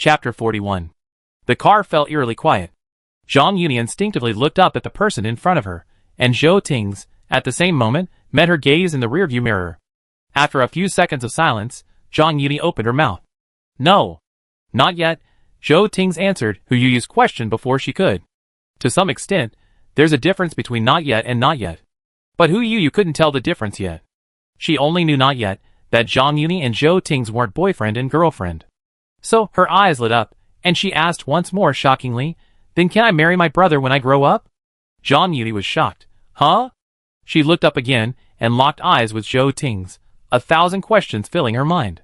Chapter 41. The car felt eerily quiet. Zhang Yuni instinctively looked up at the person in front of her, and Zhou Ting's, at the same moment, met her gaze in the rearview mirror. After a few seconds of silence, Zhang Yuni opened her mouth. No. Not yet, Zhou Ting's answered Hu Yu's question before she could. To some extent, there's a difference between not yet and not yet. But Hu Yu couldn't tell the difference yet. She only knew not yet, that Zhang Yuni and Zhou Ting's weren't boyfriend and girlfriend. So, her eyes lit up, and she asked once more shockingly, then can I marry my brother when I grow up? Zhang Yuni was shocked. Huh? She looked up again, and locked eyes with Zhou Ting's, 1,000 questions filling her mind.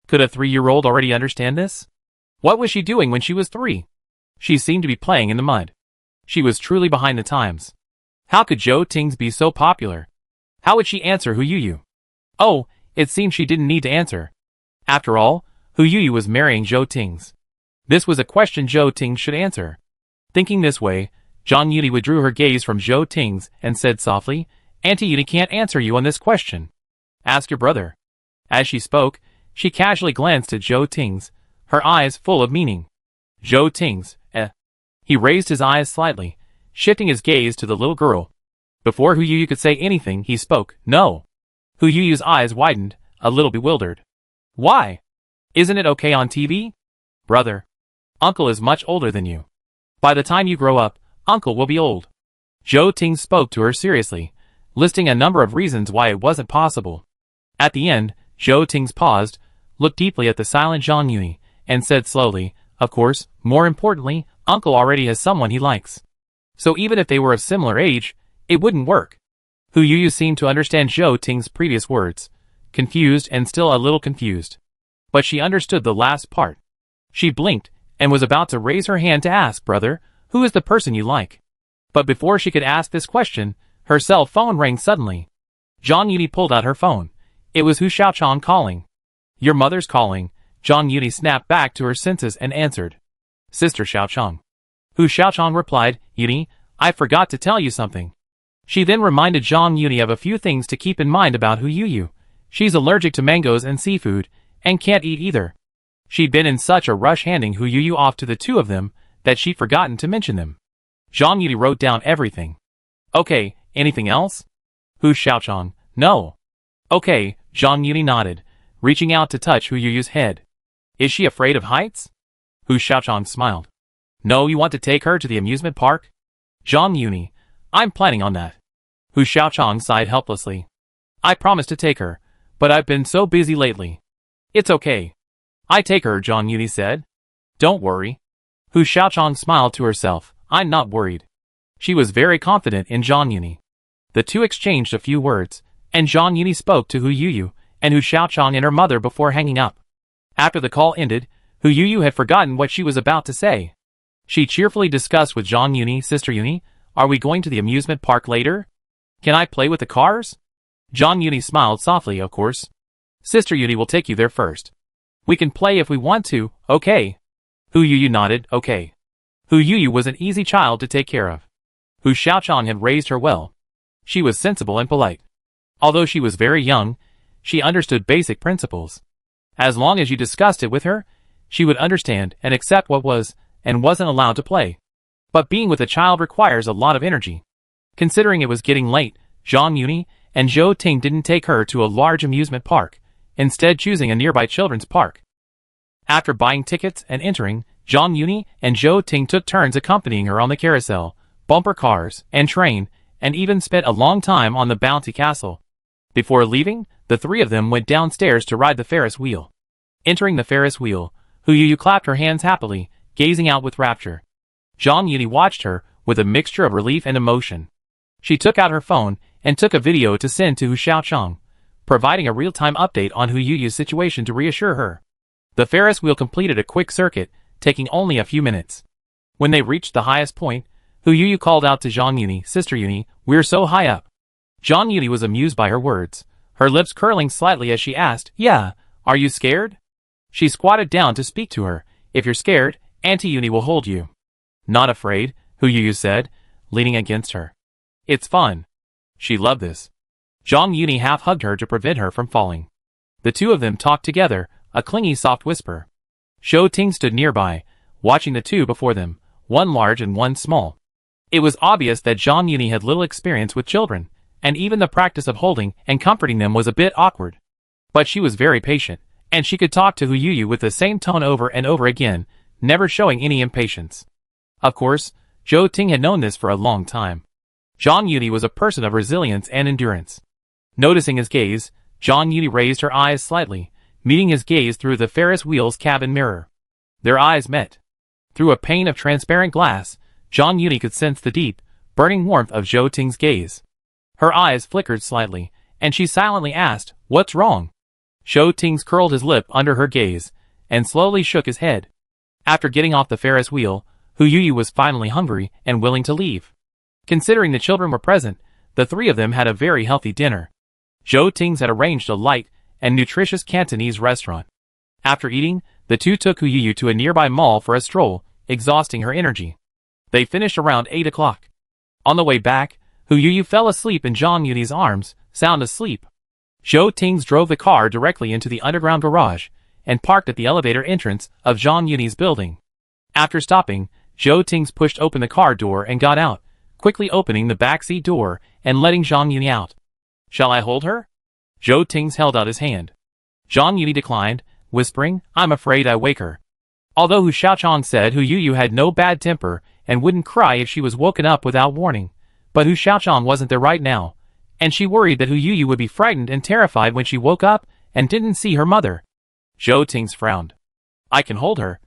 Could a 3-year-old already understand this? What was she doing when she was 3? She seemed to be playing in the mud. She was truly behind the times. How could Zhou Ting's be so popular? How would she answer Hu Yu? Oh, it seemed she didn't need to answer. After all, Hu Yu was marrying Zhou Ting's. This was a question Zhou Ting should answer. Thinking this way, Zhang Yuni withdrew her gaze from Zhou Ting's and said softly, Auntie Yuni can't answer you on this question. Ask your brother. As she spoke, she casually glanced at Zhou Ting's, her eyes full of meaning. Zhou Ting's, He raised his eyes slightly, shifting his gaze to the little girl. Before Hu Yu could say anything, he spoke, No. Hu Yu's eyes widened, a little bewildered. Why? Isn't it okay on TV? Brother. Uncle is much older than you. By the time you grow up, Uncle will be old. Zhou Ting spoke to her seriously, listing a number of reasons why it wasn't possible. At the end, Zhou Ting paused, looked deeply at the silent Zhang Yuni, and said slowly, Of course, more importantly, Uncle already has someone he likes. So even if they were of similar age, it wouldn't work. Hu Yu seemed to understand Zhou Ting's previous words, confused and still a little confused. But she understood the last part. She blinked, and was about to raise her hand to ask, Brother, who is the person you like? But before she could ask this question, her cell phone rang suddenly. Zhang Yuni pulled out her phone. It was Hu Xiaochang calling. Your mother's calling. Zhang Yuni snapped back to her senses and answered. Sister Xiaochang. Hu Xiaochang replied, Yuni, I forgot to tell you something. She then reminded Zhang Yuni of a few things to keep in mind about Hu Yu. She's allergic to mangoes and seafood, and can't eat either. She'd been in such a rush handing Hu Yu off to the two of them, that she'd forgotten to mention them. Zhang Yuni wrote down everything. Okay, anything else? Hu Xiaochang, no. Okay, Zhang Yuni nodded, reaching out to touch Hu Yu's head. Is she afraid of heights? Hu Xiaochang smiled. No, you want to take her to the amusement park? Zhang Yuni, I'm planning on that. Hu Xiaochang sighed helplessly. I promised to take her, but I've been so busy lately. It's okay. I take her, Zhang Yuni said. Don't worry. Hu Xiaochang smiled to herself. I'm not worried. She was very confident in Zhang Yuni. The two exchanged a few words, and Zhang Yuni spoke to Hu Yu and Hu Xiaochang and her mother before hanging up. After the call ended, Hu Yu had forgotten what she was about to say. She cheerfully discussed with Zhang Yuni, Sister Yuni, are we going to the amusement park later? Can I play with the cars? Zhang Yuni smiled softly, of course. Sister Yuni will take you there first. We can play if we want to, okay. Hu Yu nodded, okay. Hu Yu was an easy child to take care of. Hu Xiaochang had raised her well. She was sensible and polite. Although she was very young, she understood basic principles. As long as you discussed it with her, she would understand and accept what was and wasn't allowed to play. But being with a child requires a lot of energy. Considering it was getting late, Zhang Yuni and Zhou Ting didn't take her to a large amusement park, instead choosing a nearby children's park. After buying tickets and entering, Zhang Yuni and Zhou Ting took turns accompanying her on the carousel, bumper cars, and train, and even spent a long time on the bouncy castle. Before leaving, the three of them went downstairs to ride the Ferris wheel. Entering the Ferris wheel, Hu Yu clapped her hands happily, gazing out with rapture. Zhang Yuni watched her with a mixture of relief and emotion. She took out her phone and took a video to send to Hu Xiaochang, providing a real-time update on Hu Yu's situation to reassure her. The Ferris wheel completed a quick circuit, taking only a few minutes. When they reached the highest point, Hu Yu called out to Zhang Yuni, Sister Yuni, we're so high up. Zhang Yuni was amused by her words, her lips curling slightly as she asked, Yeah, are you scared? She squatted down to speak to her. If you're scared, Auntie Yuni will hold you. Not afraid, Hu Yu said, leaning against her. It's fun. She loved this. Zhang Yuni half-hugged her to prevent her from falling. The two of them talked together, a clingy soft whisper. Zhou Ting stood nearby, watching the two before them, one large and one small. It was obvious that Zhang Yuni had little experience with children, and even the practice of holding and comforting them was a bit awkward. But she was very patient, and she could talk to Hu Yuyu with the same tone over and over again, never showing any impatience. Of course, Zhou Ting had known this for a long time. Zhang Yuni was a person of resilience and endurance. Noticing his gaze, Zhang Yuni raised her eyes slightly, meeting his gaze through the Ferris wheel's cabin mirror. Their eyes met. Through a pane of transparent glass, Zhang Yuni could sense the deep, burning warmth of Zhou Ting's gaze. Her eyes flickered slightly, and she silently asked, "What's wrong?" Zhou Ting curled his lip under her gaze, and slowly shook his head. After getting off the Ferris wheel, Hu Yuyu was finally hungry and willing to leave. Considering the children were present, the three of them had a very healthy dinner. Zhou Ting had arranged a light and nutritious Cantonese restaurant. After eating, the two took Hu Yuyu to a nearby mall for a stroll, exhausting her energy. They finished around 8 o'clock. On the way back, Hu Yuyu fell asleep in Zhang Yuni's arms, sound asleep. Zhou Ting drove the car directly into the underground garage, and parked at the elevator entrance of Zhang Yuni's building. After stopping, Zhou Ting pushed open the car door and got out, quickly opening the backseat door and letting Zhang Yuni out. "Shall I hold her?" Zhou Ting held out his hand. Zhang Yuni declined, whispering, "I'm afraid I wake her." Although Hu Xiaochang said Hu Yuyu had no bad temper and wouldn't cry if she was woken up without warning, but Hu Xiaochang wasn't there right now, and she worried that Hu Yuyu would be frightened and terrified when she woke up and didn't see her mother. Zhou Ting frowned. "I can hold her."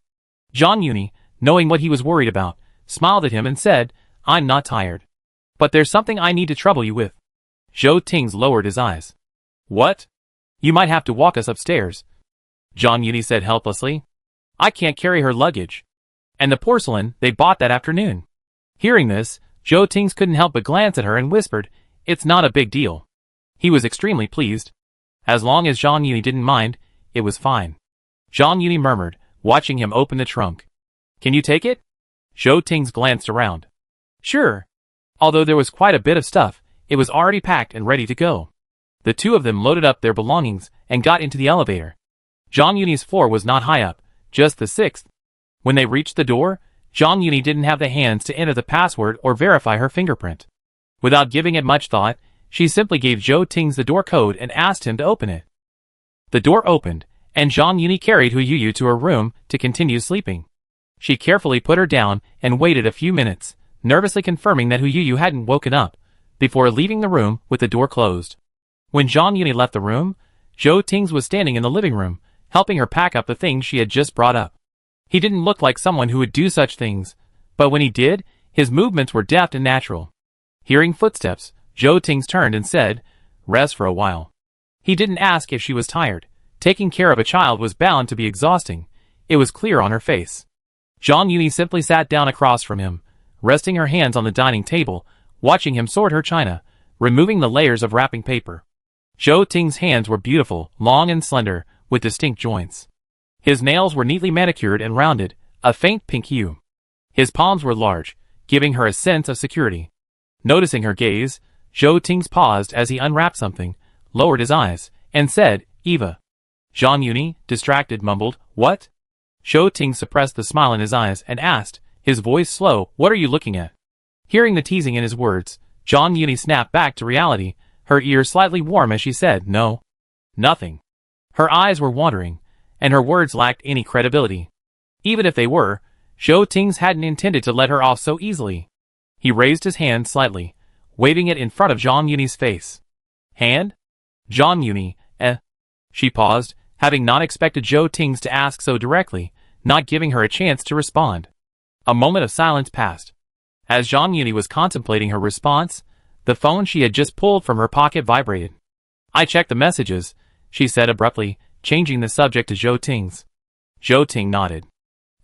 Zhang Yuni, knowing what he was worried about, smiled at him and said, "I'm not tired. But there's something I need to trouble you with." Zhou Ting lowered his eyes. "What?" "You might have to walk us upstairs," Zhang Yuni said helplessly. "I can't carry her luggage. And the porcelain they bought that afternoon." Hearing this, Zhou Ting couldn't help but glance at her and whispered, "It's not a big deal." He was extremely pleased. As long as Zhang Yuni didn't mind, it was fine. Zhang Yuni murmured, watching him open the trunk. "Can you take it?" Zhou Ting glanced around. "Sure." Although there was quite a bit of stuff, it was already packed and ready to go. The two of them loaded up their belongings and got into the elevator. Zhang Yuni's floor was not high up, just the 6th. When they reached the door, Zhang Yuni didn't have the hands to enter the password or verify her fingerprint. Without giving it much thought, she simply gave Zhou Ting the door code and asked him to open it. The door opened, and Zhang Yuni carried Hu Yuyu to her room to continue sleeping. She carefully put her down and waited a few minutes, nervously confirming that Hu Yuyu hadn't woken up, before leaving the room with the door closed. When Zhang Yuni left the room, Zhou Ting was standing in the living room, helping her pack up the things she had just brought up. He didn't look like someone who would do such things, but when he did, his movements were deft and natural. Hearing footsteps, Zhou Ting turned and said, "Rest for a while." He didn't ask if she was tired. Taking care of a child was bound to be exhausting. It was clear on her face. Zhang Yuni simply sat down across from him, resting her hands on the dining table, watching him sort her china, removing the layers of wrapping paper. Zhou Ting's hands were beautiful, long and slender, with distinct joints. His nails were neatly manicured and rounded, a faint pink hue. His palms were large, giving her a sense of security. Noticing her gaze, Zhou Ting paused as he unwrapped something, lowered his eyes, and said, "Eva." Zhang Yuni, distracted, mumbled, "What?" Zhou Ting suppressed the smile in his eyes and asked, his voice slow, "What are you looking at?" Hearing the teasing in his words, Zhang Yuni snapped back to reality, her ears slightly warm as she said, "No. Nothing." Her eyes were wandering, and her words lacked any credibility. Even if they were, Zhou Ting hadn't intended to let her off so easily. He raised his hand slightly, waving it in front of Zhang Yuni's face. "Hand?" Zhang Yuni, She paused, having not expected Zhou Ting to ask so directly, not giving her a chance to respond. A moment of silence passed. As Zhang Yuni was contemplating her response, the phone she had just pulled from her pocket vibrated. "I checked the messages," she said abruptly, changing the subject to Zhou Ting's. Zhou Ting nodded.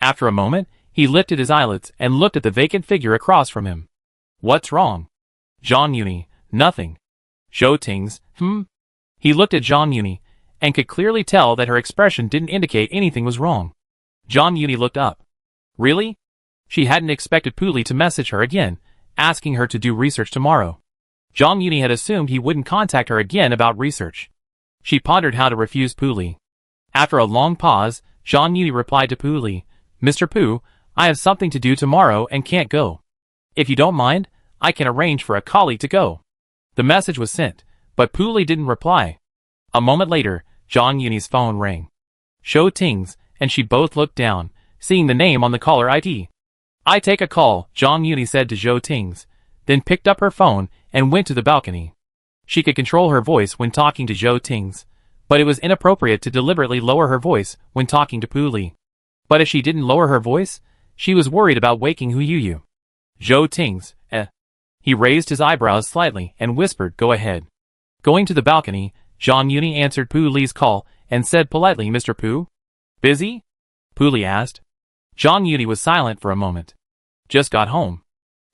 After a moment, he lifted his eyelids and looked at the vacant figure across from him. "What's wrong?" Zhang Yuni, "Nothing." Zhou Ting's, He looked at Zhang Yuni, and could clearly tell that her expression didn't indicate anything was wrong. Zhang Yuni looked up. Really? She hadn't expected Puli to message her again, asking her to do research tomorrow. Zhang Yuni had assumed he wouldn't contact her again about research. She pondered how to refuse Puli. After a long pause, Zhang Yuni replied to Pu Li, Mr. Pu, I have something to do tomorrow and can't go. If you don't mind, I can arrange for a colleague to go. The message was sent, but Pu Li didn't reply. A moment later, Zhang Yuni's phone rang. Zhou Ting's, and she both looked down, seeing the name on the caller ID. I take a call, Zhang Yuni said to Zhou Ting's, then picked up her phone and went to the balcony. She could control her voice when talking to Zhou Ting's, but it was inappropriate to deliberately lower her voice when talking to Pu Li. But if she didn't lower her voice, she was worried about waking Hu Yuyu. Zhou Ting's, He raised his eyebrows slightly and whispered, go ahead. Going to the balcony, Zhang Yuni answered Pu Li's call and said politely, Mr. Pu? Busy? Pu Li asked. Zhang Yuni was silent for a moment. Just got home.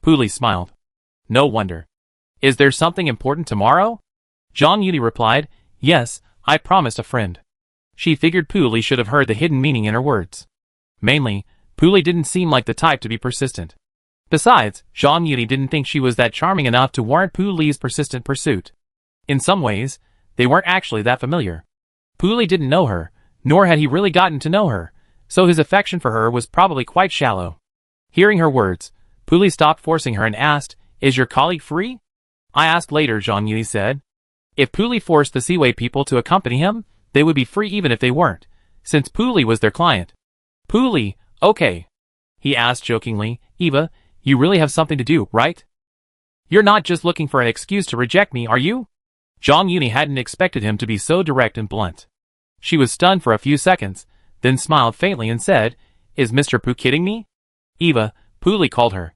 Pu Li smiled. No wonder. Is there something important tomorrow? Zhang Yuni replied, yes, I promised a friend. She figured Pu Li should have heard the hidden meaning in her words. Mainly, Pu Li didn't seem like the type to be persistent. Besides, Zhang Yuni didn't think she was that charming enough to warrant Pu Li's persistent pursuit. In some ways, they weren't actually that familiar. Pu Li didn't know her, nor had he really gotten to know her, so his affection for her was probably quite shallow. Hearing her words, Pu Li stopped forcing her and asked, is your colleague free? I asked later, Zhang Yuni said. If Pu Li forced the Seaway people to accompany him, they would be free even if they weren't, since Pu Li was their client. Pu Li, okay. He asked jokingly, Eva, you really have something to do, right? You're not just looking for an excuse to reject me, are you? Zhang Yuni hadn't expected him to be so direct and blunt. She was stunned for a few seconds, then smiled faintly and said, is Mr. Pu kidding me? Eva, Pu Li called her.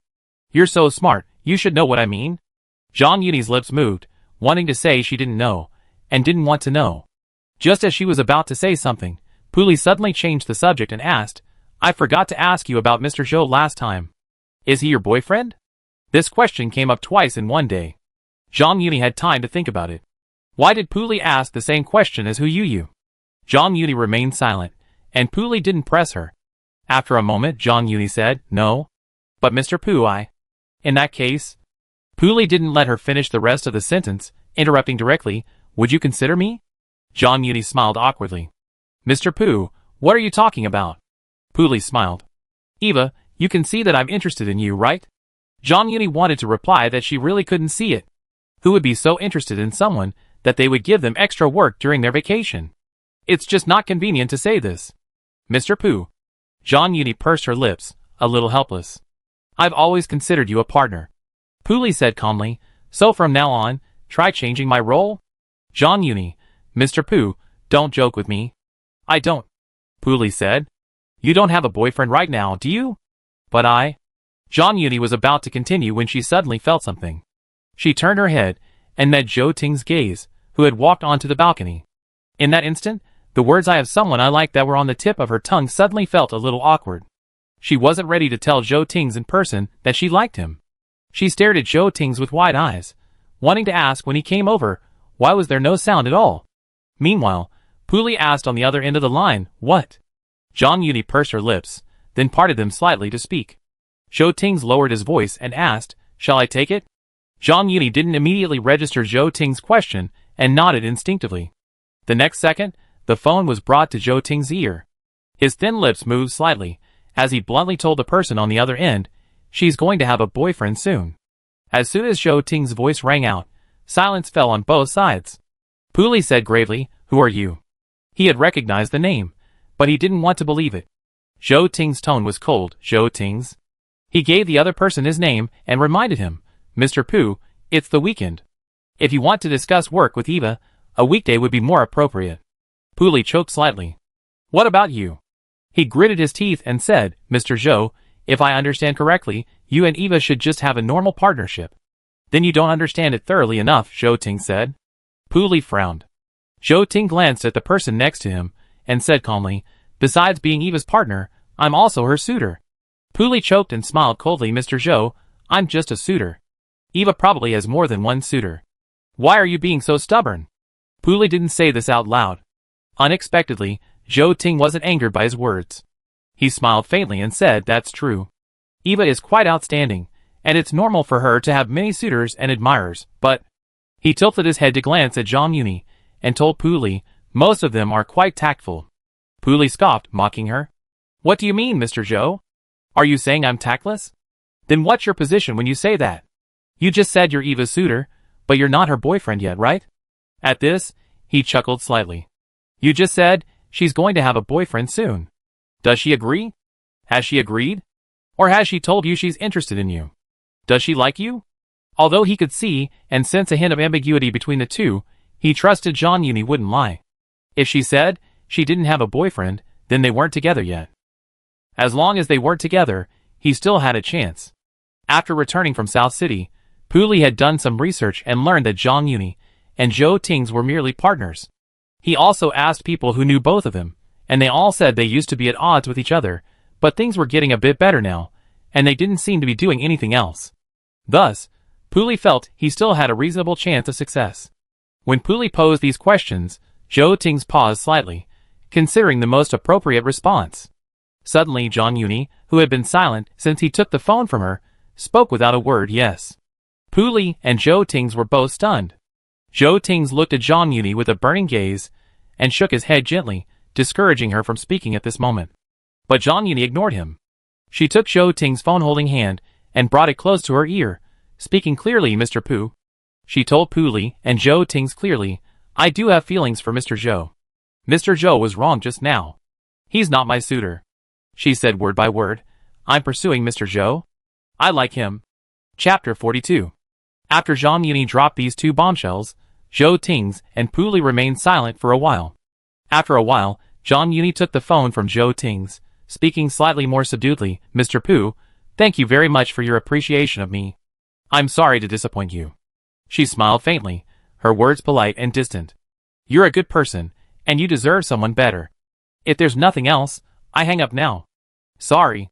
You're so smart, you should know what I mean. Zhang Yuni's lips moved, wanting to say she didn't know, and didn't want to know. Just as she was about to say something, Pu Li suddenly changed the subject and asked, I forgot to ask you about Mr. Zhou last time. Is he your boyfriend? This question came up twice in one day. Zhang Yuni had time to think about it. Why did Pu Li ask the same question as Hu Yuyu? Zhang Yuni remained silent, and Pu Li didn't press her. After a moment, Zhang Yuni said, no. But Mr. Pu, In that case, Pu Li didn't let her finish the rest of the sentence, interrupting directly, would you consider me? Zhang Yuni smiled awkwardly. Mr. Pu, what are you talking about? Pu Li smiled. Eva, you can see that I'm interested in you, right? Zhang Yuni wanted to reply that she really couldn't see it. Who would be so interested in someone that they would give them extra work during their vacation? It's just not convenient to say this. Mr. Pu. Zhang Yuni pursed her lips, a little helpless. I've always considered you a partner. Pu Li said calmly, so from now on, try changing my role? Zhang Yuni, Mr. Pu, don't joke with me. I don't. Pu Li said. You don't have a boyfriend right now, do you? But Zhang Yuni was about to continue when she suddenly felt something. She turned her head and met Zhou Ting's gaze, who had walked onto the balcony. In that instant, the words I have someone I like that were on the tip of her tongue suddenly felt a little awkward. She wasn't ready to tell Zhou Ting's in person that she liked him. She stared at Zhou Ting's with wide eyes, wanting to ask when he came over, why was there no sound at all? Meanwhile, Pu Li asked on the other end of the line, what? Zhang Yuni pursed her lips, then parted them slightly to speak. Zhou Ting's lowered his voice and asked, shall I take it? Zhang Yuni didn't immediately register Zhou Ting's question and nodded instinctively. The next second, the phone was brought to Zhou Ting's ear. His thin lips moved slightly, as he bluntly told the person on the other end, she's going to have a boyfriend soon. As soon as Zhou Ting's voice rang out, silence fell on both sides. Pu Li said gravely, who are you? He had recognized the name, but he didn't want to believe it. Zhou Ting's tone was cold. Zhou Ting's? He gave the other person his name and reminded him, Mr. Pu, it's the weekend. If you want to discuss work with Eva, a weekday would be more appropriate. Pu Li choked slightly. What about you? He gritted his teeth and said, Mr. Zhou, if I understand correctly, you and Eva should just have a normal partnership. Then you don't understand it thoroughly enough, Zhou Ting said. Pu Li frowned. Zhou Ting glanced at the person next to him and said calmly, besides being Eva's partner, I'm also her suitor. Pu Li choked and smiled coldly. Mr. Zhou, I'm just a suitor. Eva probably has more than one suitor. Why are you being so stubborn? Pu Li didn't say this out loud. Unexpectedly, Zhou Ting wasn't angered by his words. He smiled faintly and said, that's true. Eva is quite outstanding, and it's normal for her to have many suitors and admirers, but... He tilted his head to glance at Zhang Yuni, and told Pu Li, most of them are quite tactful. Puli scoffed, mocking her. What do you mean, Mr. Zhou? Are you saying I'm tactless? Then what's your position when you say that? You just said you're Eva's suitor, but you're not her boyfriend yet, right? At this, he chuckled slightly. You just said she's going to have a boyfriend soon. Does she agree? Has she agreed? Or has she told you she's interested in you? Does she like you? Although he could see and sense a hint of ambiguity between the two, he trusted Zhang Yuni wouldn't lie. If she said she didn't have a boyfriend, then they weren't together yet. As long as they weren't together, he still had a chance. After returning from South City, Puli had done some research and learned that Zhang Yuni and Zhou Ting's were merely partners. He also asked people who knew both of them, and they all said they used to be at odds with each other, but things were getting a bit better now, and they didn't seem to be doing anything else. Thus, Puli felt he still had a reasonable chance of success. When Puli posed these questions, Zhou Ting's paused slightly, considering the most appropriate response. Suddenly Zhang Yuni, who had been silent since he took the phone from her, spoke without a word. Yes. Puli and Zhou Ting's were both stunned. Zhou Ting's looked at Zhang Yuni with a burning gaze, and shook his head gently, discouraging her from speaking at this moment. But Zhang Yuni ignored him. She took Zhou Ting's phone-holding hand, and brought it close to her ear, speaking clearly. Mr. Pu. She told Puli and Zhou Ting's clearly, I do have feelings for Mr. Zhou. Mr. Zhou was wrong just now. He's not my suitor. She said word by word, I'm pursuing Mr. Zhou. I like him. Chapter 42. After Zhang Yuni dropped these two bombshells, Zhou Ting's and Puli remained silent for a while. After a while, Zhang Yuni took the phone from Zhou Ting's, speaking slightly more subduedly, Mr. Pu, thank you very much for your appreciation of me. I'm sorry to disappoint you. She smiled faintly, her words polite and distant. You're a good person, and you deserve someone better. If there's nothing else, I hang up now. Sorry.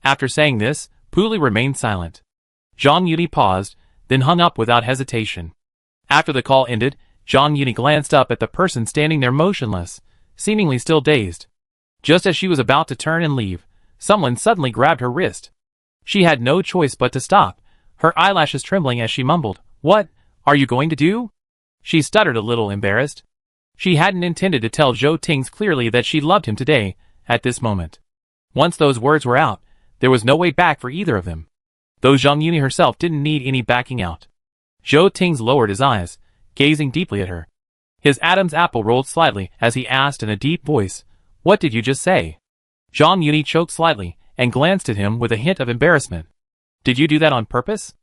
After saying this, Puli remained silent. Zhang Yuni paused, then hung up without hesitation. After the call ended, Zhang Yuni glanced up at the person standing there motionless, seemingly still dazed. Just as she was about to turn and leave, someone suddenly grabbed her wrist. She had no choice but to stop, her eyelashes trembling as she mumbled, What are you going to do? She stuttered a little, embarrassed. She hadn't intended to tell Zhou Ting's clearly that she loved him today, at this moment. Once those words were out, there was no way back for either of them. Though Zhang Yuni herself didn't need any backing out. Zhou Ting's lowered his eyes, gazing deeply at her. His Adam's apple rolled slightly as he asked in a deep voice, What did you just say? Zhang Yuni choked slightly and glanced at him with a hint of embarrassment. Did you do that on purpose?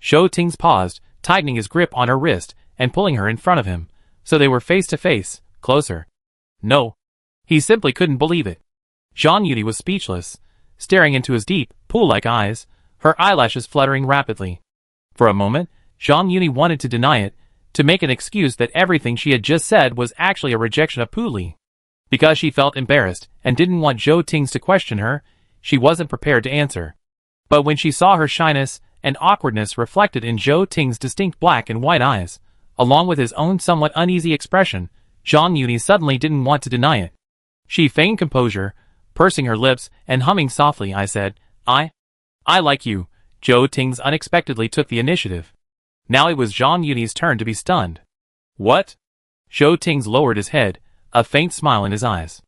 Zhou Ting's paused, tightening his grip on her wrist and pulling her in front of him, so they were face to face, closer. No. He simply couldn't believe it. Zhang Yuni was speechless, staring into his deep, pool-like eyes, her eyelashes fluttering rapidly. For a moment, Zhang Yuni wanted to deny it, to make an excuse that everything she had just said was actually a rejection of Puli. Because she felt embarrassed and didn't want Zhou Ting's to question her, she wasn't prepared to answer. But when she saw her shyness and awkwardness reflected in Zhou Ting's distinct black and white eyes, along with his own somewhat uneasy expression, Zhang Yuni suddenly didn't want to deny it. She feigned composure, pursing her lips and humming softly. I said, I like you. Zhou Ting's unexpectedly took the initiative. Now it was Zhang Yuni's turn to be stunned. What? Zhou Ting's lowered his head, a faint smile in his eyes.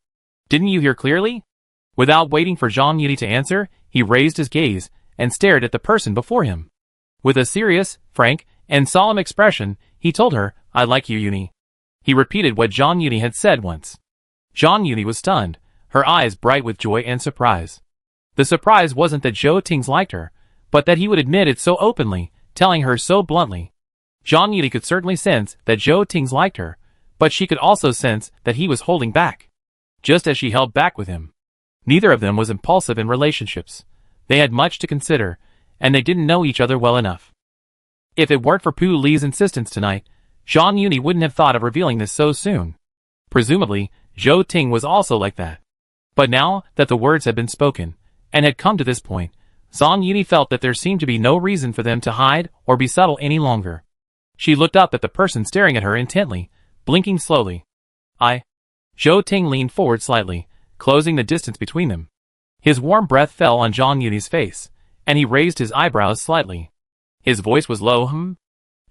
Didn't you hear clearly? Without waiting for Zhang Yuni to answer, he raised his gaze and stared at the person before him. With a serious, frank, and solemn expression, he told her, I like you, Yuni. He repeated what Zhang Yuni had said once. Zhang Yuni was stunned, her eyes bright with joy and surprise. The surprise wasn't that Zhou Ting's liked her, but that he would admit it so openly, telling her so bluntly. Zhang Yuni could certainly sense that Zhou Ting's liked her, but she could also sense that he was holding back. Just as she held back with him. Neither of them was impulsive in relationships. They had much to consider, and they didn't know each other well enough. If it weren't for Pu Li's insistence tonight, Zhang Yuni wouldn't have thought of revealing this so soon. Presumably, Zhou Ting was also like that. But now that the words had been spoken, and had come to this point, Zhang Yuni felt that there seemed to be no reason for them to hide or be subtle any longer. She looked up at the person staring at her intently, blinking slowly. Zhou Ting leaned forward slightly, closing the distance between them. His warm breath fell on Zhang Yuni's face, and he raised his eyebrows slightly. His voice was low.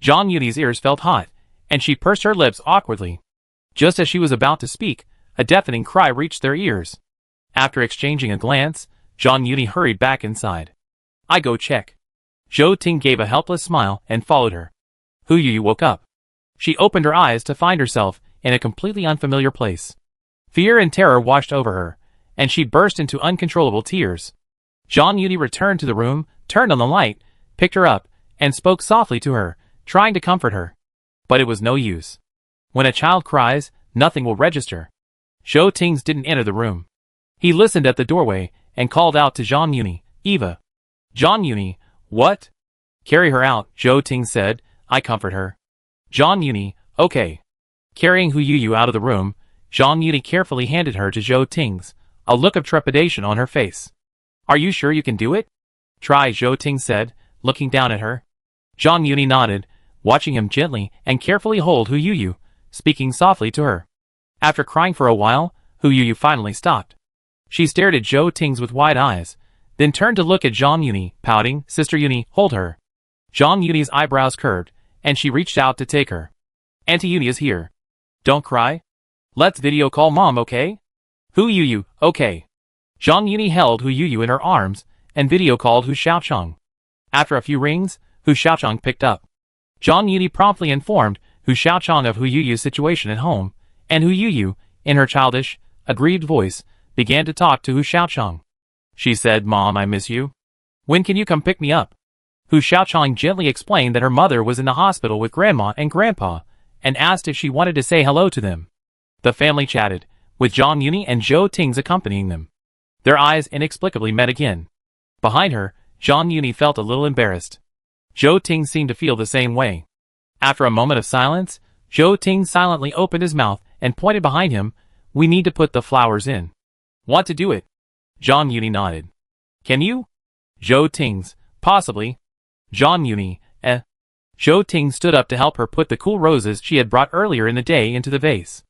Zhang Yuni's ears felt hot, and she pursed her lips awkwardly. Just as she was about to speak, A deafening cry reached their ears. After exchanging a glance, Zhang Yuni hurried back inside. I go check. Zhou Ting gave a helpless smile and followed her. Hu Yuyu woke up. She opened her eyes to find herself in a completely unfamiliar place. Fear and terror washed over her, and she burst into uncontrollable tears. Zhang Yuni returned to the room, turned on the light, picked her up, and spoke softly to her, trying to comfort her. But it was no use. When a child cries, nothing will register. Zhou Ting didn't enter the room. He listened at the doorway and called out to Zhang Yuni, Eva. Zhang Yuni, what? Carry her out, Zhou Ting said. I comfort her. Zhang Yuni, okay. Carrying Hu Yuyu out of the room, Zhang Yuni carefully handed her to Zhou Ting, a look of trepidation on her face. Are you sure you can do it? Try, Zhou Ting said, looking down at her. Zhang Yuni nodded, watching him gently and carefully hold Hu Yuyu, speaking softly to her. After crying for a while, Hu Yuyu finally stopped. She stared at Zhou Ting with wide eyes, then turned to look at Zhang Yuni, pouting, Sister Yuni, hold her. Zhang Yuni's eyebrows curved, and she reached out to take her. Auntie Yuni is here. Don't cry. Let's video call Mom, okay? Hu Yuyu, okay. Zhang Yuni held Hu Yuyu in her arms and video called Hu Xiaochang. After a few rings, Hu Xiaochang picked up. Zhang Yuni promptly informed Hu Xiaochang of Hu Yuyu's situation at home, and Hu Yuyu, in her childish, aggrieved voice, began to talk to Hu Xiaochang. She said, Mom, I miss you. When can you come pick me up? Hu Xiaochang gently explained that her mother was in the hospital with Grandma and Grandpa, and asked if she wanted to say hello to them. The family chatted, with Zhang Yuni and Zhou Ting accompanying them. Their eyes inexplicably met again. Behind her, Zhang Yuni felt a little embarrassed. Zhou Ting seemed to feel the same way. After a moment of silence, Zhou Ting silently opened his mouth and pointed behind him. We need to put the flowers in. Want to do it? Zhang Yuni nodded. Can you? Zhou Ting, possibly. Zhang Yuni, Zhou Ting stood up to help her put the cool roses she had brought earlier in the day into the vase.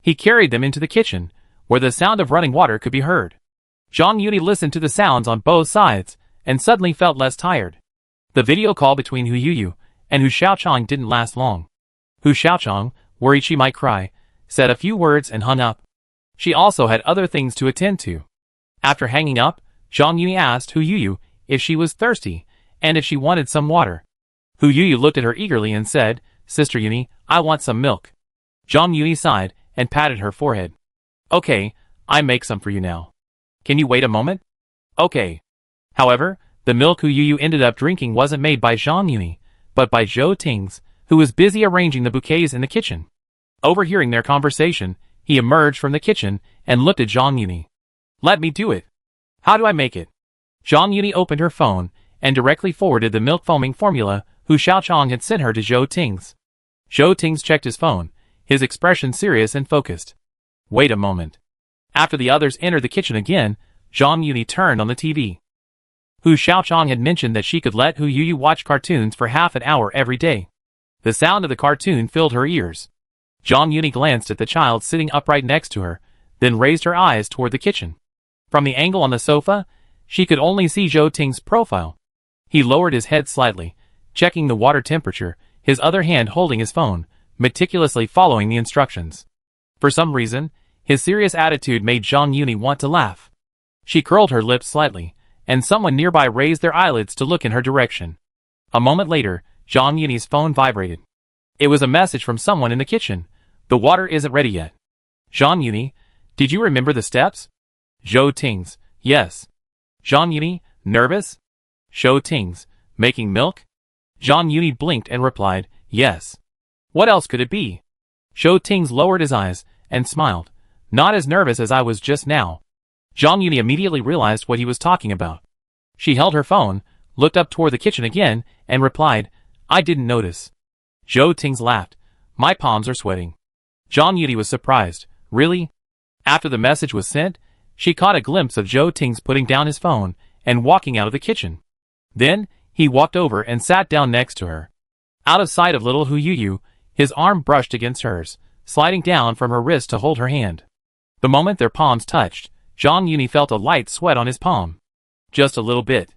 He carried them into the kitchen, where the sound of running water could be heard. Zhang Yuni listened to the sounds on both sides, and suddenly felt less tired. The video call between Hu Yuyu and Hu Xiaochang didn't last long. Hu Xiaochang, worried she might cry, said a few words and hung up. She also had other things to attend to. After hanging up, Zhang Yuni asked Hu Yuyu if she was thirsty, and if she wanted some water. Hu Yuyu looked at her eagerly and said, Sister Yuni, I want some milk. Zhang Yuni sighed and patted her forehead. Okay, I make some for you now. Can you wait a moment? Okay. However, the milk Hu Yuyu ended up drinking wasn't made by Zhang Yuni, but by Zhou Ting, who was busy arranging the bouquets in the kitchen. Overhearing their conversation, he emerged from the kitchen and looked at Zhang Yuni. Let me do it. How do I make it? Zhang Yuni opened her phone and directly forwarded the milk foaming formula Hu Xiaochang had sent her to Zhou Ting. Zhou Ting checked his phone, his expression serious and focused. Wait a moment. After the others entered the kitchen again, Zhang Yuni turned on the TV. Hu Xiaochang had mentioned that she could let Hu Yuyu watch cartoons for half an hour every day. The sound of the cartoon filled her ears. Zhang Yuni glanced at the child sitting upright next to her, then raised her eyes toward the kitchen. From the angle on the sofa, she could only see Zhou Ting's profile. He lowered his head slightly, checking the water temperature, his other hand holding his phone, meticulously following the instructions. For some reason, his serious attitude made Zhang Yuni want to laugh. She curled her lips slightly, and someone nearby raised their eyelids to look in her direction. A moment later, Zhang Yuni's phone vibrated. It was a message from someone in the kitchen. The water isn't ready yet. Zhang Yuni, did you remember the steps? Zhou Ting, yes. Zhang Yuni, nervous? Zhou Ting, making milk? Zhang Yuni blinked and replied, yes. What else could it be? Zhou Ting lowered his eyes and smiled. Not as nervous as I was just now. Zhang Yuni immediately realized what he was talking about. She held her phone, looked up toward the kitchen again, and replied, I didn't notice. Zhou Ting laughed. My palms are sweating. Zhang Yuni was surprised. Really? After the message was sent, she caught a glimpse of Zhou Ting putting down his phone and walking out of the kitchen. Then, he walked over and sat down next to her. Out of sight of little Hu Yuyu, his arm brushed against hers, sliding down from her wrist to hold her hand. The moment their palms touched, Zhang Yuni felt a light sweat on his palm. Just a little bit.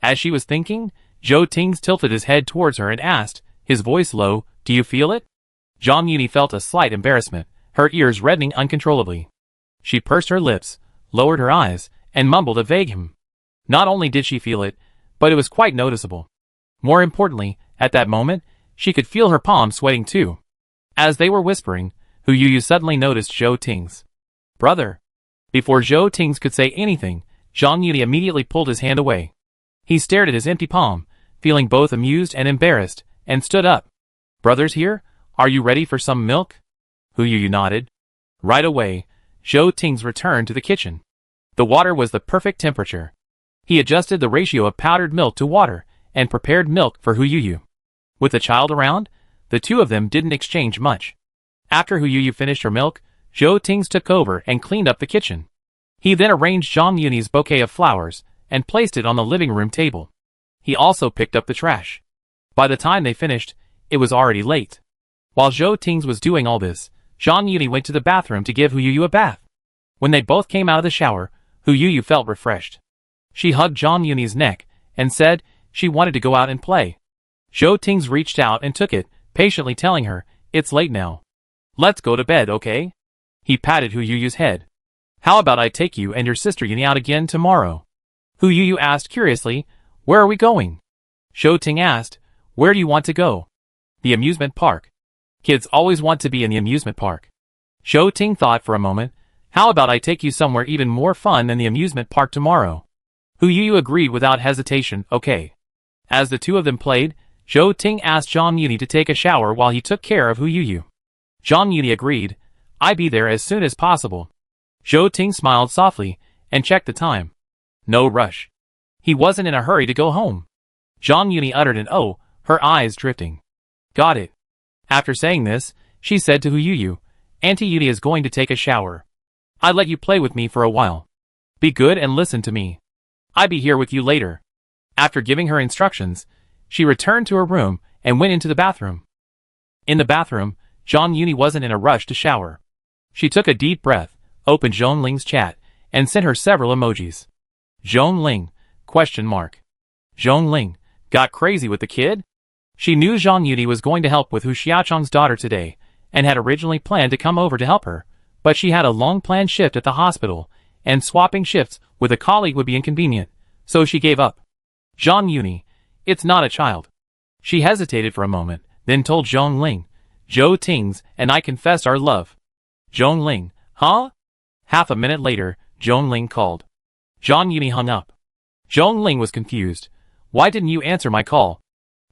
As she was thinking, Zhou Ting tilted his head towards her and asked, his voice low, do you feel it? Zhang Yuni felt a slight embarrassment, her ears reddening uncontrollably. She pursed her lips, lowered her eyes, and mumbled a vague Not only did she feel it, but it was quite noticeable. More importantly, at that moment, she could feel her palms sweating too. As they were whispering, Hu Yuyu suddenly noticed Zhou Ting's brother. Before Zhou Ting could say anything, Zhang Yuni immediately pulled his hand away. He stared at his empty palm, feeling both amused and embarrassed, and stood up. Brother's here? Are you ready for some milk? Hu Yuyu nodded. Right away, Zhou Ting's returned to the kitchen. The water was the perfect temperature. He adjusted the ratio of powdered milk to water, and prepared milk for Hu Yuyu. With the child around, the two of them didn't exchange much. After Hu Yuyu finished her milk, Zhou Ting took over and cleaned up the kitchen. He then arranged Zhang Yuni's bouquet of flowers, and placed it on the living room table. He also picked up the trash. By the time they finished, it was already late. While Zhou Ting was doing all this, Zhang Yuni went to the bathroom to give Hu Yuyu a bath. When they both came out of the shower, Hu Yuyu felt refreshed. She hugged Zhang Yuni's neck, and said she wanted to go out and play. Zhou Ting reached out and took it, patiently telling her, "It's late now. Let's go to bed, okay?" He patted Hu Yuyu's head. "How about I take you and your sister Yuni out again tomorrow?" Hu Yuyu asked curiously, "Where are we going?" Zhou Ting asked, "Where do you want to go?" "The amusement park. Kids always want to be in the amusement park." Zhou Ting thought for a moment, "How about I take you somewhere even more fun than the amusement park tomorrow?" Hu Yuyu agreed without hesitation, "Okay." As the two of them played, Zhou Ting asked Zhang Yuni to take a shower while he took care of Hu Yuyu. Zhang Yuni agreed, "I'll be there as soon as possible." Zhou Ting smiled softly, and checked the time. No rush. He wasn't in a hurry to go home. Zhang Yuni uttered an "oh," her eyes drifting. "Got it." After saying this, she said to Hu Yuyu, "Auntie Yuni is going to take a shower. I'll let you play with me for a while. Be good and listen to me. I'll be here with you later." After giving her instructions, she returned to her room and went into the bathroom. In the bathroom, Zhang Yuni wasn't in a rush to shower. She took a deep breath, opened Zhong Ling's chat, and sent her several emojis. Zhong Ling? Zhong Ling got crazy with the kid? She knew Zhang Yuni was going to help with Hu Xiaochang's daughter today, and had originally planned to come over to help her, but she had a long-planned shift at the hospital, and swapping shifts with a colleague would be inconvenient, so she gave up. Zhang Yuni, it's not a child. She hesitated for a moment, then told Zhong Ling, "Zhou Ting's and I confessed our love." Zhong Ling, huh? Half a minute later, Zhong Ling called. Zhang Yuni hung up. Zhong Ling was confused. "Why didn't you answer my call?"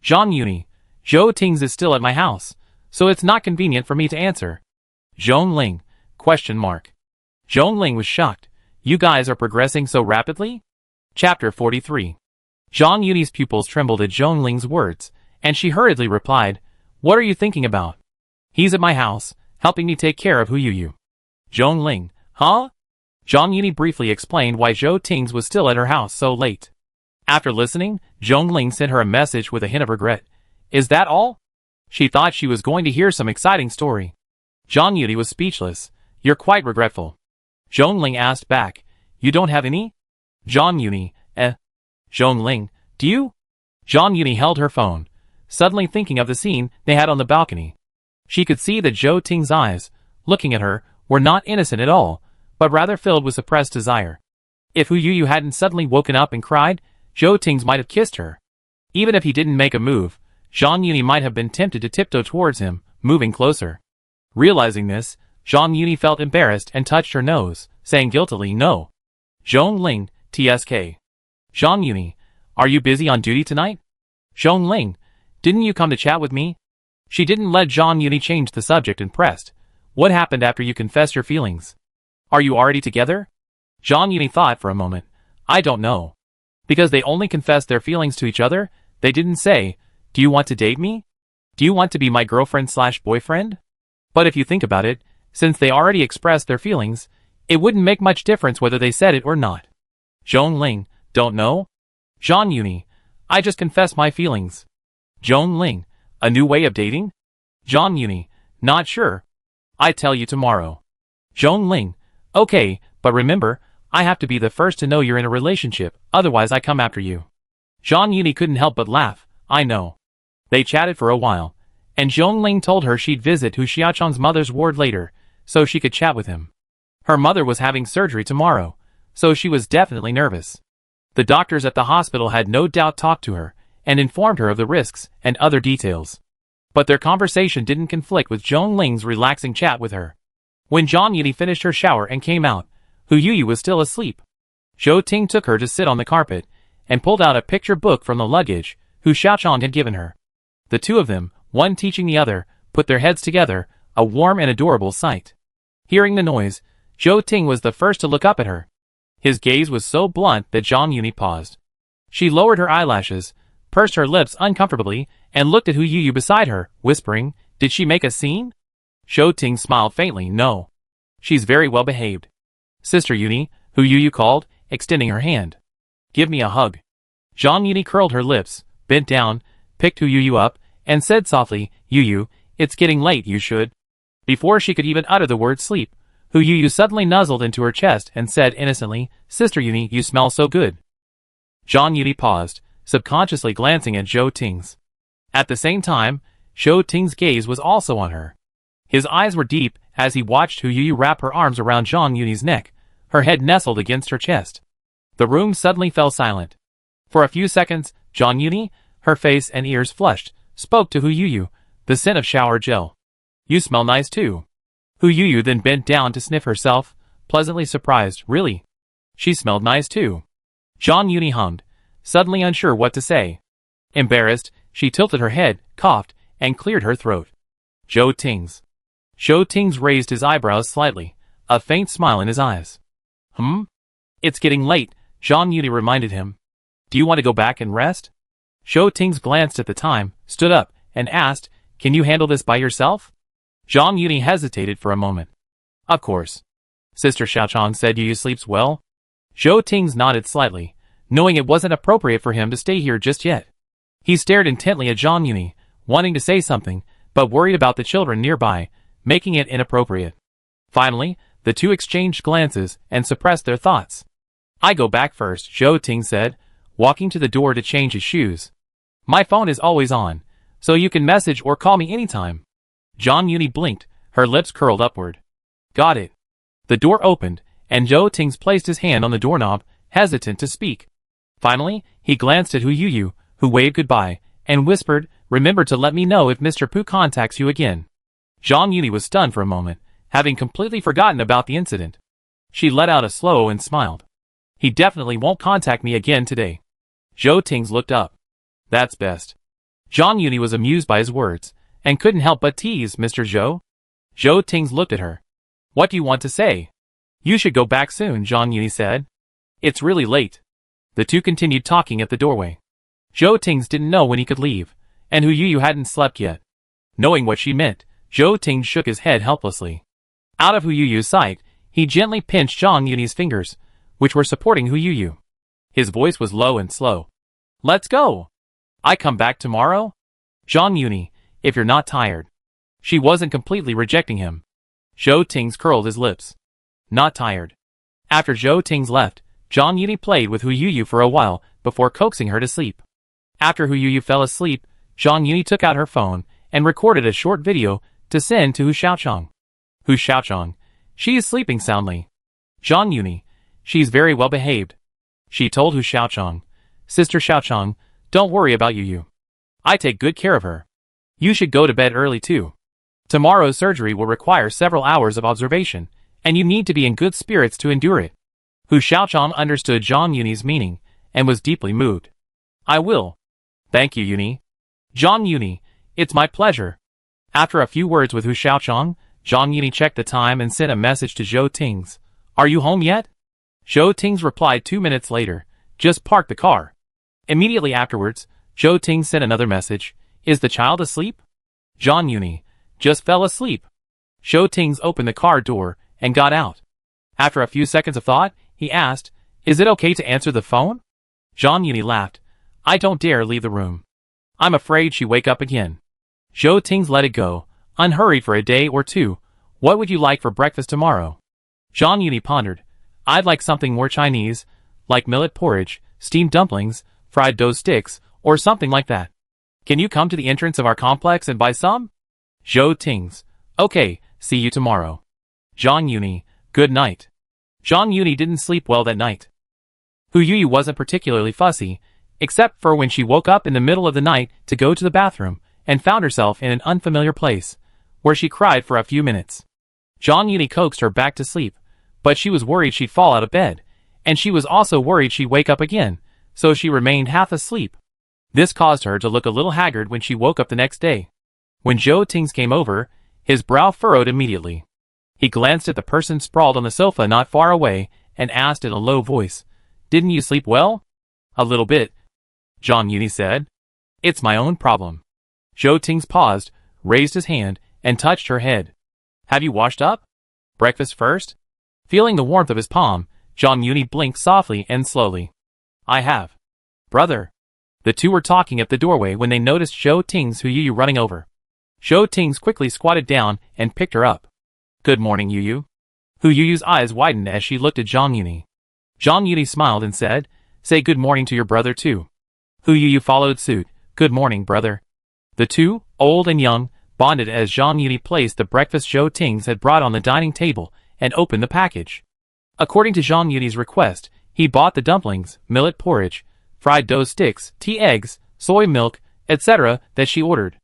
Zhang Yuni, "Zhou Ting's is still at my house, so it's not convenient for me to answer." Zhong Ling, ? Zhong Ling was shocked. "You guys are progressing so rapidly?" Chapter 43. Zhang Yuni's pupils trembled at Zhong Ling's words, and she hurriedly replied, "What are you thinking about?" "He's at my house, helping me take care of Hu Yuyu." Zhong Ling, huh? Zhang Yuni briefly explained why Zhou Ting was still at her house so late. After listening, Zhong Ling sent her a message with a hint of regret. "Is that all?" She thought she was going to hear some exciting story. Zhang Yuni was speechless. "You're quite regretful." Zhong Ling asked back, "You don't have any?" Zhang Yuni, Zhong Ling, do you? Zhang Yuni held her phone, suddenly thinking of the scene they had on the balcony. She could see that Zhou Ting's eyes, looking at her, were not innocent at all, but rather filled with suppressed desire. If Hu Yuyu hadn't suddenly woken up and cried, Zhou Ting might have kissed her. Even if he didn't make a move, Zhang Yuni might have been tempted to tiptoe towards him, moving closer. Realizing this, Zhang Yuni felt embarrassed and touched her nose, saying guiltily, "No." Zhong Ling, TSK. Zhang Yuni, are you busy on duty tonight? Zhong Ling, didn't you come to chat with me? She didn't let Zhang Yuni change the subject and pressed, "What happened after you confessed your feelings? Are you already together?" Zhang Yuni thought for a moment. "I don't know. Because they only confessed their feelings to each other, they didn't say, 'Do you want to date me? Do you want to be my girlfriend/boyfriend?' But if you think about it, since they already expressed their feelings, it wouldn't make much difference whether they said it or not." Zhong Ling, don't know? Zhang Yuni, I just confessed my feelings. Zhong Ling, a new way of dating? Zhang Yuni, not sure. I tell you tomorrow. Zhong Ling, okay, but remember, I have to be the first to know you're in a relationship, otherwise I come after you. Zhang Yuni couldn't help but laugh, I know. They chatted for a while, and Zhong Ling told her she'd visit Hu Xiaochang's mother's ward later, so she could chat with him. Her mother was having surgery tomorrow, so she was definitely nervous. The doctors at the hospital had no doubt talked to her and informed her of the risks and other details. But their conversation didn't conflict with Zhong Ling's relaxing chat with her. When Zhang Yuni finished her shower and came out, Hu Yuyu was still asleep. Zhou Ting took her to sit on the carpet and pulled out a picture book from the luggage Hu Xiaochang had given her. The two of them, one teaching the other, put their heads together, a warm and adorable sight. Hearing the noise, Zhou Ting was the first to look up at her. His gaze was so blunt that Zhang Yuni paused. She lowered her eyelashes, pursed her lips uncomfortably, and looked at Hu Yuyu beside her, whispering, "Did she make a scene?" Zhou Ting smiled faintly. "No. She's very well behaved." "Sister Yuni," Hu Yuyu called, extending her hand. "Give me a hug." Zhang Yuni curled her lips, bent down, picked Hu Yuyu up, and said softly, "Yuyu, it's getting late, you should." Before she could even utter the word sleep, Hu Yuyu suddenly nuzzled into her chest and said innocently, "Sister Yuni, you smell so good." Zhang Yuni paused, subconsciously glancing at Zhou Ting's. At the same time, Zhou Ting's gaze was also on her. His eyes were deep as he watched Hu Yuyu wrap her arms around Zhang Yuni's neck, her head nestled against her chest. The room suddenly fell silent. For a few seconds, Zhang Yuni, her face and ears flushed, spoke to Hu Yuyu, the scent of shower gel. "You smell nice too." Hu Yuyu then bent down to sniff herself, pleasantly surprised. "Really?" She smelled nice too. Zhang Yuni hummed, suddenly unsure what to say. Embarrassed, she tilted her head, coughed, and cleared her throat. Zhou Ting's raised his eyebrows slightly, a faint smile in his eyes. It's getting late, Zhang Yuni reminded him. "Do you want to go back and rest?" Zhou Ting's glanced at the time, stood up, and asked, "Can you handle this by yourself?" Zhang Yuni hesitated for a moment. "Of course." Sister Xiaochang said Yuyu sleeps well. Zhou Ting's nodded slightly, knowing it wasn't appropriate for him to stay here just yet. He stared intently at Zhang Yuni, wanting to say something, but worried about the children nearby, making it inappropriate. Finally, the two exchanged glances and suppressed their thoughts. "I go back first," Zhou Ting said, walking to the door to change his shoes. "My phone is always on, so you can message or call me anytime." Zhang Yuni blinked, her lips curled upward. "Got it." The door opened, and Zhou Ting placed his hand on the doorknob, hesitant to speak. Finally, he glanced at Hu Yuyu, who waved goodbye, and whispered, "Remember to let me know if Mr. Pu contacts you again." Zhang Yuni was stunned for a moment, having completely forgotten about the incident. She let out a slow and smiled. "He definitely won't contact me again today." Zhou Ting's looked up. "That's best." Zhang Yuni was amused by his words, and couldn't help but tease, "Mr. Zhou?" Zhou Ting's looked at her. "What do you want to say?" "You should go back soon," Zhang Yuni said. "It's really late." The two continued talking at the doorway. Zhou Ting's didn't know when he could leave, and Hu Yuyu hadn't slept yet. Knowing what she meant, Zhou Ting shook his head helplessly. Out of Hu Yuyu's sight, he gently pinched Zhang Yuni's fingers, which were supporting Hu Yuyu. His voice was low and slow. "Let's go. I come back tomorrow?" "Zhang Yuni, if you're not tired." She wasn't completely rejecting him. Zhou Ting's curled his lips. "Not tired." After Zhou Ting's left, Zhang Yuni played with Hu Yuyu for a while before coaxing her to sleep. After Hu Yuyu fell asleep, Zhang Yuni took out her phone and recorded a short video to send to Hu Xiaochang. "Hu Xiaochang, she is sleeping soundly." "Zhang Yuni, she's very well behaved." She told Hu Xiaochang, "Sister Xiaochang, don't worry about Yuyu. I take good care of her. You should go to bed early too. Tomorrow's surgery will require several hours of observation, and you need to be in good spirits to endure it." Hu Xiaochang understood Zhang Yuni's meaning, and was deeply moved. "I will. Thank you, Yuni." "Zhang Yuni, it's my pleasure." After a few words with Hu Xiaochang, Zhang Yuni checked the time and sent a message to Zhou Ting's. "Are you home yet?" Zhou Ting's replied 2 minutes later, "Just parked the car." Immediately afterwards, Zhou Ting sent another message, "Is the child asleep?" "Zhang Yuni, just fell asleep." Zhou Ting's opened the car door and got out. After a few seconds of thought, he asked, "Is it okay to answer the phone?" Zhang Yuni laughed. "I don't dare leave the room. I'm afraid she'll wake up again." Zhou Ting's let it go, unhurried for a day or two. "What would you like for breakfast tomorrow?" Zhang Yuni pondered. "I'd like something more Chinese, like millet porridge, steamed dumplings, fried dough sticks, or something like that. Can you come to the entrance of our complex and buy some?" Zhou Ting's. "Okay, see you tomorrow." Zhang Yuni, Good night. Zhang Yuni didn't sleep well that night. Hu Yuyu wasn't particularly fussy, except for when she woke up in the middle of the night to go to the bathroom and found herself in an unfamiliar place, where she cried for a few minutes. Zhang Yuni coaxed her back to sleep, but she was worried she'd fall out of bed, and she was also worried she'd wake up again, so she remained half asleep. This caused her to look a little haggard when she woke up the next day. When Zhou Tings came over, his brow furrowed immediately. He glanced at the person sprawled on the sofa not far away and asked in a low voice, "Didn't you sleep well?" "A little bit," Zhang Yuni said. "It's my own problem." Zhou Tings paused, raised his hand, and touched her head. "Have you washed up? Breakfast first?" Feeling the warmth of his palm, Zhang Yuni blinked softly and slowly. "I have." "Brother." The two were talking at the doorway when they noticed Zhou Tings Hu Yuyu running over. Zhou Tings quickly squatted down and picked her up. "Good morning, Yuyu." Hu Yuyu's eyes widened as she looked at Zhang Yuni. Zhang Yuni smiled and said, "Say good morning to your brother too." Hu Yuyu followed suit. "Good morning, brother." The two, old and young, bonded as Zhang Yuni placed the breakfast Zhou Tings had brought on the dining table and opened the package. According to Zhang Yuni's request, he bought the dumplings, millet porridge, fried dough sticks, tea eggs, soy milk, etc. that she ordered.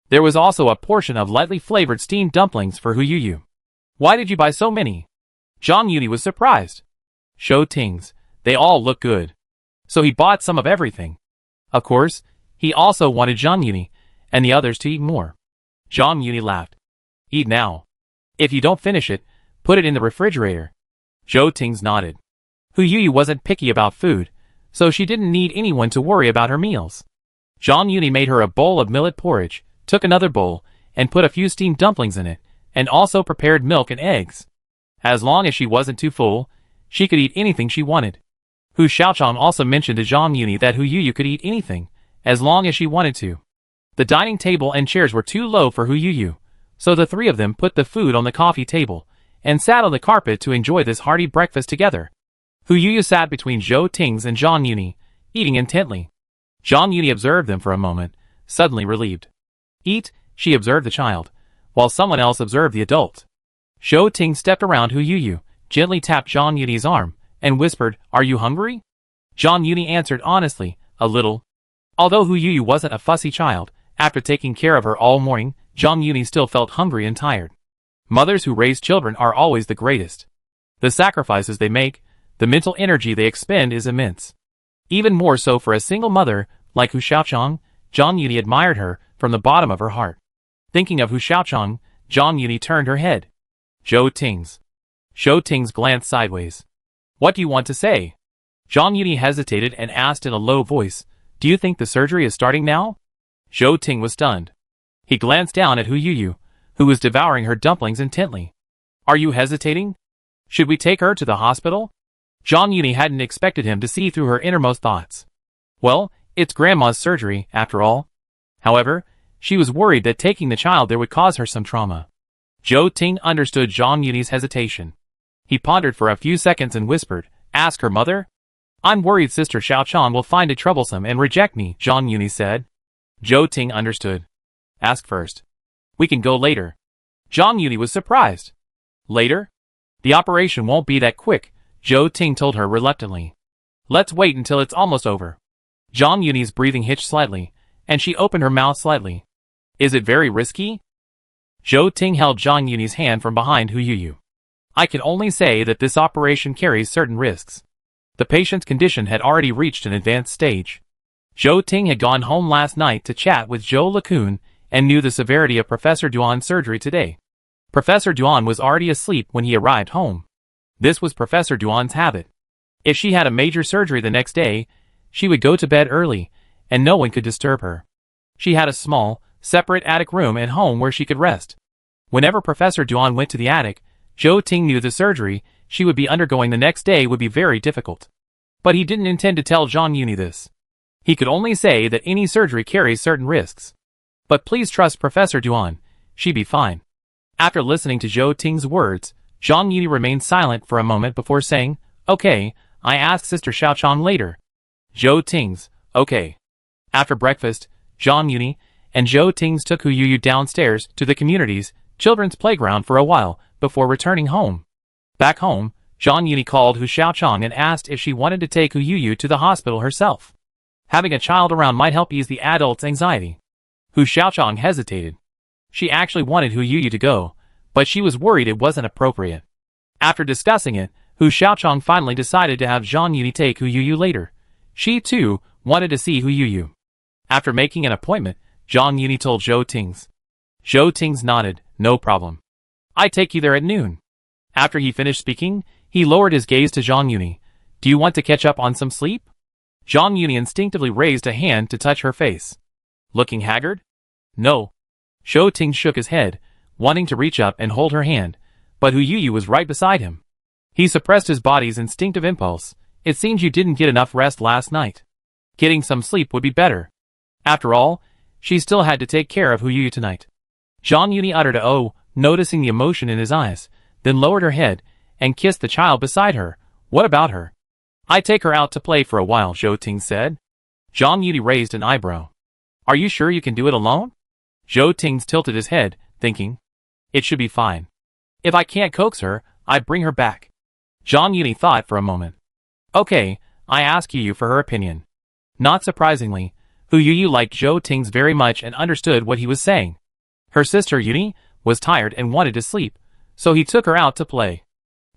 There was also a portion of lightly flavored steamed dumplings for Hu Yuyu. "Why did you buy so many?" Zhang Yuni was surprised. "Zhou Tings, they all look good." So he bought some of everything. Of course, he also wanted Zhang Yuni and the others to eat more. Zhang Yuni laughed. "Eat now. If you don't finish it, put it in the refrigerator." Zhou Tings nodded. Hu Yuyu wasn't picky about food, so she didn't need anyone to worry about her meals. Zhang Yuni made her a bowl of millet porridge, took another bowl, and put a few steamed dumplings in it, and also prepared milk and eggs. As long as she wasn't too full, she could eat anything she wanted. Hu Xiaochang also mentioned to Zhang Yuni that Hu Yuyu could eat anything, as long as she wanted to. The dining table and chairs were too low for Hu Yuyu, so the three of them put the food on the coffee table, and sat on the carpet to enjoy this hearty breakfast together. Hu Yuyu sat between Zhou Tings and Zhang Yuni, eating intently. Zhang Yuni observed them for a moment, suddenly relieved. "Eat," she observed the child, while someone else observed the adult. Zhou Ting stepped around Hu Yuyu, gently tapped Zhang Yuni's arm, and whispered, "Are you hungry?" Zhang Yuni answered honestly, "A little." Although Hu Yuyu wasn't a fussy child, after taking care of her all morning, Zhang Yuni still felt hungry and tired. Mothers who raise children are always the greatest. The sacrifices they make, the mental energy they expend is immense. Even more so for a single mother, like Hu Xiaochang. Zhang Yuni admired her from the bottom of her heart. Thinking of Hu Xiaochang, Zhang Yuni turned her head. "Zhou Tings." Zhou Tings glanced sideways. "What do you want to say?" Zhang Yuni hesitated and asked in a low voice, "Do you think the surgery is starting now?" Zhou Ting was stunned. He glanced down at Hu Yuyu, who was devouring her dumplings intently. "Are you hesitating? Should we take her to the hospital?" Zhang Yuni hadn't expected him to see through her innermost thoughts. Well, it's grandma's surgery, after all. However, she was worried that taking the child there would cause her some trauma. Zhou Ting understood Zhang Yuni's hesitation. He pondered for a few seconds and whispered, "Ask her mother?" "I'm worried Sister Xiaochang will find it troublesome and reject me," Zhang Yuni said. Zhou Ting understood. "Ask first. We can go later." Zhang Yuni was surprised. "Later? The operation won't be that quick," Zhou Ting told her reluctantly. "Let's wait until it's almost over." Zhang Yuni's breathing hitched slightly, and she opened her mouth slightly. "Is it very risky?" Zhou Ting held Zhang Yuni's hand from behind Hu Yuyu. "I can only say that this operation carries certain risks." The patient's condition had already reached an advanced stage. Zhou Ting had gone home last night to chat with Zhou Lekun and knew the severity of Professor Duan's surgery today. Professor Duan was already asleep when he arrived home. This was Professor Duan's habit. If she had a major surgery the next day, she would go to bed early, and no one could disturb her. She had a small, separate attic room at home where she could rest. Whenever Professor Duan went to the attic, Zhou Ting knew the surgery she would be undergoing the next day would be very difficult. But he didn't intend to tell Zhang Yuni this. He could only say that any surgery carries certain risks. But please trust Professor Duan, she'd be fine. After listening to Zhou Ting's words, Zhang Yuni remained silent for a moment before saying, "Okay, I asked Sister Xiaochang later." Zhou Ting's, "Okay." After breakfast, Zhang Yuni and Zhou Ting's took Hu Yuyu downstairs to the community's children's playground for a while before returning home. Back home, Zhang Yuni called Hu Xiaochang and asked if she wanted to take Hu Yuyu to the hospital herself. Having a child around might help ease the adult's anxiety. Hu Xiaochang hesitated. She actually wanted Hu Yuyu to go, but she was worried it wasn't appropriate. After discussing it, Hu Xiaochang finally decided to have Zhang Yuni take Hu Yuyu later. She, too, wanted to see Hu Yuyu. After making an appointment, Zhang Yuni told Zhou Tings. Zhou Tings nodded, no problem. I take you there at noon. After he finished speaking, he lowered his gaze to Zhang Yuni. Do you want to catch up on some sleep? Zhang Yuni instinctively raised a hand to touch her face. Looking haggard? No. Zhou Tings shook his head, wanting to reach up and hold her hand, but Hu Yuyu was right beside him. He suppressed his body's instinctive impulse. It seems you didn't get enough rest last night. Getting some sleep would be better. After all, she still had to take care of Hu Yuyu tonight. Zhang Yuni uttered a "oh," noticing the emotion in his eyes, then lowered her head and kissed the child beside her. What about her? I take her out to play for a while, Zhou Ting said. Zhang Yuni raised an eyebrow. Are you sure you can do it alone? Zhou Ting tilted his head, thinking. It should be fine. If I can't coax her, I bring her back. Zhang Yuni thought for a moment. Okay, I ask you for her opinion. Not surprisingly, Hu Yuyu liked Zhou Tings very much and understood what he was saying. Her sister Yuni was tired and wanted to sleep, so he took her out to play.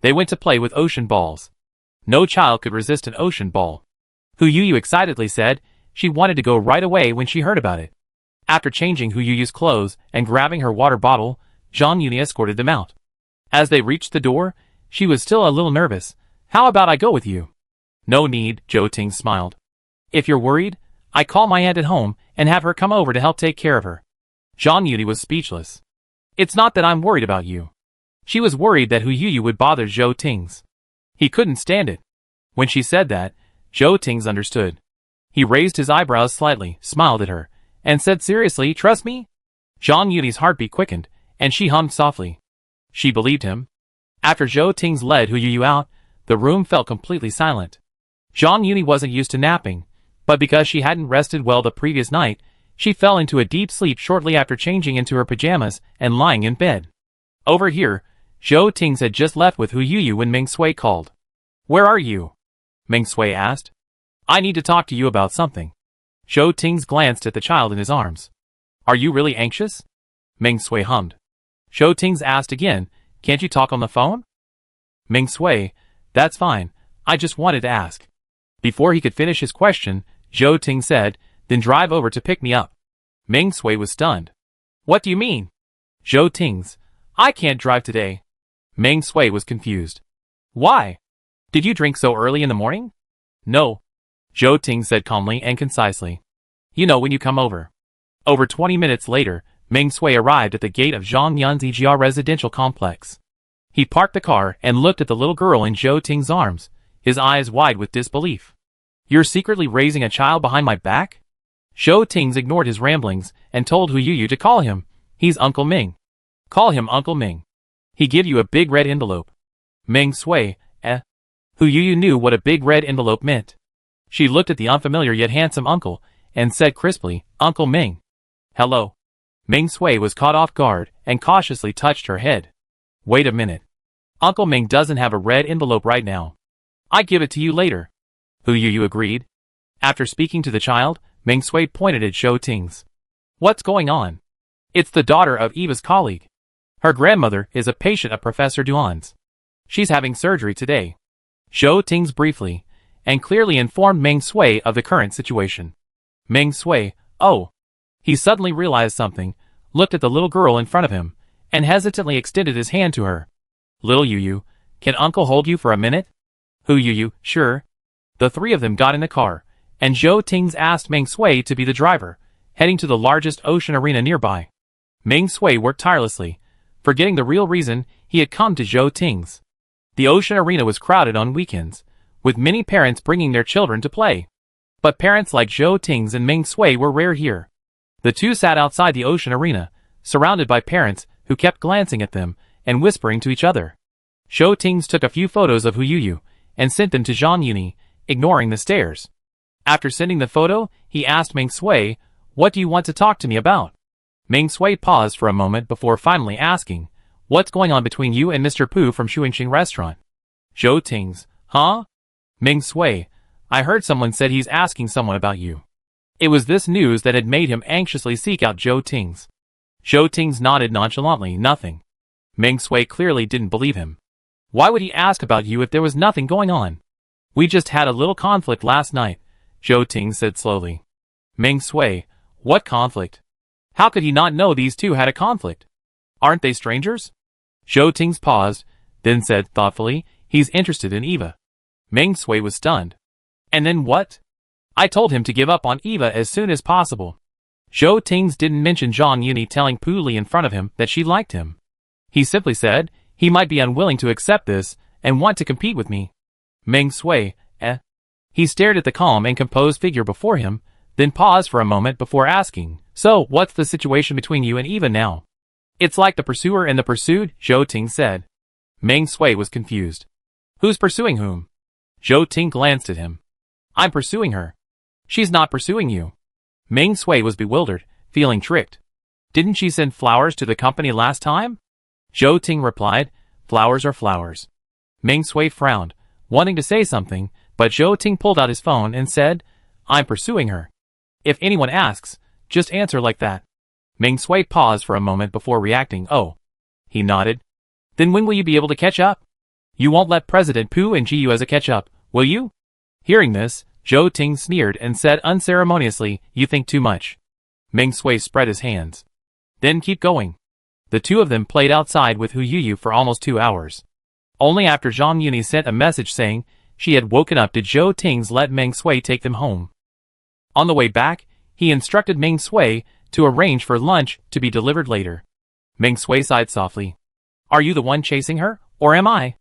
They went to play with ocean balls. No child could resist an ocean ball. Hu Yuyu excitedly said she wanted to go right away when she heard about it. After changing Hu Yuyu's clothes and grabbing her water bottle, Zhang Yuni escorted them out. As they reached the door, she was still a little nervous. How about I go with you? No need, Zhou Ting smiled. If you're worried, I call my aunt at home and have her come over to help take care of her. Zhang Yuni was speechless. It's not that I'm worried about you. She was worried that Hu Yuyu would bother Zhou Tings. He couldn't stand it. When she said that, Zhou Tings understood. He raised his eyebrows slightly, smiled at her, and said seriously, trust me? Zhang Yuni's heartbeat quickened, and she hummed softly. She believed him. After Zhou Tings led Hu Yuyu out, the room felt completely silent. Zhang Yuni wasn't used to napping, but because she hadn't rested well the previous night, she fell into a deep sleep shortly after changing into her pajamas and lying in bed. Over here, Zhou Tings had just left with Hu Yuyu when Meng Sui called. Where are you? Meng Sui asked. I need to talk to you about something. Zhou Tings glanced at the child in his arms. Are you really anxious? Meng Sui hummed. Zhou Tings asked again, can't you talk on the phone? Meng Sui, that's fine, I just wanted to ask. Before he could finish his question, Zhou Ting said, then drive over to pick me up. Meng Sui was stunned. What do you mean? Zhou Tings, I can't drive today. Meng Sui was confused. Why? Did you drink so early in the morning? No. Zhou Ting said calmly and concisely. You know when you come over. Over 20 minutes later, Meng Sui arrived at the gate of Zhang Yun's EGR residential complex. He parked the car and looked at the little girl in Zhou Ting's arms, his eyes wide with disbelief. You're secretly raising a child behind my back? Zhou Tings ignored his ramblings and told Hu Yuyu to call him. He's Uncle Ming. Call him Uncle Ming. He give you a big red envelope. Meng Sui, eh? Hu Yuyu knew what a big red envelope meant. She looked at the unfamiliar yet handsome uncle and said crisply, Uncle Ming. Hello. Meng Sui was caught off guard and cautiously touched her head. Wait a minute. Uncle Ming doesn't have a red envelope right now. I give it to you later. Hu Yuyu agreed. After speaking to the child, Meng Sui pointed at Zhou Tings. What's going on? It's the daughter of Eva's colleague. Her grandmother is a patient of Professor Duan's. She's having surgery today. Zhou Tings briefly and clearly informed Meng Sui of the current situation. Meng Sui, oh. He suddenly realized something, looked at the little girl in front of him, and hesitantly extended his hand to her. Little Yuyu, can Uncle hold you for a minute? Hu Yuyu, sure. The three of them got in the car, and Zhou Tings asked Meng Sui to be the driver, heading to the largest ocean arena nearby. Meng Sui worked tirelessly, forgetting the real reason he had come to Zhou Tings. The ocean arena was crowded on weekends, with many parents bringing their children to play. But parents like Zhou Tings and Meng Sui were rare here. The two sat outside the ocean arena, surrounded by parents who kept glancing at them and whispering to each other. Zhou Tings took a few photos of Hu Yuyu and sent them to Zhang Yuni, ignoring the stares. After sending the photo, he asked Meng Sui, what do you want to talk to me about? Meng Sui paused for a moment before finally asking, What's going on between you and Mr. Pu from Shuingxing restaurant? Zhou Tings, huh? Ming Sui, I heard someone said he's asking someone about you. It was this news that had made him anxiously seek out Zhou Tings. Zhou Tings nodded nonchalantly, nothing. Ming Sui clearly didn't believe him. Why would he ask about you if there was nothing going on? We just had a little conflict last night, Zhou Tings said slowly. Ming Sui, what conflict? How could he not know these two had a conflict? Aren't they strangers? Zhou Tings paused, then said thoughtfully, he's interested in Eva. Ming Sui was stunned. And then what? I told him to give up on Eva as soon as possible. Zhou Tings didn't mention Zhang Yuni telling Pu Li in front of him that she liked him. He simply said, he might be unwilling to accept this and want to compete with me. Ming Sui, He stared at the calm and composed figure before him, then paused for a moment before asking, so what's the situation between you and Eva now? It's like the pursuer and the pursued, Zhou Ting said. Ming Sui was confused. Who's pursuing whom? Zhou Ting glanced at him. I'm pursuing her. She's not pursuing you. Ming Sui was bewildered, feeling tricked. Didn't she send flowers to the company last time? Zhou Ting replied, flowers are flowers. Ming Sui frowned, wanting to say something, but Zhou Ting pulled out his phone and said, I'm pursuing her. If anyone asks, just answer like that. Ming Sui paused for a moment before reacting, oh. He nodded. Then when will you be able to catch up? You won't let President Pu and Jiu as a catch up, will you? Hearing this, Zhou Ting sneered and said unceremoniously, you think too much. Ming Sui spread his hands. Then keep going. The two of them played outside with Hu Yuyu for almost 2 hours. Only after Zhang Yuni sent a message saying she had woken up did Zhou Tings let Ming Sui take them home. On the way back, he instructed Ming Sui to arrange for lunch to be delivered later. Ming Sui sighed softly. Are you the one chasing her, or am I?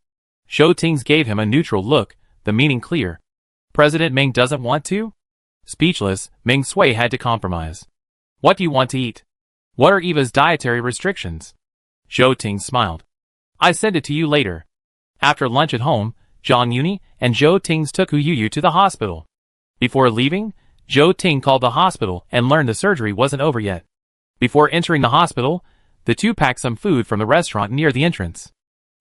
Zhou Tings gave him a neutral look, the meaning clear. President Ming doesn't want to? Speechless, Ming Sui had to compromise. What do you want to eat? What are Eva's dietary restrictions? Zhou Ting smiled. I send it to you later. After lunch at home, Zhang Yuni and Zhou Tings took Hu Yuyu to the hospital. Before leaving, Zhou Ting called the hospital and learned the surgery wasn't over yet. Before entering the hospital, the two packed some food from the restaurant near the entrance.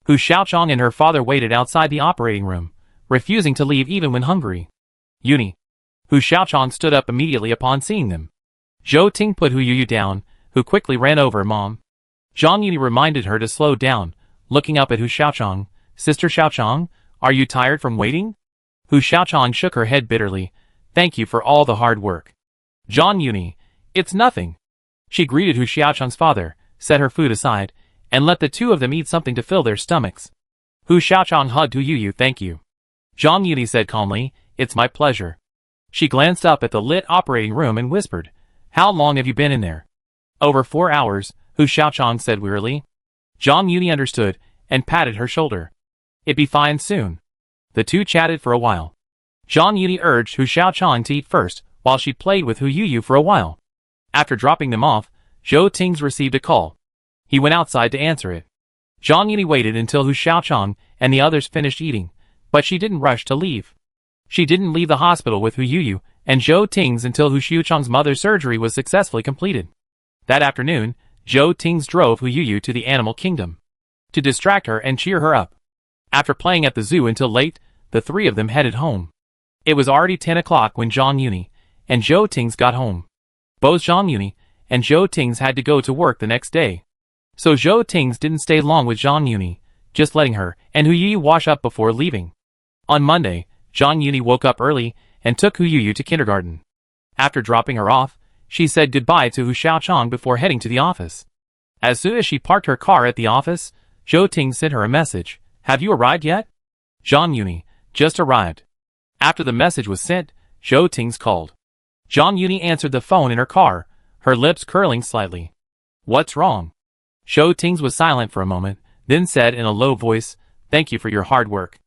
Hu Xiaochang and her father waited outside the operating room, refusing to leave even when hungry. Yuni. Hu Xiaochang stood up immediately upon seeing them. Zhou Ting put Hu Yuyu down, who quickly ran over Mom. Zhang Yuni reminded her to slow down, looking up at Hu Xiaochang. Sister Xiaochang, are you tired from waiting? Hu Xiaochang shook her head bitterly. Thank you for all the hard work. Zhang Yuni, it's nothing. She greeted Hu Xiaochang's father, set her food aside, and let the two of them eat something to fill their stomachs. Hu Xiaochang hugged Hu Yuyu. Thank you. Zhang Yuni said calmly, it's my pleasure. She glanced up at the lit operating room and whispered, how long have you been in there? Over 4 hours, Hu Xiaochang said wearily. Zhang Yuni understood, and patted her shoulder. It'd be fine soon. The two chatted for a while. Zhang Yuni urged Hu Xiaochang to eat first, while she played with Hu Yuyu for a while. After dropping them off, Zhou Tings received a call. He went outside to answer it. Zhang Yuni waited until Hu Xiaochang and the others finished eating, but she didn't rush to leave. She didn't leave the hospital with Hu Yuyu and Zhou Tings until Hu Xiaochang's mother's surgery was successfully completed. That afternoon, Zhou Tings drove Hu Yuyu to the animal kingdom to distract her and cheer her up. After playing at the zoo until late, the three of them headed home. It was already 10 o'clock when Zhang Yuni and Zhou Tings got home. Both Zhang Yuni and Zhou Tings had to go to work the next day. So Zhou Tings didn't stay long with Zhang Yuni, just letting her and Hu Yuyu wash up before leaving. On Monday, Zhang Yuni woke up early and took Hu Yuyu to kindergarten. After dropping her off, she said goodbye to Hu Xiaochang before heading to the office. As soon as she parked her car at the office, Zhou Ting sent her a message. Have you arrived yet? Zhang Yuni, just arrived. After the message was sent, Zhou Tings called. Zhang Yuni answered the phone in her car, her lips curling slightly. What's wrong? Zhou Tings was silent for a moment, then said in a low voice, thank you for your hard work.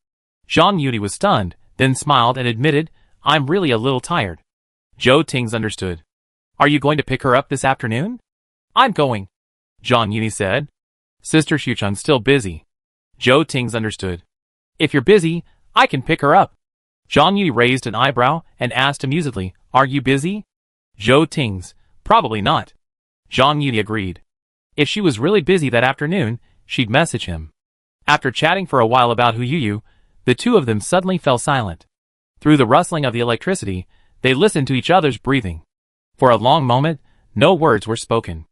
Zhang Yuni was stunned, then smiled and admitted, I'm really a little tired. Zhou Tings understood. Are you going to pick her up this afternoon? I'm going. Zhang Yuni said. Sister Xiucheng's still busy. Zhou Tings understood. If you're busy, I can pick her up. Zhang Yuni raised an eyebrow and asked amusedly, are you busy? Zhou Tings, probably not. Zhang Yuni agreed. If she was really busy that afternoon, she'd message him. After chatting for a while about Hu Yu, the two of them suddenly fell silent. Through the rustling of the electricity, they listened to each other's breathing. For a long moment, no words were spoken.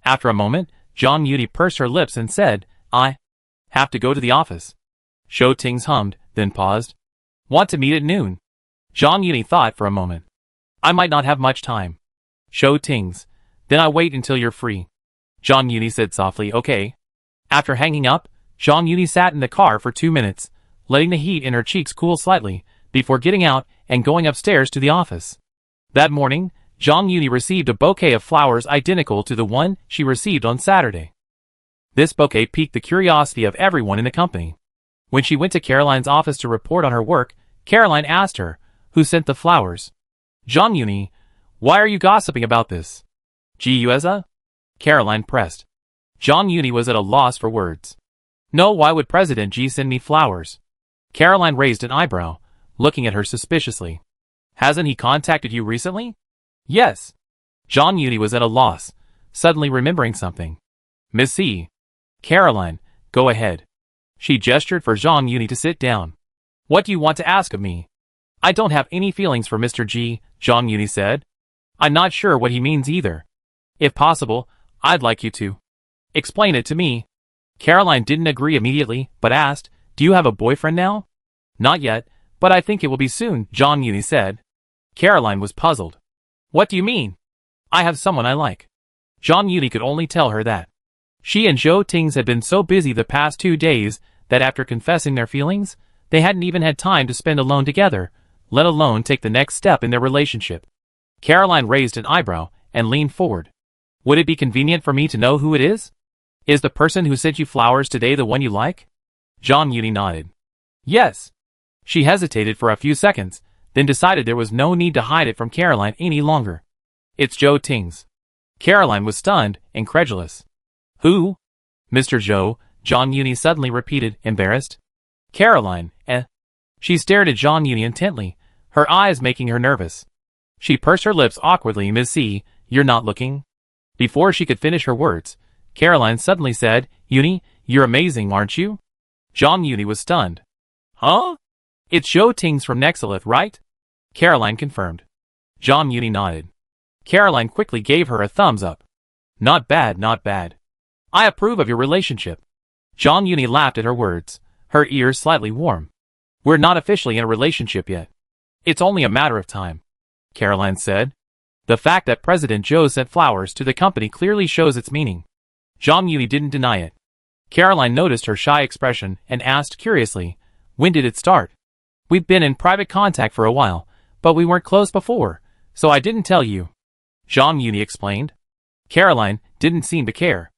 After a moment, Zhang Yuni pursed her lips and said, "I have to go to the office." Zhou Ting's hummed, then paused. "Want to meet at noon?" Zhang Yuni thought for a moment. "I might not have much time." Zhou Ting's, "Then I wait until you're free." Zhang Yuni said softly, "Okay." After hanging up, Zhang Yuni sat in the car for 2 minutes, letting the heat in her cheeks cool slightly, before getting out and going upstairs to the office. That morning, Zhang Yuni received a bouquet of flowers identical to the one she received on Saturday. This bouquet piqued the curiosity of everyone in the company. When she went to Caroline's office to report on her work, Caroline asked her, "Who sent the flowers?" "Zhang Yuni. Why are you gossiping about this?" "Gusa?" Caroline pressed. Zhang Yuni was at a loss for words. "No, why would President Ji send me flowers?" Caroline raised an eyebrow, looking at her suspiciously. "Hasn't he contacted you recently?" "Yes." Zhang Yuni was at a loss, suddenly remembering something. "Miss C." "Caroline, go ahead." She gestured for Zhang Yuni to sit down. "What do you want to ask of me?" "I don't have any feelings for Mr. Ji," Zhang Yuni said. "I'm not sure what he means either. If possible, I'd like you to explain it to me." Caroline didn't agree immediately, but asked, "Do you have a boyfriend now?" "Not yet, but I think it will be soon," Zhang Yuni said. Caroline was puzzled. "What do you mean?" "I have someone I like." Zhang Yuni could only tell her that she and Zhou Tings had been so busy the past 2 days that after confessing their feelings, they hadn't even had time to spend alone together, let alone take the next step in their relationship. Caroline raised an eyebrow and leaned forward. "Would it be convenient for me to know who it is? Is the person who sent you flowers today the one you like?" Zhang Yuni nodded. "Yes." She hesitated for a few seconds, then decided there was no need to hide it from Caroline any longer. "It's Zhou Tings." Caroline was stunned, incredulous. "Who?" "Mr. Zhou," Zhang Yuni suddenly repeated, embarrassed. "Caroline, eh?" She stared at Zhang Yuni intently, her eyes making her nervous. She pursed her lips awkwardly. "Miss C, you're not looking?" Before she could finish her words, Caroline suddenly said, "Yuni, you're amazing, aren't you?" Zhang Yuni was stunned. "Huh? It's Zhou Tings from Nexalith, right?" Caroline confirmed. Zhang Yuni nodded. Caroline quickly gave her a thumbs up. "Not bad, not bad. I approve of your relationship." Zhang Yuni laughed at her words, her ears slightly warm. "We're not officially in a relationship yet. It's only a matter of time," Caroline said. The fact that President Zhou sent flowers to the company clearly shows its meaning. Zhang Yuni didn't deny it. Caroline noticed her shy expression and asked curiously, "When did it start?" "We've been in private contact for a while, but we weren't close before, so I didn't tell you," Zhang Yuni explained. Caroline didn't seem to care.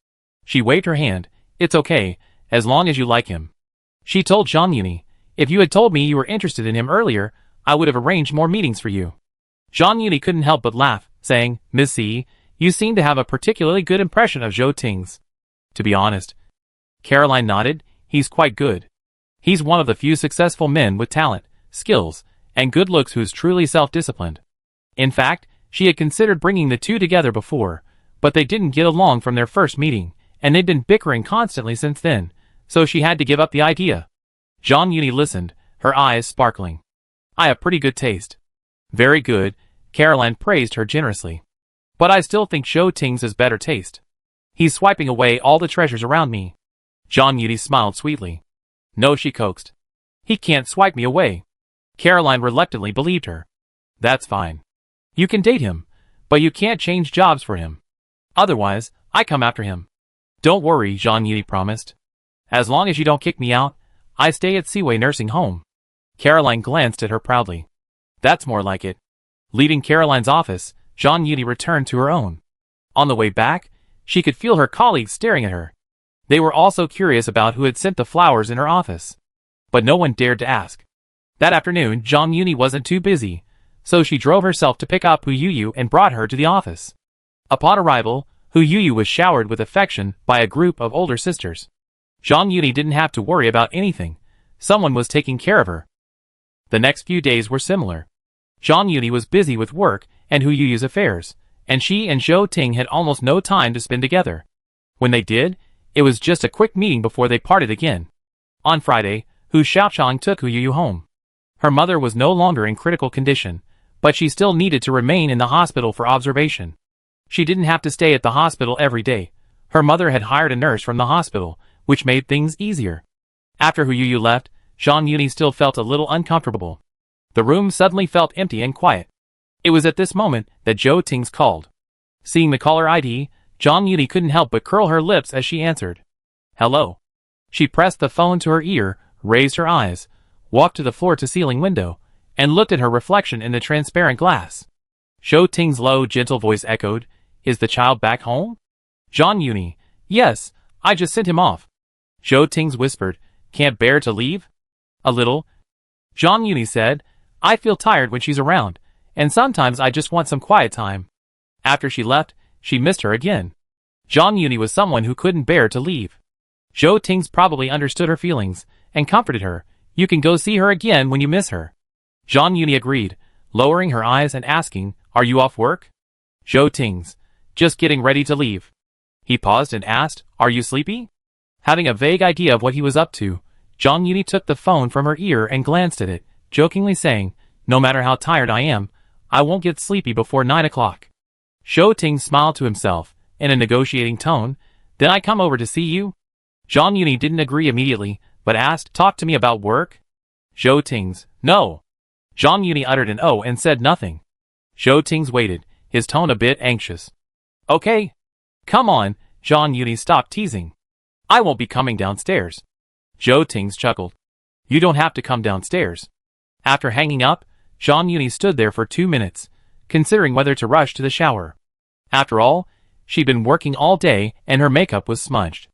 She waved her hand. "It's okay, as long as you like him." She told Zhang Yuni, "If you had told me you were interested in him earlier, I would have arranged more meetings for you." Zhang Yuni couldn't help but laugh, saying, "Miss C, you seem to have a particularly good impression of Zhou Tings." "To be honest," Caroline nodded, "he's quite good. He's one of the few successful men with talent, skills, and good looks who's truly self-disciplined." In fact, she had considered bringing the two together before, but they didn't get along from their first meeting, and they'd been bickering constantly since then, so she had to give up the idea. Zhang Yuni listened, her eyes sparkling. "I have pretty good taste." "Very good," Caroline praised her generously. "But I still think Zhou Tings has better taste. He's swiping away all the treasures around me." Zhang Yuni smiled sweetly. "No," she coaxed. "He can't swipe me away." Caroline reluctantly believed her. "That's fine. You can date him, but you can't change jobs for him. Otherwise, I come after him." "Don't worry," Zhang Yuni promised. "As long as you don't kick me out, I stay at Seaway Nursing Home." Caroline glanced at her proudly. "That's more like it." Leaving Caroline's office, Zhang Yuni returned to her own. On the way back, she could feel her colleagues staring at her. They were also curious about who had sent the flowers in her office. But no one dared to ask. That afternoon, Zhang Yuni wasn't too busy, so she drove herself to pick up Hu Yu and brought her to the office. Upon arrival, Hu Yu was showered with affection by a group of older sisters. Zhang Yuni didn't have to worry about anything. Someone was taking care of her. The next few days were similar. Zhang Yuni was busy with work and Hu Yu's affairs, and she and Zhou Ting had almost no time to spend together. When they did, It was just a quick meeting before they parted again. On Friday, Hu Xiaochang took Hu Yu home. Her mother was no longer in critical condition, but she still needed to remain in the hospital for observation. She didn't have to stay at the hospital every day. Her mother had hired a nurse from the hospital, which made things easier. After Hu Yu left, Zhang Yuni still felt a little uncomfortable. The room suddenly felt empty and quiet. It was at this moment that Zhou Ting's called. Seeing the caller ID, Zhang Yuni couldn't help but curl her lips as she answered. Hello. She pressed the phone to her ear, raised her eyes, walked to the floor-to-ceiling window, and looked at her reflection in the transparent glass. Zhou Ting's low, gentle voice echoed, Is the child back home? Zhang Yuni, Yes, I just sent him off. Zhou Ting's whispered, Can't bear to leave? A little. Zhang Yuni said, I feel tired when she's around, and sometimes I just want some quiet time. After she left, she missed her again. Zhang Yuni was someone who couldn't bear to leave. Zhou Ting's probably understood her feelings, and comforted her. You can go see her again when you miss her. Zhang Yuni agreed, lowering her eyes and asking, Are you off work? Zhou Ting's, Just getting ready to leave. He paused and asked, Are you sleepy? Having a vague idea of what he was up to, Zhang Yuni took the phone from her ear and glanced at it, jokingly saying, No matter how tired I am, I won't get sleepy before 9 o'clock. Zhou Ting smiled to himself, in a negotiating tone, Did I come over to see you? Zhang Yuni didn't agree immediately, but asked, Talk to me about work? Zhou Ting's, No. Zhang Yuni uttered an O and said nothing. Zhou Ting's waited, his tone a bit anxious. Okay. Come on, Zhang Yuni stopped teasing. I won't be coming downstairs. Zhou Ting's chuckled. You don't have to come downstairs. After hanging up, Zhang Yuni stood there for 2 minutes, considering whether to rush to the shower. After all, she'd been working all day and her makeup was smudged.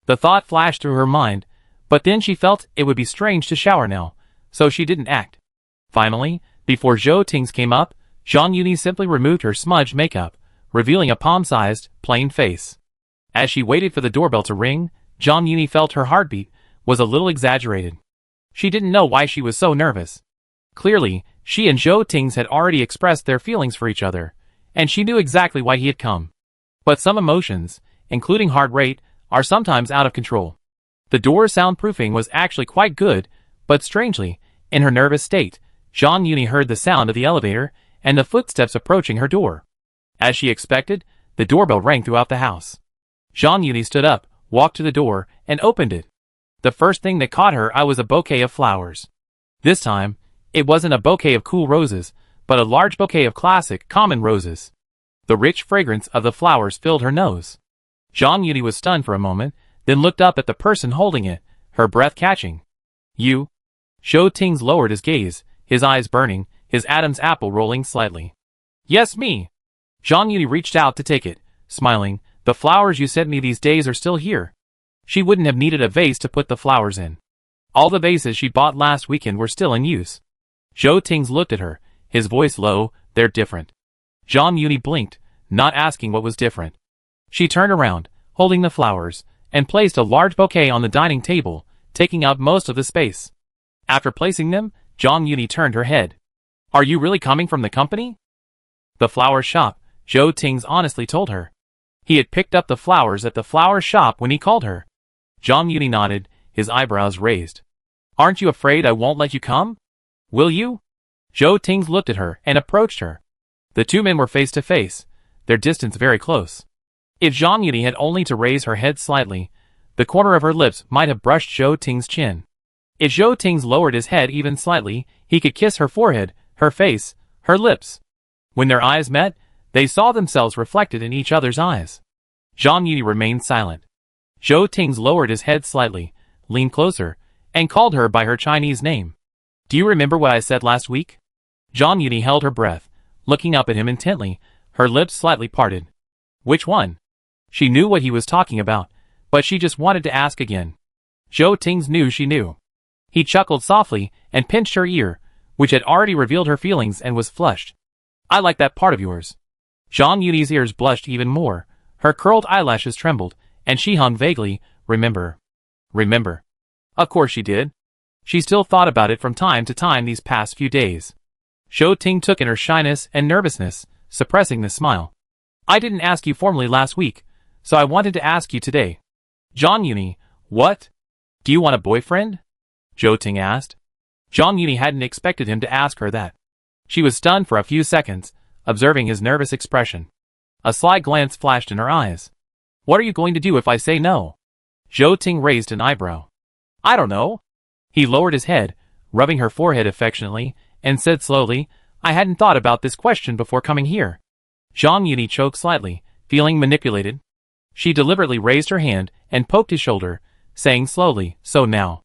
The thought flashed through her mind, but then she felt it would be strange to shower now, so she didn't act. Finally, before Zhou Ting's came up, Zhang Yuni simply removed her smudged makeup, revealing a palm-sized, plain face. As she waited for the doorbell to ring, Zhang Yuni felt her heartbeat was a little exaggerated. She didn't know why she was so nervous. Clearly, she and Zhou Ting's had already expressed their feelings for each other, and she knew exactly why he had come. But some emotions, including heart rate, are sometimes out of control. The door's soundproofing was actually quite good, but strangely, in her nervous state, Zhang Yuni heard the sound of the elevator and the footsteps approaching her door. As she expected, the doorbell rang throughout the house. Zhang Yuni stood up, walked to the door, and opened it. The first thing that caught her eye was a bouquet of flowers. This time, it wasn't a bouquet of cool roses, but a large bouquet of classic, common roses. The rich fragrance of the flowers filled her nose. Zhang Yuni was stunned for a moment, then looked up at the person holding it, her breath catching. You? Zhou Ting's lowered his gaze, his eyes burning, his Adam's apple rolling slightly. Yes, me. Zhang Yuni reached out to take it, smiling, The flowers you sent me these days are still here. She wouldn't have needed a vase to put the flowers in. All the vases she bought last weekend were still in use. Zhou Ting's looked at her, his voice low, They're different. Zhang Yuni blinked, not asking what was different. She turned around, holding the flowers, and placed a large bouquet on the dining table, taking up most of the space. After placing them, Zhang Yuni turned her head. Are you really coming from the company? The flower shop, Zhou Ting's honestly told her. He had picked up the flowers at the flower shop when he called her. Zhang Yuni nodded, his eyebrows raised. Aren't you afraid I won't let you come? Will you? Zhou Ting's looked at her and approached her. The two men were face to face, their distance very close. If Zhang Yuni had only to raise her head slightly, the corner of her lips might have brushed Zhou Ting's chin. If Zhou Ting's lowered his head even slightly, he could kiss her forehead, her face, her lips. When their eyes met, they saw themselves reflected in each other's eyes. Zhang Yuni remained silent. Zhou Ting's lowered his head slightly, leaned closer, and called her by her Chinese name. Do you remember what I said last week? Zhang Yuni held her breath, looking up at him intently, her lips slightly parted. Which one? She knew what he was talking about, but she just wanted to ask again. Zhou Ting's knew she knew. He chuckled softly and pinched her ear, which had already revealed her feelings and was flushed. I like that part of yours. Zhang Yuni's ears blushed even more, her curled eyelashes trembled, and she hummed vaguely, Remember. Remember. Of course she did. She still thought about it from time to time these past few days. Zhou Ting took in her shyness and nervousness, suppressing the smile. I didn't ask you formally last week, so I wanted to ask you today. Zhang Yuni, what? Do you want a boyfriend? Zhou Ting asked. Zhang Yuni hadn't expected him to ask her that. She was stunned for a few seconds, observing his nervous expression. A sly glance flashed in her eyes. What are you going to do if I say no? Zhou Ting raised an eyebrow. I don't know. He lowered his head, rubbing her forehead affectionately, and said slowly, I hadn't thought about this question before coming here. Zhang Yuni choked slightly, feeling manipulated. She deliberately raised her hand and poked his shoulder, saying slowly, so now.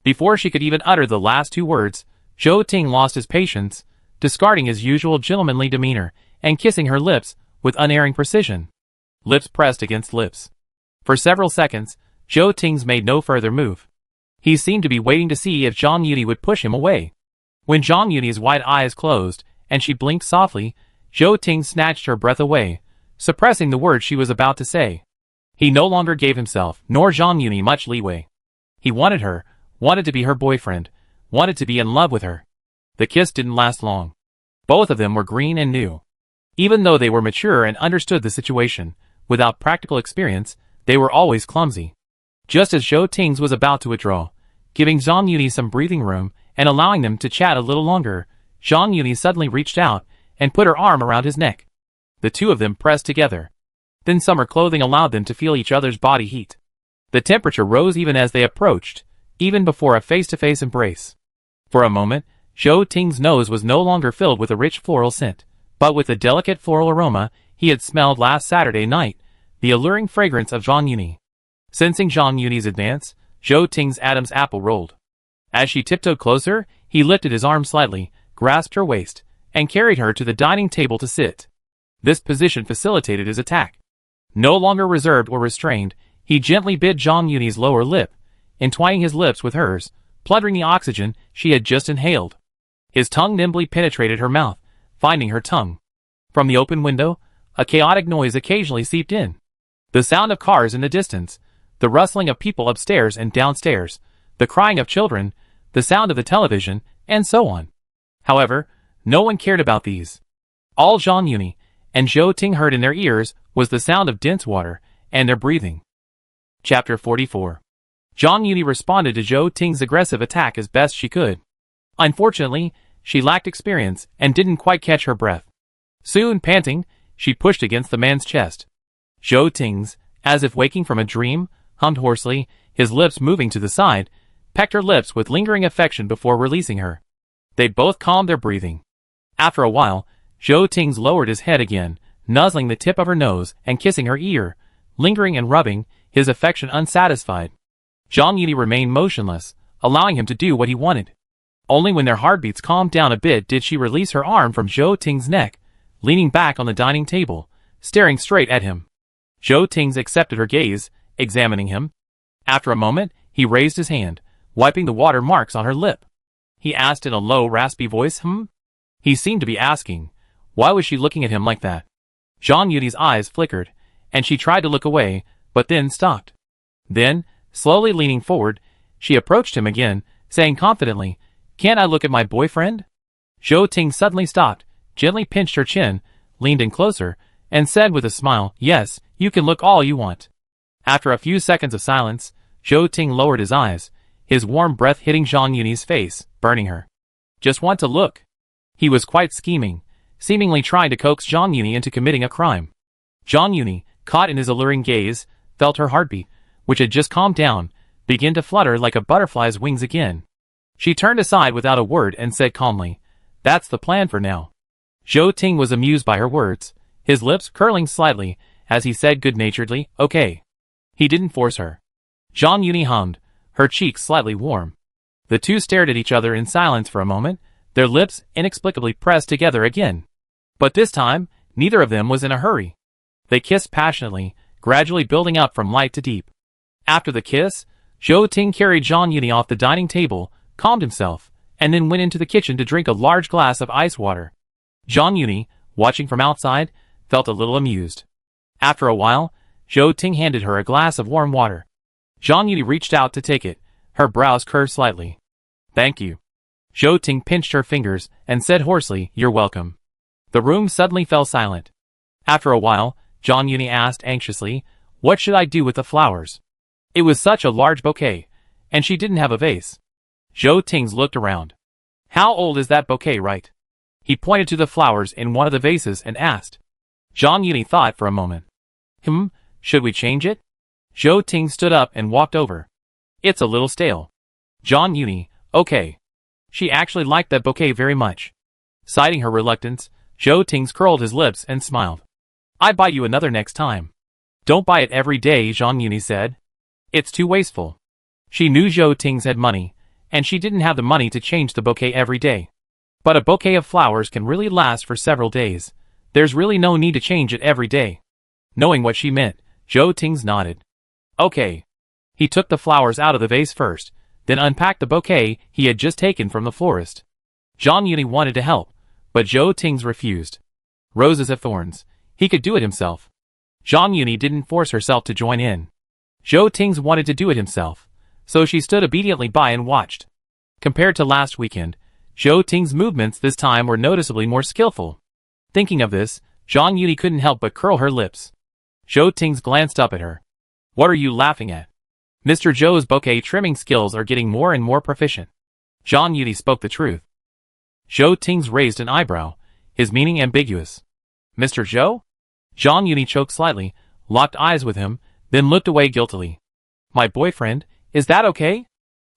Before she could even utter the last two words, Zhou Ting lost his patience, discarding his usual gentlemanly demeanor, and kissing her lips with unerring precision. Lips pressed against lips. For several seconds, Zhou Ting made no further move. He seemed to be waiting to see if Zhang Yuni would push him away. When Zhang Yuni's wide eyes closed, and she blinked softly, Zhou Ting snatched her breath away, suppressing the words she was about to say. He no longer gave himself, nor Zhang Yuni, much leeway. He wanted her, wanted to be her boyfriend, wanted to be in love with her. The kiss didn't last long. Both of them were green and new. Even though they were mature and understood the situation, without practical experience, they were always clumsy. Just as Zhou Ting was about to withdraw, giving Zhang Yuni some breathing room and allowing them to chat a little longer, Zhang Yuni suddenly reached out and put her arm around his neck. The two of them pressed together. Then summer clothing allowed them to feel each other's body heat. The temperature rose even as they approached, even before a face-to-face embrace. For a moment, Zhou Ting's nose was no longer filled with a rich floral scent, but with the delicate floral aroma he had smelled last Saturday night, the alluring fragrance of Zhang Yuni. Sensing Zhang Yuni's advance, Zhou Ting's Adam's apple rolled. As she tiptoed closer, he lifted his arm slightly, grasped her waist, and carried her to the dining table to sit. This position facilitated his attack. No longer reserved or restrained, he gently bit Zhang Yuni's lower lip, entwining his lips with hers, plundering the oxygen she had just inhaled. His tongue nimbly penetrated her mouth, finding her tongue. From the open window, a chaotic noise occasionally seeped in. The sound of cars in the distance, the rustling of people upstairs and downstairs, the crying of children, the sound of the television, and so on. However, no one cared about these. All Zhang Yuni and Zhou Ting heard in their ears was the sound of dense water and their breathing. Chapter 44. Zhang Yuni responded to Zhou Ting's aggressive attack as best she could. Unfortunately, she lacked experience and didn't quite catch her breath. Soon, panting, she pushed against the man's chest. Zhou Ting, as if waking from a dream, hummed hoarsely, his lips moving to the side, pecked her lips with lingering affection before releasing her. They both calmed their breathing. After a while, Zhou Ting lowered his head again, nuzzling the tip of her nose and kissing her ear, lingering and rubbing, his affection unsatisfied. Zhang Yuni remained motionless, allowing him to do what he wanted. Only when their heartbeats calmed down a bit did she release her arm from Zhou Ting's neck, leaning back on the dining table, staring straight at him. Zhou Ting accepted her gaze, examining him. After a moment, he raised his hand, wiping the water marks on her lip. He asked in a low, raspy voice, He seemed to be asking, why was she looking at him like that? Zhang Yuni's eyes flickered, and she tried to look away, but then stopped. Then, slowly leaning forward, she approached him again, saying confidently, Can't I look at my boyfriend? Zhou Ting suddenly stopped, gently pinched her chin, leaned in closer, and said with a smile, Yes, you can look all you want. After a few seconds of silence, Zhou Ting lowered his eyes, his warm breath hitting Zhang Yuni's face, burning her. Just want to look. He was quite scheming, seemingly trying to coax Zhang Yuni into committing a crime. Zhang Yuni, caught in his alluring gaze, felt her heartbeat, which had just calmed down, begin to flutter like a butterfly's wings again. She turned aside without a word and said calmly, That's the plan for now. Zhou Ting was amused by her words, his lips curling slightly as he said good-naturedly, Okay. He didn't force her. Zhang Yuni hummed, her cheeks slightly warm. The two stared at each other in silence for a moment, their lips inexplicably pressed together again. But this time, neither of them was in a hurry. They kissed passionately, gradually building up from light to deep. After the kiss, Zhou Ting carried Zhang Yuni off the dining table, calmed himself, and then went into the kitchen to drink a large glass of ice water. Zhang Yuni, watching from outside, felt a little amused. After a while, Zhou Ting handed her a glass of warm water. Zhang Yuni reached out to take it, her brows curved slightly. Thank you. Zhou Ting pinched her fingers and said hoarsely, You're welcome. The room suddenly fell silent. After a while, Zhang Yuni asked anxiously, What should I do with the flowers? It was such a large bouquet, and she didn't have a vase. Zhou Tings looked around. How old is that bouquet, right? He pointed to the flowers in one of the vases and asked. Zhang Yuni thought for a moment. Should we change it? Zhou Ting stood up and walked over. It's a little stale. Zhang Yuni, okay. She actually liked that bouquet very much. Citing her reluctance, Zhou Tings curled his lips and smiled. I buy you another next time. Don't buy it every day, Zhang Yuni said. It's too wasteful. She knew Zhou Tings had money, and she didn't have the money to change the bouquet every day. But a bouquet of flowers can really last for several days. There's really no need to change it every day. Knowing what she meant, Zhou Tings nodded. Okay. He took the flowers out of the vase first, then unpacked the bouquet he had just taken from the florist. Zhang Yuni wanted to help, but Zhou Tings refused. Roses have thorns. He could do it himself. Zhang Yuni didn't force herself to join in. Zhou Tings wanted to do it himself, so she stood obediently by and watched. Compared to last weekend, Zhou Ting's movements this time were noticeably more skillful. Thinking of this, Zhang Yuni couldn't help but curl her lips. Zhou Tings glanced up at her. What are you laughing at? Mr. Zhou's bouquet trimming skills are getting more and more proficient. Zhang Yuni spoke the truth. Zhou Tings raised an eyebrow, his meaning ambiguous. Mr. Zhou? Zhang Yuni choked slightly, locked eyes with him, then looked away guiltily. My boyfriend, is that okay?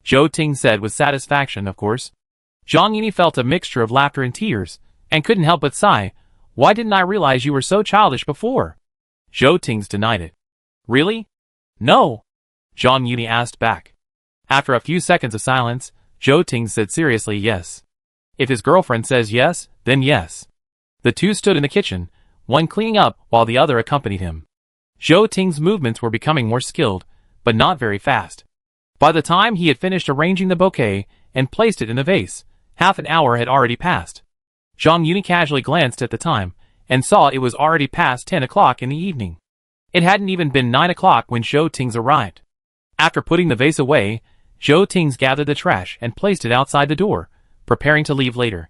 Zhou Ting said with satisfaction, of course. Zhang Yuni felt a mixture of laughter and tears, and couldn't help but sigh. Why didn't I realize you were so childish before? Zhou Tings denied it. Really? No. Zhang Yuni asked back. After a few seconds of silence, Zhou Ting said seriously yes. If his girlfriend says yes, then yes. The two stood in the kitchen, one cleaning up while the other accompanied him. Zhou Ting's movements were becoming more skilled, but not very fast. By the time he had finished arranging the bouquet and placed it in the vase, half an hour had already passed. Zhang Yuni casually glanced at the time, and saw it was already past 10 o'clock in the evening. It hadn't even been 9 o'clock when Zhou Tings arrived. After putting the vase away, Zhou Tings gathered the trash and placed it outside the door, preparing to leave later.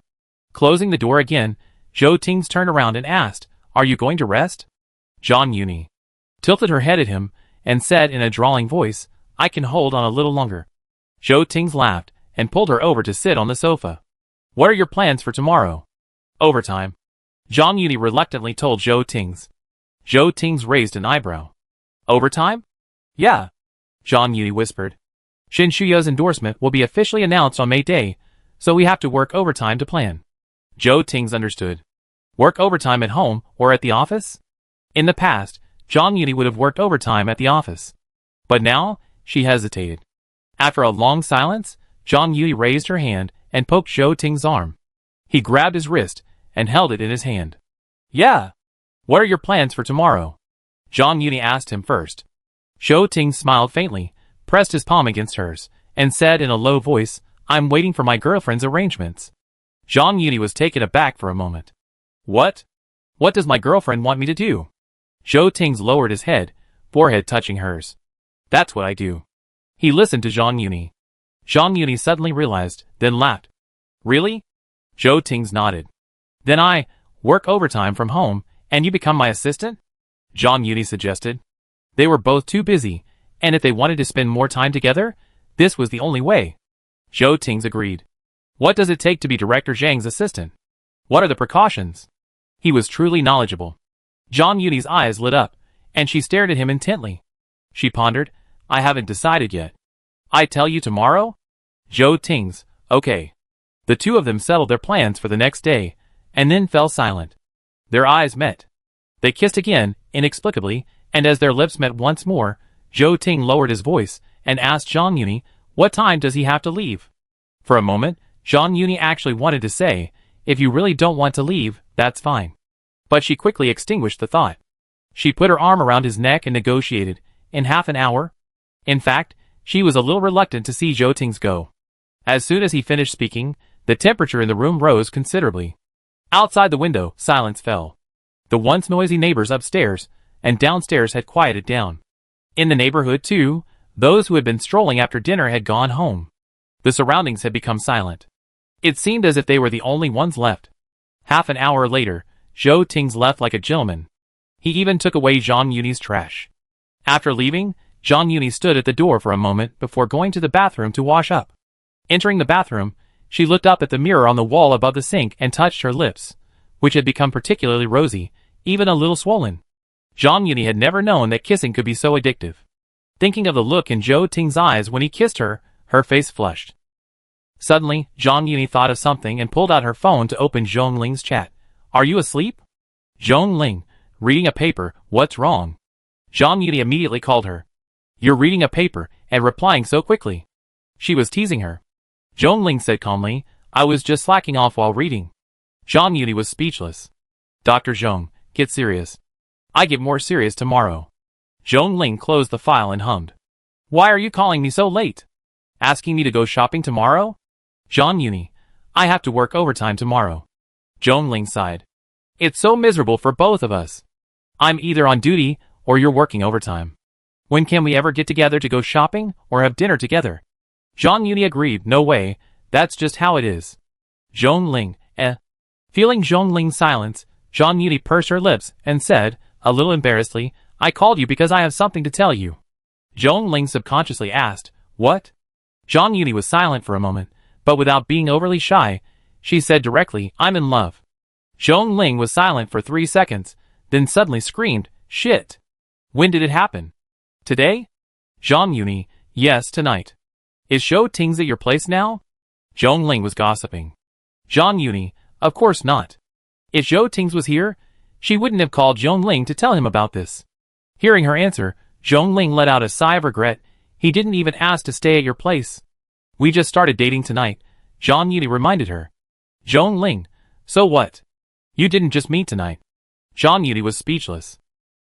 Closing the door again, Zhou Tings turned around and asked, Are you going to rest? Zhang Yuni tilted her head at him, and said in a drawling voice, I can hold on a little longer. Zhou Tings laughed, and pulled her over to sit on the sofa. What are your plans for tomorrow? Overtime. Zhang Yuni reluctantly told Zhou Tings. Zhou Tings raised an eyebrow. Overtime? Yeah. Zhang Yuni whispered. Shin Shuya's endorsement will be officially announced on May Day, so we have to work overtime to plan. Zhou Tings understood. Work overtime at home or at the office? In the past, Zhang Yuni would have worked overtime at the office. But now, she hesitated. After a long silence, Zhang Yuni raised her hand and poked Zhou Ting's arm. He grabbed his wrist and held it in his hand. Yeah. What are your plans for tomorrow? Zhang Yuni asked him first. Zhou Ting smiled faintly, pressed his palm against hers, and said in a low voice, I'm waiting for my girlfriend's arrangements. Zhang Yuni was taken aback for a moment. What? What does my girlfriend want me to do? Zhou Tings lowered his head, forehead touching hers. That's what I do. He listened to Zhang Yuni. Zhang Yuni suddenly realized, then laughed. Really? Zhou Tings nodded. Then I work overtime from home, and you become my assistant? Zhang Yuni suggested. They were both too busy, and if they wanted to spend more time together, this was the only way. Zhou Tings agreed. What does it take to be Director Zhang's assistant? What are the precautions? He was truly knowledgeable. Zhang Yuni's eyes lit up, and she stared at him intently. She pondered, I haven't decided yet. I tell you tomorrow? Zhou Tings, okay. The two of them settled their plans for the next day, and then fell silent. Their eyes met. They kissed again, inexplicably, and as their lips met once more, Zhou Ting lowered his voice and asked Zhang Yuni, what time does he have to leave? For a moment, Zhang Yuni actually wanted to say, if you really don't want to leave, that's fine. But she quickly extinguished the thought. She put her arm around his neck and negotiated, in half an hour. In fact, she was a little reluctant to see Zhou Tings go. As soon as he finished speaking, the temperature in the room rose considerably. Outside the window, silence fell. The once noisy neighbors upstairs and downstairs had quieted down. In the neighborhood, too, those who had been strolling after dinner had gone home. The surroundings had become silent. It seemed as if they were the only ones left. Half an hour later, Zhou Tings left like a gentleman. He even took away Zhang Yuni's trash. After leaving, Zhang Yuni stood at the door for a moment before going to the bathroom to wash up. Entering the bathroom, she looked up at the mirror on the wall above the sink and touched her lips, which had become particularly rosy, even a little swollen. Zhang Yuni had never known that kissing could be so addictive. Thinking of the look in Zhou Ting's eyes when he kissed her, her face flushed. Suddenly, Zhang Yuni thought of something and pulled out her phone to open Zhong Ling's chat. Are you asleep? Zhong Ling, reading a paper, what's wrong? Zhang Yuni immediately called her. You're reading a paper, and replying so quickly. She was teasing her. Zhong Ling said calmly, I was just slacking off while reading. Zhang Yuni was speechless. Dr. Zhong, get serious. I get more serious tomorrow. Zhong Ling closed the file and hummed. Why are you calling me so late? Asking me to go shopping tomorrow? Zhang Yuni, I have to work overtime tomorrow. Zhong Ling sighed. It's so miserable for both of us. I'm either on duty, or you're working overtime. When can we ever get together to go shopping, or have dinner together? Zhang Yuni agreed, no way, that's just how it is. Zhong Ling, Feeling Zhong Ling's silence, Zhang Yuni pursed her lips and said, a little embarrassedly, I called you because I have something to tell you. Zhong Ling subconsciously asked, what? Zhang Yuni was silent for a moment, but without being overly shy, she said directly, I'm in love. Zhong Ling was silent for 3 seconds, then suddenly screamed, shit. When did it happen? Today? Zhang Yuni, yes, tonight. Is Zhou Ting's at your place now? Zhong Ling was gossiping. Zhang Yuni, of course not. If Zhou Ting's was here, she wouldn't have called Zhong Ling to tell him about this. Hearing her answer, Zhong Ling let out a sigh of regret. He didn't even ask to stay at your place. We just started dating tonight, Zhang Yuni reminded her. Zhong Ling, so what? You didn't just meet tonight. Zhang Yuni was speechless.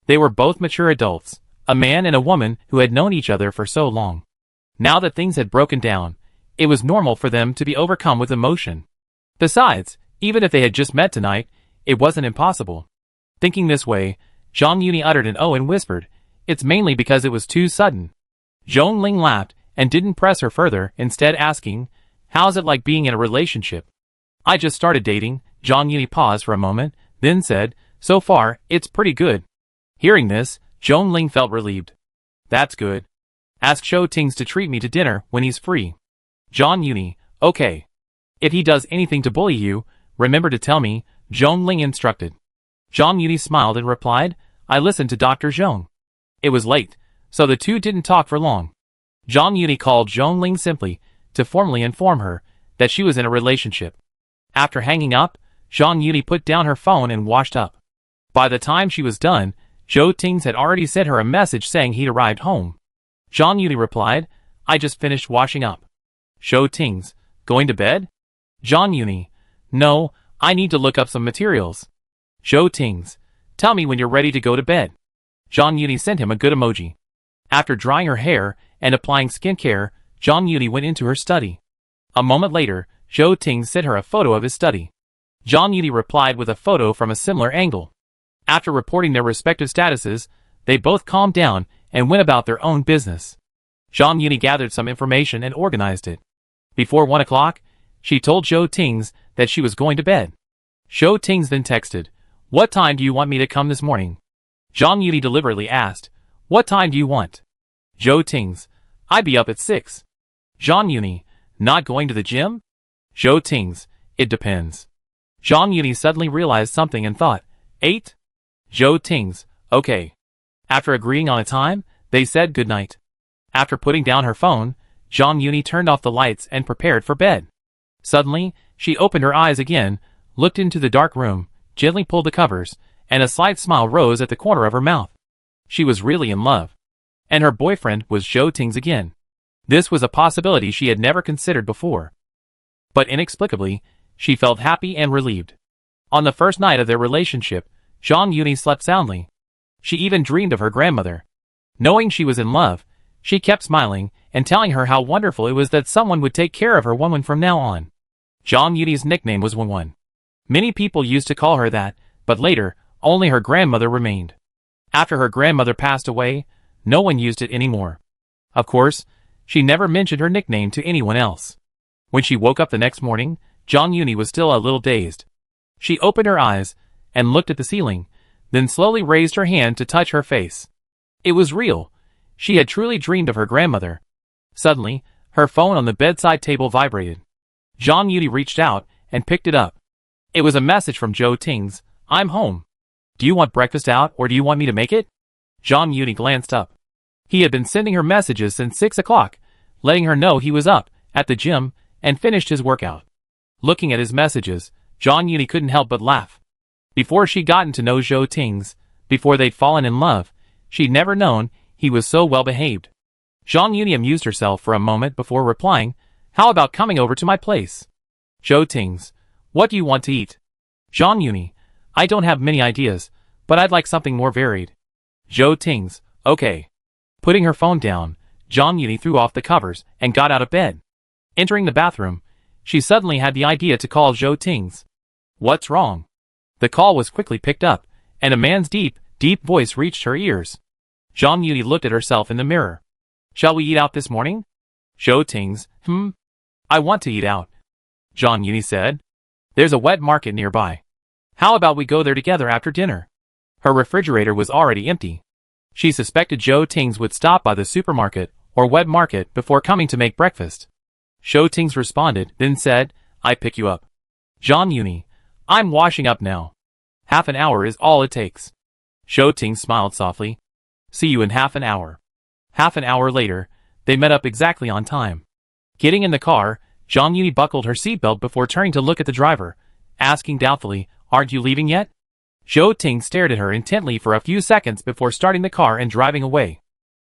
They were both mature adults, a man and a woman who had known each other for so long. Now that things had broken down, it was normal for them to be overcome with emotion. Besides, even if they had just met tonight, it wasn't impossible. Thinking this way, Zhang Yuni uttered an oh and whispered, it's mainly because it was too sudden. Zhong Ling laughed and didn't press her further, instead asking, how's it like being in a relationship? I just started dating. Zhang Yuni paused for a moment, then said, so far, it's pretty good. Hearing this, Zhong Ling felt relieved. That's good. Ask Zhou Ting's to treat me to dinner when he's free. Zhang Yuni, okay. If he does anything to bully you, remember to tell me, Zhong Ling instructed. Zhang Yuni smiled and replied, I listened to Dr. Zhong. It was late, so the two didn't talk for long. Zhang Yuni called Zhong Ling simply, to formally inform her that she was in a relationship. After hanging up, Zhang Yuni put down her phone and washed up. By the time she was done, Zhou Ting's had already sent her a message saying he'd arrived home. Zhang Yuni replied, I just finished washing up. Zhou Ting's, going to bed? Zhang Yuni, no, I need to look up some materials. Zhou Ting's, tell me when you're ready to go to bed. Zhang Yuni sent him a good emoji. After drying her hair and applying skincare, Zhang Yuni went into her study. A moment later, Zhou Ting sent her a photo of his study. Zhang Yuni replied with a photo from a similar angle. After reporting their respective statuses, they both calmed down and went about their own business. Zhang Yuni gathered some information and organized it. Before 1 o'clock, she told Zhou Ting's that she was going to bed. Zhou Ting's then texted, what time do you want me to come this morning? Zhang Yuni deliberately asked, what time do you want? Zhou Ting's, I'd be up at 6. Zhang Yuni, not going to the gym? Zhou Ting's, it depends. Zhang Yuni suddenly realized something and thought, 8? Zhou Ting's, okay. After agreeing on a time, they said goodnight. After putting down her phone, Zhang Yuni turned off the lights and prepared for bed. Suddenly, she opened her eyes again, looked into the dark room, gently pulled the covers, and a slight smile rose at the corner of her mouth. She was really in love. And her boyfriend was Zhou Ting's again. This was a possibility she had never considered before. But inexplicably, she felt happy and relieved. On the first night of their relationship, Zhang Yuni slept soundly. She even dreamed of her grandmother. Knowing she was in love, she kept smiling and telling her how wonderful it was that someone would take care of her Wenwen from now on. Zhang Yuni's nickname was Wenwen. Many people used to call her that, but later, only her grandmother remained. After her grandmother passed away, no one used it anymore. Of course, she never mentioned her nickname to anyone else. When she woke up the next morning, Zhang Yuni was still a little dazed. She opened her eyes and looked at the ceiling, then slowly raised her hand to touch her face. It was real. She had truly dreamed of her grandmother. Suddenly, her phone on the bedside table vibrated. Zhang Yuni reached out and picked it up. It was a message from Zhou Tings. I'm home. Do you want breakfast out or do you want me to make it? Zhang Yuni glanced up. He had been sending her messages since 6 o'clock, letting her know he was up, at the gym, and finished his workout. Looking at his messages, Zhang Yuni couldn't help but laugh. Before she'd gotten to know Zhou Tings, before they'd fallen in love, she'd never known he was so well behaved. Zhang Yuni amused herself for a moment before replying, how about coming over to my place? Zhou Tings, what do you want to eat? Zhang Yuni, I don't have many ideas, but I'd like something more varied. Zhou Tings, okay. Putting her phone down, Zhang Yuni threw off the covers and got out of bed. Entering the bathroom, she suddenly had the idea to call Zhou Tings. What's wrong? The call was quickly picked up, and a man's deep, deep voice reached her ears. Zhang Yuni looked at herself in the mirror. Shall we eat out this morning? Zhou Tings, I want to eat out. Zhang Yuni said. There's a wet market nearby. How about we go there together after dinner? Her refrigerator was already empty. She suspected Zhou Tings would stop by the supermarket or wet market before coming to make breakfast. Zhou Tings responded, then said, I pick you up. Zhang Yuni, I'm washing up now. Half an hour is all it takes. Zhou Tings smiled softly. See you in half an hour. Half an hour later, they met up exactly on time. Getting in the car, Zhang Yuni buckled her seatbelt before turning to look at the driver, asking doubtfully, aren't you leaving yet? Zhou Tings stared at her intently for a few seconds before starting the car and driving away.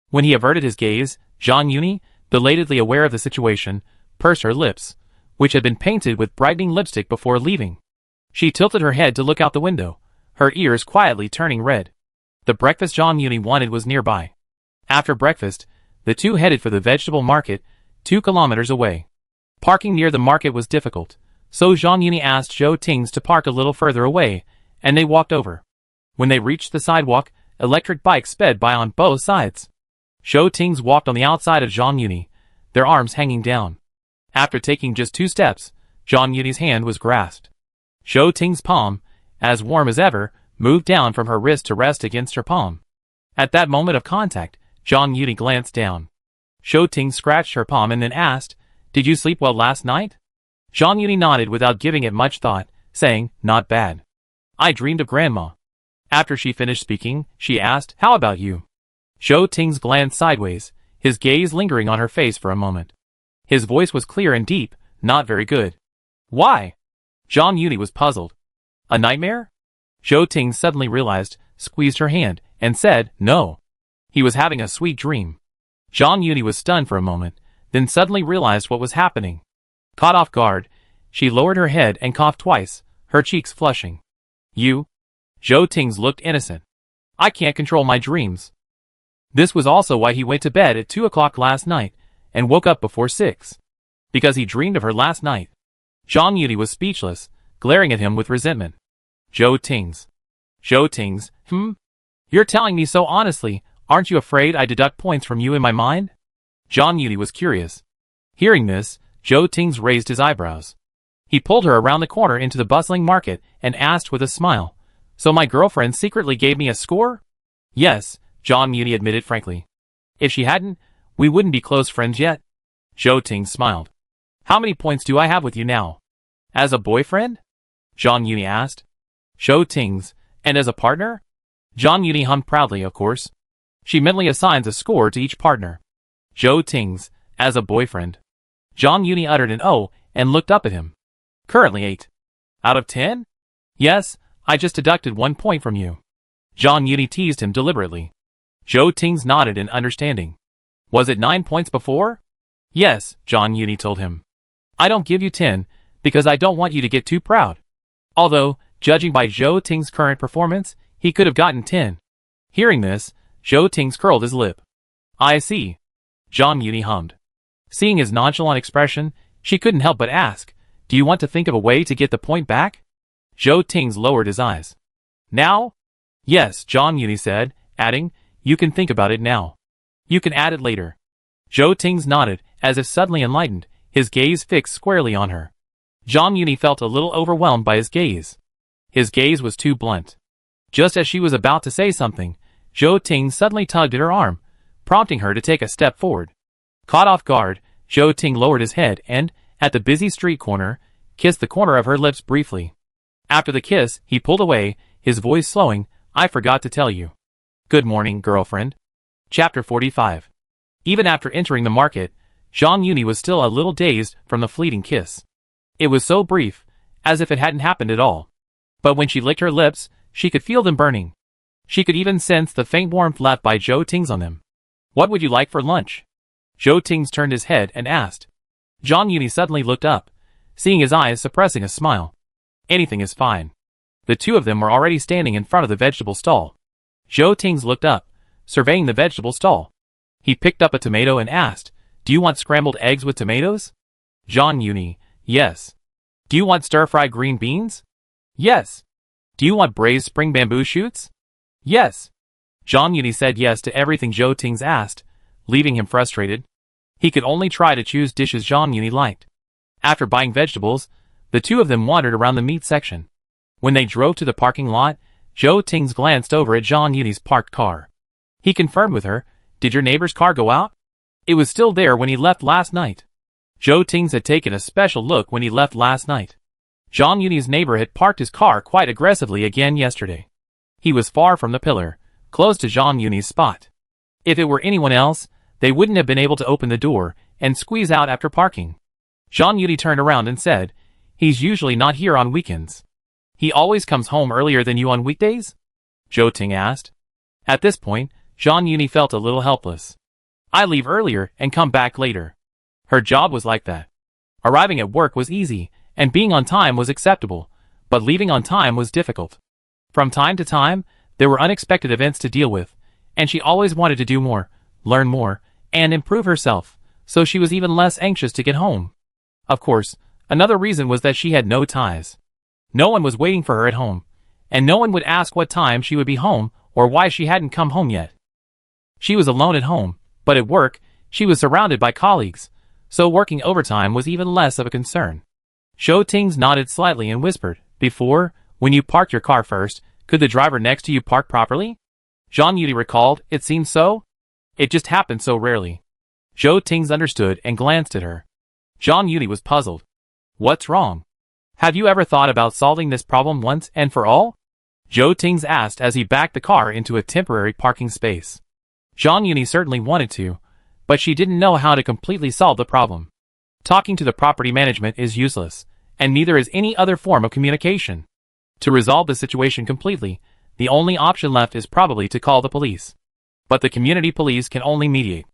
When he averted his gaze, Zhang Yuni, belatedly aware of the situation, pursed her lips, which had been painted with brightening lipstick before leaving. She tilted her head to look out the window, her ears quietly turning red. The breakfast Zhang Yuni wanted was nearby. After breakfast, the two headed for the vegetable market, 2 kilometers away. Parking near the market was difficult, so Zhang Yuni asked Zhou Tings to park a little further away, and they walked over. When they reached the sidewalk, electric bikes sped by on both sides. Zhou Tings walked on the outside of Zhang Yuni, their arms hanging down. After taking just 2 steps, Zhang Yuni's hand was grasped. Zhou Tings' palm, as warm as ever, moved down from her wrist to rest against her palm. At that moment of contact, Zhang Yuni glanced down. Zhou Tings scratched her palm and then asked, Did you sleep well last night? Zhang Yuni nodded without giving it much thought, saying, Not bad. I dreamed of Grandma. After she finished speaking, she asked, How about you? Zhou Tings glanced sideways, his gaze lingering on her face for a moment. His voice was clear and deep, not very good. Why? Zhang Yuni was puzzled. A nightmare? Zhou Tings suddenly realized, squeezed her hand, and said, No. He was having a sweet dream. Zhang Yuni was stunned for a moment, then suddenly realized what was happening. Caught off guard, she lowered her head and coughed twice, her cheeks flushing. You? Zhou Tings looked innocent. I can't control my dreams. This was also why he went to bed at 2 o'clock last night, and woke up before 6. Because he dreamed of her last night. Zhang Yuni was speechless, glaring at him with resentment. Zhou Tings. Zhou Tings, You're telling me so honestly, aren't you afraid I deduct points from you in my mind? Zhang Yuni was curious. Hearing this, Zhou Tings raised his eyebrows. He pulled her around the corner into the bustling market and asked with a smile, So my girlfriend secretly gave me a score? Yes, Zhang Yuni admitted frankly. If she hadn't, we wouldn't be close friends yet. Zhou Tings smiled. How many points do I have with you now? As a boyfriend? Zhang Yuni asked. Zhou Tings, and as a partner? Zhang Yuni hummed proudly, of course. She mentally assigns a score to each partner. Zhou Tings, as a boyfriend. Zhang Yuni uttered an "oh" and looked up at him. Currently 8. Out of 10? Yes, I just deducted 1 point from you. Zhang Yuni teased him deliberately. Zhou Tings nodded in understanding. Was it 9 points before? Yes, Zhang Yuni told him. I don't give you 10, because I don't want you to get too proud. Although, judging by Zhou Tings' current performance, he could have gotten 10. Hearing this, Zhou Tings curled his lip. I see. Zhang Yuni hummed. Seeing his nonchalant expression, she couldn't help but ask, Do you want to think of a way to get the point back? Zhou Tings lowered his eyes. Now? Yes, Zhang Yuni said, adding, You can think about it now. You can add it later. Zhou Tings nodded, as if suddenly enlightened, his gaze fixed squarely on her. Zhang Yuni felt a little overwhelmed by his gaze. His gaze was too blunt. Just as she was about to say something, Zhou Tings suddenly tugged at her arm, prompting her to take a step forward. Caught off guard, Zhou Ting lowered his head and, at the busy street corner, kissed the corner of her lips briefly. After the kiss, he pulled away, his voice slowing. I forgot to tell you. Good morning, girlfriend. Chapter 45. Even after entering the market, Zhang Yuni was still a little dazed from the fleeting kiss. It was so brief, as if it hadn't happened at all. But when she licked her lips, she could feel them burning. She could even sense the faint warmth left by Zhou Ting's on them. What would you like for lunch? Zhou Ting's turned his head and asked. Zhang Yuni suddenly looked up, seeing his eyes suppressing a smile. Anything is fine. The two of them were already standing in front of the vegetable stall. Zhou Ting's looked up, surveying the vegetable stall. He picked up a tomato and asked, Do you want scrambled eggs with tomatoes? Zhang Yuni, yes. Do you want stir-fried green beans? Yes. Do you want braised spring bamboo shoots? Yes. Zhang Yuni said yes to everything Zhou Ting's asked, leaving him frustrated. He could only try to choose dishes Zhang Yuni liked. After buying vegetables, the two of them wandered around the meat section. When they drove to the parking lot, Zhou Ting's glanced over at Zhang Yuni's parked car. He confirmed with her, Did your neighbor's car go out? It was still there when he left last night. Zhou Ting's had taken a special look when he left last night. Zhang Yuni's neighbor had parked his car quite aggressively again yesterday. He was far from the pillar, close to Zhang Yuni's spot. If it were anyone else, they wouldn't have been able to open the door and squeeze out after parking. Zhang Yuni turned around and said, He's usually not here on weekends. He always comes home earlier than you on weekdays? Zhou Ting asked. At this point, Zhang Yuni felt a little helpless. I leave earlier and come back later. Her job was like that. Arriving at work was easy, and being on time was acceptable, but leaving on time was difficult. From time to time, there were unexpected events to deal with, and she always wanted to do more, learn more, and improve herself, so she was even less anxious to get home. Of course, another reason was that she had no ties. No one was waiting for her at home, and no one would ask what time she would be home or why she hadn't come home yet. She was alone at home, but at work, she was surrounded by colleagues, so working overtime was even less of a concern. Zhou Ting nodded slightly and whispered, Before, when you parked your car first, could the driver next to you park properly? Zhang Yuni recalled, It seemed so. It just happened so rarely. Zhou Ting understood and glanced at her. Zhang Yuni was puzzled. What's wrong? Have you ever thought about solving this problem once and for all? Zhou Ting asked as he backed the car into a temporary parking space. Zhang Yuni certainly wanted to, but she didn't know how to completely solve the problem. Talking to the property management is useless, and neither is any other form of communication. To resolve the situation completely, the only option left is probably to call the police. But the community police can only mediate.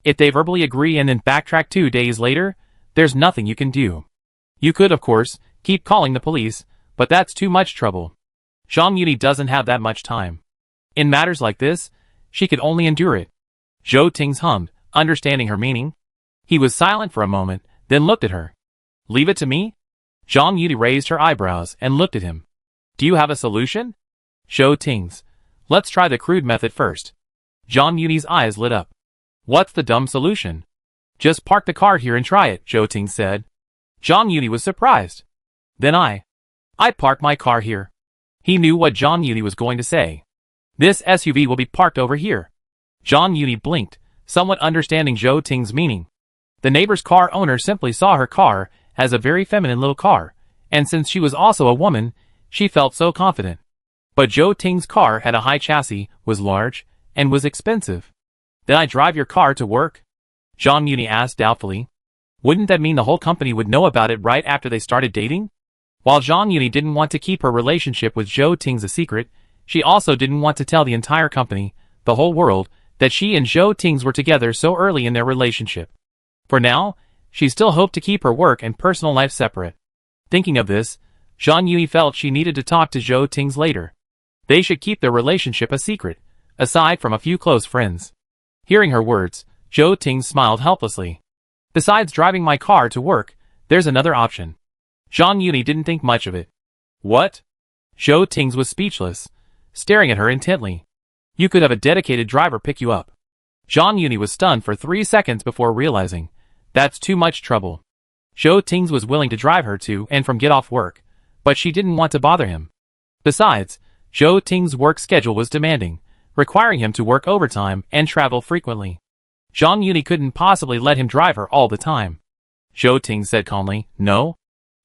If they verbally agree and then backtrack 2 days later, there's nothing you can do. You could, of course, keep calling the police, but that's too much trouble. Zhang Yuni doesn't have that much time. In matters like this, she could only endure it. Zhou Ting hummed, understanding her meaning. He was silent for a moment, then looked at her. Leave it to me? Zhang Yuni raised her eyebrows and looked at him. Do you have a solution? Zhou Ting's. Let's try the crude method first. Zhang Yuni's eyes lit up. What's the dumb solution? Just park the car here and try it, Zhou Ting said. Zhang Yuni was surprised. Then I'd park my car here. He knew what Zhang Yuni was going to say. This SUV will be parked over here. Zhang Yuni blinked, somewhat understanding Zhou Ting's meaning. The neighbor's car owner simply saw her car as a very feminine little car, and since she was also a woman, she felt so confident. But Zhou Ting's car had a high chassis, was large, and was expensive. Then I drive your car to work? Zhang Yuni asked doubtfully. Wouldn't that mean the whole company would know about it right after they started dating? While Zhang Yuni didn't want to keep her relationship with Zhou Ting a secret, she also didn't want to tell the entire company, the whole world, that she and Zhou Ting were together so early in their relationship. For now, she still hoped to keep her work and personal life separate. Thinking of this, Zhang Yuni felt she needed to talk to Zhou Ting later. They should keep their relationship a secret, aside from a few close friends. Hearing her words, Zhou Ting smiled helplessly. Besides driving my car to work, there's another option. Zhang Yuni didn't think much of it. What? Zhou Ting was speechless, staring at her intently. You could have a dedicated driver pick you up. Zhang Yuni was stunned for 3 seconds before realizing, that's too much trouble. Zhou Ting was willing to drive her to and from get off work, but she didn't want to bother him. Besides, Zhou Ting's work schedule was demanding, requiring him to work overtime and travel frequently. Zhang Yuni couldn't possibly let him drive her all the time. Zhou Ting said calmly, no.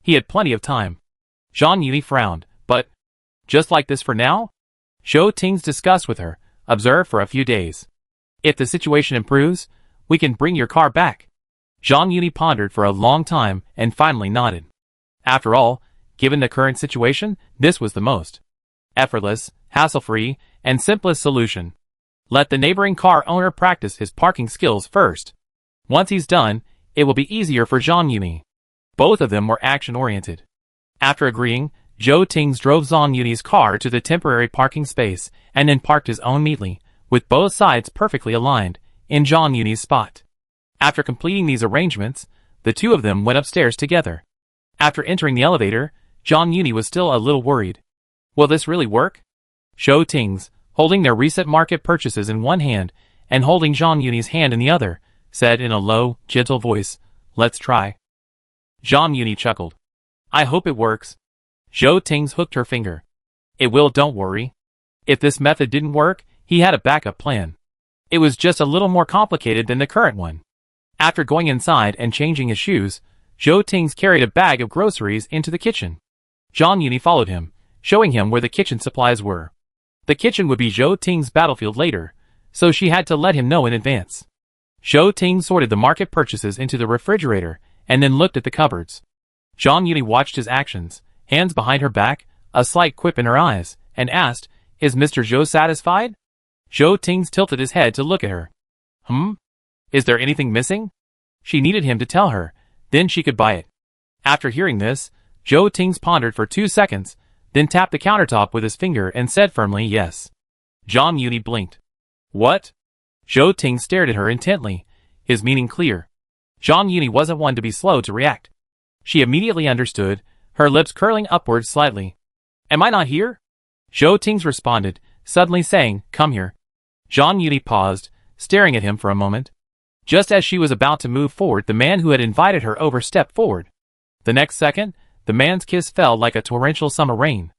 He had plenty of time. Zhang Yuni frowned, but, just like this for now? Zhou Ting's discussed with her, observe for a few days. If the situation improves, we can bring your car back. Zhang Yuni pondered for a long time and finally nodded. After all, given the current situation, this was the most effortless, hassle-free, and simplest solution. Let the neighboring car owner practice his parking skills first. Once he's done, it will be easier for Zhang Yuni. Both of them were action-oriented. After agreeing, Zhou Tings drove Zhang Yuni's car to the temporary parking space and then parked his own neatly, with both sides perfectly aligned, in Zhang Yuni's spot. After completing these arrangements, the two of them went upstairs together. After entering the elevator, Zhang Yuni was still a little worried. Will this really work? Zhou Tings, holding their recent market purchases in one hand and holding Zhang Yuni's hand in the other, said in a low, gentle voice, let's try. Zhang Yuni chuckled. I hope it works. Zhou Tings hooked her finger. It will, don't worry. If this method didn't work, he had a backup plan. It was just a little more complicated than the current one. After going inside and changing his shoes, Zhou Tings carried a bag of groceries into the kitchen. Zhang Yuni followed him, showing him where the kitchen supplies were. The kitchen would be Zhou Tings' battlefield later, so she had to let him know in advance. Zhou Ting sorted the market purchases into the refrigerator and then looked at the cupboards. Zhang Yuni watched his actions, hands behind her back, a slight quip in her eyes, and asked, Is Mr. Zhou satisfied? Zhou Tings tilted his head to look at her. Is there anything missing? She needed him to tell her, then she could buy it. After hearing this, Zhou Tings pondered for 2 seconds, then tapped the countertop with his finger and said firmly yes. Zhang Yuni blinked. What? Zhou Ting stared at her intently, his meaning clear. Zhang Yuni wasn't one to be slow to react. She immediately understood, her lips curling upwards slightly. Am I not here? Zhou Tings responded, suddenly saying, come here. Zhang Yuni paused, staring at him for a moment. Just as she was about to move forward, the man who had invited her over stepped forward. The next second, the man's kiss fell like a torrential summer rain.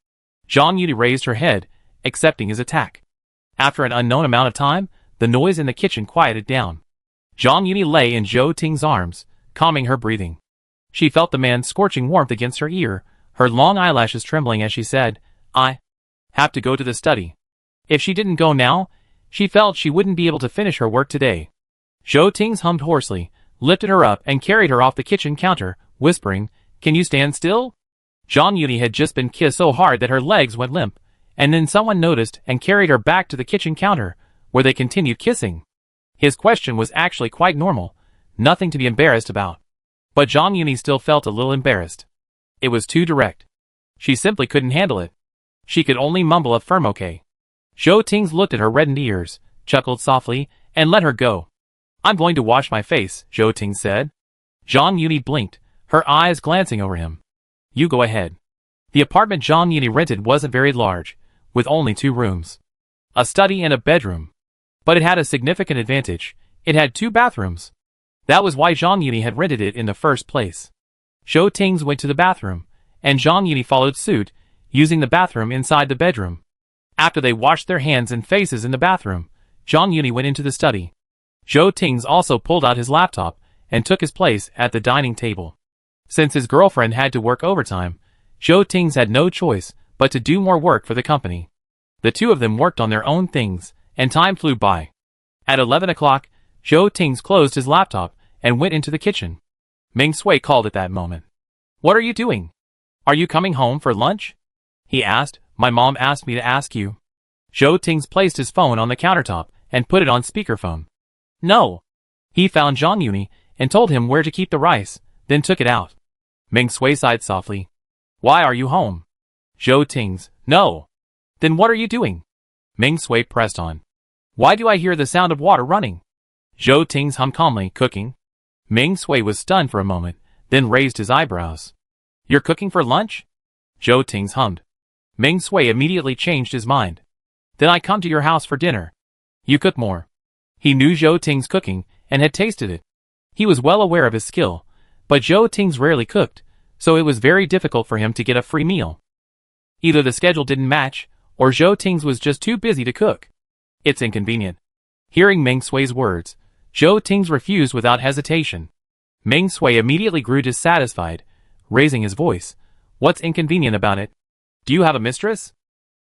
Zhang Yuni raised her head, accepting his attack. After an unknown amount of time, the noise in the kitchen quieted down. Zhang Yuni lay in Zhou Ting's arms, calming her breathing. She felt the man's scorching warmth against her ear, her long eyelashes trembling as she said, I have to go to the study. If she didn't go now, she felt she wouldn't be able to finish her work today. Zhou Tings hummed hoarsely, lifted her up and carried her off the kitchen counter, whispering, Can you stand still? Zhang Yuni had just been kissed so hard that her legs went limp, and then someone noticed and carried her back to the kitchen counter, where they continued kissing. His question was actually quite normal, nothing to be embarrassed about. But Zhang Yuni still felt a little embarrassed. It was too direct. She simply couldn't handle it. She could only mumble a firm okay. Zhou Tings looked at her reddened ears, chuckled softly, and let her go. I'm going to wash my face, Zhou Ting said. Zhang Yuni blinked, her eyes glancing over him. You go ahead. The apartment Zhang Yuni rented wasn't very large, with only 2 rooms. A study and a bedroom. But it had a significant advantage. It had 2 bathrooms. That was why Zhang Yuni had rented it in the first place. Zhou Tings went to the bathroom, and Zhang Yuni followed suit, using the bathroom inside the bedroom. After they washed their hands and faces in the bathroom, Zhang Yuni went into the study. Zhou Tings also pulled out his laptop and took his place at the dining table. Since his girlfriend had to work overtime, Zhou Tings had no choice but to do more work for the company. The two of them worked on their own things, and time flew by. At 11 o'clock, Zhou Tings closed his laptop and went into the kitchen. Ming Sui called at that moment. What are you doing? Are you coming home for lunch? He asked. My mom asked me to ask you. Zhou Tings placed his phone on the countertop and put it on speakerphone. No. He found Zhang Yuni and told him where to keep the rice, then took it out. Ming Sui sighed softly. Why are you home? Zhou Tings. No. Then what are you doing? Ming Sui pressed on. Why do I hear the sound of water running? Zhou Tings hummed calmly, cooking. Ming Sui was stunned for a moment, then raised his eyebrows. You're cooking for lunch? Zhou Tings hummed. Ming Sui immediately changed his mind. Then I come to your house for dinner. You cook more. He knew Zhou Ting's cooking and had tasted it. He was well aware of his skill, but Zhou Tings rarely cooked, so it was very difficult for him to get a free meal. Either the schedule didn't match, or Zhou Tings was just too busy to cook. It's inconvenient. Hearing Meng Sui's words, Zhou Ting's refused without hesitation. Meng Sui immediately grew dissatisfied, raising his voice. What's inconvenient about it? Do you have a mistress?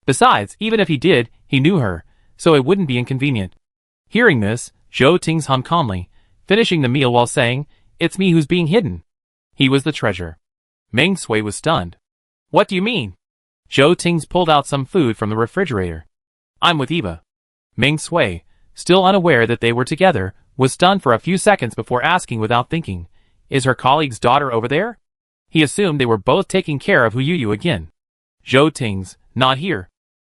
Besides, even if he did, he knew her, so it wouldn't be inconvenient. Hearing this, Zhou Ting's hummed calmly, finishing the meal while saying, It's me who's being hidden. He was the treasure. Meng Sui was stunned. What do you mean? Zhou Ting's pulled out some food from the refrigerator. I'm with Eva. Meng Sui, still unaware that they were together, was stunned for a few seconds before asking without thinking, Is her colleague's daughter over there? He assumed they were both taking care of Hu Yu again. Zhou Ting's, not here.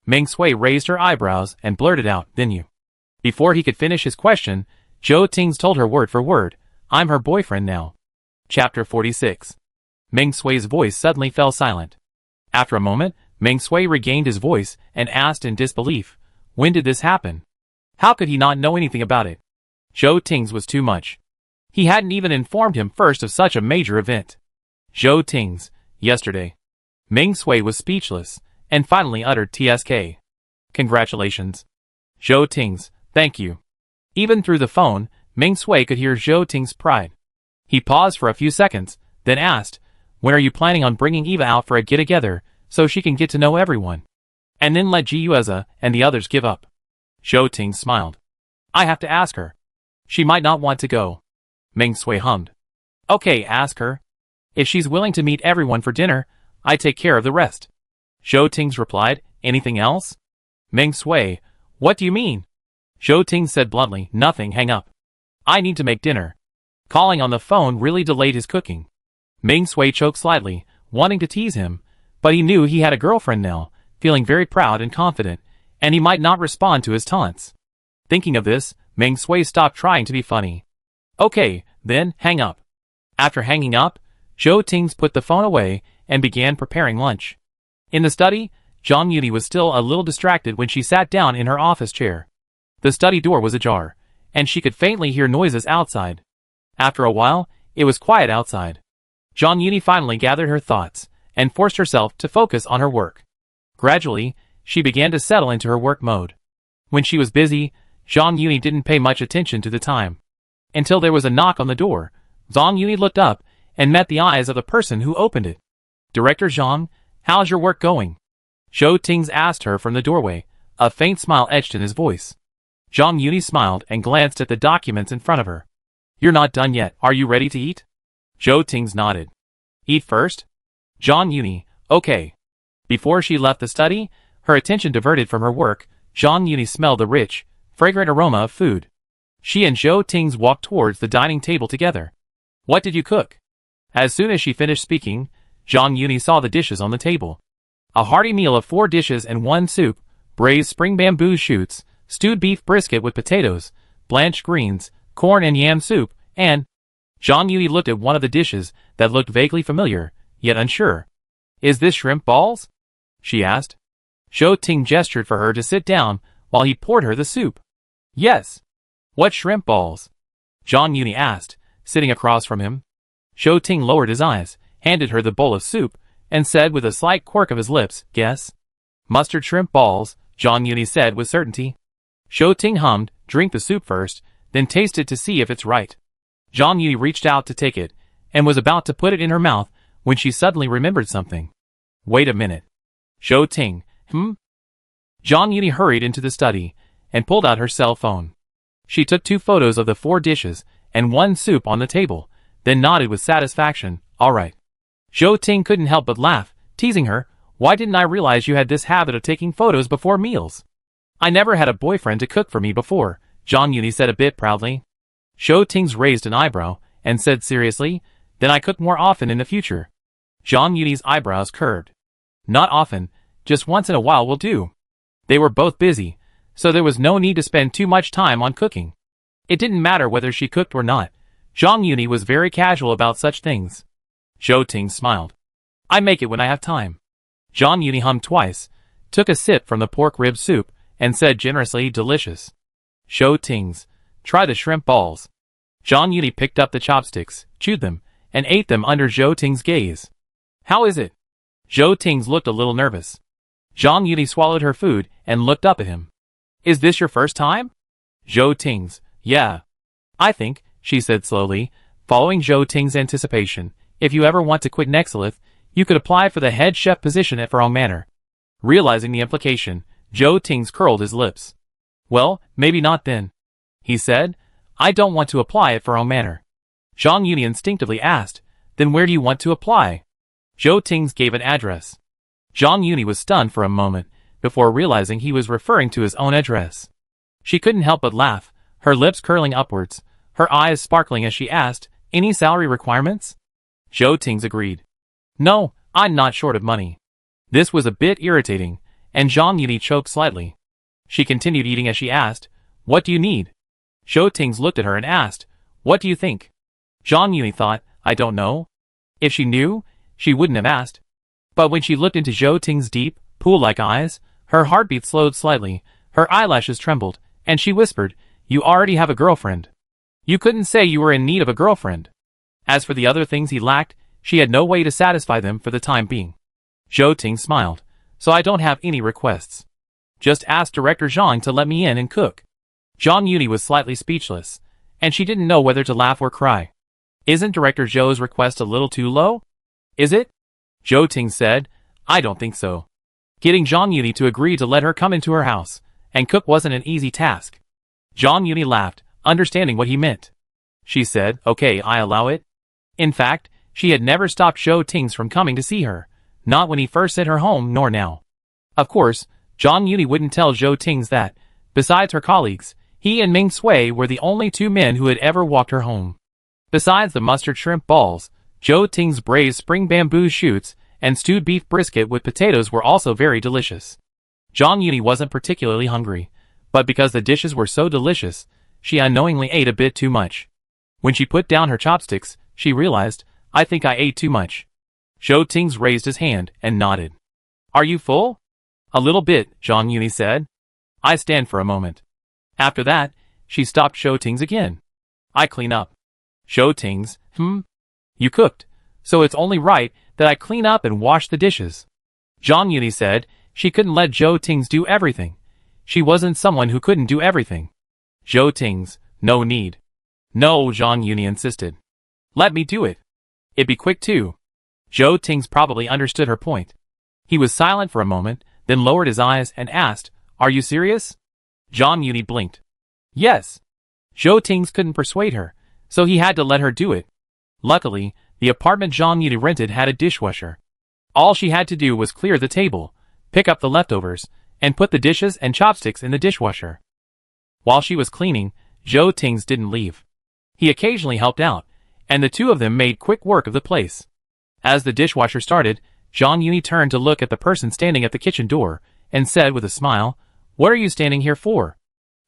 Meng Sui raised her eyebrows and blurted out, Then you. Before he could finish his question, Zhou Ting's told her word for word, I'm her boyfriend now. Chapter 46. Meng Sui's voice suddenly fell silent. After a moment, Meng Sui regained his voice and asked in disbelief, When did this happen? How could he not know anything about it? Zhou Ting's was too much. He hadn't even informed him first of such a major event. Zhou Ting's, yesterday. Meng Sui was speechless, and finally uttered TSK. Congratulations. Zhou Ting's, thank you. Even through the phone, Meng Sui could hear Zhou Ting's pride. He paused for a few seconds, then asked, When are you planning on bringing Eva out for a get-together, so she can get to know everyone? And then let Ji Yueza and the others give up. Zhou Ting smiled. I have to ask her. She might not want to go. Meng Sui hummed. Okay, ask her. If she's willing to meet everyone for dinner, I take care of the rest. Zhou Ting's replied, Anything else? Meng Sui, what do you mean? Zhou Ting said bluntly, Nothing, hang up. I need to make dinner. Calling on the phone really delayed his cooking. Meng Sui choked slightly, wanting to tease him, but he knew he had a girlfriend now, feeling very proud and confident, and he might not respond to his taunts. Thinking of this, Meng Sui stopped trying to be funny. Okay, then, hang up. After hanging up, Zhou Ting's put the phone away and began preparing lunch. In the study, Zhang Yuni was still a little distracted when she sat down in her office chair. The study door was ajar, and she could faintly hear noises outside. After a while, it was quiet outside. Zhang Yuni finally gathered her thoughts and forced herself to focus on her work. Gradually, she began to settle into her work mode. When she was busy, Zhang Yuni didn't pay much attention to the time. Until there was a knock on the door, Zhang Yuni looked up and met the eyes of the person who opened it. Director Zhang, how's your work going? Zhou Ting's asked her from the doorway, a faint smile etched in his voice. Zhang Yuni smiled and glanced at the documents in front of her. You're not done yet, are you ready to eat? Zhou Ting's nodded. Eat first? Zhang Yuni, okay. Before she left the study, her attention diverted from her work, Zhang Yuni smelled the rich, fragrant aroma of food. She and Zhou Ting's walked towards the dining table together. What did you cook? As soon as she finished speaking, Zhang Yuni saw the dishes on the table. A hearty meal of 4 dishes and 1 soup, braised spring bamboo shoots, stewed beef brisket with potatoes, blanched greens, corn and yam soup, and... Zhang Yuni looked at one of the dishes that looked vaguely familiar, yet unsure. Is this shrimp balls? She asked. Zhou Ting gestured for her to sit down while he poured her the soup. Yes. What shrimp balls? Zhang Yuni asked, sitting across from him. Zhou Ting lowered his eyes, handed her the bowl of soup, and said with a slight quirk of his lips, Guess. Mustard shrimp balls, Zhang Yuni said with certainty. Zhou Ting hummed, Drink the soup first, then taste it to see if it's right. Zhang Yuni reached out to take it, and was about to put it in her mouth, when she suddenly remembered something. Wait a minute. Zhou Ting, Zhang Yuni hurried into the study, and pulled out her cell phone. She took 2 photos of the 4 dishes, and 1 soup on the table, then nodded with satisfaction, all right. Zhou Ting couldn't help but laugh, teasing her, Why didn't I realize you had this habit of taking photos before meals? I never had a boyfriend to cook for me before, Zhang Yuni said a bit proudly. Zhou Ting's raised an eyebrow, and said seriously, Then I cook more often in the future. Zhang Yuni's eyebrows curved. Not often, just once in a while will do. They were both busy, so there was no need to spend too much time on cooking. It didn't matter whether she cooked or not. Zhang Yuni was very casual about such things. Zhou Ting smiled. I make it when I have time. Zhang Yuni hummed twice, took a sip from the pork rib soup, and said generously, Delicious. Zhou Ting's, Try the shrimp balls. Zhang Yuni picked up the chopsticks, chewed them, and ate them under Zhou Ting's gaze. How is it? Zhou Ting's looked a little nervous. Zhang Yuni swallowed her food and looked up at him. Is this your first time? Zhou Ting's. Yeah. I think, she said slowly, following Zhou Ting's anticipation, if you ever want to quit Nexalith, you could apply for the head chef position at Farong Manor. Realizing the implication, Zhou Ting's curled his lips. Well, maybe not then. He said, I don't want to apply at Farong Manor. Zhang Yuni instinctively asked, then where do you want to apply? Zhou Ting's gave an address. Zhang Yuni was stunned for a moment, before realizing he was referring to his own address. She couldn't help but laugh, her lips curling upwards, her eyes sparkling as she asked, any salary requirements? Zhou Ting's agreed. No, I'm not short of money. This was a bit irritating, and Zhang Yuni choked slightly. She continued eating as she asked, what do you need? Zhou Ting's looked at her and asked, what do you think? Zhang Yuni thought, I don't know. If she knew, she wouldn't have asked. But when she looked into Zhou Ting's deep, pool-like eyes, her heartbeat slowed slightly, her eyelashes trembled, and she whispered, you already have a girlfriend. You couldn't say you were in need of a girlfriend. As for the other things he lacked, she had no way to satisfy them for the time being. Zhou Ting smiled, so I don't have any requests. Just ask Director Zhang to let me in and cook. Zhang Yuni was slightly speechless, and she didn't know whether to laugh or cry. Isn't Director Zhou's request a little too low? Is it? Zhou Ting said, I don't think so. Getting Zhang Yuni to agree to let her come into her house and cook wasn't an easy task. Zhang Yuni laughed, understanding what he meant. She said, okay, I allow it. In fact, she had never stopped Zhou Ting's from coming to see her, not when he first sent her home nor now. Of course, Zhang Yuni wouldn't tell Zhou Ting's that, besides her colleagues, he and Ming Sui were the only two men who had ever walked her home. Besides the mustard shrimp balls, Zhou Ting's braised spring bamboo shoots and stewed beef brisket with potatoes were also very delicious. Zhang Yuni wasn't particularly hungry, but because the dishes were so delicious, she unknowingly ate a bit too much. When she put down her chopsticks, she realized, I think I ate too much. Zhou Ting's raised his hand and nodded. Are you full? A little bit, Zhang Yuni said. I stand for a moment. After that, she stopped Zhou Ting's again. I clean up. Zhou Ting's, You cooked, so it's only right that I clean up and wash the dishes. Zhang Yuni said she couldn't let Zhou Ting's do everything. She wasn't someone who couldn't do everything. Zhou Ting's, no need. No, Zhang Yuni insisted. Let me do it. It'd be quick too. Zhou Ting's probably understood her point. He was silent for a moment, then lowered his eyes and asked, Are you serious? Zhang Yuni blinked. Yes. Zhou Ting's couldn't persuade her, so he had to let her do it. Luckily, the apartment Zhang Yuni rented had a dishwasher. All she had to do was clear the table, pick up the leftovers, and put the dishes and chopsticks in the dishwasher. While she was cleaning, Zhou Ting's didn't leave. He occasionally helped out, and the two of them made quick work of the place. As the dishwasher started, Zhang Yuni turned to look at the person standing at the kitchen door, and said with a smile, What are you standing here for?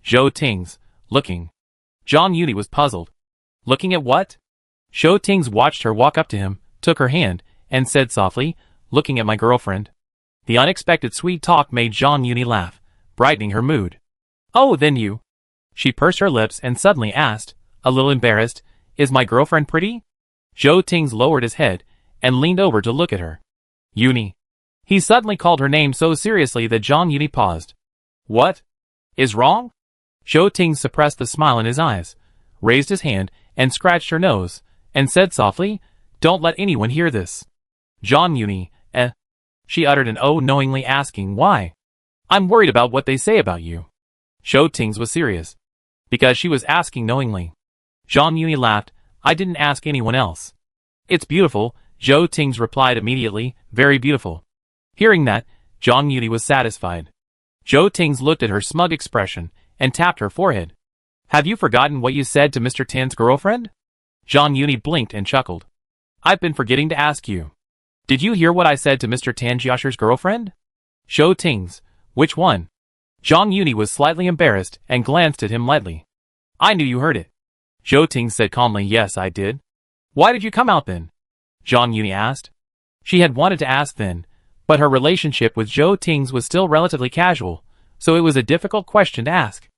Zhou Ting's, looking. Zhang Yuni was puzzled. Looking at what? Zhou Ting's watched her walk up to him, took her hand, and said softly, Looking at my girlfriend. The unexpected sweet talk made Zhang Yuni laugh, brightening her mood. Oh, then you. She pursed her lips and suddenly asked, a little embarrassed, Is my girlfriend pretty? Zhou Ting's lowered his head and leaned over to look at her. Yuni. He suddenly called her name so seriously that Zhang Yuni paused. What? Is wrong? Zhou Ting suppressed the smile in his eyes, raised his hand and scratched her nose, and said softly, Don't let anyone hear this. Zhang Yuni, She uttered an oh, knowingly asking why. I'm worried about what they say about you. Zhou Ting's was serious. Because she was asking knowingly. Zhang Yuni laughed, I didn't ask anyone else. It's beautiful, Zhou Ting's replied immediately, very beautiful. Hearing that, Zhang Yuni was satisfied. Zhou Ting's looked at her smug expression and tapped her forehead. Have you forgotten what you said to Mr. Tan's girlfriend? Zhang Yuni blinked and chuckled. I've been forgetting to ask you. Did you hear what I said to Mr. Tan Jiasher's girlfriend? Zhou Ting's, which one? Zhang Yuni was slightly embarrassed and glanced at him lightly. I knew you heard it. Zhou Ting said calmly, Yes, I did. Why did you come out then? Zhang Yuni asked. She had wanted to ask then, but her relationship with Zhou Ting's was still relatively casual, so it was a difficult question to ask.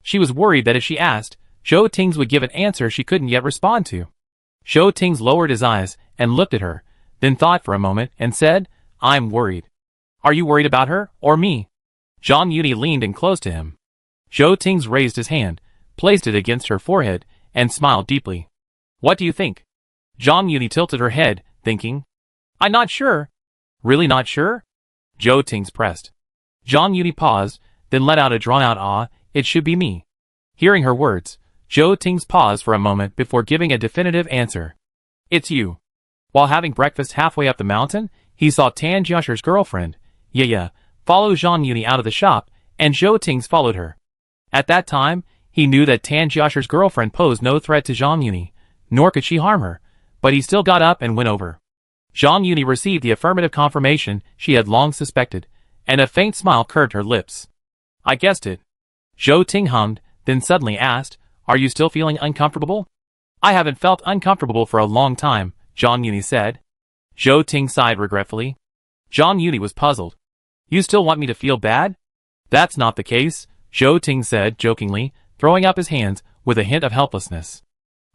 She was worried that if she asked, Zhou Ting's would give an answer she couldn't yet respond to. Zhou Ting's lowered his eyes and looked at her, then thought for a moment and said, I'm worried. Are you worried about her, or me? Zhang Yuni leaned in close to him. Zhou Tings raised his hand, placed it against her forehead, and smiled deeply. What do you think? Zhang Yuni tilted her head, thinking. I'm not sure. Really not sure? Zhou Tings pressed. Zhang Yuni paused, then let out a drawn-out ah, it should be me. Hearing her words, Zhou Tings paused for a moment before giving a definitive answer. It's you. While having breakfast halfway up the mountain, he saw Tan Jiasher's girlfriend, Yaya, follow Zhang Yuni out of the shop, and Zhou Tings followed her. At that time, he knew that Tan Jiasher's girlfriend posed no threat to Zhang Yuni, nor could she harm her, but he still got up and went over. Zhang Yuni received the affirmative confirmation she had long suspected, and a faint smile curved her lips. I guessed it. Zhou Ting hummed, then suddenly asked, Are you still feeling uncomfortable? I haven't felt uncomfortable for a long time, Zhang Yuni said. Zhou Ting sighed regretfully. Zhang Yuni was puzzled. You still want me to feel bad? That's not the case, Zhou Ting said jokingly, throwing up his hands with a hint of helplessness.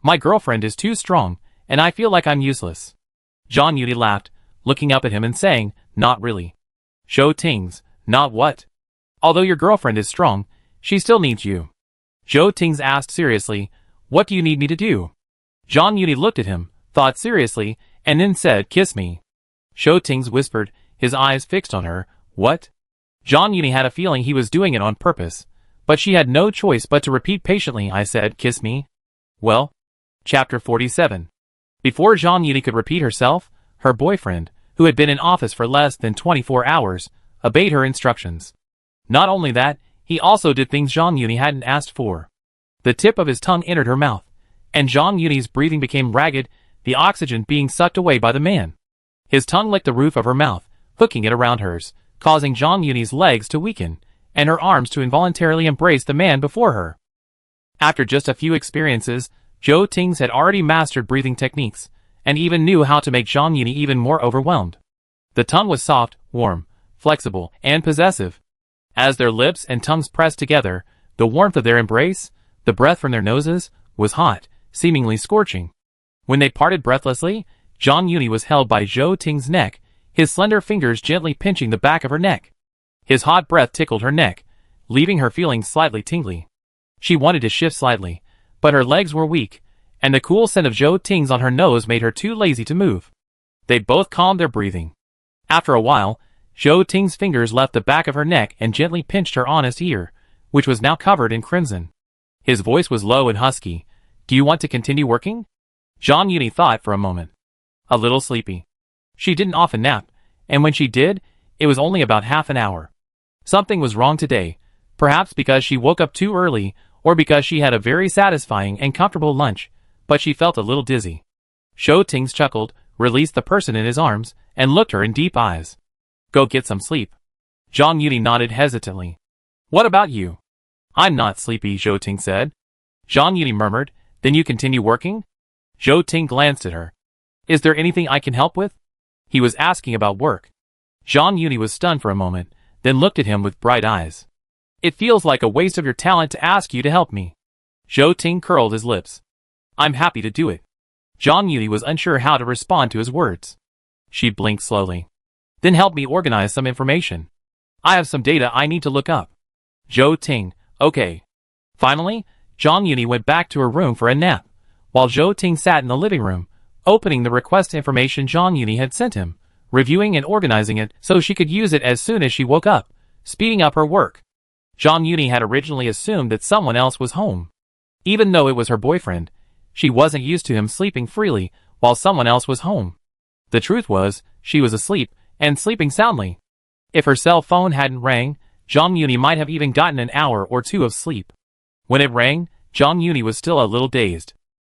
My girlfriend is too strong, and I feel like I'm useless. Zhang Yuni laughed, looking up at him and saying, Not really. Zhou Tings, not what? Although your girlfriend is strong, she still needs you. Zhou Tings asked seriously, What do you need me to do? Zhang Yuni looked at him, thought seriously, and then said, Kiss me. Zhou Tings whispered, his eyes fixed on her, What? Zhang Yuni had a feeling he was doing it on purpose, but she had no choice but to repeat patiently, I said, Kiss me. Well? Chapter 47. Before Zhang Yuni could repeat herself, her boyfriend, who had been in office for less than 24 hours, obeyed her instructions. Not only that, he also did things Zhang Yuni hadn't asked for. The tip of his tongue entered her mouth, and Zhang Yuni's breathing became ragged, the oxygen being sucked away by the man. His tongue licked the roof of her mouth, hooking it around hers, causing Zhang Yuni's legs to weaken, and her arms to involuntarily embrace the man before her. After just a few experiences, Zhou Tings had already mastered breathing techniques, and even knew how to make Zhang Yuni even more overwhelmed. The tongue was soft, warm, flexible, and possessive. As their lips and tongues pressed together, the warmth of their embrace, the breath from their noses, was hot, seemingly scorching. When they parted breathlessly, Zhang Yuni was held by Zhou Ting's neck, his slender fingers gently pinching the back of her neck. His hot breath tickled her neck, leaving her feeling slightly tingly. She wanted to shift slightly, but her legs were weak, and the cool scent of Zhou Ting's on her nose made her too lazy to move. They both calmed their breathing. After a while, Zhou Ting's fingers left the back of her neck and gently pinched her honest ear, which was now covered in crimson. His voice was low and husky. Do you want to continue working? Zhang Yuni thought for a moment. A little sleepy. She didn't often nap, and when she did, it was only about half an hour. Something was wrong today, perhaps because she woke up too early, or because she had a very satisfying and comfortable lunch, but she felt a little dizzy. Zhou Tings chuckled, released the person in his arms, and looked her in deep eyes. Go get some sleep. Zhang Yuni nodded hesitantly. What about you? I'm not sleepy, Zhou Ting said. Zhang Yuni murmured, Then you continue working? Zhou Ting glanced at her. Is there anything I can help with? He was asking about work. Zhang Yuni was stunned for a moment, then looked at him with bright eyes. It feels like a waste of your talent to ask you to help me. Zhou Ting curled his lips. I'm happy to do it. Zhang Yuni was unsure how to respond to his words. She blinked slowly. Then help me organize some information. I have some data I need to look up. Zhou Ting, okay. Finally, Zhang Yuni went back to her room for a nap, while Zhou Ting sat in the living room, opening the request information Zhang Yuni had sent him, reviewing and organizing it so she could use it as soon as she woke up, speeding up her work. Zhang Yuni had originally assumed that someone else was home. Even though it was her boyfriend, she wasn't used to him sleeping freely while someone else was home. The truth was, she was asleep, and sleeping soundly. If her cell phone hadn't rang, Zhang Yuni might have even gotten an hour or two of sleep. When it rang, Zhang Yuni was still a little dazed.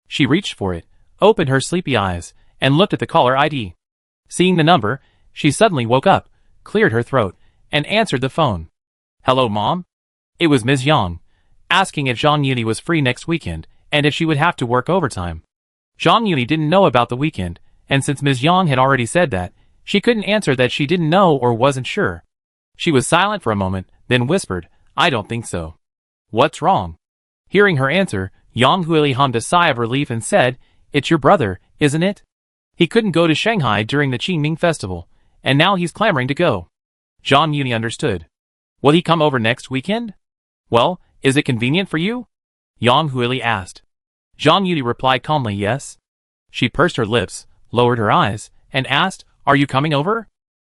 She reached for it, opened her sleepy eyes, and looked at the caller ID. Seeing the number, she suddenly woke up, cleared her throat, and answered the phone. Hello, Mom? It was Ms. Yang, asking if Zhang Yuni was free next weekend, and if she would have to work overtime. Zhang Yuni didn't know about the weekend, and since Ms. Yang had already said that, she couldn't answer that she didn't know or wasn't sure. She was silent for a moment, then whispered, I don't think so. What's wrong? Hearing her answer, Yang Huili hummed a sigh of relief and said, It's your brother, isn't it? He couldn't go to Shanghai during the Qingming festival, and now he's clamoring to go. Zhang Yuni understood. Will he come over next weekend? Well, Is it convenient for you? Yang Huili asked. Zhang Yudi replied calmly yes. She pursed her lips, lowered her eyes, and asked, Are you coming over?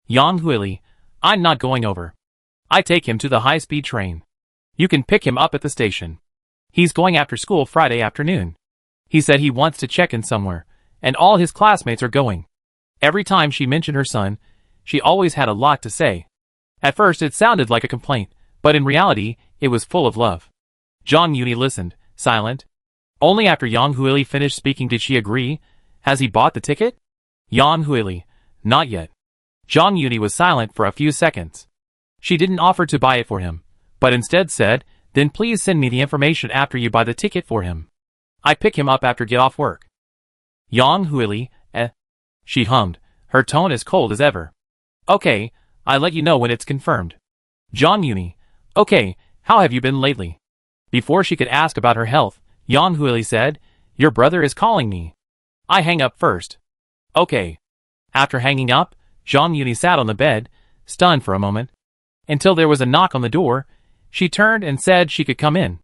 Yang Huili, I'm not going over. I take him to the high-speed train. You can pick him up at the station. He's going after school Friday afternoon. He said he wants to check in somewhere, and all his classmates are going. Every time she mentioned her son, she always had a lot to say. At first it sounded like a complaint, but in reality, it was full of love. Zhang Yuni listened, silent. Only after Yang Huili finished speaking did she agree. Has he bought the ticket? Yang Huili, not yet. Zhang Yuni was silent for a few seconds. She didn't offer to buy it for him, but instead said, Then please send me the information after you buy the ticket for him. I pick him up after get off work. Yang Huili, she hummed, her tone as cold as ever. Okay, I'll let you know when it's confirmed. Zhang Yuni, okay, how have you been lately? Before she could ask about her health, Yang Huili said, Your brother is calling me. I hang up first. Okay. After hanging up, Zhang Yuni sat on the bed, stunned for a moment. Until there was a knock on the door, she turned and said she could come in.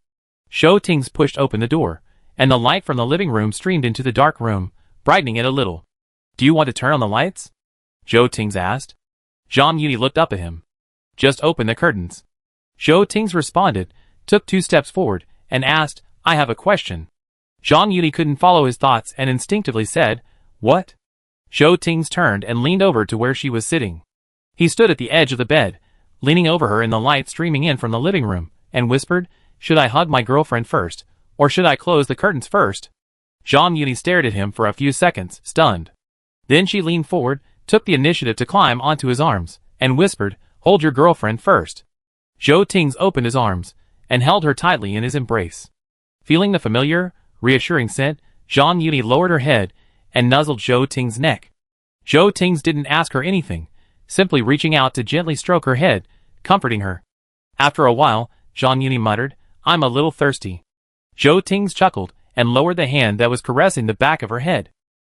Zhou Tings pushed open the door, and the light from the living room streamed into the dark room, brightening it a little. Do you want to turn on the lights? Zhou Tings asked. Zhang Yuni looked up at him. Just open the curtains. Zhou Tings responded, took 2 steps forward, and asked, I have a question. Zhang Yuni couldn't follow his thoughts and instinctively said, What? Zhou Tings turned and leaned over to where she was sitting. He stood at the edge of the bed, leaning over her in the light streaming in from the living room, and whispered, Should I hug my girlfriend first, or should I close the curtains first? Zhang Yuni stared at him for a few seconds, stunned. Then she leaned forward, took the initiative to climb onto his arms, and whispered, Hold your girlfriend first. Zhou Tings opened his arms, and held her tightly in his embrace. Feeling the familiar, reassuring scent, Zhang Yuni lowered her head, and nuzzled Zhou Tings' neck. Zhou Tings didn't ask her anything, simply reaching out to gently stroke her head, comforting her. After a while, Zhang Yuni muttered, I'm a little thirsty. Zhou Tings chuckled, and lowered the hand that was caressing the back of her head.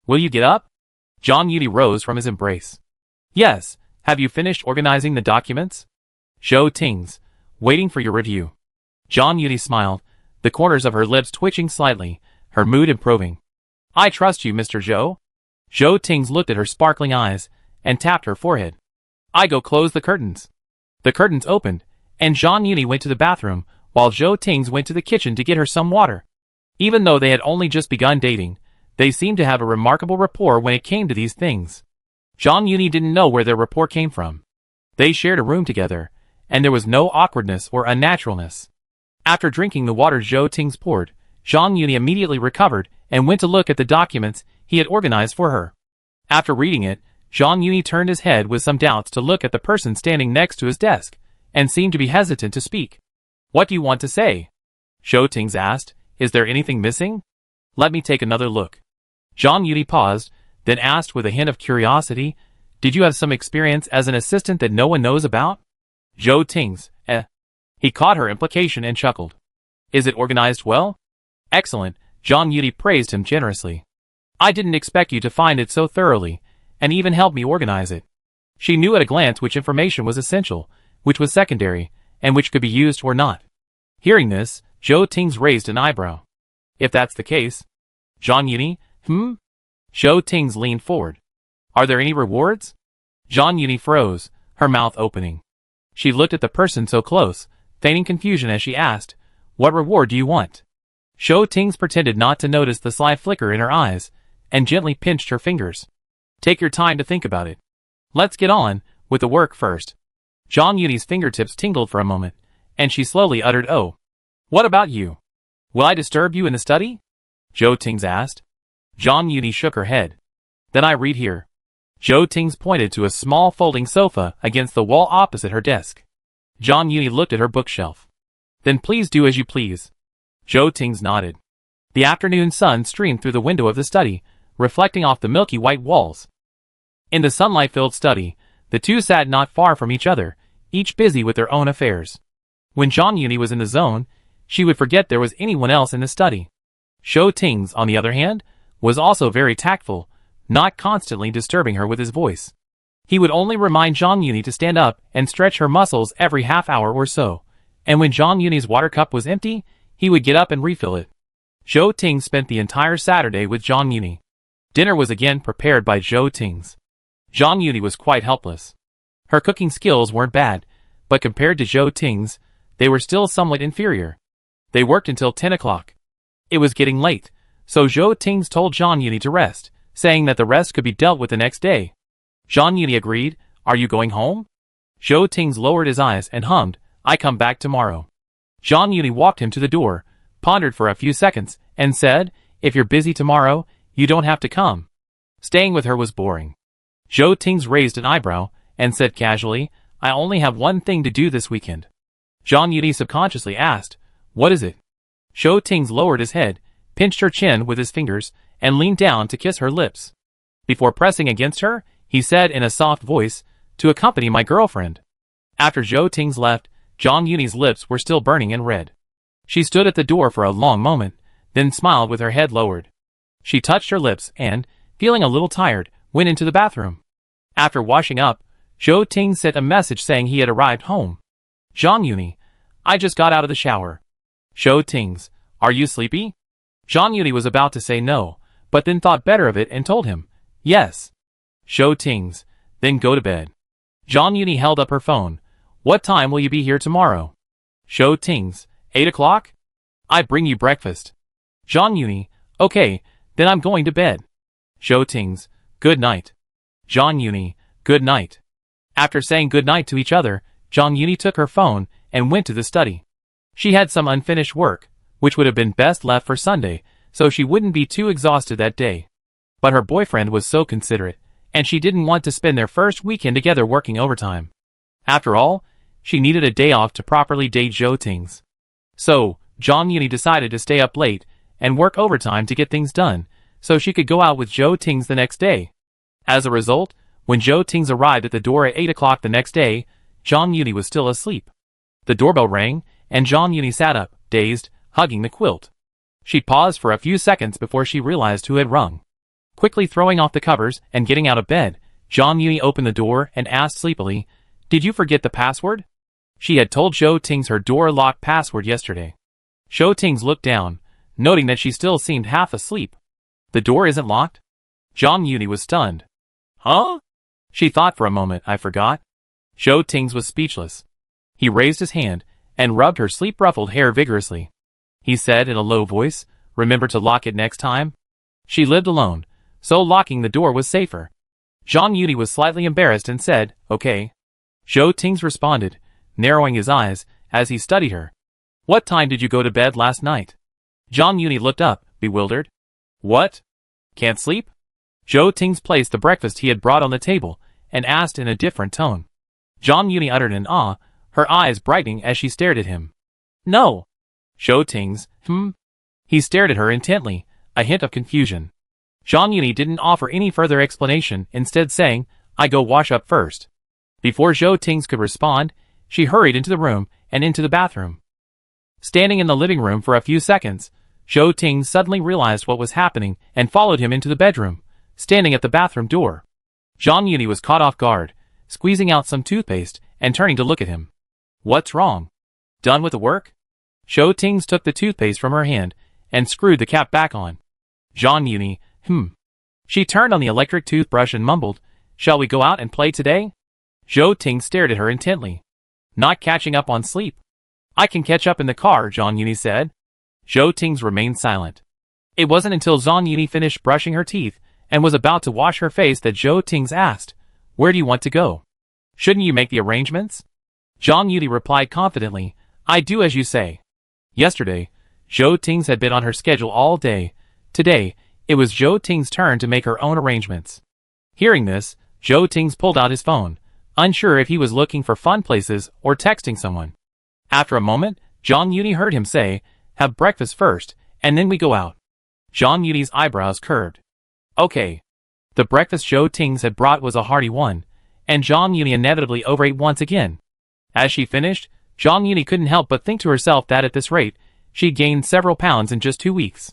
Will you get up? Zhang Yuni rose from his embrace. Yes, have you finished organizing the documents? Zhou Tings, waiting for your review. Zhang Yuni smiled, the corners of her lips twitching slightly, her mood improving. I trust you, Mr. Zhou. Zhou Tings looked at her sparkling eyes, and tapped her forehead. I go close the curtains. The curtains opened, and Zhang Yuni went to the bathroom, while Zhou Tings went to the kitchen to get her some water. Even though they had only just begun dating, they seemed to have a remarkable rapport when it came to these things. Zhang Yuni didn't know where their rapport came from. They shared a room together, and there was no awkwardness or unnaturalness. After drinking the water Zhou Tings poured, Zhang Yuni immediately recovered and went to look at the documents he had organized for her. After reading it, Zhang Yuni turned his head with some doubts to look at the person standing next to his desk, and seemed to be hesitant to speak. What do you want to say? Zhou Tings asked. Is there anything missing? Let me take another look. Zhang Yuni paused, then asked with a hint of curiosity, Did you have some experience as an assistant that no one knows about? Zhou Tings, He caught her implication and chuckled. Is it organized well? Excellent, Zhang Yuni praised him generously. I didn't expect you to find it so thoroughly, and even help me organize it. She knew at a glance which information was essential, which was secondary, and which could be used or not. Hearing this, Zhou Tings raised an eyebrow. If that's the case. Zhang Yuni, Zhou Tings leaned forward. Are there any rewards? Zhang Yuni froze, her mouth opening. She looked at the person so close, feigning confusion as she asked, What reward do you want? Zhou Tings pretended not to notice the sly flicker in her eyes, and gently pinched her fingers. Take your time to think about it. Let's get on with the work first. Zhang Yuni's fingertips tingled for a moment, and she slowly uttered, Oh. What about you? Will I disturb you in the study? Zhou Tings asked. Zhang Yuni shook her head. Then I read here. Zhou Tings pointed to a small folding sofa against the wall opposite her desk. Zhang Yuni looked at her bookshelf. Then please do as you please. Zhou Tings nodded. The afternoon sun streamed through the window of the study, reflecting off the milky white walls. In the sunlight-filled study, the two sat not far from each other, each busy with their own affairs. When Zhang Yuni was in the zone, she would forget there was anyone else in the study. Zhou Tings, on the other hand, was also very tactful, not constantly disturbing her with his voice. He would only remind Zhang Yuni to stand up and stretch her muscles every half hour or so, and when Zhang Yuni's water cup was empty, he would get up and refill it. Zhou Ting spent the entire Saturday with Zhang Yuni. Dinner was again prepared by Zhou Ting's. Zhang Yuni was quite helpless. Her cooking skills weren't bad, but compared to Zhou Ting's, they were still somewhat inferior. They worked until 10 o'clock. It was getting late, so Zhou Ting's told Zhang Yuni to rest, saying that the rest could be dealt with the next day. Zhang Yuni agreed. Are you going home? Zhou Ting's lowered his eyes and hummed, I come back tomorrow. Zhang Yuni walked him to the door, pondered for a few seconds, and said, if you're busy tomorrow, you don't have to come. Staying with her was boring. Zhou Ting's raised an eyebrow, and said casually, I only have one thing to do this weekend. Zhang Yuni subconsciously asked, what is it? Zhou Ting's lowered his head, pinched her chin with his fingers, and leaned down to kiss her lips. Before pressing against her, he said in a soft voice, to accompany my girlfriend. After Zhou Ting's left, Zhang Yuni's lips were still burning and red. She stood at the door for a long moment, then smiled with her head lowered. She touched her lips and, feeling a little tired, went into the bathroom. After washing up, Zhou Ting sent a message saying he had arrived home. Zhang Yuni, I just got out of the shower. Zhou Ting's, are you sleepy? Zhang Yuni was about to say no, but then thought better of it and told him, yes. Zhou Ting's, then go to bed. Zhang Yuni held up her phone. What time will you be here tomorrow? Zhou Ting's, 8 o'clock? I bring you breakfast. Zhang Yuni, okay, then I'm going to bed. Zhou Ting's, good night. Zhang Yuni, good night. After saying good night to each other, Zhang Yuni took her phone and went to the study. She had some unfinished work, which would have been best left for Sunday, so she wouldn't be too exhausted that day. But her boyfriend was so considerate, and she didn't want to spend their first weekend together working overtime. After all, she needed a day off to properly date Zhou Ting's. So, Zhang Yuni decided to stay up late and work overtime to get things done, so she could go out with Zhou Ting's the next day. As a result, when Zhou Ting's arrived at the door at 8 o'clock the next day, Zhang Yuni was still asleep. The doorbell rang, and Zhang Yuni sat up, dazed, hugging the quilt. She paused for a few seconds before she realized who had rung. Quickly throwing off the covers and getting out of bed, Zhang Yuni opened the door and asked sleepily, did you forget the password? She had told Zhou Ting's her door lock password yesterday. Zhou Ting's looked down, noting that she still seemed half asleep. The door isn't locked? Zhang Yuni was stunned. Huh? She thought for a moment. I forgot. Zhou Ting's was speechless. He raised his hand and rubbed her sleep-ruffled hair vigorously. He said in a low voice, remember to lock it next time? She lived alone, so locking the door was safer. Zhang Yuni was slightly embarrassed and said, okay. Zhou Ting's responded, narrowing his eyes as he studied her. What time did you go to bed last night? Zhang Yuni looked up, bewildered. What? Can't sleep? Zhou Ting's placed the breakfast he had brought on the table and asked in a different tone. Zhang Yuni uttered an ah, her eyes brightening as she stared at him. No. Zhou Ting's, He stared at her intently, a hint of confusion. Zhang Yuni didn't offer any further explanation, instead saying, I go wash up first. Before Zhou Ting's could respond, she hurried into the room and into the bathroom. Standing in the living room for a few seconds, Zhou Ting suddenly realized what was happening and followed him into the bedroom, standing at the bathroom door. Zhang Yuni was caught off guard, squeezing out some toothpaste and turning to look at him. What's wrong? Done with the work? Zhou Ting took the toothpaste from her hand and screwed the cap back on. Zhang Yuni, She turned on the electric toothbrush and mumbled, shall we go out and play today? Zhou Ting stared at her intently. Not catching up on sleep? I can catch up in the car, Zhang Yuni said. Zhou Ting remained silent. It wasn't until Zhang Yuni finished brushing her teeth and was about to wash her face that Zhou Ting asked, where do you want to go? Shouldn't you make the arrangements? Zhang Yuni replied confidently, I do as you say. Yesterday, Zhou Ting had been on her schedule all day. Today, it was Zhou Ting's turn to make her own arrangements. Hearing this, Zhou Ting pulled out his phone, unsure if he was looking for fun places or texting someone. After a moment, Zhang Yuni heard him say, have breakfast first, and then we go out. Zhang Yuni's eyebrows curved. Okay. The breakfast Zhou Ting had brought was a hearty one, and Zhang Yuni inevitably overate once again. As she finished, Zhang Yuni couldn't help but think to herself that at this rate, she'd gained several pounds in just 2 weeks.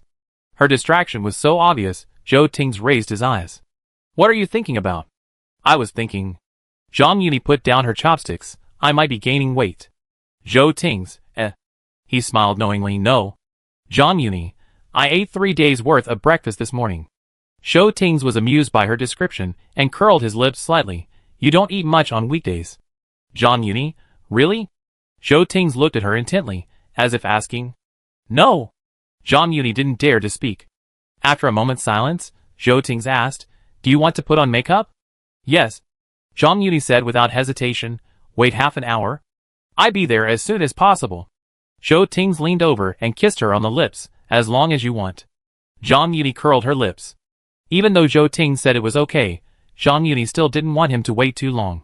Her distraction was so obvious, Zhou Ting raised his eyes. What are you thinking about? I was thinking. Zhang Yuni put down her chopsticks, I might be gaining weight. Zhou Ting, He smiled knowingly. No. John Uni, I ate 3 days worth of breakfast this morning. Zhou Tings was amused by her description and curled his lips slightly. You don't eat much on weekdays. John Uni, really? Zhou Tings looked at her intently, as if asking. No. John Uni didn't dare to speak. After a moment's silence, Zhou Tings asked, do you want to put on makeup? Yes. Zhang Yuni said without hesitation. Wait half an hour? I'll be there as soon as possible. Zhou Tings leaned over and kissed her on the lips. As long as you want. Zhang Yuni curled her lips. Even though Zhou Tings said it was okay, Zhang Yuni still didn't want him to wait too long.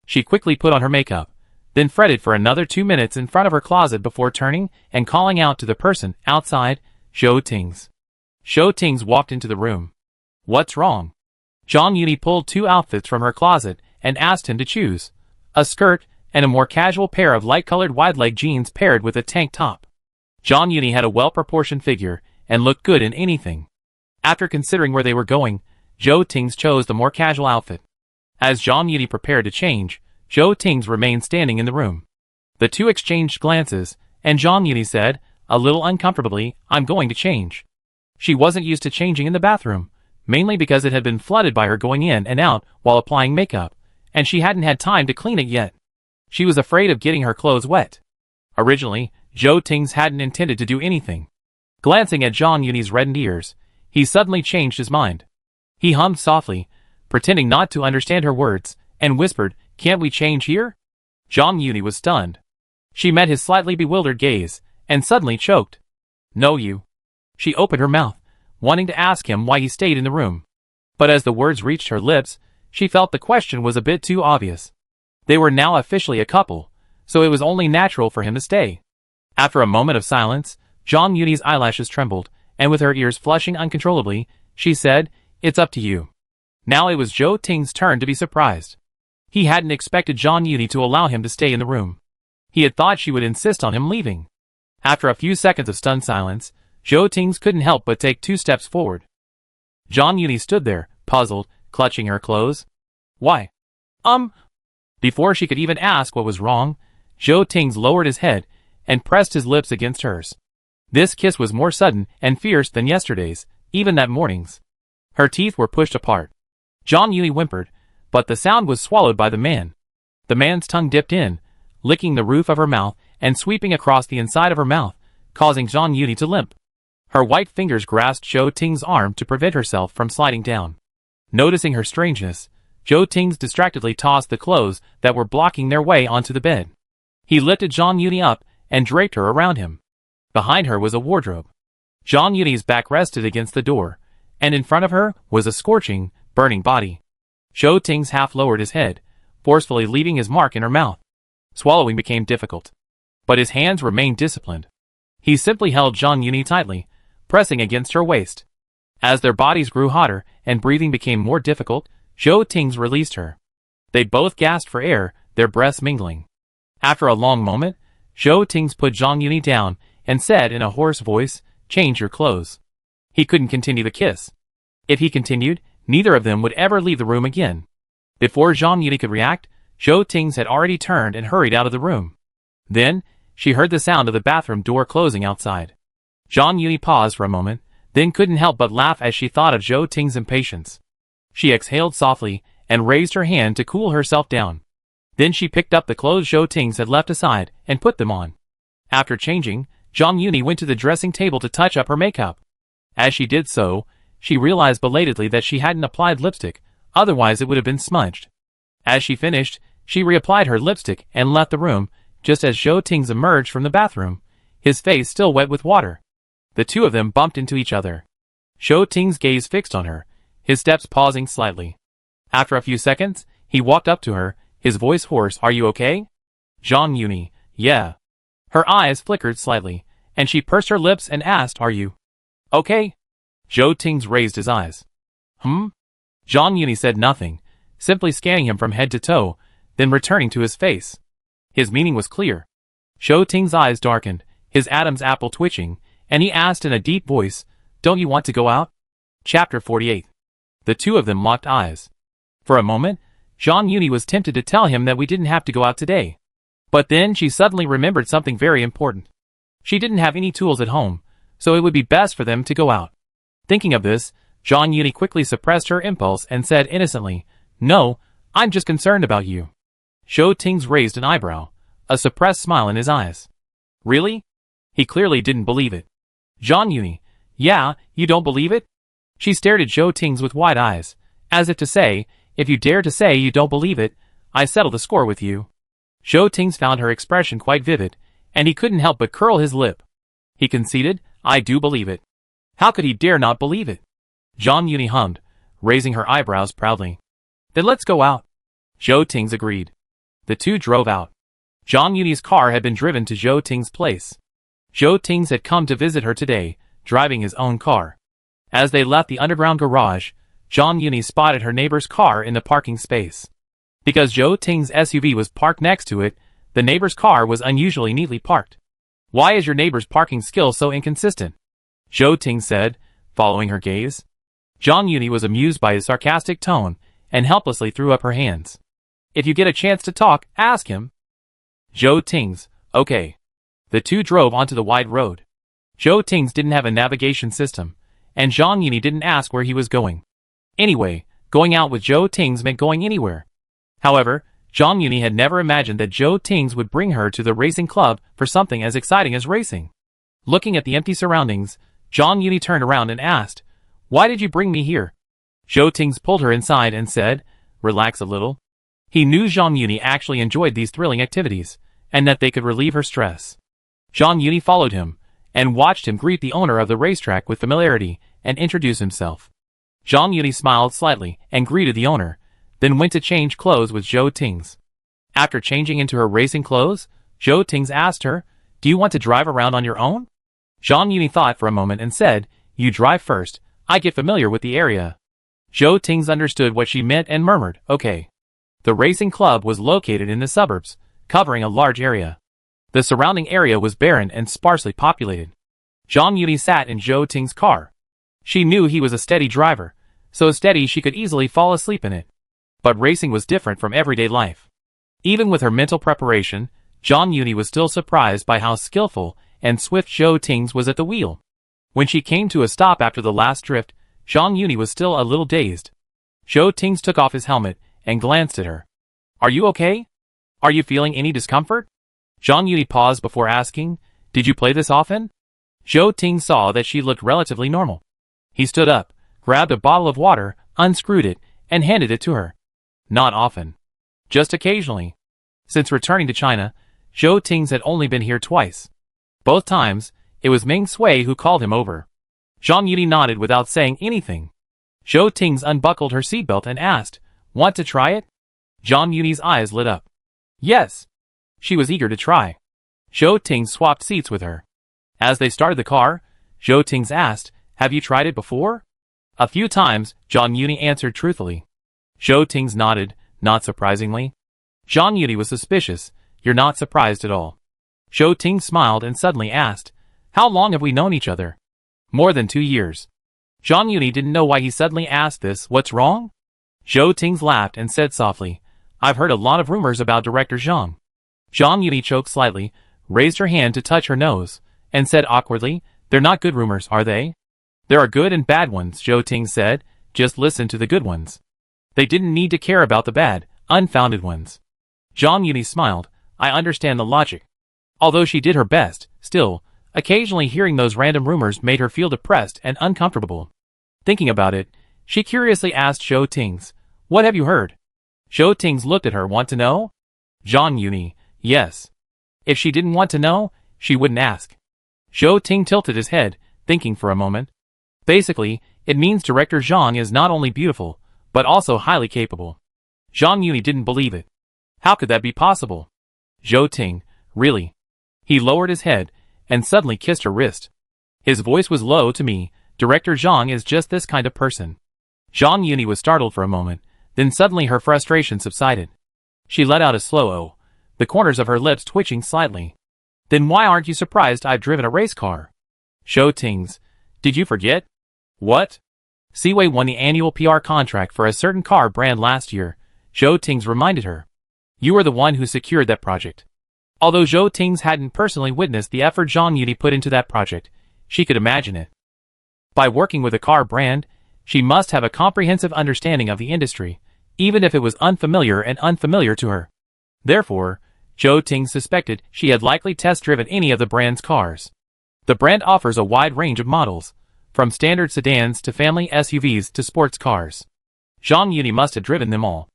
She quickly put on her makeup, then fretted for another 2 minutes in front of her closet before turning and calling out to the person outside, Zhou Tings. Zhou Tings walked into the room. What's wrong? Zhang Yuni pulled 2 outfits from her closet and asked him to choose. A skirt and a more casual pair of light-colored wide-leg jeans paired with a tank top. Zhang Yuni had a well-proportioned figure and looked good in anything. After considering where they were going, Zhou Tings chose the more casual outfit. As Zhang Yuni prepared to change, Zhou Tings remained standing in the room. The two exchanged glances, and Zhang Yuni said, a little uncomfortably, I'm going to change. She wasn't used to changing in the bathroom, mainly because it had been flooded by her going in and out while applying makeup, and she hadn't had time to clean it yet. She was afraid of getting her clothes wet. Originally, Zhou Tings hadn't intended to do anything. Glancing at Zhang Yuni's reddened ears, he suddenly changed his mind. He hummed softly, pretending not to understand her words, and whispered, can't we change here? Zhang Yuni was stunned. She met his slightly bewildered gaze, and suddenly choked. No you. She opened her mouth, wanting to ask him why he stayed in the room. But as the words reached her lips, she felt the question was a bit too obvious. They were now officially a couple, so it was only natural for him to stay. After a moment of silence, Zhang Yuni's eyelashes trembled, and with her ears flushing uncontrollably, she said, it's up to you. Now it was Zhou Tings' turn to be surprised. He hadn't expected Zhang Yuni to allow him to stay in the room. He had thought she would insist on him leaving. After a few seconds of stunned silence, Zhou Tings couldn't help but take 2 steps forward. Zhang Yuni stood there, puzzled, clutching her clothes. Why? Before she could even ask what was wrong, Zhou Tings lowered his head and pressed his lips against hers. This kiss was more sudden and fierce than yesterday's, even that morning's. Her teeth were pushed apart. Zhang Yuni whimpered, but the sound was swallowed by the man. The man's tongue dipped in, licking the roof of her mouth and sweeping across the inside of her mouth, causing Zhang Yuni to limp. Her white fingers grasped Zhou Tings' arm to prevent herself from sliding down. Noticing her strangeness, Zhou Tings distractedly tossed the clothes that were blocking their way onto the bed. He lifted Zhang Yuni up and draped her around him. Behind her was a wardrobe. Zhang Yuni's back rested against the door, and in front of her was a scorching, burning body. Zhou Tings half lowered his head, forcefully leaving his mark in her mouth. Swallowing became difficult. But his hands remained disciplined. He simply held Zhang Yuni tightly, pressing against her waist. As their bodies grew hotter and breathing became more difficult, Zhou Tings released her. They both gasped for air, their breaths mingling. After a long moment, Zhou Tings put Zhang Yuni down and said in a hoarse voice, change your clothes. He couldn't continue the kiss. If he continued, neither of them would ever leave the room again. Before Zhang Yuni could react, Zhou Tings had already turned and hurried out of the room. Then, she heard the sound of the bathroom door closing outside. Zhang Yuni paused for a moment, then couldn't help but laugh as she thought of Zhou Tings' impatience. She exhaled softly and raised her hand to cool herself down. Then she picked up the clothes Zhou Tings had left aside and put them on. After changing, Zhang Yuni went to the dressing table to touch up her makeup. As she did so, she realized belatedly that she hadn't applied lipstick, otherwise it would have been smudged. As she finished, she reapplied her lipstick and left the room, just as Zhou Tings emerged from the bathroom, his face still wet with water. The two of them bumped into each other. Zhou Tings' gaze fixed on her, his steps pausing slightly. After a few seconds, he walked up to her, his voice hoarse, are you okay? Zhang Yuni, yeah. Her eyes flickered slightly, and she pursed her lips and asked, are you okay? Zhou Tings raised his eyes. Zhang Yuni said nothing, simply scanning him from head to toe, then returning to his face. His meaning was clear. Zhou Tings' eyes darkened, his Adam's apple twitching, and he asked in a deep voice, don't you want to go out? Chapter 48. The two of them locked eyes. For a moment, Zhang Yuni was tempted to tell him that we didn't have to go out today. But then she suddenly remembered something very important. She didn't have any tools at home, so it would be best for them to go out. Thinking of this, Zhang Yuni quickly suppressed her impulse and said innocently, "No, I'm just concerned about you." Zhou Ting's raised an eyebrow, a suppressed smile in his eyes. "Really?" He clearly didn't believe it. "Zhang Yuni, yeah, you don't believe it?" She stared at Zhou Ting's with wide eyes, as if to say, "If you dare to say you don't believe it, I settle the score with you." Zhou Ting's found her expression quite vivid, and he couldn't help but curl his lip. He conceded, "I do believe it." How could he dare not believe it? Zhang Yuni hummed, raising her eyebrows proudly. "Then let's go out." Zhou Ting's agreed. The two drove out. Zhang Yuni's car had been driven to Zhou Ting's place. Zhou Ting's had come to visit her today, driving his own car. As they left the underground garage, Zhang Yuni spotted her neighbor's car in the parking space. Because Zhou Ting's SUV was parked next to it, the neighbor's car was unusually neatly parked. "Why is your neighbor's parking skill so inconsistent?" Zhou Ting said, following her gaze. Zhang Yuni was amused by his sarcastic tone and helplessly threw up her hands. "If you get a chance to talk, ask him." Zhou Ting's, "Okay." The two drove onto the wide road. Zhou Ting's didn't have a navigation system, and Zhang Yuni didn't ask where he was going. Anyway, going out with Zhou Ting's meant going anywhere. However, Zhang Yuni had never imagined that Zhou Ting's would bring her to the racing club for something as exciting as racing. Looking at the empty surroundings, Zhang Yuni turned around and asked, "Why did you bring me here?" Zhou Ting's pulled her inside and said, "Relax a little." He knew Zhang Yuni actually enjoyed these thrilling activities, and that they could relieve her stress. Zhang Yuni followed him, and watched him greet the owner of the racetrack with familiarity and introduce himself. Zhang Yuni smiled slightly and greeted the owner, then went to change clothes with Zhou Ting's. After changing into her racing clothes, Zhou Ting's asked her, "Do you want to drive around on your own?" Zhang Yuni thought for a moment and said, "You drive first, I get familiar with the area." Zhou Ting's understood what she meant and murmured, "Okay." The racing club was located in the suburbs, covering a large area. The surrounding area was barren and sparsely populated. Zhang Yuni sat in Zhou Ting's car. She knew he was a steady driver, so steady she could easily fall asleep in it. But racing was different from everyday life. Even with her mental preparation, Zhang Yuni was still surprised by how skillful and swift Zhou Ting's was at the wheel. When she came to a stop after the last drift, Zhang Yuni was still a little dazed. Zhou Ting's took off his helmet and glanced at her. "Are you okay? Are you feeling any discomfort?" Zhang Yuni paused before asking, "Did you play this often?" Zhou Ting saw that she looked relatively normal. He stood up, grabbed a bottle of water, unscrewed it, and handed it to her. "Not often. Just occasionally." Since returning to China, Zhou Ting's had only been here twice. Both times, it was Meng Sui who called him over. Zhang Yuni nodded without saying anything. Zhou Ting's unbuckled her seatbelt and asked, "Want to try it?" Zhang Yuni's eyes lit up. Yes. She was eager to try. Zhou Ting swapped seats with her. As they started the car, Zhou Ting asked, "Have you tried it before?" "A few times," Zhang Yuni answered truthfully. Zhou Ting nodded, not surprisingly. Zhang Yuni was suspicious. "You're not surprised at all." Zhou Ting smiled and suddenly asked, "How long have we known each other?" "More than 2 years." Zhang Yuni didn't know why he suddenly asked this. "What's wrong?" Zhou Ting laughed and said softly, "I've heard a lot of rumors about Director Zhang." Zhang Yuni choked slightly, raised her hand to touch her nose, and said awkwardly, "They're not good rumors, are they?" "There are good and bad ones," Zhou Ting said, "just listen to the good ones. They didn't need to care about the bad, unfounded ones." Zhang Yuni smiled. "I understand the logic." Although she did her best, still, occasionally hearing those random rumors made her feel depressed and uncomfortable. Thinking about it, she curiously asked Zhou Ting, "What have you heard?" Zhou Ting looked at her. "Want to know?" Zhang Yuni, "Yes." If she didn't want to know, she wouldn't ask. Zhou Ting tilted his head, thinking for a moment. Basically, it means Director Zhang is not only beautiful, but also highly capable. Zhang Yuni didn't believe it. How could that be possible? Zhou Ting, really? He lowered his head, and suddenly kissed her wrist. His voice was low. "To me, Director Zhang is just this kind of person." Zhang Yuni was startled for a moment, then suddenly her frustration subsided. She let out a slow "oh," the corners of her lips twitching slightly. "Then why aren't you surprised I've driven a race car?" Zhou Ting, "Did you forget?" "What?" "Seaway won the annual PR contract for a certain car brand last year," Zhou Ting reminded her. "You were the one who secured that project." Although Zhou Tings hadn't personally witnessed the effort Zhang Yuni put into that project, she could imagine it. By working with a car brand, she must have a comprehensive understanding of the industry, even if it was unfamiliar to her. Therefore, Zhou Tings suspected she had likely test-driven any of the brand's cars. The brand offers a wide range of models, from standard sedans to family SUVs to sports cars. Zhang Yuni must have driven them all.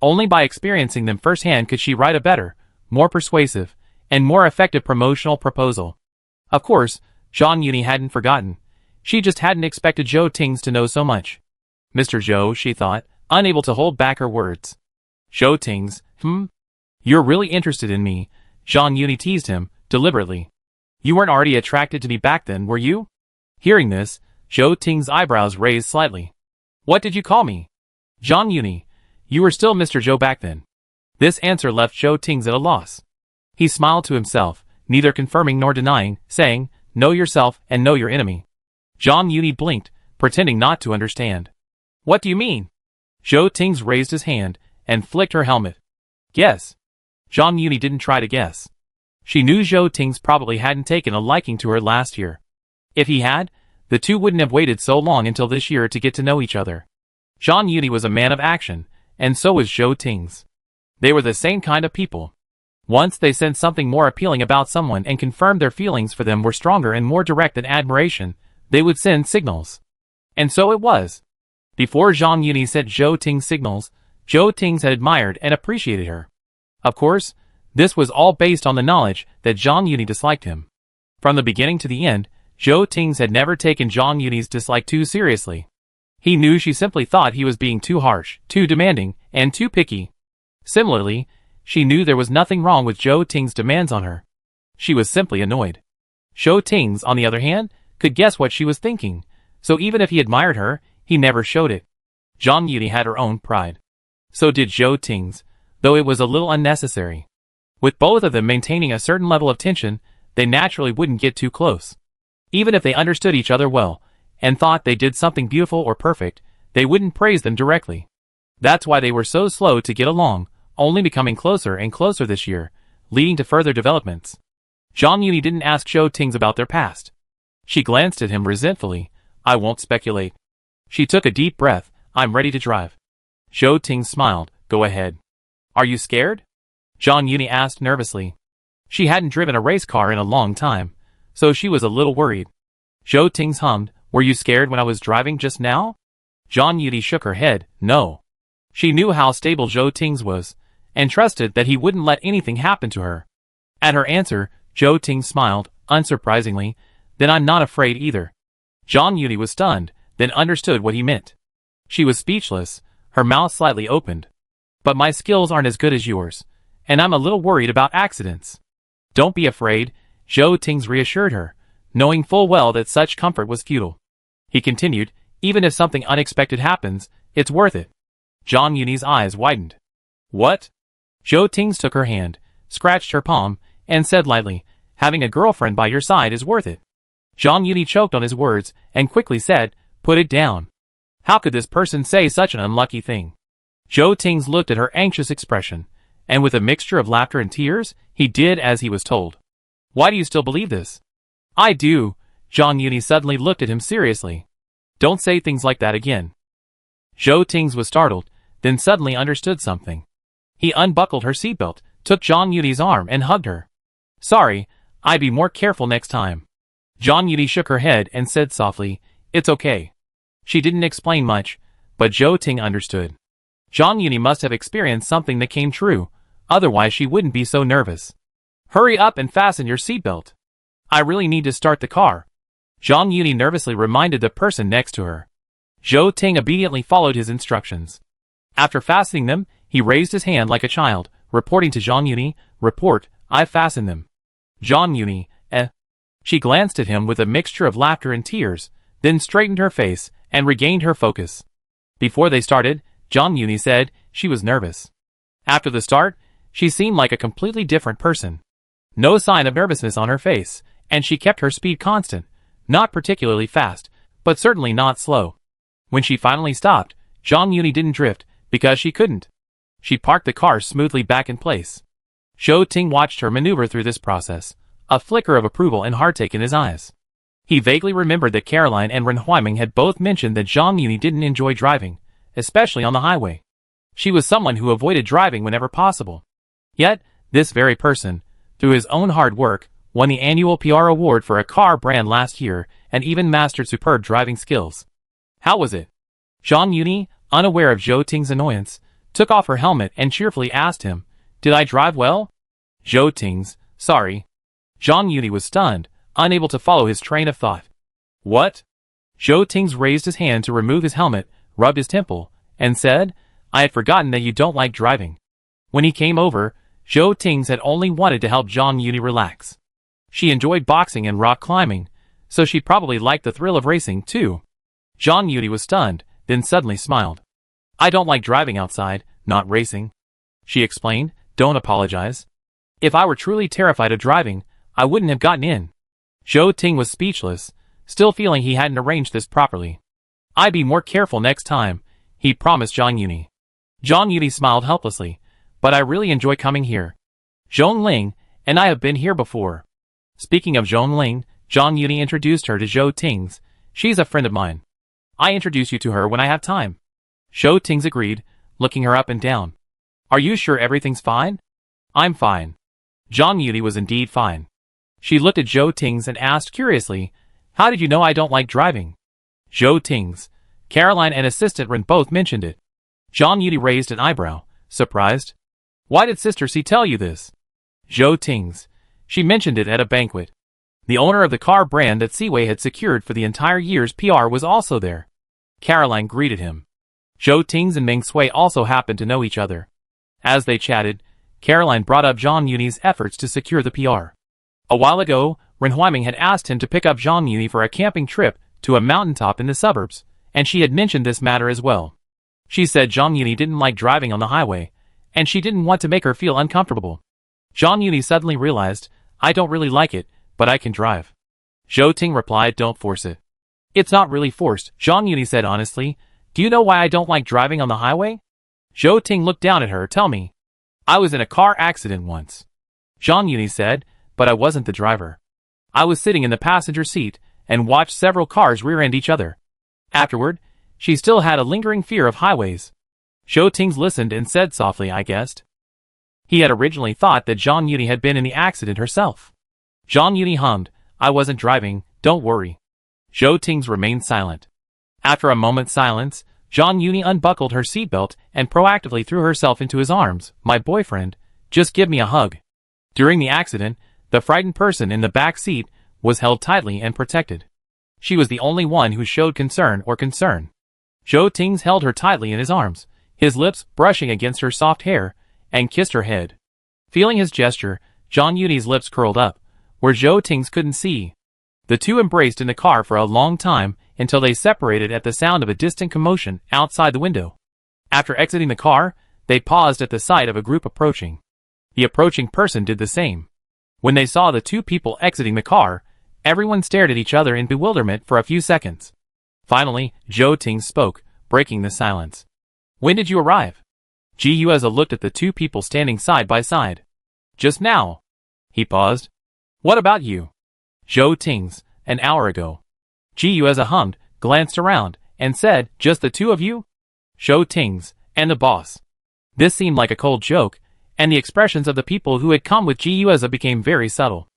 Only by experiencing them firsthand could she write a better, more persuasive, and more effective promotional proposal. Of course, Zhang Yuni hadn't forgotten. She just hadn't expected Zhou Tings to know so much. Mr. Zhou, she thought, unable to hold back her words. Zhou Tings, You're really interested in me, Zhang Yuni teased him, deliberately. You weren't already attracted to me back then, were you? Hearing this, Zhou Tings' eyebrows raised slightly. What did you call me? Zhang Yuni, you were still Mr. Zhou back then. This answer left Zhou Tings at a loss. He smiled to himself, neither confirming nor denying, saying, know yourself and know your enemy. Zhang Yuni blinked, pretending not to understand. What do you mean? Zhou Tings raised his hand and flicked her helmet. Guess. Zhang Yuni didn't try to guess. She knew Zhou Tings probably hadn't taken a liking to her last year. If he had, the two wouldn't have waited so long until this year to get to know each other. Zhang Yuni was a man of action, and so was Zhou Tings. They were the same kind of people. Once they sensed something more appealing about someone and confirmed their feelings for them were stronger and more direct than admiration, they would send signals. And so it was. Before Zhang Yuni sent Zhou Tings signals, Zhou Tings had admired and appreciated her. Of course, this was all based on the knowledge that Zhang Yuni disliked him. From the beginning to the end, Zhou Tings had never taken Zhang Yuni's dislike too seriously. He knew she simply thought he was being too harsh, too demanding, and too picky. Similarly, she knew there was nothing wrong with Zhou Tings' demands on her. She was simply annoyed. Zhou Tings, on the other hand, could guess what she was thinking, so even if he admired her, he never showed it. Zhang Yuni had her own pride. So did Zhou Tings, though it was a little unnecessary. With both of them maintaining a certain level of tension, they naturally wouldn't get too close. Even if they understood each other well, and thought they did something beautiful or perfect, they wouldn't praise them directly. That's why they were so slow to get along, only becoming closer and closer this year, leading to further developments. Zhang Yuni didn't ask Zhou Tings about their past. She glanced at him resentfully. I won't speculate. She took a deep breath. I'm ready to drive. Zhou Tings smiled. Go ahead. Are you scared? Zhang Yuni asked nervously. She hadn't driven a race car in a long time, so she was a little worried. Zhou Tings hummed. Were you scared when I was driving just now? Zhang Yuni shook her head. No. She knew how stable Zhou Tings was, and trusted that he wouldn't let anything happen to her. At her answer, Zhou Tings smiled, unsurprisingly. Then I'm not afraid either. Zhang Yuni was stunned, then understood what he meant. She was speechless, her mouth slightly opened. But my skills aren't as good as yours, and I'm a little worried about accidents. Don't be afraid, Zhou Tings reassured her, knowing full well that such comfort was futile. He continued, even if something unexpected happens, it's worth it. Zhang Yuni's eyes widened. What? Zhou Tings took her hand, scratched her palm, and said lightly, having a girlfriend by your side is worth it. Zhang Yuni choked on his words, and quickly said, put it down. How could this person say such an unlucky thing? Zhou Tings looked at her anxious expression, and with a mixture of laughter and tears, he did as he was told. Why do you still believe this? I do. Zhang Yuni suddenly looked at him seriously. Don't say things like that again. Zhou Tings was startled, then suddenly understood something. He unbuckled her seatbelt, took Zhang Yuni's arm and hugged her. Sorry, I'd be more careful next time. Zhang Yuni shook her head and said softly, it's okay. She didn't explain much, but Zhou Tings understood. Zhang Yuni must have experienced something that came true, otherwise she wouldn't be so nervous. Hurry up and fasten your seatbelt. I really need to start the car. Zhang Yuni nervously reminded the person next to her. Zhou Tings obediently followed his instructions. After fastening them, he raised his hand like a child, reporting to Zhang Yuni, report, I've fastened them. Zhang Yuni, She glanced at him with a mixture of laughter and tears, then straightened her face and regained her focus. Before they started, Zhang Yuni said she was nervous. After the start, she seemed like a completely different person. No sign of nervousness on her face, and she kept her speed constant, not particularly fast, but certainly not slow. When she finally stopped, Zhang Yuni didn't drift, because she couldn't. She parked the car smoothly back in place. Zhou Ting watched her maneuver through this process, a flicker of approval and heartache in his eyes. He vaguely remembered that Caroline and Ren Huiming had both mentioned that Zhang Yuni didn't enjoy driving, especially on the highway. She was someone who avoided driving whenever possible. Yet, this very person, through his own hard work, won the annual PR award for a car brand last year and even mastered superb driving skills. How was it? Zhang Yuni, unaware of Zhou Ting's annoyance, took off her helmet and cheerfully asked him, "Did I drive well?" Zhou Ting's, "Sorry." Zhang Yuni was stunned, unable to follow his train of thought. "What?" Zhou Ting's raised his hand to remove his helmet, rubbed his temple, and said, "I had forgotten that you don't like driving." When he came over, Zhou Ting's had only wanted to help Zhang Yuni relax. She enjoyed boxing and rock climbing, so she probably liked the thrill of racing too. Zhang Yuni was stunned, then suddenly smiled. "I don't like driving outside, not racing," she explained. "Don't apologize. If I were truly terrified of driving, I wouldn't have gotten in." Zhou Ting was speechless, still feeling he hadn't arranged this properly. "I'd be more careful next time," he promised Zhang Yuni. Zhang Yuni smiled helplessly, "But I really enjoy coming here. Zhong Ling and I have been here before." Speaking of Zhong Ling, Zhang Yuni introduced her to Zhou Ting's. "She's a friend of mine. I introduce you to her when I have time." Zhou Ting's agreed, looking her up and down. "Are you sure everything's fine?" "I'm fine." Zhang Yuni was indeed fine. She looked at Zhou Ting's and asked curiously, "How did you know I don't like driving?" Zhou Ting's, Caroline and assistant Ren both mentioned it. Zhang Yuni raised an eyebrow, surprised. "Why did Sister C tell you this?" Zhou Ting's, she mentioned it at a banquet. The owner of the car brand that Siwei had secured for the entire year's PR was also there. Caroline greeted him. Zhou Ting's and Meng Sui also happened to know each other. As they chatted, Caroline brought up Zhang Yuni's efforts to secure the PR. A while ago, Ren Huiming had asked him to pick up Zhang Yuni for a camping trip to a mountaintop in the suburbs, and she had mentioned this matter as well. She said Zhang Yuni didn't like driving on the highway, and she didn't want to make her feel uncomfortable. Zhang Yuni suddenly realized, "I don't really like it, but I can drive." Zhou Ting replied, "Don't force it." "It's not really forced," Zhang Yuni said honestly. "Do you know why I don't like driving on the highway?" Zhou Ting looked down at her. "Tell me." "I was in a car accident once," Zhang Yuni said, "but I wasn't the driver. I was sitting in the passenger seat and watched several cars rear-end each other." Afterward, she still had a lingering fear of highways. Zhou Ting listened and said softly, "I guessed." He had originally thought that Zhang Yuni had been in the accident herself. Zhang Yuni hummed, "I wasn't driving, don't worry." Zhou Ting remained silent. After a moment's silence, Zhang Yuni unbuckled her seatbelt and proactively threw herself into his arms. "My boyfriend, just give me a hug." During the accident, the frightened person in the back seat was held tightly and protected. She was the only one who showed concern. Zhou Ting held her tightly in his arms, his lips brushing against her soft hair, and kissed her head. Feeling his gesture, Zhang Yuni's lips curled up, where Zhou Ting's couldn't see. The two embraced in the car for a long time until they separated at the sound of a distant commotion outside the window. After exiting the car, they paused at the sight of a group approaching. The approaching person did the same. When they saw the two people exiting the car, everyone stared at each other in bewilderment for a few seconds. Finally, Zhou Ting spoke, breaking the silence. "When did you arrive?" Ji Yueza looked at the two people standing side by side. "Just now." He paused. "What about you?" Zhou Ting's, "An hour ago." Ji Yueza hummed, glanced around, and said, "Just the two of you?" Zhou Ting's, "And the boss." This seemed like a cold joke, and the expressions of the people who had come with Ji Yueza became very subtle.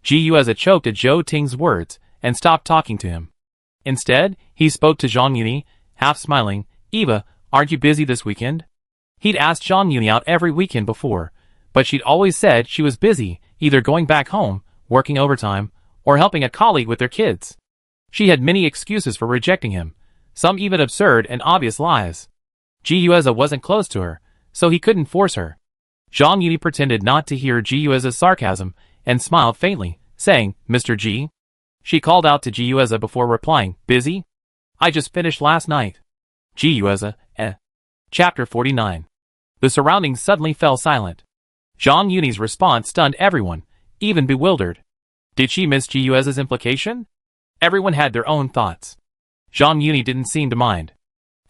Ji Yueza choked at Zhou Ting's words, and stopped talking to him. Instead, he spoke to Zhang Yuni, half smiling, "Eva, aren't you busy this weekend?" He'd asked Zhang Yuni out every weekend before, but she'd always said she was busy, either going back home, working overtime, or helping a colleague with their kids. She had many excuses for rejecting him, some even absurd and obvious lies. Ji Yueza wasn't close to her, so he couldn't force her. Zhang Yuni pretended not to hear Ji Yueza's sarcasm and smiled faintly, saying, "Mr. Ji?" She called out to Ji Yueza before replying, "Busy? I just finished last night." Ji Yueza, Chapter 49. The surroundings suddenly fell silent. Zhang Yuni's response stunned everyone, even bewildered. Did she miss Ji Yueza's implication? Everyone had their own thoughts. Zhang Yuni didn't seem to mind.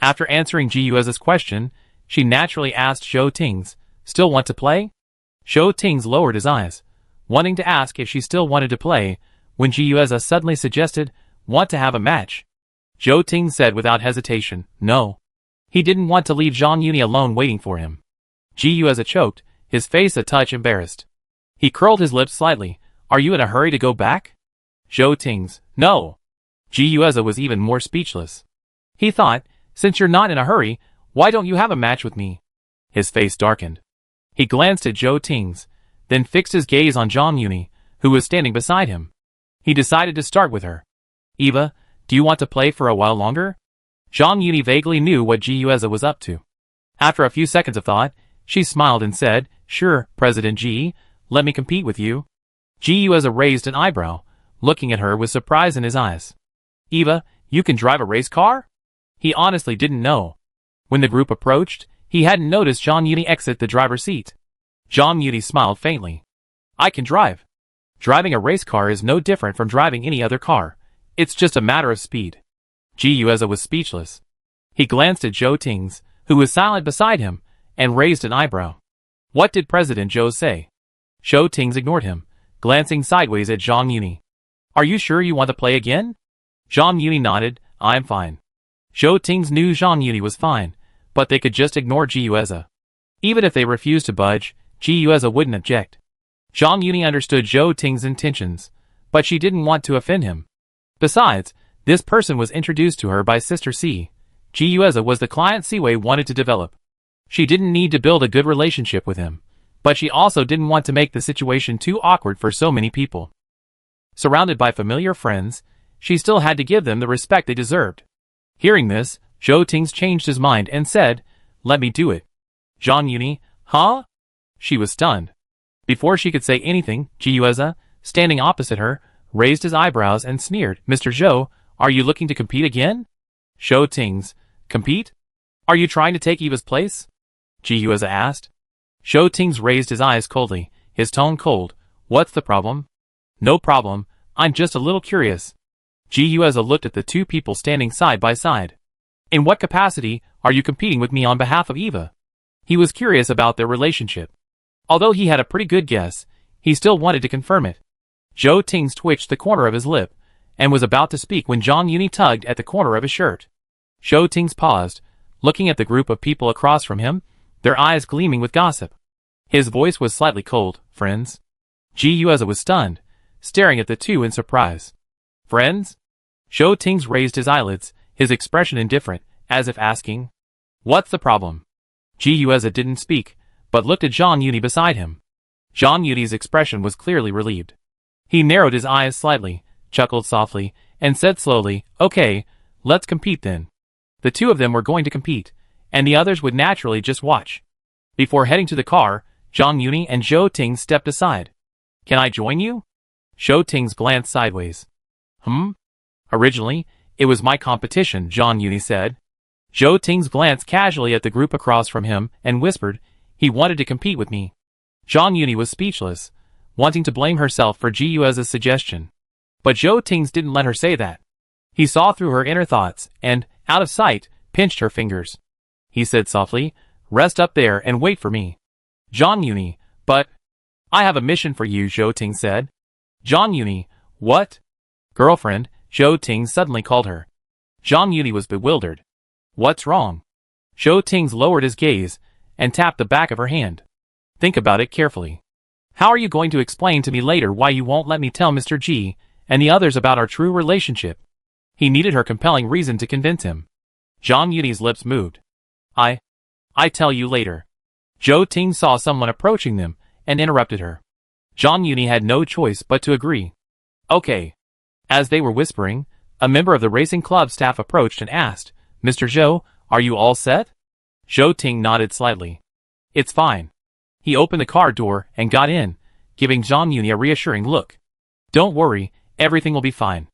After answering Ji Yueza's question, she naturally asked Zhou Ting's, "Still want to play?" Zhou Ting's lowered his eyes, wanting to ask if she still wanted to play, when Ji Yueza suddenly suggested, "Want to have a match?" Zhou Ting said without hesitation, no. He didn't want to leave Zhang Yuni alone waiting for him. Ji Yueza choked, his face a touch embarrassed. He curled his lips slightly. Are you in a hurry to go back? Zhou Ting's, no. Ji Yueza was even more speechless. He thought, since you're not in a hurry, why don't you have a match with me? His face darkened. He glanced at Zhou Ting's, then fixed his gaze on Zhang Yuni, who was standing beside him. He decided to start with her. Eva, do you want to play for a while longer? Zhang Yuni vaguely knew what Ji Yueza was up to. After a few seconds of thought, she smiled and said, sure, President Ji, let me compete with you. Ji Yueza raised an eyebrow, looking at her with surprise in his eyes. Eva, you can drive a race car? He honestly didn't know. When the group approached, he hadn't noticed Zhang Yuni exit the driver's seat. Zhang Yuni smiled faintly. I can drive. Driving a race car is no different from driving any other car. It's just a matter of speed. Ji Yueza was speechless. He glanced at Zhou Ting's, who was silent beside him, and raised an eyebrow. What did President Zhou say? Zhou Ting's ignored him, glancing sideways at Zhang Yuni. Are you sure you want to play again? Zhang Yuni nodded, I'm fine. Zhou Ting's knew Zhang Yuni was fine, but they could just ignore Ji Yueza. Even if they refused to budge, Ji Yueza wouldn't object. Zhang Yuni understood Zhou Ting's intentions, but she didn't want to offend him. Besides, this person was introduced to her by Sister C. Ji Yueza was the client Siwei wanted to develop. She didn't need to build a good relationship with him, but she also didn't want to make the situation too awkward for so many people. Surrounded by familiar friends, she still had to give them the respect they deserved. Hearing this, Zhou Ting's changed his mind and said, let me do it. Zhang Yuni, huh? She was stunned. Before she could say anything, Ji Yueza, standing opposite her, raised his eyebrows and sneered, Mr. Zhou, are you looking to compete again? Zhou Ting's, compete? Are you trying to take Eva's place? Ji Yueza asked. Zhou Ting's raised his eyes coldly, his tone cold. What's the problem? No problem, I'm just a little curious. Ji Yueza looked at the two people standing side by side. In what capacity are you competing with me on behalf of Eva? He was curious about their relationship. Although he had a pretty good guess, he still wanted to confirm it. Zhou Ting's twitched the corner of his lip, and was about to speak when Zhang Yuni tugged at the corner of his shirt. Zhou Ting's paused, looking at the group of people across from him, their eyes gleaming with gossip. His voice was slightly cold, friends. Ji Yueza was stunned, staring at the two in surprise. Friends? Zhou Ting's raised his eyelids, his expression indifferent, as if asking, what's the problem? Ji Yueza didn't speak, but looked at Zhang Yuni beside him. Zhang Yuni's expression was clearly relieved. He narrowed his eyes slightly, chuckled softly, and said slowly, okay, let's compete then. The two of them were going to compete, and the others would naturally just watch. Before heading to the car, Zhang Yuni and Zhou Ting stepped aside. Can I join you? Zhou Ting's glanced sideways. Originally, it was my competition, Zhang Yuni said. Zhou Ting's glanced casually at the group across from him and whispered, he wanted to compete with me. Zhang Yuni was speechless, wanting to blame herself for Ji Yueza's suggestion. But Zhou Ting's didn't let her say that. He saw through her inner thoughts and, out of sight, pinched her fingers. He said softly, rest up there and wait for me. Zhang Yuni, but... I have a mission for you, Zhou Ting said. Zhang Yuni, what? Girlfriend, Zhou Ting suddenly called her. Zhang Yuni was bewildered. What's wrong? Zhou Ting's lowered his gaze and tapped the back of her hand. Think about it carefully. How are you going to explain to me later why you won't let me tell Mr. G and the others about our true relationship? He needed her compelling reason to convince him. Zhang Yuni's lips moved. I tell you later. Zhou Ting saw someone approaching them and interrupted her. Zhang Yuni had no choice but to agree. Okay. As they were whispering, a member of the racing club staff approached and asked, Mr. Zhou, are you all set? Zhou Ting nodded slightly. It's fine. He opened the car door and got in, giving Zhang Yuni a reassuring look. Don't worry, everything will be fine.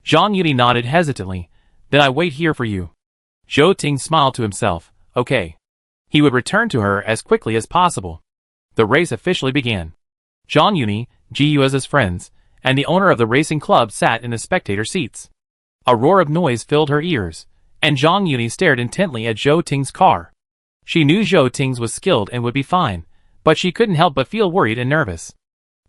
Zhang Yuni nodded hesitantly. Then I wait here for you. Zhou Ting smiled to himself. Okay. He would return to her as quickly as possible. The race officially began. Zhang Yuni, Ji Yueza's friends, and the owner of the racing club sat in the spectator seats. A roar of noise filled her ears, and Zhang Yuni stared intently at Zhou Ting's car. She knew Zhou Ting's was skilled and would be fine, but she couldn't help but feel worried and nervous.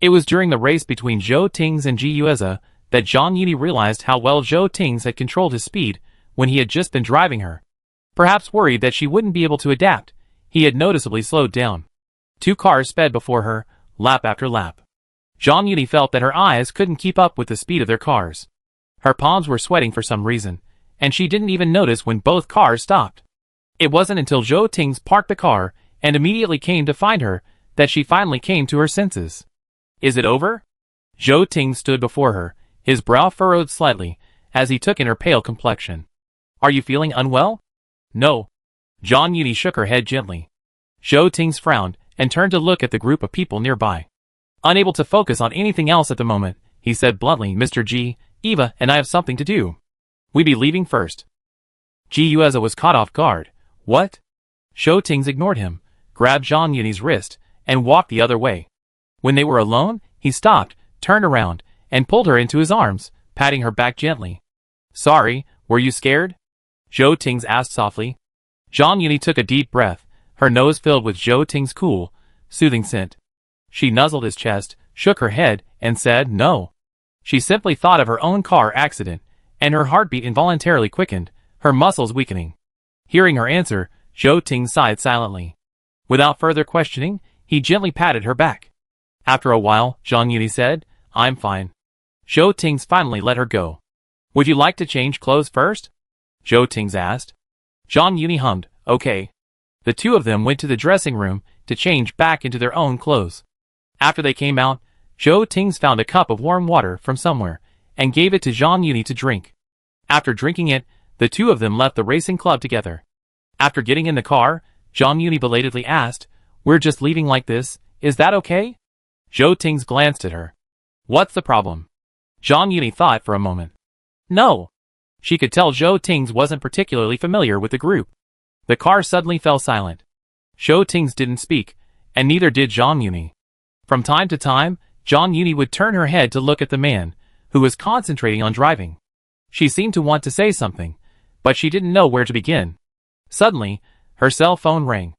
It was during the race between Zhou Tings and Ji Yueze that Zhang Yuni realized how well Zhou Tings had controlled his speed when he had just been driving her. Perhaps worried that she wouldn't be able to adapt, he had noticeably slowed down. 2 cars sped before her, lap after lap. Zhang Yuni felt that her eyes couldn't keep up with the speed of their cars. Her palms were sweating for some reason, and she didn't even notice when both cars stopped. It wasn't until Zhou Tings parked the car and immediately came to find her that she finally came to her senses. Is it over? Zhou Tings stood before her, his brow furrowed slightly as he took in her pale complexion. Are you feeling unwell? No. Zhang Yuni shook her head gently. Zhou Tings frowned and turned to look at the group of people nearby. Unable to focus on anything else at the moment, he said bluntly, Mr. Ji, Eva and I have something to do. We be leaving first. Ji Yueze was caught off guard. What? Zhou Tings ignored him, grabbed Zhang Yuni's wrist, and walked the other way. When they were alone, he stopped, turned around, and pulled her into his arms, patting her back gently. Sorry, were you scared? Zhou Tings asked softly. Zhang Yuni took a deep breath, her nose filled with Zhou Tings' cool, soothing scent. She nuzzled his chest, shook her head, and said no. She simply thought of her own car accident, and her heartbeat involuntarily quickened, her muscles weakening. Hearing her answer, Zhou Tings sighed silently. Without further questioning, he gently patted her back. After a while, Zhang Yuni said, I'm fine. Zhou Tings finally let her go. Would you like to change clothes first? Zhou Tings asked. Zhang Yuni hummed, okay. The two of them went to the dressing room to change back into their own clothes. After they came out, Zhou Tings found a cup of warm water from somewhere and gave it to Zhang Yuni to drink. After drinking it, the two of them left the racing club together. After getting in the car, Zhang Yuni belatedly asked, We're just leaving like this, is that okay? Zhou Tings glanced at her. What's the problem? Zhang Yuni thought for a moment. No. She could tell Zhou Tings wasn't particularly familiar with the group. The car suddenly fell silent. Zhou Tings didn't speak, and neither did Zhang Yuni. From time to time, Zhang Yuni would turn her head to look at the man, who was concentrating on driving. She seemed to want to say something, but she didn't know where to begin. Suddenly, her cell phone rang.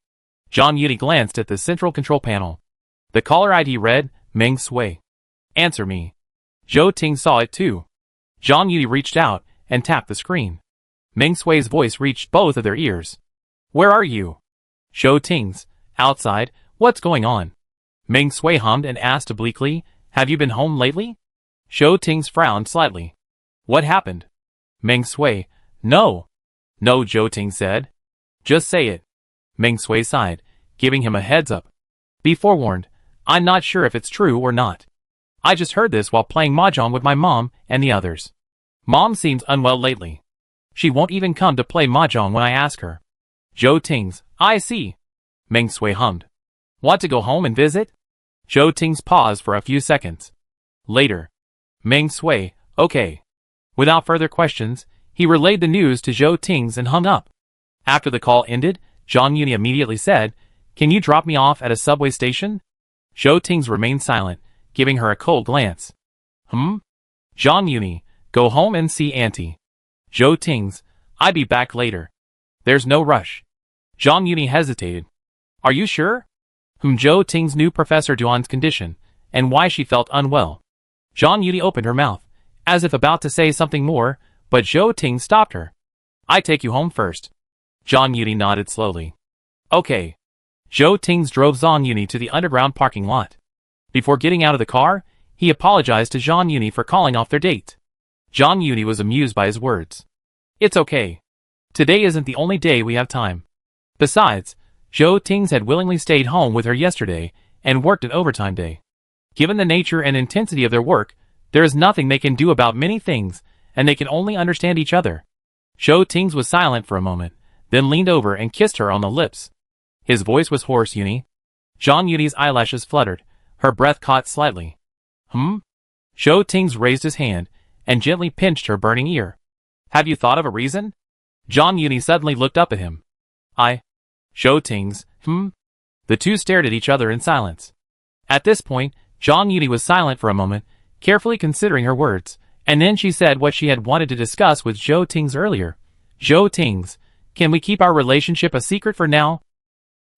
Zhang Yuni glanced at the central control panel. The caller ID read, Meng Sui. Answer me. Zhou Tings saw it too. Zhang Yuni reached out and tapped the screen. Meng Sui's voice reached both of their ears. Where are you? Zhou Tings, outside, what's going on? Meng Sui hummed and asked obliquely, Have you been home lately? Zhou Tings frowned slightly. What happened? Meng Sui, No. No, Zhou Tings said. Just say it. Meng Sui sighed, giving him a heads up. Be forewarned, I'm not sure if it's true or not. I just heard this while playing mahjong with my mom and the others. Mom seems unwell lately. She won't even come to play mahjong when I ask her. Zhou Tings, I see. Meng Sui hummed. Want to go home and visit? Zhou Tings paused for a few seconds. Later. Meng Sui, okay. Without further questions, he relayed the news to Zhou Tings and hung up. After the call ended, Zhang Yuni immediately said, Can you drop me off at a subway station? Zhou Tings remained silent, giving her a cold glance. Zhang Yuni, go home and see Auntie. Zhou Tings, I'll be back later. There's no rush. Zhang Yuni hesitated. Are you sure? Zhou Tings knew Professor Duan's condition, and why she felt unwell. Zhang Yuni opened her mouth, as if about to say something more, but Zhou Tings stopped her. I take you home first. Zhang Yuni nodded slowly. Okay. Zhou Tings drove Zhang Yuni to the underground parking lot. Before getting out of the car, he apologized to Zhang Yuni for calling off their date. Zhang Yuni was amused by his words. It's okay. Today isn't the only day we have time. Besides, Zhou Tings had willingly stayed home with her yesterday and worked an overtime day. Given the nature and intensity of their work, there is nothing they can do about many things, and they can only understand each other. Zhou Tings was silent for a moment, then leaned over and kissed her on the lips. His voice was hoarse, Yuni. Zhang Yuni's eyelashes fluttered, her breath caught slightly. Zhou Tings raised his hand and gently pinched her burning ear. Have you thought of a reason? Zhang Yuni suddenly looked up at him. Zhou Tings, The two stared at each other in silence. At this point, Zhang Yuni was silent for a moment, carefully considering her words, and then she said what she had wanted to discuss with Zhou Tings earlier. Zhou Tings, can we keep our relationship a secret for now?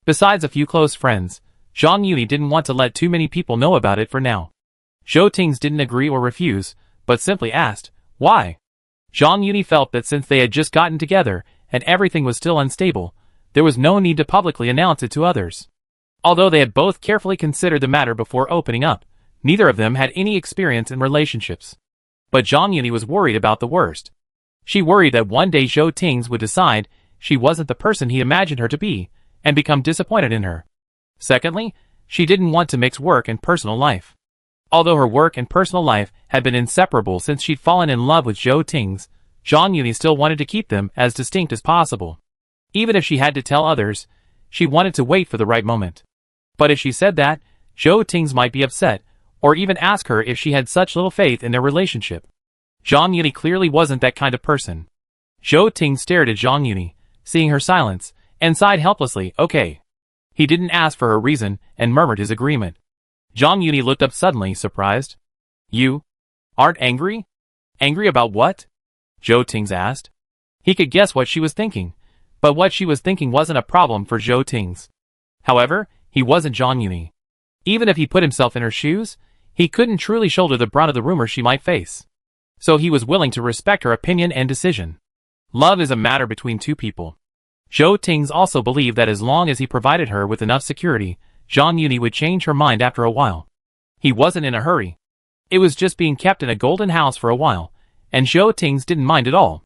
Besides a few close friends, Zhang Yuni didn't want to let too many people know about it for now. Zhou Tings didn't agree or refuse, but simply asked, why? Zhang Yuni felt that since they had just gotten together, and everything was still unstable, there was no need to publicly announce it to others. Although they had both carefully considered the matter before opening up, neither of them had any experience in relationships. But Zhang Yuni was worried about the worst. She worried that one day Zhou Tings would decide she wasn't the person he imagined her to be, and become disappointed in her. Secondly, she didn't want to mix work and personal life. Although her work and personal life had been inseparable since she'd fallen in love with Zhou Tings, Zhang Yuni still wanted to keep them as distinct as possible. Even if she had to tell others, she wanted to wait for the right moment. But if she said that, Zhou Tings might be upset, or even ask her if she had such little faith in their relationship. Zhang Yuni clearly wasn't that kind of person. Zhou Tings stared at Zhang Yuni, seeing her silence, and sighed helplessly, okay. He didn't ask for her reason, and murmured his agreement. Zhang Yuni looked up suddenly, surprised. You aren't angry? Angry about what? Zhou Tings asked. He could guess what she was thinking, but what she was thinking wasn't a problem for Zhou Tings. However, he wasn't Zhang Yuni. Even if he put himself in her shoes, he couldn't truly shoulder the brunt of the rumors she might face. So he was willing to respect her opinion and decision. Love is a matter between two people. Zhou Tings also believed that as long as he provided her with enough security, Zhang Yuni would change her mind after a while. He wasn't in a hurry. It was just being kept in a golden house for a while, and Zhou Tings didn't mind at all.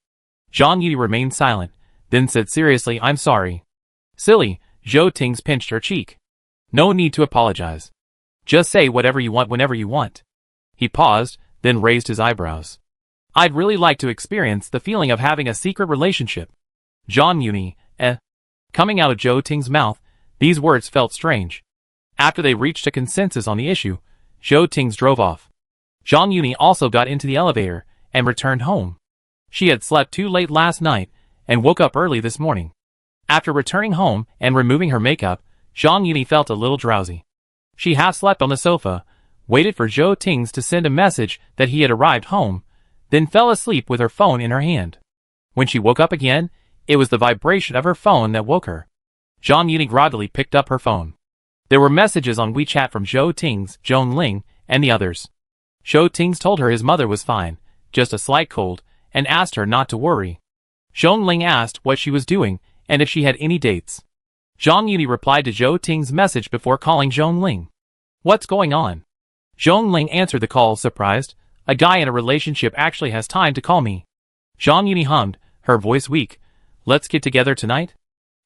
Zhang Yuni remained silent, then said seriously, I'm sorry. Silly, Zhou Tings pinched her cheek. No need to apologize. Just say whatever you want whenever you want. He paused, then raised his eyebrows. I'd really like to experience the feeling of having a secret relationship. Zhang Yuni, Coming out of Zhou Ting's mouth, these words felt strange. After they reached a consensus on the issue, Zhou Tings drove off. Zhang Yuni also got into the elevator and returned home. She had slept too late last night and woke up early this morning. After returning home and removing her makeup, Zhang Yuni felt a little drowsy. She half slept on the sofa, waited for Zhou Tings to send a message that he had arrived home, then fell asleep with her phone in her hand. When she woke up again, it was the vibration of her phone that woke her. Zhang Yuni groggily picked up her phone. There were messages on WeChat from Zhou Tings, Zhong Ling, and the others. Zhou Tings told her his mother was fine, just a slight cold, and asked her not to worry. Zhong Ling asked what she was doing and if she had any dates. Zhang Yuni replied to Zhou Ting's message before calling Zhong Ling. What's going on? Zhong Ling answered the call, surprised. A guy in a relationship actually has time to call me. Zhang Yuni hummed, her voice weak. Let's get together tonight?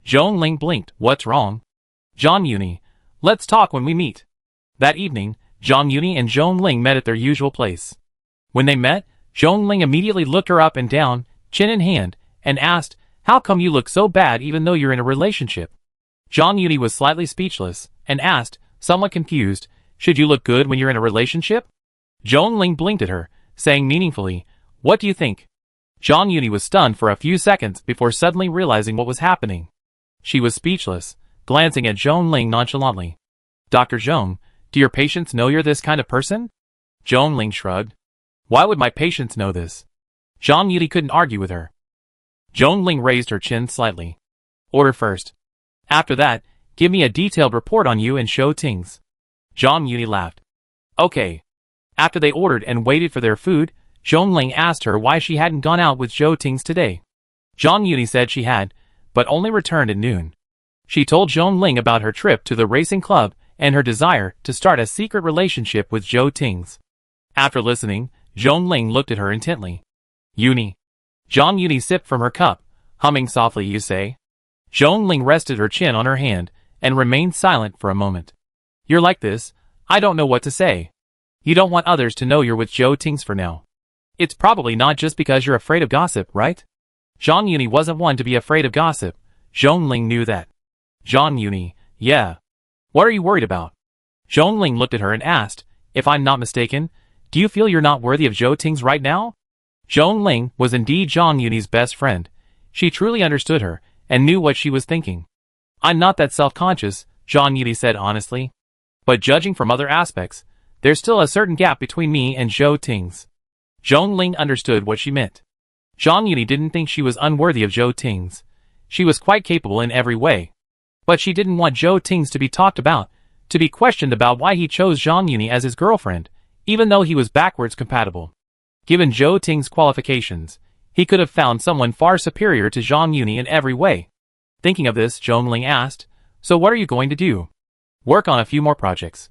Zhong Ling blinked. What's wrong? Zhang Yuni, let's talk when we meet. That evening, Zhang Yuni and Zhong Ling met at their usual place. When they met, Zhong Ling immediately looked her up and down, chin in hand, and asked, how come you look so bad even though you're in a relationship? Zhang Yuni was slightly speechless, and asked, somewhat confused, should you look good when you're in a relationship? Zhong Ling blinked at her, saying meaningfully, what do you think? Zhang Yuni was stunned for a few seconds before suddenly realizing what was happening. She was speechless, glancing at Zhong Ling nonchalantly. Dr. Zhong, do your patients know you're this kind of person? Zhong Ling shrugged. Why would my patients know this? Zhang Yuni couldn't argue with her. Zhong Ling raised her chin slightly. Order first. After that, give me a detailed report on you and Zhou Tings. Zhang Yuni laughed. Okay. After they ordered and waited for their food, Zhong Ling asked her why she hadn't gone out with Zhou Tings today. Zhang Yuni said she had, but only returned at noon. She told Zhong Ling about her trip to the racing club and her desire to start a secret relationship with Zhou Tings. After listening, Zhong Ling looked at her intently. Yuni. Zhang Yuni sipped from her cup, humming softly, you say? Zhong Ling rested her chin on her hand and remained silent for a moment. You're like this, I don't know what to say. You don't want others to know you're with Zhou Tings for now. It's probably not just because you're afraid of gossip, right? Zhang Yuni wasn't one to be afraid of gossip. Zhong Ling knew that. Zhang Yuni, yeah. What are you worried about? Zhong Ling looked at her and asked, if I'm not mistaken, do you feel you're not worthy of Zhou Tings right now? Zhong Ling was indeed Zhang Yuni's best friend. She truly understood her and knew what she was thinking. I'm not that self-conscious, Zhang Yuni said honestly. But judging from other aspects, there's still a certain gap between me and Zhou Tings. Zhong Ling understood what she meant. Zhang Yuni didn't think she was unworthy of Zhou Tings. She was quite capable in every way. But she didn't want Zhou Tings to be talked about, to be questioned about why he chose Zhang Yuni as his girlfriend, even though he was backwards compatible. Given Zhou Ting's qualifications, he could have found someone far superior to Zhang Yuni in every way. Thinking of this, Zhong Ling asked, "So what are you going to do?" "Work on a few more projects."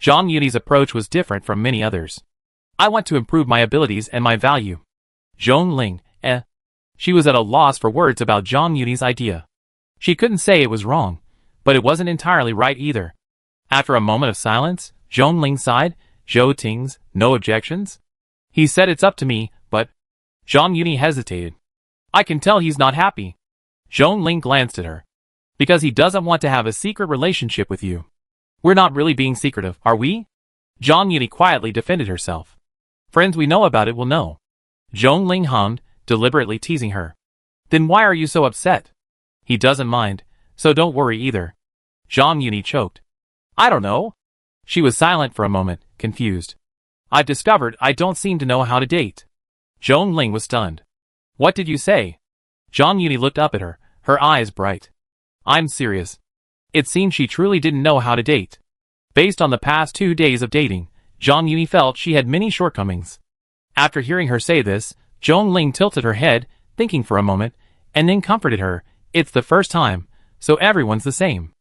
Zhang Yuni's approach was different from many others. "I want to improve my abilities and my value." Zhong Ling, She was at a loss for words about Zhang Yuni's idea. She couldn't say it was wrong, but it wasn't entirely right either. After a moment of silence, Zhong Ling sighed. "Zhou Ting's, no objections?" "He said it's up to me, but..." Zhang Yuni hesitated. "I can tell he's not happy." Zhong Ling glanced at her. "Because he doesn't want to have a secret relationship with you." "We're not really being secretive, are we?" Zhang Yuni quietly defended herself. "Friends we know about it will know." Zhong Ling hummed, deliberately teasing her. "Then why are you so upset?" "He doesn't mind, so don't worry either." Zhang Yuni choked. "I don't know." She was silent for a moment, confused. "I've discovered I don't seem to know how to date." Zhong Ling was stunned. "What did you say?" Zhang Yuni looked up at her, her eyes bright. "I'm serious." It seemed she truly didn't know how to date. Based on the past 2 days of dating, Zhang Yuni felt she had many shortcomings. After hearing her say this, Zhong Ling tilted her head, thinking for a moment, and then comforted her. "It's the first time, so everyone's the same.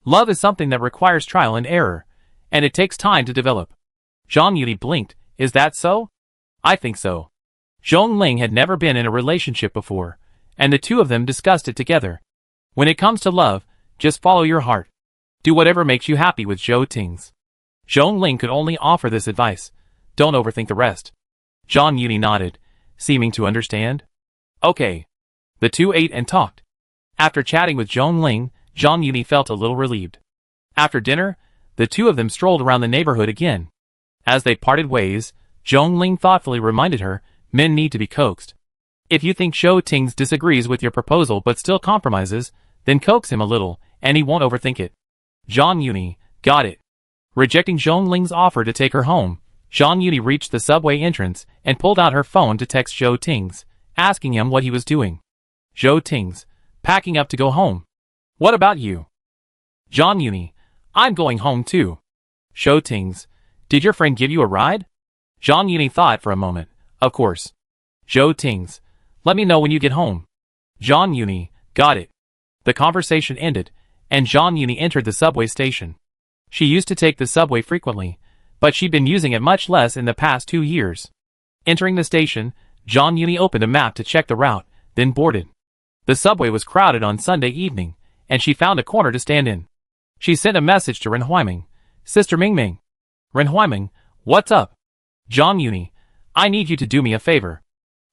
Love is something that requires trial and error, and it takes time to develop." Zhang Yuni blinked. "Is that so?" "I think so." Zhong Ling had never been in a relationship before, and the two of them discussed it together. When it comes to love, just follow your heart. Do whatever makes you happy with Zhou Ting's. Zhong Ling could only offer this advice. Don't overthink the rest. Zhang Yuni nodded, seeming to understand. Okay. The two ate and talked. After chatting with Zhong Ling, Zhang Yuni felt a little relieved. After dinner, the two of them strolled around the neighborhood again. As they parted ways, Zhong Ling thoughtfully reminded her, men need to be coaxed. If you think Zhou Ting's disagrees with your proposal but still compromises, then coax him a little, and he won't overthink it. Zhang Yuni, got it. Rejecting Zhong Ling's offer to take her home, Zhang Yuni reached the subway entrance and pulled out her phone to text Zhou Ting's, asking him what he was doing. Zhou Ting's, packing up to go home. What about you? Zhang Yuni, I'm going home too. Zhou Ting's, did your friend give you a ride? Zhang Yuni thought for a moment. Of course. Zhou Ting's, let me know when you get home. Zhang Yuni, got it. The conversation ended, and Zhang Yuni entered the subway station. She used to take the subway frequently, but she'd been using it much less in the past 2 years. Entering the station, Zhang Yuni opened a map to check the route, then boarded. The subway was crowded on Sunday evening, and she found a corner to stand in. She sent a message to Ren Huiming. Sister Mingming. Ren Huiming, what's up? Zhang Yuni, I need you to do me a favor.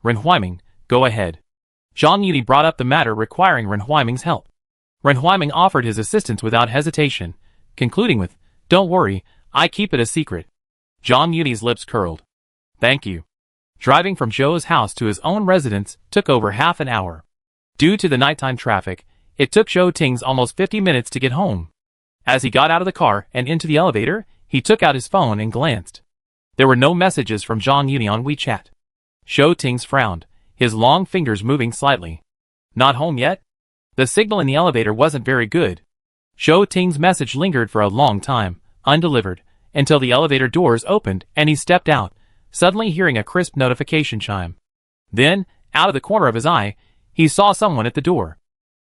Ren Huiming, go ahead. Zhang Yuni brought up the matter requiring Ren Huiming's help. Ren Huiming offered his assistance without hesitation, concluding with, don't worry, I keep it a secret. Zhang Yuni's lips curled. Thank you. Driving from Zhou's house to his own residence took over half an hour. Due to the nighttime traffic, it took Zhou Ting's almost 50 minutes to get home. As he got out of the car and into the elevator, he took out his phone and glanced. There were no messages from Zhang Yuni on WeChat. Zhou Ting's frowned, his long fingers moving slightly. Not home yet? The signal in the elevator wasn't very good. Zhou Ting's message lingered for a long time, undelivered, until the elevator doors opened and he stepped out, suddenly hearing a crisp notification chime. Then, out of the corner of his eye, he saw someone at the door.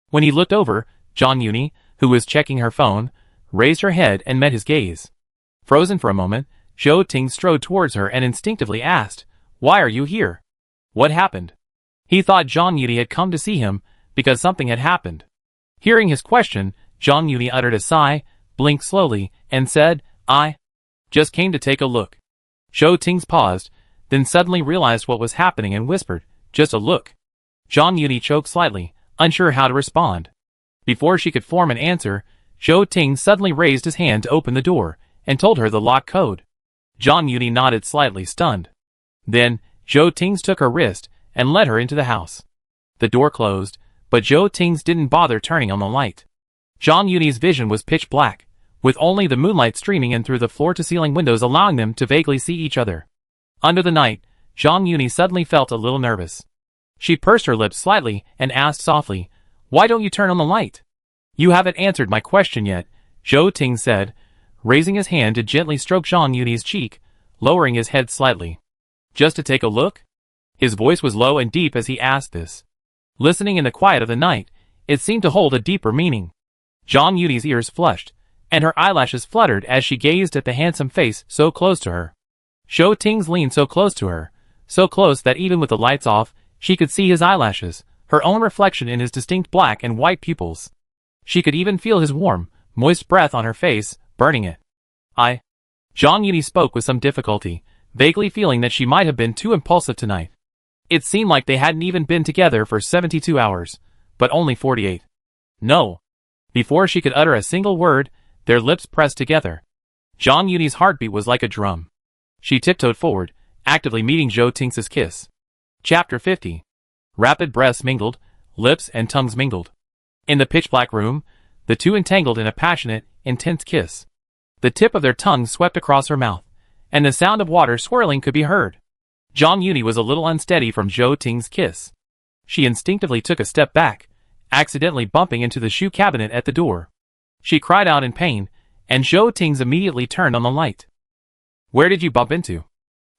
When he looked over, Zhang Yuni, who was checking her phone, raised her head and met his gaze. Frozen for a moment, Zhou Ting strode towards her and instinctively asked, Why are you here? What happened? He thought Zhang Yuni had come to see him, because something had happened. Hearing his question, Zhang Yuni uttered a sigh, blinked slowly, and said, I just came to take a look. Zhou Ting paused, then suddenly realized what was happening and whispered, just a look. Zhang Yuni choked slightly, unsure how to respond. Before she could form an answer, Zhou Ting suddenly raised his hand to open the door, and told her the lock code. Zhang Yuni nodded slightly, stunned. Then, Zhou Ting took her wrist, and led her into the house. The door closed, but Zhou Ting didn't bother turning on the light. Zhang Yuni's vision was pitch black, with only the moonlight streaming in through the floor-to-ceiling windows allowing them to vaguely see each other. Under the night, Zhang Yuni suddenly felt a little nervous. She pursed her lips slightly and asked softly, Why don't you turn on the light? You haven't answered my question yet, Zhou Ting said, raising his hand to gently stroke Zhang Yuni's cheek, lowering his head slightly. Just to take a look? His voice was low and deep as he asked this. Listening in the quiet of the night, it seemed to hold a deeper meaning. Zhang Yuni's ears flushed, and her eyelashes fluttered as she gazed at the handsome face so close to her. Zhou Ting's leaned so close to her, so close that even with the lights off, she could see his eyelashes, her own reflection in his distinct black and white pupils. She could even feel his warm, moist breath on her face, burning it. Zhang Yuni spoke with some difficulty, vaguely feeling that she might have been too impulsive tonight. It seemed like they hadn't even been together for 72 hours, but only 48. No. Before she could utter a single word, their lips pressed together. Zhang Yuni's heartbeat was like a drum. She tiptoed forward, actively meeting Zhou Ting's kiss. Chapter 50. Rapid breaths mingled, lips and tongues mingled. In the pitch-black room, the two entangled in a passionate, intense kiss. The tip of their tongues swept across her mouth, and the sound of water swirling could be heard. Zhang Yuni was a little unsteady from Zhou Ting's kiss. She instinctively took a step back, accidentally bumping into the shoe cabinet at the door. She cried out in pain, and Zhou Ting's immediately turned on the light. Where did you bump into?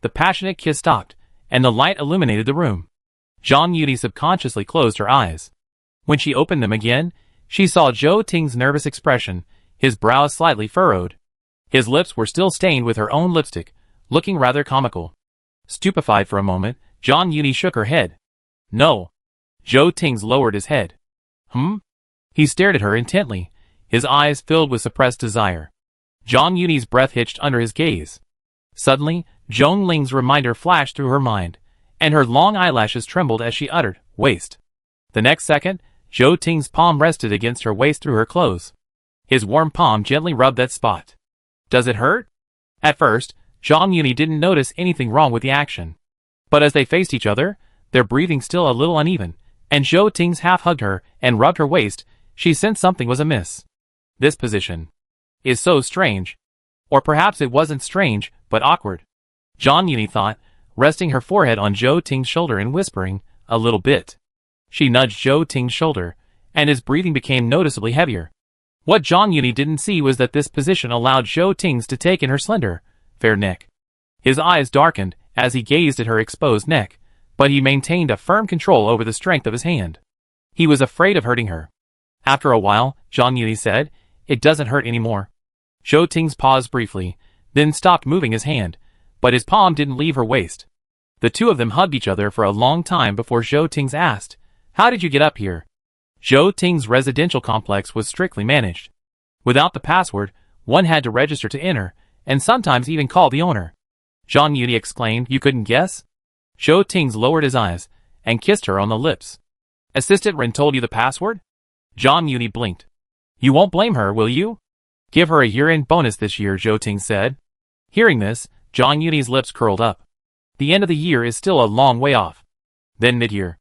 The passionate kiss stopped, and the light illuminated the room. Zhang Yuni subconsciously closed her eyes. When she opened them again, she saw Zhou Ting's nervous expression, his brows slightly furrowed. His lips were still stained with her own lipstick, looking rather comical. Stupefied for a moment, Zhang Yuni shook her head. No. Zhou Ting's lowered his head. He stared at her intently, his eyes filled with suppressed desire. Zhang Yuni's breath hitched under his gaze. Suddenly, Zhong Ling's reminder flashed through her mind, and her long eyelashes trembled as she uttered, waist. The next second, Zhou Ting's palm rested against her waist through her clothes. His warm palm gently rubbed that spot. Does it hurt? At first, Zhang Yuni didn't notice anything wrong with the action. But as they faced each other, their breathing still a little uneven, and Zhou Ting's half hugged her and rubbed her waist, she sensed something was amiss. This position is so strange. Or perhaps it wasn't strange, but awkward. Zhang Yuni thought, resting her forehead on Zhou Ting's shoulder and whispering, a little bit. She nudged Zhou Ting's shoulder, and his breathing became noticeably heavier. What Zhang Yuni didn't see was that this position allowed Zhou Ting's to take in her slender, fair neck. His eyes darkened as he gazed at her exposed neck, but he maintained a firm control over the strength of his hand. He was afraid of hurting her. After a while, Zhang Yuni said, it doesn't hurt anymore. Zhou Ting's paused briefly, then stopped moving his hand, but his palm didn't leave her waist. The two of them hugged each other for a long time before Zhou Ting's asked, how did you get up here? Zhou Ting's residential complex was strictly managed. Without the password, one had to register to enter, and sometimes even call the owner. Zhang Yuni exclaimed, you couldn't guess? Zhou Ting's lowered his eyes, and kissed her on the lips. Assistant Ren told you the password? Zhang Yuni blinked. You won't blame her, will you? Give her a year-end bonus this year, Zhou Ting said. Hearing this, Zhang Yuni's lips curled up. The end of the year is still a long way off. Then mid-year.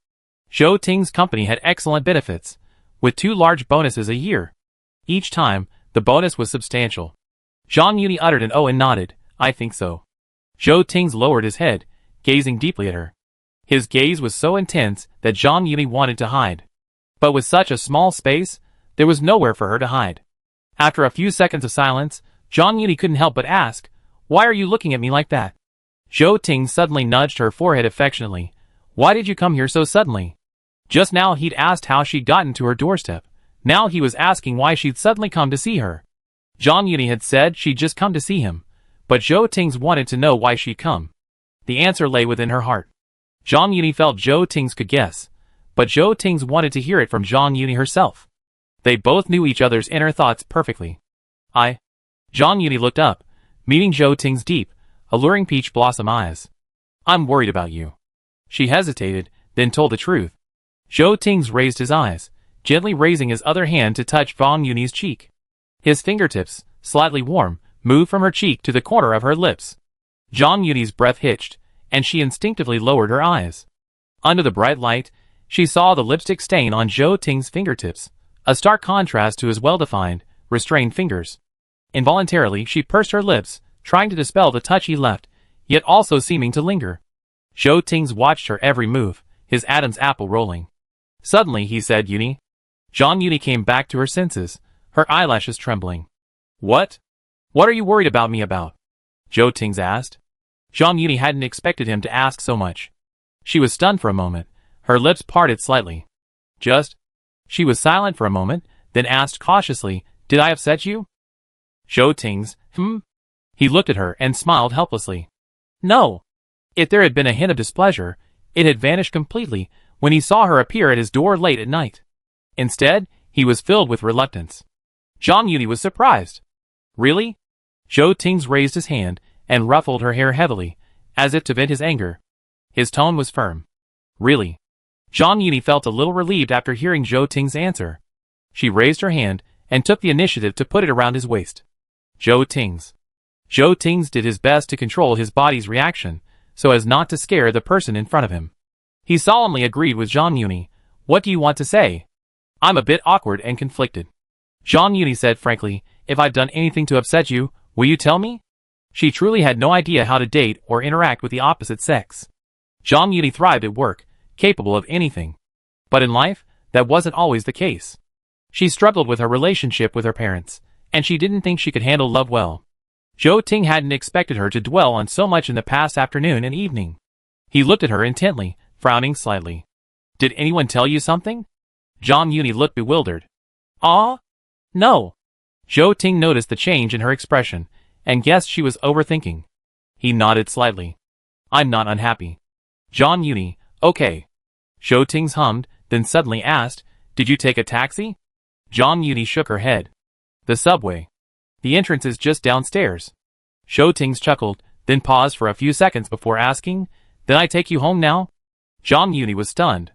Zhou Ting's company had excellent benefits, with 2 large bonuses a year. Each time, the bonus was substantial. Zhang Yuni uttered an oh and nodded, I think so. Zhou Ting's lowered his head, gazing deeply at her. His gaze was so intense that Zhang Yuni wanted to hide. But with such a small space, there was nowhere for her to hide. After a few seconds of silence, Zhang Yuni couldn't help but ask, why are you looking at me like that? Zhou Ting suddenly nudged her forehead affectionately. Why did you come here so suddenly? Just now he'd asked how she'd gotten to her doorstep. Now he was asking why she'd suddenly come to see her. Zhang Yuni had said she'd just come to see him, but Zhou Ting's wanted to know why she'd come. The answer lay within her heart. Zhang Yuni felt Zhou Ting's could guess, but Zhou Ting's wanted to hear it from Zhang Yuni herself. They both knew each other's inner thoughts perfectly. Zhang Yuni looked up, meeting Zhou Ting's deep, alluring peach blossom eyes. I'm worried about you. She hesitated, then told the truth. Zhou Ting's raised his eyes, gently raising his other hand to touch Zhang Yuni's cheek. His fingertips, slightly warm, moved from her cheek to the corner of her lips. Zhang Yuni's breath hitched, and she instinctively lowered her eyes. Under the bright light, she saw the lipstick stain on Zhou Ting's fingertips, a stark contrast to his well-defined, restrained fingers. Involuntarily, she pursed her lips, trying to dispel the touch he left, yet also seeming to linger. Zhou Ting's watched her every move, his Adam's apple rolling. Suddenly, he said, Yuni. Zhang Yuni came back to her senses, her eyelashes trembling. What? What are you worried about me about? Zhou Tings asked. Zhang Yuni hadn't expected him to ask so much. She was stunned for a moment, her lips parted slightly. Just? She was silent for a moment, then asked cautiously, Did I upset you? Zhou Tings, He looked at her and smiled helplessly. No. If there had been a hint of displeasure, it had vanished completely when he saw her appear at his door late at night. Instead, he was filled with reluctance. Zhang Yuni was surprised. Really? Zhou Tings raised his hand and ruffled her hair heavily, as if to vent his anger. His tone was firm. Really? Zhang Yuni felt a little relieved after hearing Zhou Tings' answer. She raised her hand and took the initiative to put it around his waist. Zhou Tings. Zhou Tings did his best to control his body's reaction, so as not to scare the person in front of him. He solemnly agreed with Zhang Yuni. What do you want to say? I'm a bit awkward and conflicted. Zhang Yuni said frankly, If I've done anything to upset you, will you tell me? She truly had no idea how to date or interact with the opposite sex. Zhang Yuni thrived at work, capable of anything. But in life, that wasn't always the case. She struggled with her relationship with her parents, and she didn't think she could handle love well. Zhou Ting hadn't expected her to dwell on so much in the past afternoon and evening. He looked at her intently, frowning slightly. Did anyone tell you something? Zhang Yuni looked bewildered. No. Zhou Ting noticed the change in her expression, and guessed she was overthinking. He nodded slightly. I'm not unhappy. Zhang Yuni, okay. Zhou Ting hummed, then suddenly asked, Did you take a taxi? Zhang Yuni shook her head. The subway. The entrance is just downstairs. Zhou Ting chuckled, then paused for a few seconds before asking, Then I take you home now? Zhang Yuni was stunned.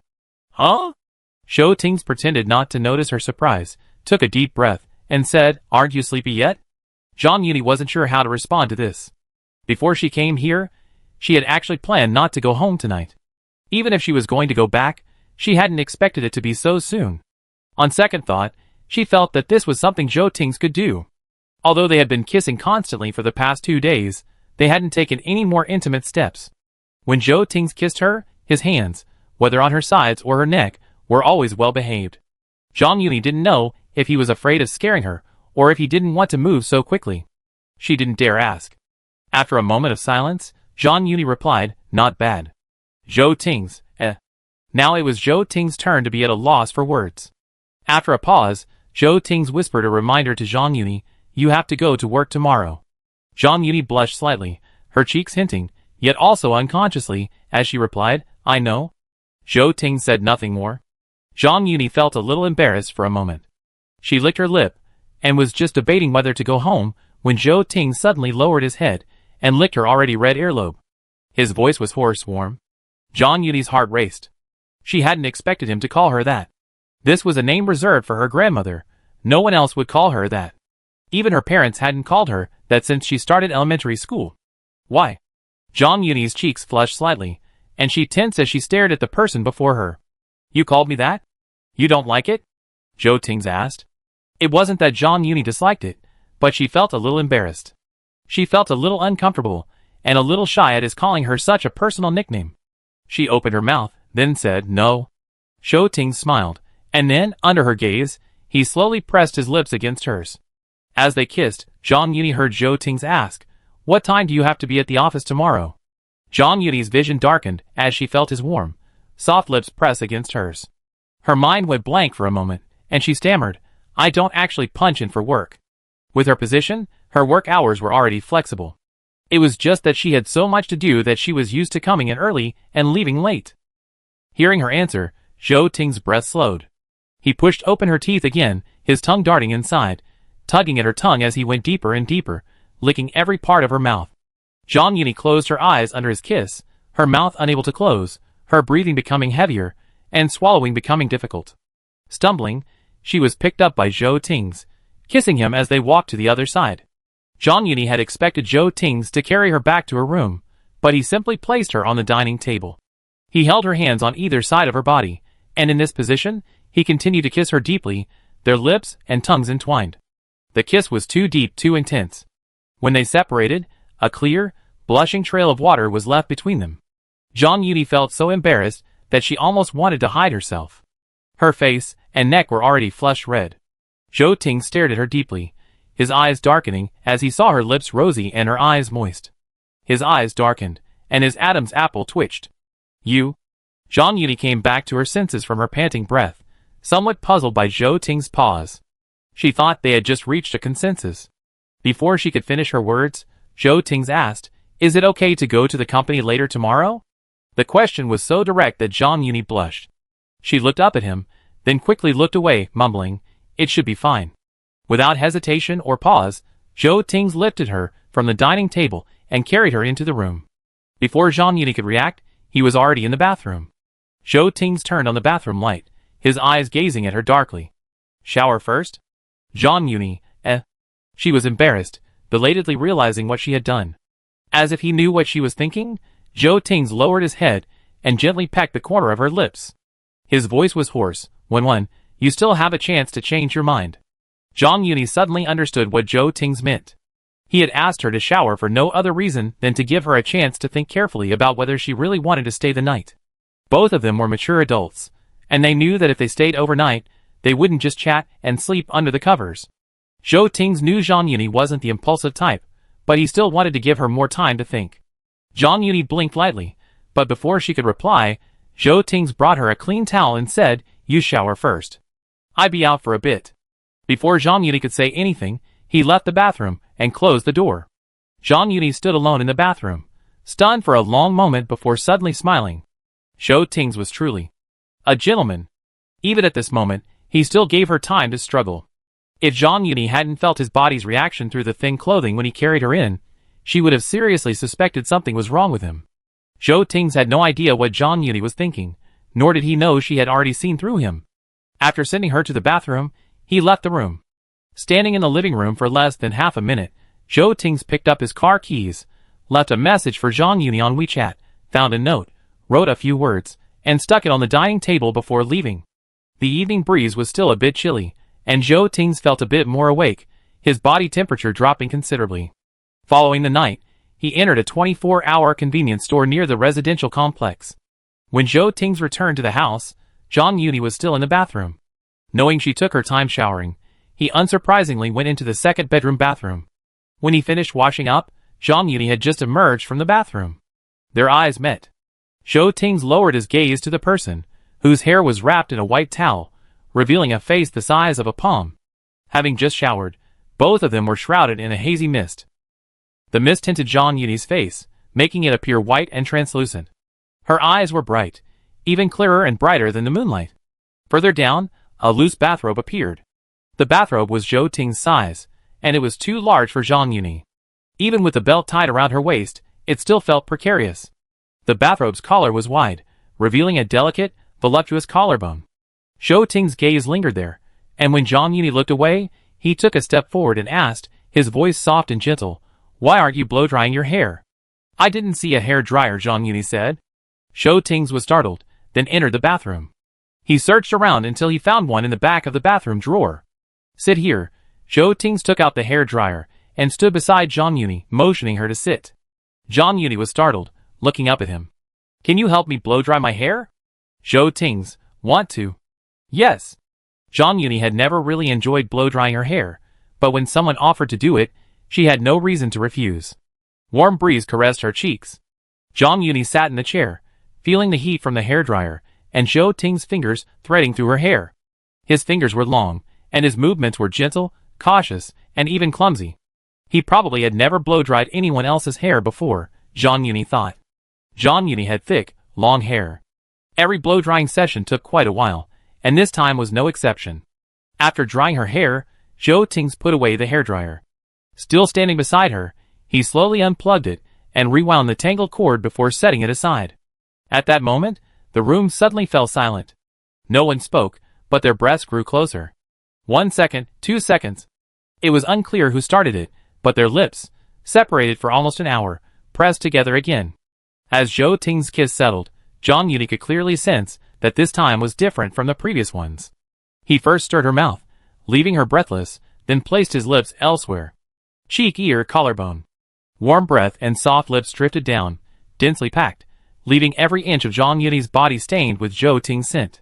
Huh? Zhou Ting pretended not to notice her surprise, took a deep breath, and said, Aren't you sleepy yet? Zhang Yuni wasn't sure how to respond to this. Before she came here, she had actually planned not to go home tonight. Even if she was going to go back, she hadn't expected it to be so soon. On second thought, she felt that this was something Zhou Ting could do. Although they had been kissing constantly for the past 2 days, they hadn't taken any more intimate steps. When Zhou Ting kissed her, his hands, whether on her sides or her neck, were always well behaved. Zhang Yuni didn't know if he was afraid of scaring her, or if he didn't want to move so quickly. She didn't dare ask. After a moment of silence, Zhang Yuni replied, Not bad. Zhou Ting's, Now it was Zhou Ting's turn to be at a loss for words. After a pause, Zhou Ting whispered a reminder to Zhang Yuni, You have to go to work tomorrow. Zhang Yuni blushed slightly, her cheeks hinting, yet also unconsciously, as she replied, I know. Zhou Ting said nothing more. Zhang Yuni felt a little embarrassed for a moment. She licked her lip, and was just debating whether to go home, when Zhou Ting suddenly lowered his head, and licked her already red earlobe. His voice was hoarse warm. Zhang Yuni's heart raced. She hadn't expected him to call her that. This was a name reserved for her grandmother. No one else would call her that. Even her parents hadn't called her that since she started elementary school. Why? Zhang Yuni's cheeks flushed slightly, and she tensed as she stared at the person before her. You called me that? You don't like it? Zhou Ting asked. It wasn't that Zhang Yuni disliked it, but she felt a little embarrassed. She felt a little uncomfortable, and a little shy at his calling her such a personal nickname. She opened her mouth, then said, No. Zhou Ting smiled, and then, under her gaze, he slowly pressed his lips against hers. As they kissed, Zhang Yuni heard Zhou Ting ask, What time do you have to be at the office tomorrow? Zhang Yuni's vision darkened as she felt his warm, soft lips press against hers. Her mind went blank for a moment, and she stammered, I don't actually punch in for work. With her position, her work hours were already flexible. It was just that she had so much to do that she was used to coming in early and leaving late. Hearing her answer, Zhou Ting's breath slowed. He pushed open her teeth again, his tongue darting inside, tugging at her tongue as he went deeper and deeper, licking every part of her mouth. Zhang Yuni closed her eyes under his kiss, her mouth unable to close, her breathing becoming heavier, and swallowing becoming difficult. Stumbling, she was picked up by Zhou Ting, kissing him as they walked to the other side. Zhang Yuni had expected Zhou Ting to carry her back to her room, but he simply placed her on the dining table. He held her hands on either side of her body, and in this position, he continued to kiss her deeply, their lips and tongues entwined. The kiss was too deep, too intense. When they separated, a clear, blushing trail of water was left between them. Zhang Yuni felt so embarrassed that she almost wanted to hide herself. Her face and neck were already flushed red. Zhou Ting stared at her deeply, his eyes darkening as he saw her lips rosy and her eyes moist. His eyes darkened, and his Adam's apple twitched. You? Zhang Yuni came back to her senses from her panting breath, somewhat puzzled by Zhou Ting's pause. She thought they had just reached a consensus. Before she could finish her words, Zhou Ting's asked, "Is it okay to go to the company later tomorrow?" The question was so direct that Zhang Yuni blushed. She looked up at him, then quickly looked away, mumbling, "It should be fine." Without hesitation or pause, Zhou Ting's lifted her from the dining table and carried her into the room. Before Zhang Yuni could react, he was already in the bathroom. Zhou Ting's turned on the bathroom light, his eyes gazing at her darkly. "Shower first?" Zhang Yuni, She was embarrassed, belatedly realizing what she had done. As if he knew what she was thinking, Zhou Ting's lowered his head and gently pecked the corner of her lips. His voice was hoarse. "Wen, you still have a chance to change your mind." Zhang Yuni suddenly understood what Zhou Ting's meant. He had asked her to shower for no other reason than to give her a chance to think carefully about whether she really wanted to stay the night. Both of them were mature adults, and they knew that if they stayed overnight, they wouldn't just chat and sleep under the covers. Zhou Ting's knew Zhang Yuni wasn't the impulsive type, but he still wanted to give her more time to think. Zhang Yuni blinked lightly, but before she could reply, Zhou Ting's brought her a clean towel and said, "You shower first. I be out for a bit." Before Zhang Yuni could say anything, he left the bathroom and closed the door. Zhang Yuni stood alone in the bathroom, stunned for a long moment before suddenly smiling. Zhou Ting's was truly a gentleman. Even at this moment, he still gave her time to struggle. If Zhang Yuni hadn't felt his body's reaction through the thin clothing when he carried her in, she would have seriously suspected something was wrong with him. Zhou Ting's had no idea what Zhang Yuni was thinking, nor did he know she had already seen through him. After sending her to the bathroom, he left the room. Standing in the living room for less than half a minute, Zhou Ting's picked up his car keys, left a message for Zhang Yuni on WeChat, found a note, wrote a few words, and stuck it on the dining table before leaving. The evening breeze was still a bit chilly, and Zhou Ting's felt a bit more awake, his body temperature dropping considerably. Following the night, he entered a 24-hour convenience store near the residential complex. When Zhou Ting's returned to the house, Zhang Yuni was still in the bathroom. Knowing she took her time showering, he unsurprisingly went into the second bedroom bathroom. When he finished washing up, Zhang Yuni had just emerged from the bathroom. Their eyes met. Zhou Ting's lowered his gaze to the person, whose hair was wrapped in a white towel, revealing a face the size of a palm. Having just showered, both of them were shrouded in a hazy mist. The mist tinted Zhang Yuni's face, making it appear white and translucent. Her eyes were bright, even clearer and brighter than the moonlight. Further down, a loose bathrobe appeared. The bathrobe was Zhou Ting's size, and it was too large for Zhang Yuni. Even with the belt tied around her waist, it still felt precarious. The bathrobe's collar was wide, revealing a delicate, voluptuous collarbone. Zhou Ting's gaze lingered there, and when Zhang Yuni looked away, he took a step forward and asked, his voice soft and gentle, "Why aren't you blow-drying your hair?" "I didn't see a hair dryer," Zhang Yuni said. Zhou Ting's was startled, then entered the bathroom. He searched around until he found one in the back of the bathroom drawer. "Sit here." Zhou Ting's took out the hair dryer and stood beside Zhang Yuni, motioning her to sit. Zhang Yuni was startled, looking up at him. "Can you help me blow-dry my hair?" Zhou Ting's, "Want to?" "Yes." Zhang Yuni had never really enjoyed blow-drying her hair, but when someone offered to do it, she had no reason to refuse. Warm breeze caressed her cheeks. Zhang Yuni sat in the chair, feeling the heat from the hairdryer, and Zhou Ting's fingers threading through her hair. His fingers were long, and his movements were gentle, cautious, and even clumsy. He probably had never blow-dried anyone else's hair before, Zhang Yuni thought. Zhang Yuni had thick, long hair. Every blow-drying session took quite a while, and this time was no exception. After drying her hair, Zhou Ting's put away the hairdryer. Still standing beside her, he slowly unplugged it and rewound the tangled cord before setting it aside. At that moment, the room suddenly fell silent. No one spoke, but their breaths grew closer. 1 second, 2 seconds. It was unclear who started it, but their lips, separated for almost an hour, pressed together again. As Zhou Ting's kiss settled, Zhang Yuni could clearly sense that this time was different from the previous ones. He first stirred her mouth, leaving her breathless, then placed his lips elsewhere. Cheek, ear, collarbone. Warm breath and soft lips drifted down, densely packed, leaving every inch of Zhang Yuni's body stained with Zhou Ting's scent.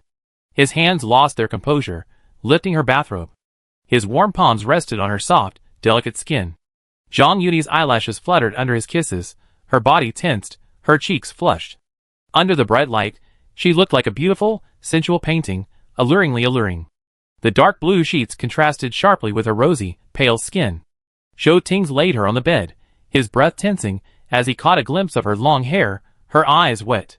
His hands lost their composure, lifting her bathrobe. His warm palms rested on her soft, delicate skin. Zhang Yuni's eyelashes fluttered under his kisses, her body tensed, her cheeks flushed. Under the bright light, she looked like a beautiful, sensual painting, alluringly alluring. The dark blue sheets contrasted sharply with her rosy, pale skin. Zhou Ting's laid her on the bed, his breath tensing as he caught a glimpse of her long hair, her eyes wet.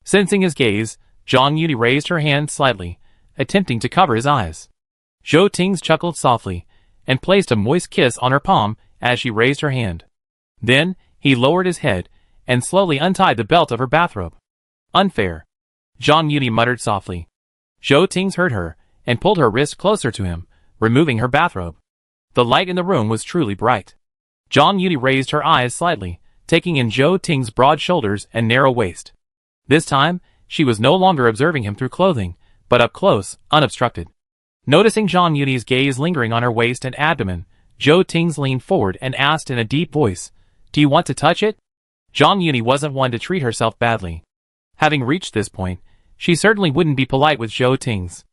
Sensing his gaze, Zhang Yuni raised her hand slightly, attempting to cover his eyes. Zhou Ting's chuckled softly, and placed a moist kiss on her palm as she raised her hand. Then, he lowered his head, and slowly untied the belt of her bathrobe. Unfair. Zhang Yuni muttered softly. Zhou Ting's heard her, and pulled her wrist closer to him, removing her bathrobe. The light in the room was truly bright. Zhang Yuni raised her eyes slightly, taking in Zhou Ting's broad shoulders and narrow waist. This time, she was no longer observing him through clothing, but up close, unobstructed. Noticing Zhang Yuni's gaze lingering on her waist and abdomen, Zhou Ting's leaned forward and asked in a deep voice, "Do you want to touch it?" Zhang Yuni wasn't one to treat herself badly. Having reached this point, she certainly wouldn't be polite with Zhou Ting's.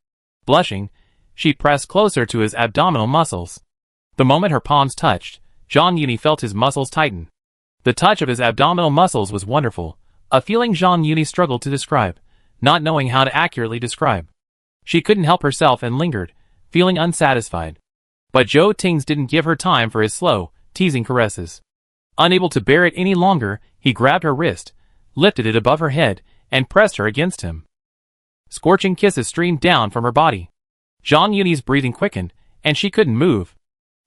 Blushing, she pressed closer to his abdominal muscles. The moment her palms touched, Zhang Yuni felt his muscles tighten. The touch of his abdominal muscles was wonderful, a feeling Zhang Yuni struggled to describe, not knowing how to accurately describe. She couldn't help herself and lingered, feeling unsatisfied. But Zhou Ting's didn't give her time for his slow, teasing caresses. Unable to bear it any longer, he grabbed her wrist, lifted it above her head, and pressed her against him. Scorching kisses streamed down from her body. Zhang Yuni's breathing quickened, and she couldn't move.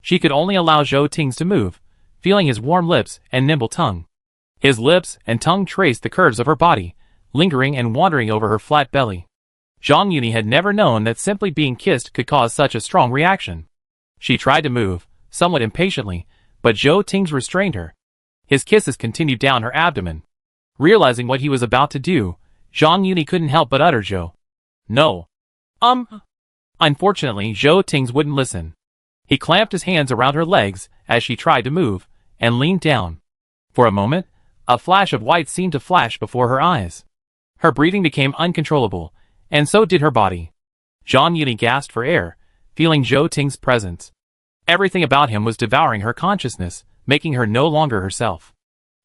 She could only allow Zhou Ting's to move, feeling his warm lips and nimble tongue. His lips and tongue traced the curves of her body, lingering and wandering over her flat belly. Zhang Yuni had never known that simply being kissed could cause such a strong reaction. She tried to move, somewhat impatiently, but Zhou Ting's restrained her. His kisses continued down her abdomen. Realizing what he was about to do, Zhang Yuni couldn't help but utter Zhou. No. Unfortunately, Zhou Ting's wouldn't listen. He clamped his hands around her legs as she tried to move, and leaned down. For a moment, a flash of white seemed to flash before her eyes. Her breathing became uncontrollable, and so did her body. Zhang Yuni gasped for air, feeling Zhou Ting's presence. Everything about him was devouring her consciousness, making her no longer herself.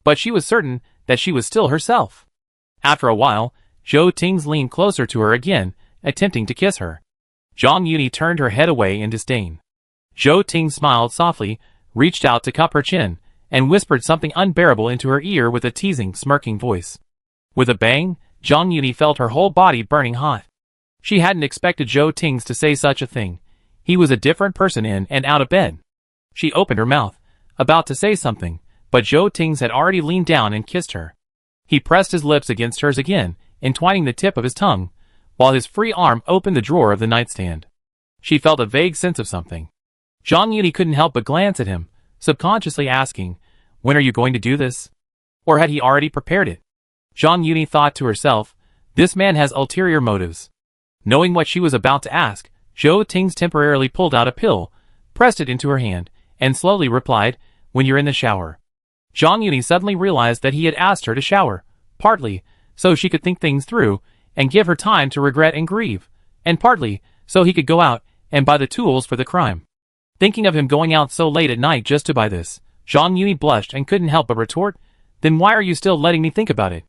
But she was certain that she was still herself. After a while, Zhou Ting's leaned closer to her again, attempting to kiss her. Zhang Yuni turned her head away in disdain. Zhou Ting smiled softly, reached out to cup her chin, and whispered something unbearable into her ear with a teasing, smirking voice. With a bang, Zhang Yuni felt her whole body burning hot. She hadn't expected Zhou Ting's to say such a thing. He was a different person in and out of bed. She opened her mouth, about to say something, but Zhou Ting's had already leaned down and kissed her. He pressed his lips against hers again, entwining the tip of his tongue, while his free arm opened the drawer of the nightstand. She felt a vague sense of something. Zhang Yuni couldn't help but glance at him, subconsciously asking, "When are you going to do this?" Or had he already prepared it? Zhang Yuni thought to herself, "This man has ulterior motives." Knowing what she was about to ask, Zhou Ting's temporarily pulled out a pill, pressed it into her hand, and slowly replied, "When you're in the shower." Zhang Yuni suddenly realized that he had asked her to shower, partly so she could think things through and give her time to regret and grieve, and partly so he could go out and buy the tools for the crime. Thinking of him going out so late at night just to buy this, Zhang Yuni blushed and couldn't help but retort, "Then why are you still letting me think about it?"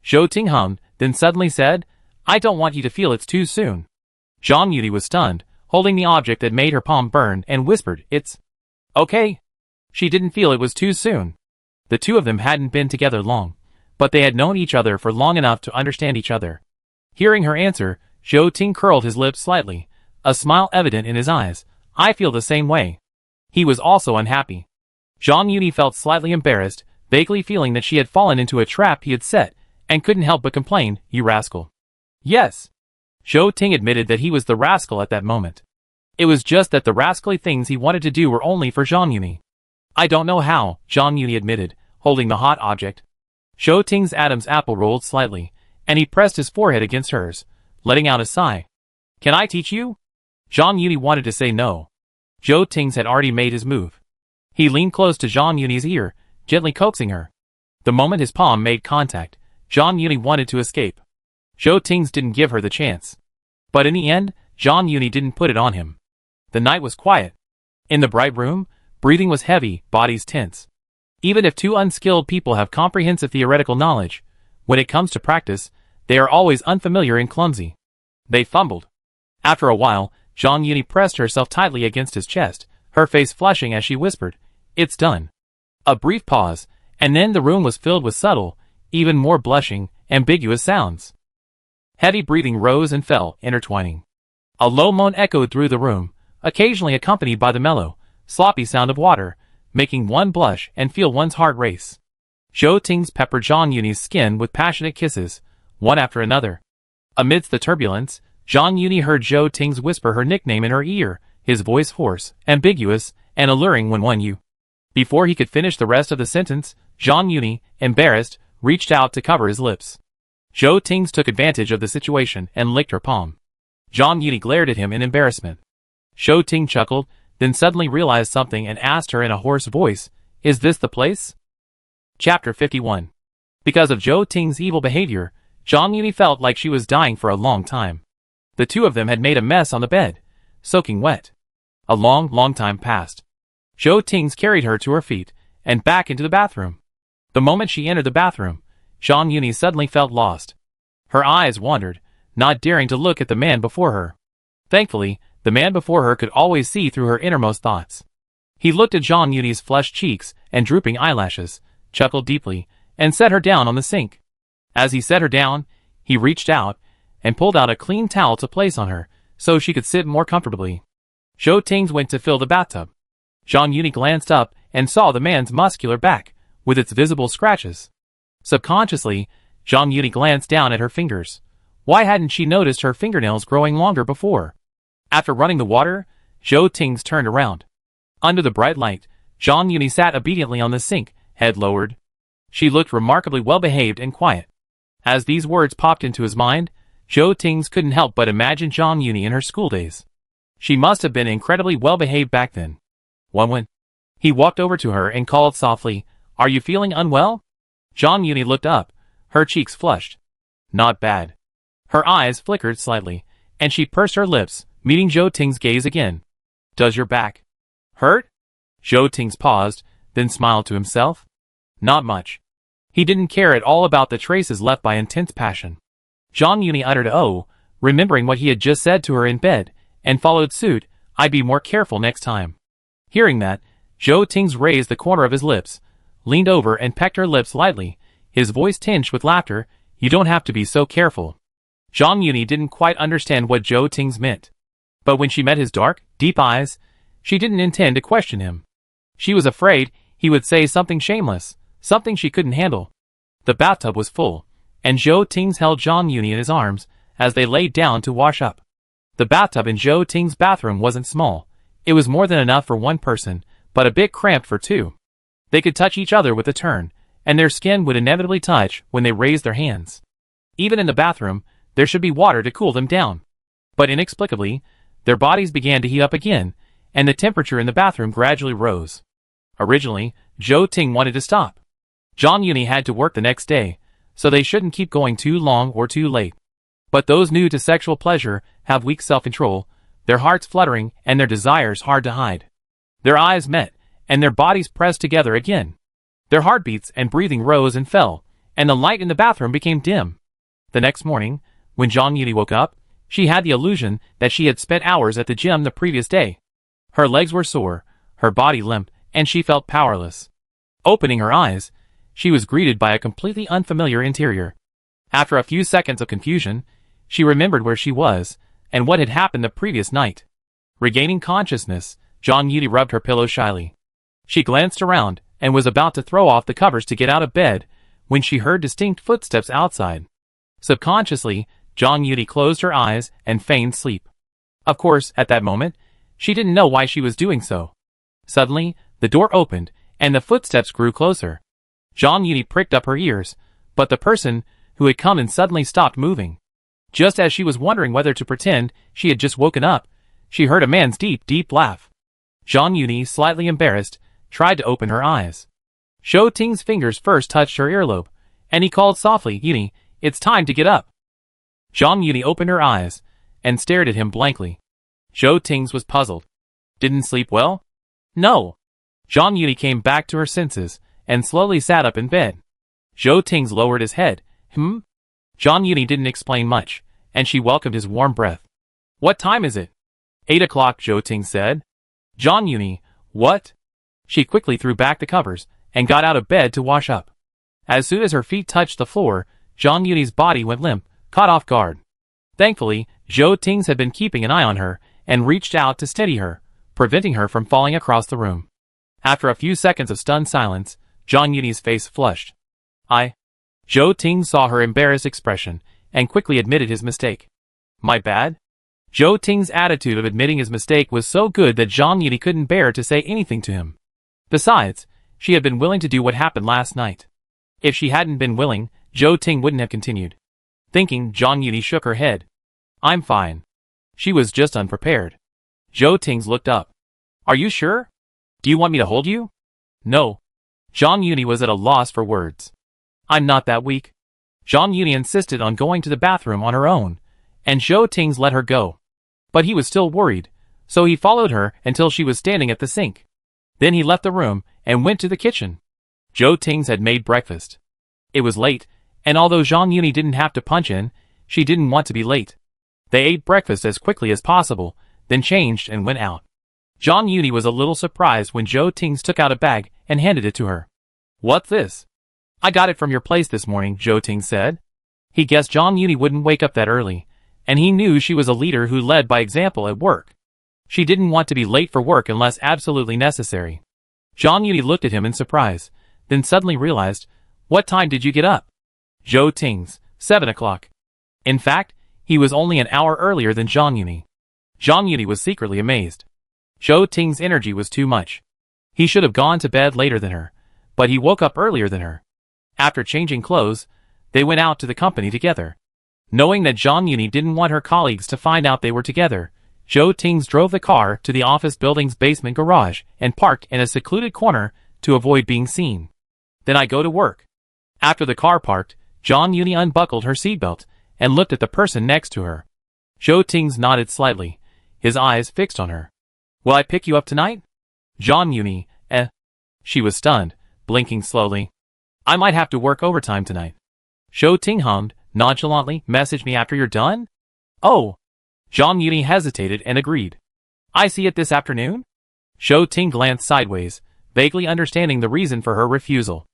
Zhou Ting hummed, then suddenly said, "I don't want you to feel it's too soon." Zhang Yuni was stunned, holding the object that made her palm burn, and whispered, "It's okay." She didn't feel it was too soon. The two of them hadn't been together long, but they had known each other for long enough to understand each other. Hearing her answer, Zhou Ting curled his lips slightly, a smile evident in his eyes. "I feel the same way." He was also unhappy. Zhang Yuni felt slightly embarrassed, vaguely feeling that she had fallen into a trap he had set, and couldn't help but complain, "You rascal." "Yes." Zhou Ting admitted that he was the rascal at that moment. It was just that the rascally things he wanted to do were only for Zhang Yuni. "I don't know how," Zhang Yuni admitted, holding the hot object. Zhou Ting's Adam's apple rolled slightly, and he pressed his forehead against hers, letting out a sigh. "Can I teach you?" Zhang Yuni wanted to say no. Zhou Ting's had already made his move. He leaned close to Zhang Yuni's ear, gently coaxing her. The moment his palm made contact, Zhang Yuni wanted to escape. Zhou Ting's didn't give her the chance. But in the end, Zhang Yuni didn't put it on him. The night was quiet. In the bright room, Breathing was heavy, bodies tense. Even if two unskilled people have comprehensive theoretical knowledge, when it comes to practice, they are always unfamiliar and clumsy. They fumbled. After a while, Zhang Yuni pressed herself tightly against his chest, her face flushing as she whispered, "It's done." A brief pause, and then the room was filled with subtle, even more blushing, ambiguous sounds. Heavy breathing rose and fell, intertwining. A low moan echoed through the room, occasionally accompanied by the mellow, sloppy sound of water, making one blush and feel one's heart race. Zhou Ting's peppered Zhang Yuni's skin with passionate kisses, one after another. Amidst the turbulence, Zhang Yuni heard Zhou Ting's whisper her nickname in her ear, his voice hoarse, ambiguous, and alluring when one you. Before he could finish the rest of the sentence, Zhang Yuni, embarrassed, reached out to cover his lips. Zhou Ting's took advantage of the situation and licked her palm. Zhang Yuni glared at him in embarrassment. Zhou Ting chuckled, then suddenly realized something and asked her in a hoarse voice, "Is this the place?" Chapter 51. Because of Zhou Ting's evil behavior, Zhang Yuni felt like she was dying for a long time. The two of them had made a mess on the bed, soaking wet. A long time passed. Zhou Ting's carried her to her feet, and back into the bathroom. The moment she entered the bathroom, Zhang Yuni suddenly felt lost. Her eyes wandered, not daring to look at the man before her. Thankfully, the man before her could always see through her innermost thoughts. He looked at Zhang Yuni's flushed cheeks and drooping eyelashes, chuckled deeply, and set her down on the sink. As he set her down, he reached out and pulled out a clean towel to place on her, so she could sit more comfortably. Zhou Ting went to fill the bathtub. Zhang Yuni glanced up and saw the man's muscular back, with its visible scratches. Subconsciously, Zhang Yuni glanced down at her fingers. Why hadn't she noticed her fingernails growing longer before? After running the water, Zhou Ting turned around. Under the bright light, Zhang Yuni sat obediently on the sink, head lowered. She looked remarkably well-behaved and quiet. As these words popped into his mind, Zhou Ting couldn't help but imagine Zhang Yuni in her school days. She must have been incredibly well-behaved back then. When he walked over to her and called softly, "Are you feeling unwell?" Zhang Yuni looked up, her cheeks flushed. Not bad. Her eyes flickered slightly, and she pursed her lips, meeting Zhou Ting's gaze again. "Does your back hurt?" Zhou Ting paused, then smiled to himself. Not much. He didn't care at all about the traces left by intense passion. Zhang Yuni uttered "oh," remembering what he had just said to her in bed, and followed suit, "I'd be more careful next time." Hearing that, Zhou Ting raised the corner of his lips, leaned over and pecked her lips lightly, his voice tinged with laughter, "You don't have to be so careful." Zhang Yuni didn't quite understand what Zhou Ting meant. But when she met his dark, deep eyes, she didn't intend to question him. She was afraid he would say something shameless, something she couldn't handle. The bathtub was full, and Zhou Ting held Zhang Yuni in his arms as they laid down to wash up. The bathtub in Zhou Ting's bathroom wasn't small. It was more than enough for one person, but a bit cramped for two. They could touch each other with a turn, and their skin would inevitably touch when they raised their hands. Even in the bathroom, there should be water to cool them down. But inexplicably, their bodies began to heat up again, and the temperature in the bathroom gradually rose. Originally, Zhou Ting wanted to stop. Zhang Yuni had to work the next day, so they shouldn't keep going too long or too late. But those new to sexual pleasure have weak self-control, their hearts fluttering and their desires hard to hide. Their eyes met, and their bodies pressed together again. Their heartbeats and breathing rose and fell, and the light in the bathroom became dim. The next morning, when Zhang Yuni woke up, she had the illusion that she had spent hours at the gym the previous day. Her legs were sore, her body limp, and she felt powerless. Opening her eyes, she was greeted by a completely unfamiliar interior. After a few seconds of confusion, she remembered where she was, and what had happened the previous night. Regaining consciousness, Zhang Yuni rubbed her pillow shyly. She glanced around, and was about to throw off the covers to get out of bed, when she heard distinct footsteps outside. Subconsciously, Zhang Yuni closed her eyes and feigned sleep. Of course, at that moment, she didn't know why she was doing so. Suddenly, the door opened, and the footsteps grew closer. Zhang Yuni pricked up her ears, but the person who had come in suddenly stopped moving. Just as she was wondering whether to pretend she had just woken up, she heard a man's deep laugh. Zhang Yuni, slightly embarrassed, tried to open her eyes. Zhou Ting's fingers first touched her earlobe, and he called softly, "Yuni, it's time to get up." Zhang Yuni opened her eyes, and stared at him blankly. Zhou Ting was puzzled. "Didn't sleep well?" "No." Zhang Yuni came back to her senses and slowly sat up in bed. Zhou Ting's lowered his head. Zhang Yuni didn't explain much, and she welcomed his warm breath. What time is it? 8 o'clock, Zhou Ting said. Zhang Yuni, what? She quickly threw back the covers and got out of bed to wash up. As soon as her feet touched the floor, Zhang Yuni's body went limp, caught off guard. Thankfully, Zhou Ting's had been keeping an eye on her and reached out to steady her, preventing her from falling across the room. After a few seconds of stunned silence, Zhang Yuni's face flushed. Zhou Ting saw her embarrassed expression and quickly admitted his mistake. My bad? Zhou Ting's attitude of admitting his mistake was so good that Zhang Yuni couldn't bear to say anything to him. Besides, she had been willing to do what happened last night. If she hadn't been willing, Zhou Ting wouldn't have continued. Thinking, Zhang Yuni shook her head. I'm fine. She was just unprepared. Zhou Ting looked up. Are you sure? Do you want me to hold you? No. Zhang Yuni was at a loss for words. I'm not that weak. Zhang Yuni insisted on going to the bathroom on her own, and Zhou Ting let her go. But he was still worried, so he followed her until she was standing at the sink. Then he left the room and went to the kitchen. Zhou Ting had made breakfast. It was late, and although Zhang Yuni didn't have to punch in, she didn't want to be late. They ate breakfast as quickly as possible, then changed and went out. Zhang Yuni was a little surprised when Zhou Ting took out a bag and handed it to her. What's this? I got it from your place this morning, Zhou Ting said. He guessed Zhang Yuni wouldn't wake up that early, and he knew she was a leader who led by example at work. She didn't want to be late for work unless absolutely necessary. Zhang Yuni looked at him in surprise, then suddenly realized, what time did you get up? Zhou Ting's, 7 o'clock. In fact, he was only an hour earlier than Zhang Yuni. Zhang Yuni was secretly amazed. Zhou Ting's energy was too much. He should have gone to bed later than her, but he woke up earlier than her. After changing clothes, they went out to the company together. Knowing that Zhang Yuni didn't want her colleagues to find out they were together, Zhou Ting drove the car to the office building's basement garage and parked in a secluded corner to avoid being seen. Then I go to work. After the car parked, Zhang Yuni unbuckled her seatbelt and looked at the person next to her. Zhou Ting nodded slightly, his eyes fixed on her. Will I pick you up tonight? Zhang Yuni, She was stunned, blinking slowly. I might have to work overtime tonight. Zhou Ting hummed, nonchalantly, message me after you're done? Oh. Zhang Yuni hesitated and agreed. I see it this afternoon? Zhou Ting glanced sideways, vaguely understanding the reason for her refusal.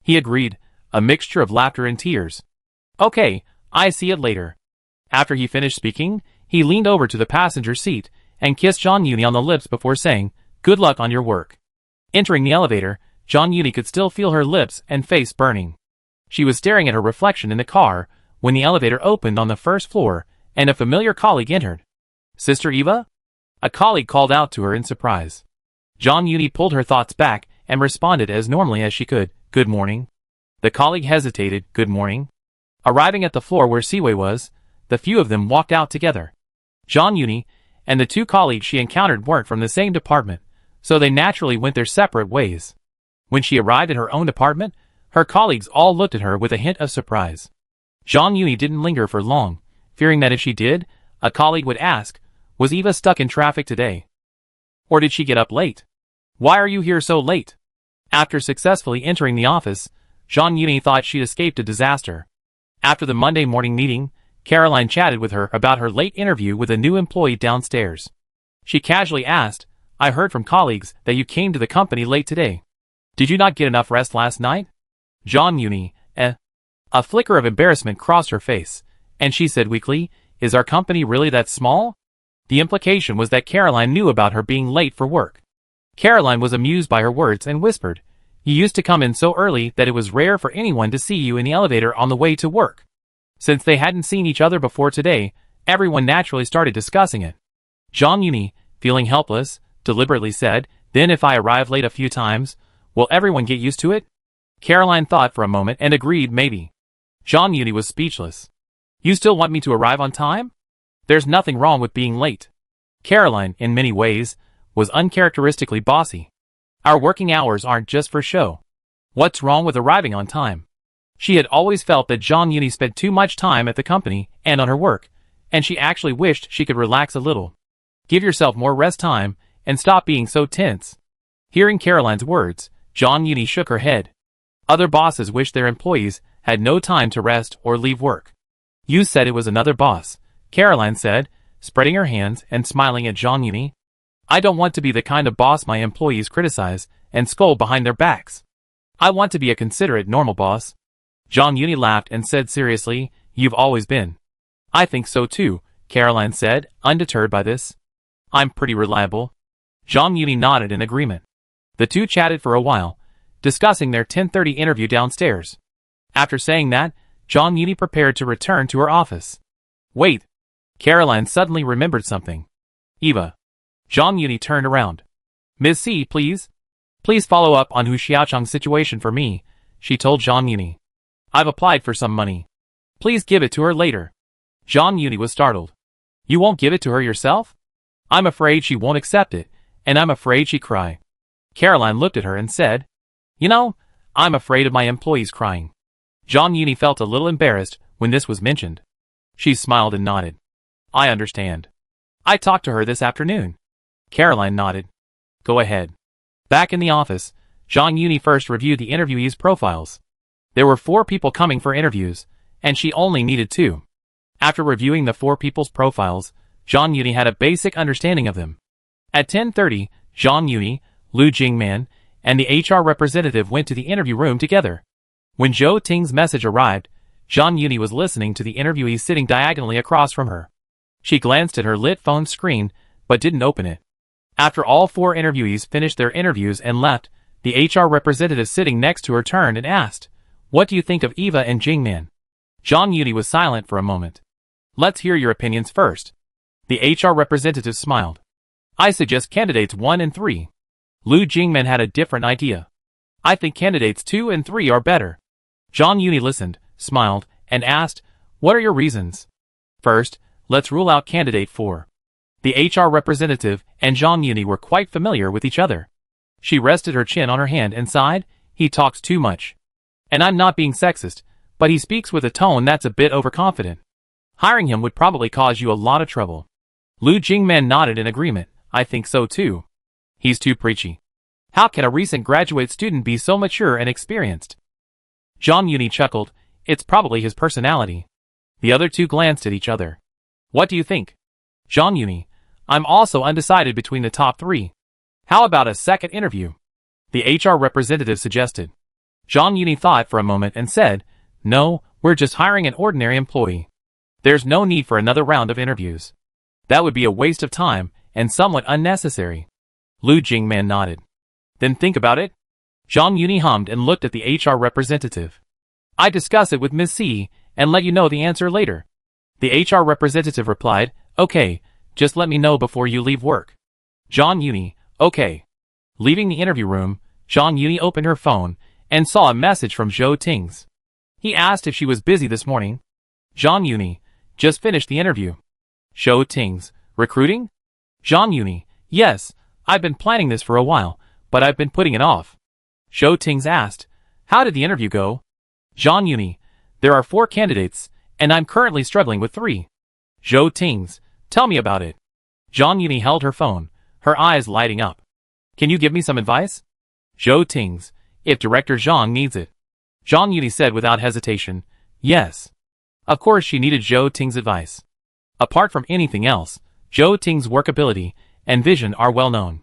He agreed, a mixture of laughter and tears. Okay, I see it later. After he finished speaking, he leaned over to the passenger seat and kissed Zhang Yuni on the lips before saying, good luck on your work. Entering the elevator, Zhang Yuni could still feel her lips and face burning. She was staring at her reflection in the car when the elevator opened on the first floor and a familiar colleague entered. Sister Eva? A colleague called out to her in surprise. Zhang Yuni pulled her thoughts back and responded as normally as she could, good morning. The colleague hesitated, good morning. Arriving at the floor where Siwei was, the few of them walked out together. Zhang Yuni and the two colleagues she encountered weren't from the same department, so they naturally went their separate ways. When she arrived at her own department, her colleagues all looked at her with a hint of surprise. Zhang Yuni didn't linger for long, fearing that if she did, a colleague would ask, was Eva stuck in traffic today? Or did she get up late? Why are you here so late? After successfully entering the office, Zhang Yuni thought she'd escaped a disaster. After the Monday morning meeting, Caroline chatted with her about her late interview with a new employee downstairs. She casually asked, I heard from colleagues that you came to the company late today. Did you not get enough rest last night? Zhang Yuni, A flicker of embarrassment crossed her face, and she said weakly, is our company really that small? The implication was that Caroline knew about her being late for work. Caroline was amused by her words and whispered, you used to come in so early that it was rare for anyone to see you in the elevator on the way to work. Since they hadn't seen each other before today, everyone naturally started discussing it. Zhang Yuni, feeling helpless, deliberately said, then if I arrive late a few times, will everyone get used to it? Caroline thought for a moment and agreed maybe. Zhang Yuni was speechless. You still want me to arrive on time? There's nothing wrong with being late. Caroline, in many ways, was uncharacteristically bossy. Our working hours aren't just for show. What's wrong with arriving on time? She had always felt that Zhang Yuni spent too much time at the company and on her work, and she actually wished she could relax a little. Give yourself more rest time and stop being so tense. Hearing Caroline's words, Zhang Yuni shook her head. Other bosses wish their employees had no time to rest or leave work. You said it was another boss, Caroline said, spreading her hands and smiling at Zhang Yuni. I don't want to be the kind of boss my employees criticize and scold behind their backs. I want to be a considerate normal boss. Zhang Yuni laughed and said seriously, you've always been. I think so too, Caroline said, undeterred by this. I'm pretty reliable. Zhang Yuni nodded in agreement. The two chatted for a while, discussing their 10:30 interview downstairs. After saying that, Zhang Yuni prepared to return to her office. Wait. Caroline suddenly remembered something. Eva. Zhang Yuni turned around. Ms. C, please. Please follow up on Hu Xiaochang's situation for me, she told Zhang Yuni. I've applied for some money. Please give it to her later. Zhang Yuni was startled. You won't give it to her yourself? I'm afraid she won't accept it, and I'm afraid she'd cry. Caroline looked at her and said, You know, I'm afraid of my employees crying. Zhang Yuni felt a little embarrassed when this was mentioned. She smiled and nodded. I understand. I talked to her this afternoon. Caroline nodded. Go ahead. Back in the office, Zhang Yuni first reviewed the interviewees' profiles. There were 4 people coming for interviews, and she only needed 2. After reviewing the 4 people's profiles, Zhang Yuni had a basic understanding of them. At 10:30, Zhang Yuni, Lu Jingman, and the HR representative went to the interview room together. When Zhou Ting's message arrived, Zhang Yuni was listening to the interviewee sitting diagonally across from her. She glanced at her lit phone screen, but didn't open it. After all 4 interviewees finished their interviews and left, the HR representative sitting next to her turned and asked, What do you think of Eva and Jingman? Zhang Yuni was silent for a moment. Let's hear your opinions first. The HR representative smiled. I suggest candidates 1 and 3. Lu Jingman had a different idea. I think candidates 2 and 3 are better. Zhang Yuni listened, smiled, and asked, What are your reasons? First, let's rule out candidate 4. The HR representative and Zhang Yuni were quite familiar with each other. She rested her chin on her hand and sighed, He talks too much. And I'm not being sexist, but he speaks with a tone that's a bit overconfident. Hiring him would probably cause you a lot of trouble. Lu Jingman nodded in agreement. I think so too. He's too preachy. How can a recent graduate student be so mature and experienced? Zhang Yuni chuckled. It's probably his personality. The other two glanced at each other. What do you think? Zhang Yuni. I'm also undecided between the top 3. How about a second interview? The HR representative suggested. Zhang Yuni thought for a moment and said, No, we're just hiring an ordinary employee. There's no need for another round of interviews. That would be a waste of time and somewhat unnecessary. Lu Jingman nodded. Then think about it. Zhang Yuni hummed and looked at the HR representative. I'd discuss it with Ms. C and let you know the answer later. The HR representative replied, Okay, just let me know before you leave work. Zhang Yuni, okay. Leaving the interview room, Zhang Yuni opened her phone and saw a message from Zhou Ting's. He asked if she was busy this morning. Zhang Yuni, just finished the interview. Zhou Ting's, recruiting? Zhang Yuni, yes, I've been planning this for a while, but I've been putting it off. Zhou Ting's asked, How did the interview go? Zhang Yuni, there are 4 candidates, and I'm currently struggling with 3. Zhou Ting's, tell me about it. Zhang Yuni held her phone, her eyes lighting up. Can you give me some advice? Zhou Ting's, if Director Zhang needs it. Zhang Yuni said without hesitation, Yes. Of course she needed Zhou Ting's advice. Apart from anything else, Zhou Ting's workability and vision are well known.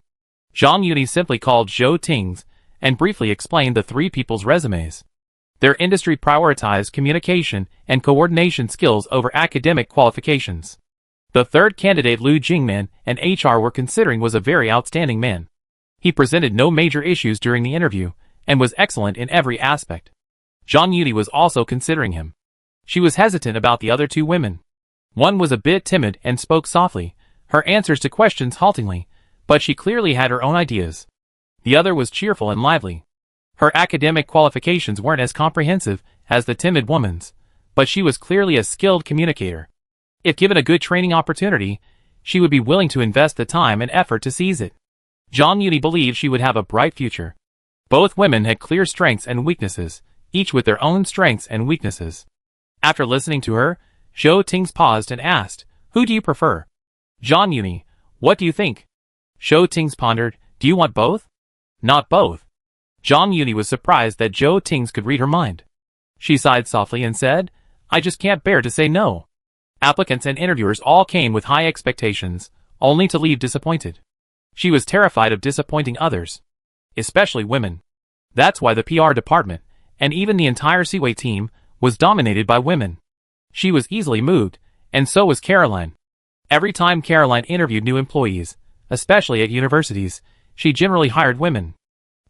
Zhang Yuni simply called Zhou Ting's and briefly explained the 3 people's resumes. Their industry prioritized communication and coordination skills over academic qualifications. The third candidate Lu Jingman and HR were considering was a very outstanding man. He presented no major issues during the interview and was excellent in every aspect. Zhang Yuni was also considering him. She was hesitant about the other 2 women. One was a bit timid and spoke softly, her answers to questions haltingly, but she clearly had her own ideas. The other was cheerful and lively. Her academic qualifications weren't as comprehensive as the timid woman's, but she was clearly a skilled communicator. If given a good training opportunity, she would be willing to invest the time and effort to seize it. Zhang Yuni believed she would have a bright future. Both women had clear strengths and weaknesses, each with their own strengths and weaknesses. After listening to her, Zhou Ting's paused and asked, Who do you prefer? Zhang Yuni, what do you think? Zhou Ting's pondered, Do you want both? Not both. Zhang Yuni was surprised that Zhou Tings could read her mind. She sighed softly and said, I just can't bear to say no. Applicants and interviewers all came with high expectations, only to leave disappointed. She was terrified of disappointing others, especially women. That's why the PR department, and even the entire Seaway team, was dominated by women. She was easily moved, and so was Caroline. Every time Caroline interviewed new employees, especially at universities, she generally hired women.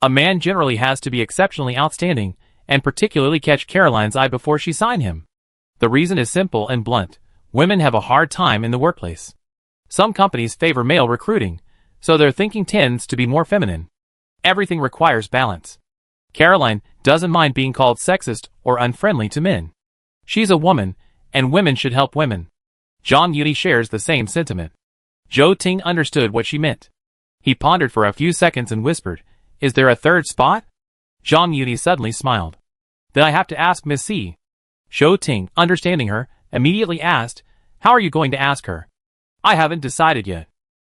A man generally has to be exceptionally outstanding, and particularly catch Caroline's eye before she sign him. The reason is simple and blunt. Women have a hard time in the workplace. Some companies favor male recruiting, so their thinking tends to be more feminine. Everything requires balance. Caroline doesn't mind being called sexist or unfriendly to men. She's a woman, and women should help women. Zhang Yuni shares the same sentiment. Zhou Ting understood what she meant. He pondered for a few seconds and whispered, Is there a third spot? Zhang Yuni suddenly smiled. Then I have to ask Miss C. Zhou Ting, understanding her, immediately asked, How are you going to ask her? I haven't decided yet.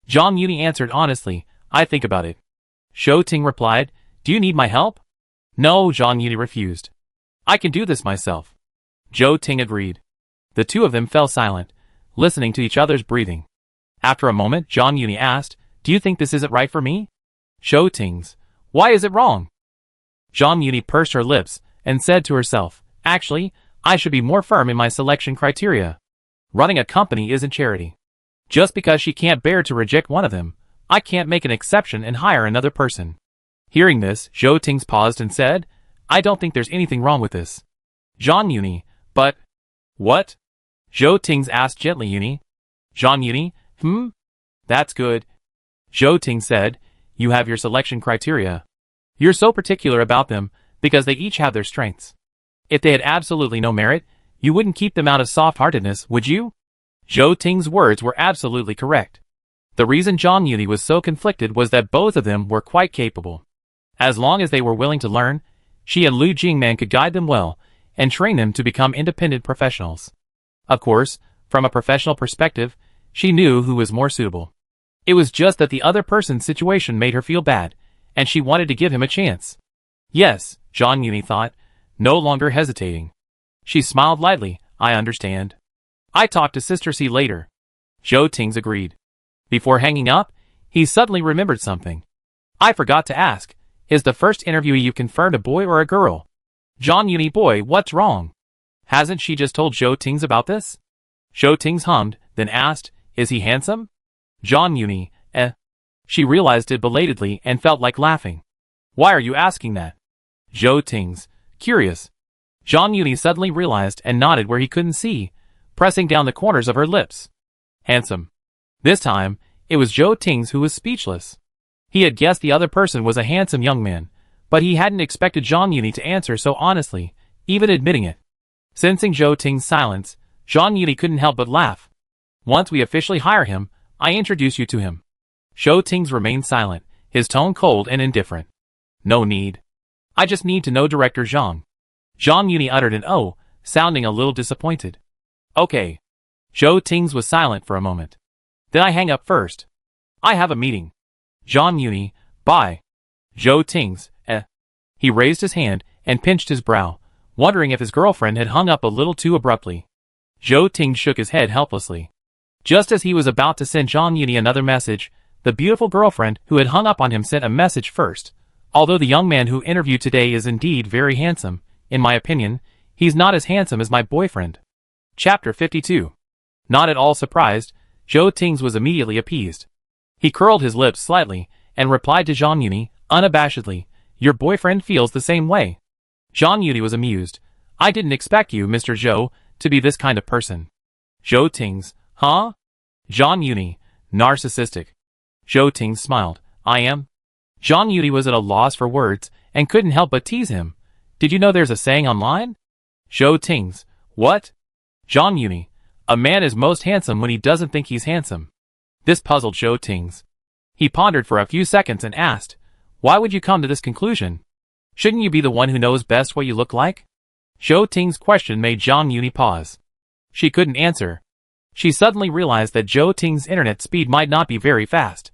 Zhang Yuni answered honestly, I think about it. Zhou Ting replied, Do you need my help? No, Zhang Yuni refused. I can do this myself. Zhou Ting agreed. The two of them fell silent, listening to each other's breathing. After a moment, Zhang Yuni asked, Do you think this isn't right for me? Zhou Ting's, Why is it wrong? Zhang Yuni pursed her lips and said to herself, Actually, I should be more firm in my selection criteria. Running a company isn't charity. Just because she can't bear to reject one of them, I can't make an exception and hire another person. Hearing this, Zhou Tings paused and said, I don't think there's anything wrong with this. Zhang Yuni, but... What? Zhou Tings asked gently. Yuni. Zhang Yuni, That's good. Zhou Ting said, You have your selection criteria. You're so particular about them, because they each have their strengths. If they had absolutely no merit, you wouldn't keep them out of soft-heartedness, would you? Zhou Ting's words were absolutely correct. The reason Zhang Yuni was so conflicted was that both of them were quite capable. As long as they were willing to learn, she and Lu Jingman could guide them well, and train them to become independent professionals. Of course, from a professional perspective, she knew who was more suitable. It was just that the other person's situation made her feel bad, and she wanted to give him a chance. Yes, Zhang Yuni thought, no longer hesitating. She smiled lightly, I understand. I talk to Sister C later. Zhou Tings agreed. Before hanging up, he suddenly remembered something. I forgot to ask, is the first interviewee you confirmed a boy or a girl? Zhang Yuni, boy, what's wrong? Hasn't she just told Zhou Tings about this? Zhou Tings hummed, then asked, Is he handsome? Zhang Yuni, She realized it belatedly and felt like laughing. Why are you asking that? Zhou Tings, curious. Zhang Yuni suddenly realized and nodded where he couldn't see, pressing down the corners of her lips. Handsome. This time, it was Zhou Tings who was speechless. He had guessed the other person was a handsome young man, but he hadn't expected Zhang Yuni to answer so honestly, even admitting it. Sensing Zhou Ting's silence, Zhang Yuni couldn't help but laugh. Once we officially hire him, I introduce you to him. Zhou Tings remained silent, his tone cold and indifferent. No need. I just need to know Director Zhang. Zhang Yuni uttered an "oh," sounding a little disappointed. Okay. Zhou Tings was silent for a moment. Then I hang up first. I have a meeting. Zhang Yuni, bye. Zhou Tings, He raised his hand and pinched his brow, wondering if his girlfriend had hung up a little too abruptly. Zhou Tings shook his head helplessly. Just as he was about to send Zhang Yuni another message, the beautiful girlfriend who had hung up on him sent a message first. Although the young man who interviewed today is indeed very handsome, in my opinion, he's not as handsome as my boyfriend. Chapter 52. Not at all surprised, Zhou Tings was immediately appeased. He curled his lips slightly, and replied to Zhang Yuni, unabashedly, Your boyfriend feels the same way. Zhang Yuni was amused. I didn't expect you, Mr. Zhou, to be this kind of person. Zhou Tings, huh? Zhang Yuni, narcissistic. Zhou Tings smiled. I am? Zhang Yuni was at a loss for words, and couldn't help but tease him. Did you know there's a saying online? Zhou Tings, what? Zhang Yuni, a man is most handsome when he doesn't think he's handsome. This puzzled Zhou Tings. He pondered for a few seconds and asked, Why would you come to this conclusion? Shouldn't you be the one who knows best what you look like? Zhou Ting's question made Zhang Yuni pause. She couldn't answer. She suddenly realized that Zhou Ting's internet speed might not be very fast.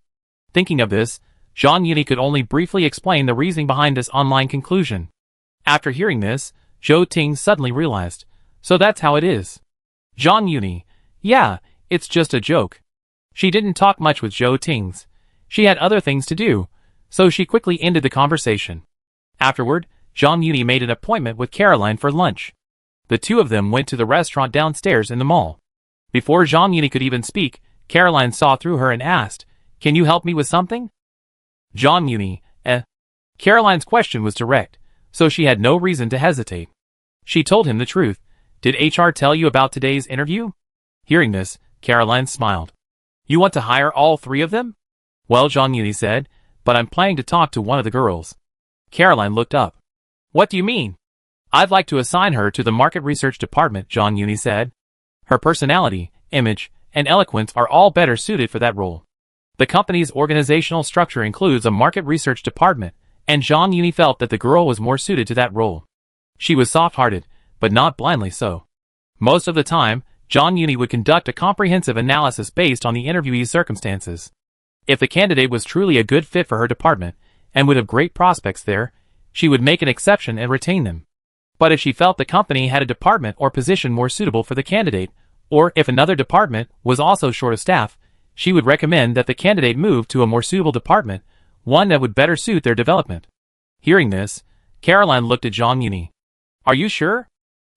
Thinking of this, Zhang Yuni could only briefly explain the reasoning behind this online conclusion. After hearing this, Zhou Ting suddenly realized, so that's how it is. Zhang Yuni, yeah, it's just a joke. She didn't talk much with Zhou Ting's. She had other things to do, so she quickly ended the conversation. Afterward, Zhang Yuni made an appointment with Caroline for lunch. The two of them went to the restaurant downstairs in the mall. Before Zhang Yuni could even speak, Caroline saw through her and asked, "Can you help me with something?" Zhang Yuni, Caroline's question was direct, so she had no reason to hesitate. She told him the truth. "Did HR tell you about today's interview?" Hearing this, Caroline smiled. "You want to hire all three of them?" "Well," Zhang Yuni said, "but I'm planning to talk to one of the girls." Caroline looked up. "What do you mean?" "I'd like to assign her to the market research department," Zhang Yuni said. "Her personality, image, and eloquence are all better suited for that role." The company's organizational structure includes a market research department, and Zhang Yuni felt that the girl was more suited to that role. She was soft-hearted, but not blindly so. Most of the time, Zhang Yuni would conduct a comprehensive analysis based on the interviewee's circumstances. If the candidate was truly a good fit for her department, and would have great prospects there, she would make an exception and retain them. But if she felt the company had a department or position more suitable for the candidate, or if another department was also short of staff, she would recommend that the candidate move to a more suitable department, one that would better suit their development. Hearing this, Caroline looked at Zhang Yuni. "Are you sure?"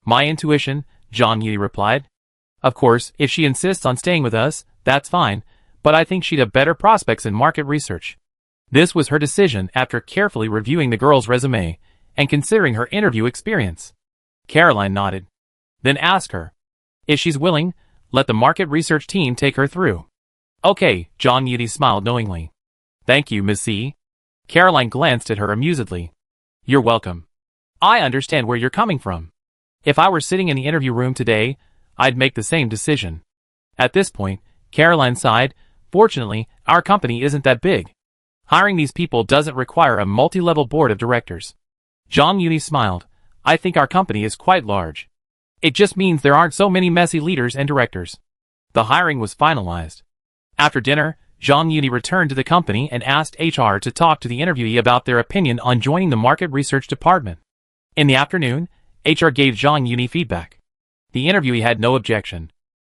"My intuition," Zhang Yuni replied. "Of course, if she insists on staying with us, that's fine, but I think she'd have better prospects in market research." This was her decision after carefully reviewing the girl's resume and considering her interview experience. Caroline nodded. "Then ask her. If she's willing, let the market research team take her through." "Okay," Zhang Yuni smiled knowingly. "Thank you, Miss C." Caroline glanced at her amusedly. "You're welcome. I understand where you're coming from. If I were sitting in the interview room today, I'd make the same decision." At this point, Caroline sighed. "Fortunately, our company isn't that big. Hiring these people doesn't require a multi-level board of directors." Zhang Yuni smiled. "I think our company is quite large. It just means there aren't so many messy leaders and directors." The hiring was finalized. After dinner, Zhang Yuni returned to the company and asked HR to talk to the interviewee about their opinion on joining the market research department. In the afternoon, HR gave Zhang Yuni feedback. The interviewee had no objection.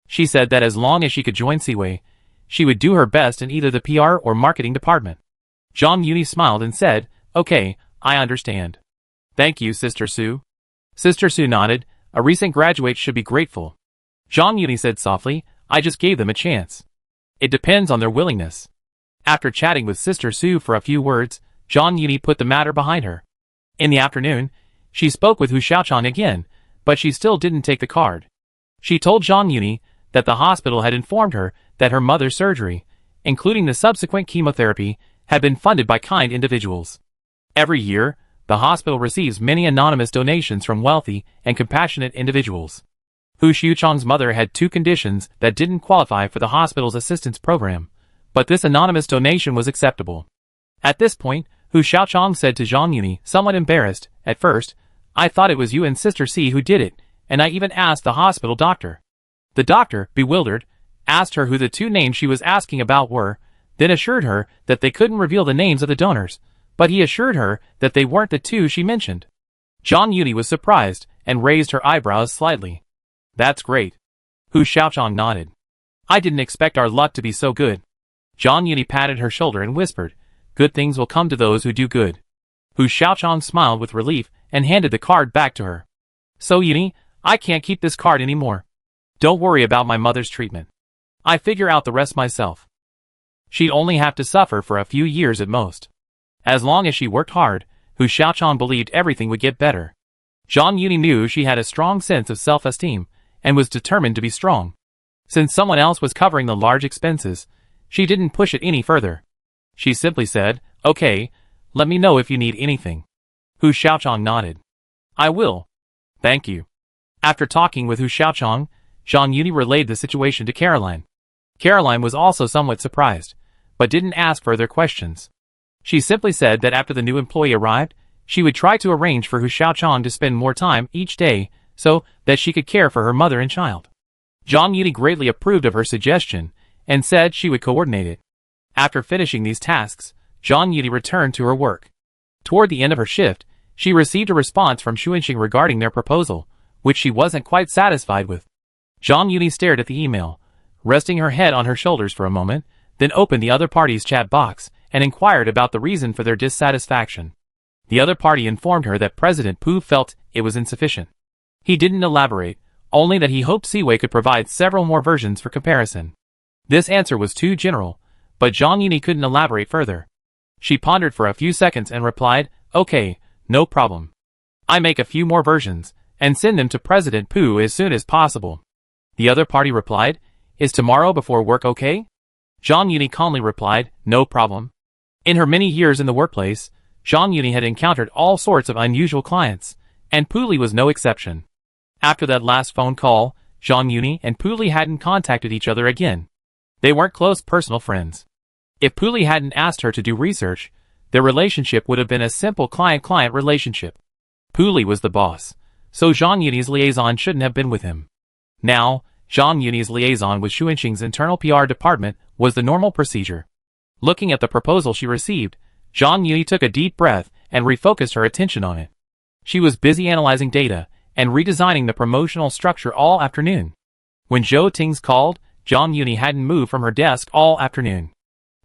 She said that as long as she could join Seaway, she would do her best in either the PR or marketing department. Zhang Yuni smiled and said, "Okay, I understand." "Thank you, Sister Sue." Sister Sue nodded. "A recent graduate should be grateful." Zhang Yuni said softly, "I just gave them a chance. It depends on their willingness." After chatting with Sister Sue for a few words, Zhang Yuni put the matter behind her. In the afternoon, she spoke with Hu Xiaochang again, but she still didn't take the card. She told Zhang Yuni that the hospital had informed her that her mother's surgery, including the subsequent chemotherapy, had been funded by kind individuals. Every year, the hospital receives many anonymous donations from wealthy and compassionate individuals. Hu Xiaochang's mother had two conditions that didn't qualify for the hospital's assistance program, but this anonymous donation was acceptable. At this point, Hu Xiaochang said to Zhang Yuni, somewhat embarrassed, "At first, I thought it was you and Sister C who did it, and I even asked the hospital doctor." The doctor, bewildered, asked her who the two names she was asking about were, then assured her that they couldn't reveal the names of the donors, but he assured her that they weren't the two she mentioned. Zhang Yuni was surprised and raised her eyebrows slightly. "That's great." Hu Xiaochang nodded. "I didn't expect our luck to be so good." Zhang Yuni patted her shoulder and whispered, "Good things will come to those who do good." Hu Xiaochang smiled with relief and handed the card back to her. "So Yuni, I can't keep this card anymore. Don't worry about my mother's treatment. I figure out the rest myself. She'd only have to suffer for a few years at most." As long as she worked hard, Hu Xiaochang believed everything would get better. Zhang Yuni knew she had a strong sense of self-esteem and was determined to be strong. Since someone else was covering the large expenses, she didn't push it any further. She simply said, "Okay, let me know if you need anything." Hu Xiaochang nodded. "I will. Thank you." After talking with Hu Xiaochang, Zhang Yuni relayed the situation to Caroline. Caroline was also somewhat surprised, but didn't ask further questions. She simply said that after the new employee arrived, she would try to arrange for Hu Xiaochang to spend more time each day so that she could care for her mother and child. Zhang Yuni greatly approved of her suggestion and said she would coordinate it. After finishing these tasks, Zhang Yuni returned to her work. Toward the end of her shift, she received a response from Xuanxing regarding their proposal, which she wasn't quite satisfied with. Zhang Yuni stared at the email, resting her head on her shoulders for a moment, then opened the other party's chat box and inquired about the reason for their dissatisfaction. The other party informed her that President Pu felt it was insufficient. He didn't elaborate, only that he hoped Siwei could provide several more versions for comparison. This answer was too general, but Zhang Yuni couldn't elaborate further. She pondered for a few seconds and replied, "Okay, no problem. I make a few more versions, and send them to President Pu as soon as possible." The other party replied, "Is tomorrow before work okay?" Zhang Yuni calmly replied, "No problem." In her many years in the workplace, Zhang Yuni had encountered all sorts of unusual clients, and Pu Li was no exception. After that last phone call, Zhang Yuni and Pu Li hadn't contacted each other again. They weren't close personal friends. If Pu Li hadn't asked her to do research, their relationship would have been a simple client-client relationship. Pu Li was the boss, so Zhang Yuni's liaison shouldn't have been with him. Now, Zhang Yuni's liaison with Xuanxing's internal PR department was the normal procedure. Looking at the proposal she received, Zhang Yuni took a deep breath and refocused her attention on it. She was busy analyzing data and redesigning the promotional structure all afternoon. When Zhou Tings called, Zhang Yuni hadn't moved from her desk all afternoon.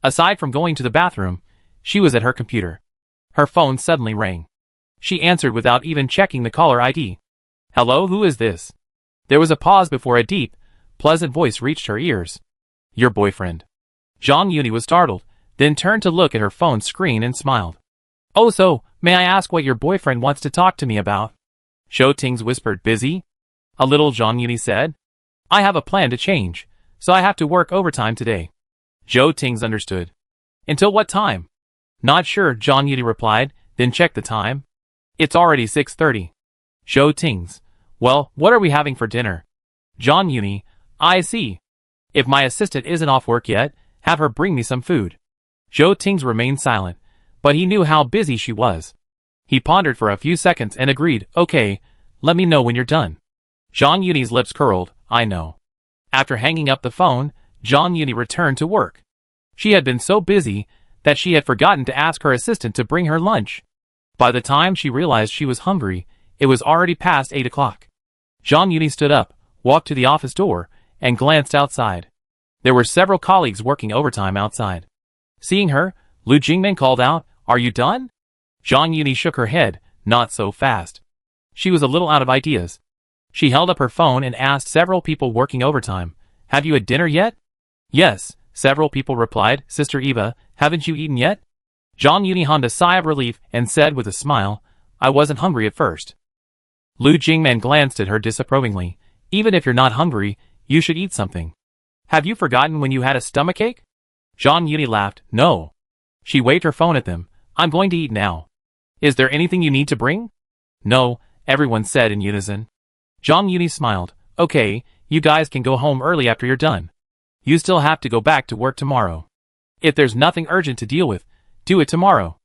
Aside from going to the bathroom, she was at her computer. Her phone suddenly rang. She answered without even checking the caller ID. "Hello, who is this?" There was a pause before a deep, pleasant voice reached her ears. "Your boyfriend." Zhang Yuni was startled, then turned to look at her phone screen and smiled. "Oh, so, may I ask what your boyfriend wants to talk to me about?" Zhou Tings whispered. "Busy?" "A little," Zhang Yuni said. "I have a plan to change, so I have to work overtime today." Zhou Tings understood. "Until what time?" "Not sure," Zhang Yuni replied, then checked the time. "It's already 6:30. Zhou Tings. "Well, what are we having for dinner?" Zhang Yuni. "I see. If my assistant isn't off work yet, have her bring me some food." Zhou Tings remained silent, but he knew how busy she was. He pondered for a few seconds and agreed, "Okay, let me know when you're done." Zhang Yuni's lips curled. "I know." After hanging up the phone, Zhang Yuni returned to work. She had been so busy that she had forgotten to ask her assistant to bring her lunch. By the time she realized she was hungry, it was already past 8 o'clock. Zhang Yuni stood up, walked to the office door, and glanced outside. There were several colleagues working overtime outside. Seeing her, Lu Jingmen called out, "Are you done?" Zhang Yuni shook her head, "Not so fast." She was a little out of ideas. She held up her phone and asked several people working overtime, "Have you had dinner yet?" "Yes," several people replied. "Sister Eva, haven't you eaten yet?" Zhang Yuni heaved a sigh of relief and said with a smile, "I wasn't hungry at first." Lu Jingmen glanced at her disapprovingly. "Even if you're not hungry, you should eat something. Have you forgotten when you had a stomachache?" Zhang Yuni laughed. "No." She waved her phone at them. "I'm going to eat now. Is there anything you need to bring?" "No," everyone said in unison. Zhang Yuni smiled. "Okay, you guys can go home early after you're done. You still have to go back to work tomorrow. If there's nothing urgent to deal with, do it tomorrow."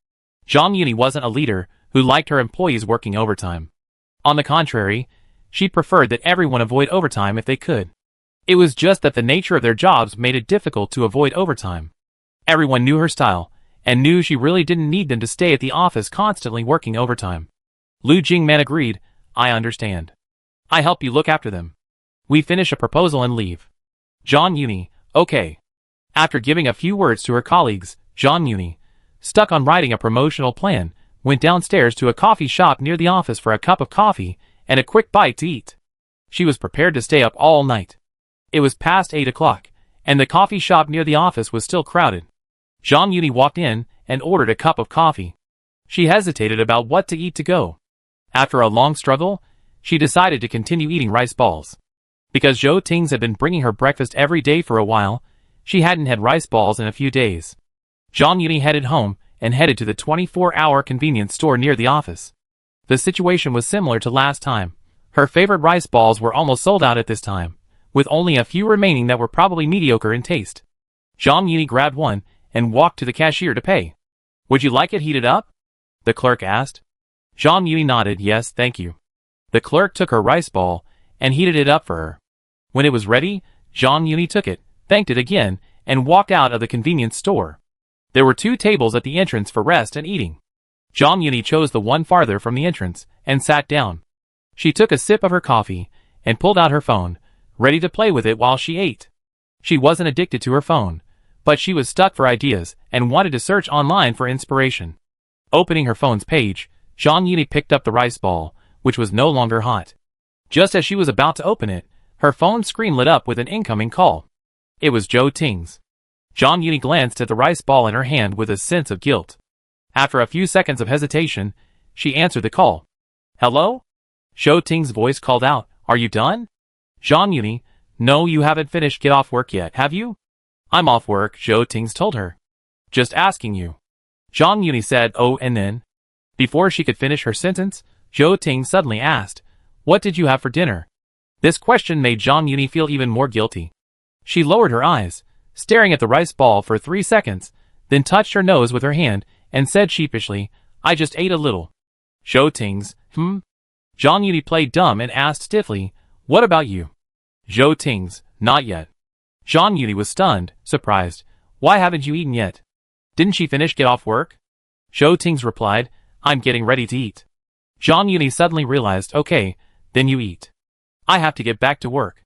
Zhang Yuni wasn't a leader who liked her employees working overtime. On the contrary, she preferred that everyone avoid overtime if they could. It was just that the nature of their jobs made it difficult to avoid overtime. Everyone knew her style, and knew she really didn't need them to stay at the office constantly working overtime. Lu Jingmen agreed, "I understand. I help you look after them. We finish a proposal and leave." Zhang Yuni, "Okay." After giving a few words to her colleagues, Zhang Yuni, stuck on writing a promotional plan, went downstairs to a coffee shop near the office for a cup of coffee and a quick bite to eat. She was prepared to stay up all night. It was past 8 o'clock, and the coffee shop near the office was still crowded. Zhang Yuni walked in and ordered a cup of coffee. She hesitated about what to eat to go. After a long struggle, she decided to continue eating rice balls. Because Zhou Tings had been bringing her breakfast every day for a while, she hadn't had rice balls in a few days. Zhang Yuni headed home and headed to the 24-hour convenience store near the office. The situation was similar to last time. Her favorite rice balls were almost sold out at this time, with only a few remaining that were probably mediocre in taste. Zhang Yuni grabbed one and walked to the cashier to pay. "Would you like it heated up?" the clerk asked. Zhang Yuni nodded, "Yes, thank you." The clerk took her rice ball and heated it up for her. When it was ready, Zhang Yuni took it, thanked it again, and walked out of the convenience store. There were 2 tables at the entrance for rest and eating. Jong Eun-hee chose the one farther from the entrance and sat down. She took a sip of her coffee and pulled out her phone, ready to play with it while she ate. She wasn't addicted to her phone, but she was stuck for ideas and wanted to search online for inspiration. Opening her phone's page, Jong Eun-hee picked up the rice ball, which was no longer hot. Just as she was about to open it, her phone screen lit up with an incoming call. It was Jo Ting's. Jong Eun-hee glanced at the rice ball in her hand with a sense of guilt. After a few seconds of hesitation, she answered the call. "Hello?" Jo Ting's voice called out, "Are you done?" Jong Eun-hee, "No, you haven't finished get off work yet, have you?" "I'm off work," Jo Ting's told her. "Just asking you." Jong Eun-hee said, "Oh," and then, before she could finish her sentence, Jo Ting suddenly asked, "What did you have for dinner?" This question made Jong Eun-hee feel even more guilty. She lowered her eyes, staring at the rice ball for 3 seconds, then touched her nose with her hand and said sheepishly, "I just ate a little." Jo Ting's, Jong Eun-hee played dumb and asked stiffly, "What about you?" Jo Ting's, "Not yet." Jong Eun-hee was stunned, surprised. "Why haven't you eaten yet? Didn't she finish get off work?" Jo Ting's replied, "I'm getting ready to eat." Jong Eun-hee suddenly realized, "Okay, then you eat. I have to get back to work."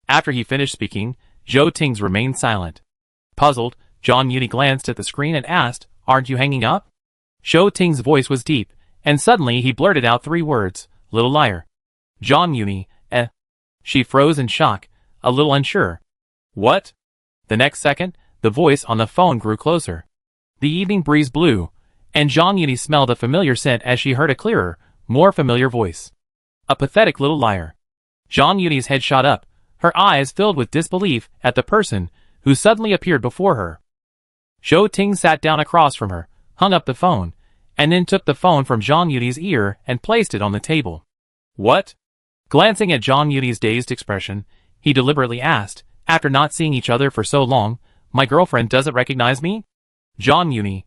After he finished speaking, Jo Ting's remained silent. Puzzled, Jong Eun-hee glanced at the screen and asked, "Aren't you hanging up?" Jo Ting's voice was deep, and suddenly he blurted out 3 words, "Little liar." Jong Eun-hee, She froze in shock, a little unsure. "What?" The next second, the voice on the phone grew closer. The evening breeze blew, and Jong Eun-hee smelled a familiar scent as she heard a clearer, more familiar voice. "A pathetic little liar." Jong Eun-hee's head shot up, her eyes filled with disbelief at the person who suddenly appeared before her. Jo Ting sat down across from her, hung up the phone, and then took the phone from Jong Eun-hee's ear and placed it on the table. "What?" Glancing at Jong Eun-hee's dazed expression, he deliberately asked, after not seeing each other for so long, "My girlfriend doesn't recognize me?" Jong Eun-hee,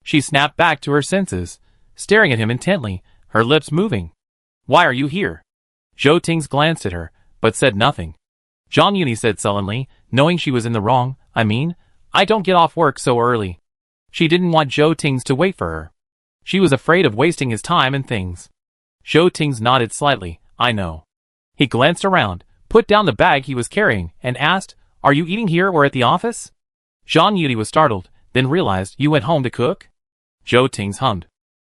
She snapped back to her senses, staring at him intently, her lips moving. "Why are you here?" Jo Ting glanced at her, but said nothing. Jong Eun-hee said sullenly, knowing she was in the wrong, I don't get off work so early." She didn't want Jo Ting to wait for her. She was afraid of wasting his time and things. Jo Ting nodded slightly, "I know." He glanced around, put down the bag he was carrying, and asked, "Are you eating here or at the office?" Jong Eun-hee was startled, then realized, "You went home to cook?" Jo Ting hummed.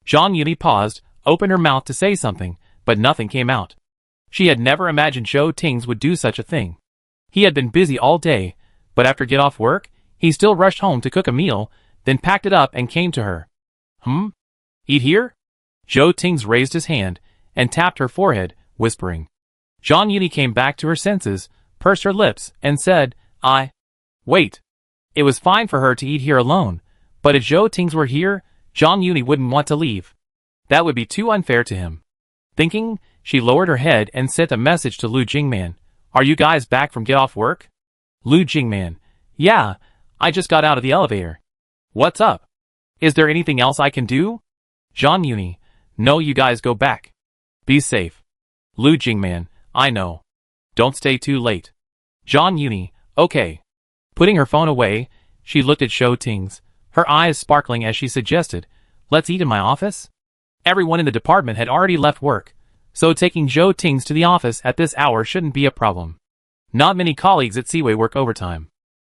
Jong Eun-hee paused, opened her mouth to say something, but nothing came out. She had never imagined Jo Ting would do such a thing. He had been busy all day, but after get off work, he still rushed home to cook a meal, then packed it up and came to her. Eat here?" Jo Ting raised his hand and tapped her forehead, whispering. Jong Eun-hee came back to her senses, pursed her lips, and said, Wait." It was fine for her to eat here alone, but if Jo Ting were here, Jong Eun-hee wouldn't want to leave. That would be too unfair to him. Thinking, she lowered her head and sent a message to Lu Jingman. "Are you guys back from get off work?" Lu Jingman, "Yeah, I just got out of the elevator." "What's up? Is there anything else I can do?" Jong Eun-hee, "No, you guys go back. Be safe." Lu Jingman, "I know. Don't stay too late." Jong Eun-hee, "Okay." Putting her phone away, she looked at Jo Ting, her eyes sparkling as she suggested, "Let's eat in my office?" Everyone in the department had already left work, so taking Jo Ting to the office at this hour shouldn't be a problem. Not many colleagues at Seaway work overtime.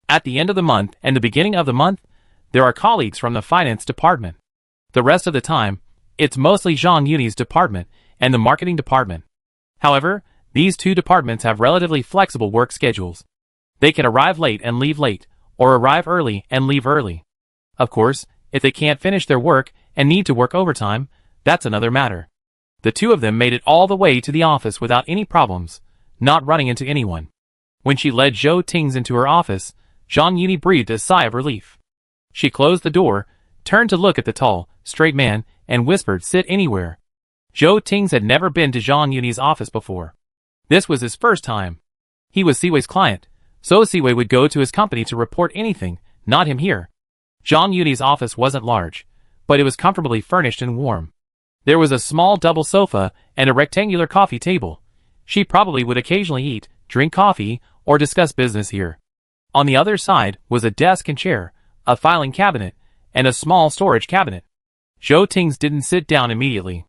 At the end of the month and the beginning of the month, there are colleagues from the finance department. The rest of the time, it's mostly Jong Eun-hee's department and the marketing department. However, these 2 departments have relatively flexible work schedules. They can arrive late and leave late, or arrive early and leave early. Of course, if they can't finish their work and need to work overtime, that's another matter. The 2 of them made it all the way to the office without any problems, not running into anyone. When she led Jo Ting into her office, Jong Eun-hee breathed a sigh of relief. She closed the door, turned to look at the tall, straight man, and whispered, "Sit anywhere." Jo Ting had never been to Jong Eun-hee's office before. This was his first time. He was Seaway's client, so Seaway would go to his company to report anything, not him here. Jong Eun-hee's office wasn't large, but it was comfortably furnished and warm. There was a small double sofa and a rectangular coffee table. She probably would occasionally eat, drink coffee, or discuss business here. On the other side was a desk and chair, a filing cabinet, and a small storage cabinet. Zhou Tings didn't sit down immediately.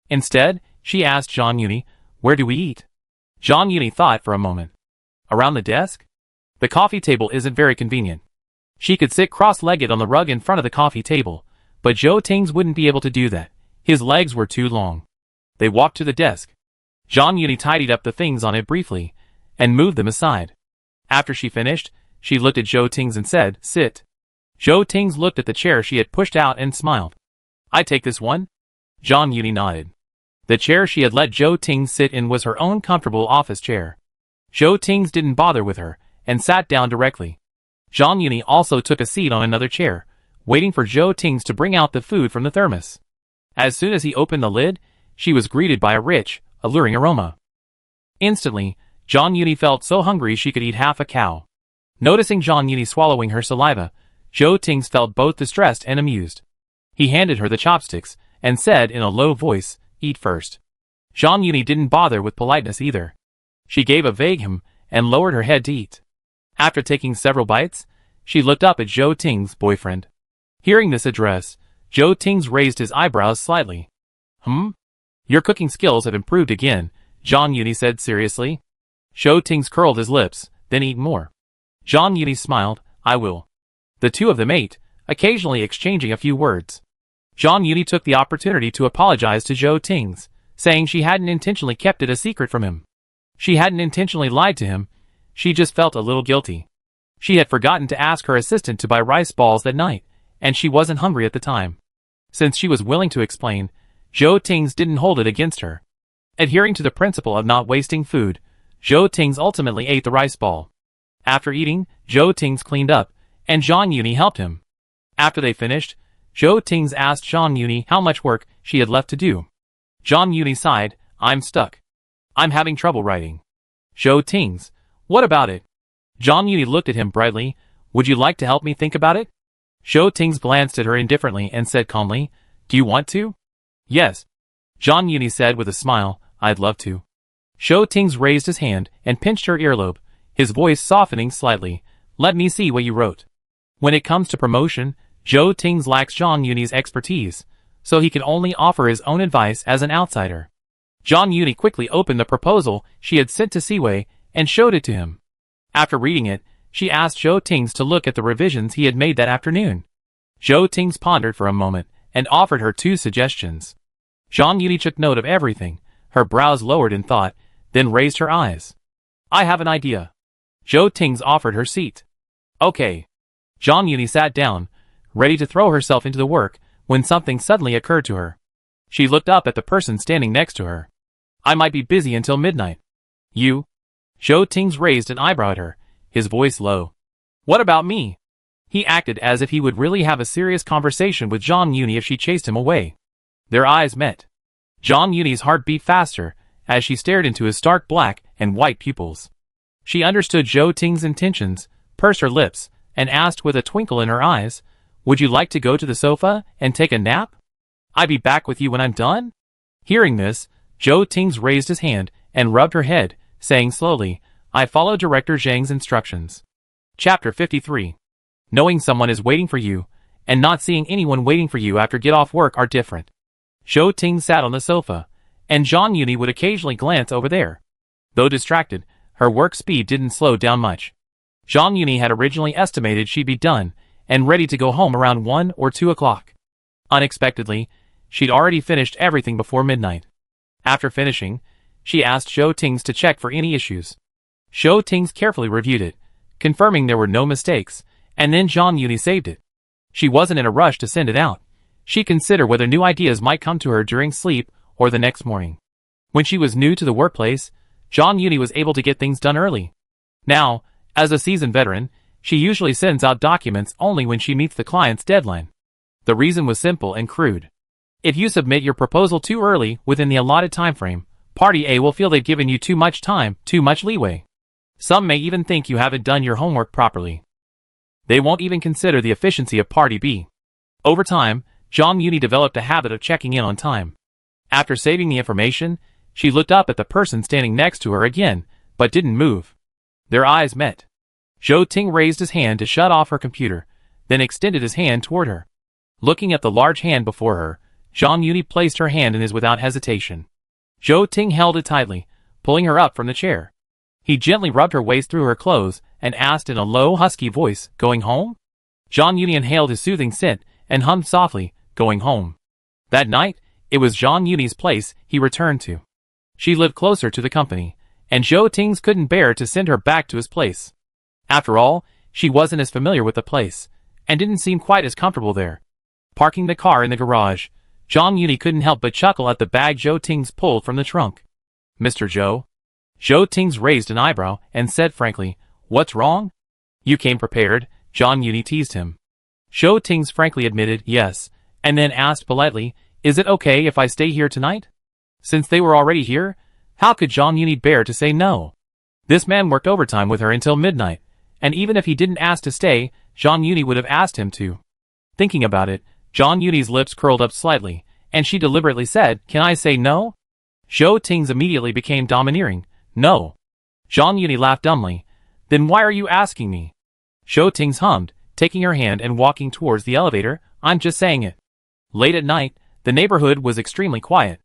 Instead, she asked Zhang Yuni, "Where do we eat?" Zhang Yuni thought for a moment. Around the desk? The coffee table isn't very convenient. She could sit cross-legged on the rug in front of the coffee table, but Zhou Tings wouldn't be able to do that. His legs were too long. They walked to the desk. Zhang Yuni tidied up the things on it briefly, and moved them aside. After she finished, she looked at Zhou Tings and said, "Sit." Zhou Tings looked at the chair she had pushed out and smiled. "I take this one?" Zhang Yuni nodded. The chair she had let Zhou Tings sit in was her own comfortable office chair. Zhou Tings didn't bother with her, and sat down directly. Zhang Yuni also took a seat on another chair, waiting for Zhou Tings to bring out the food from the thermos. As soon as he opened the lid, she was greeted by a rich, alluring aroma. Instantly, Zhang Yuni felt so hungry she could eat half a cow. Noticing Zhang Yuni swallowing her saliva, Zhou Tings felt both distressed and amused. He handed her the chopsticks, and said in a low voice, "Eat first." Zhang Yuni didn't bother with politeness either. She gave a vague hum, and lowered her head to eat. After taking several bites, she looked up at Zhou Tings' boyfriend. Hearing this address, Zhou Tings raised his eyebrows slightly. Your cooking skills have improved again," Zhang Yuni said seriously. Zhou Tings curled his lips, "Then eat more." Zhang Yuni smiled, "I will." The two of them ate, occasionally exchanging a few words. Zhang Yuni took the opportunity to apologize to Zhou Tings, saying she hadn't intentionally kept it a secret from him. She hadn't intentionally lied to him, she just felt a little guilty. She had forgotten to ask her assistant to buy rice balls that night, and she wasn't hungry at the time. Since she was willing to explain, Zhou Tings didn't hold it against her. Adhering to the principle of not wasting food, Zhou Tings ultimately ate the rice ball. After eating, Zhou Tings cleaned up, and Zhang Yuni helped him. After they finished, Zhou Tings asked Zhang Yuni how much work she had left to do. Zhang Yuni sighed, "I'm stuck. I'm having trouble writing." Zhou Tings, "What about it?" Zhang Yuni looked at him brightly, "Would you like to help me think about it?" Zhou Tings glanced at her indifferently and said calmly, "Do you want to?" "Yes." Zhang Yuni said with a smile, "I'd love to." Zhou Tings raised his hand and pinched her earlobe, his voice softening slightly, "Let me see what you wrote." When it comes to promotion, Zhou Tings lacks Zhang Yuni's expertise, so he can only offer his own advice as an outsider. Zhang Yuni quickly opened the proposal she had sent to Siwei and showed it to him. After reading it, she asked Zhou Tings to look at the revisions he had made that afternoon. Zhou Tings pondered for a moment and offered her 2 suggestions. Zhang Yuni took note of everything, her brows lowered in thought, then raised her eyes. "I have an idea." Zhou Tings offered her seat. "Okay." Zhang Yuni sat down, ready to throw herself into the work, when something suddenly occurred to her. She looked up at the person standing next to her. "I might be busy until midnight." "You?" Zhou Tings raised an eyebrow at her, his voice low. "What about me?" He acted as if he would really have a serious conversation with Zhang Yuni if she chased him away. Their eyes met. Zhang Yuni's heart beat faster, as she stared into his stark black and white pupils. She understood Zhou Tings' intentions, pursed her lips, and asked with a twinkle in her eyes, "Would you like to go to the sofa and take a nap? I'll be back with you when I'm done?" Hearing this, Zhou Tings raised his hand and rubbed her head, saying slowly, "I follow Director Zhang's instructions." Chapter 53. Knowing someone is waiting for you, and not seeing anyone waiting for you after get off work are different. Zhou Tings sat on the sofa, and Zhang Yuni would occasionally glance over there. Though distracted, her work speed didn't slow down much. Zhang Yuni had originally estimated she'd be done, and ready to go home around 1 or 2 o'clock. Unexpectedly, she'd already finished everything before midnight. After finishing, she asked Zhou Tings to check for any issues. Zhou Tings carefully reviewed it, confirming there were no mistakes, and then Zhang Yuni saved it. She wasn't in a rush to send it out. She considered whether new ideas might come to her during sleep or the next morning. When she was new to the workplace, Zhang Yuni was able to get things done early. Now, as a seasoned veteran, she usually sends out documents only when she meets the client's deadline. The reason was simple and crude. If you submit your proposal too early within the allotted time frame, Party A will feel they've given you too much time, too much leeway. Some may even think you haven't done your homework properly. They won't even consider the efficiency of Party B. Over time, Zhang Yuni developed a habit of checking in on time. After saving the information, she looked up at the person standing next to her again, but didn't move. Their eyes met. Zhou Ting raised his hand to shut off her computer, then extended his hand toward her. Looking at the large hand before her, Zhang Yuni placed her hand in his without hesitation. Zhou Ting held it tightly, pulling her up from the chair. He gently rubbed her waist through her clothes and asked in a low, husky voice, "Going home?" Zhang Yuni inhaled his soothing scent and hummed softly, "Going home." That night, it was Zhang Yuni's place he returned to. She lived closer to the company, and Zhou Ting's couldn't bear to send her back to his place. After all, she wasn't as familiar with the place, and didn't seem quite as comfortable there. Parking the car in the garage, Zhang Yuni couldn't help but chuckle at the bag Zhou Ting's pulled from the trunk. "Mr. Zhou?" Zhou Ting's raised an eyebrow and said frankly, "What's wrong?" "You came prepared," Zhang Yuni teased him. Zhou Ting's frankly admitted yes, and then asked politely, "Is it okay if I stay here tonight?" Since they were already here, how could Zhang Yuni bear to say no? This man worked overtime with her until midnight, and even if he didn't ask to stay, Zhang Yuni would have asked him to. Thinking about it, Zhang Yuni's lips curled up slightly, and she deliberately said, "Can I say no?" Zhou Ting's immediately became domineering. "No." Zhang Yuni laughed dumbly. "Then why are you asking me?" Zhou Ting's hummed, taking her hand and walking towards the elevator. "I'm just saying it." Late at night, the neighborhood was extremely quiet.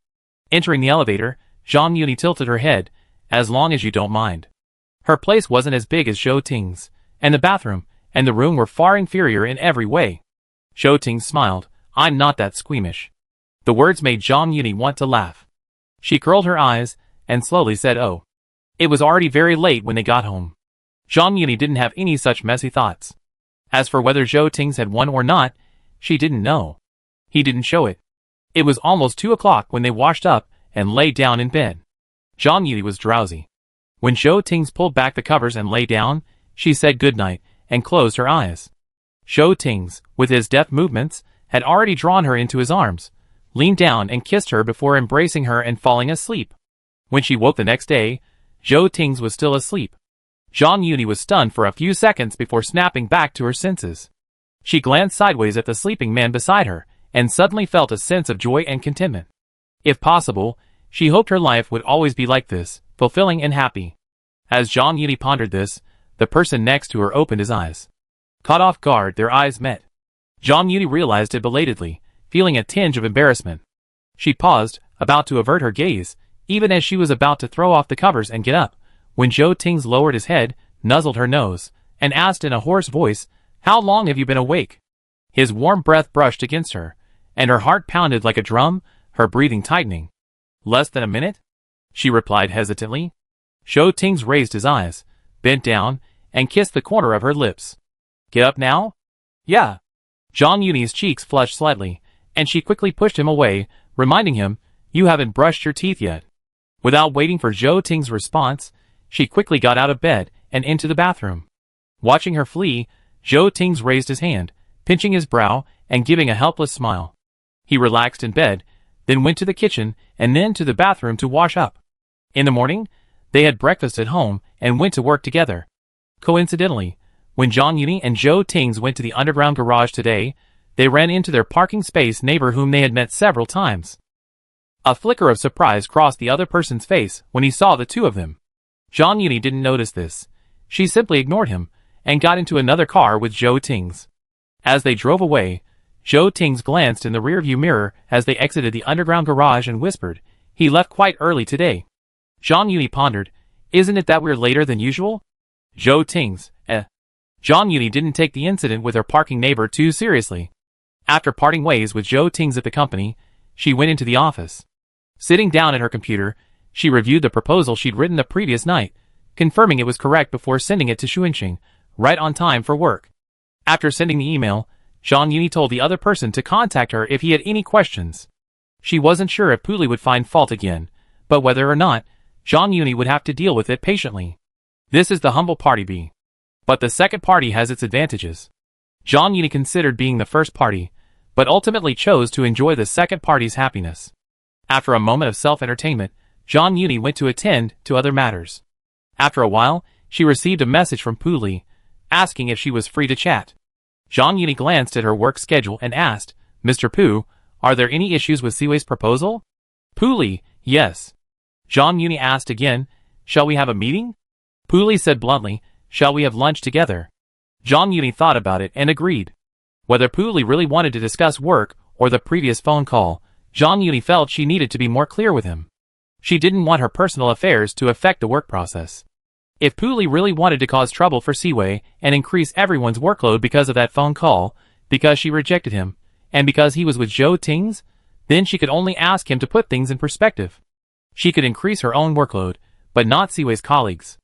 Entering the elevator, Zhang Yuni tilted her head, "As long as you don't mind." Her place wasn't as big as Zhou Ting's, and the bathroom and the room were far inferior in every way. Zhou Ting smiled. "I'm not that squeamish." The words made Zhang Yuni want to laugh. She curled her eyes and slowly said, "Oh." It was already very late when they got home. Zhang Yuni didn't have any such messy thoughts. As for whether Zhou Ting's had won or not, she didn't know. He didn't show it. It was almost 2 o'clock when they washed up and lay down in bed. Zhang Yuni was drowsy. When Zhou Ting's pulled back the covers and lay down, she said goodnight and closed her eyes. Zhou Ting's, with his deft movements, had already drawn her into his arms, leaned down and kissed her before embracing her and falling asleep. When she woke the next day, Zhou Ting's was still asleep. Zhang Yuni was stunned for a few seconds before snapping back to her senses. She glanced sideways at the sleeping man beside her, and suddenly felt a sense of joy and contentment. If possible, she hoped her life would always be like this, fulfilling and happy. As Zhang Yuni pondered this, the person next to her opened his eyes. Caught off guard, their eyes met. Zhang Yuni realized it belatedly, feeling a tinge of embarrassment. She paused, about to avert her gaze, even as she was about to throw off the covers and get up, when Zhou Ting's lowered his head, nuzzled her nose, and asked in a hoarse voice, "How long have you been awake?" His warm breath brushed against her, and her heart pounded like a drum, her breathing tightening. "Less than a minute?" she replied hesitantly. Zhou Ting's raised his eyes, bent down, and kissed the corner of her lips. "Get up now?" "Yeah." Zhang Yuni's cheeks flushed slightly, and she quickly pushed him away, reminding him, "You haven't brushed your teeth yet." Without waiting for Zhou Ting's response, she quickly got out of bed and into the bathroom. Watching her flee, Zhou Ting's raised his hand, pinching his brow and giving a helpless smile. He relaxed in bed, then went to the kitchen and then to the bathroom to wash up. In the morning, they had breakfast at home and went to work together. Coincidentally, when Zhang Yuni and Zhou Ting's went to the underground garage today, they ran into their parking space neighbor whom they had met several times. A flicker of surprise crossed the other person's face when he saw the two of them. Zhang Yuni didn't notice this. She simply ignored him and got into another car with Zhou Ting's. As they drove away, Zhou Ting's glanced in the rearview mirror as they exited the underground garage and whispered, "He left quite early today." Zhang Yuni pondered, "Isn't it that we're later than usual?" Zhou Ting's, Zhang Yuni didn't take the incident with her parking neighbor too seriously. After parting ways with Zhou Ting's at the company, she went into the office. Sitting down at her computer, she reviewed the proposal she'd written the previous night, confirming it was correct before sending it to Xuanqing, right on time for work. After sending the email, Zhang Yuni told the other person to contact her if he had any questions. She wasn't sure if Puli would find fault again, but whether or not, Zhang Yuni would have to deal with it patiently. This is the humble party B. But the second party has its advantages. Zhang Yuni considered being the first party, but ultimately chose to enjoy the second party's happiness. After a moment of self-entertainment, Zhang Yuni went to attend to other matters. After a while, she received a message from Puli, asking if she was free to chat. Zhang Yuni glanced at her work schedule and asked, "Mr. Pu, are there any issues with Siwei's proposal?" Puli, "Yes." Zhang Yuni asked again, "Shall we have a meeting?" Puli said bluntly, "Shall we have lunch together?" Zhang Yuni thought about it and agreed. Whether Pu Li really wanted to discuss work or the previous phone call, Zhang Yuni felt she needed to be more clear with him. She didn't want her personal affairs to affect the work process. If Pu Li really wanted to cause trouble for Siwei and increase everyone's workload because of that phone call, because she rejected him, and because he was with Zhou Ting's, then she could only ask him to put things in perspective. She could increase her own workload, but not Siwei's colleagues.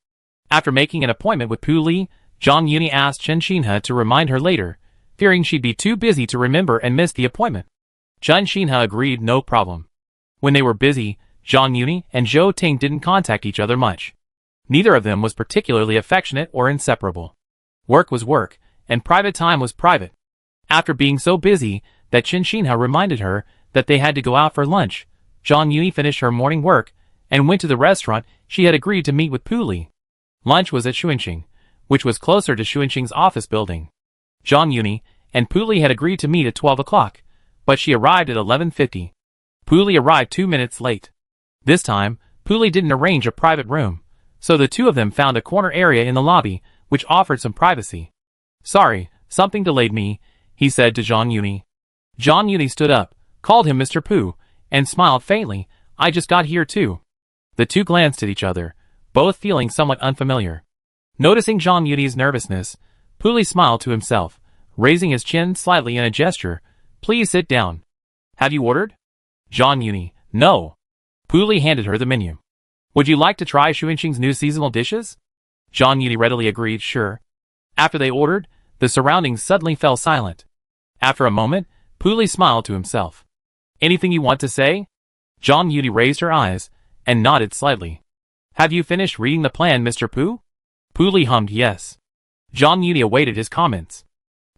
After making an appointment with Pu Li, Zhang Yuni asked Chen Xinhe to remind her later, fearing she'd be too busy to remember and miss the appointment. Chen Xinhe agreed, no problem. When they were busy, Zhang Yuni and Zhou Ting didn't contact each other much. Neither of them was particularly affectionate or inseparable. Work was work, and private time was private. After being so busy that Chen Xinhe reminded her that they had to go out for lunch, Zhang Yuni finished her morning work and went to the restaurant she had agreed to meet with Pu Li. Lunch was at Xuanxing, which was closer to Xuanxing's office building. Zhang Yuni and Pu Li had agreed to meet at 12 o'clock, but she arrived at 11:50. Pu Li arrived 2 minutes late. This time, Pu Li didn't arrange a private room, so the two of them found a corner area in the lobby, which offered some privacy. Sorry, something delayed me, he said to Zhang Yuni. Zhang Yuni stood up, called him Mr. Pu, and smiled faintly. I just got here too. The two glanced at each other, both feeling somewhat unfamiliar. Noticing Zhang Yuni's nervousness, Pu Li smiled to himself, raising his chin slightly in a gesture. Please sit down. Have you ordered? Zhang Yuni, no. Pu Li handed her the menu. Would you like to try Xuanxing's new seasonal dishes? Zhang Yuni readily agreed, sure. After they ordered, the surroundings suddenly fell silent. After a moment, Pu Li smiled to himself. Anything you want to say? Zhang Yuni raised her eyes and nodded slightly. Have you finished reading the plan, Mr. Pu? Pu Li hummed yes. Zhang Yuni awaited his comments.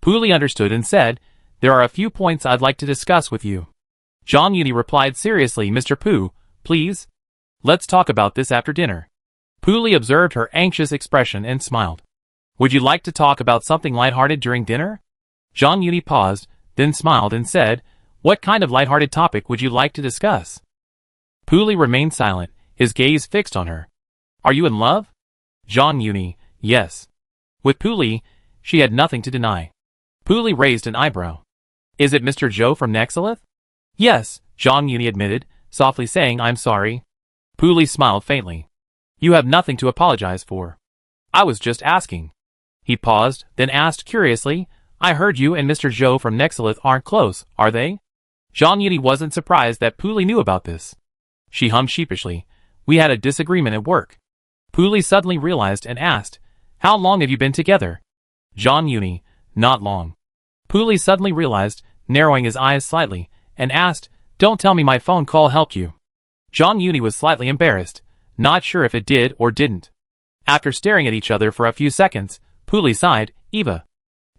Pu Li understood and said, there are a few points I'd like to discuss with you. Zhang Yuni replied seriously, Mr. Pu, please? Let's talk about this after dinner. Pu Li observed her anxious expression and smiled. Would you like to talk about something lighthearted during dinner? Zhang Yuni paused, then smiled and said, what kind of lighthearted topic would you like to discuss? Pu Li remained silent, his gaze fixed on her. Are you in love? Zhang Yuni, yes. With Pu Li, she had nothing to deny. Pu Li raised an eyebrow. Is it Mr. Zhou from Nexilith? Yes, Zhang Yuni admitted, softly saying I'm sorry. Pu Li smiled faintly. You have nothing to apologize for. I was just asking. He paused, then asked curiously, I heard you and Mr. Zhou from Nexilith aren't close, are they? Zhang Yuni wasn't surprised that Pu Li knew about this. She hummed sheepishly. We had a disagreement at work. Pu Li suddenly realized and asked, how long have you been together? Zhang Yuni, not long. Pu Li suddenly realized, narrowing his eyes slightly, and asked, don't tell me my phone call helped you. Zhang Yuni was slightly embarrassed, not sure if it did or didn't. After staring at each other for a few seconds, Pu Li sighed, Eva.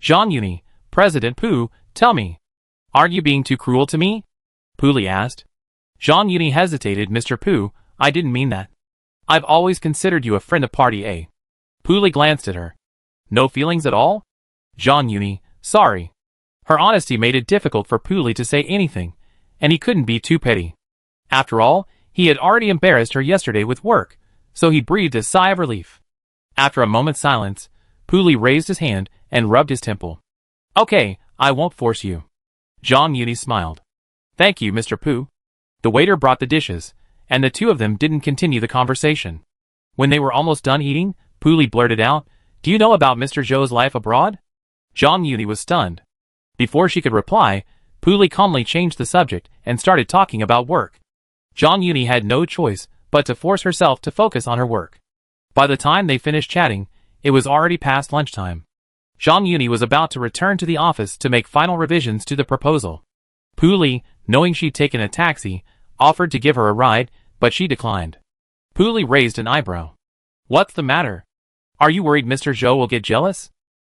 Zhang Yuni, President Pu, tell me. Aren't you being too cruel to me? Pu Li asked. Zhang Yuni hesitated, Mr. Pu, I didn't mean that. I've always considered you a friend of Party A. Pu Li glanced at her. No feelings at all? Zhang Yuni, sorry. Her honesty made it difficult for Pu Li to say anything, and he couldn't be too petty. After all, he had already embarrassed her yesterday with work, so he breathed a sigh of relief. After a moment's silence, Pu Li raised his hand and rubbed his temple. Okay, I won't force you. Zhang Yuni smiled. Thank you, Mr. Pu. The waiter brought the dishes, and the two of them didn't continue the conversation. When they were almost done eating, Pu Li blurted out, do you know about Mr. Zhou's life abroad? Zhang Yuni was stunned. Before she could reply, Pu Li calmly changed the subject and started talking about work. Zhang Yuni had no choice but to force herself to focus on her work. By the time they finished chatting, it was already past lunchtime. Zhang Yuni was about to return to the office to make final revisions to the proposal. Pu Li, knowing she'd taken a taxi, offered to give her a ride, but she declined. Pu Li raised an eyebrow. What's the matter? Are you worried Mr. Zhou will get jealous?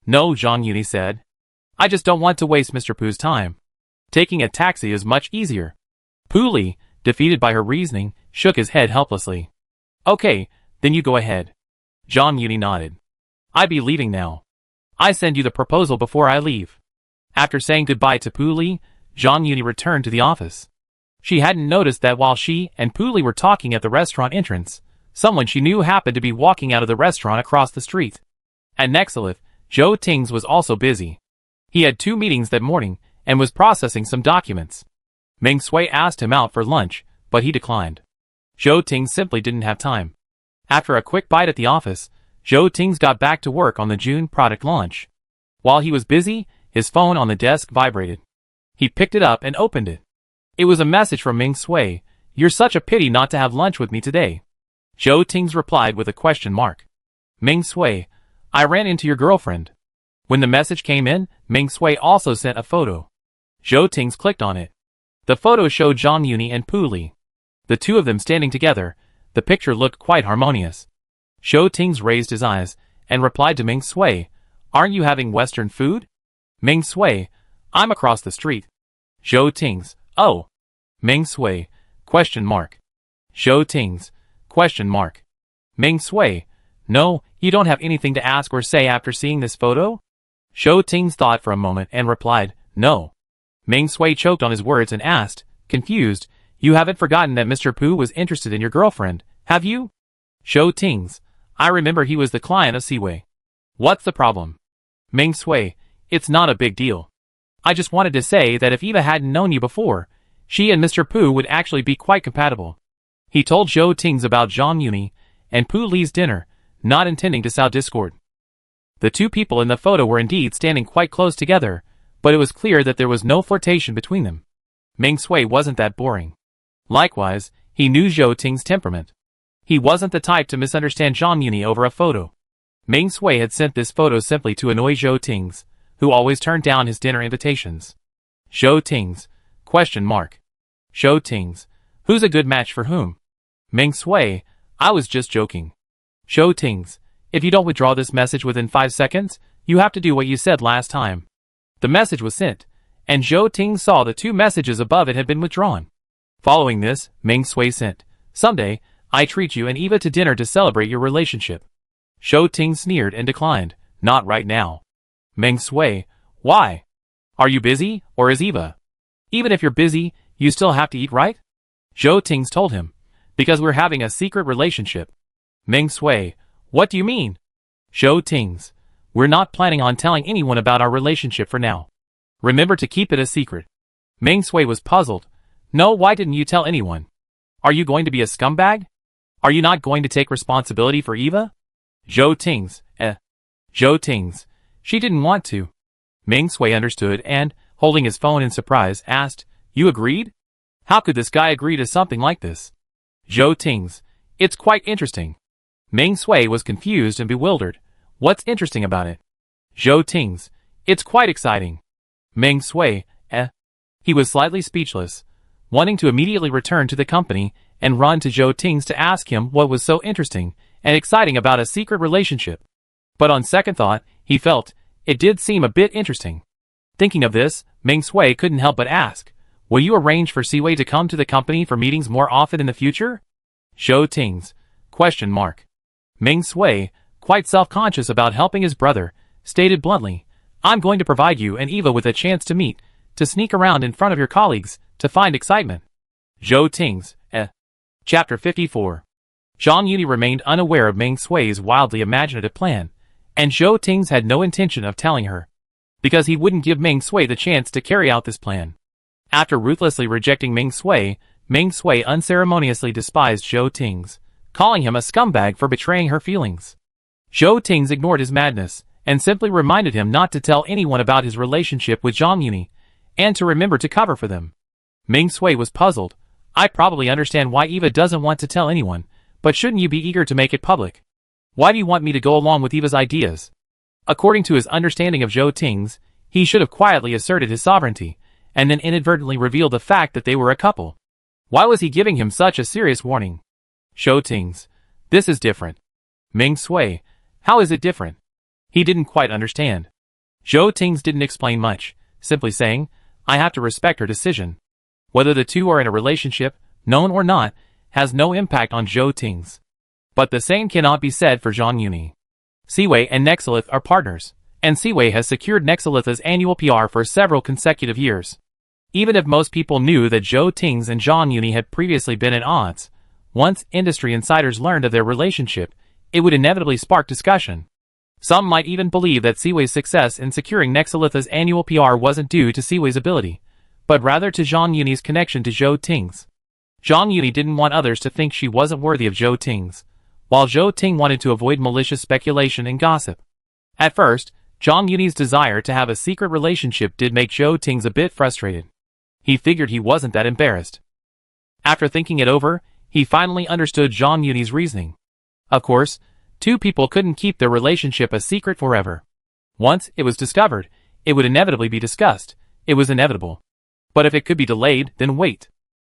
No, Zhang Yuni said. I just don't want to waste Mr. Pu's time. Taking a taxi is much easier. Pu Li, defeated by her reasoning, shook his head helplessly. Okay, then you go ahead. Zhang Yuni nodded. I be leaving now. I send you the proposal before I leave. After saying goodbye to Pu Li, Zhang Yuni returned to the office. She hadn't noticed that while she and Pu Li were talking at the restaurant entrance, someone she knew happened to be walking out of the restaurant across the street. At Nexilith, Zhou Ting's was also busy. He had 2 meetings that morning and was processing some documents. Meng Sui asked him out for lunch, but he declined. Zhou Ting simply didn't have time. After a quick bite at the office, Zhou Ting got back to work on the June product launch. While he was busy, his phone on the desk vibrated. He picked it up and opened it. It was a message from Meng Sui. "You're such a pity not to have lunch with me today." Zhou Ting replied with a question mark. "Meng Sui, I ran into your girlfriend." When the message came in, Meng Sui also sent a photo. Zhou Ting clicked on it. The photo showed Zhang Yuni and Pu Li. The 2 of them standing together. The picture looked quite harmonious. Zhou Ting raised his eyes and replied to Meng Sui, "Aren't you having Western food?" Meng Sui, "I'm across the street." Zhou Ting, "Oh." Meng Sui, question mark. Zhou Ting, question mark. Meng Sui, "No, you don't have anything to ask or say after seeing this photo?" Zhou Ting thought for a moment and replied, "No." Meng Sui choked on his words and asked, confused, "You haven't forgotten that Mr. Pu was interested in your girlfriend, have you?" Zhou Ting, "I remember he was the client of Siwei." "What's the problem?" Meng Sui, "It's not a big deal. I just wanted to say that if Eva hadn't known you before, she and Mr. Pu would actually be quite compatible." He told Zhou Ting about Zhang Yuni and Pu Li's dinner, not intending to sow discord. The 2 people in the photo were indeed standing quite close together, but it was clear that there was no flirtation between them. Meng Sui wasn't that boring. Likewise, he knew Zhou Ting's temperament. He wasn't the type to misunderstand Zhang Yuni over a photo. Meng Sui had sent this photo simply to annoy Zhou Ting, who always turned down his dinner invitations. Zhou Ting, question mark. Zhou Ting, "Who's a good match for whom?" Meng Sui, "I was just joking." Zhou Ting, "If you don't withdraw this message within 5 seconds, you have to do what you said last time." The message was sent, and Zhou Ting saw the 2 messages above it had been withdrawn. Following this, Meng Sui sent, "Someday, I treat you and Eva to dinner to celebrate your relationship." Zhou Ting sneered and declined, "Not right now." Meng Sui, "Why? Are you busy, or is Eva?" "Even if you're busy, you still have to eat, right?" Zhou Ting told him, "Because we're having a secret relationship." Meng Sui, "What do you mean?" Zhou Ting, "We're not planning on telling anyone about our relationship for now. Remember to keep it a secret." Meng Sui was puzzled. "No, why didn't you tell anyone? Are you going to be a scumbag? Are you not going to take responsibility for Eva?" Zhou Ting, Zhou Ting, "She didn't want to." Meng Sui understood and, holding his phone in surprise, asked, "You agreed? How could this guy agree to something like this?" Zhou Ting, "It's quite interesting." Meng Sui was confused and bewildered. "What's interesting about it?" Zhou Ting, "It's quite exciting." Meng Sui, He was slightly speechless, wanting to immediately return to the company and run to Zhou Ting to ask him what was so interesting and exciting about a secret relationship. But on second thought, he felt, it did seem a bit interesting. Thinking of this, Meng Sui couldn't help but ask, "Will you arrange for Siwei to come to the company for meetings more often in the future?" Zhou Ting, question mark. Meng Sui, quite self-conscious about helping his brother, stated bluntly, "I'm going to provide you and Eva with a chance to meet, to sneak around in front of your colleagues, to find excitement." Zhou Ting, Chapter 54. Zhang Yuni remained unaware of Meng Sui's wildly imaginative plan, and Zhou Ting had no intention of telling her, because he wouldn't give Meng Sui the chance to carry out this plan. After ruthlessly rejecting Meng Sui unceremoniously despised Zhou Ting, calling him a scumbag for betraying her feelings. Zhou Ting ignored his madness, and simply reminded him not to tell anyone about his relationship with Zhang Yuni, and to remember to cover for them. Meng Sui was puzzled. "I probably understand why Eva doesn't want to tell anyone, but shouldn't you be eager to make it public? Why do you want me to go along with Eva's ideas?" According to his understanding of Zhou Ting, he should have quietly asserted his sovereignty, and then inadvertently revealed the fact that they were a couple. Why was he giving him such a serious warning? Zhou Ting, "This is different." Meng Sui, "How is it different?" He didn't quite understand. Zhou Ting didn't explain much, simply saying, "I have to respect her decision. Whether the 2 are in a relationship, known or not, has no impact on Zhou Ting. But the same cannot be said for Zhang Yuni. Siwei and Nexolith are partners, and Siwei has secured Nexolith's annual PR for several consecutive years. Even if most people knew that Zhou Ting and Zhang Yuni had previously been at odds, once industry insiders learned of their relationship, it would inevitably spark discussion. Some might even believe that Siwei's success in securing Nexalitha's annual PR wasn't due to Siwei's ability, but rather to Zhang Yuni's connection to Zhou Ting's. Zhang Yuni didn't want others to think she wasn't worthy of Zhou Ting's, while Zhou Ting wanted to avoid malicious speculation and gossip. At first, Zhang Yuni's desire to have a secret relationship did make Zhou Ting's a bit frustrated. He figured he wasn't that embarrassed. After thinking it over, he finally understood Zhang Yuni's reasoning. Of course, two people couldn't keep their relationship a secret forever. Once it was discovered, it would inevitably be discussed. It was inevitable. But if it could be delayed, then wait.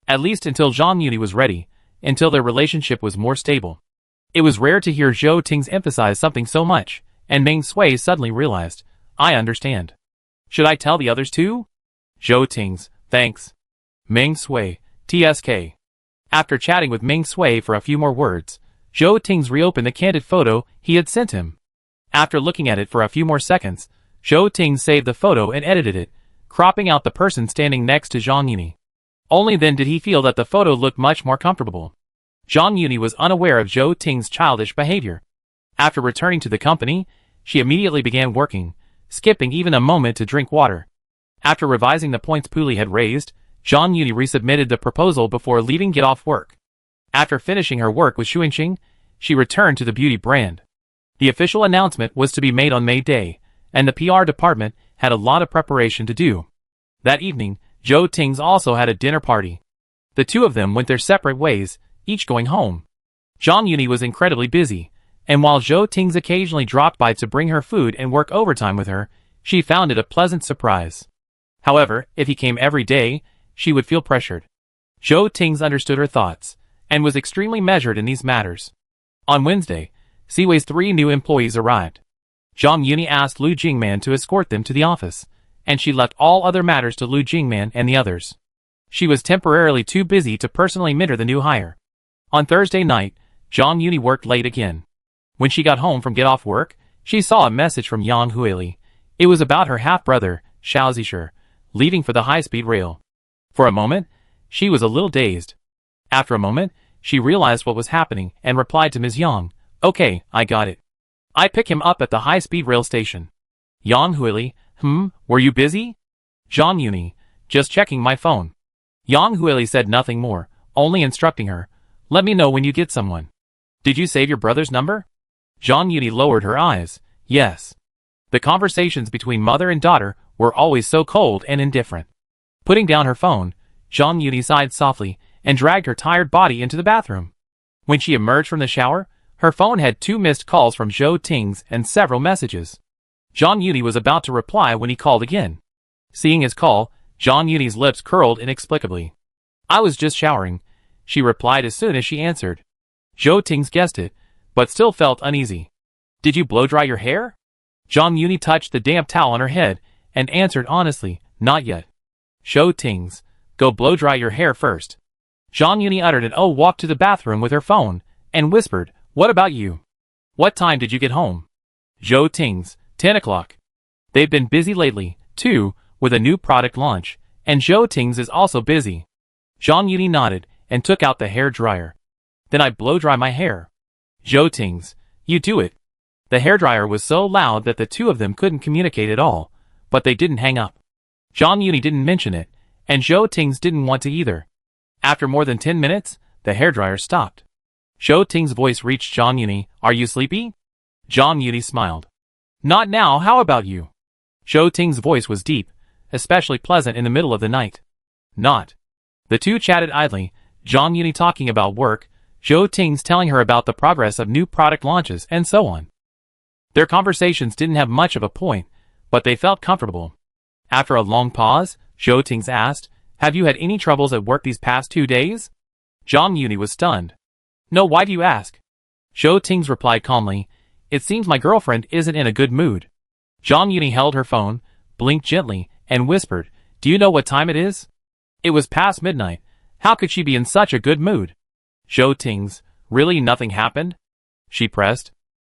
At least until Zhang Yuni was ready, until their relationship was more stable. It was rare to hear Zhou Ting's emphasize something so much, and Meng Sui suddenly realized, I understand. Should I tell the others too? Zhou Ting's, thanks. Meng Sui, TSK. After chatting with Meng Sui for a few more words, Zhou Ting's reopened the candid photo he had sent him. After looking at it for a few more seconds, Zhou Ting saved the photo and edited it, cropping out the person standing next to Zhang Yuni. Only then did he feel that the photo looked much more comfortable. Zhang Yuni was unaware of Zhou Ting's childish behavior. After returning to the company, she immediately began working, skipping even a moment to drink water. After revising the points Puli had raised, Zhang Yuni resubmitted the proposal before leaving get off work. After finishing her work with Xuanxing, she returned to the beauty brand. The official announcement was to be made on May Day, and the PR department had a lot of preparation to do. That evening, Zhou Ting's also had a dinner party. The two of them went their separate ways, each going home. Zhang Yuni was incredibly busy, and while Zhou Ting's occasionally dropped by to bring her food and work overtime with her, she found it a pleasant surprise. However, if he came every day, she would feel pressured. Zhou Ting's understood her thoughts, and was extremely measured in these matters. On Wednesday, Siwei's 3 new employees arrived. Zhang Yuni asked Lu Jingman to escort them to the office, and she left all other matters to Lu Jingman and the others. She was temporarily too busy to personally mentor the new hire. On Thursday night, Zhang Yuni worked late again. When she got home from get off work, she saw a message from Yang Huili. It was about her half-brother, Xiao Zisher, leaving for the high-speed rail. For a moment, she was a little dazed. After a moment, she realized what was happening and replied to Ms. Yang, Okay, I got it. I pick him up at the high-speed rail station. Yang Huili, were you busy? Zhang Yuni, just checking my phone. Yang Huili said nothing more, only instructing her, Let me know when you get someone. Did you save your brother's number? Zhang Yuni lowered her eyes, Yes. The conversations between mother and daughter were always so cold and indifferent. Putting down her phone, Zhang Yuni sighed softly and dragged her tired body into the bathroom. When she emerged from the shower, her phone had 2 missed calls from Zhou Ting's and several messages. Zhang Yuni was about to reply when he called again. Seeing his call, Zhang Yuni's lips curled inexplicably. I was just showering, she replied as soon as she answered. Zhou Ting's guessed it, but still felt uneasy. Did you blow-dry your hair? Zhang Yuni touched the damp towel on her head and answered honestly, Not yet. Zhou Ting's, go blow-dry your hair first. Zhang Yuni uttered an walked to the bathroom with her phone and whispered, What about you? What time did you get home? Zhou Ting's, 10 o'clock. They've been busy lately, too, with a new product launch, and Zhou Ting's is also busy. Zhang Yuni nodded and took out the hair dryer. Then I blow-dry my hair. Zhou Ting's, you do it. The hairdryer was so loud that the two of them couldn't communicate at all, but they didn't hang up. Zhang Yuni didn't mention it, and Zhou Ting's didn't want to either. After more than 10 minutes, the hairdryer stopped. Zhou Ting's voice reached Zhang Yuni, Are you sleepy? Zhang Yuni smiled. Not now, how about you? Zhou Ting's voice was deep, especially pleasant in the middle of the night. Not. The two chatted idly, Zhang Yuni talking about work, Zhou Ting's telling her about the progress of new product launches, and so on. Their conversations didn't have much of a point, but they felt comfortable. After a long pause, Zhou Ting's asked, Have you had any troubles at work these past 2 days? Zhang Yuni was stunned. No, why do you ask? Zhou Ting's replied calmly, It seems my girlfriend isn't in a good mood. Zhang Yuni held her phone, blinked gently, and whispered, Do you know what time it is? It was past midnight. How could she be in such a good mood? Zhou Ting's, Really nothing happened? She pressed.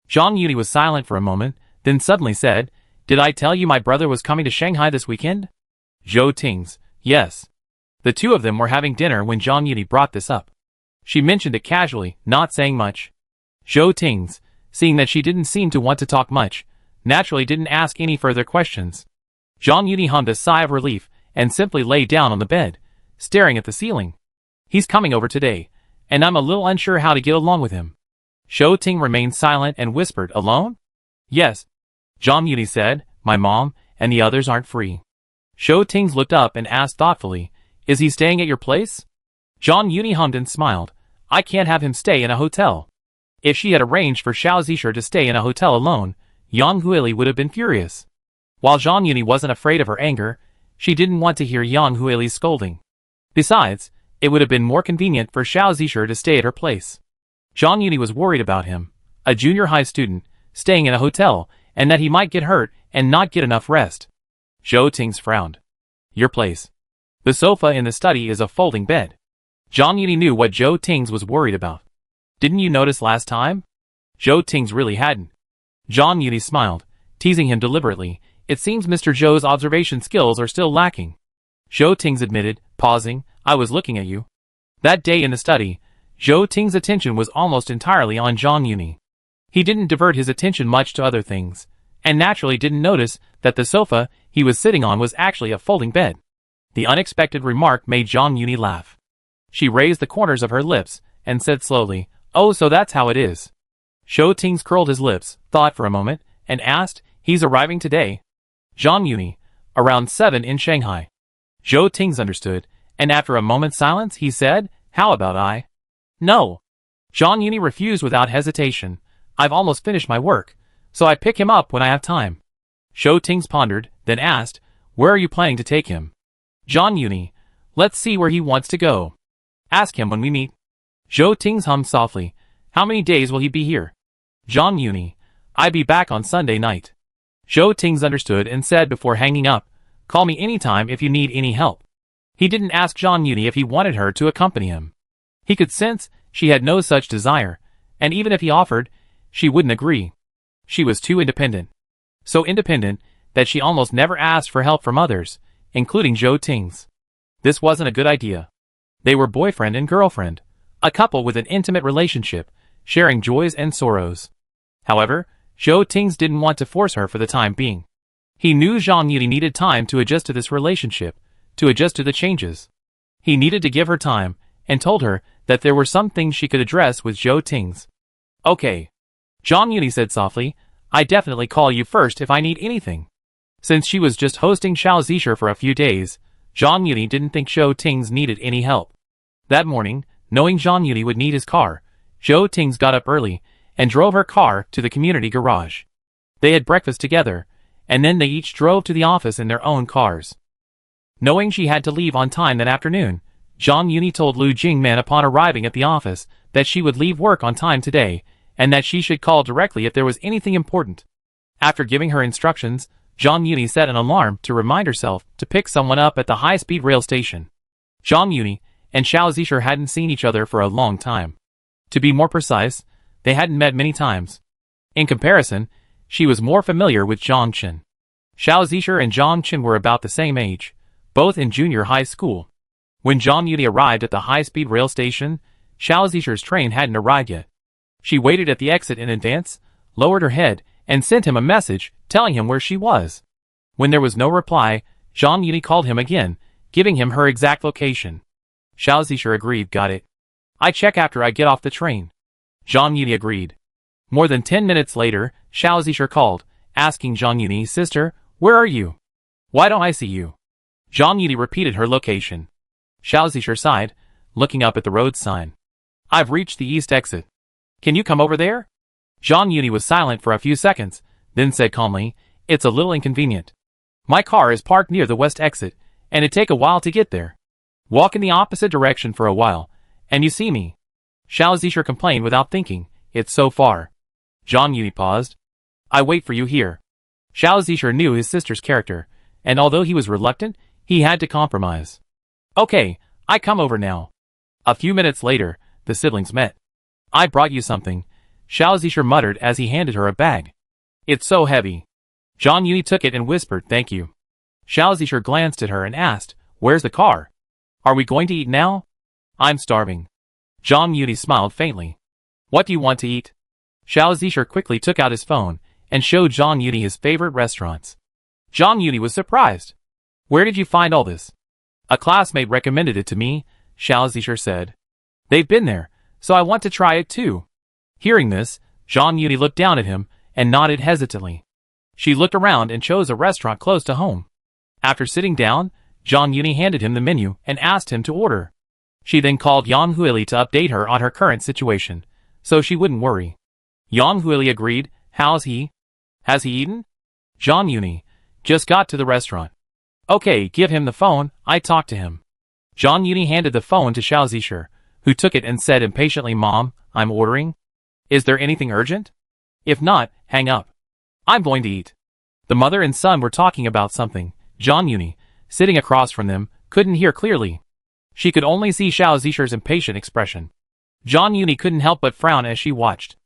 Zhang Yuni was silent for a moment, then suddenly said, Did I tell you my brother was coming to Shanghai this weekend? Zhou Ting's, Yes. The two of them were having dinner when Zhang Yuni brought this up. She mentioned it casually, not saying much. Zhou Ting's, seeing that she didn't seem to want to talk much, naturally didn't ask any further questions. Zhang Yuni hummed a sigh of relief and simply lay down on the bed, staring at the ceiling. He's coming over today, and I'm a little unsure how to get along with him. Zhou Ting remained silent and whispered, alone? Yes. Zhang Yuni said, my mom and the others aren't free. Zhou Ting looked up and asked thoughtfully, is he staying at your place? Zhang Yuni hummed and smiled, I can't have him stay in a hotel. If she had arranged for Xiao Zisher to stay in a hotel alone, Yang Huili would have been furious. While Zhang Yuni wasn't afraid of her anger, she didn't want to hear Yang Huili's scolding. Besides, it would have been more convenient for Xiao Zisher to stay at her place. Zhang Yuni was worried about him, a junior high student, staying in a hotel, and that he might get hurt and not get enough rest. Zhou Ting's frowned. Your place. The sofa in the study is a folding bed. Zhang Yuni knew what Zhou Ting's was worried about. Didn't you notice last time? Zhou Ting's really hadn't. Zhang Yuni smiled, teasing him deliberately. It seems Mr. Zhou's observation skills are still lacking. Zhou Ting's admitted, pausing, I was looking at you. That day in the study, Zhou Ting's attention was almost entirely on Zhang Yuni. He didn't divert his attention much to other things, and naturally didn't notice that the sofa he was sitting on was actually a folding bed. The unexpected remark made Zhang Yuni laugh. She raised the corners of her lips and said slowly, oh, so that's how it is. Zhou Ting curled his lips, thought for a moment, and asked, he's arriving today. Zhang Yuni, around 7 in Shanghai. Zhou Ting understood, and after a moment's silence he said, how about I? No. Zhang Yuni refused without hesitation. I've almost finished my work, so I pick him up when I have time. Zhou Ting pondered, then asked, where are you planning to take him? Zhang Yuni, let's see where he wants to go. Ask him when we meet. Zhou Ting hummed softly, how many days will he be here? Zhang Yuni, I'll be back on Sunday night. Zhou Ting understood and said before hanging up, call me anytime if you need any help. He didn't ask Zhang Yuni if he wanted her to accompany him. He could sense she had no such desire, and even if he offered, she wouldn't agree. She was too independent. So independent that she almost never asked for help from others, including Zhou Ting's. This wasn't a good idea. They were boyfriend and girlfriend, a couple with an intimate relationship, sharing joys and sorrows. However, Zhou Ting's didn't want to force her for the time being. He knew Zhang Yuni needed time to adjust to this relationship, to adjust to the changes. He needed to give her time, and told her that there were some things she could address with Zhou Ting's. Okay. Zhang Yuni said softly, I definitely call you first if I need anything. Since she was just hosting Xiao Zisher for a few days, Zhang Yuni didn't think Zhou Ting's needed any help. That morning, knowing Zhang Yuni would need his car, Zhou Ting's got up early and drove her car to the community garage. They had breakfast together, and then they each drove to the office in their own cars. Knowing she had to leave on time that afternoon, Zhang Yuni told Lu Jingman upon arriving at the office that she would leave work on time today, and that she should call directly if there was anything important. After giving her instructions, Zhang Yuni set an alarm to remind herself to pick someone up at the high-speed rail station. Zhang Yuni and Xiao Zisher hadn't seen each other for a long time. To be more precise, they hadn't met many times. In comparison, she was more familiar with Zhang Chen. Xiao Zisher and Zhang Chen were about the same age, both in junior high school. When Zhang Yuni arrived at the high-speed rail station, Xiao Zisher's train hadn't arrived yet. She waited at the exit in advance, lowered her head, and sent him a message telling him where she was. When there was no reply, Zhang Yuni called him again, giving him her exact location. Xiao Zisher agreed, got it. I check after I get off the train. Zhang Yuni agreed. More than 10 minutes later, Xiao Zisher called, asking Zhang Yuni, sister, where are you? Why don't I see you? Zhang Yuni repeated her location. Xiao Zisher sighed, looking up at the road sign. I've reached the east exit. Can you come over there? Zhang Yuni was silent for a few seconds, then said calmly, it's a little inconvenient. My car is parked near the west exit, and it'd take a while to get there. Walk in the opposite direction for a while, and you see me. Xiao Zisher complained without thinking, it's so far. Zhang Yuni paused. I wait for you here. Xiao Zisher knew his sister's character, and although he was reluctant, he had to compromise. Okay, I come over now. A few minutes later, the siblings met. I brought you something, Xiao Zisher muttered as he handed her a bag. It's so heavy. Zhang Yuni took it and whispered, thank you. Xiao Zisher glanced at her and asked, where's the car? Are we going to eat now? I'm starving. Zhang Yuni smiled faintly. What do you want to eat? Xiao Zisher quickly took out his phone and showed Zhang Yuni his favorite restaurants. Zhang Yuni was surprised. Where did you find all this? A classmate recommended it to me, Xiao Zisher said. They've been there, so I want to try it too. Hearing this, Zhang Yuni looked down at him and nodded hesitantly. She looked around and chose a restaurant close to home. After sitting down, Zhang Yuni handed him the menu and asked him to order. She then called Yang Huili to update her on her current situation, so she wouldn't worry. Yang Huili agreed. How's he? Has he eaten? Zhang Yuni just got to the restaurant. Okay, give him the phone, I talked to him. Zhang Yuni handed the phone to Xiao Zisher, who took it and said impatiently, Mom, I'm ordering. Is there anything urgent? If not, hang up. I'm going to eat. The mother and son were talking about something. Zhang Yuni, sitting across from them, couldn't hear clearly. She could only see Xiao Zisher's impatient expression. Zhang Yuni couldn't help but frown as she watched.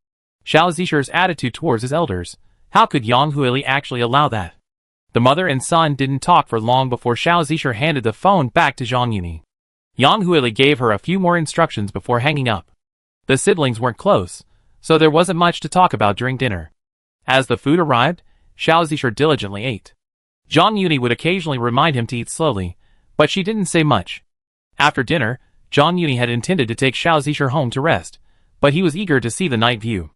Xiao Zisher's attitude towards his elders. How could Yang Huili actually allow that? The mother and son didn't talk for long before Xiao Zisher handed the phone back to Zhang Yuni. Yang Huili gave her a few more instructions before hanging up. The siblings weren't close, so there wasn't much to talk about during dinner. As the food arrived, Xiao Zisher diligently ate. Zhang Yuni would occasionally remind him to eat slowly, but she didn't say much. After dinner, Zhang Yuni had intended to take Xiao Zisher home to rest, but he was eager to see the night view.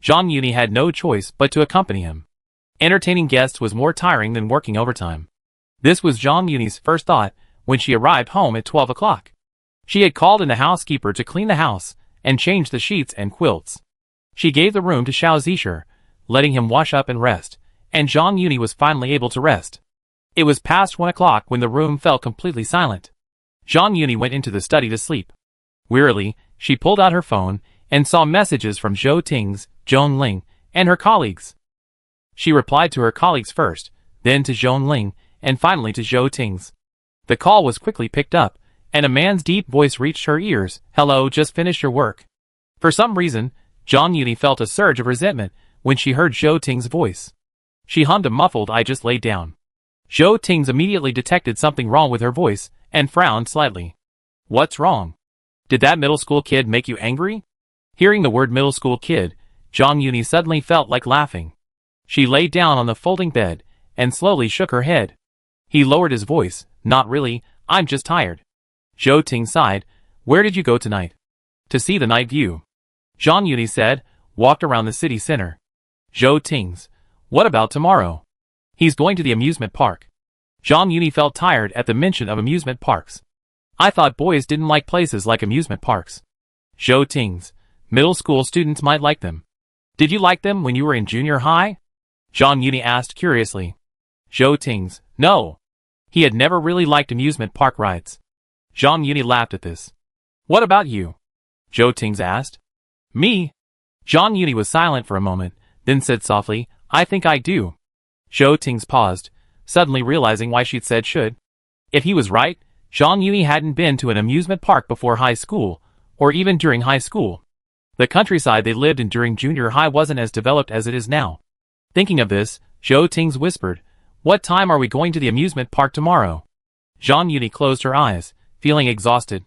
Zhang Yuni had no choice but to accompany him. Entertaining guests was more tiring than working overtime. This was Zhang Yuni's first thought when she arrived home at 12 o'clock. She had called in the housekeeper to clean the house and change the sheets and quilts. She gave the room to Xiao Zisher, letting him wash up and rest, and Zhang Yuni was finally able to rest. It was past 1 o'clock when the room fell completely silent. Zhang Yuni went into the study to sleep. Wearily, she pulled out her phone and saw messages from Zhou Ting's, Zhong Ling, and her colleagues. She replied to her colleagues first, then to Zhong Ling, and finally to Zhou Ting's. The call was quickly picked up, and a man's deep voice reached her ears. Hello, just finished your work. For some reason, Zhang Yuni felt a surge of resentment when she heard Zhou Ting's voice. She hummed a muffled I just laid down. Zhou Ting's immediately detected something wrong with her voice, and frowned slightly. What's wrong? Did that middle school kid make you angry? Hearing the word middle school kid, Zhang Yuni suddenly felt like laughing. She lay down on the folding bed, and slowly shook her head. He lowered his voice, Not really, I'm just tired. Zhou Ting sighed. Where did you go tonight? To see the night view. Zhang Yuni said, walked around the city center. Zhou Ting's. What about tomorrow? He's going to the amusement park. Zhang Yuni felt tired at the mention of amusement parks. I thought boys didn't like places like amusement parks. Zhou Ting's. Middle school students might like them. Did you like them when you were in junior high? Zhang Yuni asked curiously. Zhou Ting's. No. He had never really liked amusement park rides. Zhang Yuni laughed at this. What about you? Zhou Ting's asked. Me? Zhang Yuni was silent for a moment, then said softly, I think I do. Zhou Ting's paused, suddenly realizing why she'd said should. If he was right, Zhang Yuni hadn't been to an amusement park before high school, or even during high school. The countryside they lived in during junior high wasn't as developed as it is now. Thinking of this, Zhou Ting's whispered, What time are we going to the amusement park tomorrow? Zhang Yuni closed her eyes, feeling exhausted.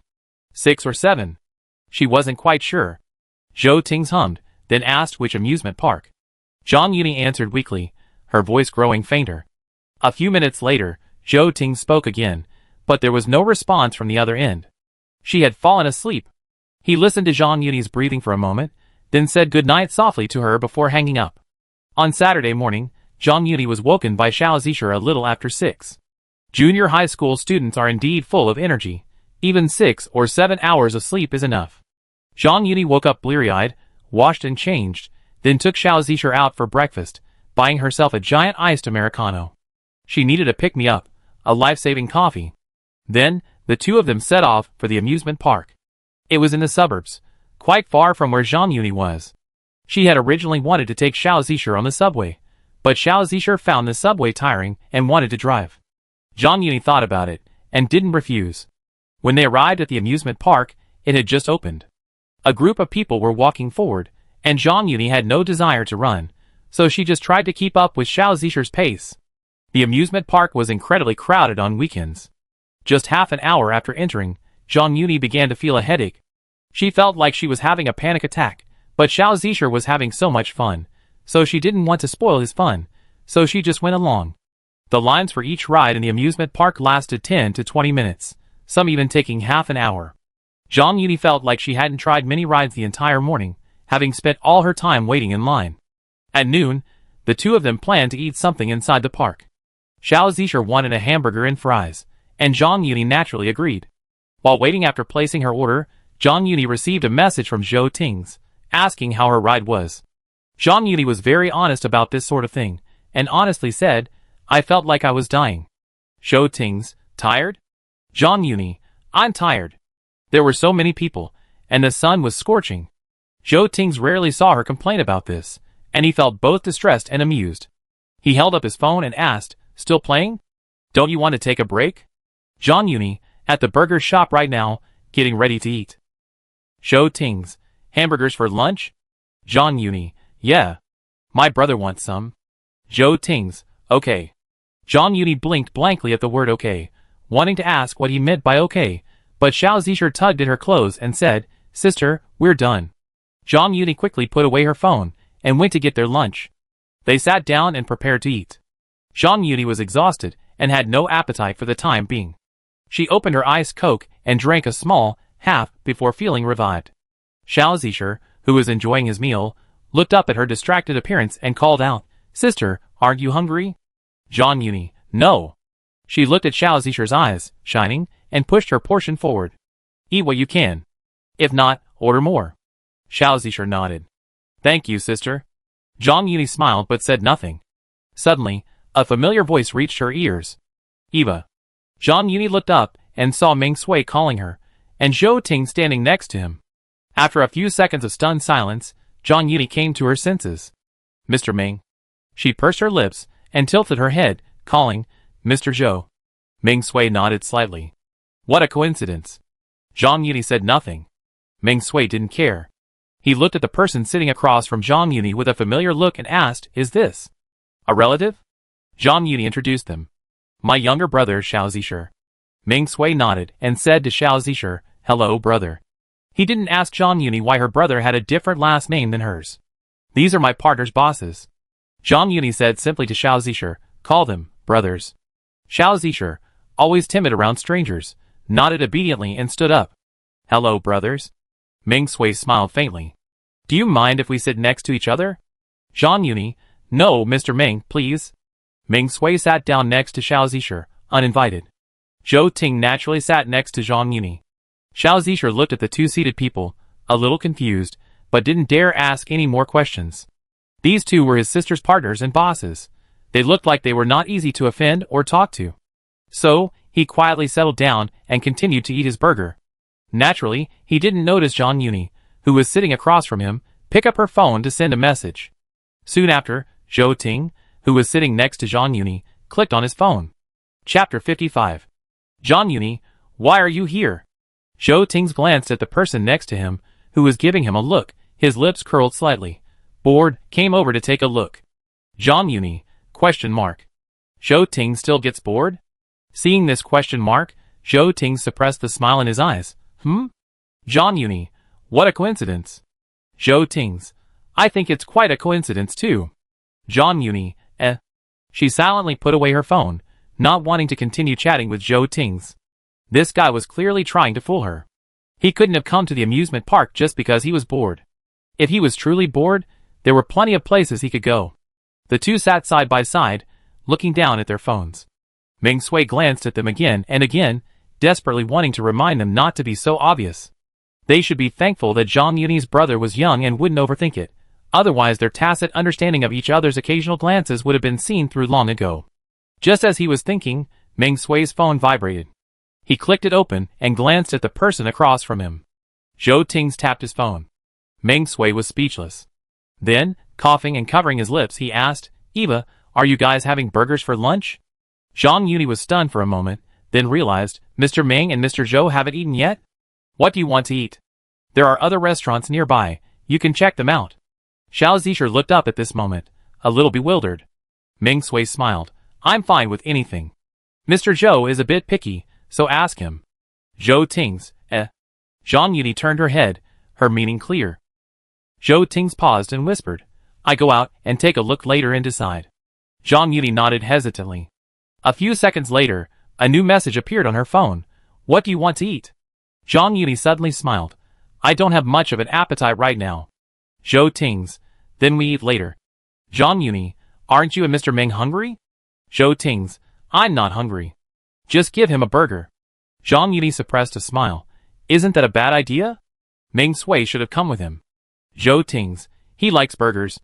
6 or 7. She wasn't quite sure. Zhou Ting's hummed, then asked which amusement park. Zhang Yuni answered weakly, her voice growing fainter. A few minutes later, Zhou Ting spoke again, but there was no response from the other end. She had fallen asleep. He listened to Zhang Yuni's breathing for a moment, then said good night softly to her before hanging up. On Saturday morning, Zhang Yuni was woken by Xiao Zisher a little after 6. Junior high school students are indeed full of energy. Even 6 or 7 hours of sleep is enough. Zhang Yuni woke up bleary-eyed, washed and changed, then took Xiao Zisher out for breakfast, buying herself a giant iced Americano. She needed a pick-me-up, a life-saving coffee. Then, the two of them set off for the amusement park. It was in the suburbs, quite far from where Zhang Yuni was. She had originally wanted to take Xiao Zisher on the subway, but Xiao Zisher found the subway tiring and wanted to drive. Zhang Yuni thought about it, and didn't refuse. When they arrived at the amusement park, it had just opened. A group of people were walking forward, and Zhang Yuni had no desire to run, so she just tried to keep up with Xiao Zisher's pace. The amusement park was incredibly crowded on weekends. Just half an hour after entering, Zhang Yuni began to feel a headache. She felt like she was having a panic attack, But Xiao Zisher was having so much fun, so she didn't want to spoil his fun, so she just went along. The lines for each ride in the amusement park lasted 10 to 20 minutes, some even taking half an hour. Zhang Yuni felt like she hadn't tried many rides the entire morning, having spent all her time waiting in line. At noon, the two of them planned to eat something inside the park. Xiao Zisher wanted a hamburger and fries, and Zhang Yuni naturally agreed. While waiting after placing her order, Zhang Yuni received a message from Zhou Ting's, asking how her ride was. Zhang Yuni was very honest about this sort of thing, and honestly said, I felt like I was dying. Zhou Ting's, tired? Zhang Yuni, I'm tired. There were so many people, and the sun was scorching. Zhou Ting's rarely saw her complain about this, and he felt both distressed and amused. He held up his phone and asked, still playing? Don't you want to take a break? Zhang Yuni, at the burger shop right now, getting ready to eat. Zhou Ting's, hamburgers for lunch? Zhang Yuni, yeah. My brother wants some. Zhou Ting's, okay. Zhang Yuni blinked blankly at the word okay, wanting to ask what he meant by okay, but Xiao Zisher tugged at her clothes and said, Sister, we're done. Zhang Yuni quickly put away her phone and went to get their lunch. They sat down and prepared to eat. Zhang Yuni was exhausted and had no appetite for the time being. She opened her iced Coke and drank a small half before feeling revived. Xiao Zisher, who was enjoying his meal, looked up at her distracted appearance and called out, Sister, aren't you hungry? Zhang Yuni, no. She looked at Xiao Zisher's eyes, shining, and pushed her portion forward. Eat what you can. If not, order more. Xiao Zisher nodded. Thank you, sister. Zhang Yuni smiled but said nothing. Suddenly, a familiar voice reached her ears. Eva. Zhang Yuni looked up and saw Ming Sui calling her, and Zhou Ting standing next to him. After a few seconds of stunned silence, Zhang Yuni came to her senses. Mr. Ming. She pursed her lips and tilted her head, calling, Mr. Zhou. Ming Sui nodded slightly. What a coincidence. Zhang Yuni said nothing. Ming Sui didn't care. He looked at the person sitting across from Zhang Yuni with a familiar look and asked, Is this a relative? Zhang Yuni introduced them. My younger brother, Xiao Zisher. Ming Sui nodded and said to Xiao Zisher, Hello, brother. He didn't ask Zhang Yuni why her brother had a different last name than hers. These are my partner's bosses. Zhang Yuni said simply to Xiao Zisher, Call them brothers. Xiao Zisher, always timid around strangers, nodded obediently and stood up. Hello, brothers. Ming Sui smiled faintly. Do you mind if we sit next to each other? Zhang Yuni, no, Mr. Ming, please. Ming Sui sat down next to Xiao Zisher, uninvited. Zhou Ting naturally sat next to Zhang Yuni. Xiao Zisher looked at the two seated people, a little confused, but didn't dare ask any more questions. These two were his sister's partners and bosses. They looked like they were not easy to offend or talk to. So, he quietly settled down and continued to eat his burger. Naturally, he didn't notice Zhang Yuni, who was sitting across from him, pick up her phone to send a message. Soon after, Zhou Ting, who was sitting next to Zhang Yuni, clicked on his phone. Chapter 55. Zhang Yuni, why are you here? Zhou Ting glanced at the person next to him, who was giving him a look, his lips curled slightly. Bored, came over to take a look. Zhang Yuni, question mark. Zhou Ting still gets bored? Seeing this question mark, Zhou Ting suppressed the smile in his eyes. Zhang Yuni, what a coincidence. Zhou Ting's, I think it's quite a coincidence too. Zhang Yuni, She silently put away her phone, not wanting to continue chatting with Zhou Ting's. This guy was clearly trying to fool her. He couldn't have come to the amusement park just because he was bored. If he was truly bored, there were plenty of places he could go. The two sat side by side, looking down at their phones. Ming Sui glanced at them again and again, desperately wanting to remind them not to be so obvious. They should be thankful that Zhang Yuni's brother was young and wouldn't overthink it. Otherwise their tacit understanding of each other's occasional glances would have been seen through long ago. Just as he was thinking, Ming Sui's phone vibrated. He clicked it open and glanced at the person across from him. Zhou Ting's tapped his phone. Ming Sui was speechless. Then, coughing and covering his lips, he asked, Eva, are you guys having burgers for lunch? Zhang Yuni was stunned for a moment, then realized, Mr. Ming and Mr. Zhou haven't eaten yet? What do you want to eat? There are other restaurants nearby, you can check them out. Xiao Zisher looked up at this moment, a little bewildered. Ming Sui smiled, I'm fine with anything. Mr. Zhou is a bit picky, so ask him. Zhou Ting's, Zhang Yuni turned her head, her meaning clear. Zhou Ting's paused and whispered, I go out and take a look later and decide. Zhang Yuni nodded hesitantly. A few seconds later, a new message appeared on her phone. What do you want to eat? Zhang Yuni suddenly smiled. I don't have much of an appetite right now. Zhou Ting's. Then we eat later. Zhang Yuni, aren't you and Mr. Meng hungry? Zhou Ting's. I'm not hungry. Just give him a burger. Zhang Yuni suppressed a smile. Isn't that a bad idea? Meng Sui should have come with him. Zhou Ting's. He likes burgers.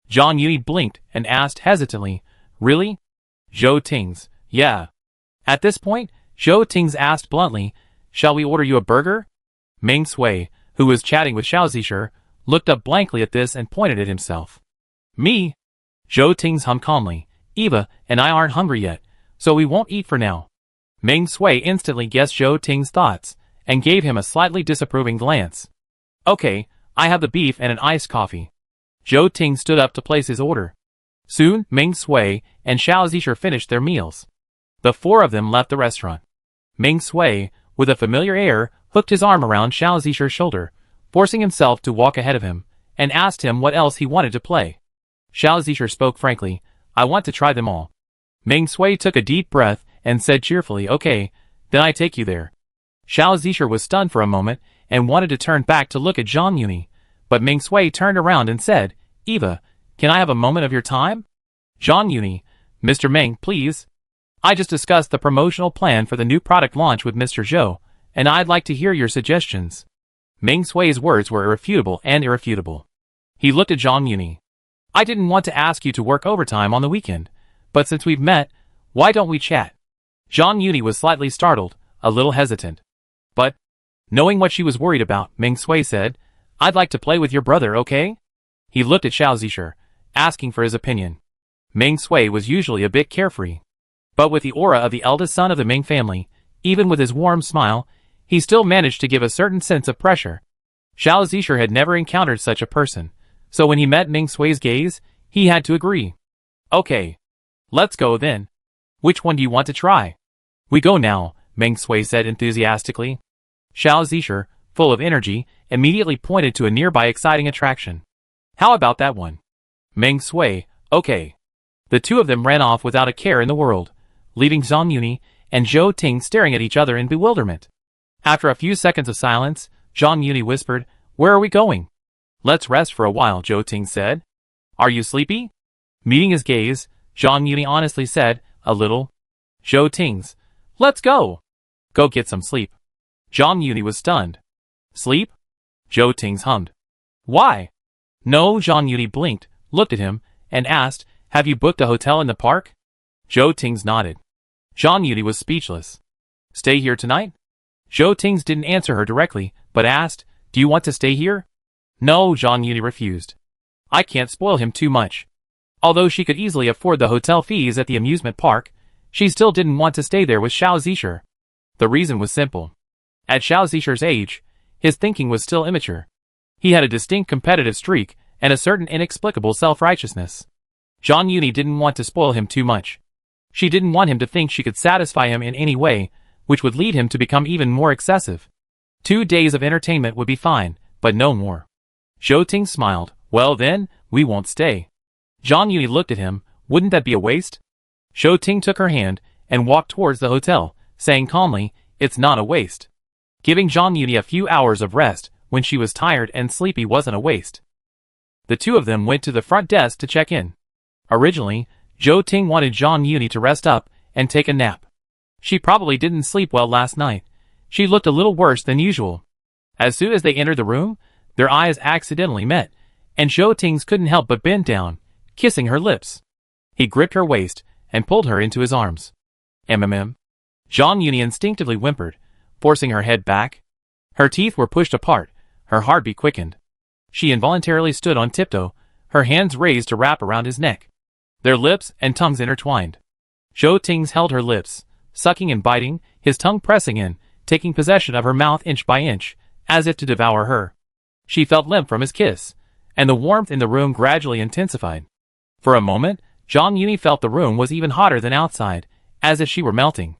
Zhang Yuni blinked and asked hesitantly, Really? Zhou Ting's. Yeah. At this point, Zhou Ting's asked bluntly, Shall we order you a burger? Meng Sui, who was chatting with Xiao Zisher, looked up blankly at this and pointed at himself. Me? Zhou Ting's hummed calmly. Eva and I aren't hungry yet, so we won't eat for now. Meng Sui instantly guessed Zhou Ting's thoughts, and gave him a slightly disapproving glance. Okay, I have the beef and an iced coffee. Zhou Ting stood up to place his order. Soon, Meng Sui and Xiao Zisher finished their meals. The four of them left the restaurant. Meng Sui, with a familiar air, hooked his arm around Xiao Zisher's shoulder, forcing himself to walk ahead of him, and asked him what else he wanted to play. Xiao Zisher spoke frankly, I want to try them all. Meng Sui took a deep breath and said cheerfully, Okay, then I take you there. Xiao Zisher was stunned for a moment and wanted to turn back to look at Zhang Yuni, but Meng Sui turned around and said, Eva, can I have a moment of your time? Zhang Yuni, Mr. Meng, please. I just discussed the promotional plan for the new product launch with Mr. Zhou, and I'd like to hear your suggestions. Meng Sui's words were irrefutable and irrefutable. He looked at Zhang Yuni. I didn't want to ask you to work overtime on the weekend, but since we've met, why don't we chat? Zhang Yuni was slightly startled, a little hesitant. But, knowing what she was worried about, Meng Sui said, I'd like to play with your brother, okay? He looked at Xiao Zisher, asking for his opinion. Meng Sui was usually a bit carefree. But with the aura of the eldest son of the Meng family, even with his warm smile, he still managed to give a certain sense of pressure. Xiao Zisher had never encountered such a person, so when he met Meng Sui's gaze, he had to agree. Okay. Let's go then. Which one do you want to try? We go now, Meng Sui said enthusiastically. Xiao Zisher, full of energy, immediately pointed to a nearby exciting attraction. How about that one? Meng Sui, okay. The two of them ran off without a care in the world, leaving Zhang Yuni and Zhou Ting staring at each other in bewilderment. After a few seconds of silence, Zhang Yuni whispered, Where are we going? Let's rest for a while, Zhou Ting said. Are you sleepy? Meeting his gaze, Zhang Yuni honestly said, a little. Zhou Ting's. Let's go. Go get some sleep. Zhang Yuni was stunned. Sleep? Zhou Ting's hummed. Why? No, Zhang Yuni blinked, looked at him, and asked, Have you booked a hotel in the park? Zhou Ting's nodded. Zhang Yuni was speechless. Stay here tonight? Zhou Ting's didn't answer her directly, but asked, Do you want to stay here? No, Zhang Yuni refused. I can't spoil him too much. Although she could easily afford the hotel fees at the amusement park, she still didn't want to stay there with Xiao Zisher. The reason was simple. At Xiao Zisher's age, his thinking was still immature. He had a distinct competitive streak and a certain inexplicable self-righteousness. Zhang Yuni didn't want to spoil him too much. She didn't want him to think she could satisfy him in any way, which would lead him to become even more excessive. 2 days of entertainment would be fine, but no more. Zhou Ting smiled. Well then, we won't stay. Zhang Yuni looked at him. Wouldn't that be a waste? Zhou Ting took her hand and walked towards the hotel, saying calmly, It's not a waste. Giving Zhang Yuni a few hours of rest when she was tired and sleepy wasn't a waste. The two of them went to the front desk to check in. Originally, Zhou Ting wanted Zhang Yuni to rest up and take a nap. She probably didn't sleep well last night. She looked a little worse than usual. As soon as they entered the room, their eyes accidentally met, and Zhou Ting's couldn't help but bend down, kissing her lips. He gripped her waist and pulled her into his arms. MMM. Zhang Yuni instinctively whimpered, forcing her head back. Her teeth were pushed apart, her heartbeat quickened. She involuntarily stood on tiptoe, her hands raised to wrap around his neck. Their lips and tongues intertwined. Zhou Ting's held her lips, sucking and biting, his tongue pressing in, taking possession of her mouth inch by inch, as if to devour her. She felt limp from his kiss, and the warmth in the room gradually intensified. For a moment, Zhang Yuni felt the room was even hotter than outside, as if she were melting.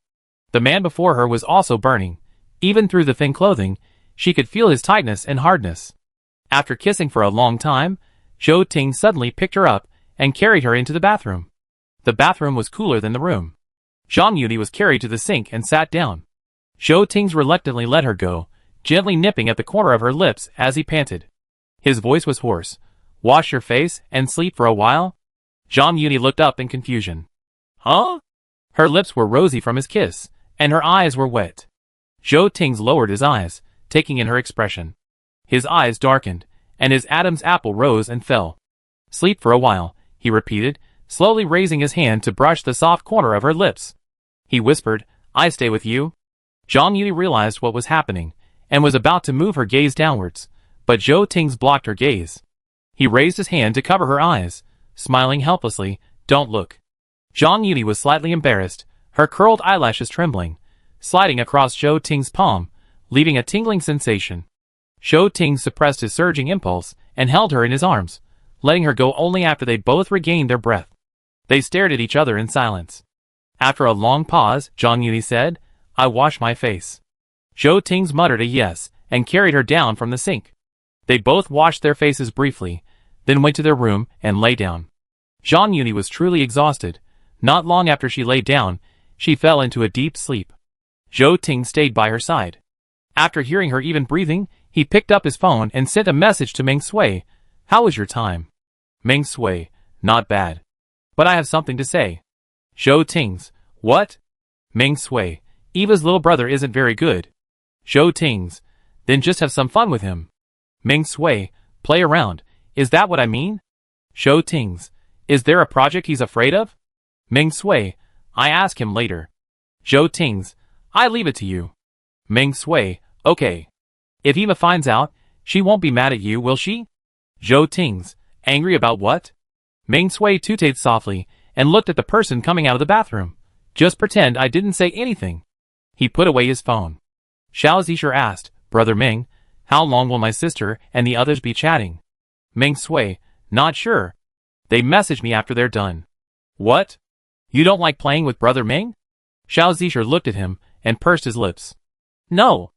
The man before her was also burning. Even through the thin clothing, she could feel his tightness and hardness. After kissing for a long time, Zhou Ting suddenly picked her up and carried her into the bathroom. The bathroom was cooler than the room. Zhang Yuni was carried to the sink and sat down. Zhou Ting reluctantly let her go, gently nipping at the corner of her lips as he panted. His voice was hoarse. Wash your face and sleep for a while? Zhang Yuni looked up in confusion. Huh? Her lips were rosy from his kiss, and her eyes were wet. Zhou Ting lowered his eyes, taking in her expression. His eyes darkened, and his Adam's apple rose and fell. Sleep for a while, he repeated, slowly raising his hand to brush the soft corner of her lips. He whispered, I stay with you. Zhang Yuni realized what was happening, and was about to move her gaze downwards, but Zhou Ting blocked her gaze. He raised his hand to cover her eyes, smiling helplessly, don't look. Zhang Yuni was slightly embarrassed, her curled eyelashes trembling, sliding across Zhou Ting's palm, leaving a tingling sensation. Zhou Ting suppressed his surging impulse and held her in his arms, letting her go only after they both regained their breath. They stared at each other in silence. After a long pause, Zhang Yuni said, I wash my face. Zhou Ting muttered a yes, and carried her down from the sink. They both washed their faces briefly, then went to their room and lay down. Zhang Yuni was truly exhausted. Not long after she lay down, she fell into a deep sleep. Zhou Ting stayed by her side. After hearing her even breathing, he picked up his phone and sent a message to Meng Sui. How was your time? Meng Sui, not bad. But I have something to say. Zhou Ting, what? Meng Sui, Eva's little brother isn't very good. Zhou Ting, then just have some fun with him. Meng Sui, play around, is that what I mean? Zhou Ting, is there a project he's afraid of? Meng Sui, I ask him later. Zhou Ting, I leave it to you. Meng Sui, okay. If Eva finds out, she won't be mad at you, will she? Zhou Ting, angry about what? Meng Sui tooted softly and looked at the person coming out of the bathroom. Just pretend I didn't say anything. He put away his phone. Xiao Zisher asked, Brother Meng, how long will my sister and the others be chatting? Meng Sui, not sure. They message me after they're done. What? You don't like playing with Brother Meng? Xiao Zisher looked at him and pursed his lips. No.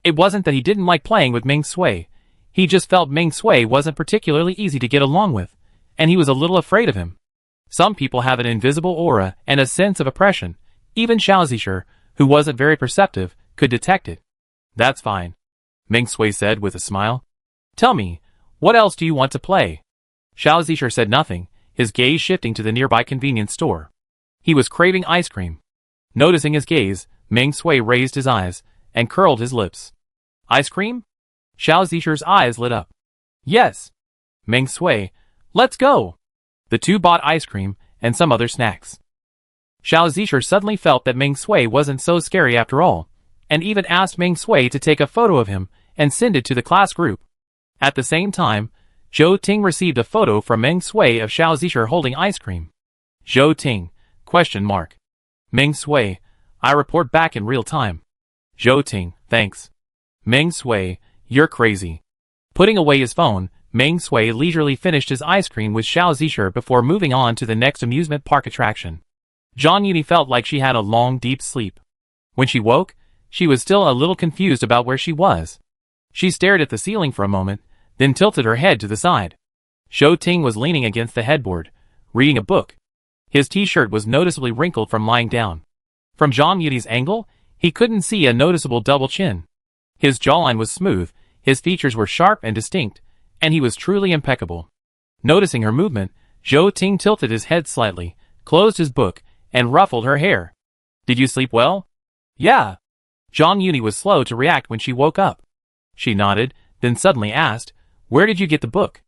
It wasn't that he didn't like playing with Meng Sui. He just felt Meng Sui wasn't particularly easy to get along with, and he was a little afraid of him. Some people have an invisible aura and a sense of oppression. Even Xiao Zisher, who wasn't very perceptive, could detect it. That's fine, Meng Sui said with a smile. Tell me, what else do you want to play? Xiao Zisher said nothing, his gaze shifting to the nearby convenience store. He was craving ice cream. Noticing his gaze, Meng Sui raised his eyes and curled his lips. Ice cream? Xiao Zisher's eyes lit up. Yes. Meng Sui, let's go. The two bought ice cream and some other snacks. Xiao Zisher suddenly felt that Meng Sui wasn't so scary after all, and even asked Meng Sui to take a photo of him and send it to the class group. At the same time, Zhou Ting received a photo from Meng Sui of Xiao Zisher holding ice cream. Zhou Ting, ? Meng Sui, I report back in real time. Zhou Ting, thanks. Meng Sui, you're crazy. Putting away his phone, Meng Sui leisurely finished his ice cream with Xiao Zisher before moving on to the next amusement park attraction. Zhang Yuni felt like she had a long, deep sleep. When she woke, she was still a little confused about where she was. She stared at the ceiling for a moment, then tilted her head to the side. Zhou Ting was leaning against the headboard, reading a book. His t-shirt was noticeably wrinkled from lying down. From Zhang Yuni's angle, he couldn't see a noticeable double chin. His jawline was smooth, his features were sharp and distinct, and he was truly impeccable. Noticing her movement, Zhou Ting tilted his head slightly, closed his book, and ruffled her hair. Did you sleep well? Yeah. Zhang Yuni was slow to react when she woke up. She nodded, then suddenly asked, Where did you get the book?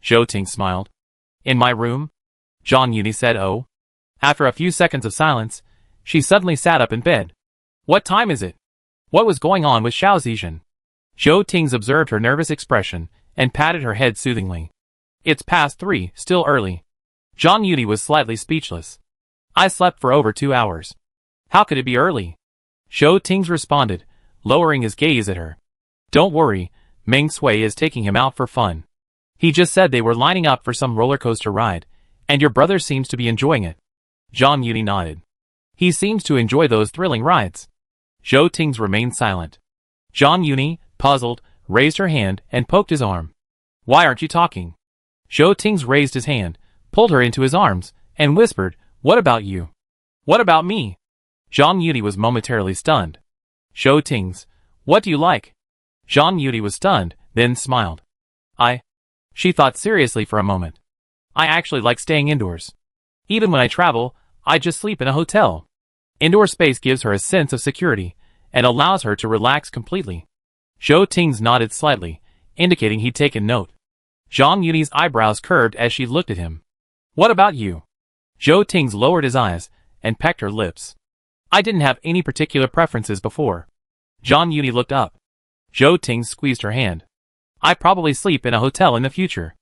Zhou Ting smiled. In my room. Zhang Yuni said, Oh. After a few seconds of silence, she suddenly sat up in bed. What time is it? What was going on with Xiao Zishan? Zhou Ting observed her nervous expression and patted her head soothingly. It's past 3, still early. Zhang Yuni was slightly speechless. I slept for over 2 hours. How could it be early? Zhou Ting responded, lowering his gaze at her. Don't worry, Meng Sui is taking him out for fun. He just said they were lining up for some roller coaster ride, and your brother seems to be enjoying it. Zhang Yuni nodded. He seems to enjoy those thrilling rides. Zhou Ting remained silent. Zhang Yuni, puzzled, raised her hand and poked his arm. Why aren't you talking? Zhou Tings raised his hand, pulled her into his arms, and whispered, what about you? What about me? Zhang Yudi was momentarily stunned. Zhou Tings, what do you like? Zhang Yudi was stunned, then smiled. She thought seriously for a moment. I actually like staying indoors. Even when I travel, I just sleep in a hotel. Indoor space gives her a sense of security, and allows her to relax completely. Zhou Tings nodded slightly, indicating he'd taken note. Zhang Yudi's eyebrows curved as she looked at him. What about you? Zhou Tings lowered his eyes, and pecked her lips. I didn't have any particular preferences before. Zhang Yudi looked up. Zhou Tings squeezed her hand. I probably sleep in a hotel in the future.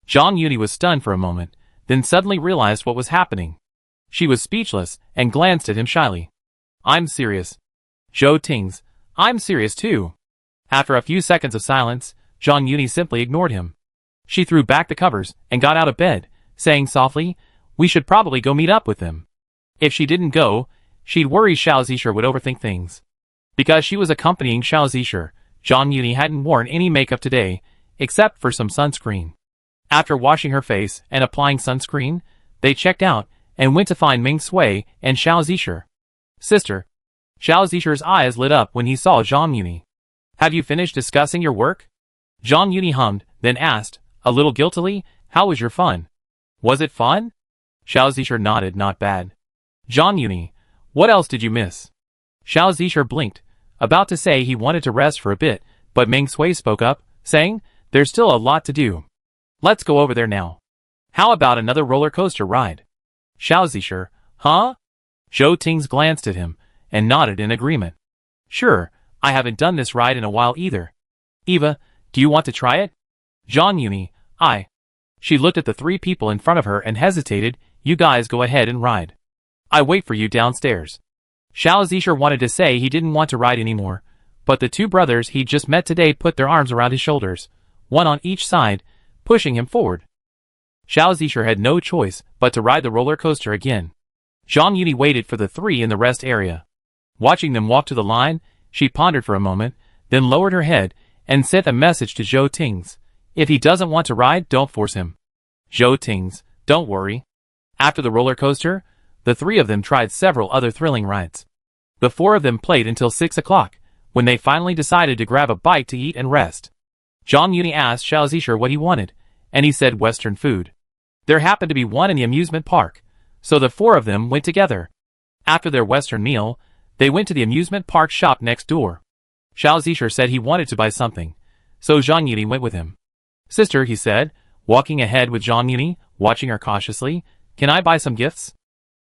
Zhang Yudi was stunned for a moment, then suddenly realized what was happening. She was speechless, and glanced at him shyly. I'm serious. Zhou Tings, I'm serious too. After a few seconds of silence, Zhang Yudi simply ignored him. She threw back the covers, and got out of bed, saying softly, we should probably go meet up with them. If she didn't go, she'd worry Xiao Zisher would overthink things. Because she was accompanying Xiao Zisher, Zhang Yudi hadn't worn any makeup today, except for some sunscreen. After washing her face and applying sunscreen, they checked out, and went to find Ming Sui and Xiao Zisher. Sister. Xiao Zisher's eyes lit up when he saw Zhang Yudi. Have you finished discussing your work? Zhang Yudi hummed, then asked, a little guiltily, how was your fun? Was it fun? Xiao Zisher nodded, not bad. Zhang Yudi, what else did you miss? Xiao Zisher blinked, about to say he wanted to rest for a bit, but Ming Sui spoke up, saying, there's still a lot to do. Let's go over there now. How about another roller coaster ride? Xiao Zisher, huh? Zhou Tings glanced at him, and nodded in agreement. Sure, I haven't done this ride in a while either. Eva, do you want to try it? Zhang Yuni, She looked at the three people in front of her and hesitated, you guys go ahead and ride. I wait for you downstairs. Xiao Zisher wanted to say he didn't want to ride anymore, but the two brothers he'd just met today put their arms around his shoulders, one on each side, pushing him forward. Xiao Zisher had no choice but to ride the roller coaster again. Zhang Yuni waited for the three in the rest area. Watching them walk to the line, she pondered for a moment, then lowered her head, and sent a message to Zhou Tings. If he doesn't want to ride, don't force him. Zhou Tings, don't worry. After the roller coaster, the three of them tried several other thrilling rides. The four of them played until 6 o'clock, when they finally decided to grab a bite to eat and rest. Zhang Yuni asked Xiao Zisher what he wanted, and he said Western food. There happened to be one in the amusement park, so the four of them went together. After their Western meal, they went to the amusement park shop next door. Xiao Zisher said he wanted to buy something, so Zhang Yuni went with him. Sister, he said, walking ahead with Zhang Yuni, watching her cautiously, can I buy some gifts?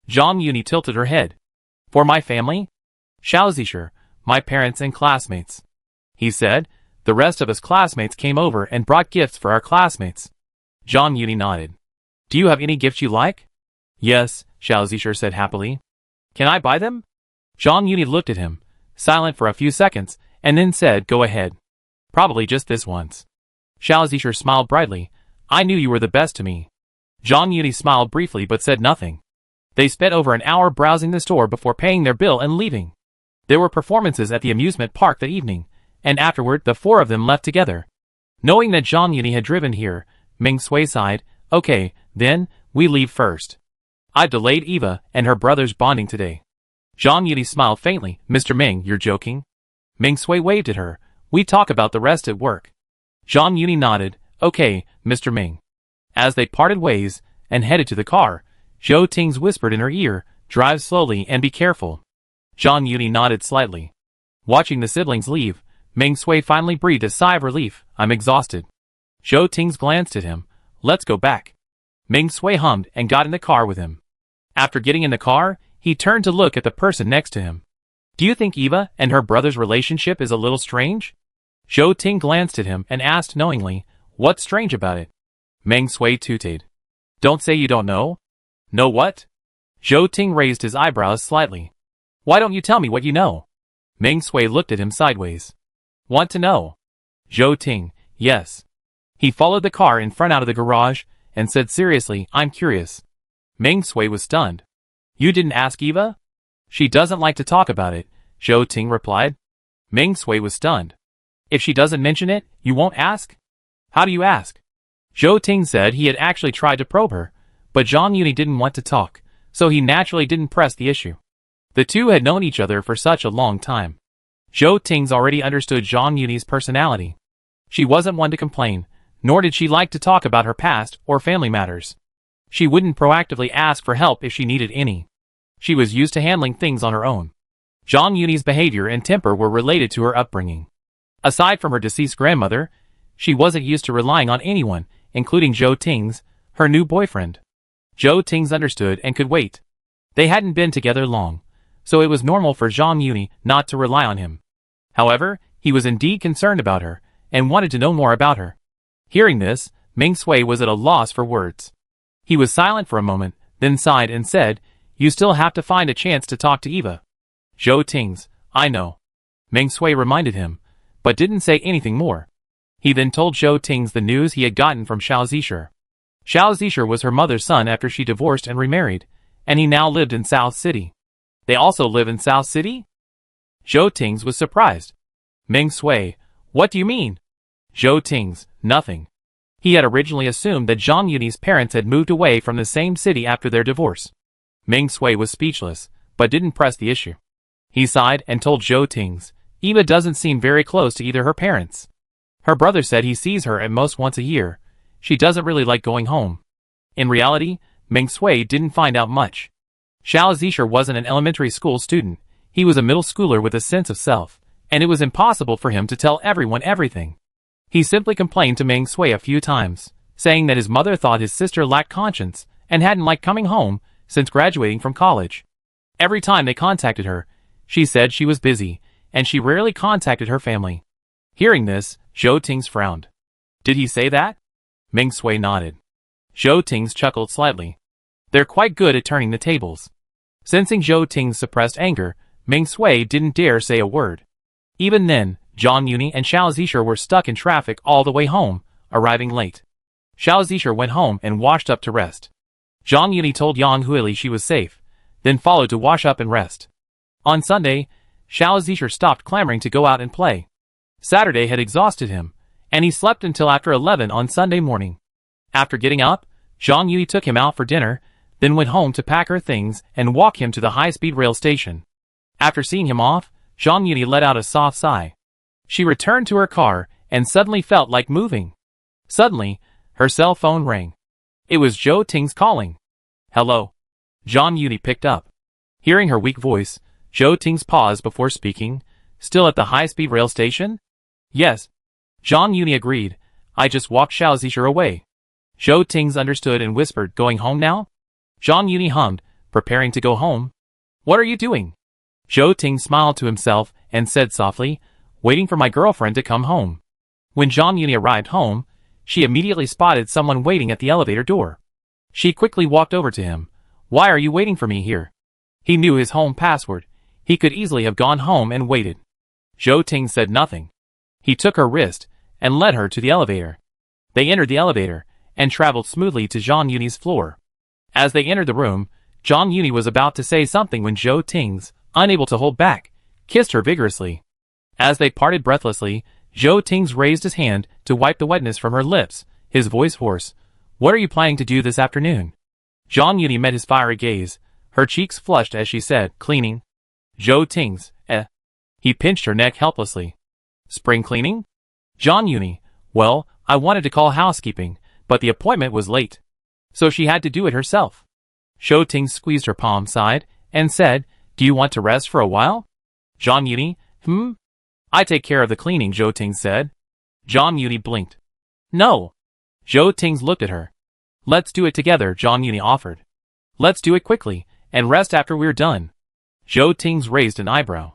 Zhang Yuni tilted her head. For my family? Xiao Zisher, my parents and classmates. He said, the rest of us classmates came over and brought gifts for our classmates. Zhang Yuni nodded. Do you have any gifts you like? Yes, Xiao Zisher said happily. Can I buy them? Zhang Yuni looked at him, silent for a few seconds, and then said, go ahead. Probably just this once. Xiao Zisher smiled brightly. I knew you were the best to me. Zhang Yuni smiled briefly but said nothing. They spent over an hour browsing the store before paying their bill and leaving. There were performances at the amusement park that evening, and afterward the four of them left together. Knowing that Zhang Yuni had driven here, Ming Sui sighed, okay, then, we leave first. I've delayed Eva and her brothers bonding today. Zhang Yuni smiled faintly, Mr. Ming, you're joking? Ming Sui waved at her, we talk about the rest at work. Zhang Yuni nodded, okay, Mr. Ming. As they parted ways, and headed to the car, Zhou Tings whispered in her ear, drive slowly and be careful. Zhang Yuni nodded slightly. Watching the siblings leave, Ming Sui finally breathed a sigh of relief, I'm exhausted. Zhou Tings glanced at him, let's go back. Ming Sui hummed and got in the car with him. After getting in the car, he turned to look at the person next to him. Do you think Eva and her brother's relationship is a little strange? Zhou Ting glanced at him and asked knowingly, what's strange about it? Ming Sui tooted. Don't say you don't know. Know what? Zhou Ting raised his eyebrows slightly. Why don't you tell me what you know? Ming Sui looked at him sideways. Want to know? Zhou Ting, yes. He followed the car in front out of the garage, and said seriously, I'm curious. Ming Sui was stunned. You didn't ask Eva? She doesn't like to talk about it, Zhou Ting replied. Ming Sui was stunned. If she doesn't mention it, you won't ask? How do you ask? Zhou Ting said he had actually tried to probe her, but Zhang Yuni didn't want to talk, so he naturally didn't press the issue. The two had known each other for such a long time. Zhou Ting's already understood Zhang Yuni's personality. She wasn't one to complain, nor did she like to talk about her past or family matters. She wouldn't proactively ask for help if she needed any. She was used to handling things on her own. Zhang Yuni's behavior and temper were related to her upbringing. Aside from her deceased grandmother, she wasn't used to relying on anyone, including Zhou Ting's, her new boyfriend. Zhou Ting's understood and could wait. They hadn't been together long, so it was normal for Zhang Yuni not to rely on him. However, he was indeed concerned about her, and wanted to know more about her. Hearing this, Ming Sui was at a loss for words. He was silent for a moment, then sighed and said, "You still have to find a chance to talk to Eva." Zhou Ting's, "I know." Ming Sui reminded him, but didn't say anything more. He then told Zhou Ting's the news he had gotten from Xiao Zisher. Xiao Zisher was her mother's son after she divorced and remarried, and he now lived in South City. They also live in South City? Zhou Ting's was surprised. Ming Sui, "What do you mean?" Zhou Ting's, "Nothing." He had originally assumed that Zhang Yuni's parents had moved away from the same city after their divorce. Ming Sui was speechless, but didn't press the issue. He sighed and told Zhou Ting's, "Eva doesn't seem very close to either her parents. Her brother said he sees her at most once a year. She doesn't really like going home." In reality, Ming Sui didn't find out much. Xiao Zisher wasn't an elementary school student. He was a middle schooler with a sense of self, and it was impossible for him to tell everyone everything. He simply complained to Ming Sui a few times, saying that his mother thought his sister lacked conscience and hadn't liked coming home since graduating from college. Every time they contacted her, she said she was busy, and she rarely contacted her family. Hearing this, Zhou Ting's frowned. "Did he say that?" Ming Sui nodded. Zhou Ting's chuckled slightly. "They're quite good at turning the tables." Sensing Zhou Ting's suppressed anger, Ming Sui didn't dare say a word. Even then, Zhang Yuni and Xiao Zisher were stuck in traffic all the way home, arriving late. Xiao Zisher went home and washed up to rest. Zhang Yuni told Yang Huili she was safe, then followed to wash up and rest. On Sunday, Xiao Zisher stopped clamoring to go out and play. Saturday had exhausted him, and he slept until after 11 on Sunday morning. After getting up, Zhang Yuni took him out for dinner, then went home to pack her things and walk him to the high-speed rail station. After seeing him off, Zhang Yuni let out a soft sigh. She returned to her car and suddenly felt like moving. Suddenly, her cell phone rang. It was Zhou Ting's calling. "Hello." Zhang Yuni picked up. Hearing her weak voice, Zhou Ting's paused before speaking. "Still at the high-speed rail station?" "Yes." Zhang Yuni agreed. "I just walked Xiao Zisher away." Zhou Ting's understood and whispered, "Going home now?" Zhang Yuni hummed, preparing to go home. "What are you doing?" Zhou Ting smiled to himself and said softly, "Waiting for my girlfriend to come home." When Zhang Yuni arrived home, she immediately spotted someone waiting at the elevator door. She quickly walked over to him. "Why are you waiting for me here?" He knew his home password. He could easily have gone home and waited. Zhou Ting said nothing. He took her wrist and led her to the elevator. They entered the elevator and traveled smoothly to Zhang Yuni's floor. As they entered the room, Zhang Yuni was about to say something when Zhou Ting's, unable to hold back, kissed her vigorously. As they parted breathlessly, Zhou Ting's raised his hand to wipe the wetness from her lips, his voice hoarse. "What are you planning to do this afternoon?" Zhang Yuni met his fiery gaze. Her cheeks flushed as she said, "Cleaning." Zhou Ting's, He pinched her neck helplessly. "Spring cleaning?" Zhang Yuni, "Well, I wanted to call housekeeping, but the appointment was late. So she had to do it herself." Zhou Ting squeezed her palm side and said, "Do you want to rest for a while?" Zhang Yuni, "I take care of the cleaning," Zhou Ting said. Zhang Yuni blinked. "No." Zhou Ting looked at her. "Let's do it together," Zhang Yuni offered. "Let's do it quickly, and rest after we're done." Zhou Ting raised an eyebrow.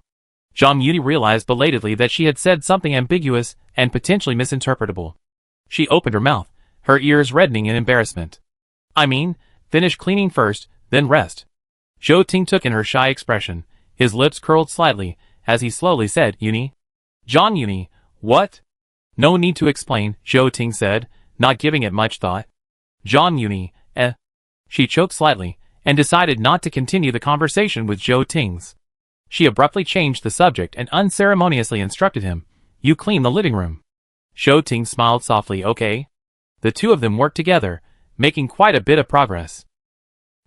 Zhang Yuni realized belatedly that she had said something ambiguous and potentially misinterpretable. She opened her mouth, her ears reddening in embarrassment. "I mean, finish cleaning first, then rest." Zhou Ting took in her shy expression. His lips curled slightly, as he slowly said, "Yuni." Zhang Yuni, "What?" "No need to explain," Zhou Ting said, not giving it much thought. Zhang Yuni, She choked slightly, and decided not to continue the conversation with Zhou Ting's. She abruptly changed the subject and unceremoniously instructed him, "You clean the living room." Zhou Ting smiled softly, "Okay." The two of them worked together, making quite a bit of progress.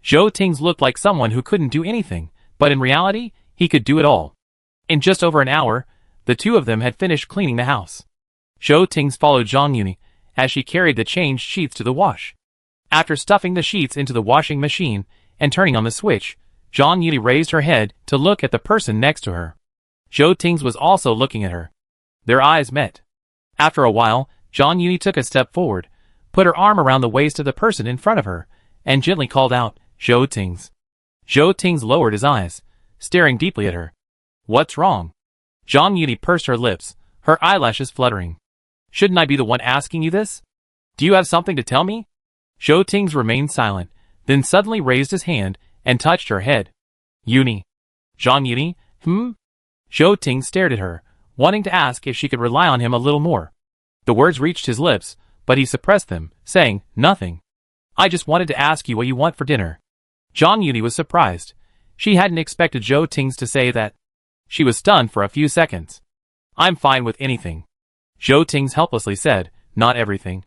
Zhou Ting's looked like someone who couldn't do anything, but in reality, he could do it all. In just over an hour, the two of them had finished cleaning the house. Zhou Ting's followed Zhang Yuni as she carried the changed sheets to the wash. After stuffing the sheets into the washing machine and turning on the switch, Zhang Yuni raised her head to look at the person next to her. Zhou Ting's was also looking at her. Their eyes met. After a while, Zhang Yuni took a step forward, put her arm around the waist of the person in front of her, and gently called out, "Zhou Ting's." Zhou Ting's lowered his eyes, staring deeply at her. "What's wrong?" Zhang Yuni pursed her lips, her eyelashes fluttering. "Shouldn't I be the one asking you this? Do you have something to tell me?" Zhou Ting's remained silent, then suddenly raised his hand and touched her head. "Yuni." "Zhang Yuni, Zhou Ting stared at her, wanting to ask if she could rely on him a little more. The words reached his lips, but he suppressed them, saying, "Nothing. I just wanted to ask you what you want for dinner." Zhang Yuni was surprised. She hadn't expected Zhou Ting's to say that. She was stunned for a few seconds. "I'm fine with anything," Zhou Ting's helplessly said, "not everything."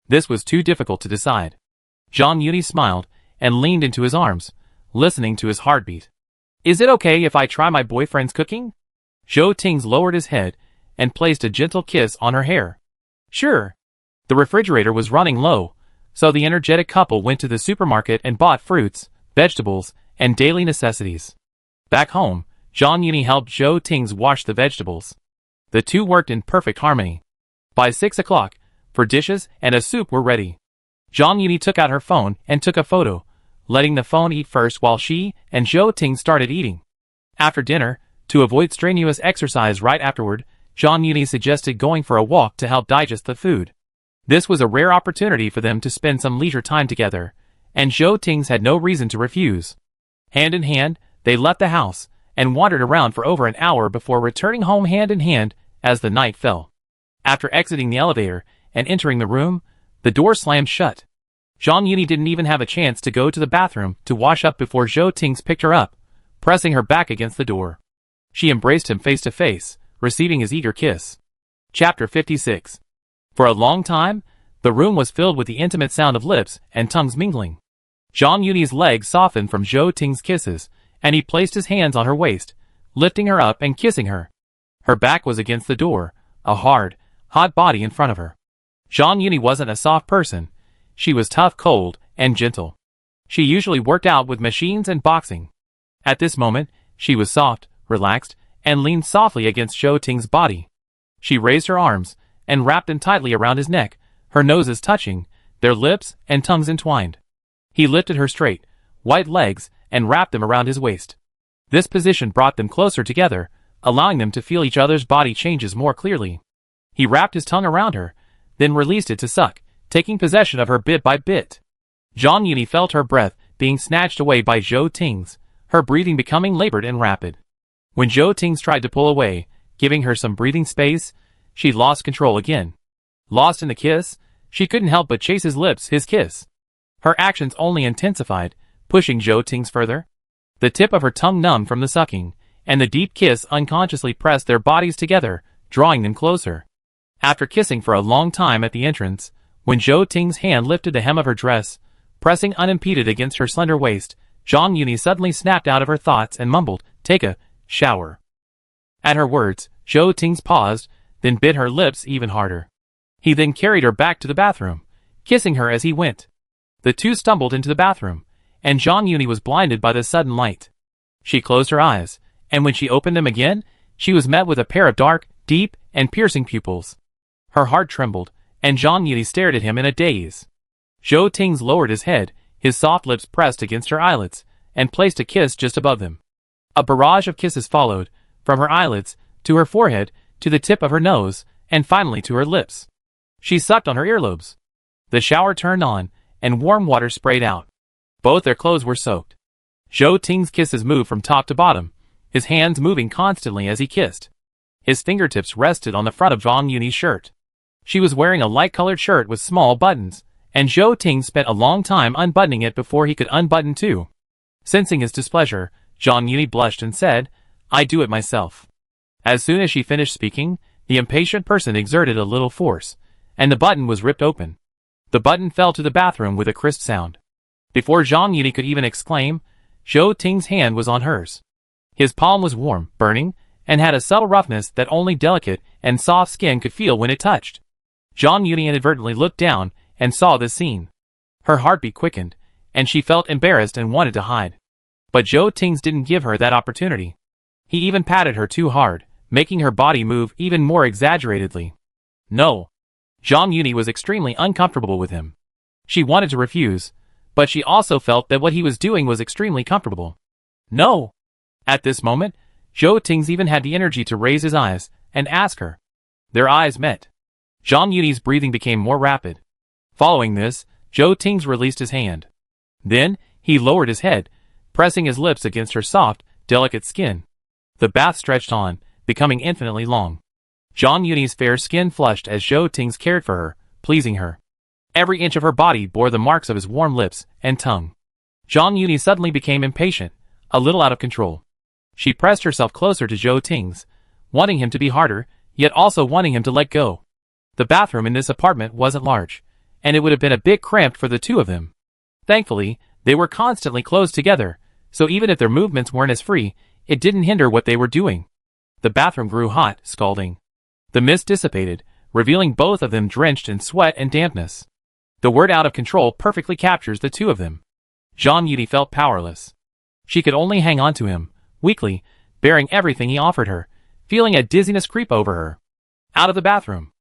This was too difficult to decide. Zhang Yuni smiled and leaned into his arms, listening to his heartbeat. "Is it okay if I try my boyfriend's cooking?" Zhou Ting's lowered his head and placed a gentle kiss on her hair. "Sure." The refrigerator was running low, so the energetic couple went to the supermarket and bought fruits, vegetables, and daily necessities. Back home, Zhang Yuni helped Zhou Ting's wash the vegetables. The two worked in perfect harmony. By 6 o'clock, for dishes and a soup were ready. Zhang Yuni took out her phone and took a photo, letting the phone eat first while she and Zhou Ting started eating. After dinner, to avoid strenuous exercise right afterward, Zhang Yuni suggested going for a walk to help digest the food. This was a rare opportunity for them to spend some leisure time together, and Zhou Ting's had no reason to refuse. Hand in hand, they left the house and wandered around for over an hour before returning home hand in hand as the night fell. After exiting the elevator and entering the room, the door slammed shut. Zhang Yuni didn't even have a chance to go to the bathroom to wash up before Zhou Ting's picked her up, pressing her back against the door. She embraced him face to face, receiving his eager kiss. Chapter 56. For a long time, the room was filled with the intimate sound of lips and tongues mingling. Zhang Yuni's legs softened from Zhou Ting's kisses, and he placed his hands on her waist, lifting her up and kissing her. Her back was against the door, a hard, hot body in front of her. Zhang Yuni wasn't a soft person. She was tough, cold, and gentle. She usually worked out with machines and boxing. At this moment, she was soft, relaxed, and leaned softly against Zhou Ting's body. She raised her arms and wrapped them tightly around his neck, her noses touching, their lips and tongues entwined. He lifted her straight, white legs and wrapped them around his waist. This position brought them closer together, allowing them to feel each other's body changes more clearly. He wrapped his tongue around her, then released it to suck, taking possession of her bit by bit. Zhang Yuni felt her breath being snatched away by Zhou Ting's, her breathing becoming labored and rapid. When Zhou Ting's tried to pull away, giving her some breathing space, she lost control again. Lost in the kiss, she couldn't help but chase his lips, his kiss. Her actions only intensified, pushing Zhou Ting's further. The tip of her tongue numbed from the sucking, and the deep kiss unconsciously pressed their bodies together, drawing them closer. After kissing for a long time at the entrance, when Zhou Ting's hand lifted the hem of her dress, pressing unimpeded against her slender waist, Zhang Yuni suddenly snapped out of her thoughts and mumbled, "Take a shower." At her words, Zhou Ting's paused, then bit her lips even harder. He then carried her back to the bathroom, kissing her as he went. The two stumbled into the bathroom, and Zhang Yuni was blinded by the sudden light. She closed her eyes, and when she opened them again, she was met with a pair of dark, deep, and piercing pupils. Her heart trembled, and Zhang Yuni stared at him in a daze. Zhou Ting's lowered his head, his soft lips pressed against her eyelids, and placed a kiss just above them. A barrage of kisses followed, from her eyelids, to her forehead, to the tip of her nose, and finally to her lips. She sucked on her earlobes. The shower turned on, and warm water sprayed out. Both their clothes were soaked. Zhou Ting's kisses moved from top to bottom, his hands moving constantly as he kissed. His fingertips rested on the front of Zhang Yuni's shirt. She was wearing a light-colored shirt with small buttons, and Zhou Ting spent a long time unbuttoning it before he could unbutton too. Sensing his displeasure, Zhang Yuni blushed and said, "I do it myself." As soon as she finished speaking, the impatient person exerted a little force, and the button was ripped open. The button fell to the bathroom with a crisp sound. Before Zhang Yuni could even exclaim, Zhou Ting's hand was on hers. His palm was warm, burning, and had a subtle roughness that only delicate and soft skin could feel when it touched. Zhang Yuni inadvertently looked down and saw this scene. Her heartbeat quickened, and she felt embarrassed and wanted to hide. But Zhou Ting's didn't give her that opportunity. He even patted her too hard, making her body move even more exaggeratedly. No. Zhang Yuni was extremely uncomfortable with him. She wanted to refuse, but she also felt that what he was doing was extremely comfortable. No! At this moment, Zhou Ting's even had the energy to raise his eyes and ask her. Their eyes met. Zhang Yuni's breathing became more rapid. Following this, Zhou Ting's released his hand. Then, he lowered his head, pressing his lips against her soft, delicate skin. The bath stretched on, becoming infinitely long. Zhang Yuni's fair skin flushed as Zhou Ting's cared for her, pleasing her. Every inch of her body bore the marks of his warm lips and tongue. Zhang Yuni suddenly became impatient, a little out of control. She pressed herself closer to Zhou Ting's, wanting him to be harder, yet also wanting him to let go. The bathroom in this apartment wasn't large, and it would have been a bit cramped for the two of them. Thankfully, they were constantly close together, so even if their movements weren't as free, it didn't hinder what they were doing. The bathroom grew hot, scalding. The mist dissipated, revealing both of them drenched in sweat and dampness. The word out of control perfectly captures the two of them. Zhang Yuni felt powerless. She could only hang on to him, weakly, bearing everything he offered her, feeling a dizziness creep over her. Out of the bathroom.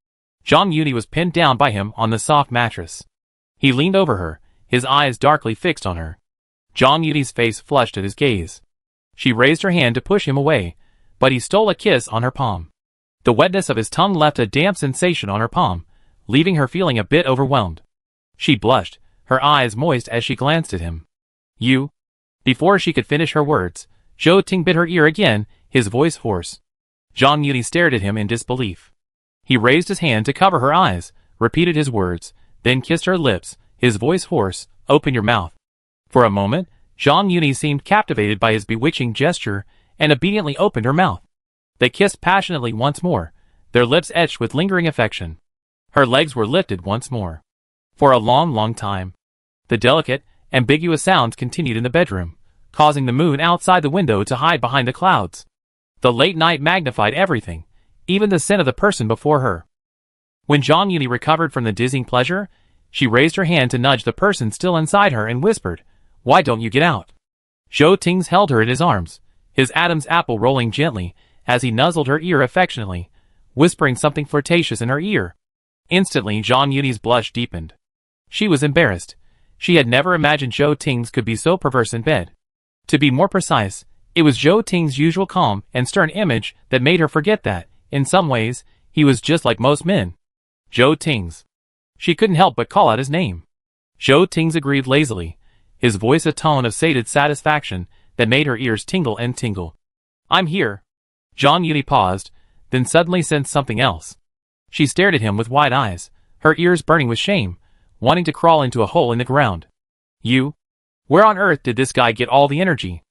Zhang Yuni was pinned down by him on the soft mattress. He leaned over her, his eyes darkly fixed on her. Zhang Yuni's face flushed at his gaze. She raised her hand to push him away, but he stole a kiss on her palm. The wetness of his tongue left a damp sensation on her palm, leaving her feeling a bit overwhelmed. She blushed, her eyes moist as she glanced at him. You? Before she could finish her words, Zhou Ting bit her ear again, his voice hoarse. Zhang Yuni stared at him in disbelief. He raised his hand to cover her eyes, repeated his words, then kissed her lips, his voice hoarse, open your mouth. For a moment, Zhang Yuni seemed captivated by his bewitching gesture and obediently opened her mouth. They kissed passionately once more, their lips etched with lingering affection. Her legs were lifted once more. For a long, long time. The delicate, ambiguous sounds continued in the bedroom, causing the moon outside the window to hide behind the clouds. The late night magnified everything, even the sin of the person before her. When Zhang Yuni recovered from the dizzying pleasure, she raised her hand to nudge the person still inside her and whispered, "Why don't you get out?" Zhou Ting's held her in his arms, his Adam's apple rolling gently as he nuzzled her ear affectionately, whispering something flirtatious in her ear. Instantly Zhang Yuni's blush deepened. She was embarrassed. She had never imagined Zhou Ting's could be so perverse in bed. To be more precise, it was Zhou Ting's usual calm and stern image that made her forget that, in some ways, he was just like most men. Zhou Ting's. She couldn't help but call out his name. Zhou Ting's agreed lazily, his voice a tone of sated satisfaction that made her ears tingle and tingle. I'm here. Zhang Yuni paused, then suddenly sensed something else. She stared at him with wide eyes, her ears burning with shame, wanting to crawl into a hole in the ground. You? Where on earth did this guy get all the energy?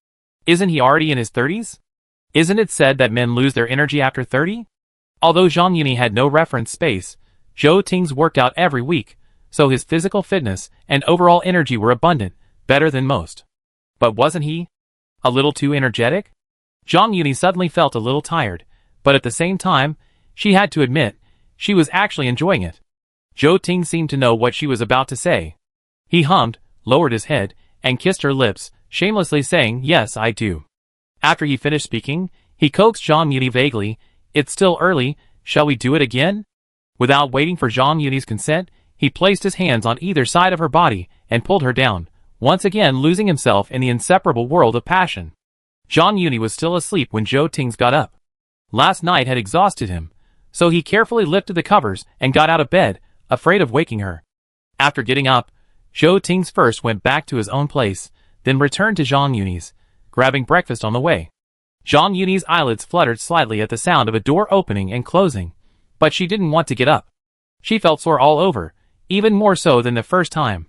Isn't he already in his 30s? Isn't it said that men lose their energy after 30? Although Zhang Yuni had no reference space, Zhou Ting's worked out every week, so his physical fitness and overall energy were abundant, better than most. But wasn't he? A little too energetic? Zhang Yuni suddenly felt a little tired, but at the same time, she had to admit, she was actually enjoying it. Zhou Ting seemed to know what she was about to say. He hummed, lowered his head, and kissed her lips, shamelessly saying, "Yes, I do." After he finished speaking, he coaxed Zhang Yuni vaguely, "It's still early, shall we do it again?" Without waiting for Zhang Yuni's consent, he placed his hands on either side of her body and pulled her down, once again losing himself in the inseparable world of passion. Zhang Yuni was still asleep when Zhou Ting got up. Last night had exhausted him, so he carefully lifted the covers and got out of bed, afraid of waking her. After getting up, Zhou Ting first went back to his own place, then returned to Zhang Yuni's, grabbing breakfast on the way. Zhang Yuni's eyelids fluttered slightly at the sound of a door opening and closing, but she didn't want to get up. She felt sore all over, even more so than the first time.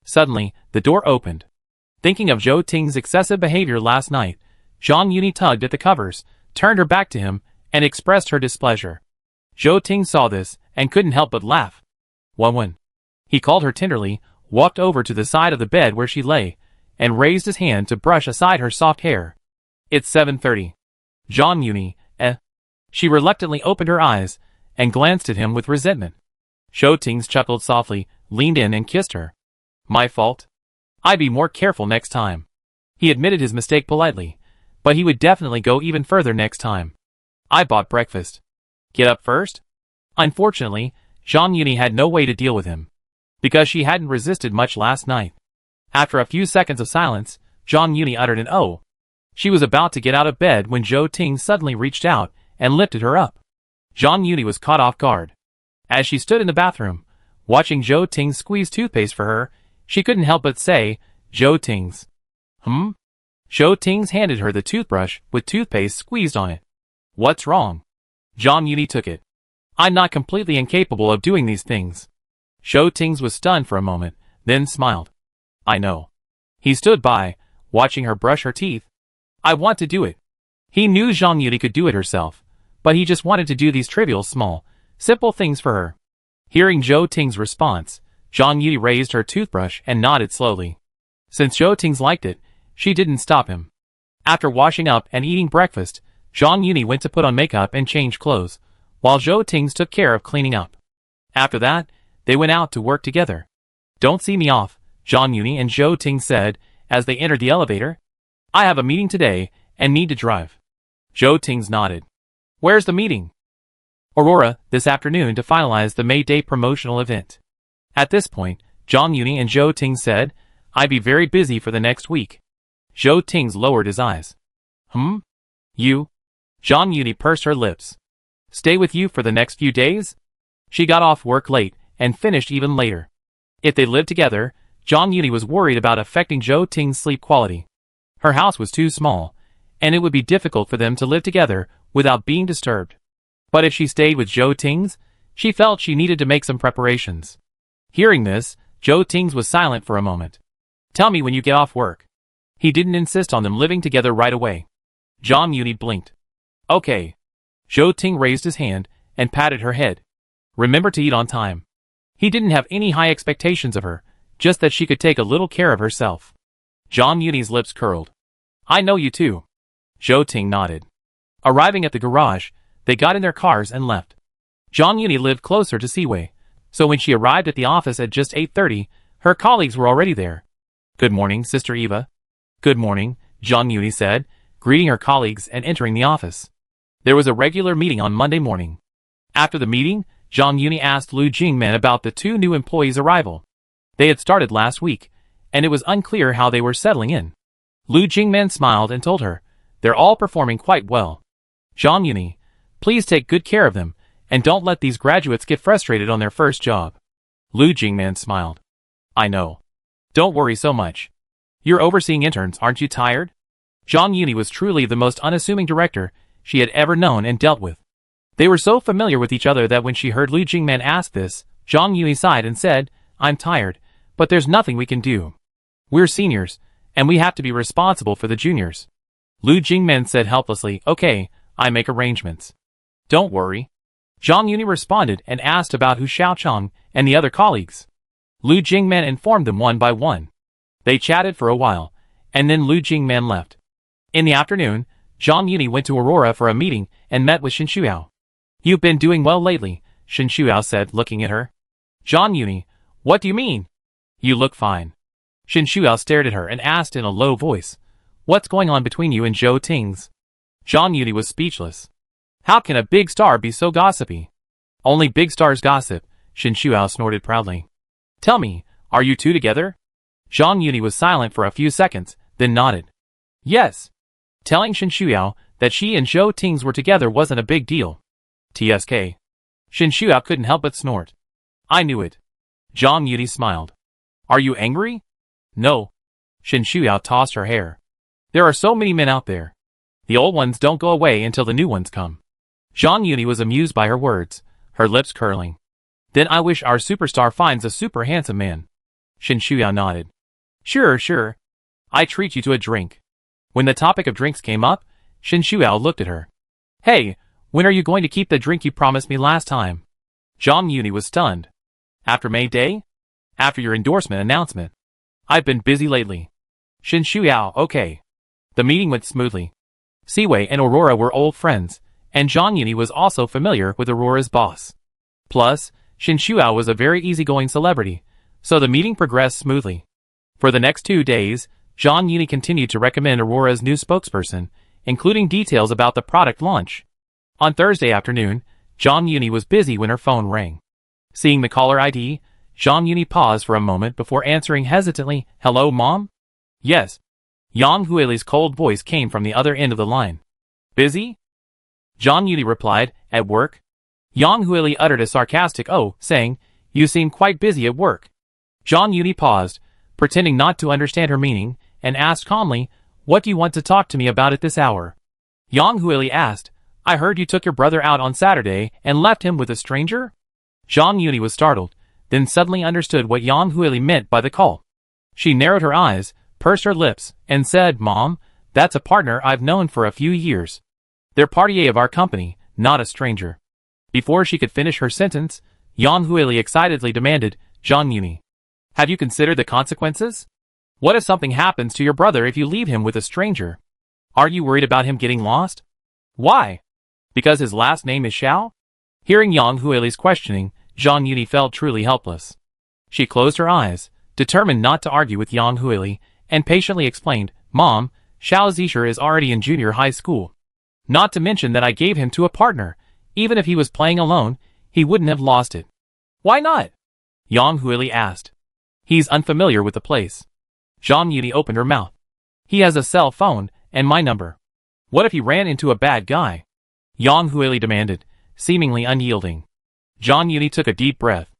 Suddenly, the door opened. Thinking of Zhou Ting's excessive behavior last night, Zhang Yuni tugged at the covers, turned her back to him, and expressed her displeasure. Zhou Ting saw this and couldn't help but laugh. "Woman, He called her tenderly, walked over to the side of the bed where she lay, and raised his hand to brush aside her soft hair. It's 7:30. John Muni, She reluctantly opened her eyes, and glanced at him with resentment. Zhou Tings chuckled softly, leaned in and kissed her. My fault? I'd be more careful next time. He admitted his mistake politely, but he would definitely go even further next time. I bought breakfast. Get up first? Unfortunately, Zhang Yuni had no way to deal with him, because she hadn't resisted much last night. After a few seconds of silence, Zhang Yuni uttered an "oh." She was about to get out of bed when Zhou Ting suddenly reached out and lifted her up. Zhang Yuni was caught off guard. As she stood in the bathroom, watching Zhou Ting squeeze toothpaste for her, she couldn't help but say, Zhou Tings. Zhou Tings handed her the toothbrush with toothpaste squeezed on it. What's wrong? Zhang Yuni took it. I'm not completely incapable of doing these things. Zhou Tings was stunned for a moment, then smiled. I know. He stood by, watching her brush her teeth. I want to do it. He knew Zhang Yuni could do it herself, but he just wanted to do these trivial, small, simple things for her. Hearing Zhou Ting's response, Zhang Yuni raised her toothbrush and nodded slowly. Since Zhou Tings liked it, she didn't stop him. After washing up and eating breakfast, Zhang Yuni went to put on makeup and change clothes, while Zhou Tings took care of cleaning up. After that, they went out to work together. Don't see me off, Zhang Yuni and Zhou Ting said, as they entered the elevator. I have a meeting today, and need to drive. Zhou Tings nodded. Where's the meeting? Aurora, this afternoon to finalize the May Day promotional event. At this point, Zhang Yuni and Zhou Ting said, I'd be very busy for the next week. Zhou Tings lowered his eyes. You? Zhang Yuni pursed her lips. Stay with you for the next few days? She got off work late, and finished even later. If they lived together, Zhang Yuni was worried about affecting Zhou Ting's sleep quality. Her house was too small, and it would be difficult for them to live together without being disturbed. But if she stayed with Zhou Tings, she felt she needed to make some preparations. Hearing this, Zhou Tings was silent for a moment. Tell me when you get off work. He didn't insist on them living together right away. Zhang Yuni blinked. Okay. Zhou Ting raised his hand and patted her head. Remember to eat on time. He didn't have any high expectations of her, just that she could take a little care of herself. Zhang Yuni's lips curled. I know you too. Zhou Ting nodded. Arriving at the garage, they got in their cars and left. Zhang Yuni lived closer to Seaway, so when she arrived at the office at just 8:30, her colleagues were already there. Good morning, Sister Eva. Good morning, Zhang Yuni said, greeting her colleagues and entering the office. There was a regular meeting on Monday morning. After the meeting, Zhang Yuni asked Lu Jingman about the two new employees' arrival. They had started last week, and it was unclear how they were settling in. Lu Jingman smiled and told her, they're all performing quite well. Zhang Yuni, please take good care of them, and don't let these graduates get frustrated on their first job. Lu Jingman smiled. I know. Don't worry so much. You're overseeing interns, aren't you tired? Zhang Yuni was truly the most unassuming director she had ever known and dealt with. They were so familiar with each other that when she heard Lu Jingman ask this, Zhang Yuni sighed and said, I'm tired, but there's nothing we can do. We're seniors, and we have to be responsible for the juniors. Lu Jingman said helplessly, okay, I make arrangements. Don't worry. Zhang Yuni responded and asked about Hu Xiaochang and the other colleagues. Lu Jingman informed them one by one. They chatted for a while, and then Lu Jingman left. In the afternoon, Zhang Yuni went to Aurora for a meeting and met with Shen Shuao. You've been doing well lately, Shen Shuao said, looking at her. Zhang Yuni, what do you mean? You look fine. Shen Shuao stared at her and asked in a low voice, what's going on between you and Zhou Tings? Zhang Yuni was speechless. How can a big star be so gossipy? Only big stars gossip, Shen Shuao snorted proudly. Tell me, are you two together? Zhang Yuni was silent for a few seconds, then nodded. Yes. Telling Shen Shuao that she and Zhou Tings were together wasn't a big deal. TSK. Shen Shuao couldn't help but snort. I knew it. Zhang Yuni smiled. Are you angry? No. Shen Shuao tossed her hair. There are so many men out there. The old ones don't go away until the new ones come. Zhang Yuni was amused by her words, her lips curling. Then I wish our superstar finds a super handsome man. Shen Shuao nodded. Sure. I treat you to a drink. When the topic of drinks came up, Shen Shuao looked at her. Hey, when are you going to keep the drink you promised me last time? Zhang Yuni was stunned. After May Day? After your endorsement announcement. I've been busy lately. Shin Shuyao, okay. The meeting went smoothly. Siwei and Aurora were old friends, and Zhang Yuni was also familiar with Aurora's boss. Plus, Shin Shuyao was a very easygoing celebrity, so the meeting progressed smoothly. For the next 2 days, Zhang Yuni continued to recommend Aurora's new spokesperson, including details about the product launch. On Thursday afternoon, Zhang Yuni was busy when her phone rang. Seeing the caller ID, Zhang Yuni paused for a moment before answering hesitantly, "Hello, Mom?" "Yes." Yang Huili's cold voice came from the other end of the line. "Busy?" Zhang Yuni replied, "At work?" Yang Huili uttered a sarcastic "oh," saying, "You seem quite busy at work." Zhang Yuni paused, pretending not to understand her meaning, and asked calmly, "What do you want to talk to me about at this hour?" Yang Huili asked, "I heard you took your brother out on Saturday and left him with a stranger?" Zhang Yuni was startled, then suddenly understood what Yang Huili meant by the call. She narrowed her eyes, pursed her lips, and said, "Mom, that's a partner I've known for a few years. They're partier of our company, not a stranger." Before she could finish her sentence, Yang Huili excitedly demanded, "Zhang Yuni, have you considered the consequences? What if something happens to your brother if you leave him with a stranger? Are you worried about him getting lost?" "Why? Because his last name is Xiao?" Hearing Yang Huili's questioning, Zhang Yuni felt truly helpless. She closed her eyes, determined not to argue with Yang Huili, and patiently explained, "Mom, Xiao Zisher is already in junior high school. Not to mention that I gave him to a partner. Even if he was playing alone, he wouldn't have lost it." "Why not?" Yang Huili asked. "He's unfamiliar with the place." Zhang Yuni opened her mouth. "He has a cell phone, and my number. What if he ran into a bad guy?" Yang Huili demanded, seemingly unyielding. Zhang Yuni took a deep breath.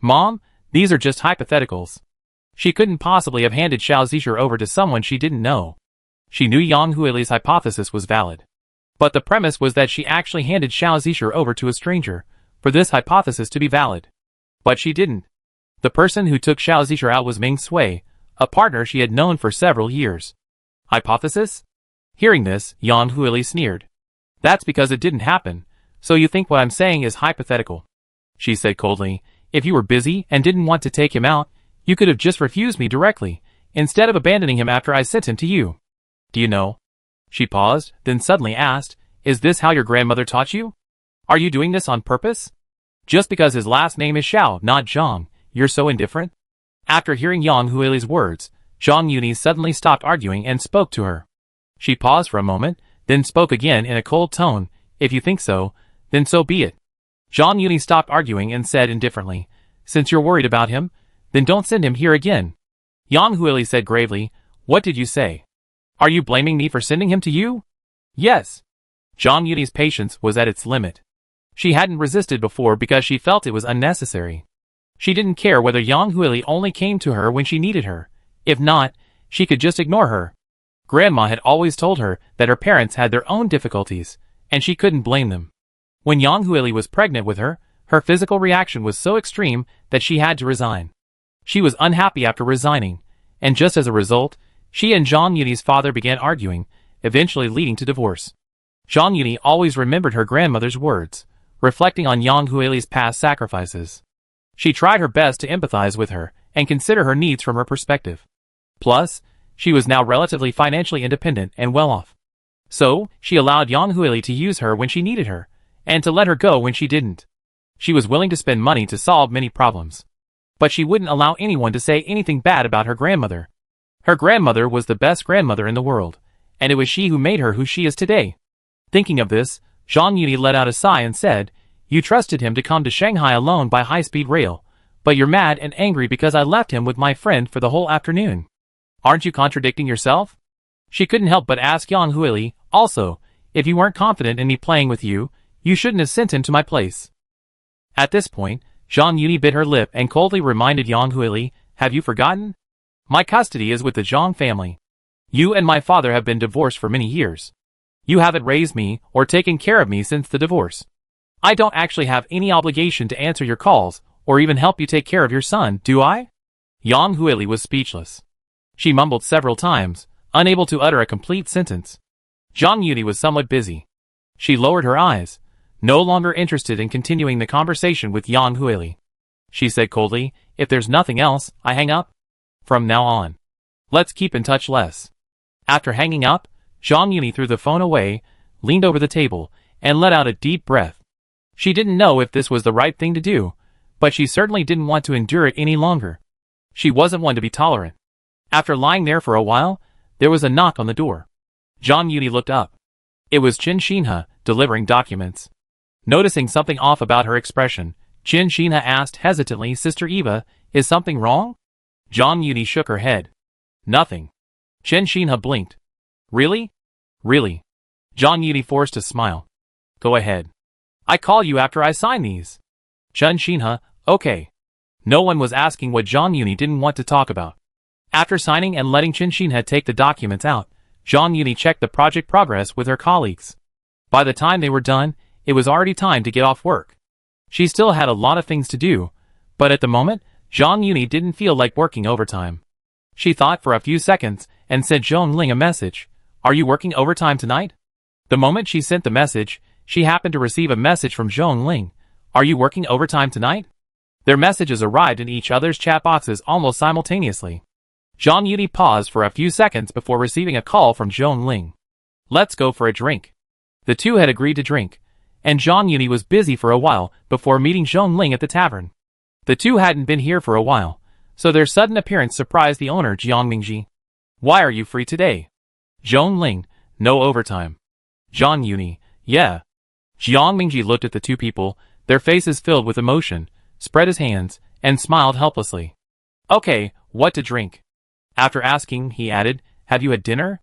"Mom, these are just hypotheticals. She couldn't possibly have handed Xiao Zisher over to someone she didn't know." She knew Yang Huili's hypothesis was valid. But the premise was that she actually handed Xiao Zisher over to a stranger, for this hypothesis to be valid. But she didn't. The person who took Xiao Zisher out was Ming Sui, a partner she had known for several years. Hypothesis? Hearing this, Yang Huili sneered. "That's because it didn't happen, so you think what I'm saying is hypothetical," she said coldly. "If you were busy and didn't want to take him out, you could have just refused me directly, instead of abandoning him after I sent him to you. Do you know?" She paused, then suddenly asked, "Is this how your grandmother taught you? Are you doing this on purpose? Just because his last name is Xiao, not Zhang, you're so indifferent?" After hearing Yang Huili's words, Zhang Yuni suddenly stopped arguing and spoke to her. She paused for a moment, then spoke again in a cold tone, "If you think so, then so be it." Zhang Yuni stopped arguing and said indifferently, "Since you're worried about him, then don't send him here again." Yang Huili said gravely, "What did you say? Are you blaming me for sending him to you?" "Yes." Zhang Yuni's patience was at its limit. She hadn't resisted before because she felt it was unnecessary. She didn't care whether Yang Huili only came to her when she needed her. If not, she could just ignore her. Grandma had always told her that her parents had their own difficulties, and she couldn't blame them. When Yang Huili was pregnant with her, her physical reaction was so extreme that she had to resign. She was unhappy after resigning, and just as a result, she and Zhang Yuni's father began arguing, eventually leading to divorce. Zhang Yuni always remembered her grandmother's words, reflecting on Yang Huili's past sacrifices. She tried her best to empathize with her and consider her needs from her perspective. Plus, she was now relatively financially independent and well-off. So, she allowed Yang Huili to use her when she needed her, and to let her go when she didn't. She was willing to spend money to solve many problems. But she wouldn't allow anyone to say anything bad about her grandmother. Her grandmother was the best grandmother in the world, and it was she who made her who she is today. Thinking of this, Zhang Yuni let out a sigh and said, "You trusted him to come to Shanghai alone by high-speed rail, but you're mad and angry because I left him with my friend for the whole afternoon. Aren't you contradicting yourself?" She couldn't help but ask Yang Huili, "Also, if you weren't confident in me playing with you, you shouldn't have sent him to my place." At this point, Zhang Yuni bit her lip and coldly reminded Yang Huili, "Have you forgotten? My custody is with the Zhang family. You and my father have been divorced for many years. You haven't raised me or taken care of me since the divorce. I don't actually have any obligation to answer your calls or even help you take care of your son, do I?" Yang Huili was speechless. She mumbled several times, unable to utter a complete sentence. Zhang Yuni was somewhat busy. She lowered her eyes, no longer interested in continuing the conversation with Yang Huili. She said coldly, If there's nothing else, I hang up. From now on, let's keep in touch less. After hanging up, Zhang Yuni threw the phone away, leaned over the table, and let out a deep breath. She didn't know if this was the right thing to do, but she certainly didn't want to endure it any longer. She wasn't one to be tolerant. After lying there for a while, there was a knock on the door. Zhang Yuni looked up. It was Qin Xinhe, delivering documents. Noticing something off about her expression, Qin Xinhe asked hesitantly, Sister Eva, is something wrong? Zhang Yuni shook her head. Nothing. Qin Xinhe blinked. Really? Really? Zhang Yuni forced a smile. Go ahead. I call you after I sign these. Qin Xinhe, okay. No one was asking what Zhang Yuni didn't want to talk about. After signing and letting Qin Xinhe take the documents out, Zhang Yuni checked the project progress with her colleagues. By the time they were done, it was already time to get off work. She still had a lot of things to do, but at the moment, Zhang Yuni didn't feel like working overtime. She thought for a few seconds and sent Zhong Ling a message. Are you working overtime tonight? The moment she sent the message, she happened to receive a message from Zhong Ling. Are you working overtime tonight? Their messages arrived in each other's chat boxes almost simultaneously. Zhang Yuni paused for a few seconds before receiving a call from Zhong Ling. Let's go for a drink. The two had agreed to drink, and Zhang Yuni was busy for a while before meeting Zhong Ling at the tavern. The two hadn't been here for a while, so their sudden appearance surprised the owner, Jiang Mingji. Why are you free today? Zhong Ling, no overtime. Zhang Yuni, yeah. Jiang Mingji looked at the two people, their faces filled with emotion, spread his hands, and smiled helplessly. Okay, what to drink? After asking, he added, have you had dinner?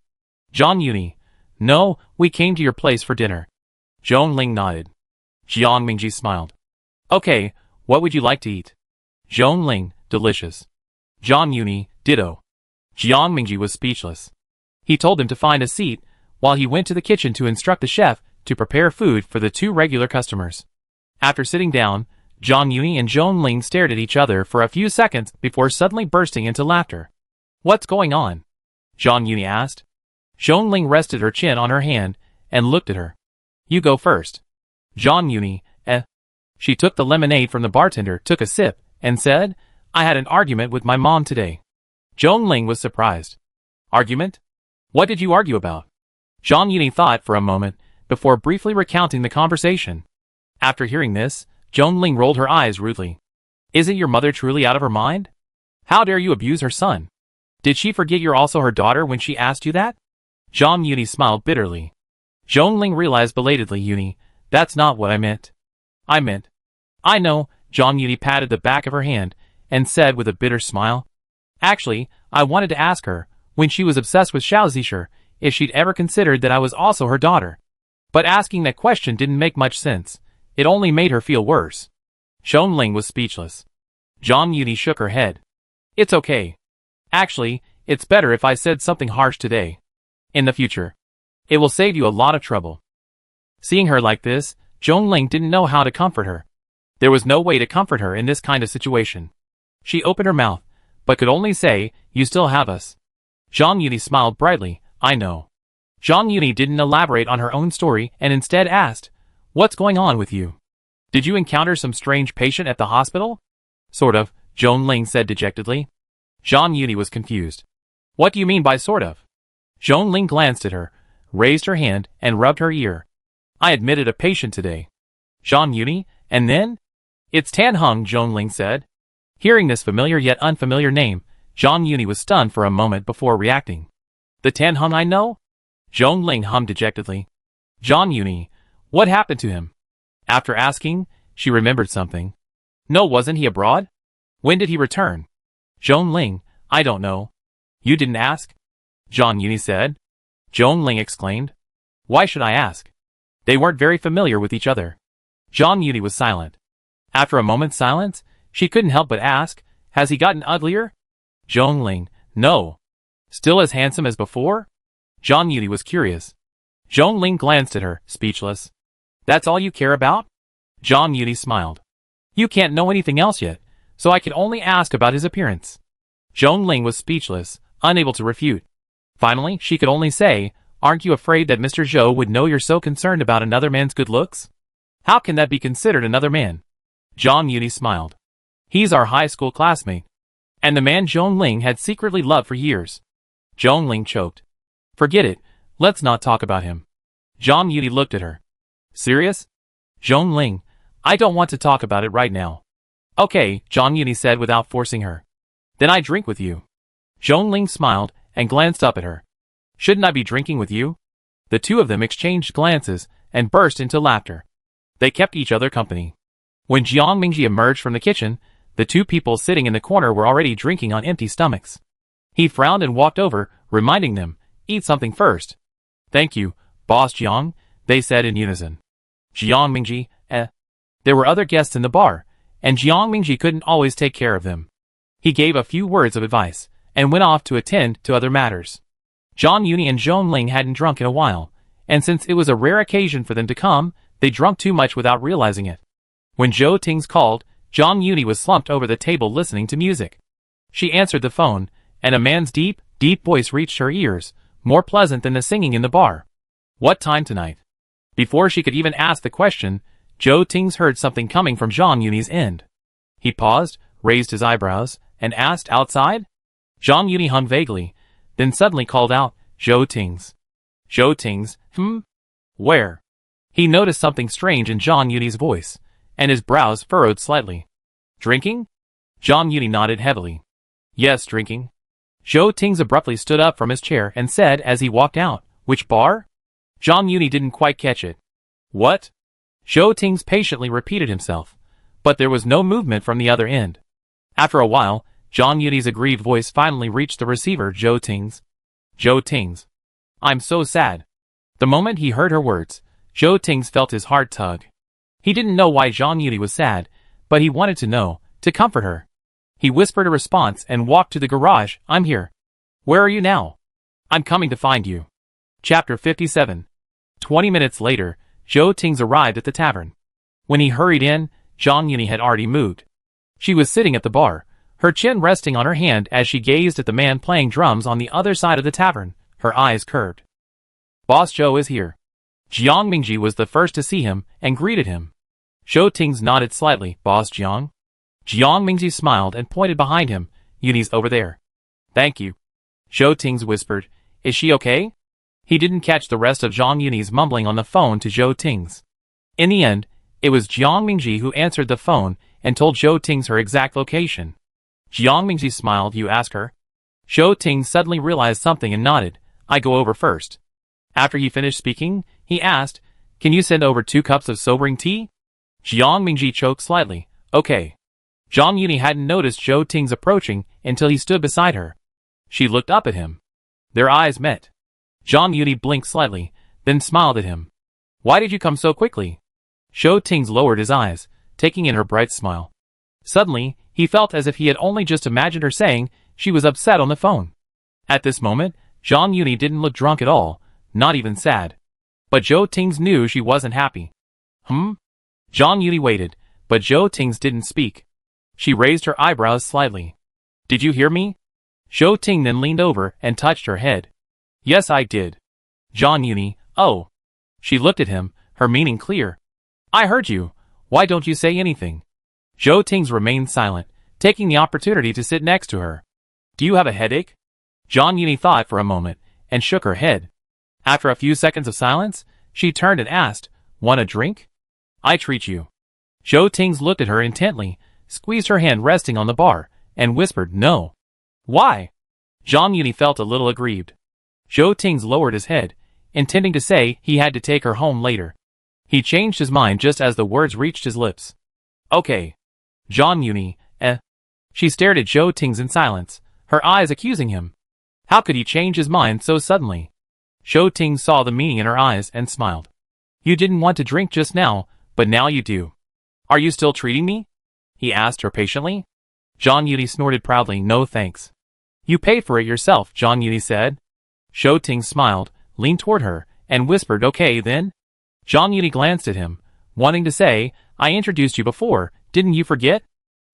Zhang Yuni, no, we came to your place for dinner. Zhong Ling nodded. Jiang Mingji smiled. Okay, what would you like to eat? Zhong Ling, delicious. Zhang Yuni, ditto. Jiang Mingji was speechless. He told him to find a seat, while he went to the kitchen to instruct the chef to prepare food for the two regular customers. After sitting down, Zhang Yuni and Zhong Ling stared at each other for a few seconds before suddenly bursting into laughter. What's going on? Zhang Yuni asked. Zhong Ling rested her chin on her hand and looked at her. You go first. Zhang Yuni, She took the lemonade from the bartender, took a sip, and said, I had an argument with my mom today. Zhong Ling was surprised. Argument? What did you argue about? Zhang Yuni thought for a moment before briefly recounting the conversation. After hearing this, Zhong Ling rolled her eyes rudely. Isn't your mother truly out of her mind? How dare you abuse her son? Did she forget you're also her daughter when she asked you that? Zhang Yuni smiled bitterly. Zhong Ling realized belatedly, Yuni, that's not what I meant. I know, Zhang Yuni patted the back of her hand and said with a bitter smile. Actually, I wanted to ask her, when she was obsessed with Xiao Zisher, if she'd ever considered that I was also her daughter. But asking that question didn't make much sense. It only made her feel worse. Zhong Ling was speechless. Zhang Yuni shook her head. It's okay. Actually, it's better if I said something harsh today. In the future. It will save you a lot of trouble. Seeing her like this, Zhong Ling didn't know how to comfort her. There was no way to comfort her in this kind of situation. She opened her mouth, but could only say, you still have us. Zhang Yuni smiled brightly, I know. Zhang Yuni didn't elaborate on her own story and instead asked, what's going on with you? Did you encounter some strange patient at the hospital? Sort of, Zhong Ling said dejectedly. Zhang Yuni was confused. What do you mean by sort of? Zhong Ling glanced at her, raised her hand, and rubbed her ear. I admitted a patient today. Zhang Yuni, and then? It's Tan Heng, Zhong Ling said. Hearing this familiar yet unfamiliar name, Zhang Yuni was stunned for a moment before reacting. The Tan Heng I know? Zhong Ling hummed dejectedly. Zhang Yuni, what happened to him? After asking, she remembered something. No, wasn't he abroad? When did he return? Zhong Ling, I don't know. You didn't ask? Zhang Yuni said. Zhong Ling exclaimed. Why should I ask? They weren't very familiar with each other. Zhang Yuni was silent. After a moment's silence, she couldn't help but ask, has he gotten uglier? Zhong Ling, no. Still as handsome as before? Zhang Yuni was curious. Zhong Ling glanced at her, speechless. That's all you care about? Zhang Yuni smiled. You can't know anything else yet, so I can only ask about his appearance. Zhong Ling was speechless, unable to refute. Finally, she could only say, aren't you afraid that Mr. Zhou would know you're so concerned about another man's good looks? How can that be considered another man? Zhang Yuni smiled. He's our high school classmate. And the man Zhong Ling had secretly loved for years. Zhong Ling choked. Forget it, let's not talk about him. Zhang Yudi looked at her. Serious? Zhong Ling, I don't want to talk about it right now. Okay, Zhang Yudi said without forcing her. Then I drink with you. Zhong Ling smiled and glanced up at her. Shouldn't I be drinking with you? The two of them exchanged glances and burst into laughter. They kept each other company. When Jiang Mingji emerged from the kitchen, the two people sitting in the corner were already drinking on empty stomachs. He frowned and walked over, reminding them, eat something first. Thank you, Boss Jiang, they said in unison. Jiang Mingji, There were other guests in the bar, and Jiang Mingji couldn't always take care of them. He gave a few words of advice, and went off to attend to other matters. Zhang Yuni and Zhong Ling hadn't drunk in a while, and since it was a rare occasion for them to come, they drank too much without realizing it. When Zhou Tings called, Zhang Yuni was slumped over the table listening to music. She answered the phone, and a man's deep, deep voice reached her ears, more pleasant than the singing in the bar. What time tonight? Before she could even ask the question, Zhou Tings heard something coming from Zhang Yuni's end. He paused, raised his eyebrows, and asked, outside? Zhang Yuni hummed vaguely, then suddenly called out, Zhou Tings. Zhou Tings, Where? He noticed something strange in Zhang Yuni's voice, and his brows furrowed slightly. Drinking? Zhang Yuni nodded heavily. Yes, drinking. Zhou Tings abruptly stood up from his chair and said as he walked out, Which bar? Zhang Yuni didn't quite catch it. What? Zhou Tings patiently repeated himself, but there was no movement from the other end. After a while, Zhang Yuni's aggrieved voice finally reached the receiver. Zhou Tings. Zhou Tings. I'm so sad. The moment he heard her words, Zhou Tings felt his heart tug. He didn't know why Zhang Yuni was sad, but he wanted to know, to comfort her. He whispered a response and walked to the garage. I'm here. Where are you now? I'm coming to find you. Chapter 57. 20 minutes later, Zhou Tings arrived at the tavern. When he hurried in, Zhang Yuni had already moved. She was sitting at the bar, her chin resting on her hand as she gazed at the man playing drums on the other side of the tavern, her eyes curved. Boss Zhou is here. Jiang Mingji was the first to see him and greeted him. Zhou Tings nodded slightly. Boss Jiang? Jiang Mingji smiled and pointed behind him. Yuni's over there. Thank you. Zhou Tings whispered. Is she okay? He didn't catch the rest of Zhang Yuni's mumbling on the phone to Zhou Tings. In the end, it was Jiang Mingji who answered the phone and told Zhou Tings her exact location. Jiang Mingji smiled. You ask her? Zhou Tings suddenly realized something and nodded. I go over first. After he finished speaking, he asked, Can you send over 2 cups of sobering tea? Jiang Mingji choked slightly. Okay. Zhang Yuni hadn't noticed Zhou Tings approaching until he stood beside her. She looked up at him. Their eyes met. Zhang Yuni blinked slightly, then smiled at him. Why did you come so quickly? Zhou Tings lowered his eyes, taking in her bright smile. Suddenly, he felt as if he had only just imagined her saying she was upset on the phone. At this moment, Zhang Yuni didn't look drunk at all, not even sad. But Zhou Tings knew she wasn't happy. Zhang Yuni waited, but Zhou Tings didn't speak. She raised her eyebrows slightly. Did you hear me? Zhou Ting then leaned over and touched her head. Yes, I did. Zhang Yuni, oh. She looked at him, her meaning clear. I heard you. Why don't you say anything? Zhou Tings remained silent, taking the opportunity to sit next to her. Do you have a headache? Zhang Yuni thought for a moment, and shook her head. After a few seconds of silence, she turned and asked, Want a drink? I treat you. Zhou Tings looked at her intently, squeezed her hand resting on the bar, and whispered, No. Why? Zhang Yuni felt a little aggrieved. Zhou Tings lowered his head, intending to say he had to take her home later. He changed his mind just as the words reached his lips. Okay. Zhang Yuni, She stared at Zhou Tings in silence, her eyes accusing him. How could he change his mind so suddenly? Zhou Tings saw the meaning in her eyes and smiled. You didn't want to drink just now, but now you do. Are you still treating me? He asked her patiently. Zhang Yuni snorted proudly. No thanks. You paid for it yourself, Zhang Yuni said. Zhou Tings smiled, leaned toward her, and whispered, Okay then? Zhang Yuni glanced at him, wanting to say, I introduced you before, didn't you forget?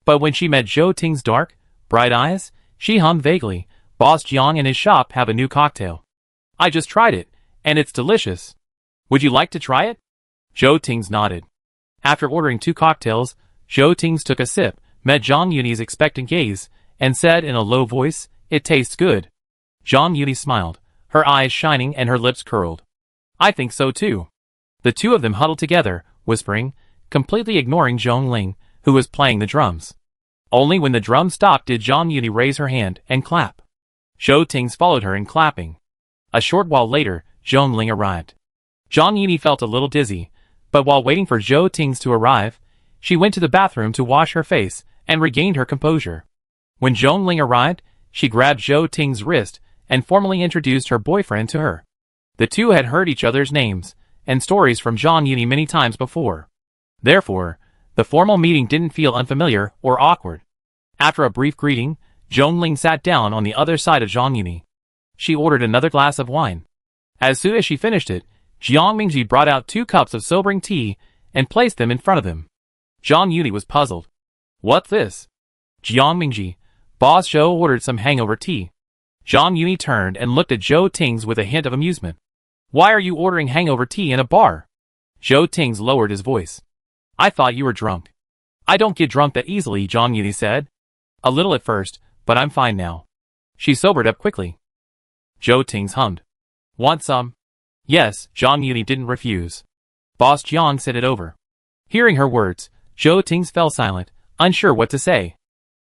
But when she met Zhou Tings' dark, bright eyes, she hummed vaguely, Boss Jiang and his shop have a new cocktail. I just tried it, and it's delicious. Would you like to try it? Zhou Tings nodded. After ordering 2 cocktails, Zhou Tings took a sip, met Zhang Yuni's expectant gaze, and said in a low voice, "It tastes good." Zhang Yuni smiled, her eyes shining and her lips curled. "I think so too." The two of them huddled together, whispering, completely ignoring Zhong Ling, who was playing the drums. Only when the drums stopped did Zhang Yuni raise her hand and clap. Zhou Tings followed her in clapping. A short while later, Zhong Ling arrived. Zhang Yuni felt a little dizzy, but while waiting for Zhou Tings to arrive, she went to the bathroom to wash her face and regained her composure. When Zhong Ling arrived, she grabbed Zhou Ting's wrist and formally introduced her boyfriend to her. The two had heard each other's names and stories from Zhang Yuni many times before. Therefore, the formal meeting didn't feel unfamiliar or awkward. After a brief greeting, Zhong Ling sat down on the other side of Zhang Yuni. She ordered another glass of wine. As soon as she finished it, Jiang Mingji brought out 2 cups of sobering tea and placed them in front of them. Zhang Yuni was puzzled. "What's this?" "Jiang Mingji, Boss Zhou ordered some hangover tea." Zhang Yuni turned and looked at Zhou Tings with a hint of amusement. "Why are you ordering hangover tea in a bar?" Zhou Tings lowered his voice. "I thought you were drunk." "I don't get drunk that easily," Zhang Yuni said. "A little at first, but I'm fine now." She sobered up quickly. Zhou Tings hummed. "Want some?" "Yes," Zhang Yuni didn't refuse. Boss Jiang sent it over. Hearing her words, Zhou Tings fell silent, unsure what to say.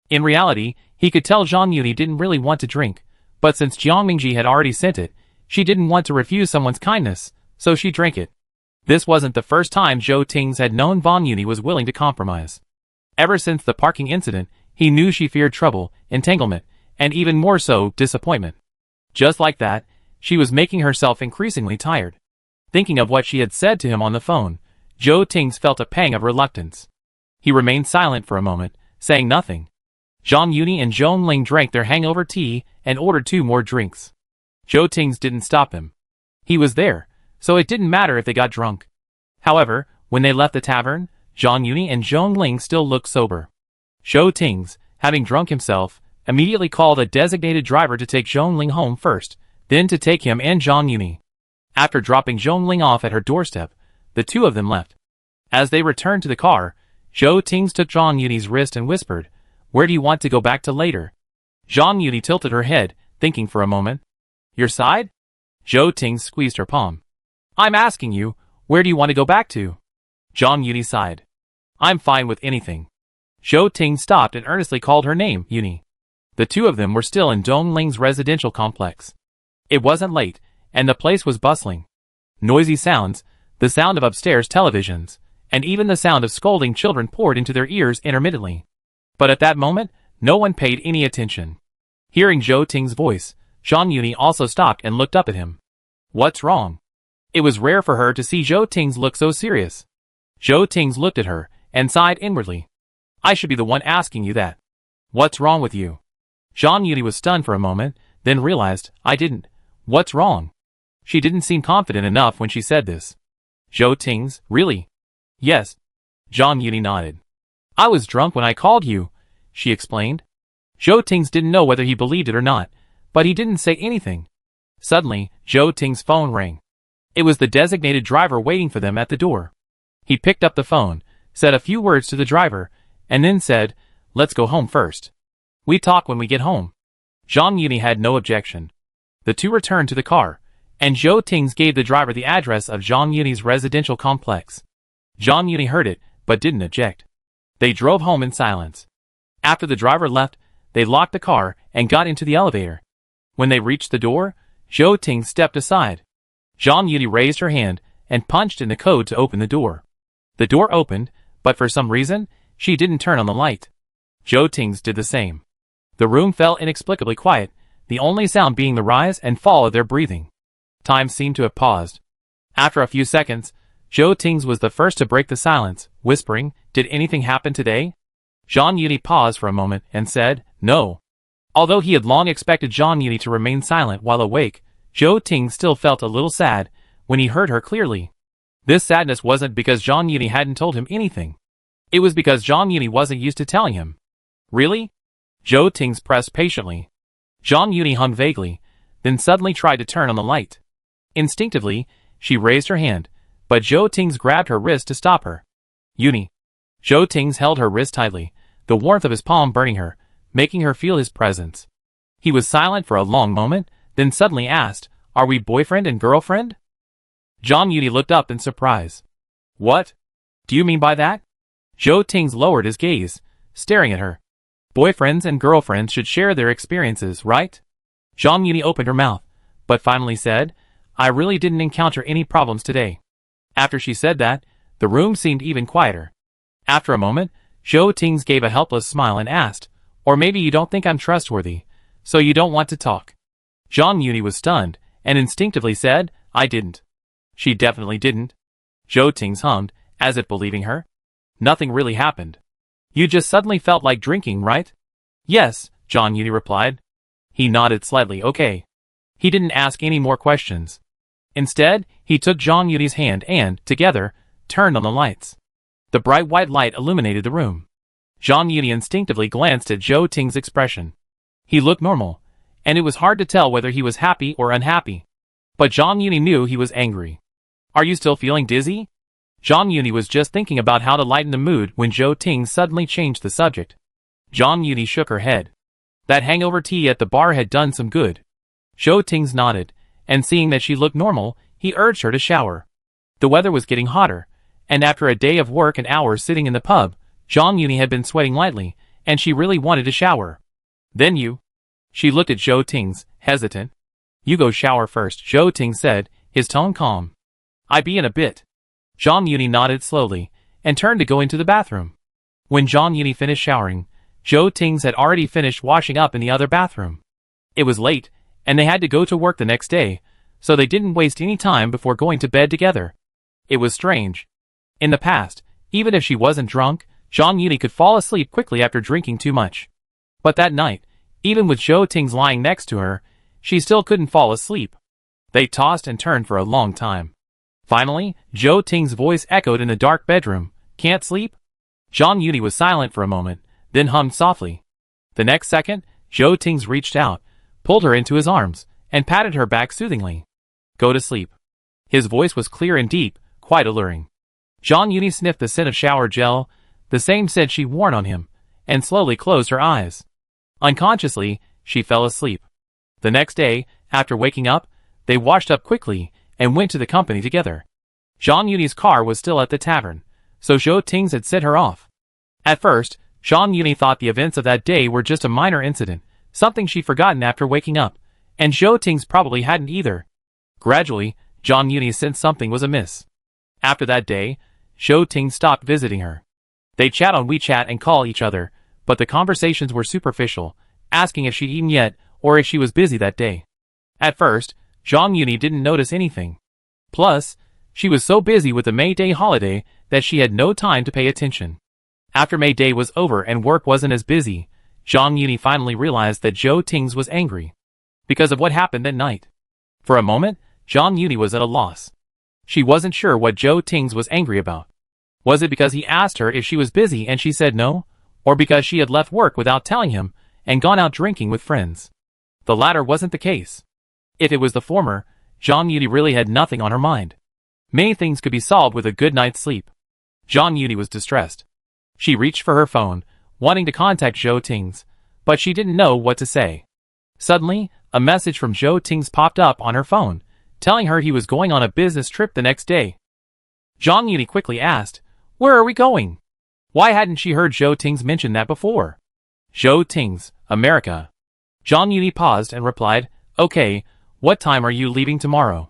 In reality, he could tell Zhang Yuni didn't really want to drink, but since Jiang Mingji had already sent it, she didn't want to refuse someone's kindness, so she drank it. This wasn't the first time Zhou Tings had known Zhang Yuni was willing to compromise. Ever since the parking incident, he knew she feared trouble, entanglement, and even more so, disappointment. Just like that, she was making herself increasingly tired. Thinking of what she had said to him on the phone, Zhou Tings felt a pang of reluctance. He remained silent for a moment, saying nothing. Zhang Yuni and Zhong Ling drank their hangover tea and ordered 2 more drinks. Zhou Tings didn't stop him. He was there, so it didn't matter if they got drunk. However, when they left the tavern, Zhang Yuni and Zhong Ling still looked sober. Zhou Tings, having drunk himself, immediately called a designated driver to take Zhong Ling home first, then to take him and Zhang Yuni. After dropping Zhong Ling off at her doorstep, the two of them left. As they returned to the car, Zhou Tings took Zhang Yuni's wrist and whispered, "Where do you want to go back to later?" Zhang Yuni tilted her head, thinking for a moment. "Your side?" Zhou Tings squeezed her palm. "I'm asking you, where do you want to go back to?" Zhang Yuni sighed. "I'm fine with anything." Zhou Tings stopped and earnestly called her name, Yuni. The two of them were still in Dong Ling's residential complex. It wasn't late, and the place was bustling. Noisy sounds, the sound of upstairs televisions, and even the sound of scolding children poured into their ears intermittently. But at that moment, no one paid any attention. Hearing Zhou Ting's voice, Zhang Yuni also stopped and looked up at him. "What's wrong?" It was rare for her to see Zhou Tings look so serious. Zhou Tings looked at her and sighed inwardly. "I should be the one asking you that. What's wrong with you?" Zhang Yuni was stunned for a moment, then realized, "I didn't. What's wrong?" She didn't seem confident enough when she said this. "Zhou Tings, really?" "Yes." Zhang Yuni nodded. "I was drunk when I called you," she explained. Zhou Tings didn't know whether he believed it or not, but he didn't say anything. Suddenly, Zhou Ting's phone rang. It was the designated driver waiting for them at the door. He picked up the phone, said a few words to the driver, and then said, "Let's go home first. We talk when we get home." Zhang Yuni had no objection. The two returned to the car, and Zhou Tings gave the driver the address of Zhang Yuni's residential complex. Zhang Yuni heard it, but didn't object. They drove home in silence. After the driver left, they locked the car and got into the elevator. When they reached the door, Zhou Tings stepped aside. Zhang Yuni raised her hand and punched in the code to open the door. The door opened, but for some reason, she didn't turn on the light. Zhou Tings did the same. The room felt inexplicably quiet, the only sound being the rise and fall of their breathing. Time seemed to have paused. After a few seconds, Zhou Tings was the first to break the silence, whispering, "Did anything happen today?" Zhang Yuni paused for a moment and said, "No." Although he had long expected Zhang Yuni to remain silent while awake, Zhou Tings still felt a little sad when he heard her clearly. This sadness wasn't because Zhang Yuni hadn't told him anything. It was because Zhang Yuni wasn't used to telling him. "Really?" Zhou Tings pressed patiently. Zhang Yuni hummed vaguely, then suddenly tried to turn on the light. Instinctively, she raised her hand, but Zhou Tings grabbed her wrist to stop her. "Yuni." Zhou Tings held her wrist tightly, the warmth of his palm burning her, making her feel his presence. He was silent for a long moment, then suddenly asked, "Are we boyfriend and girlfriend?" Zhang Yuni looked up in surprise. "What do you mean by that?" Zhou Tings lowered his gaze, staring at her. "Boyfriends and girlfriends should share their experiences, right?" Zhang Yuni opened her mouth, but finally said, "I really didn't encounter any problems today." After she said that, the room seemed even quieter. After a moment, Zhou Tings gave a helpless smile and asked, "Or maybe you don't think I'm trustworthy, so you don't want to talk?" Zhang Yuni was stunned, and instinctively said, "I didn't." "She definitely didn't." Zhou Tings hummed, as if believing her. "Nothing really happened. You just suddenly felt like drinking, right?" "Yes," Zhang Yuni replied. He nodded slightly, "Okay." He didn't ask any more questions. Instead, he took Zhang Yuni's hand and, together, turned on the lights. The bright white light illuminated the room. Zhang Yuni instinctively glanced at Zhou Ting's expression. He looked normal, and it was hard to tell whether he was happy or unhappy. But Zhang Yuni knew he was angry. "Are you still feeling dizzy?" Zhang Yuni was just thinking about how to lighten the mood when Zhou Ting suddenly changed the subject. Zhang Yuni shook her head. That hangover tea at the bar had done some good. Zhou Ting nodded, and seeing that she looked normal, he urged her to shower. The weather was getting hotter, and after a day of work and hours sitting in the pub, Zhang Yuni had been sweating lightly, and she really wanted to shower. "Then you..." She looked at Zhou Ting, hesitant. "You go shower first," Zhou Ting said, his tone calm. "I be in a bit." Zhang Yuni nodded slowly, and turned to go into the bathroom. When Zhang Yuni finished showering, Zhou Ting had already finished washing up in the other bathroom. It was late, and they had to go to work the next day, so they didn't waste any time before going to bed together. It was strange. In the past, even if she wasn't drunk, Zhang Yuni could fall asleep quickly after drinking too much. But that night, even with Zhou Ting lying next to her, she still couldn't fall asleep. They tossed and turned for a long time. Finally, Zhou Ting's voice echoed in the dark bedroom. "Can't sleep?" Zhang Yuni was silent for a moment, then hummed softly. The next second, Zhou Ting reached out, pulled her into his arms, and patted her back soothingly. "Go to sleep." His voice was clear and deep, quite alluring. Zhang Yuni sniffed the scent of shower gel, the same scent she worn on him, and slowly closed her eyes. Unconsciously, she fell asleep. The next day, after waking up, they washed up quickly and went to the company together. Zhang Yuni's car was still at the tavern, so Zhou Ting had sent her off. At first, Zhang Yuni thought the events of that day were just a minor incident, something she'd forgotten after waking up, and Zhou Ting probably hadn't either. Gradually, Zhang Yuni sensed something was amiss. After that day, Zhou Ting stopped visiting her. They chat on WeChat and call each other, but the conversations were superficial, asking if she'd eaten yet or if she was busy that day. At first, Zhang Yuni didn't notice anything. Plus, she was so busy with the May Day holiday that she had no time to pay attention. After May Day was over and work wasn't as busy, Zhang Yuni finally realized that Zhou Ting was angry. Because of what happened that night. For a moment, Zhang Yuni was at a loss. She wasn't sure what Zhou Ting was angry about. Was it because he asked her if she was busy and she said no? Or because she had left work without telling him and gone out drinking with friends? The latter wasn't the case. If it was the former, Zhang Yuni really had nothing on her mind. Many things could be solved with a good night's sleep. Zhang Yuni was distressed. She reached for her phone, wanting to contact Zhou Ting, but she didn't know what to say. Suddenly, a message from Zhou Ting popped up on her phone, telling her he was going on a business trip the next day. Zhang Yuni quickly asked, "Where are we going?" Why hadn't she heard Zhou Ting mention that before? Zhou Ting, America. Zhang Yuni paused and replied, "Okay, what time are you leaving tomorrow?"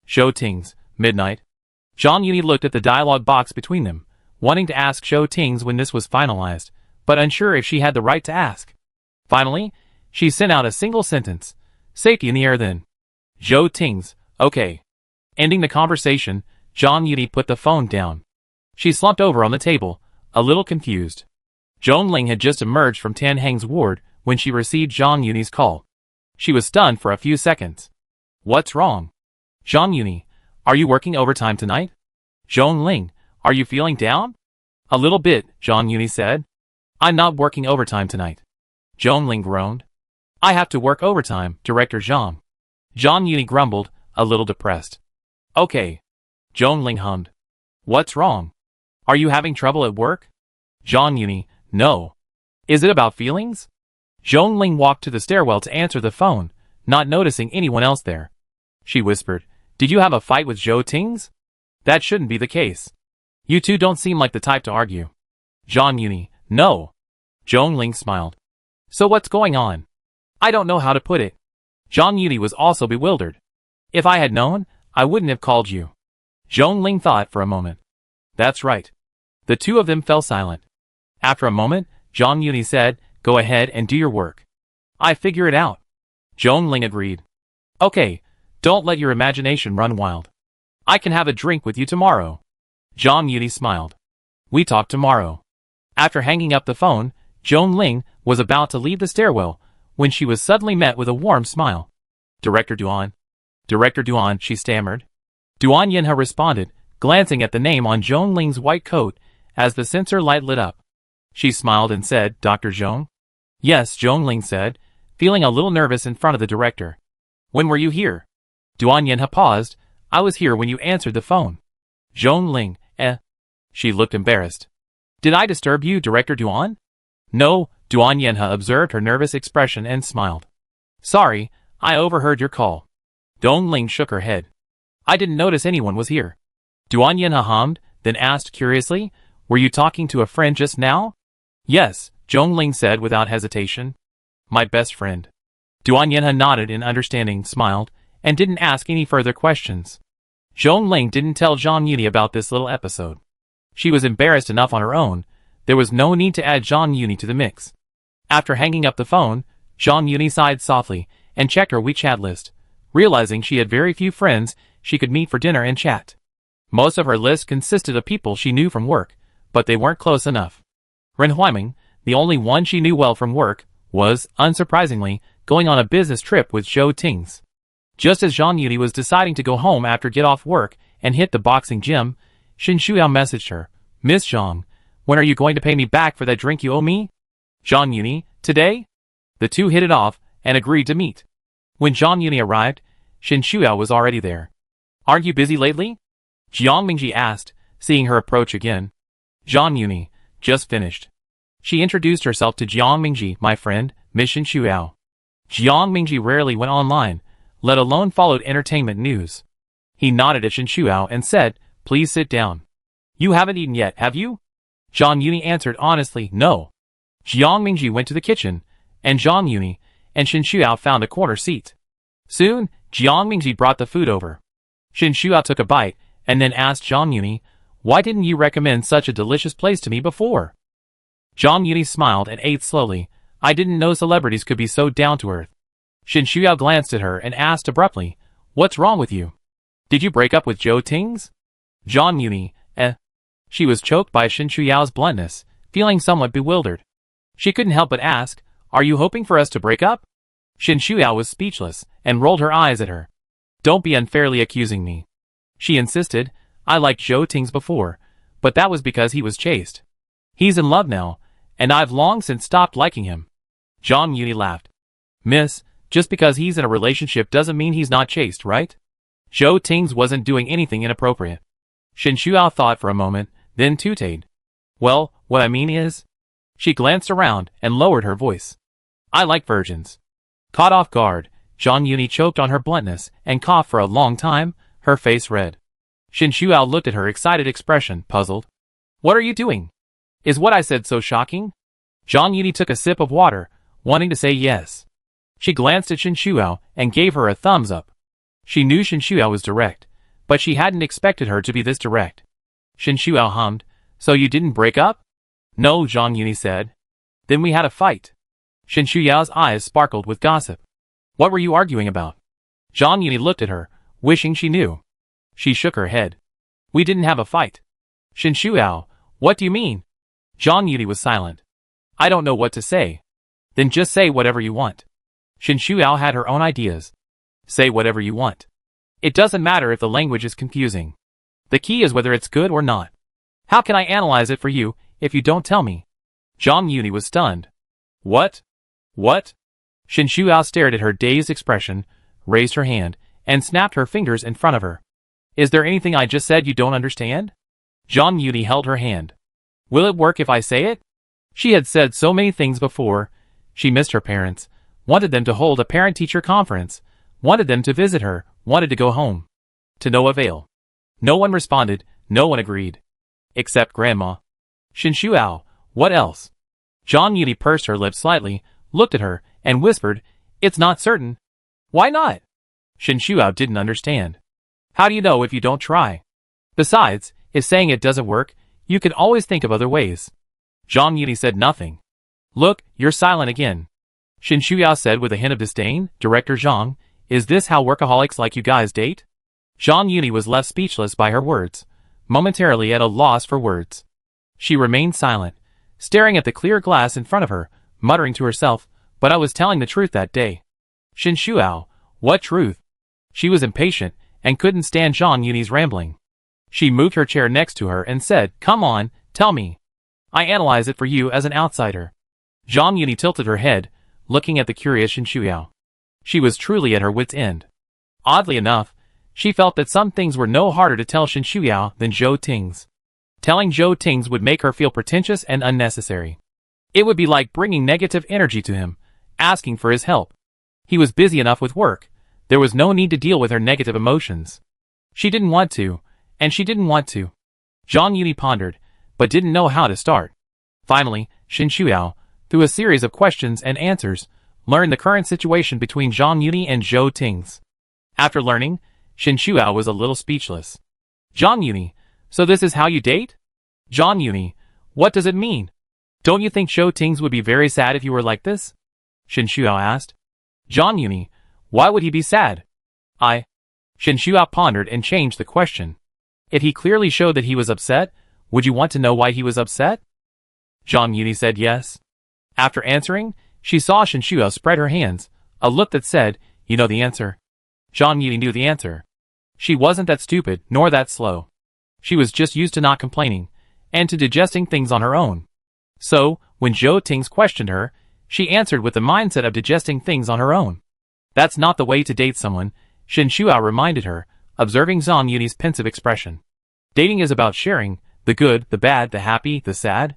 Zhou Ting, midnight. Zhang Yuni looked at the dialogue box between them, wanting to ask Zhou Ting when this was finalized, but unsure if she had the right to ask. Finally, she sent out a single sentence, "Safety in the air then." Zhou Ting, "Okay." Ending the conversation, Zhang Yuni put the phone down. She slumped over on the table, a little confused. Zhong Ling had just emerged from Tan Heng's ward when she received Zhang Yuni's call. She was stunned for a few seconds. "What's wrong?" "Zhang Yuni, are you working overtime tonight?" "Zhong Ling, are you feeling down?" "A little bit," Zhang Yuni said. "I'm not working overtime tonight." Zhong Ling groaned. "I have to work overtime, Director Zhang." Zhang Yuni grumbled, a little depressed. "Okay." Zhong Ling hummed. "What's wrong? Are you having trouble at work?" Zhang Yuni, "No. Is it about feelings? Zhong Ling walked to the stairwell to answer the phone, not noticing anyone else there. She whispered, "Did you have a fight with Zhou Tings? That shouldn't be the case. You two don't seem like the type to argue." Zhang Yuni, "No." Zhong Ling smiled. "So what's going on?" "I don't know how to put it." Zhang Yuni was also bewildered. "If I had known, I wouldn't have called you." Zhong Ling thought for a moment. "That's right." The two of them fell silent. After a moment, Zhang Yuni said, "Go ahead and do your work. I figure it out." Zhong Ling agreed. "Okay, don't let your imagination run wild. I can have a drink with you tomorrow." Zhang Yuni smiled. "We talk tomorrow." After hanging up the phone, Zhong Ling was about to leave the stairwell when she was suddenly met with a warm smile. "Director Duan." "Director Duan," she stammered. Duan Yinhe responded, glancing at the name on Zhong Ling's white coat as the sensor light lit up. She smiled and said, "Dr. Zhong?" "Yes," Zhong Ling said, feeling a little nervous in front of the director. "When were you here?" Duan Yinhe paused. "I was here when you answered the phone." Zhong Ling, She looked embarrassed. "Did I disturb you, Director Duan?" "No," Duan Yinhe observed her nervous expression and smiled. "Sorry, I overheard your call." Zhong Ling shook her head. "I didn't notice anyone was here." Duan Yinhe hummed, then asked curiously, "Were you talking to a friend just now?" "Yes," Zhong Ling said without hesitation. "My best friend." Duan Yinhe nodded in understanding, smiled, and didn't ask any further questions. Zhong Ling didn't tell Zhang Yuni about this little episode. She was embarrassed enough on her own. There was no need to add Zhang Yuni to the mix. After hanging up the phone, Zhang Yuni sighed softly and checked her WeChat list, realizing she had very few friends she could meet for dinner and chat. Most of her list consisted of people she knew from work, but they weren't close enough. Ren Huiming, the only one she knew well from work, was, unsurprisingly, going on a business trip with Zhou Tings. Just as Zhang Yuni was deciding to go home after get off work and hit the boxing gym, Shen Shuao messaged her, "Miss Zhang, when are you going to pay me back for that drink you owe me?" "Zhang Yuni, today?" The two hit it off and agreed to meet. When Zhang Yuni arrived, Shen Shuao was already there. "Aren't you busy lately?" Jiang Mingji asked, seeing her approach again. "Zhang Yuni, just finished." She introduced herself to Jiang Mingji, "My friend, Miss Shen Shuao." Jiang Mingji rarely went online, let alone followed entertainment news. He nodded at Shen Shuao and said, "Please sit down." "You haven't eaten yet, have you?" Zhang Yuni answered honestly, "No." Jiang Mingji went to the kitchen, and Zhang Yuni and Shen Shuao found a corner seat. Soon, Jiang Mingji brought the food over. Shen Shuao took a bite, and then asked Zhang Yuni, "Why didn't you recommend such a delicious place to me before?" Zhang Yuni smiled and ate slowly. "I didn't know celebrities could be so down-to-earth." Shen Shuao glanced at her and asked abruptly, "What's wrong with you? Did you break up with Zhou Tings?" Zhang Yuni, She was choked by Shen Shuyao's bluntness, feeling somewhat bewildered. She couldn't help but ask, "Are you hoping for us to break up?" Shen Shuyao was speechless and rolled her eyes at her. "Don't be unfairly accusing me." She insisted, "I liked Zhou Tings before, but that was because he was chaste. He's in love now, and I've long since stopped liking him." Zhang Yuni laughed. "Miss, just because he's in a relationship doesn't mean he's not chaste, right? Zhou Tings wasn't doing anything inappropriate." Shen Shuao thought for a moment, then tooted. "Well, what I mean is..." She glanced around and lowered her voice. "I like virgins." Caught off guard, Zhang Yuni choked on her bluntness and coughed for a long time, her face red. Shen Shuao looked at her excited expression, puzzled. "What are you doing? Is what I said so shocking?" Zhang Yuni took a sip of water, wanting to say yes. She glanced at Shen Shuao and gave her a thumbs up. She knew Shen Shuao was direct, but she hadn't expected her to be this direct. Shen Shuao hummed, "So you didn't break up?" "No," Zhang Yuni said. "Then we had a fight." Shen Shuyao's eyes sparkled with gossip. "What were you arguing about?" Zhang Yuni looked at her, wishing she knew. She shook her head. "We didn't have a fight." "Shen Shuao, what do you mean?" Zhang Yuni was silent. "I don't know what to say." "Then just say whatever you want." Shen Shuao had her own ideas. "Say whatever you want. It doesn't matter if the language is confusing. The key is whether it's good or not. How can I analyze it for you if you don't tell me?" Zhang Yuni was stunned. "What? What?" Shen Shuao stared at her dazed expression, raised her hand, and snapped her fingers in front of her. "Is there anything I just said you don't understand?" Zhang Yuni held her hand. "Will it work if I say it?" She had said so many things before. She missed her parents, wanted them to hold a parent-teacher conference, wanted them to visit her, wanted to go home. To no avail. No one responded, no one agreed. Except Grandma. Shinshuao, what else? Zhang Yuni pursed her lips slightly, looked at her, and whispered, "It's not certain." "Why not?" Shinshuao didn't understand. "How do you know if you don't try? Besides, if saying it doesn't work, you can always think of other ways." Zhang Yuni said nothing. "Look, you're silent again." Shinshuao said with a hint of disdain, "Director Zhang, is this how workaholics like you guys date?" Zhang Yuni was left speechless by her words, momentarily at a loss for words. She remained silent, staring at the clear glass in front of her, muttering to herself, "But I was telling the truth that day." Shinshuao, what truth? She was impatient, and couldn't stand Zhang Yuni's rambling. She moved her chair next to her and said, "Come on, tell me. I analyze it for you as an outsider." Zhang Yuni tilted her head, looking at the curious Shinshuao. She was truly at her wit's end. Oddly enough, she felt that some things were no harder to tell Shinshuao than Zhou Ting's. Telling Zhou Ting's would make her feel pretentious and unnecessary. It would be like bringing negative energy to him, asking for his help. He was busy enough with work. There was no need to deal with her negative emotions. She didn't want to, and she didn't want to. Zhang Yuni pondered, but didn't know how to start. Finally, Shinshuao, through a series of questions and answers, learned the current situation between Zhang Yuni and Zhou Ting's. After learning, Shinshuao was a little speechless. "Zhang Yuni, so this is how you date?" "Zhang Yuni, what does it mean? Don't you think Zhou Ting's would be very sad if you were like this?" Shinshuao asked. "Zhang Yuni, why would he be sad?" Shinshuao pondered and changed the question. If he clearly showed that he was upset, would you want to know why he was upset? Zhang Yuni said yes. After answering, she saw Shinshuao spread her hands, a look that said, "You know the answer." Zhang Yuni knew the answer. She wasn't that stupid, nor that slow. She was just used to not complaining, and to digesting things on her own. So, when Zhou Ting's questioned her, she answered with the mindset of digesting things on her own. That's not the way to date someone, Shinshuao reminded her, observing Zhang Yuni's pensive expression. Dating is about sharing, the good, the bad, the happy, the sad.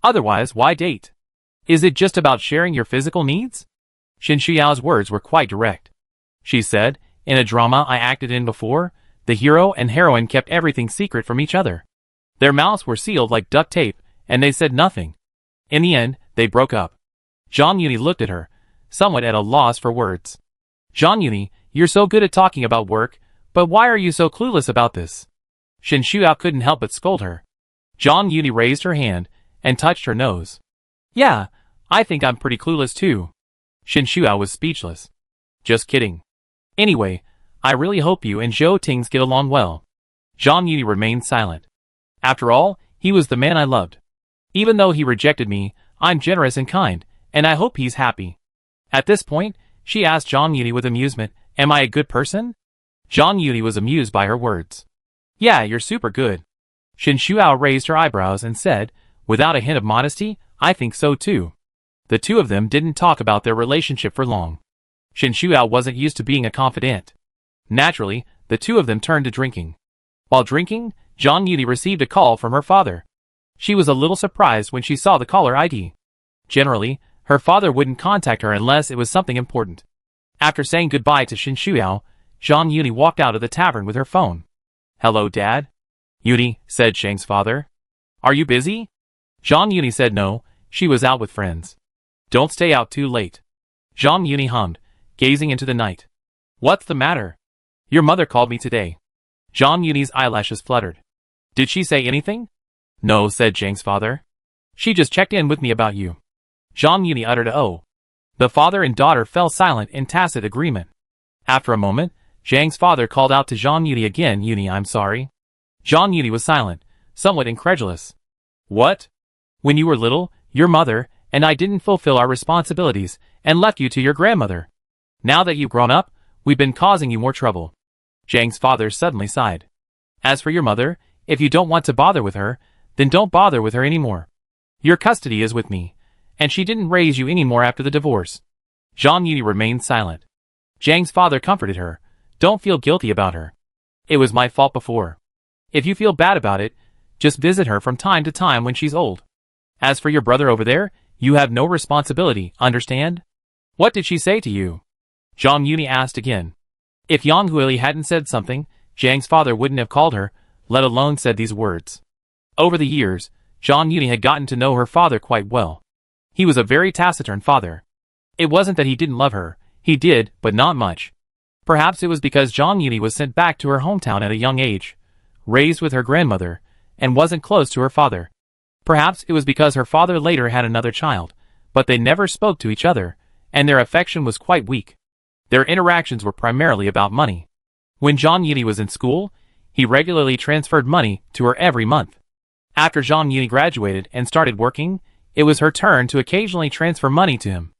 Otherwise, why date? Is it just about sharing your physical needs? Shinshuao's words were quite direct. She said, "In a drama I acted in before, the hero and heroine kept everything secret from each other. Their mouths were sealed like duct tape, and they said nothing. In the end, they broke up." Zhang Yuni looked at her, somewhat at a loss for words. "Zhang Yuni, you're so good at talking about work, but why are you so clueless about this?" Shinshuao couldn't help but scold her. Zhang Yuni raised her hand and touched her nose. "Yeah, I think I'm pretty clueless too." Shinshuao was speechless. "Just kidding. Anyway, I really hope you and Zhou Ting's get along well." Zhang Yuni remained silent. After all, he was the man I loved. Even though he rejected me, I'm generous and kind, and I hope he's happy. At this point, she asked Zhang Yuni with amusement, "Am I a good person?" Zhang Yuni was amused by her words. "Yeah, you're super good." Shinshuao raised her eyebrows and said, without a hint of modesty, "I think so too." The two of them didn't talk about their relationship for long. Shinshuao wasn't used to being a confidant. Naturally, the two of them turned to drinking. While drinking, Zhang Yuni received a call from her father. She was a little surprised when she saw the caller ID. Generally, her father wouldn't contact her unless it was something important. After saying goodbye to Shinshuao, Zhang Yuni walked out of the tavern with her phone. "Hello, Dad?" "Yuni," said Shang's father. "Are you busy?" Zhang Yuni said no, she was out with friends. "Don't stay out too late." Zhang Yuni hummed, gazing into the night. "What's the matter?" "Your mother called me today." Zhang Yuni's eyelashes fluttered. "Did she say anything?" "No," said Zhang's father. "She just checked in with me about you." Zhang Yuni uttered a "oh." The father and daughter fell silent in tacit agreement. After a moment, Zhang's father called out to Zhang Yuni again, "Yuni, I'm sorry." Zhang Yuni was silent, somewhat incredulous. "What? When you were little, your mother and I didn't fulfill our responsibilities and left you to your grandmother. Now that you've grown up, we've been causing you more trouble." Zhang's father suddenly sighed. "As for your mother, if you don't want to bother with her, then don't bother with her anymore. Your custody is with me, and she didn't raise you anymore after the divorce." Zhang Yuni remained silent. Zhang's father comforted her. "Don't feel guilty about her. It was my fault before. If you feel bad about it, just visit her from time to time when she's old." As for your brother over there, you have no responsibility, understand? What did she say to you? Zhang Yuni asked again. If Yang Huili hadn't said something, Zhang's father wouldn't have called her, let alone said these words. Over the years, Zhang Yuni had gotten to know her father quite well. He was a very taciturn father. It wasn't that he didn't love her, he did, but not much. Perhaps it was because Zhang Yuni was sent back to her hometown at a young age, raised with her grandmother, and wasn't close to her father. Perhaps it was because her father later had another child, but they never spoke to each other, and their affection was quite weak. Their interactions were primarily about money. When Zhang Yuni was in school, he regularly transferred money to her every month. After Zhang Yuni graduated and started working, it was her turn to occasionally transfer money to him.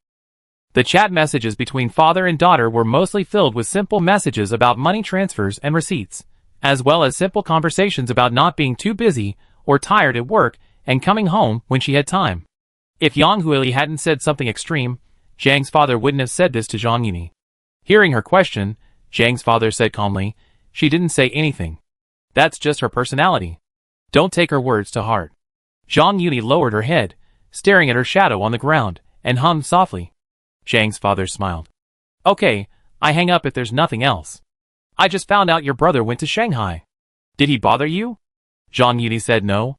The chat messages between father and daughter were mostly filled with simple messages about money transfers and receipts, as well as simple conversations about not being too busy or tired at work and coming home when she had time. If Yang Huili hadn't said something extreme, Zhang's father wouldn't have said this to Zhang Yuni. Hearing her question, Zhang's father said calmly, "She didn't say anything. That's just her personality. Don't take her words to heart." Zhang Yuni lowered her head, staring at her shadow on the ground, and hummed softly. Zhang's father smiled. "Okay, I hang up if there's nothing else. I just found out your brother went to Shanghai. Did he bother you?" Zhang Yuni said no.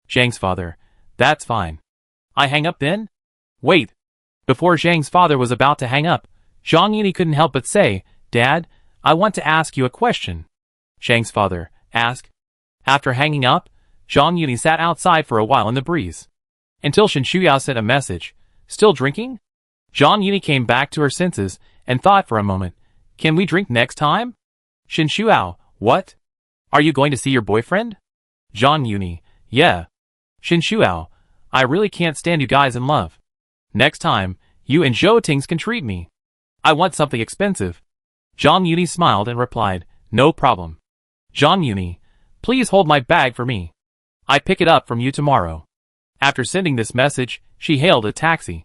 Zhang's father, "That's fine. I hang up then?" "Wait." Before Zhang's father was about to hang up, Zhang Yuni couldn't help but say, "Dad, I want to ask you a question." Zhang's father, "Ask." After hanging up, Zhang Yuni sat outside for a while in the breeze. Until Shen Shuyao sent a message. "Still drinking?" Zhang Yuni came back to her senses and thought for a moment. "Can we drink next time?" Shen Shuyao, "What? Are you going to see your boyfriend?" Zhang Yuni, "Yeah." Shen Shuyao, "I really can't stand you guys in love. Next time, you and Zhou Tings can treat me. I want something expensive." Zhang Yuni smiled and replied, "No problem. Zhang Yuni, please hold my bag for me. I pick it up from you tomorrow." After sending this message, she hailed a taxi.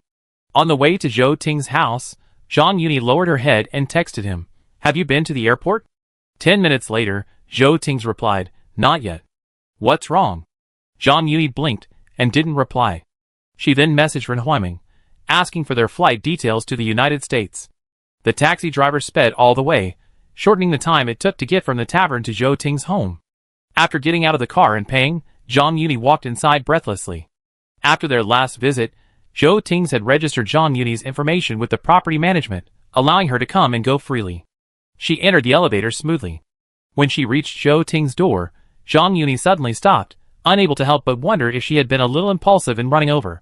On the way to Zhou Ting's house, Zhang Yuni lowered her head and texted him, "Have you been to the airport?" 10 minutes later, Zhou Tings replied, "Not yet." "What's wrong?" Zhang Yuni blinked and didn't reply. She then messaged Ren Huiming, asking for their flight details to the United States. The taxi driver sped all the way, shortening the time it took to get from the tavern to Zhou Ting's home. After getting out of the car and paying, Zhang Yuni walked inside breathlessly. After their last visit, Zhou Tings had registered Zhang Yuni's information with the property management, allowing her to come and go freely. She entered the elevator smoothly. When she reached Zhou Ting's door, Zhang Yuni suddenly stopped, unable to help but wonder if she had been a little impulsive in running over.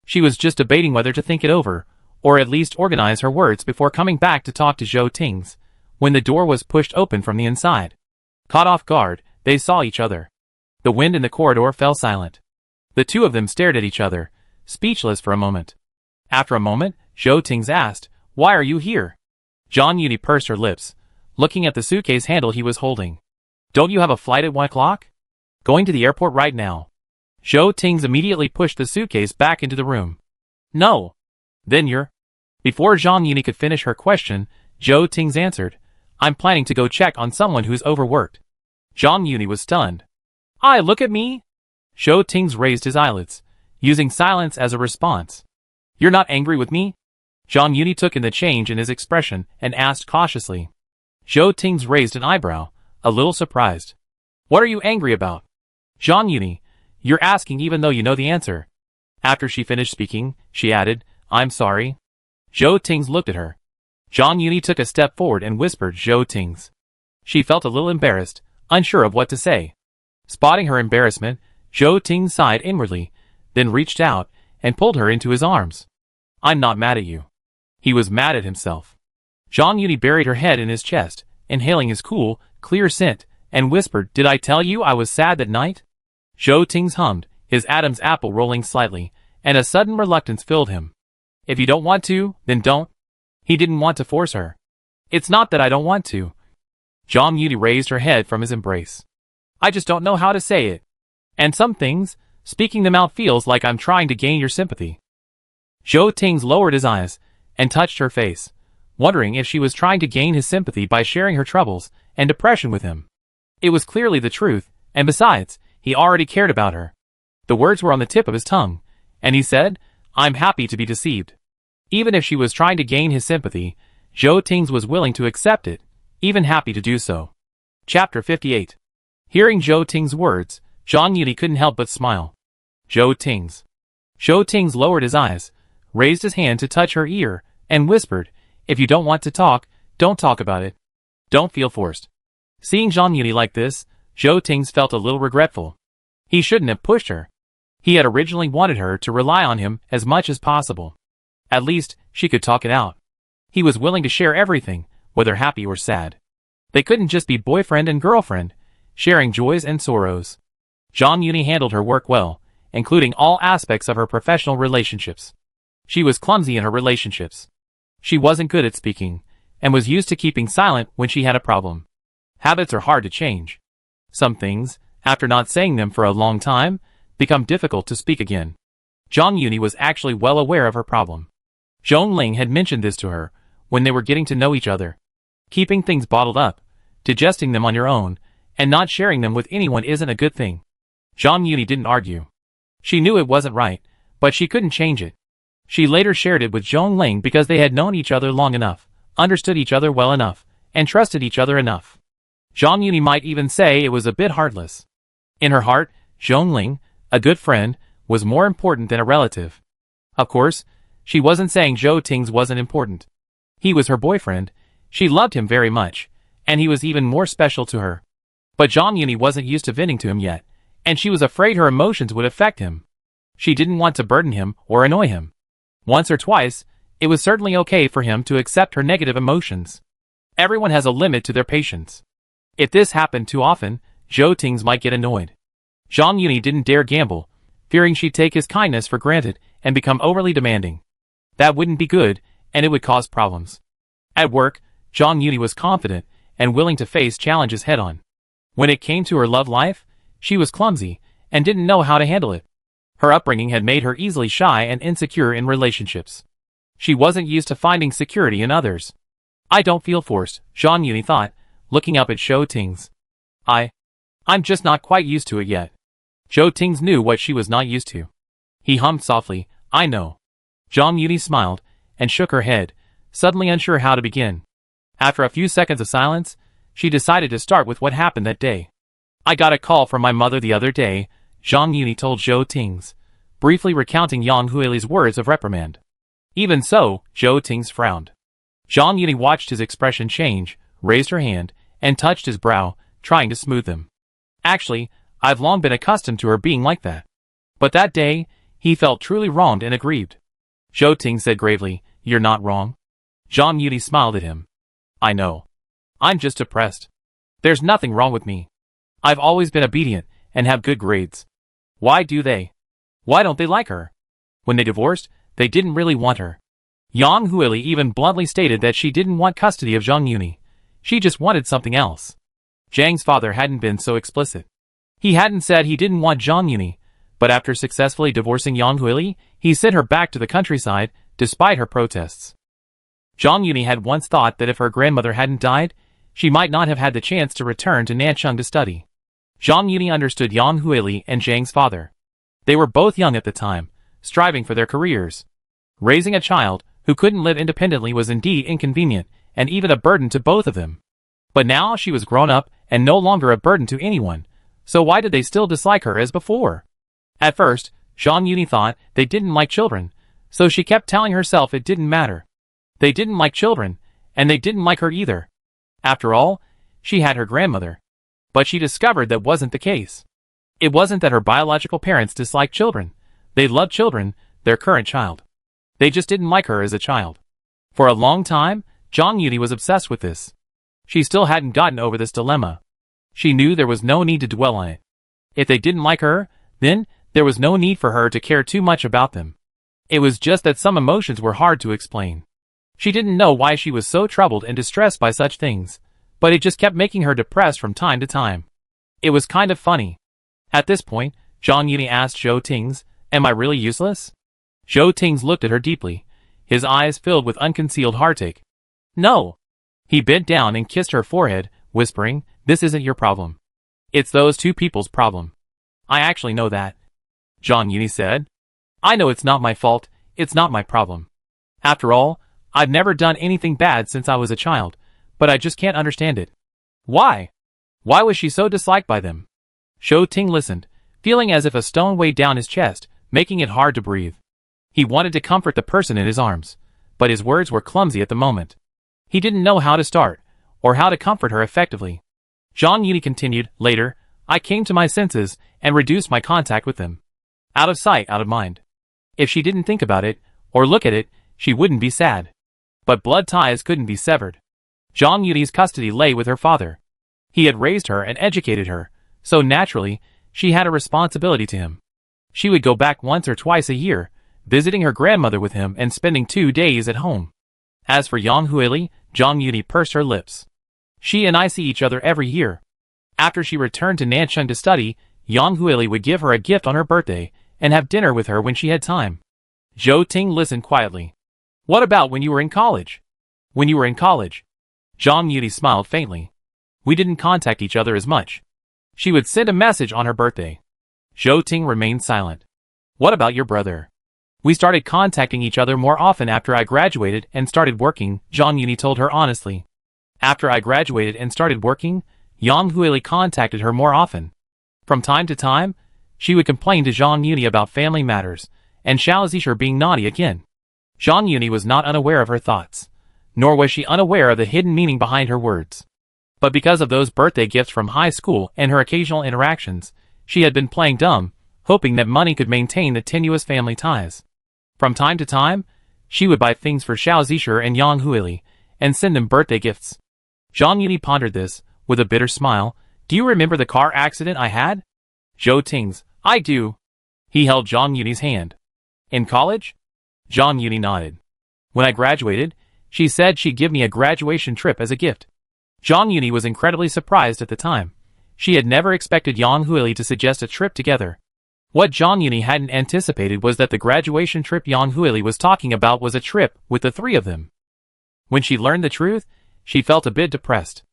She was just debating whether to think it over, or at least organize her words before coming back to talk to Zhou Tings, when the door was pushed open from the inside. Caught off guard, they saw each other. The wind in the corridor fell silent. The two of them stared at each other, speechless for a moment. After a moment, Zhou Tings asked, "Why are you here?" Zhang Yuni pursed her lips, looking at the suitcase handle he was holding. "Don't you have a flight at 1 o'clock? Going to the airport right now." Zhou Tings immediately pushed the suitcase back into the room. "No." "Then you're—" Before Zhang Yuni could finish her question, Zhou Tings answered, "I'm planning to go check on someone who's overworked." Zhang Yuni was stunned. Look at me?" Zhou Tings raised his eyelids, using silence as a response. "You're not angry with me?" Zhang Yuni took in the change in his expression and asked cautiously. Zhou Tings raised an eyebrow, a little surprised. "What are you angry about?" "Zhang Yuni, you're asking even though you know the answer." After she finished speaking, she added, "I'm sorry." Zhou Tings looked at her. Zhang Yuni took a step forward and whispered Zhou Tings. She felt a little embarrassed, unsure of what to say. Spotting her embarrassment, Zhou Tings sighed inwardly, then reached out and pulled her into his arms. "I'm not mad at you." He was mad at himself. Zhang Yuni buried her head in his chest, inhaling his cool, clear scent, and whispered, "Did I tell you I was sad that night?" Zhou Tings hummed, his Adam's apple rolling slightly, and a sudden reluctance filled him. "If you don't want to, then don't." He didn't want to force her. "It's not that I don't want to." Zhang Yuni raised her head from his embrace. "I just don't know how to say it. And some things, speaking them out feels like I'm trying to gain your sympathy." Zhou Tings lowered his eyes and touched her face, wondering if she was trying to gain his sympathy by sharing her troubles and depression with him. It was clearly the truth, and besides, he already cared about her. The words were on the tip of his tongue, and he said, "I'm happy to be deceived." Even if she was trying to gain his sympathy, Zhou Tings was willing to accept it, even happy to do so. Chapter 58. Hearing Zhou Ting's words, Zhang Yuni couldn't help but smile. Zhou Tings. Zhou Tings lowered his eyes, raised his hand to touch her ear, and whispered, "If you don't want to talk, don't talk about it. Don't feel forced." Seeing Zhang Yuni like this, Zhou Tings felt a little regretful. He shouldn't have pushed her. He had originally wanted her to rely on him as much as possible. At least, she could talk it out. He was willing to share everything, whether happy or sad. They couldn't just be boyfriend and girlfriend, sharing joys and sorrows. Zhang Yuni handled her work well, including all aspects of her professional relationships. She was clumsy in her relationships. She wasn't good at speaking, and was used to keeping silent when she had a problem. Habits are hard to change. Some things, after not saying them for a long time, become difficult to speak again. Zhang Yuni was actually well aware of her problem. Zhong Ling had mentioned this to her when they were getting to know each other. Keeping things bottled up, digesting them on your own, and not sharing them with anyone isn't a good thing. Zhang Yuni didn't argue. She knew it wasn't right, but she couldn't change it. She later shared it with Zhong Ling because they had known each other long enough, understood each other well enough, and trusted each other enough. Zhang Yuni might even say it was a bit heartless. In her heart, Zhong Ling, a good friend, was more important than a relative. Of course, she wasn't saying Zhou Tings wasn't important. He was her boyfriend, she loved him very much, and he was even more special to her. But Zhang Yuni wasn't used to venting to him yet, and she was afraid her emotions would affect him. She didn't want to burden him or annoy him. Once or twice, it was certainly okay for him to accept her negative emotions. Everyone has a limit to their patience. If this happened too often, Zhou Tings might get annoyed. Zhang Yuni didn't dare gamble, fearing she'd take his kindness for granted and become overly demanding. That wouldn't be good, and it would cause problems. At work, Zhang Yuni was confident and willing to face challenges head-on. When it came to her love life, she was clumsy and didn't know how to handle it. Her upbringing had made her easily shy and insecure in relationships. She wasn't used to finding security in others. "I don't feel forced," Zhang Yuni thought, looking up at Zhou Tings. I'm just not quite used to it yet." Zhou Tings knew what she was not used to. He hummed softly, "I know." Zhang Yuni smiled and shook her head, suddenly unsure how to begin. After a few seconds of silence, she decided to start with what happened that day. "I got a call from my mother the other day," Zhang Yuni told Zhou Tings, briefly recounting Yang Huili's words of reprimand. Even so, Zhou Tings frowned. Zhang Yuni watched his expression change, raised her hand, and touched his brow, trying to smooth them. "Actually, I've long been accustomed to her being like that." But that day, he felt truly wronged and aggrieved. Zhou Ting said gravely, "You're not wrong." Zhang Yuni smiled at him. "I know. I'm just depressed. There's nothing wrong with me. I've always been obedient and have good grades. Why don't they like her? When they divorced, they didn't really want her." Yang Huili even bluntly stated that she didn't want custody of Zhang Yuni. She just wanted something else. Zhang's father hadn't been so explicit. He hadn't said he didn't want Zhang Yuni, but after successfully divorcing Yang Huili, he sent her back to the countryside, despite her protests. Zhang Yuni had once thought that if her grandmother hadn't died, she might not have had the chance to return to Nanchang to study. Zhang Yuni understood Yang Huili and Zhang's father. They were both young at the time, striving for their careers. Raising a child who couldn't live independently was indeed inconvenient, and even a burden to both of them. But now she was grown up and no longer a burden to anyone, so why did they still dislike her as before? At first, Zhang Yuni thought they didn't like children, so she kept telling herself it didn't matter. They didn't like children, and they didn't like her either. After all, she had her grandmother. But she discovered that wasn't the case. It wasn't that her biological parents disliked children. They loved children, their current child. They just didn't like her as a child. For a long time, Zhang Yuni was obsessed with this. She still hadn't gotten over this dilemma. She knew there was no need to dwell on it. If they didn't like her, then there was no need for her to care too much about them. It was just that some emotions were hard to explain. She didn't know why she was so troubled and distressed by such things, but it just kept making her depressed from time to time. It was kind of funny. At this point, Zhang Yuni asked Zhou Tings, "Am I really useless?" Zhou Tings looked at her deeply, his eyes filled with unconcealed heartache. "No." He bent down and kissed her forehead, whispering, "This isn't your problem. It's those two people's problem. I actually know that," Zhang Yuni said. I know it's not my fault, it's not my problem. After all, I've never done anything bad since I was a child, but I just can't understand it. Why? Why was she so disliked by them? Zhou Ting listened, feeling as if a stone weighed down his chest, making it hard to breathe. He wanted to comfort the person in his arms, but his words were clumsy at the moment. He didn't know how to start, or how to comfort her effectively. Zhang Yuni continued, later, I came to my senses, and reduced my contact with them. Out of sight, out of mind. If she didn't think about it, or look at it, she wouldn't be sad. But blood ties couldn't be severed. Zhang Yuni's custody lay with her father. He had raised her and educated her, so naturally, she had a responsibility to him. She would go back once or twice a year, visiting her grandmother with him and spending 2 days at home. As for Yang Huili, Zhang Yuni pursed her lips. She and I see each other every year. After she returned to Nancheng to study, Yang Huili would give her a gift on her birthday and have dinner with her when she had time. Zhou Ting listened quietly. What about when you were in college? When you were in college? Zhang Yuni smiled faintly. We didn't contact each other as much. She would send a message on her birthday. Zhou Ting remained silent. What about your brother? We started contacting each other more often after I graduated and started working, Zhang Yuni told her honestly. After I graduated and started working, Yang Huili contacted her more often. From time to time, she would complain to Zhang Yuni about family matters, and Xiao Zisher being naughty again. Zhang Yuni was not unaware of her thoughts, nor was she unaware of the hidden meaning behind her words. But because of those birthday gifts from high school and her occasional interactions, she had been playing dumb, hoping that money could maintain the tenuous family ties. From time to time, she would buy things for Xiao Zisher and Yang Huili, and send them birthday gifts. Zhang Yuni pondered this, with a bitter smile. Do you remember the car accident I had? Zhou Ting's, I do. He held Zhang Yuni's hand. In college? Zhang Yuni nodded. When I graduated, she said she'd give me a graduation trip as a gift. Zhang Yuni was incredibly surprised at the time. She had never expected Yang Huili to suggest a trip together. What Zhang Yuni hadn't anticipated was that the graduation trip Yang Huili was talking about was a trip with the three of them. When she learned the truth, she felt a bit depressed.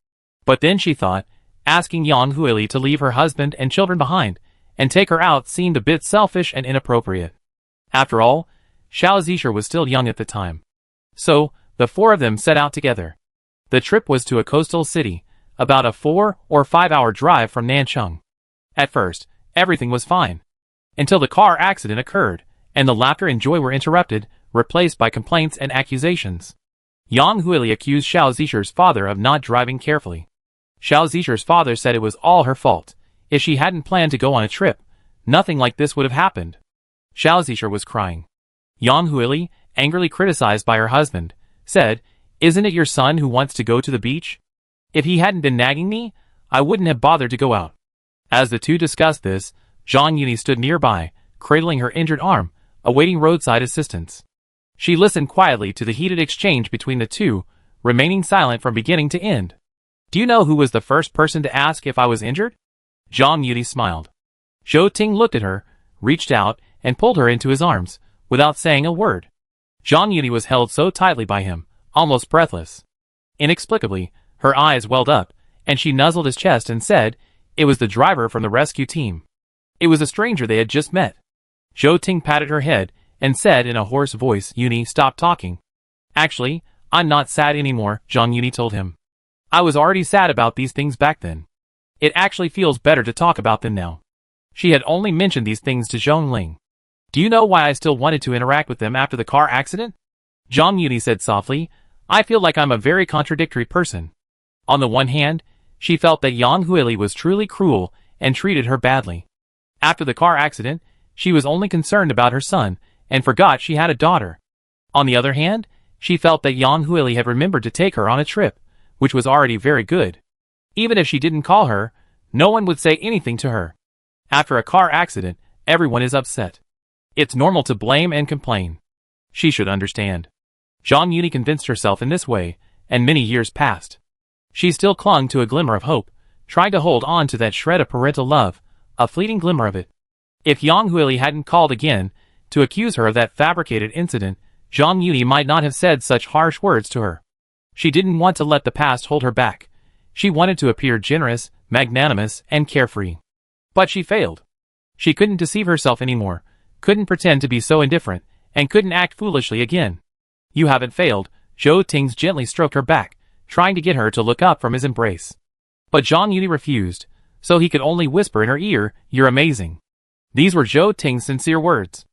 But then she thought, asking Yang Huili to leave her husband and children behind and take her out seemed a bit selfish and inappropriate. After all, Xiao Zisher was still young at the time. So, the four of them set out together. The trip was to a coastal city, about a 4 or 5 hour drive from Nancheng. At first, everything was fine. Until the car accident occurred, and the laughter and joy were interrupted, replaced by complaints and accusations. Yang Huili accused Xiao Zisher's father of not driving carefully. Xiao Zisher's father said it was all her fault. If she hadn't planned to go on a trip, nothing like this would have happened. Xiao Zisher was crying. Yang Huili, angrily criticized by her husband, said, Isn't it your son who wants to go to the beach? If he hadn't been nagging me, I wouldn't have bothered to go out. As the two discussed this, Zhang Yuni stood nearby, cradling her injured arm, awaiting roadside assistance. She listened quietly to the heated exchange between the two, remaining silent from beginning to end. Do you know who was the first person to ask if I was injured? Zhang Yuni smiled. Zhou Ting looked at her, reached out, and pulled her into his arms, without saying a word. Zhang Yuni was held so tightly by him, almost breathless. Inexplicably, her eyes welled up, and she nuzzled his chest and said, it was the driver from the rescue team. It was a stranger they had just met. Zhou Ting patted her head, and said in a hoarse voice, Yuni, stop talking. Actually, I'm not sad anymore, Zhang Yuni told him. I was already sad about these things back then. It actually feels better to talk about them now. She had only mentioned these things to Zhong Ling. Do you know why I still wanted to interact with them after the car accident? Zhang Yuni said softly, I feel like I'm a very contradictory person. On the one hand, she felt that Yang Huili was truly cruel and treated her badly. After the car accident, she was only concerned about her son and forgot she had a daughter. On the other hand, she felt that Yang Huili had remembered to take her on a trip, which was already very good. Even if she didn't call her, no one would say anything to her. After a car accident, everyone is upset. It's normal to blame and complain. She should understand. Zhang Yuni convinced herself in this way, and many years passed. She still clung to a glimmer of hope, trying to hold on to that shred of parental love, a fleeting glimmer of it. If Yang Huili hadn't called again to accuse her of that fabricated incident, Zhang Yuni might not have said such harsh words to her. She didn't want to let the past hold her back. She wanted to appear generous, magnanimous, and carefree. But she failed. She couldn't deceive herself anymore, couldn't pretend to be so indifferent, and couldn't act foolishly again. You haven't failed. Zhou Ting's gently stroked her back, trying to get her to look up from his embrace. But Zhang Yuni refused, so he could only whisper in her ear, "You're amazing." These were Zhou Ting's sincere words.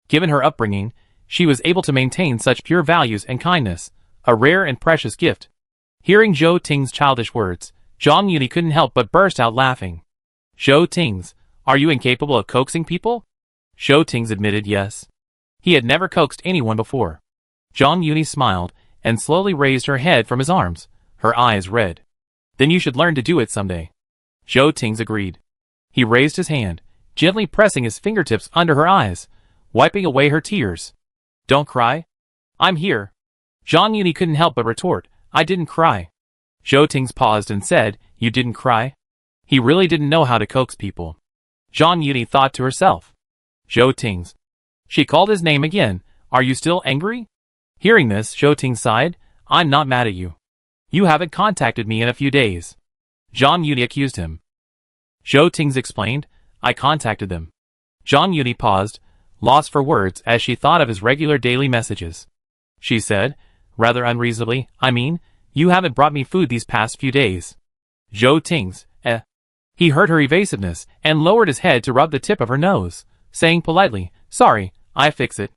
Given her upbringing, she was able to maintain such pure values and kindness, a rare and precious gift. Hearing Zhou Ting's childish words, Zhang Yuni couldn't help but burst out laughing. "Zhou Ting's, are you incapable of coaxing people?" Zhou Ting's admitted yes. He had never coaxed anyone before. Zhang Yuni smiled, and slowly raised her head from his arms, her eyes red. "Then you should learn to do it someday." Zhou Ting's agreed. He raised his hand, gently pressing his fingertips under her eyes, wiping away her tears. "Don't cry. I'm here." Zhang Yuni couldn't help but retort, "I didn't cry." Zhou Ting's paused and said, "You didn't cry?" He really didn't know how to coax people. Zhang Yuni thought to herself. "Zhou Ting's." She called his name again. "Are you still angry?" Hearing this, Zhou Ting sighed, "I'm not mad at you. You haven't contacted me in a few days." Zhang Yuni accused him. Zhou Ting's explained, "I contacted them." Zhang Yuni paused, lost for words as she thought of his regular daily messages. She said, rather unreasonably, "I mean, you haven't brought me food these past few days." Zhou Ting's, He heard her evasiveness and lowered his head to rub the tip of her nose, saying politely, "Sorry, I fix it."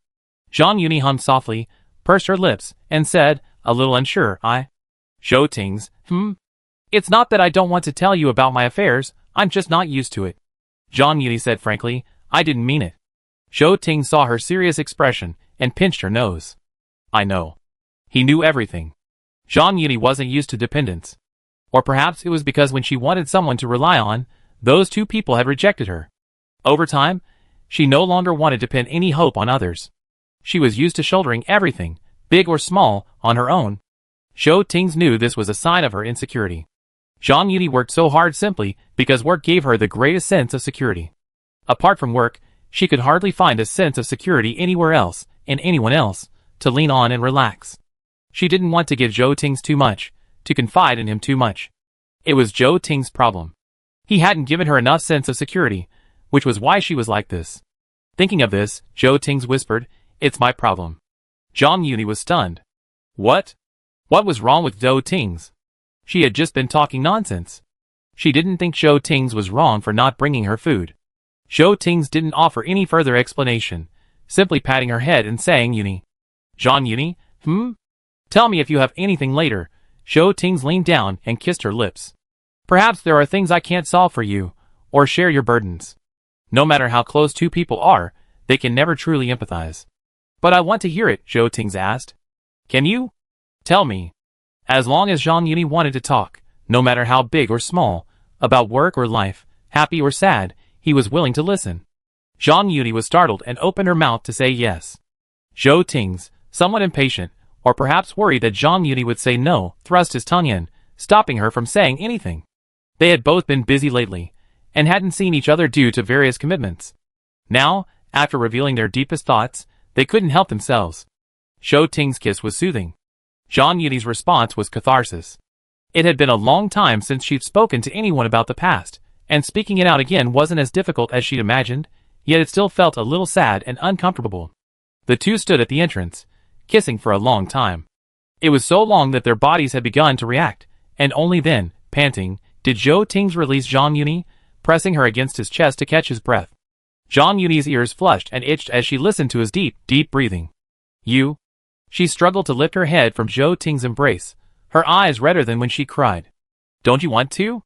Zhang Yuni hummed softly, pursed her lips, and said, a little unsure, Zhou Ting's, It's not that I don't want to tell you about my affairs, I'm just not used to it. Zhang Yuni said frankly, "I didn't mean it." Zhou Ting saw her serious expression and pinched her nose. "I know." He knew everything. Zhang Yuni wasn't used to dependence. Or perhaps it was because when she wanted someone to rely on, those two people had rejected her. Over time, she no longer wanted to pin any hope on others. She was used to shouldering everything, big or small, on her own. Zhou Ting knew this was a sign of her insecurity. Zhang Yuni worked so hard simply because work gave her the greatest sense of security. Apart from work, she could hardly find a sense of security anywhere else, in anyone else, to lean on and relax. She didn't want to give Zhou Ting too much, to confide in him too much. It was Zhou Ting's problem. He hadn't given her enough sense of security, which was why she was like this. Thinking of this, Zhou Ting whispered, "It's my problem." Zhang Yuni was stunned. What? What was wrong with Zhou Ting? She had just been talking nonsense. She didn't think Zhou Ting was wrong for not bringing her food. Zhou Ting didn't offer any further explanation, simply patting her head and saying, "Yuni." "Zhang Yuni? Tell me if you have anything later." Zhou Ting leaned down and kissed her lips. "Perhaps there are things I can't solve for you, or share your burdens. No matter how close two people are, they can never truly empathize." "But I want to hear it," Zhou Ting asked. "Can you? Tell me." As long as Zhang Yuni wanted to talk, no matter how big or small, about work or life, happy or sad, he was willing to listen. Zhang Yuni was startled and opened her mouth to say yes. Zhou Ting, somewhat impatient, or perhaps worried that Zhang Yuni would say no, thrust his tongue in, stopping her from saying anything. They had both been busy lately, and hadn't seen each other due to various commitments. Now, after revealing their deepest thoughts, they couldn't help themselves. Zhou Ting's kiss was soothing. Zhang Yuni's response was catharsis. It had been a long time since she'd spoken to anyone about the past, and speaking it out again wasn't as difficult as she'd imagined, yet it still felt a little sad and uncomfortable. The two stood at the entrance, kissing for a long time. It was so long that their bodies had begun to react, and only then, panting, did Zhou Ting release Zhang Yuni, pressing her against his chest to catch his breath. Zhang Yuni's ears flushed and itched as she listened to his deep, deep breathing. "You?" She struggled to lift her head from Zhou Ting's embrace, her eyes redder than when she cried. "Don't you want to?"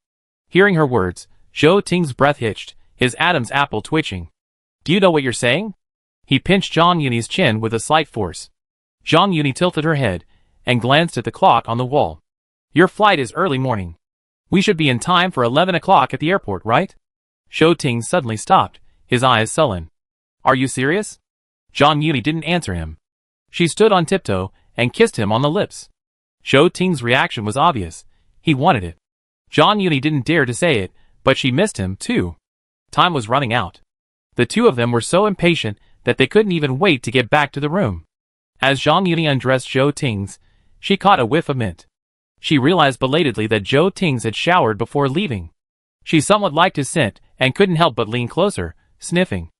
Hearing her words, Zhou Ting's breath hitched, his Adam's apple twitching. "Do you know what you're saying?" He pinched Zhang Yuni's chin with a slight force. Zhang Yuni tilted her head, and glanced at the clock on the wall. "Your flight is early morning. We should be in time for 11 o'clock at the airport, right?" Zhou Ting suddenly stopped, his eyes sullen. "Are you serious?" Zhang Yuni didn't answer him. She stood on tiptoe, and kissed him on the lips. Zhou Ting's reaction was obvious. He wanted it. Zhang Yuni didn't dare to say it, but she missed him, too. Time was running out. The two of them were so impatient that they couldn't even wait to get back to the room. As Zhang Yuni undressed Zhou Ting, she caught a whiff of mint. She realized belatedly that Zhou Ting had showered before leaving. She somewhat liked his scent, and couldn't help but lean closer, sniffing.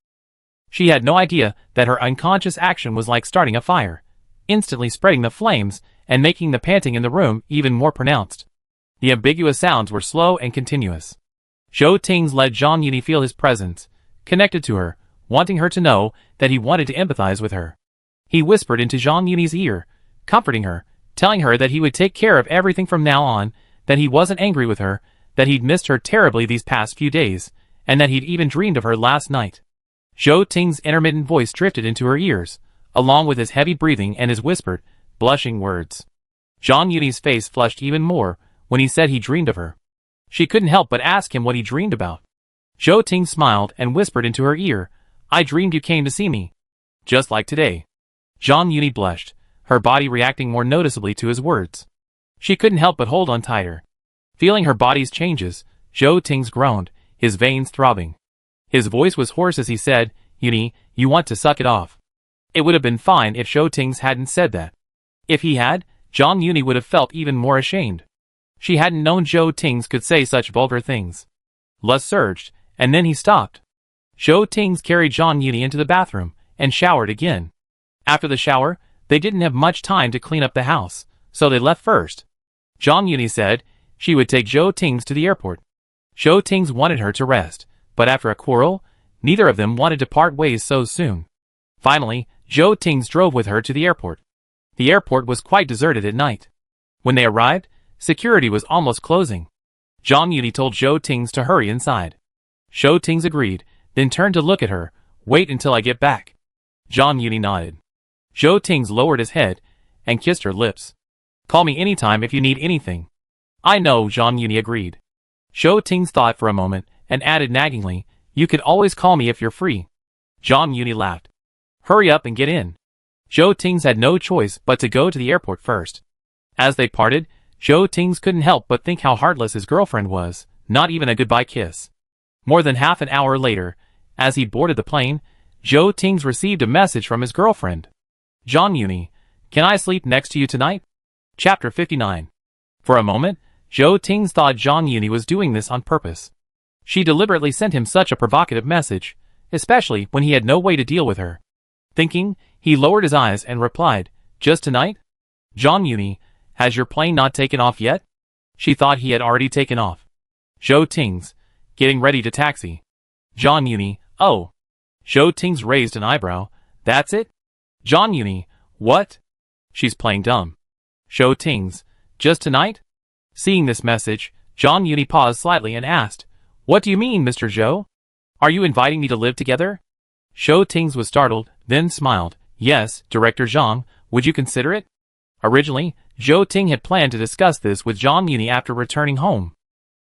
She had no idea that her unconscious action was like starting a fire, instantly spreading the flames and making the panting in the room even more pronounced. The ambiguous sounds were slow and continuous. Zhou Ting's let Zhang Yuni feel his presence, connected to her, wanting her to know that he wanted to empathize with her. He whispered into Zhang Yuni's ear, comforting her, telling her that he would take care of everything from now on, that he wasn't angry with her, that he'd missed her terribly these past few days, and that he'd even dreamed of her last night. Zhou Ting's intermittent voice drifted into her ears, along with his heavy breathing and his whispered, blushing words. Zhang Yuni's face flushed even more when he said he dreamed of her. She couldn't help but ask him what he dreamed about. Zhou Ting smiled and whispered into her ear, "I dreamed you came to see me. Just like today." Zhang Yuni blushed, her body reacting more noticeably to his words. She couldn't help but hold on tighter. Feeling her body's changes, Zhou Ting groaned, his veins throbbing. His voice was hoarse as he said, "Yuni, you want to suck it off." It would have been fine if Zhou Ting hadn't said that. If he had, Zhang Yuni would have felt even more ashamed. She hadn't known Zhou Ting could say such vulgar things. Lust surged, and then he stopped. Zhou Ting carried Zhang Yuni into the bathroom, and showered again. After the shower, they didn't have much time to clean up the house, so they left first. Zhang Yuni said she would take Zhou Ting to the airport. Zhou Ting wanted her to rest, but after a quarrel, neither of them wanted to part ways so soon. Finally, Zhou Ting drove with her to the airport. The airport was quite deserted at night. When they arrived, security was almost closing. Zhang Yuni told Zhou Ting to hurry inside. Zhou Ting agreed, then turned to look at her. "Wait until I get back." Zhang Yuni nodded. Zhou Ting lowered his head and kissed her lips. "Call me anytime if you need anything." "I know," Zhang Yuni agreed. Zhou Ting thought for a moment and added naggingly, "You could always call me if you're free." Zhang Yuni laughed. "Hurry up and get in." Zhou Ting had no choice but to go to the airport first. As they parted, Zhou Ting couldn't help but think how heartless his girlfriend was, not even a goodbye kiss. More than half an hour later, as he boarded the plane, Zhou Ting received a message from his girlfriend. "Zhang Yuni, can I sleep next to you tonight?" Chapter 59. For a moment, Zhou Ting thought Zhang Yuni was doing this on purpose. She deliberately sent him such a provocative message, especially when he had no way to deal with her. Thinking, he lowered his eyes and replied, "Just tonight? Zhang Yuni, has your plane not taken off yet?" She thought he had already taken off. Zhou Ting, getting ready to taxi. Zhang Yuni, "Oh." Zhou Ting raised an eyebrow. "That's it? Zhang Yuni, what?" "She's playing dumb." Zhou Ting, "Just tonight?" Seeing this message, Zhang Yuni paused slightly and asked, "What do you mean, Mr. Zhou? Are you inviting me to live together?" Zhou Ting was startled, then smiled. "Yes, Director Zhang, would you consider it?" Originally, Zhou Ting had planned to discuss this with Zhang Yuni after returning home.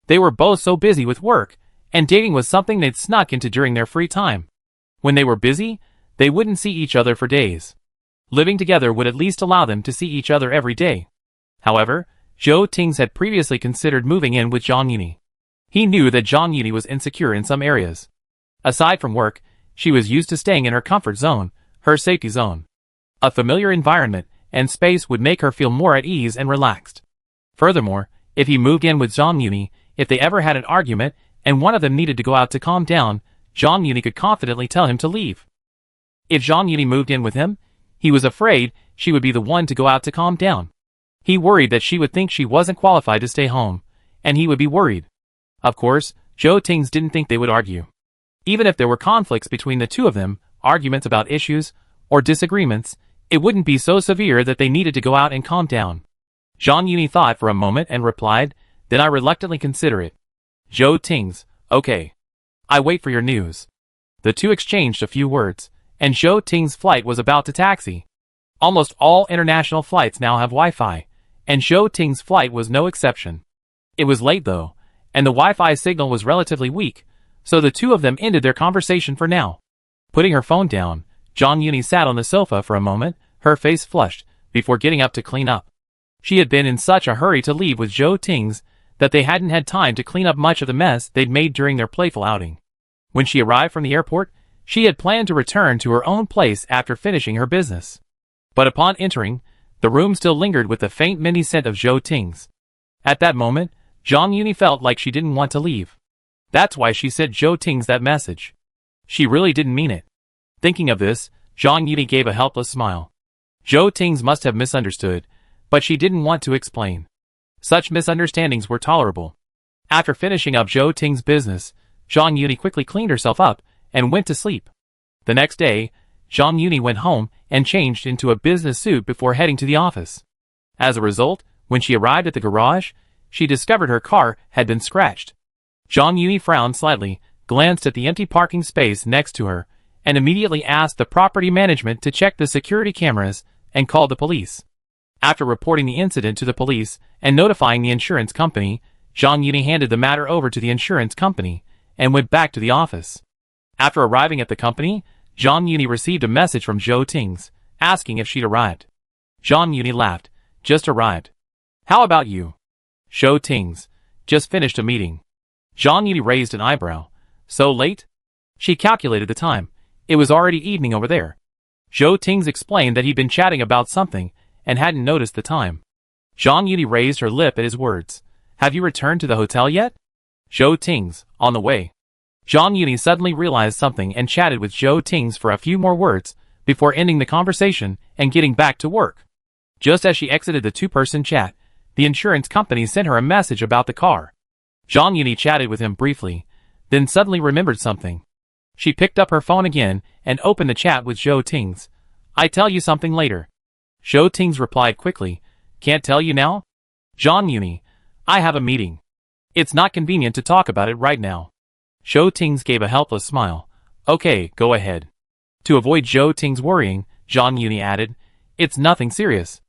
They were both so busy with work, and dating was something they'd snuck into during their free time. When they were busy, they wouldn't see each other for days. Living together would at least allow them to see each other every day. However, Zhou Ting had previously considered moving in with Zhang Yuni. He knew that Zhang Yuni was insecure in some areas. Aside from work, she was used to staying in her comfort zone, her safety zone. A familiar environment and space would make her feel more at ease and relaxed. Furthermore, if he moved in with Zhang Yuni, if they ever had an argument and one of them needed to go out to calm down, Zhang Yuni could confidently tell him to leave. If Zhang Yuni moved in with him, he was afraid she would be the one to go out to calm down. He worried that she would think she wasn't qualified to stay home, and he would be worried. Of course, Zhou Ting didn't think they would argue. Even if there were conflicts between the two of them, arguments about issues, or disagreements, it wouldn't be so severe that they needed to go out and calm down. Zhang Yuni thought for a moment and replied, "Then I reluctantly consider it." Zhou Ting, "Okay. I wait for your news." The two exchanged a few words, and Zhou Ting's flight was about to taxi. Almost all international flights now have Wi-Fi, and Zhou Ting's flight was no exception. It was late though, and the Wi-Fi signal was relatively weak, so the two of them ended their conversation for now. Putting her phone down, Zhang Yuni sat on the sofa for a moment, her face flushed, before getting up to clean up. She had been in such a hurry to leave with Zhou Ting that they hadn't had time to clean up much of the mess they'd made during their playful outing. When she arrived from the airport, she had planned to return to her own place after finishing her business. But upon entering, the room still lingered with the faint minty scent of Zhou Ting. At that moment, Zhang Yuni felt like she didn't want to leave. That's why she sent Zhou Ting that message. She really didn't mean it. Thinking of this, Zhang Yuni gave a helpless smile. Zhou Ting's must have misunderstood, but she didn't want to explain. Such misunderstandings were tolerable. After finishing up Zhou Ting's business, Zhang Yuni quickly cleaned herself up and went to sleep. The next day, Zhang Yuni went home and changed into a business suit before heading to the office. As a result, when she arrived at the garage, she discovered her car had been scratched. Zhang Yuni frowned slightly, glanced at the empty parking space next to her, and immediately asked the property management to check the security cameras and call the police. After reporting the incident to the police and notifying the insurance company, Zhang Yuni handed the matter over to the insurance company and went back to the office. After arriving at the company, Zhang Yuni received a message from Zhou Ting's, asking if she'd arrived. Zhang Yuni laughed. Just arrived. How about you? Zhou Ting's. Just finished a meeting. Zhang Yuni raised an eyebrow. So late? She calculated the time. It was already evening over there. Zhou Ting's explained that he'd been chatting about something and hadn't noticed the time. Zhang Yuni raised her lip at his words. Have you returned to the hotel yet? Zhou Ting's, on the way. Zhang Yuni suddenly realized something and chatted with Zhou Ting's for a few more words before ending the conversation and getting back to work. Just as she exited the two-person chat, the insurance company sent her a message about the car. Zhang Yuni chatted with him briefly, then suddenly remembered something. She picked up her phone again and opened the chat with Zhou Ting's. I tell you something later. Zhou Ting's replied quickly. Can't tell you now? Zhang Yuni, I have a meeting. It's not convenient to talk about it right now. Zhou Ting's gave a helpless smile. Okay, go ahead. To avoid Zhou Ting's worrying, Zhang Yuni added, it's nothing serious.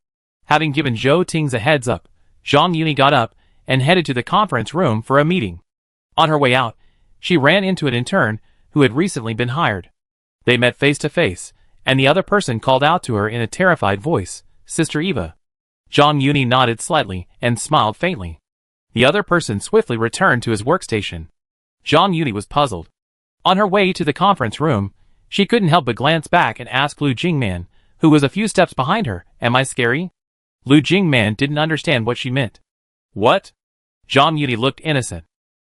Having given Zhou Ting's a heads up, Zhang Yuni got up and headed to the conference room for a meeting. On her way out, she ran into an intern who had recently been hired. They met face to face, and the other person called out to her in a terrified voice, Sister Eva. Zhang Yuni nodded slightly and smiled faintly. The other person swiftly returned to his workstation. Zhang Yuni was puzzled. On her way to the conference room, she couldn't help but glance back and ask Lu Jingman, who was a few steps behind her, am I scary? Lu Jingman didn't understand what she meant. What? Zhang Yuni looked innocent.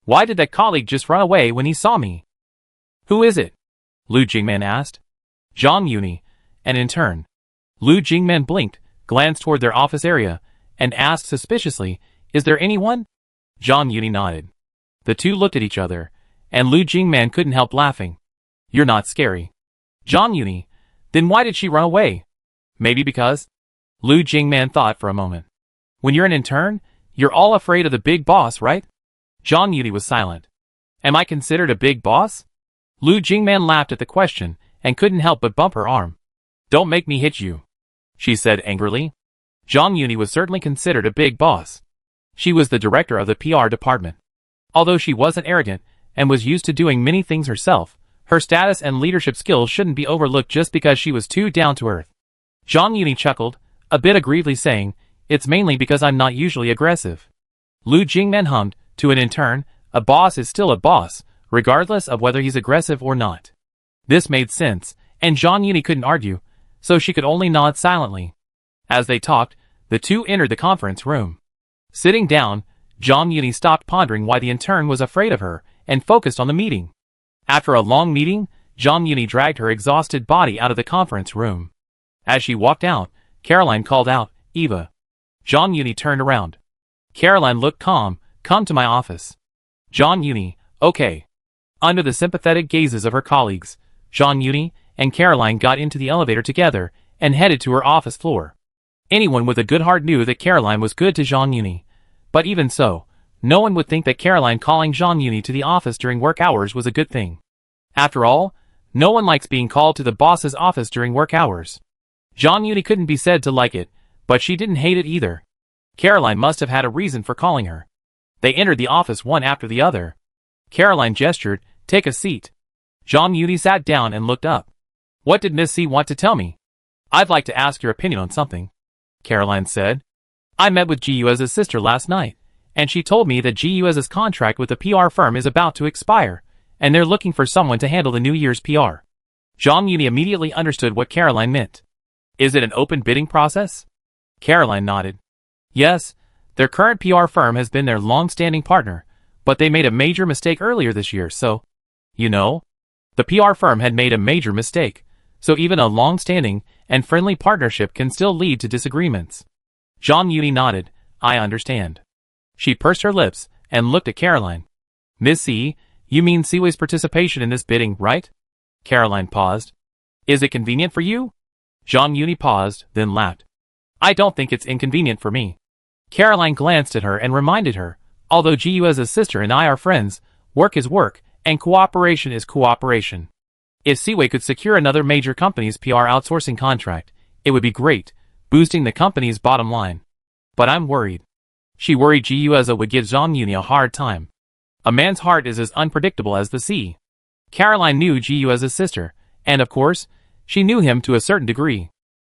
Why did that colleague just run away when he saw me? Who is it? Lu Jingman asked. Zhang Yuni, an intern. Lu Jingman blinked, glanced toward their office area, and asked suspiciously, is there anyone? Zhang Yuni nodded. The two looked at each other, and Lu Jingman couldn't help laughing. You're not scary. Zhang Yuni, then why did she run away? Maybe because? Lu Jingman thought for a moment. When you're an intern, you're all afraid of the big boss, right? Zhang Yuni was silent. Am I considered a big boss? Lu Jingman laughed at the question and couldn't help but bump her arm. Don't make me hit you, she said angrily. Zhang Yuni was certainly considered a big boss. She was the director of the PR department. Although she wasn't arrogant and was used to doing many things herself, her status and leadership skills shouldn't be overlooked just because she was too down to earth. Zhang Yuni chuckled, a bit aggrievedly saying, it's mainly because I'm not usually aggressive. Lu Jingman hummed, to an intern, a boss is still a boss, regardless of whether he's aggressive or not. This made sense, and Zhang Yuni couldn't argue, so she could only nod silently. As they talked, the two entered the conference room. Sitting down, Zhang Yuni stopped pondering why the intern was afraid of her and focused on the meeting. After a long meeting, Zhang Yuni dragged her exhausted body out of the conference room. As she walked out, Caroline called out, Eva. Zhang Yuni turned around. Caroline looked calm, come to my office. Zhang Yuni, okay. Under the sympathetic gazes of her colleagues, Zhang Yuni and Caroline got into the elevator together and headed to her office floor. Anyone with a good heart knew that Caroline was good to Zhang Yuni. But even so, no one would think that Caroline calling Zhang Yuni to the office during work hours was a good thing. After all, no one likes being called to the boss's office during work hours. Zhang Yuni couldn't be said to like it, but she didn't hate it either. Caroline must have had a reason for calling her. They entered the office one after the other. Caroline gestured, take a seat. Zhang Yuni sat down and looked up. What did Miss C want to tell me? I'd like to ask your opinion on something, Caroline said. I met with Gu's sister last night, and she told me that Gu's contract with the PR firm is about to expire, and they're looking for someone to handle the New Year's PR. Zhang Yuni immediately understood what Caroline meant. Is it an open bidding process? Caroline nodded. Yes, their current PR firm has been their long-standing partner, but they made a major mistake earlier this year, so, the PR firm had made a major mistake, So even a long-standing and friendly partnership can still lead to disagreements. Zhang Yuni nodded. I understand. She pursed her lips and looked at Caroline. Miss C, you mean Siwei's participation in this bidding, right? Caroline paused. Is it convenient for you? Zhang Yuni paused, then laughed. I don't think it's inconvenient for me. Caroline glanced at her and reminded her, although Jiueza's sister and I are friends, work is work, and cooperation is cooperation. If Siwei could secure another major company's PR outsourcing contract, it would be great, boosting the company's bottom line. But I'm worried. She worried Jiueza would give Zhang Yuni a hard time. A man's heart is as unpredictable as the sea. Caroline knew Jiueza's sister, and of course, she knew him to a certain degree.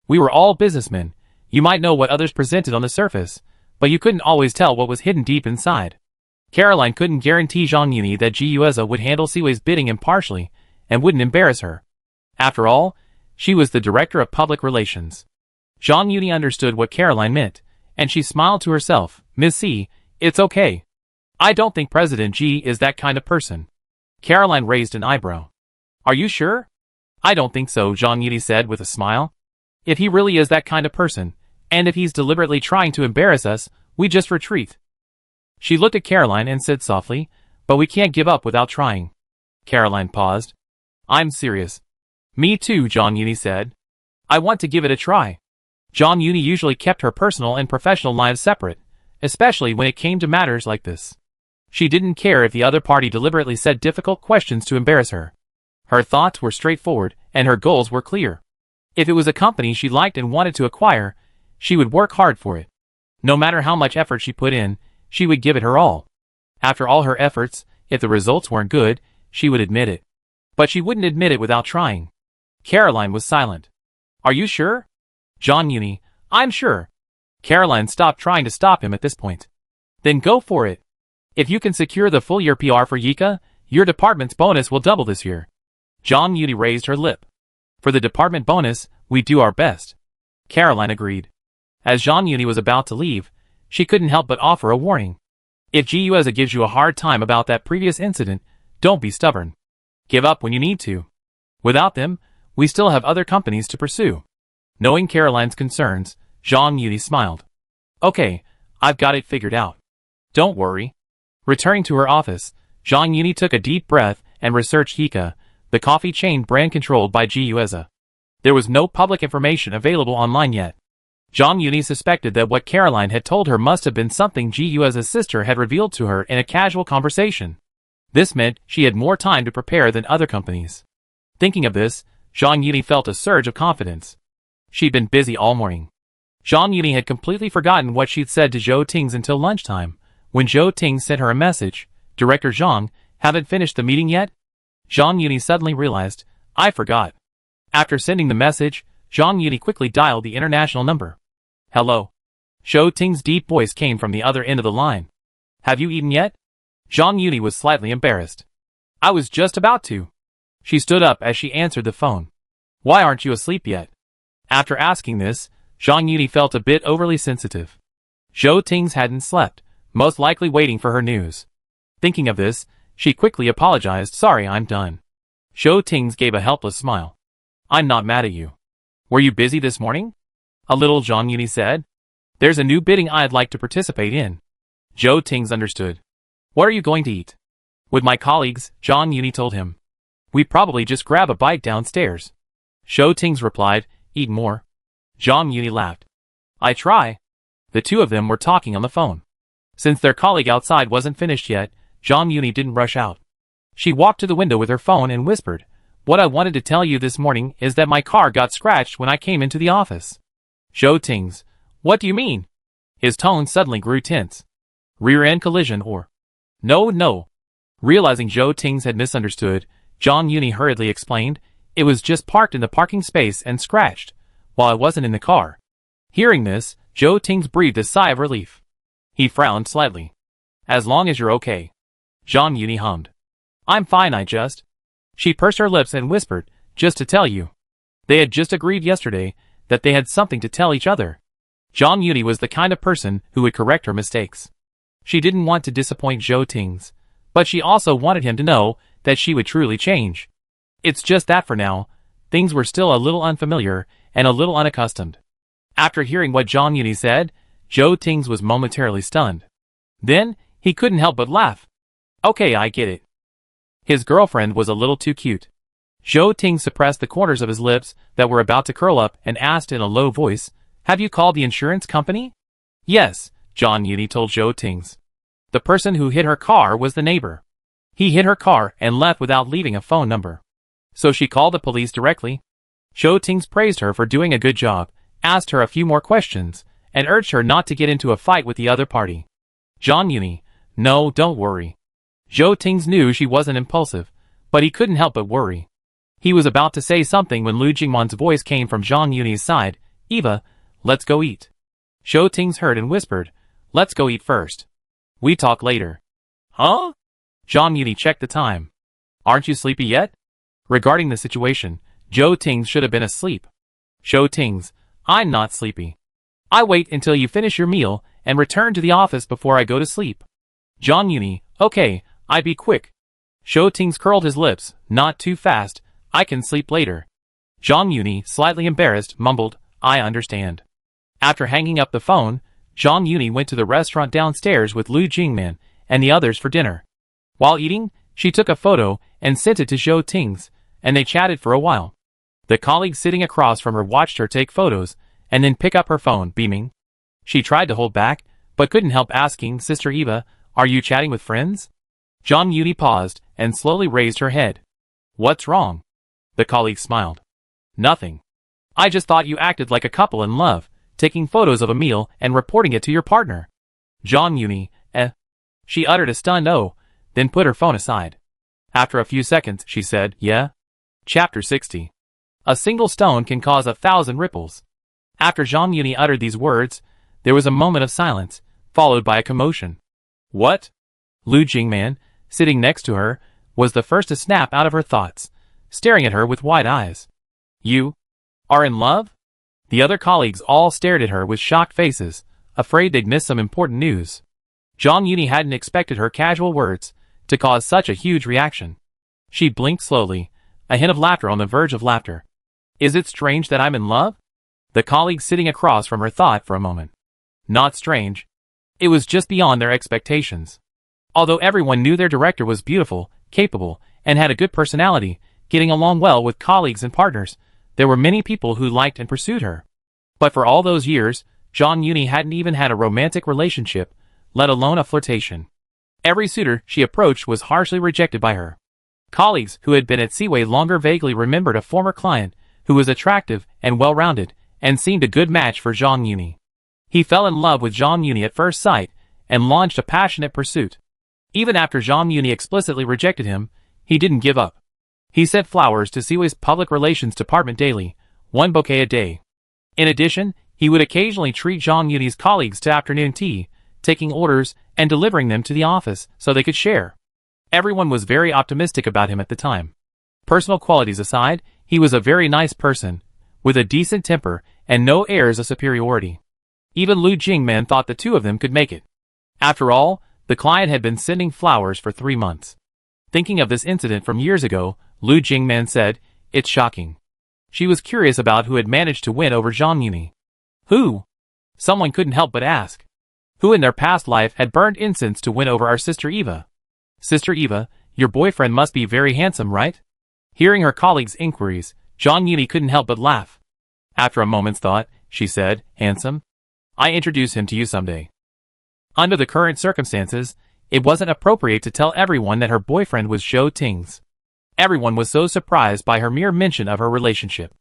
We were all businessmen. You might know what others presented on the surface, but you couldn't always tell what was hidden deep inside. Caroline couldn't guarantee Zhang Yuni that Jiueza would handle Siwei's bidding impartially and wouldn't embarrass her. After all, she was the director of public relations. Zhang Yuni understood what Caroline meant, and she smiled to herself. Miss C, it's okay. I don't think President G is that kind of person. Caroline raised an eyebrow. Are you sure? I don't think so, Zhang Yuni said with a smile. If he really is that kind of person, and if he's deliberately trying to embarrass us, we just retreat. She looked at Caroline and said softly, but we can't give up without trying. Caroline paused. I'm serious. Me too, Zhang Yuni said. I want to give it a try. Zhang Yuni usually kept her personal and professional lives separate, especially when it came to matters like this. She didn't care if the other party deliberately said difficult questions to embarrass her. Her thoughts were straightforward, and her goals were clear. If it was a company she liked and wanted to acquire, she would work hard for it. No matter how much effort she put in, she would give it her all. After all her efforts, if the results weren't good, she would admit it. But she wouldn't admit it without trying. Caroline was silent. Are you sure? Zhang Yuni, I'm sure. Caroline stopped trying to stop him at this point. Then go for it. If you can secure the full year PR for Yika, your department's bonus will double this year. Zhang Yuni raised her lip. For the department bonus, we do our best. Caroline agreed. As Zhang Yuni was about to leave, she couldn't help but offer a warning. If Jiueza gives you a hard time about that previous incident, don't be stubborn. Give up when you need to. Without them, we still have other companies to pursue. Knowing Caroline's concerns, Zhang Yuni smiled. Okay, I've got it figured out. Don't worry. Returning to her office, Zhang Yuni took a deep breath and researched Yika, the coffee chain brand controlled by Jiueza. There was no public information available online yet. Zhang Yuni suspected that what Caroline had told her must have been something Jiueza's sister had revealed to her in a casual conversation. This meant she had more time to prepare than other companies. Thinking of this, Zhang Yuni felt a surge of confidence. She'd been busy all morning. Zhang Yuni had completely forgotten what she'd said to Zhou Ting's until lunchtime, when Zhou Ting sent her a message. Director Zhang, haven't finished the meeting yet? Zhang Yuni suddenly realized, I forgot. After sending the message, Zhang Yuni quickly dialed the international number. Hello. Zhou Ting's deep voice came from the other end of the line. Have you eaten yet? Zhang Yuni was slightly embarrassed. I was just about to. She stood up as she answered the phone. Why aren't you asleep yet? After asking this, Zhang Yuni felt a bit overly sensitive. Zhou Ting's hadn't slept, most likely waiting for her news. Thinking of this, she quickly apologized. Sorry, I'm done. Zhou Ting's gave a helpless smile. I'm not mad at you. Were you busy this morning? A little, Zhang Yuni said. There's a new bidding I'd like to participate in. Zhou Ting's understood. What are you going to eat? With my colleagues, Zhang Yuni told him. We probably just grab a bite downstairs. Zhou Ting's replied, eat more. Zhang Yuni laughed. I try. The two of them were talking on the phone. Since their colleague outside wasn't finished yet, Zhang Yuni didn't rush out. She walked to the window with her phone and whispered, What I wanted to tell you this morning is that my car got scratched when I came into the office. Zhou Ting's. What do you mean? His tone suddenly grew tense. Rear-end collision or... No. Realizing Zhou Ting's had misunderstood, Zhang Yuni hurriedly explained, It was just parked in the parking space and scratched, while I wasn't in the car. Hearing this, Zhou Ting's breathed a sigh of relief. He frowned slightly. As long as you're okay. Zhang Yuni hummed. I'm fine, I just... She pursed her lips and whispered, just to tell you. They had just agreed yesterday that they had something to tell each other. Zhang Yuni was the kind of person who would correct her mistakes. She didn't want to disappoint Zhou Ting's, but she also wanted him to know that she would truly change. It's just that for now, things were still a little unfamiliar and a little unaccustomed. After hearing what Zhang Yuni said, Zhou Tings was momentarily stunned. Then, he couldn't help but laugh. Okay, I get it. His girlfriend was a little too cute. Zhou Ting suppressed the corners of his lips that were about to curl up and asked in a low voice, "Have you called the insurance company?" "Yes," Zhang Yuni told Zhou Tings. The person who hit her car was the neighbor. He hit her car and left without leaving a phone number. So she called the police directly. Zhou Tings praised her for doing a good job, asked her a few more questions, and urged her not to get into a fight with the other party. Zhang Yuni, "No, don't worry." Zhou Tings knew she wasn't impulsive, but he couldn't help but worry. He was about to say something when Lu Jingman's voice came from Zhang Yuni's side. "Eva, let's go eat." Zhou Tings heard and whispered, "Let's go eat first. We talk later." "Huh?" Zhang Yuni checked the time. "Aren't you sleepy yet?" Regarding the situation, Zhou Tings should have been asleep. "Zhou Tings, I'm not sleepy. I wait until you finish your meal and return to the office before I go to sleep." Zhang Yuni, "Okay, I be quick." Zhou Tings curled his lips, "Not too fast, I can sleep later." Zhang Yuni, slightly embarrassed, mumbled, "I understand." After hanging up the phone, Zhang Yuni went to the restaurant downstairs with Lu Jingman and the others for dinner. While eating, she took a photo and sent it to Zhou Tings, and they chatted for a while. The colleague sitting across from her watched her take photos and then pick up her phone, beaming. She tried to hold back, but couldn't help asking, "Sister Eva, are you chatting with friends?" Zhang Yuni paused and slowly raised her head. "What's wrong?" The colleague smiled. "Nothing. I just thought you acted like a couple in love, taking photos of a meal and reporting it to your partner." Zhang Yuni, She uttered a stunned "oh," then put her phone aside. After a few seconds, she said, "Yeah?" Chapter 60. A single stone can cause 1,000 ripples. After Zhang Yuni uttered these words, there was a moment of silence, followed by a commotion. "What?" Lu Jingman, sitting next to her, was the first to snap out of her thoughts, staring at her with wide eyes. "You are in love?" The other colleagues all stared at her with shocked faces, afraid they'd missed some important news. Zhang Yuni hadn't expected her casual words to cause such a huge reaction. She blinked slowly, a hint of laughter on the verge of laughter. "Is it strange that I'm in love?" The colleague sitting across from her thought for a moment. Not strange. It was just beyond their expectations. Although everyone knew their director was beautiful, capable, and had a good personality, getting along well with colleagues and partners, there were many people who liked and pursued her. But for all those years, Zhang Yuni hadn't even had a romantic relationship, let alone a flirtation. Every suitor she approached was harshly rejected by her. Colleagues who had been at Seaway longer vaguely remembered a former client who was attractive and well-rounded and seemed a good match for Zhang Yuni. He fell in love with Zhang Yuni at first sight and launched a passionate pursuit. Even after Zhang Yuni explicitly rejected him, he didn't give up. He sent flowers to Seaway's public relations department daily, 1 bouquet a day. In addition, he would occasionally treat Zhang Yuni's colleagues to afternoon tea, taking orders and delivering them to the office so they could share. Everyone was very optimistic about him at the time. Personal qualities aside, he was a very nice person, with a decent temper and no airs of superiority. Even Lu Jingman thought the two of them could make it. After all, the client had been sending flowers for 3 months. Thinking of this incident from years ago, Lu Jingman said, "It's shocking." She was curious about who had managed to win over Zhang Yuni. Who? Someone couldn't help but ask. Who in their past life had burned incense to win over our Sister Eva? "Sister Eva, your boyfriend must be very handsome, right?" Hearing her colleagues' inquiries, Zhang Yuni couldn't help but laugh. After a moment's thought, she said, "Handsome? I introduce him to you someday." Under the current circumstances, it wasn't appropriate to tell everyone that her boyfriend was Zhou Tings. Everyone was so surprised by her mere mention of her relationship.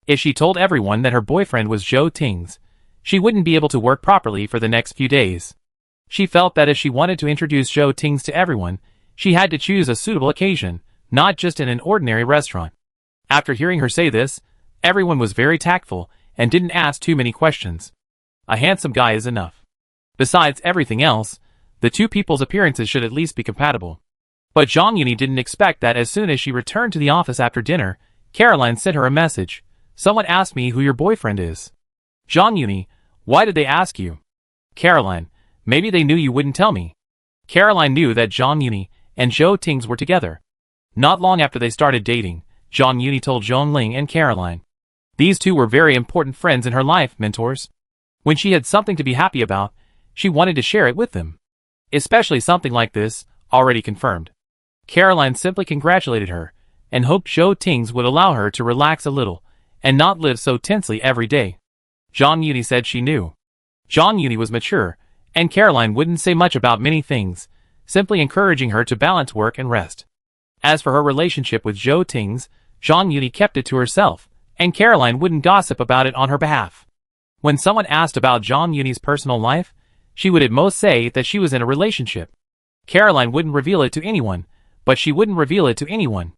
If she told everyone that her boyfriend was Zhou Tings, she wouldn't be able to work properly for the next few days. She felt that if she wanted to introduce Zhou Tings to everyone, she had to choose a suitable occasion, not just in an ordinary restaurant. After hearing her say this, everyone was very tactful and didn't ask too many questions. A handsome guy is enough. Besides everything else, the two people's appearances should at least be compatible. But Zhang Yuni didn't expect that as soon as she returned to the office after dinner, Caroline sent her a message. "Someone asked me who your boyfriend is." Zhang Yuni, "Why did they ask you?" Caroline, "Maybe they knew you wouldn't tell me." Caroline knew that Zhang Yuni and Zhou Tings were together. Not long after they started dating, Zhang Yuni told Zhongling and Caroline. These two were very important friends in her life, mentors. When she had something to be happy about, she wanted to share it with them. Especially something like this, already confirmed. Caroline simply congratulated her, and hoped Zhou Tings would allow her to relax a little, and not live so tensely every day. Zhang Yuni said she knew. Zhang Yuni was mature, and Caroline wouldn't say much about many things, simply encouraging her to balance work and rest. As for her relationship with Zhou Tings, Zhang Yuni kept it to herself, and Caroline wouldn't gossip about it on her behalf. When someone asked about Zhang Yuni's personal life, she would at most say that she was in a relationship. Caroline wouldn't reveal it to anyone, but she wouldn't reveal it to anyone.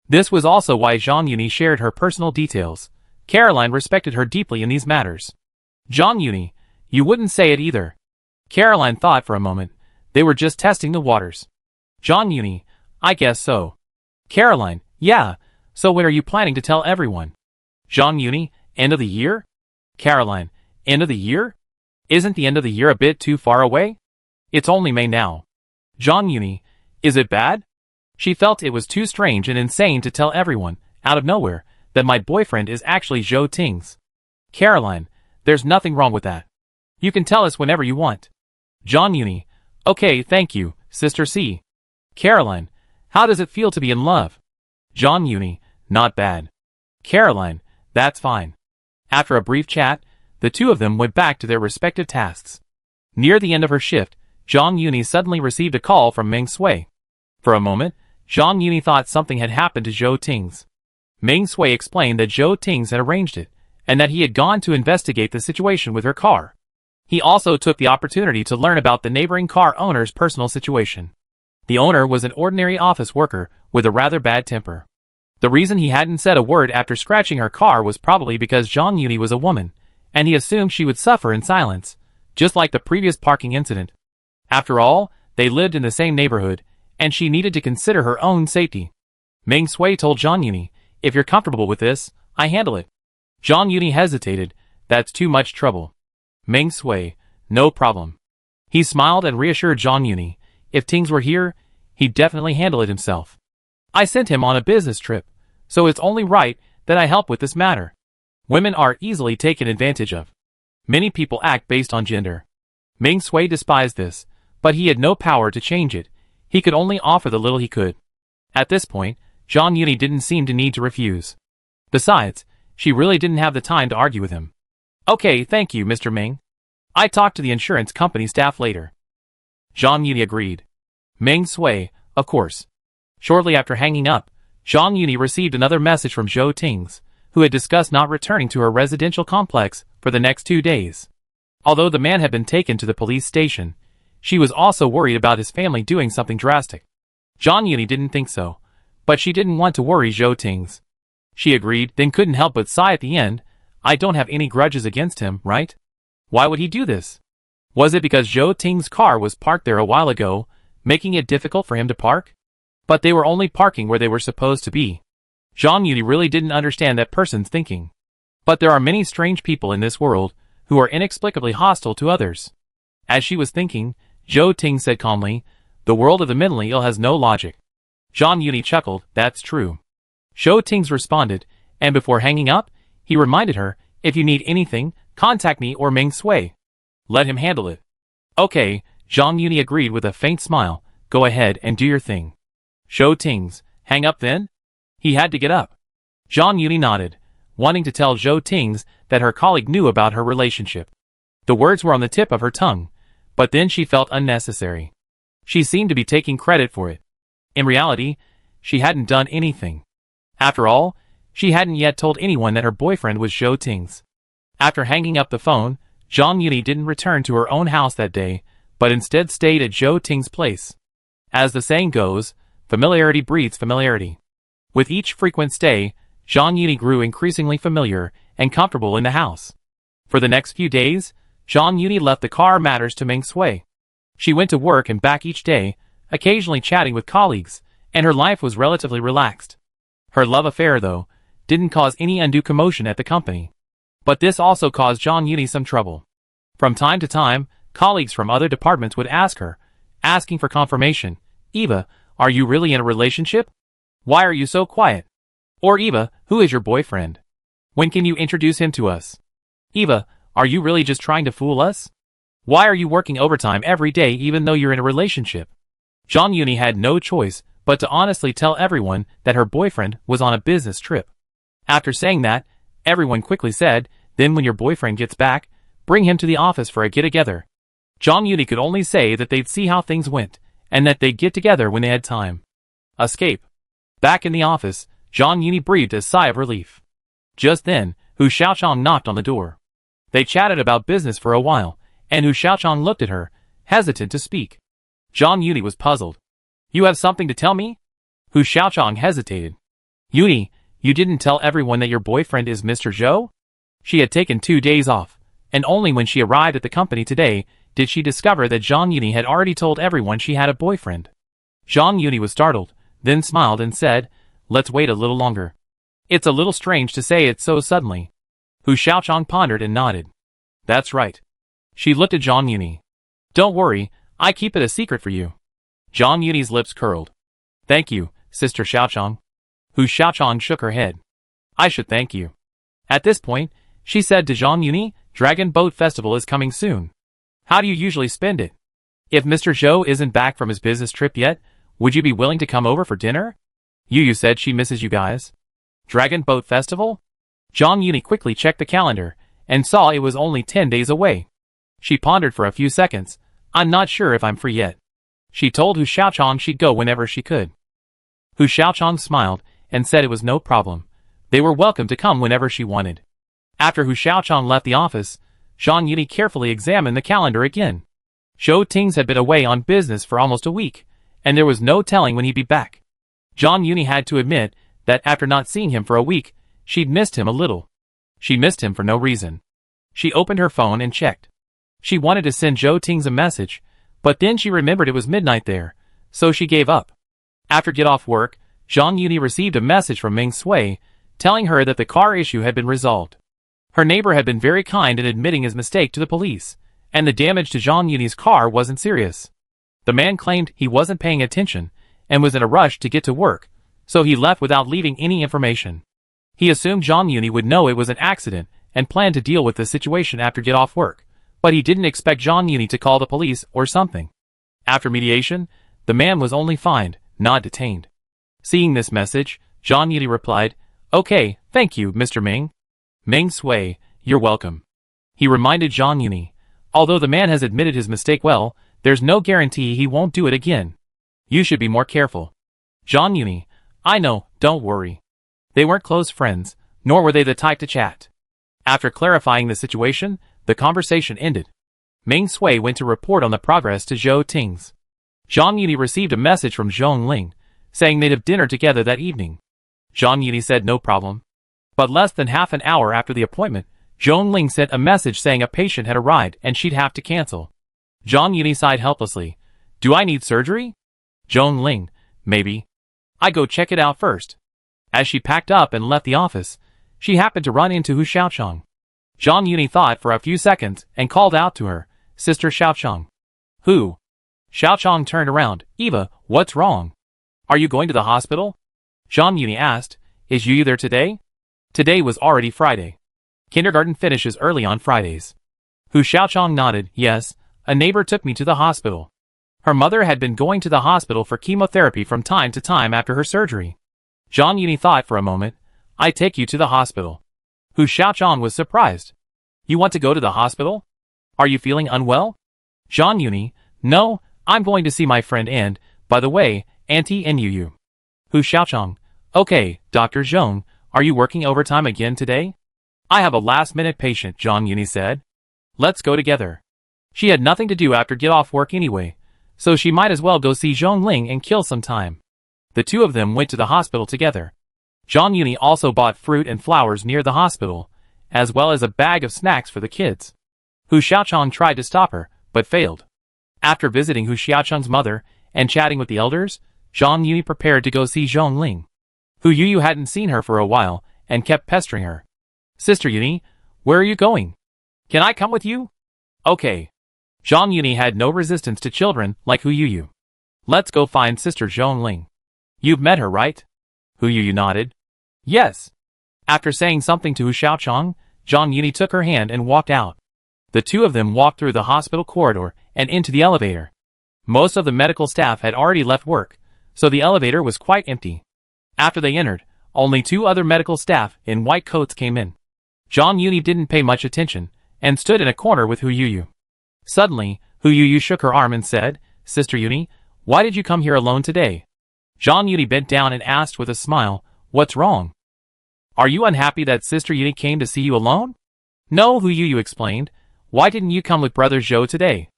This was also why Zhang Yuni shared her personal details. Caroline respected her deeply in these matters. Zhang Yuni, you wouldn't say it either. Caroline thought for a moment. They were just testing the waters. Zhang Yuni, I guess so. Caroline, yeah, so when are you planning to tell everyone? Zhang Yuni, end of the year? Caroline, end of the year? Isn't the end of the year a bit too far away? It's only May now. Zhang Yuni, is it bad? She felt it was too strange and insane to tell everyone, out of nowhere, that my boyfriend is actually Zhou Tings. Caroline, there's nothing wrong with that. You can tell us whenever you want. Zhang Yuni, okay, thank you, Sister C. Caroline, how does it feel to be in love? Zhang Yuni, not bad. Caroline, that's fine. After a brief chat, the two of them went back to their respective tasks. Near the end of her shift, Zhang Yuni suddenly received a call from Meng Sui. For a moment, Zhang Yuni thought something had happened to Zhou Tings. Meng Sui explained that Zhou Tings had arranged it, and that he had gone to investigate the situation with her car. He also took the opportunity to learn about the neighboring car owner's personal situation. The owner was an ordinary office worker with a rather bad temper. The reason he hadn't said a word after scratching her car was probably because Zhang Yuni was a woman, and he assumed she would suffer in silence, just like the previous parking incident. After all, they lived in the same neighborhood, and she needed to consider her own safety. Meng Sui told Zhang Yuni, if you're comfortable with this, I handle it. Zhang Yuni hesitated, that's too much trouble. Meng Sui, no problem. He smiled and reassured Zhang Yuni, if Tings were here, he'd definitely handle it himself. I sent him on a business trip, so it's only right that I help with this matter. Women are easily taken advantage of. Many people act based on gender. Meng Sui despised this, but he had no power to change it. He could only offer the little he could. At this point, Zhang Yuni didn't seem to need to refuse. Besides, she really didn't have the time to argue with him. Okay, thank you, Mr. Meng. I talked to the insurance company staff later. Zhang Yuni agreed. Meng Sui, of course. Shortly after hanging up, Zhang Yuni received another message from Zhou Tings, who had discussed not returning to her residential complex for the next 2 days. Although the man had been taken to the police station, she was also worried about his family doing something drastic. Zhang Yuni didn't think so, but she didn't want to worry Zhou Tings. She agreed, then couldn't help but sigh at the end. I don't have any grudges against him, right? Why would he do this? Was it because Zhou Tings' car was parked there a while ago, making it difficult for him to park? But they were only parking where they were supposed to be. Zhang Yuni really didn't understand that person's thinking. But there are many strange people in this world who are inexplicably hostile to others. As she was thinking, Zhou Ting said calmly, the world of the mentally ill has no logic. Zhang Yuni chuckled, that's true. Zhou Tings responded, and before hanging up, he reminded her, if you need anything, contact me or Meng Sui. Let him handle it. Okay, Zhang Yuni agreed with a faint smile, go ahead and do your thing. Zhou Tings, hang up then? He had to get up. Zhang Yuni nodded, wanting to tell Zhou Tings that her colleague knew about her relationship. The words were on the tip of her tongue, but then she felt unnecessary. She seemed to be taking credit for it. In reality, she hadn't done anything. After all, she hadn't yet told anyone that her boyfriend was Zhou Tings. After hanging up the phone, Zhang Yuni didn't return to her own house that day, but instead stayed at Zhou Tings' place. As the saying goes, familiarity breeds familiarity. With each frequent stay, Zhang Yuni grew increasingly familiar and comfortable in the house. For the next few days, Zhang Yuni left the car matters to Meng Sui. She went to work and back each day, occasionally chatting with colleagues, and her life was relatively relaxed. Her love affair, though, didn't cause any undue commotion at the company. But this also caused Zhang Yuni some trouble. From time to time, colleagues from other departments would ask her, asking for confirmation, Eva, are you really in a relationship? Why are you so quiet? Or Eva, who is your boyfriend? When can you introduce him to us? Eva, are you really just trying to fool us? Why are you working overtime every day even though you're in a relationship? Jean Yuni had no choice but to honestly tell everyone that her boyfriend was on a business trip. After saying that, everyone quickly said, then when your boyfriend gets back, bring him to the office for a get-together. Jean Yuni could only say that they'd see how things went, and that they'd get together when they had time. Escape. Back in the office, Jean Yuni breathed a sigh of relief. Just then, Hu Xiaochang knocked on the door. They chatted about business for a while, and Hu Xiaochang looked at her, hesitant to speak. Jean Yuni was puzzled. You have something to tell me? Hu Xiaochang hesitated. Yuni, you didn't tell everyone that your boyfriend is Mr. Zhou? She had taken 2 days off, and only when she arrived at the company today did she discover that Jean Yuni had already told everyone she had a boyfriend. Jean Yuni was startled, then smiled and said, let's wait a little longer. It's a little strange to say it so suddenly. Hu Xiaochang pondered and nodded. That's right. She looked at Jean Yuni. Don't worry, I keep it a secret for you. Jean Yuni's lips curled. Thank you, Sister Xiaochang. Hu Xiaochang shook her head. I should thank you. At this point, she said to Jean Yuni, Dragon Boat Festival is coming soon. How do you usually spend it? If Mr. Zhou isn't back from his business trip yet, would you be willing to come over for dinner? Yu said she misses you guys. Dragon Boat Festival? Jean Yuni quickly checked the calendar, and saw it was only 10 days away. She pondered for a few seconds. I'm not sure if I'm free yet. She told Hu Xiaochang she'd go whenever she could. Hu Xiaochang smiled, and said it was no problem. They were welcome to come whenever she wanted. After Hu Xiaochang left the office, Jean Yuni carefully examined the calendar again. Zhou Ting's had been away on business for almost a week, and there was no telling when he'd be back. Jean Yuni had to admit that after not seeing him for a week, she'd missed him a little. She missed him for no reason. She opened her phone and checked. She wanted to send Zhou Ting's a message, but then she remembered it was midnight there, so she gave up. After get off work, Jean Yuni received a message from Ming Sui, telling her that the car issue had been resolved. Her neighbor had been very kind in admitting his mistake to the police, and the damage to Jean Yuni's car wasn't serious. The man claimed he wasn't paying attention, and was in a rush to get to work, so he left without leaving any information. He assumed Jean Yuni would know it was an accident, and planned to deal with the situation after get off work, but he didn't expect Jean Yuni to call the police or something. After mediation, the man was only fined, not detained. Seeing this message, Jean Yuni replied, Okay, thank you, Mr. Ming. Ming Sui, you're welcome. He reminded Jean Yuni, although the man has admitted his mistake well, there's no guarantee he won't do it again. You should be more careful. Jean Yuni, I know, don't worry. They weren't close friends, nor were they the type to chat. After clarifying the situation, the conversation ended. Ming Sui went to report on the progress to Zhou Ting's. Jean Yuni received a message from Zhong Ling, saying they'd have dinner together that evening. Jean Yuni said no problem. But less than half an hour after the appointment, Zhong Ling sent a message saying a patient had arrived and she'd have to cancel. Jean Yuni sighed helplessly. Do I need surgery? Zhong Ling, maybe. I go check it out first. As she packed up and left the office, she happened to run into Hu Xiaochang. Jean Yuni thought for a few seconds and called out to her, Sister Xiaochang. Who? Xiaochang turned around. Eva, what's wrong? Are you going to the hospital? Jean Yuni asked. Is Yu there today? Today was already Friday. Kindergarten finishes early on Fridays. Hu Xiaochang nodded. Yes, a neighbor took me to the hospital. Her mother had been going to the hospital for chemotherapy from time to time after her surgery. Jean Yuni thought for a moment. I take you to the hospital. Hu Xiaochang was surprised. You want to go to the hospital? Are you feeling unwell? Jean Yuni, no, I'm going to see my friend and, by the way, Auntie and Yu. Hu Xiaochang, okay, Dr. Zhong, are you working overtime again today? I have a last-minute patient, Jean Yuni said. Let's go together. She had nothing to do after get off work anyway, so she might as well go see Zhong Ling and kill some time. The two of them went to the hospital together. Jean Yuni also bought fruit and flowers near the hospital, as well as a bag of snacks for the kids. Hu Xiaochang tried to stop her, but failed. After visiting Hu Xiaochang's mother and chatting with the elders, Jean Yuni prepared to go see Zhong Ling. Hu Yu hadn't seen her for a while and kept pestering her. Sister Yuni, where are you going? Can I come with you? Okay. Jean Yuni had no resistance to children like Hu Yu. Let's go find Sister Zhong Ling. You've met her, right? Hu Yu nodded. Yes. After saying something to Hu Xiaochang, Zhang Yuni took her hand and walked out. The two of them walked through the hospital corridor and into the elevator. Most of the medical staff had already left work, so the elevator was quite empty. After they entered, only two other medical staff in white coats came in. Zhang Yuni didn't pay much attention, and stood in a corner with Hu Yuyu. Suddenly, Hu Yuyu shook her arm and said, "Sister Yuni, why did you come here alone today?" Zhang Yuni bent down and asked with a smile, "What's wrong? Are you unhappy that Sister Yuni came to see you alone?" "No," Hu Yuyu explained. "Why didn't you come with Brother Zhou today?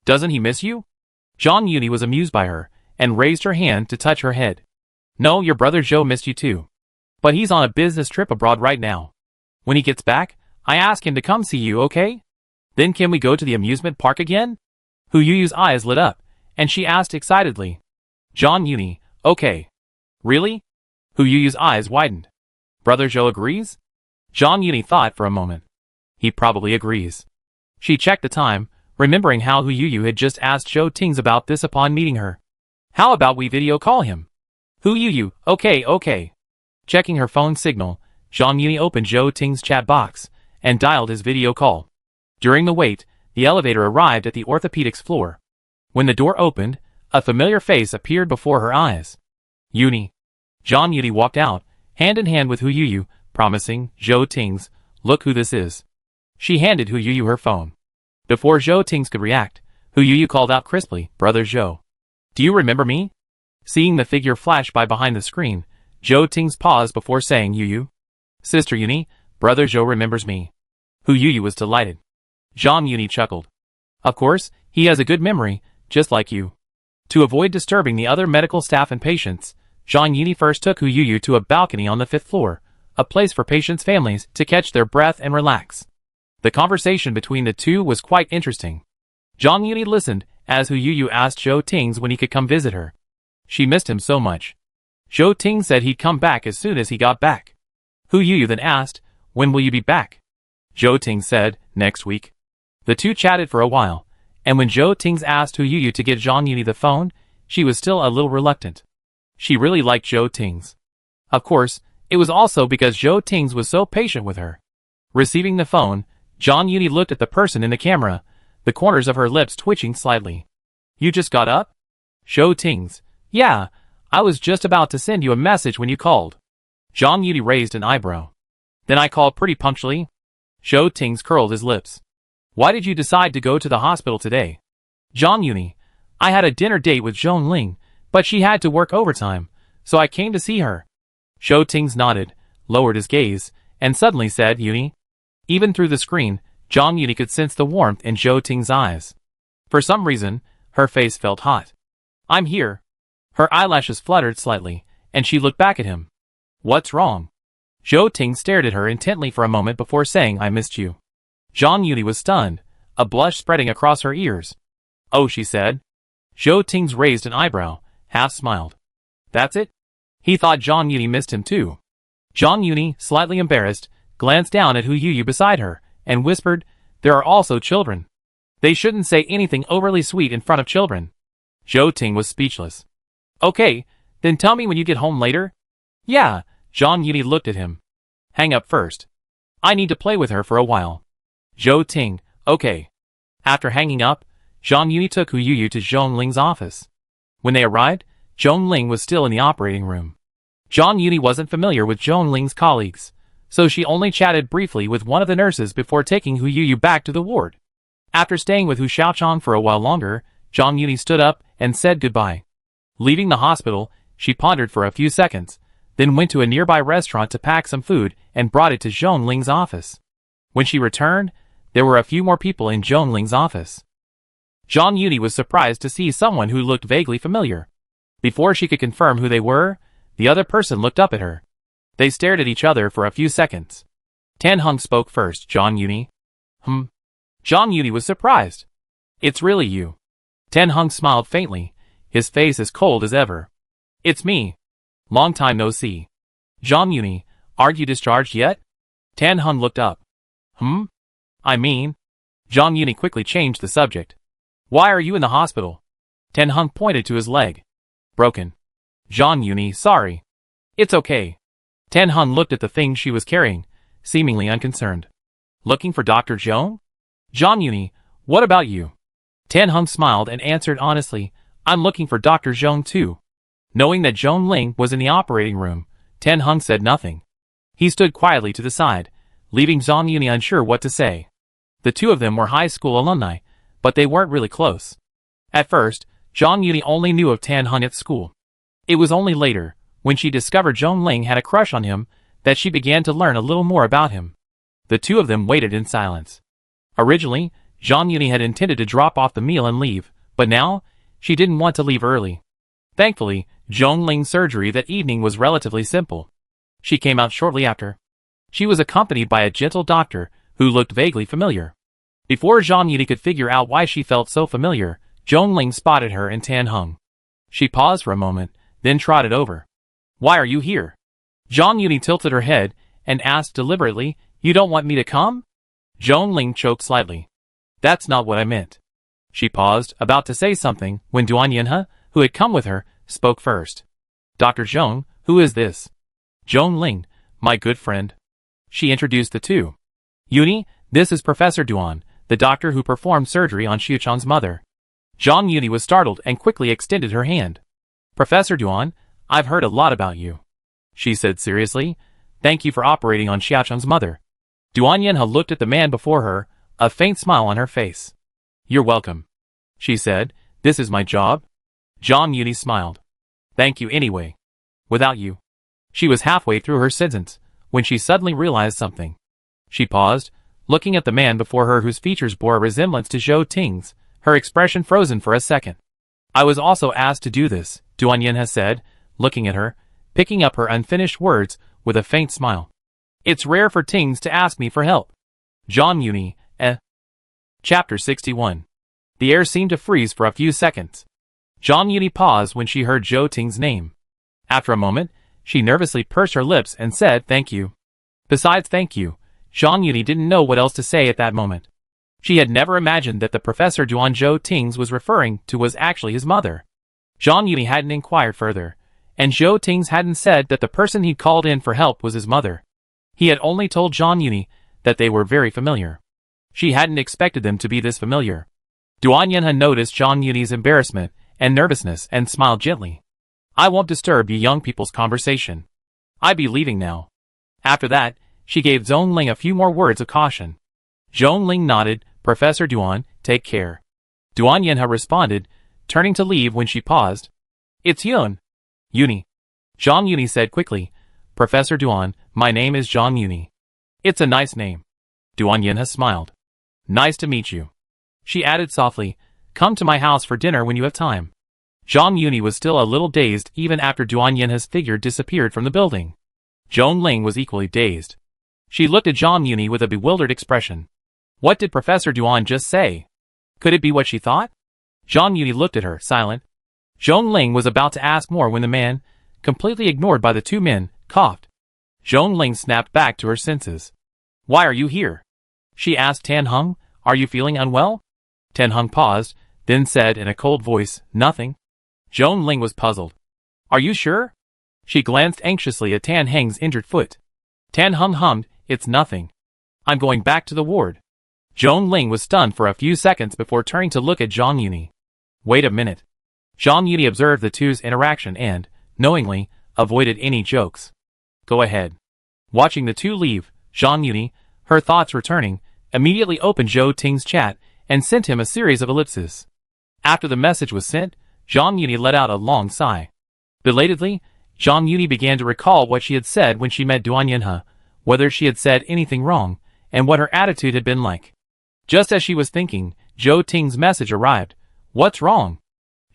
Doesn't he miss you?" Zhang Yuni was amused by her, and raised her hand to touch her head. "No, your Brother Zhou missed you too. But he's on a business trip abroad right now. When he gets back, I ask him to come see you, okay? Then can we go to the amusement park again?" Hu Yuyu's eyes lit up, and she asked excitedly. "Zhang Yuni, okay. Really?" Hu Yuyu's eyes widened. "Brother Zhou agrees?" Zhang Yuni thought for a moment. He probably agrees. She checked the time, remembering how Hu Yuyu had just asked Zhou Tings about this upon meeting her. "How about we video call him?" "Hu Yuyu, okay. Checking her phone signal, Zhang Yuni opened Zhou Ting's chat box and dialed his video call. During the wait, the elevator arrived at the orthopedics floor. When the door opened, a familiar face appeared before her eyes. "Yuni." Zhang Yuni walked out, hand in hand with Hu Yuyu, promising, "Zhou Tings, look who this is." She handed Hu Yuyu her phone. Before Zhou Tings could react, Hu Yuyu called out crisply, "Brother Zhou. Do you remember me?" Seeing the figure flash by behind the screen, Zhou Tings paused before saying, "Yuyu." "Sister Yuni, Brother Zhou remembers me." Hu Yuyu was delighted. Zhang Yuni chuckled. "Of course, he has a good memory, just like you." To avoid disturbing the other medical staff and patients, Zhang Yuni first took Hu Yuyu to a balcony on the 5th floor, a place for patients' families to catch their breath and relax. The conversation between the two was quite interesting. Zhang Yuni listened as Hu Yuyu asked Zhou Tings when he could come visit her. She missed him so much. Zhou Ting said he'd come back as soon as he got back. Hu Yuyu then asked, "When will you be back?" Zhou Ting said, "Next week." The two chatted for a while, and when Zhou Tings asked Hu Yuyu to get Zhang Yuni the phone, she was still a little reluctant. She really liked Zhou Tings. Of course, it was also because Zhou Tings was so patient with her. Receiving the phone, Zhang Yuni looked at the person in the camera, the corners of her lips twitching slightly. "You just got up?" Zhou Tings. "Yeah, I was just about to send you a message when you called." Zhang Yuni raised an eyebrow. "Then I called pretty punctually?" Zhou Tings curled his lips. "Why did you decide to go to the hospital today?" Zhang Yuni. "I had a dinner date with Zhong Ling, but she had to work overtime, so I came to see her." Zhou Tings nodded, lowered his gaze, and suddenly said, "Yuni." Even through the screen, Zhang Yuni could sense the warmth in Zhou Ting's eyes. For some reason, her face felt hot. "I'm here." Her eyelashes fluttered slightly, and she looked back at him. "What's wrong?" Zhou Ting stared at her intently for a moment before saying, "I missed you." Zhang Yuni was stunned, a blush spreading across her ears. "Oh," she said. Zhou Tings raised an eyebrow, half smiled. "That's it?" He thought Zhang Yuni missed him too. Zhang Yuni, slightly embarrassed, glanced down at Hu Yuyu beside her, and whispered, "There are also children. They shouldn't say anything overly sweet in front of children." Zhou Ting was speechless. "Okay, then tell me when you get home later." "Yeah." Zhang Yuni looked at him. "Hang up first. I need to play with her for a while." Zhou Ting. "Okay." After hanging up, Zhang Yuni took Hu Yuyu to Zhong Ling's office. When they arrived, Zhong Ling was still in the operating room. Zhang Yuni wasn't familiar with Zhong Ling's colleagues, so she only chatted briefly with one of the nurses before taking Hu Yuyu back to the ward. After staying with Hu Xiaochang for a while longer, Zhang Yuni stood up and said goodbye. Leaving the hospital, she pondered for a few seconds, then went to a nearby restaurant to pack some food and brought it to Zhong Ling's office. When she returned, there were a few more people in Zhong Ling's office. Zhang Yuni was surprised to see someone who looked vaguely familiar. Before she could confirm who they were, the other person looked up at her. They stared at each other for a few seconds. Tan Heng spoke first. "Zhang Yuni?" Zhang Yuni was surprised. "It's really you." Tan Heng smiled faintly, his face as cold as ever. "It's me. Long time no see." "Zhang Yuni, aren't you discharged yet?" Tan Heng looked up. I mean..." Zhang Yuni quickly changed the subject. "Why are you in the hospital?" Tan Heng pointed to his leg. "Broken." Zhang Yuni, "Sorry." "It's okay." Tan Heng looked at the thing she was carrying, seemingly unconcerned. Looking for Dr. Zhong? Zhang Yuni, what about you? Tan Heng smiled and answered honestly, I'm looking for Dr. Zhong too. Knowing that Zhong Ling was in the operating room, Tan Heng said nothing. He stood quietly to the side, leaving Zhang Yuni unsure what to say. The two of them were high school alumni, but they weren't really close. At first, Zhang Yuni only knew of Tan Heng at school. It was only later, when she discovered Zhong Ling had a crush on him, that she began to learn a little more about him. The two of them waited in silence. Originally, Zhang Yuni had intended to drop off the meal and leave, but now, she didn't want to leave early. Thankfully, Zhong Ling's surgery that evening was relatively simple. She came out shortly after. She was accompanied by a gentle doctor, who looked vaguely familiar. Before Zhang Yuni could figure out why she felt so familiar, Zhong Ling spotted her and Tan Heng. She paused for a moment, then trotted over. Why are you here? Zhang Yuni tilted her head, and asked deliberately, You don't want me to come? Zhong Ling choked slightly. That's not what I meant. She paused, about to say something, when Duan Yinhe, who had come with her, spoke first. Dr. Zhong, who is this? Zhong Ling, my good friend. She introduced the two. Yuni, this is Professor Duan, the doctor who performed surgery on Xiuchang's mother. Zhang Yuni was startled and quickly extended her hand. Professor Duan, I've heard a lot about you. She said seriously, Thank you for operating on Xiaochang's mother. Duan Yinhe looked at the man before her, a faint smile on her face. You're welcome. She said, This is my job. Zhang Yuni smiled. Thank you anyway. Without you. She was halfway through her sentence, when she suddenly realized something. She paused, looking at the man before her whose features bore a resemblance to Zhou Ting's, her expression frozen for a second. I was also asked to do this, Duan Yinhe said, looking at her, picking up her unfinished words, with a faint smile. It's rare for Tings to ask me for help. Zhang Yuni, Chapter 61. The air seemed to freeze for a few seconds. Zhang Yuni paused when she heard Zhou Ting's name. After a moment, she nervously pursed her lips and said thank you. Besides thank you, Zhang Yuni didn't know what else to say at that moment. She had never imagined that the Professor Duan Zhou Tings was referring to was actually his mother. Zhang Yuni hadn't inquired further, and Zhou Tings hadn't said that the person he'd called in for help was his mother. He had only told Zhang Yuni that they were very familiar. She hadn't expected them to be this familiar. Duan Yinhe noticed Zhang Yuni's embarrassment and nervousness and smiled gently. I won't disturb you young people's conversation. I be leaving now. After that, she gave Zhong Ling a few more words of caution. Zhong Ling nodded, Professor Duan, take care. Duan Yinhe responded, turning to leave when she paused. It's Yuni. Zhang Yuni said quickly, Professor Duan, my name is Zhang Yuni. It's a nice name. Duan Yinhe smiled. Nice to meet you. She added softly, come to my house for dinner when you have time. Zhang Yuni was still a little dazed even after Duan Yinhe's figure disappeared from the building. Zhong Ling was equally dazed. She looked at Zhang Yuni with a bewildered expression. What did Professor Duan just say? Could it be what she thought? Zhang Yuni looked at her, silent. Zhong Ling was about to ask more when the man, completely ignored by the two men, coughed. Zhong Ling snapped back to her senses. Why are you here? She asked Tan Heng, are you feeling unwell? Tan Heng paused, then said in a cold voice, nothing. Zhong Ling was puzzled. Are you sure? She glanced anxiously at Tan Heng's injured foot. Tan Heng hummed, it's nothing. I'm going back to the ward. Zhong Ling was stunned for a few seconds before turning to look at Zhang Yuni. Wait a minute. Zhang Yuni observed the two's interaction and, knowingly, avoided any jokes. Go ahead. Watching the two leave, Zhang Yuni, her thoughts returning, immediately opened Zhou Ting's chat and sent him a series of ellipses. After the message was sent, Zhang Yuni let out a long sigh. Belatedly, Zhang Yuni began to recall what she had said when she met Duan Yinhe, whether she had said anything wrong, and what her attitude had been like. Just as she was thinking, Zhou Ting's message arrived. What's wrong?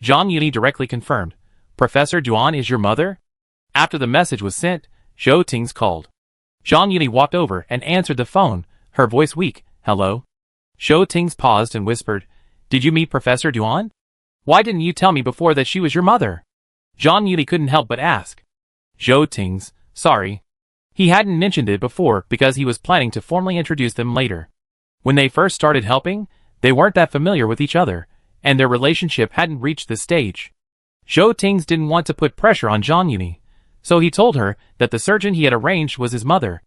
Zhang Yuni directly confirmed. Professor Duan is your mother? After the message was sent, Zhou Ting's called. Zhang Yuni walked over and answered the phone, her voice weak. Hello? Zhou Ting's paused and whispered, Did you meet Professor Duan? Why didn't you tell me before that she was your mother? Zhang Yuni couldn't help but ask. Zhou Ting's, sorry. He hadn't mentioned it before because he was planning to formally introduce them later. When they first started helping, they weren't that familiar with each other, and their relationship hadn't reached this stage. Zhou Ting's didn't want to put pressure on Zhang Yuni, So he told her that the surgeon he had arranged was his mother.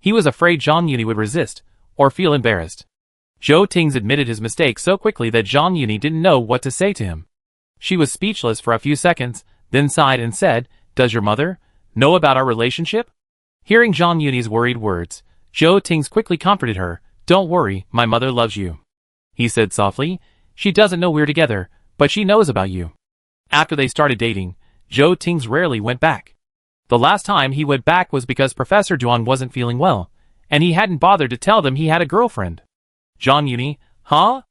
He was afraid Zhang Yuni would resist, or feel embarrassed. Zhou Tings admitted his mistake so quickly that Zhang Yuni didn't know what to say to him. She was speechless for a few seconds, then sighed and said, "Does your mother know about our relationship?" Hearing Zhang Yuni's worried words, Zhou Tings quickly comforted her. "Don't worry, my mother loves you," he said softly. "She doesn't know we're together, but she knows about you." After they started dating, Zhou Tings rarely went back. The last time he went back was because Professor Duan wasn't feeling well, and he hadn't bothered to tell them he had a girlfriend. "Zhang Yuni, huh?"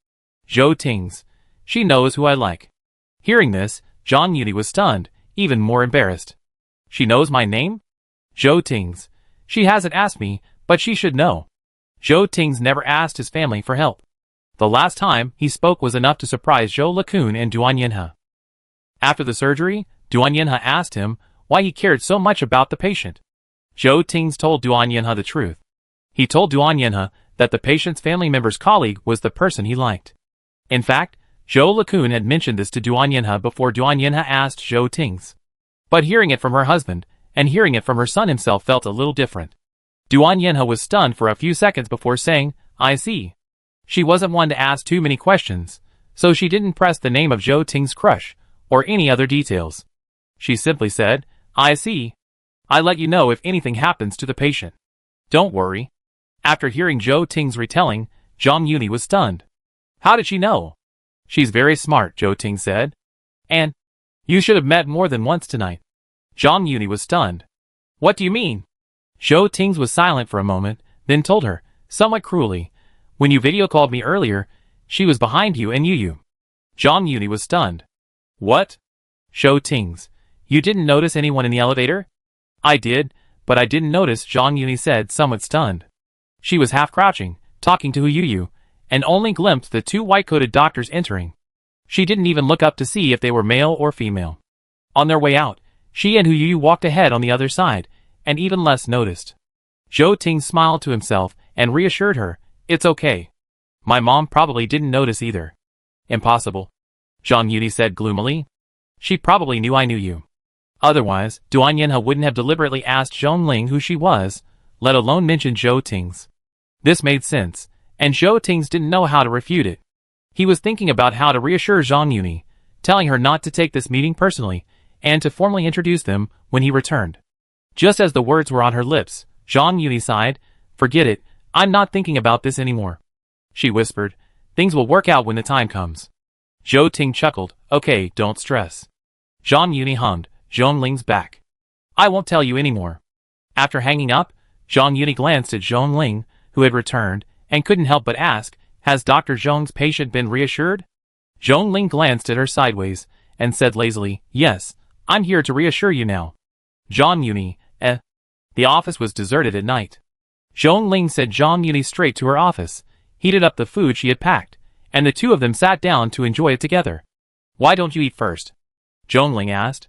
"Zhou Tings. She knows who I like." Hearing this, Zhang Yuni was stunned, even more embarrassed. "She knows my name?" "Zhou Tings. She hasn't asked me, but she should know." Zhou Tings never asked his family for help. The last time he spoke was enough to surprise Zhou Lekun and Duan Yanhe. After the surgery, Duan Yanhe asked him why he cared so much about the patient. Zhou Tings told Duan Yanhe the truth. He told Duan Yanhe that the patient's family member's colleague was the person he liked. In fact, Zhou Lekun had mentioned this to Duan Yanhe before Duan Yanhe asked Zhou Tings. But hearing it from her husband, and hearing it from her son himself felt a little different. Duan Yanhe was stunned for a few seconds before saying, "I see." She wasn't one to ask too many questions, so she didn't press the name of Zhou Tings' crush, or any other details. She simply said, "I see. I'll let you know if anything happens to the patient. Don't worry." After hearing Zhou Tings' retelling, Zhang Yuni was stunned. "How did she know?" "She's very smart," Zhou Ting said. "And you should have met more than once tonight." Zhang Yuni was stunned. "What do you mean?" Zhou Tings was silent for a moment, then told her, somewhat cruelly, "When you video called me earlier, she was behind you and you." Zhang Yuni was stunned. "What?" "Zhou Tings, you didn't notice anyone in the elevator?" "I did, but I didn't notice," Zhang Yuni said, somewhat stunned. She was half crouching, talking to Yu, and only glimpsed the two white-coated doctors entering. She didn't even look up to see if they were male or female. On their way out, she and Yu walked ahead on the other side, and even less noticed. Zhou Ting smiled to himself and reassured her, "It's okay. My mom probably didn't notice either." "Impossible," Zhang Yuni said gloomily. "She probably knew I knew you. Otherwise, Duan Yanhe wouldn't have deliberately asked Zhongling who she was, let alone mention Zhou Tings." This made sense, and Zhou Tings didn't know how to refute it. He was thinking about how to reassure Zhang Yuni, telling her not to take this meeting personally, and to formally introduce them when he returned. Just as the words were on her lips, Zhang Yuni sighed, "Forget it, I'm not thinking about this anymore." She whispered, "Things will work out when the time comes." Zhou Ting chuckled, "Okay, don't stress." Zhang Yuni hummed, "Zhongling's back. I won't tell you anymore." After hanging up, Zhang Yuni glanced at Zhongling, who had returned, and couldn't help but ask, "Has Dr. Zhong's patient been reassured?" Zhongling glanced at her sideways, and said lazily, "Yes, I'm here to reassure you now." Zhang Yuni, The office was deserted at night. Zhongling sent Zhang Yuni straight to her office, heated up the food she had packed, and the two of them sat down to enjoy it together. "Why don't you eat first?" Zhongling asked.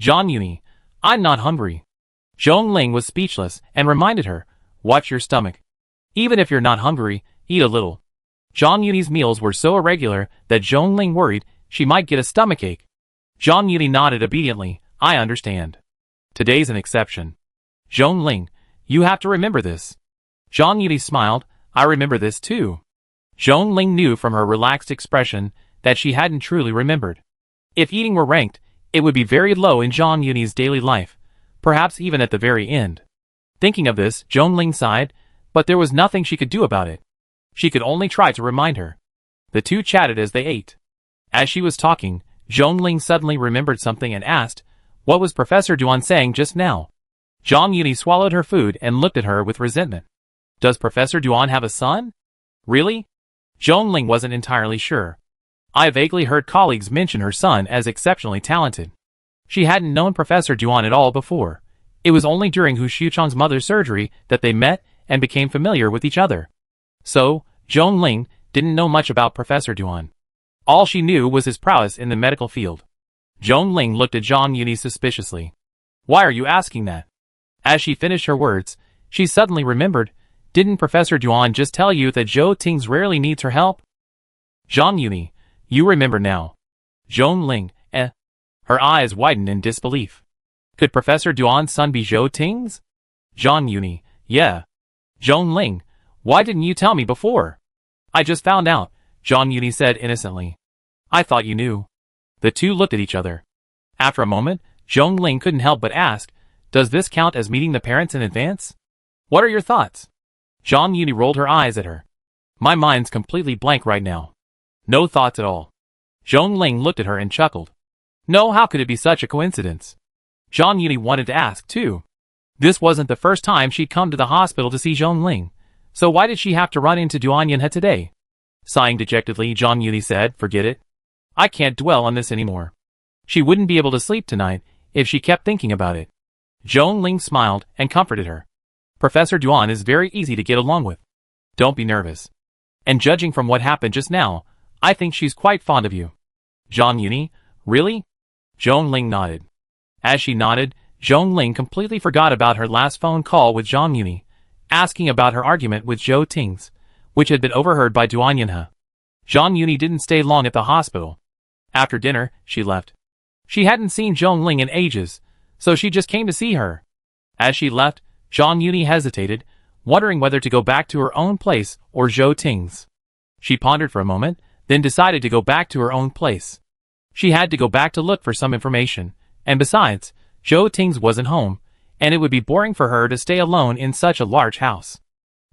Zhang Yuni, "I'm not hungry." Zhongling was speechless and reminded her, "Watch your stomach. Even if you're not hungry, eat a little." Zhang Yuni's meals were so irregular that Zhongling worried she might get a stomachache. Zhang Yuni nodded obediently, "I understand. Today's an exception." "Zhongling, you have to remember this." Zhang Yuni smiled, "I remember this too." Zhongling knew from her relaxed expression that she hadn't truly remembered. If eating were ranked, it would be very low in Zhang Yuni's daily life, perhaps even at the very end. Thinking of this, Zhongling sighed, but there was nothing she could do about it. She could only try to remind her. The two chatted as they ate. As she was talking, Zhongling suddenly remembered something and asked, "What was Professor Duan saying just now?" Zhang Yuni swallowed her food and looked at her with resentment. "Does Professor Duan have a son?" "Really?" Zhongling wasn't entirely sure. "I vaguely heard colleagues mention her son as exceptionally talented." She hadn't known Professor Duan at all before. It was only during Hu Xiuchang's mother's surgery that they met and became familiar with each other. So, Zhongling didn't know much about Professor Duan. All she knew was his prowess in the medical field. Zhongling looked at Zhang Yuni suspiciously. "Why are you asking that?" As she finished her words, she suddenly remembered, "Didn't Professor Duan just tell you that Zhou Tings rarely needs her help?" "Zhang Yuni, you remember now." Zhongling, Her eyes widened in disbelief. Could Professor Duan's son be Zhou Ting's? Zhang Yuni, yeah. Zhong Ling, why didn't you tell me before? I just found out, Zhang Yuni said innocently. I thought you knew. The two looked at each other. After a moment, Zhong Ling couldn't help but ask, does this count as meeting the parents in advance? What are your thoughts? Zhang Yuni rolled her eyes at her. My mind's completely blank right now. No thoughts at all. Zhong Ling looked at her and chuckled. No, how could it be such a coincidence? Zhang Yuni wanted to ask too. This wasn't the first time she'd come to the hospital to see Zhong Ling, so why did she have to run into Duan Yunhe today? Sighing dejectedly, Zhang Yuni said, forget it. I can't dwell on this anymore. She wouldn't be able to sleep tonight if she kept thinking about it. Zhong Ling smiled and comforted her. Professor Duan is very easy to get along with. Don't be nervous. And judging from what happened just now, I think she's quite fond of you. Zhang Yuni, really? Zhong Ling nodded. As she nodded, Zhong Ling completely forgot about her last phone call with Zhang Yuni, asking about her argument with Zhou Ting's, which had been overheard by Duan Yunhe. Zhang Yuni didn't stay long at the hospital. After dinner, she left. She hadn't seen Zhong Ling in ages, so she just came to see her. As she left, Zhang Yuni hesitated, wondering whether to go back to her own place or Zhou Ting's. She pondered for a moment, then decided to go back to her own place. She had to go back to look for some information, and besides, Zhou Ting's wasn't home, and it would be boring for her to stay alone in such a large house.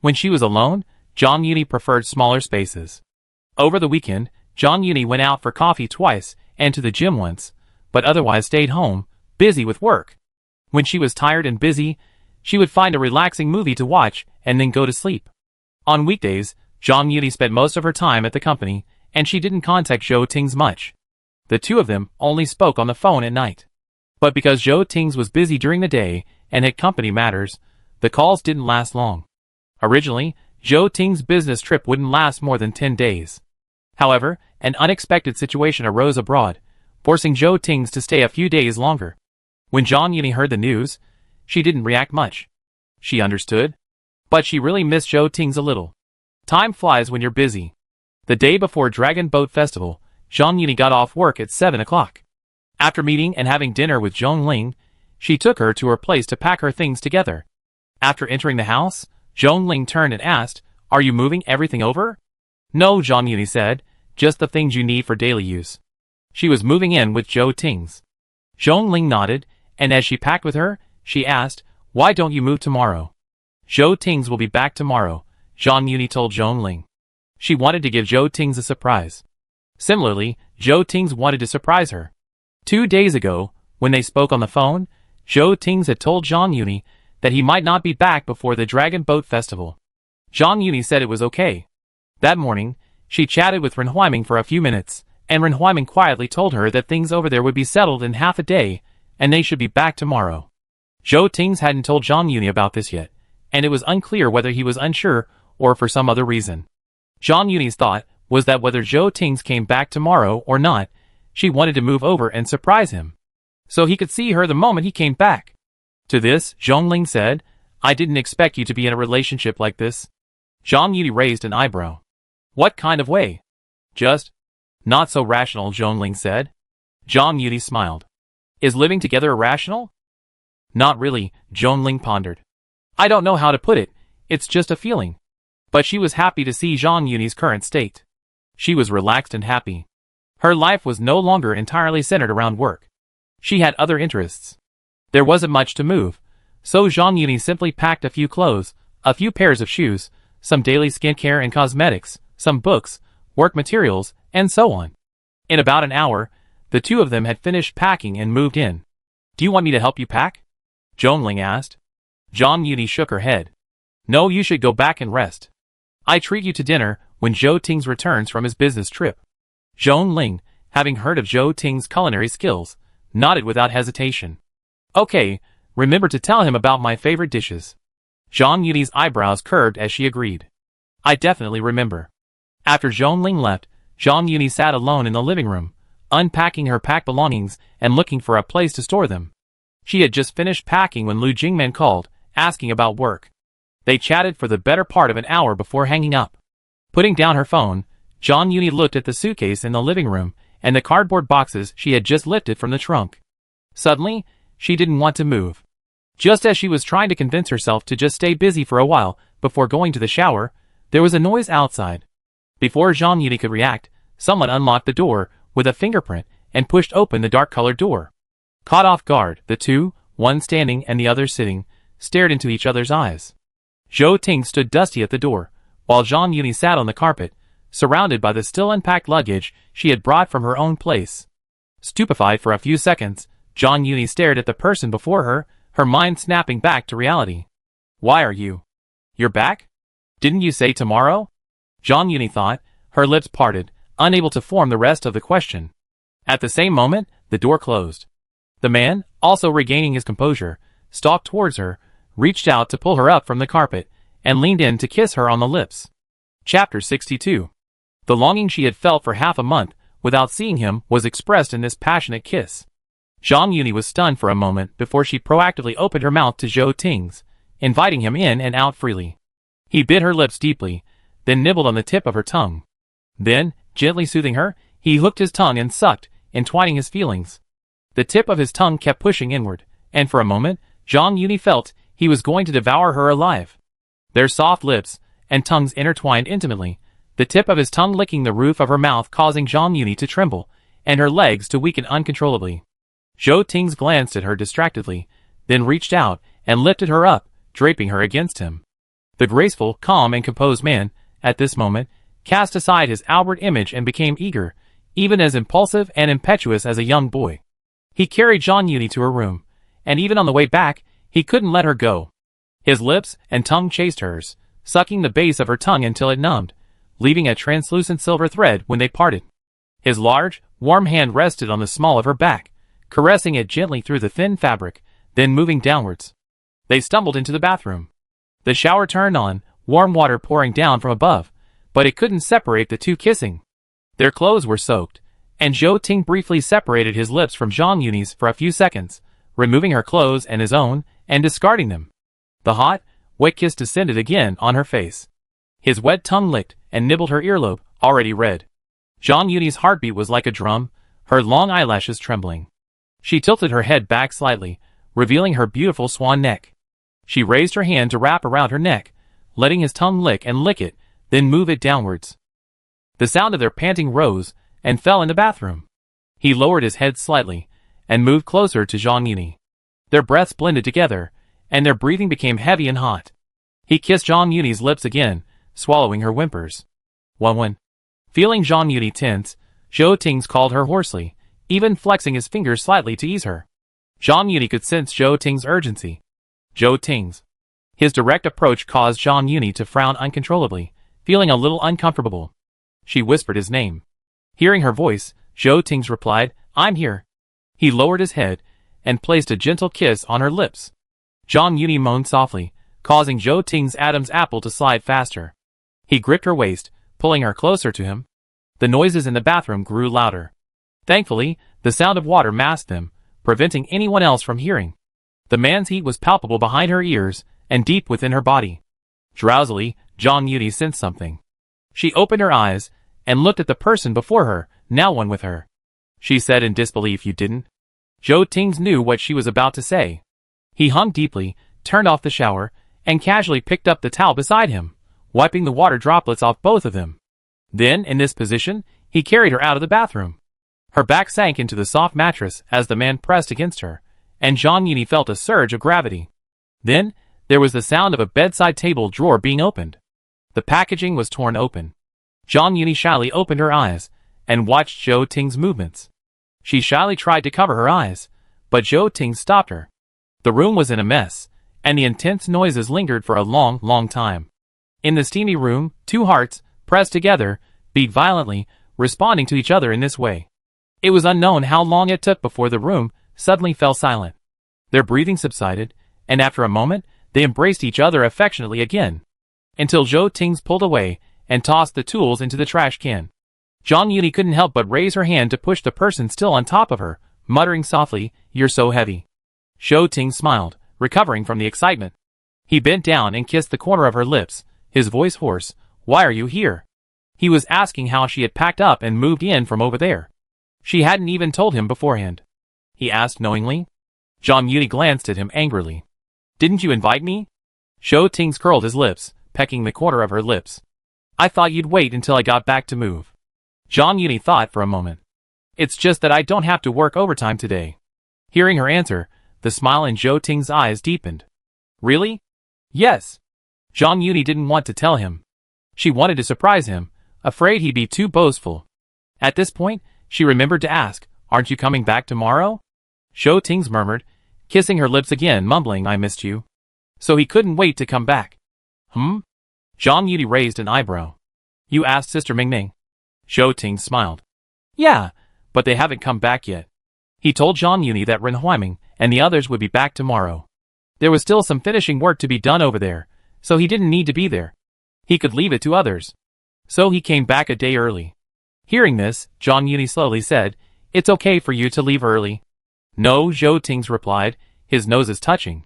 When she was alone, Zhang Yuni preferred smaller spaces. Over the weekend, Zhang Yuni went out for coffee twice and to the gym once, but otherwise stayed home, busy with work. When she was tired and busy, she would find a relaxing movie to watch and then go to sleep. On weekdays, Zhang Yuni spent most of her time at the company, and she didn't contact Zhou Ting's much. The two of them only spoke on the phone at night. But because Zhou Ting's was busy during the day and had company matters, the calls didn't last long. Originally, Zhou Ting's business trip wouldn't last more than 10 days. However, an unexpected situation arose abroad, forcing Zhou Ting's to stay a few days longer. When Zhang Yuni heard the news, she didn't react much. She understood. But she really missed Zhou Ting's a little. Time flies when you're busy. The day before Dragon Boat Festival, Zhang Yuni got off work at 7 o'clock. After meeting and having dinner with Zhong Ling, she took her to her place to pack her things together. After entering the house, Zhong Ling turned and asked, "Are you moving everything over?" "No," Zhang Yuni said, "just the things you need for daily use." She was moving in with Zhou Ting's. Zhong Ling nodded, and as she packed with her, she asked, "Why don't you move tomorrow?" "Zhou Ting's will be back tomorrow," Zhang Yuni told Zhong Ling. She wanted to give Zhou Ting's a surprise. Similarly, Zhou Ting's wanted to surprise her. 2 days ago, when they spoke on the phone, Zhou Ting's had told Zhang Yuni that he might not be back before the Dragon Boat Festival. Zhang Yuni said it was okay. That morning, she chatted with Ren Huiming for a few minutes, and Ren Huiming quietly told her that things over there would be settled in half a day, and they should be back tomorrow. Zhou Ting's hadn't told Zhang Yuni about this yet, and it was unclear whether he was unsure or for some other reason. Zhang Yuni's thought was that whether Zhou Ting's came back tomorrow or not, she wanted to move over and surprise him, so he could see her the moment he came back. To this, Zhong Ling said, "I didn't expect you to be in a relationship like this." Zhang Yuni raised an eyebrow. "What kind of way?" "Just not so rational," Zhong Ling said. Zhang Yuni smiled. "Is living together irrational?" "Not really," Zhong Ling pondered. "I don't know how to put it, it's just a feeling." But she was happy to see Zhang Yuni's current state. She was relaxed and happy. Her life was no longer entirely centered around work. She had other interests. There wasn't much to move, so Zhang Yuni simply packed a few clothes, a few pairs of shoes, some daily skincare and cosmetics, some books, work materials, and so on. In about an hour, the two of them had finished packing and moved in. "Do you want me to help you pack?" Zhong Ling asked. Zhang Yuni shook her head. "No, you should go back and rest. I treat you to dinner when Zhou Ting's returns from his business trip." Zhong Ling, having heard of Zhou Ting's culinary skills, nodded without hesitation. "Okay, remember to tell him about my favorite dishes." Zhang Yuni's eyebrows curved as she agreed. "I definitely remember." After Zhong Ling left, Zhang Yuni sat alone in the living room, unpacking her packed belongings and looking for a place to store them. She had just finished packing when Lu Jingmen called, asking about work. They chatted for the better part of an hour before hanging up. Putting down her phone, Zhang Yuni looked at the suitcase in the living room and the cardboard boxes she had just lifted from the trunk. Suddenly, she didn't want to move. Just as she was trying to convince herself to just stay busy for a while before going to the shower, there was a noise outside. Before Jean Yuni could react, someone unlocked the door with a fingerprint and pushed open the dark-colored door. Caught off guard, the two, one standing and the other sitting, stared into each other's eyes. Zhou Ting stood dusty at the door, while Jean Yuni sat on the carpet, surrounded by the still unpacked luggage she had brought from her own place. Stupefied for a few seconds, Jean Yuni stared at the person before her mind snapping back to reality. Why are you? You're back? Didn't you say tomorrow? Jean Yuni thought, her lips parted, unable to form the rest of the question. At the same moment, the door closed. The man, also regaining his composure, stalked towards her, reached out to pull her up from the carpet, and leaned in to kiss her on the lips. Chapter 62. The longing she had felt for half a month without seeing him was expressed in this passionate kiss. Jean Yuni was stunned for a moment before she proactively opened her mouth to Zhou Ting's, inviting him in and out freely. He bit her lips deeply, then nibbled on the tip of her tongue. Then, gently soothing her, he hooked his tongue and sucked, entwining his feelings. The tip of his tongue kept pushing inward, and for a moment, Jean Yuni felt he was going to devour her alive. Their soft lips and tongues intertwined intimately, the tip of his tongue licking the roof of her mouth causing Jean Yuni to tremble, and her legs to weaken uncontrollably. Zhou Ting glanced at her distractedly, then reached out and lifted her up, draping her against him. The graceful, calm and composed man, at this moment, cast aside his outward image and became eager, even as impulsive and impetuous as a young boy. He carried Jean Yuni to her room, and even on the way back, he couldn't let her go. His lips and tongue chased hers, sucking the base of her tongue until it numbed, leaving a translucent silver thread when they parted. His large, warm hand rested on the small of her back, caressing it gently through the thin fabric, then moving downwards. They stumbled into the bathroom. The shower turned on, warm water pouring down from above, but it couldn't separate the two kissing. Their clothes were soaked, and Zhou Ting briefly separated his lips from Jean Yuni's for a few seconds, removing her clothes and his own, and discarding them. The hot, wet kiss descended again on her face. His wet tongue licked and nibbled her earlobe, already red. Jean Yuni's heartbeat was like a drum, her long eyelashes trembling. She tilted her head back slightly, revealing her beautiful swan neck. She raised her hand to wrap around her neck, letting his tongue lick it, then move it downwards. The sound of their panting rose and fell in the bathroom. He lowered his head slightly and moved closer to Jean Yuni. Their breaths blended together, and their breathing became heavy and hot. He kissed Jean Yuni's lips again, swallowing her whimpers. When feeling Jean Yuni tense, Zhou Ting called her hoarsely, even flexing his fingers slightly to ease her. Jean Yuni could sense Zhou Ting's urgency. Zhou Ting's. His direct approach caused Jean Yuni to frown uncontrollably, feeling a little uncomfortable. She whispered his name. Hearing her voice, Zhou Ting replied, "I'm here." He lowered his head and placed a gentle kiss on her lips. Jean Yuni moaned softly, causing Zhou Ting's Adam's apple to slide faster. He gripped her waist, pulling her closer to him. The noises in the bathroom grew louder. Thankfully, the sound of water masked them, preventing anyone else from hearing. The man's heat was palpable behind her ears and deep within her body. Drowsily, Jean Yuni sensed something. She opened her eyes and looked at the person before her, now one with her. She said in disbelief, "You didn't?" Zhou Ting knew what she was about to say. He hummed deeply, turned off the shower, and casually picked up the towel beside him, wiping the water droplets off both of them. Then, in this position, he carried her out of the bathroom. Her back sank into the soft mattress as the man pressed against her, and Jean Yuni felt a surge of gravity. Then, there was the sound of a bedside table drawer being opened. The packaging was torn open. Jean Yuni shyly opened her eyes and watched Zhou Ting's movements. She shyly tried to cover her eyes, but Zhou Ting stopped her. The room was in a mess, and the intense noises lingered for a long, long time. In the steamy room, two hearts, pressed together, beat violently, responding to each other in this way. It was unknown how long it took before the room suddenly fell silent. Their breathing subsided, and after a moment, they embraced each other affectionately again, until Zhou Ting pulled away and tossed the tools into the trash can. Jean Yuni couldn't help but raise her hand to push the person still on top of her, muttering softly, "You're so heavy." Zhou Ting smiled, recovering from the excitement. He bent down and kissed the corner of her lips, his voice hoarse. "Why are you here?" He was asking how she had packed up and moved in from over there. She hadn't even told him beforehand. He asked knowingly. Zhang Yuni glanced at him angrily. Didn't you invite me? Zhou Ting's curled his lips, pecking the corner of her lips. I thought you'd wait until I got back to move. Zhang Yuni thought for a moment. It's just that I don't have to work overtime today. Hearing her answer, the smile in Zhou Ting's eyes deepened. Really? Yes. Zhang Yuni didn't want to tell him. She wanted to surprise him, afraid he'd be too boastful. At this point, she remembered to ask, Aren't you coming back tomorrow? Zhou Ting's murmured, kissing her lips again, mumbling, I missed you. So he couldn't wait to come back. Zhang Yuni raised an eyebrow. You asked Sister Mingming? Zhou Ting smiled. Yeah, but they haven't come back yet. He told Zhang Yuni that Ren Huiming and the others would be back tomorrow. There was still some finishing work to be done over there, so he didn't need to be there. He could leave it to others. So he came back a day early. Hearing this, Zhang Yuni slowly said, It's okay for you to leave early. No, Zhou Ting's replied, his noses touching.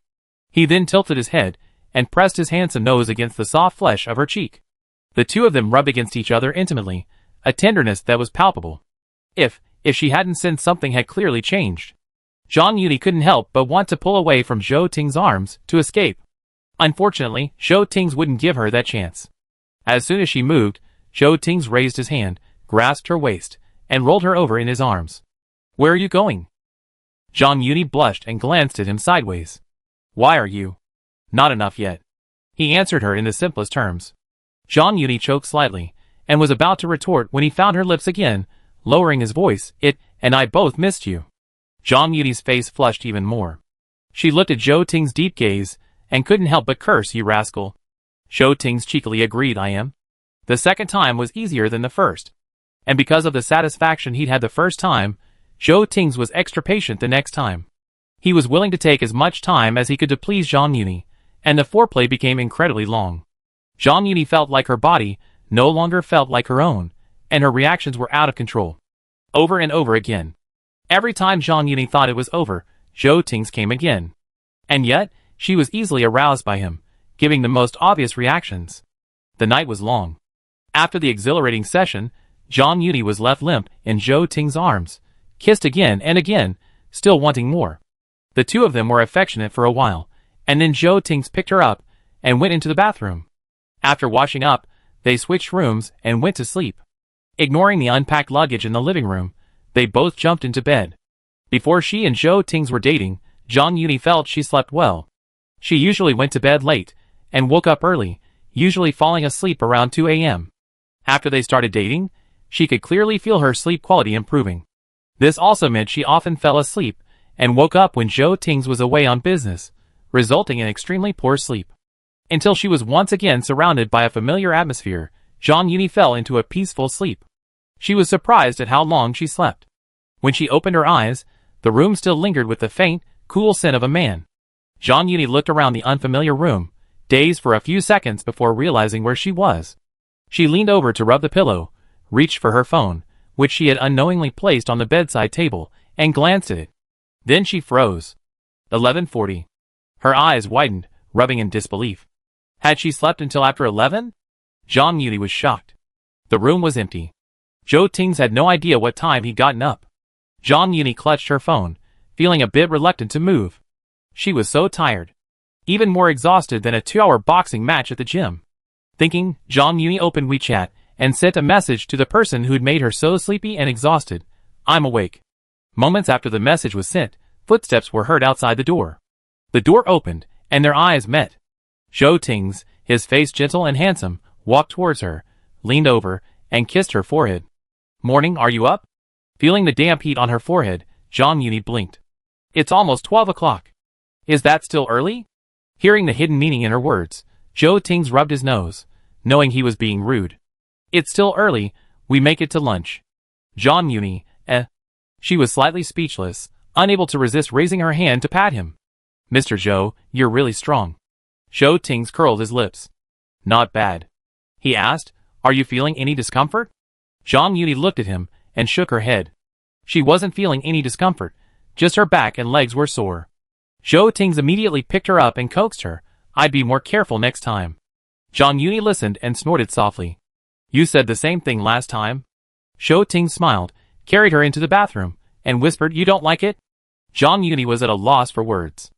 He then tilted his head and pressed his handsome nose against the soft flesh of her cheek. The two of them rubbed against each other intimately, a tenderness that was palpable. If she hadn't sensed something had clearly changed. Zhang Yuni couldn't help but want to pull away from Zhou Ting's arms to escape. Unfortunately, Zhou Ting's wouldn't give her that chance. As soon as she moved, Zhou Ting's raised his hand, grasped her waist, and rolled her over in his arms. Where are you going? Zhang Yuni blushed and glanced at him sideways. Why are you? Not enough yet. He answered her in the simplest terms. Zhang Yuni choked slightly, and was about to retort when he found her lips again, lowering his voice, It and I both missed you. Zhang Yuni's face flushed even more. She looked at Zhou Ting's deep gaze, and couldn't help but curse, You rascal. Zhou Ting's cheekily agreed, I am. The second time was easier than the first. And because of the satisfaction he'd had the first time, Zhou Ting's was extra patient the next time. He was willing to take as much time as he could to please Zhang Yuni, and the foreplay became incredibly long. Zhang Yuni felt like her body no longer felt like her own, and her reactions were out of control. Over and over again. Every time Zhang Yuni thought it was over, Zhou Ting's came again. And yet, she was easily aroused by him, giving the most obvious reactions. The night was long. After the exhilarating session, Zhang Yuni was left limp in Zhou Ting's arms, kissed again and again, still wanting more. The two of them were affectionate for a while, and then Zhou Ting's picked her up and went into the bathroom. After washing up, they switched rooms and went to sleep. Ignoring the unpacked luggage in the living room, they both jumped into bed. Before she and Zhou Ting's were dating, Zhang Yuni felt she slept well. She usually went to bed late and woke up early, usually falling asleep around 2 a.m. After they started dating, she could clearly feel her sleep quality improving. This also meant she often fell asleep and woke up when Zhou Ting's was away on business, resulting in extremely poor sleep. Until she was once again surrounded by a familiar atmosphere, Zhang Yuni fell into a peaceful sleep. She was surprised at how long she slept. When she opened her eyes, the room still lingered with the faint, cool scent of a man. Zhang Yuni looked around the unfamiliar room, dazed for a few seconds before realizing where she was. She leaned over to rub the pillow, reached for her phone, which she had unknowingly placed on the bedside table, and glanced at it. Then she froze. 11:40. Her eyes widened, rubbing in disbelief. Had she slept until after 11? Zhang Yuni was shocked. The room was empty. Zhou Ting's had no idea what time he'd gotten up. Zhang Yuni clutched her phone, feeling a bit reluctant to move. She was so tired. Even more exhausted than a 2-hour boxing match at the gym. Thinking, Zhang Yuni opened WeChat and sent a message to the person who'd made her so sleepy and exhausted. I'm awake. Moments after the message was sent, footsteps were heard outside the door. The door opened, and their eyes met. Zhou Ting's, his face gentle and handsome, walked towards her, leaned over, and kissed her forehead. Morning, are you up? Feeling the damp heat on her forehead, Zhang Yuni blinked. It's almost 12 o'clock. Is that still early? Hearing the hidden meaning in her words, Zhou Ting's rubbed his nose, knowing he was being rude. It's still early, we make it to lunch. Zhang Yuni, She was slightly speechless, unable to resist raising her hand to pat him. Mr. Zhou, you're really strong. Zhou Ting's curled his lips. Not bad. He asked, Are you feeling any discomfort? Zhang Yuni looked at him and shook her head. She wasn't feeling any discomfort, just her back and legs were sore. Zhou Ting's immediately picked her up and coaxed her. I'd be more careful next time. Zhang Yuni listened and snorted softly. You said the same thing last time? Zhou Ting smiled, carried her into the bathroom, and whispered, You don't like it? Zhang Yuni was at a loss for words.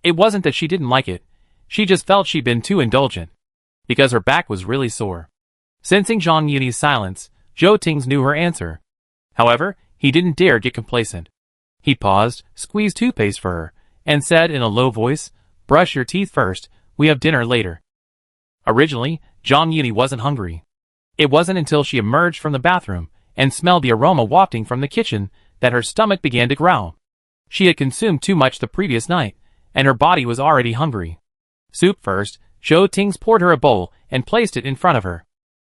It wasn't that she didn't like it, she just felt she'd been too indulgent. Because her back was really sore. Sensing Zhang Yuni's silence, Zhou Ting's knew her answer. However, he didn't dare get complacent. He paused, squeezed toothpaste for her, and said in a low voice, "Brush your teeth first, we have dinner later." Originally, Zhang Yuni wasn't hungry. It wasn't until she emerged from the bathroom and smelled the aroma wafting from the kitchen that her stomach began to growl. She had consumed too much the previous night, and her body was already hungry. Soup first, Zhou Ting's poured her a bowl and placed it in front of her.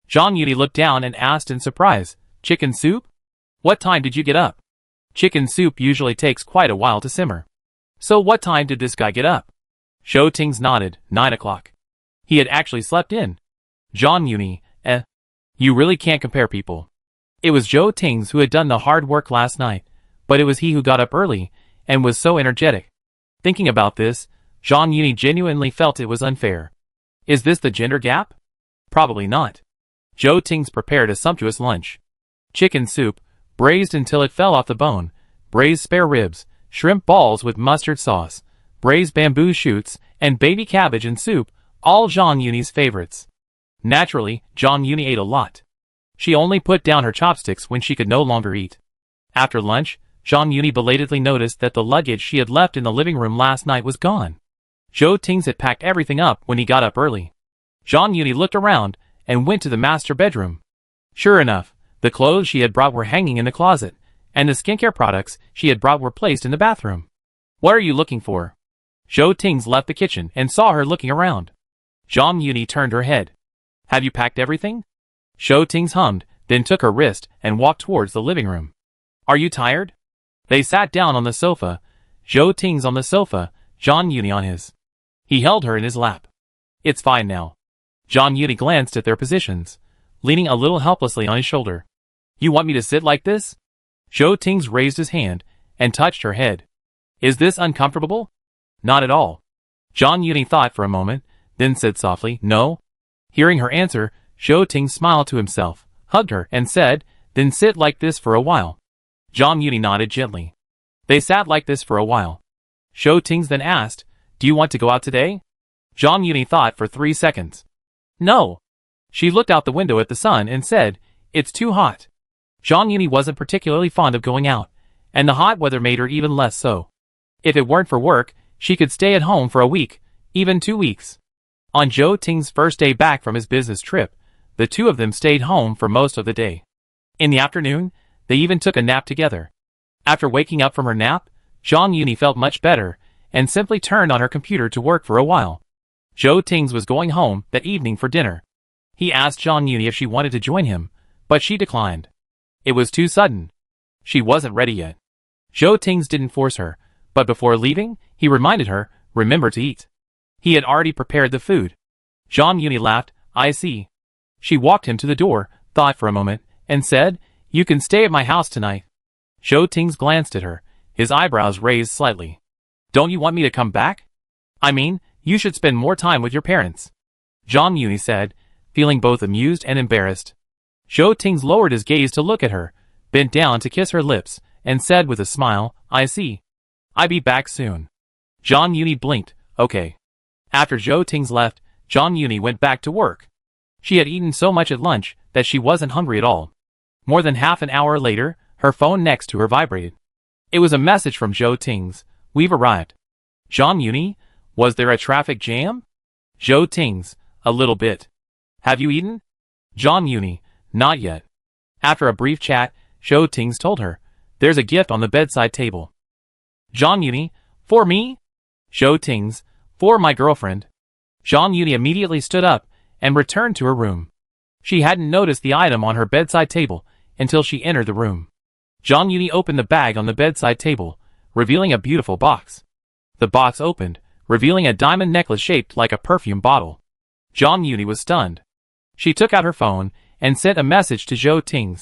Zhang Yuni looked down and asked in surprise, "Chicken soup? What time did you get up?" Chicken soup usually takes quite a while to simmer. So what time did this guy get up? Zhou Ting's nodded, 9 o'clock. He had actually slept in. Zhang Yuni, You really can't compare people. It was Zhou Ting's who had done the hard work last night, but it was he who got up early, and was so energetic. Thinking about this, Zhang Yuni genuinely felt it was unfair. Is this the gender gap? Probably not. Zhou Ting's prepared a sumptuous lunch. Chicken soup, braised until it fell off the bone, braised spare ribs, shrimp balls with mustard sauce, braised bamboo shoots, and baby cabbage and soup, all Zhang Yuni's favorites. Naturally, Zhang Yuni ate a lot. She only put down her chopsticks when she could no longer eat. After lunch, Zhang Yuni belatedly noticed that the luggage she had left in the living room last night was gone. Zhou Ting's had packed everything up when he got up early. Zhang Yuni looked around and went to the master bedroom. Sure enough, the clothes she had brought were hanging in the closet, and the skincare products she had brought were placed in the bathroom. What are you looking for? Zhou Ting's left the kitchen and saw her looking around. Zhang Yuni turned her head. Have you packed everything? Zhou Ting's hummed, then took her wrist and walked towards the living room. Are you tired? They sat down on the sofa, Zhou Ting's on the sofa, Zhang Yuni on his. He held her in his lap. It's fine now. Zhang Yuni glanced at their positions, leaning a little helplessly on his shoulder. You want me to sit like this? Zhou Ting's raised his hand and touched her head. Is this uncomfortable? Not at all. Zhang Yuni thought for a moment, then said softly, no. Hearing her answer, Zhou Ting smiled to himself, hugged her, and said, then sit like this for a while. Zhang Yuni nodded gently. They sat like this for a while. Zhou Ting then asked, do you want to go out today? Zhang Yuni thought for 3 seconds. No. She looked out the window at the sun and said, it's too hot. Zhang Yuni wasn't particularly fond of going out, and the hot weather made her even less so. If it weren't for work, she could stay at home for a week, even 2 weeks. On Zhou Ting's first day back from his business trip, the two of them stayed home for most of the day. In the afternoon, they even took a nap together. After waking up from her nap, Zhang Yuni felt much better, and simply turned on her computer to work for a while. Zhou Ting was going home that evening for dinner. He asked Zhang Yuni if she wanted to join him, but she declined. It was too sudden. She wasn't ready yet. Zhou Ting didn't force her, but before leaving, he reminded her, remember to eat. He had already prepared the food. Zhang Yuni laughed, I see. She walked him to the door, thought for a moment, and said, you can stay at my house tonight. Zhou Ting glanced at her, his eyebrows raised slightly. Don't you want me to come back? I mean, you should spend more time with your parents. Zhang Yuni said, feeling both amused and embarrassed. Zhou Ting lowered his gaze to look at her, bent down to kiss her lips, and said with a smile, I see. I'll be back soon. Zhang Yuni blinked, okay. After Zhou Ting left, Zhang Yuni went back to work. She had eaten so much at lunch that she wasn't hungry at all. More than half an hour later, her phone next to her vibrated. It was a message from Zhou Ting. We've arrived. Zhang Yuni, was there a traffic jam? Zhou Ting, a little bit. Have you eaten? Zhang Yuni, not yet. After a brief chat, Zhou Ting told her, there's a gift on the bedside table. Zhang Yuni, for me? Zhou Ting, for my girlfriend. Zhang Yuni immediately stood up and returned to her room. She hadn't noticed the item on her bedside table until she entered the room. Zhang Yuni opened the bag on the bedside table, revealing a beautiful box. The box opened, revealing a diamond necklace shaped like a perfume bottle. Zhang Yuni was stunned. She took out her phone and sent a message to Zhou Ting.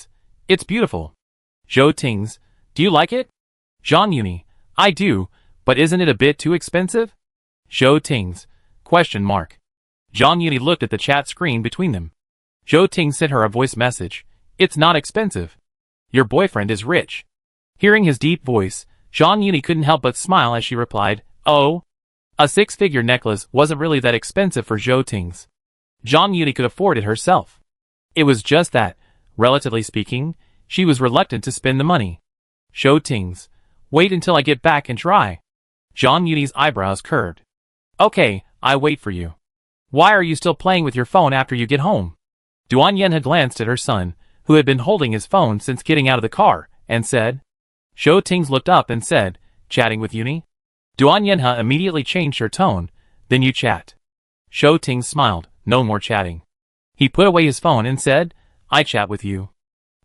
It's beautiful. Zhou Ting, do you like it? Zhang Yuni, I do, but isn't it a bit too expensive? Zhou Ting, question mark. Zhang Yuni looked at the chat screen between them. Zhou Ting sent her a voice message. It's not expensive. Your boyfriend is rich. Hearing his deep voice, Zhang Yuni couldn't help but smile as she replied, "Oh, a six-figure necklace wasn't really that expensive for Zhou Ting's. Zhang Yuni could afford it herself. It was just that, relatively speaking, she was reluctant to spend the money." Zhou Ting's. "Wait until I get back and try." Zhang Yuni's eyebrows curved. "Okay, I wait for you. Why are you still playing with your phone after you get home?" Duan Yen had glanced at her son, who had been holding his phone since getting out of the car, and said. Zhou Ting's looked up and said, "Chatting with Yuni?" Duan Yenha immediately changed her tone. "Then you chat." Zhou Ting smiled. "No more chatting." He put away his phone and said, "I chat with you."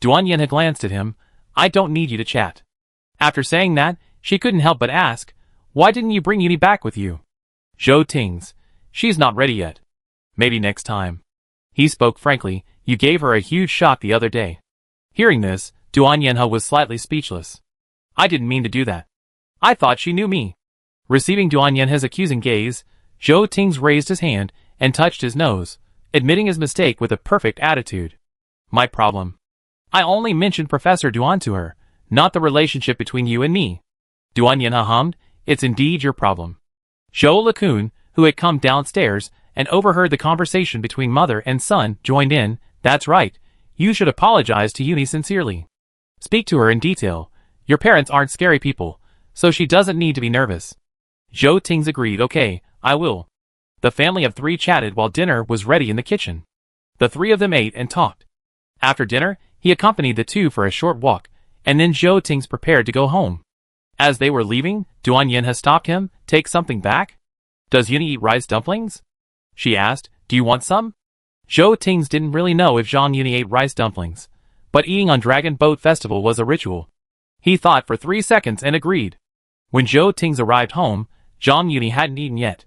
Duan Yenha glanced at him. "I don't need you to chat." After saying that, she couldn't help but ask, "Why didn't you bring Yuni back with you?" Zhou Ting's. "She's not ready yet. Maybe next time." He spoke frankly. "You gave her a huge shock the other day." Hearing this, Duan Yenha was slightly speechless. "I didn't mean to do that. I thought she knew me." Receiving Duan Yenha's accusing gaze, Zhou Ting's raised his hand and touched his nose, admitting his mistake with a perfect attitude. "My problem. I only mentioned Professor Duan to her, not the relationship between you and me." Duan Yenha hummed, "It's indeed your problem." Zhou Lekun, who had come downstairs and overheard the conversation between mother and son, joined in. "That's right. You should apologize to Yuni sincerely. Speak to her in detail. Your parents aren't scary people, so she doesn't need to be nervous." Zhou Ting's agreed. "Okay, I will." The family of three chatted while dinner was ready in the kitchen. The three of them ate and talked. After dinner, he accompanied the two for a short walk, and then Zhou Ting's prepared to go home. As they were leaving, Duan Yenha stopped him. "Take something back? Does Yuni eat rice dumplings?" she asked. "Do you want some?" Zhou Ting's didn't really know if Zhang Yuni ate rice dumplings, but eating on Dragon Boat Festival was a ritual. He thought for 3 seconds and agreed. When Zhou Ting's arrived home, Zhang Yuni hadn't eaten yet.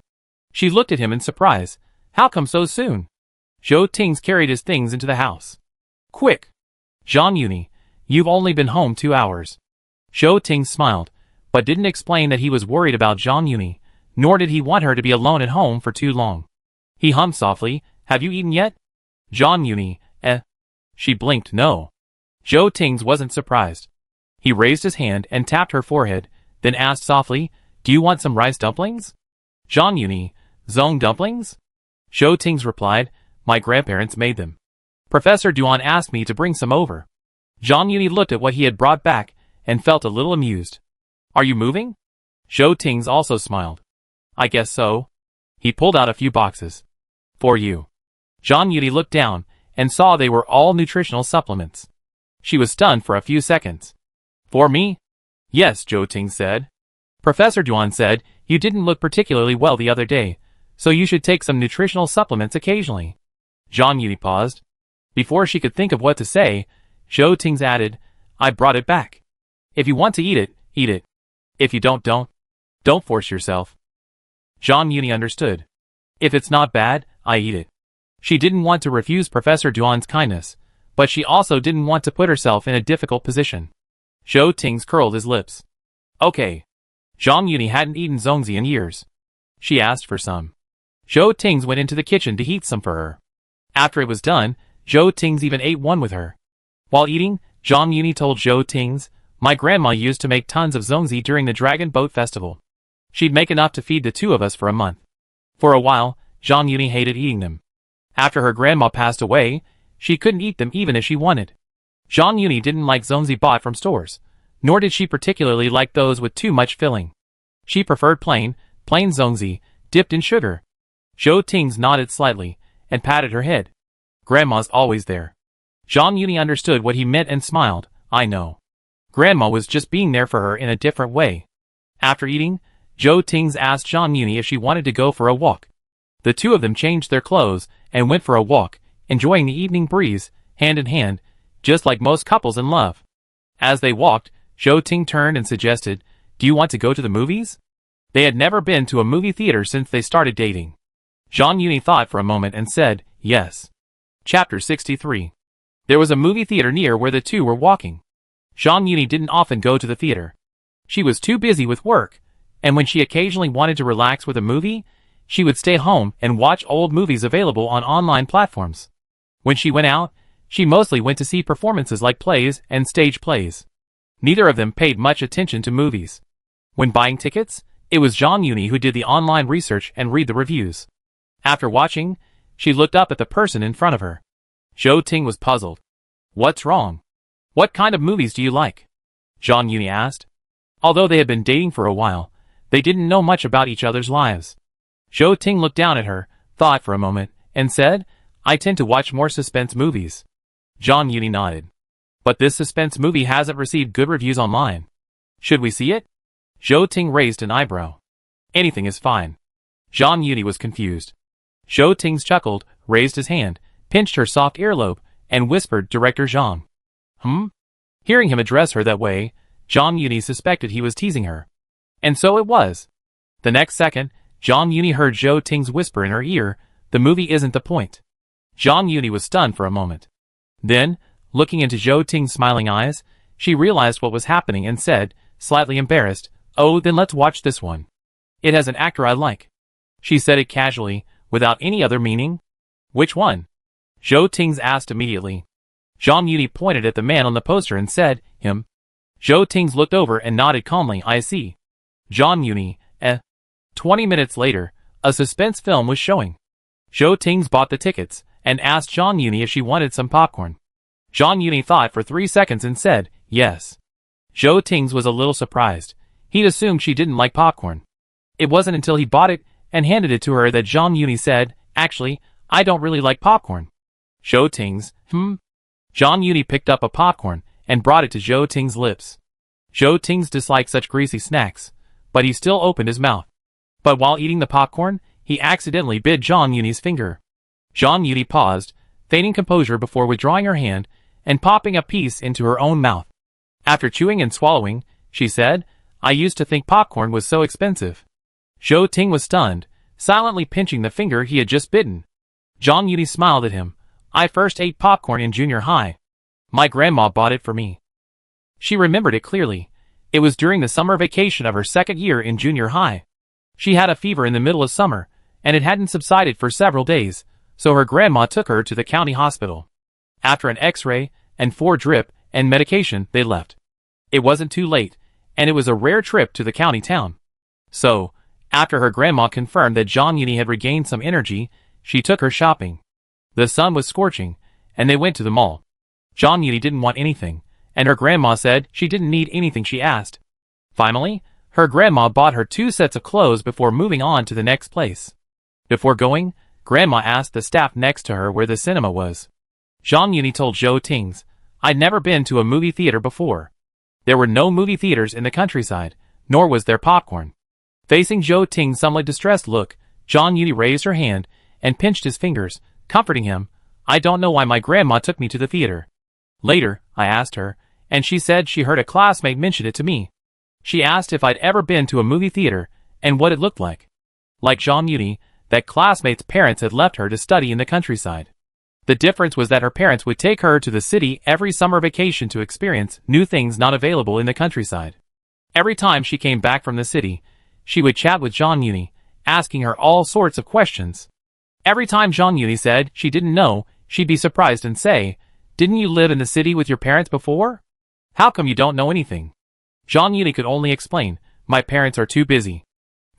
She looked at him in surprise. "How come so soon?" Zhou Ting's carried his things into the house. "Quick! Zhang Yuni, you've only been home 2 hours." Zhou Ting smiled, but didn't explain that he was worried about Zhang Yuni, nor did he want her to be alone at home for too long. He hummed softly, "Have you eaten yet?" Zhang Yuni, She blinked no. Zhou Ting's wasn't surprised. He raised his hand and tapped her forehead, then asked softly, "Do you want some rice dumplings?" Zhang Yuni, "Zong dumplings?" Zhou Ting's replied, "My grandparents made them. Professor Duan asked me to bring some over." Zhang Yuni looked at what he had brought back and felt a little amused. "Are you moving?" Zhou Ting's also smiled. "I guess so." He pulled out a few boxes. "For you." Zhang Yuni looked down and saw they were all nutritional supplements. She was stunned for a few seconds. "For me?" "Yes," Zhou Ting said. "Professor Duan said you didn't look particularly well the other day, so you should take some nutritional supplements occasionally." Zhang Yuni paused. Before she could think of what to say, Zhou Ting added, "I brought it back. If you want to eat it, eat it. If you don't. Don't force yourself." Zhang Yuni understood. "If it's not bad, I eat it." She didn't want to refuse Professor Duan's kindness, but she also didn't want to put herself in a difficult position. Zhou Ting's curled his lips. "Okay." Zhang Yuni hadn't eaten zongzi in years. She asked for some. Zhou Ting's went into the kitchen to heat some for her. After it was done, Zhou Ting's even ate one with her. While eating, Zhang Yuni told Zhou Ting's, "My grandma used to make tons of zongzi during the Dragon Boat Festival. She'd make enough to feed the two of us for a month." For a while, Zhang Yuni hated eating them. After her grandma passed away, she couldn't eat them even if she wanted. Zhang Yuni didn't like zongzi bought from stores, nor did she particularly like those with too much filling. She preferred plain zongzi, dipped in sugar. Zhou Ting's nodded slightly, and patted her head. "Grandma's always there." Zhang Yuni understood what he meant and smiled. "I know. Grandma was just being there for her in a different way." After eating, Zhou Ting's asked Zhang Yuni if she wanted to go for a walk. The two of them changed their clothes and went for a walk, enjoying the evening breeze, hand in hand, just like most couples in love. As they walked, Zhou Ting turned and suggested, "Do you want to go to the movies?" They had never been to a movie theater since they started dating. Zhang Yuni thought for a moment and said, "Yes." Chapter 63. There was a movie theater near where the two were walking. Zhang Yuni didn't often go to the theater. She was too busy with work, and when she occasionally wanted to relax with a movie, she would stay home and watch old movies available on online platforms. When she went out, she mostly went to see performances like plays and stage plays. Neither of them paid much attention to movies. When buying tickets, it was Zhang Yuni who did the online research and read the reviews. After watching, she looked up at the person in front of her. Zhou Ting was puzzled. What's wrong? What kind of movies do you like? Zhang Yuni asked. Although they had been dating for a while, they didn't know much about each other's lives. Zhou Ting looked down at her, thought for a moment, and said, I tend to watch more suspense movies. Zhang Yuni nodded. But this suspense movie hasn't received good reviews online. Should we see it? Zhou Ting raised an eyebrow. Anything is fine. Zhang Yuni was confused. Zhou Ting chuckled, raised his hand, pinched her soft earlobe, and whispered, Director Zhang. Hearing him address her that way, Zhang Yuni suspected he was teasing her. And so it was. The next second, Zhang Yuni heard Zhou Ting's whisper in her ear, the movie isn't the point. Zhang Yuni was stunned for a moment. Then, looking into Zhou Ting's smiling eyes, she realized what was happening and said, slightly embarrassed, Oh, then let's watch this one. It has an actor I like. She said it casually, without any other meaning. Which one? Zhou Ting asked immediately. Zhang Yuni pointed at the man on the poster and said, Him. Zhou Ting looked over and nodded calmly, I see. Zhang Yuni, 20 minutes later, a suspense film was showing. Zhou Ting bought the tickets, and asked Zhang Yuni if she wanted some popcorn. Zhang Yuni thought for 3 seconds and said, yes. Zhou Ting was a little surprised. He'd assumed she didn't like popcorn. It wasn't until he bought it and handed it to her that Zhang Yuni said, Actually, I don't really like popcorn. Zhou Ting's, Zhang Yuni picked up a popcorn and brought it to Zhou Ting's lips. Zhou Ting disliked such greasy snacks, but he still opened his mouth. But while eating the popcorn, he accidentally bit Zhang Yuni's finger. Zhang Yuni paused, feigning composure before withdrawing her hand and popping a piece into her own mouth. After chewing and swallowing, she said, I used to think popcorn was so expensive. Zhou Ting was stunned, silently pinching the finger he had just bitten. Zhang Yuni smiled at him. I first ate popcorn in junior high. My grandma bought it for me. She remembered it clearly. It was during the summer vacation of her second year in junior high. She had a fever in the middle of summer, and it hadn't subsided for several days, so her grandma took her to the county hospital. After an x-ray and 4 drip and medication, they left. It wasn't too late, and it was a rare trip to the county town. So, after her grandma confirmed that Zhang Yuni had regained some energy, she took her shopping. The sun was scorching, and they went to the mall. Zhang Yuni didn't want anything, and her grandma said she didn't need anything she asked. Finally, her grandma bought her 2 sets of clothes before moving on to the next place. Before going, grandma asked the staff next to her where the cinema was. Zhang Yuni told Zhou Ting, I'd never been to a movie theater before. There were no movie theaters in the countryside, nor was there popcorn. Facing Zhou Ting's somewhat distressed look, Zhang Yuni raised her hand and pinched his fingers, comforting him. I don't know why my grandma took me to the theater. Later, I asked her, and she said she heard a classmate mention it to me. She asked if I'd ever been to a movie theater, and what it looked like. Like Zhang Yuni, that classmate's parents had left her to study in the countryside. The difference was that her parents would take her to the city every summer vacation to experience new things not available in the countryside. Every time she came back from the city, she would chat with Zhang Yuni, asking her all sorts of questions. Every time Zhang Yuni said she didn't know, she'd be surprised and say, Didn't you live in the city with your parents before? How come you don't know anything? Zhang Yuni could only explain, My parents are too busy.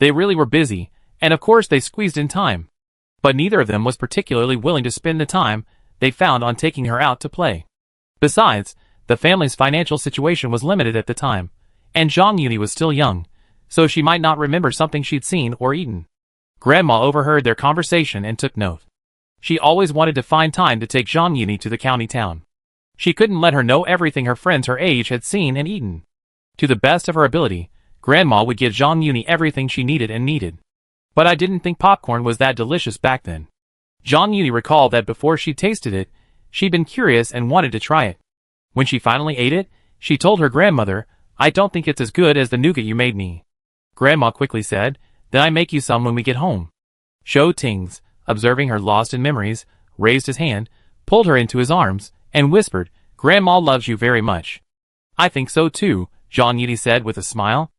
They really were busy, and of course they squeezed in time. But neither of them was particularly willing to spend the time they found on taking her out to play. Besides, the family's financial situation was limited at the time, and Zhang Yuni was still young, so she might not remember something she'd seen or eaten. Grandma overheard their conversation and took note. She always wanted to find time to take Zhang Yuni to the county town. She couldn't let her know everything her friends her age had seen and eaten. To the best of her ability, Grandma would give Zhang Yuni everything she needed. But I didn't think popcorn was that delicious back then. Zhang Yuni recalled that before she tasted it, she'd been curious and wanted to try it. When she finally ate it, she told her grandmother, I don't think it's as good as the nougat you made me. Grandma quickly said, Then I make you some when we get home. Zhou Ting, observing her lost in memories, raised his hand, pulled her into his arms, and whispered, Grandma loves you very much. I think so too, Zhang Yuni said with a smile.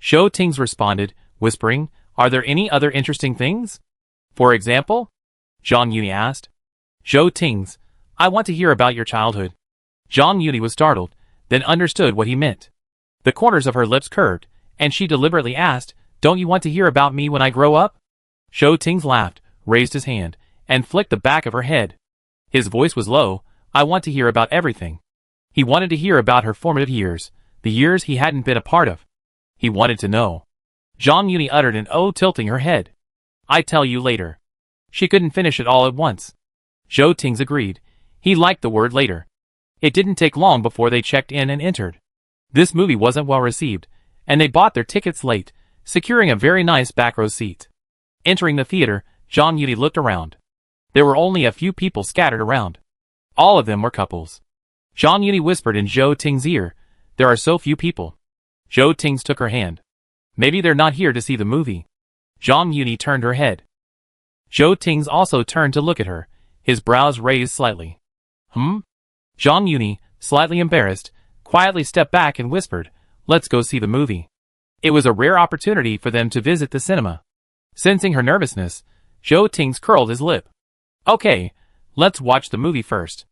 Zhou Ting responded, whispering, Are there any other interesting things? For example? Zhang Yuni asked. Zhou Ting, I want to hear about your childhood. Zhang Yuni was startled, then understood what he meant. The corners of her lips curved, and she deliberately asked, "Don't you want to hear about me when I grow up?" Zhou Ting's laughed, raised his hand, and flicked the back of her head. His voice was low. "I want to hear about everything." He wanted to hear about her formative years, the years he hadn't been a part of. He wanted to know. Zhang Yuni uttered an "oh," tilting her head. "I tell you later." She couldn't finish it all at once. Zhou Ting's agreed. He liked the word later. It didn't take long before they checked in and entered. This movie wasn't well received, and they bought their tickets late, securing a very nice back row seat. Entering the theater, Zhang Yuni looked around. There were only a few people scattered around. All of them were couples. Zhang Yuni whispered in Zhou Ting's ear, "There are so few people." Zhou Ting's took her hand. "Maybe they're not here to see the movie." Zhang Yuni turned her head. Zhou Ting's also turned to look at her, his brows raised slightly. Zhang Yuni, slightly embarrassed, quietly stepped back and whispered, "Let's go see the movie." It was a rare opportunity for them to visit the cinema. Sensing her nervousness, Zhou Ting's curled his lip. "Okay, let's watch the movie first."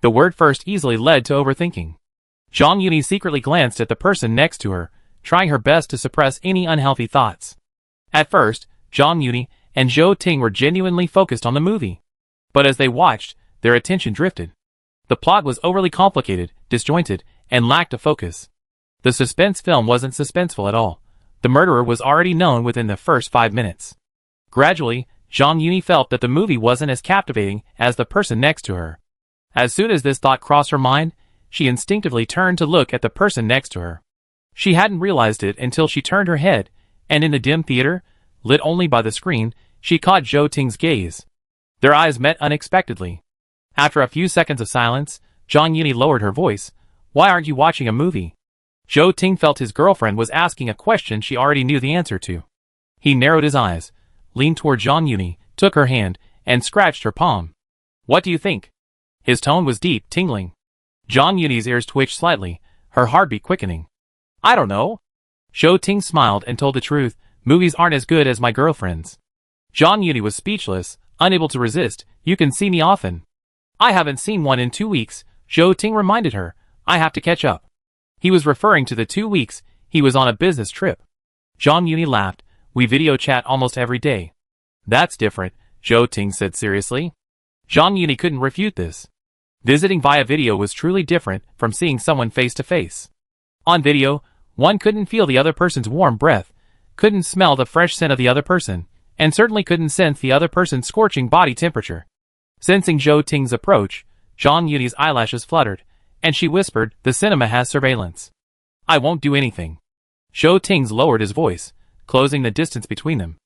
The word first easily led to overthinking. Zhang Yuni secretly glanced at the person next to her, trying her best to suppress any unhealthy thoughts. At first, Zhang Yuni and Zhou Ting were genuinely focused on the movie. But as they watched, their attention drifted. The plot was overly complicated, disjointed, and lacked a focus. The suspense film wasn't suspenseful at all. The murderer was already known within the first 5 minutes. Gradually, Zhang Yuni felt that the movie wasn't as captivating as the person next to her. As soon as this thought crossed her mind, she instinctively turned to look at the person next to her. She hadn't realized it until she turned her head, and in the dim theater, lit only by the screen, she caught Zhou Ting's gaze. Their eyes met unexpectedly. After a few seconds of silence, Zhang Yuni lowered her voice. "Why aren't you watching a movie?" Zhou Ting felt his girlfriend was asking a question she already knew the answer to. He narrowed his eyes, leaned toward Zhang Yuni, took her hand, and scratched her palm. "What do you think?" His tone was deep, tingling. Zhang Yuni's ears twitched slightly, her heartbeat quickening. "I don't know." Zhou Ting smiled and told the truth. "Movies aren't as good as my girlfriend's." Zhang Yuni was speechless, unable to resist. "You can see me often." "I haven't seen one in 2 weeks, Zhou Ting reminded her. "I have to catch up." He was referring to the 2 weeks he was on a business trip. Zhang Yuni laughed. "We video chat almost every day." "That's different," Zhou Ting said seriously. Zhang Yuni couldn't refute this. Visiting via video was truly different from seeing someone face to face. On video, one couldn't feel the other person's warm breath, couldn't smell the fresh scent of the other person, and certainly couldn't sense the other person's scorching body temperature. Sensing Zhou Ting's approach, Zhang Yuni's eyelashes fluttered, and she whispered, "The cinema has surveillance." "I won't do anything." Zhou Ting's lowered his voice, closing the distance between them.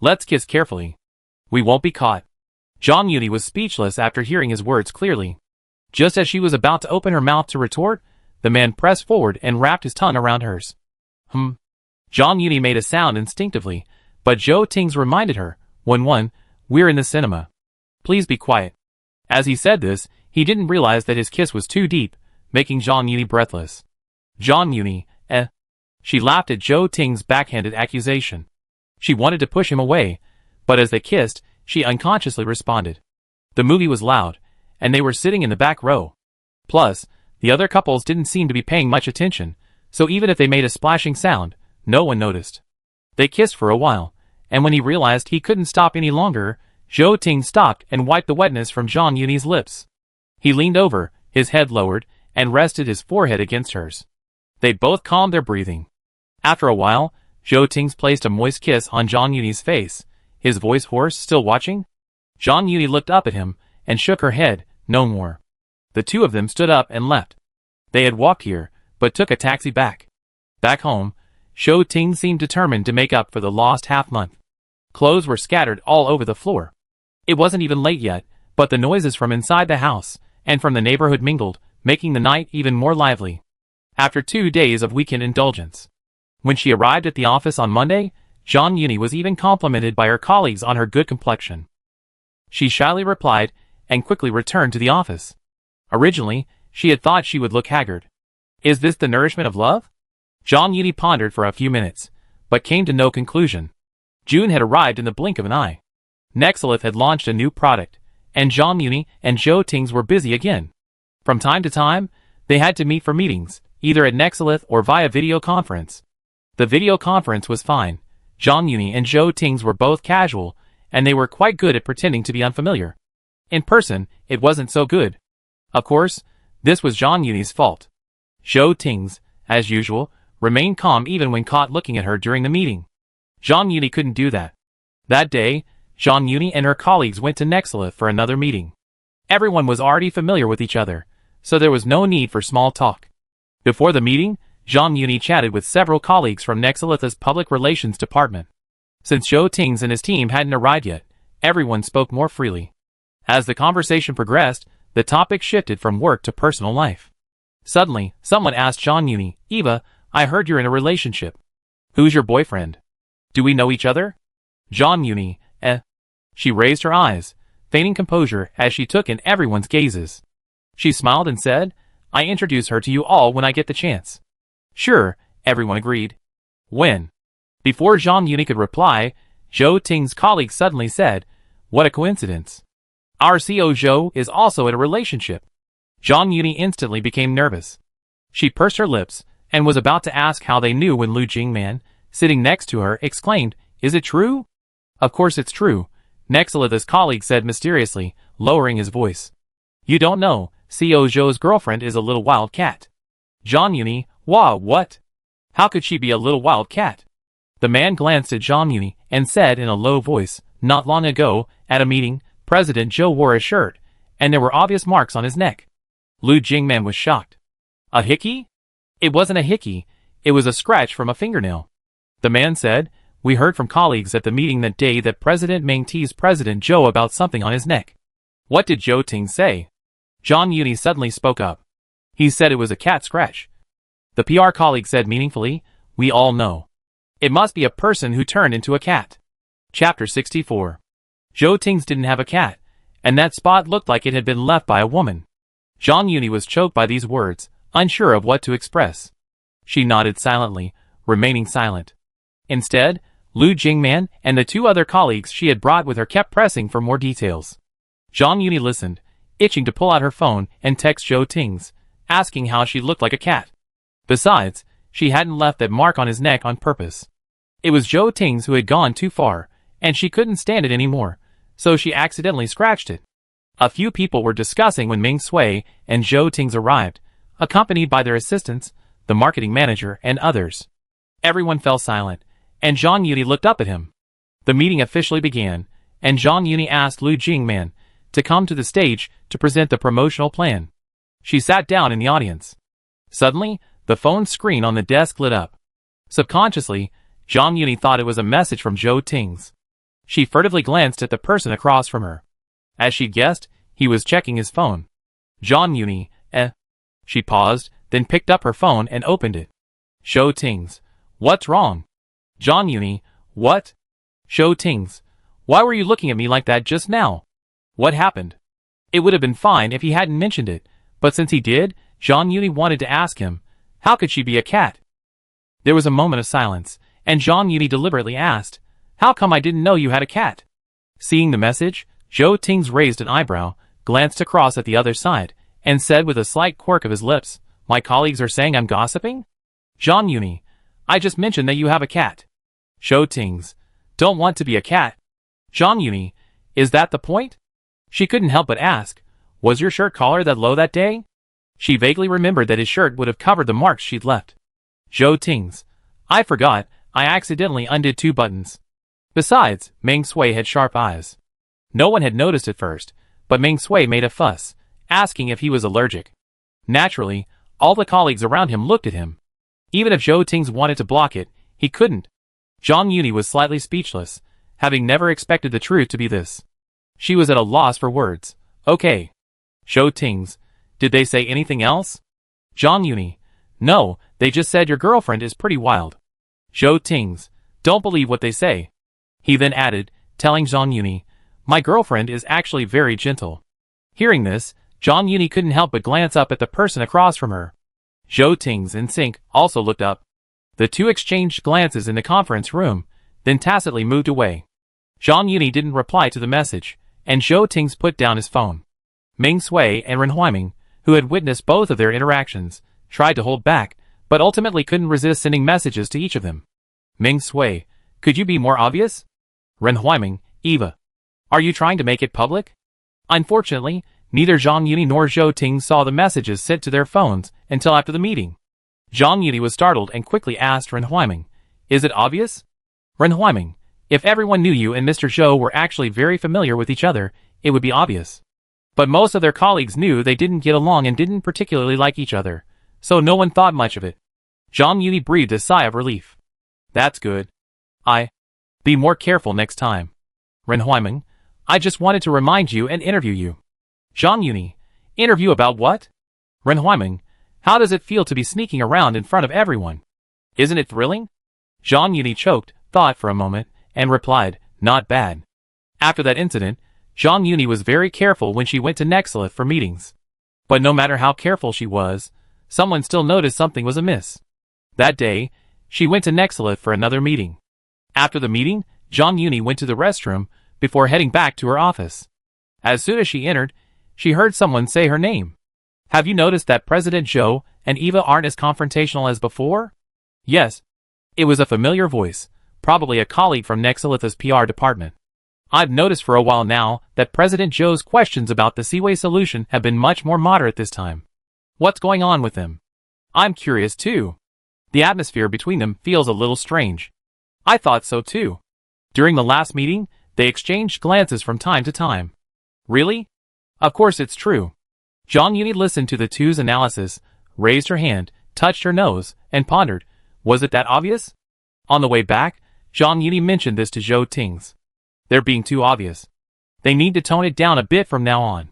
"Let's kiss carefully. We won't be caught." Zhang Yuni was speechless after hearing his words clearly. Just as she was about to open her mouth to retort, the man pressed forward and wrapped his tongue around hers. Zhang Yuni made a sound instinctively, but Zhou Ting's reminded her, "1-1, we're in the cinema. Please be quiet." As he said this, he didn't realize that his kiss was too deep, making Zhang Yuni breathless. "Zhang Yuni, She laughed at Zhou Ting's backhanded accusation. She wanted to push him away, but as they kissed, she unconsciously responded. The movie was loud, and they were sitting in the back row. Plus, the other couples didn't seem to be paying much attention, so even if they made a splashing sound, no one noticed. They kissed for a while, and when he realized he couldn't stop any longer, Zhou Ting stopped and wiped the wetness from Zhang Yuni's lips. He leaned over, his head lowered, and rested his forehead against hers. They both calmed their breathing. After a while, Zhou Ting placed a moist kiss on Zhang Yuni's face, his voice hoarse. "Still watching?" Zhang Yuni looked up at him and shook her head. "No more." The two of them stood up and left. They had walked here, but took a taxi back. Back home, Zhou Ting seemed determined to make up for the lost half-month. Clothes were scattered all over the floor. It wasn't even late yet, but the noises from inside the house and from the neighborhood mingled, making the night even more lively. After 2 days of weekend indulgence. When she arrived at the office on Monday, Zhang Yuni was even complimented by her colleagues on her good complexion. She shyly replied, and quickly returned to the office. Originally, she had thought she would look haggard. Is this the nourishment of love? Zhang Yuni pondered for a few minutes, but came to no conclusion. June had arrived in the blink of an eye. Nexalith had launched a new product, and Zhang Yuni and Zhou Ting's were busy again. From time to time, they had to meet for meetings, either at Nexalith or via video conference. The video conference was fine. Zhang Yuni and Zhou Tings were both casual, and they were quite good at pretending to be unfamiliar. In person, it wasn't so good. Of course, this was Zhang Yuni's fault. Zhou Tings, as usual, remained calm even when caught looking at her during the meeting. Zhang Yuni couldn't do that. That day, Zhang Yuni and her colleagues went to Nexalith for another meeting. Everyone was already familiar with each other, so there was no need for small talk. Before the meeting, Zhang Yuni chatted with several colleagues from Nexalith's public relations department. Since Zhou Tings and his team hadn't arrived yet, everyone spoke more freely. As the conversation progressed, the topic shifted from work to personal life. Suddenly, someone asked Zhang Yuni, "Eva, I heard you're in a relationship. Who's your boyfriend? Do we know each other?" Zhang Yuni, She raised her eyes, feigning composure as she took in everyone's gazes. She smiled and said, "I introduce her to you all when I get the chance." "Sure," everyone agreed. "When?" Before Zhang Yuni could reply, Zhou Ting's colleague suddenly said, "What a coincidence. Our CEO Zhou is also in a relationship." Zhang Yuni instantly became nervous. She pursed her lips and was about to ask how they knew when Lu Jingman, sitting next to her, exclaimed, "Is it true?" "Of course it's true," Nexalith's colleague said mysteriously, lowering his voice. "You don't know, CEO Zhou's girlfriend is a little wild cat." Zhang Yuni, "Wow, what? How could she be a little wild cat?" The man glanced at Zhang Yuni and said in a low voice, "Not long ago, at a meeting, President Zhou wore a shirt, and there were obvious marks on his neck." Lu Jingman was shocked. "A hickey?" "It wasn't a hickey, it was a scratch from a fingernail." The man said, "We heard from colleagues at the meeting that day that President Meng teased President Zhou about something on his neck." "What did Zhou Ting say?" Zhang Yuni suddenly spoke up. "He said it was a cat scratch." The PR colleague said meaningfully, "We all know. It must be a person who turned into a cat." Chapter 64. Zhou Tings didn't have a cat, and that spot looked like it had been left by a woman. Zhang Yuni was choked by these words, unsure of what to express. She nodded silently, remaining silent. Instead, Lu Jingman and the two other colleagues she had brought with her kept pressing for more details. Zhang Yuni listened, itching to pull out her phone and text Zhou Tings, asking how she looked like a cat. Besides, she hadn't left that mark on his neck on purpose. It was Zhou Tings who had gone too far, and she couldn't stand it anymore, so she accidentally scratched it. A few people were discussing when Ming Sui and Zhou Tings arrived, accompanied by their assistants, the marketing manager, and others. Everyone fell silent, and Zhang Yuni looked up at him. The meeting officially began, and Zhang Yuni asked Lu Jingman to come to the stage to present the promotional plan. She sat down in the audience. Suddenly, the phone screen on the desk lit up. Subconsciously, Zhang Yuni thought it was a message from Zhou Tings. She furtively glanced at the person across from her. As she guessed, he was checking his phone. Zhang Yuni, She paused, then picked up her phone and opened it. Zhou Tings, "What's wrong?" Zhang Yuni, "What?" Zhou Tings, "Why were you looking at me like that just now? What happened?" It would have been fine if he hadn't mentioned it, but since he did, Zhang Yuni wanted to ask him, how could she be a cat? There was a moment of silence, and Zhang Yuni deliberately asked, "How come I didn't know you had a cat?" Seeing the message, Zhou Tings raised an eyebrow, glanced across at the other side, and said with a slight quirk of his lips, "My colleagues are saying I'm gossiping?" Zhang Yuni, "I just mentioned that you have a cat." Zhou Tings, "Don't want to be a cat." Zhang Yuni, "Is that the point?" She couldn't help but ask, "Was your shirt collar that low that day?" She vaguely remembered that his shirt would have covered the marks she'd left. Zhou Tings, "I forgot, I accidentally undid 2 buttons. Besides, Meng Sui had sharp eyes." No one had noticed at first, but Meng Sui made a fuss, asking if he was allergic. Naturally, all the colleagues around him looked at him. Even if Zhou Tings wanted to block it, he couldn't. Zhang Yuni was slightly speechless, having never expected the truth to be this. She was at a loss for words. "Okay." Zhou Tings, "Did they say anything else?" Zhang Yuni, "No, they just said your girlfriend is pretty wild." Zhou Tings, "Don't believe what they say." He then added, telling Zhang Yuni, "My girlfriend is actually very gentle." Hearing this, Zhang Yuni couldn't help but glance up at the person across from her. Zhou Tings and Sync also looked up. The two exchanged glances in the conference room, then tacitly moved away. Zhang Yuni didn't reply to the message, and Zhou Tings put down his phone. Ming Sui and Ren Huiming, who had witnessed both of their interactions, tried to hold back, but ultimately couldn't resist sending messages to each of them. Ming Sui, could you be more obvious? Ren Huiming, Eva. Are you trying to make it public? Unfortunately, neither Zhang Yuni nor Zhou Ting saw the messages sent to their phones until after the meeting. Zhang Yuni was startled and quickly asked Ren Huiming, is it obvious? Ren Huiming, if everyone knew you and Mr. Zhou were actually very familiar with each other, it would be obvious. But most of their colleagues knew they didn't get along and didn't particularly like each other, so no one thought much of it. Zhang Yuni breathed a sigh of relief. That's good. Be more careful next time. Ren Huiming, I just wanted to remind you and interview you. Zhang Yuni, interview about what? Ren Huiming, how does it feel to be sneaking around in front of everyone? Isn't it thrilling? Zhang Yuni choked, thought for a moment, and replied, not bad. After that incident, Zhang Yuni was very careful when she went to Nexalith for meetings. But no matter how careful she was, someone still noticed something was amiss. That day, she went to Nexalith for another meeting. After the meeting, Zhang Yuni went to the restroom before heading back to her office. As soon as she entered, she heard someone say her name. Have you noticed that President Zhou and Eva aren't as confrontational as before? Yes. It was a familiar voice, probably a colleague from Nexalith's PR department. I've noticed for a while now that President Zhou's questions about the Seaway solution have been much more moderate this time. What's going on with them? I'm curious too. The atmosphere between them feels a little strange. I thought so too. During the last meeting, they exchanged glances from time to time. Really? Of course it's true. Zhang Yuni listened to the two's analysis, raised her hand, touched her nose, and pondered. Was it that obvious? On the way back, Zhang Yuni mentioned this to Zhou Ting's. They're being too obvious. They need to tone it down a bit from now on.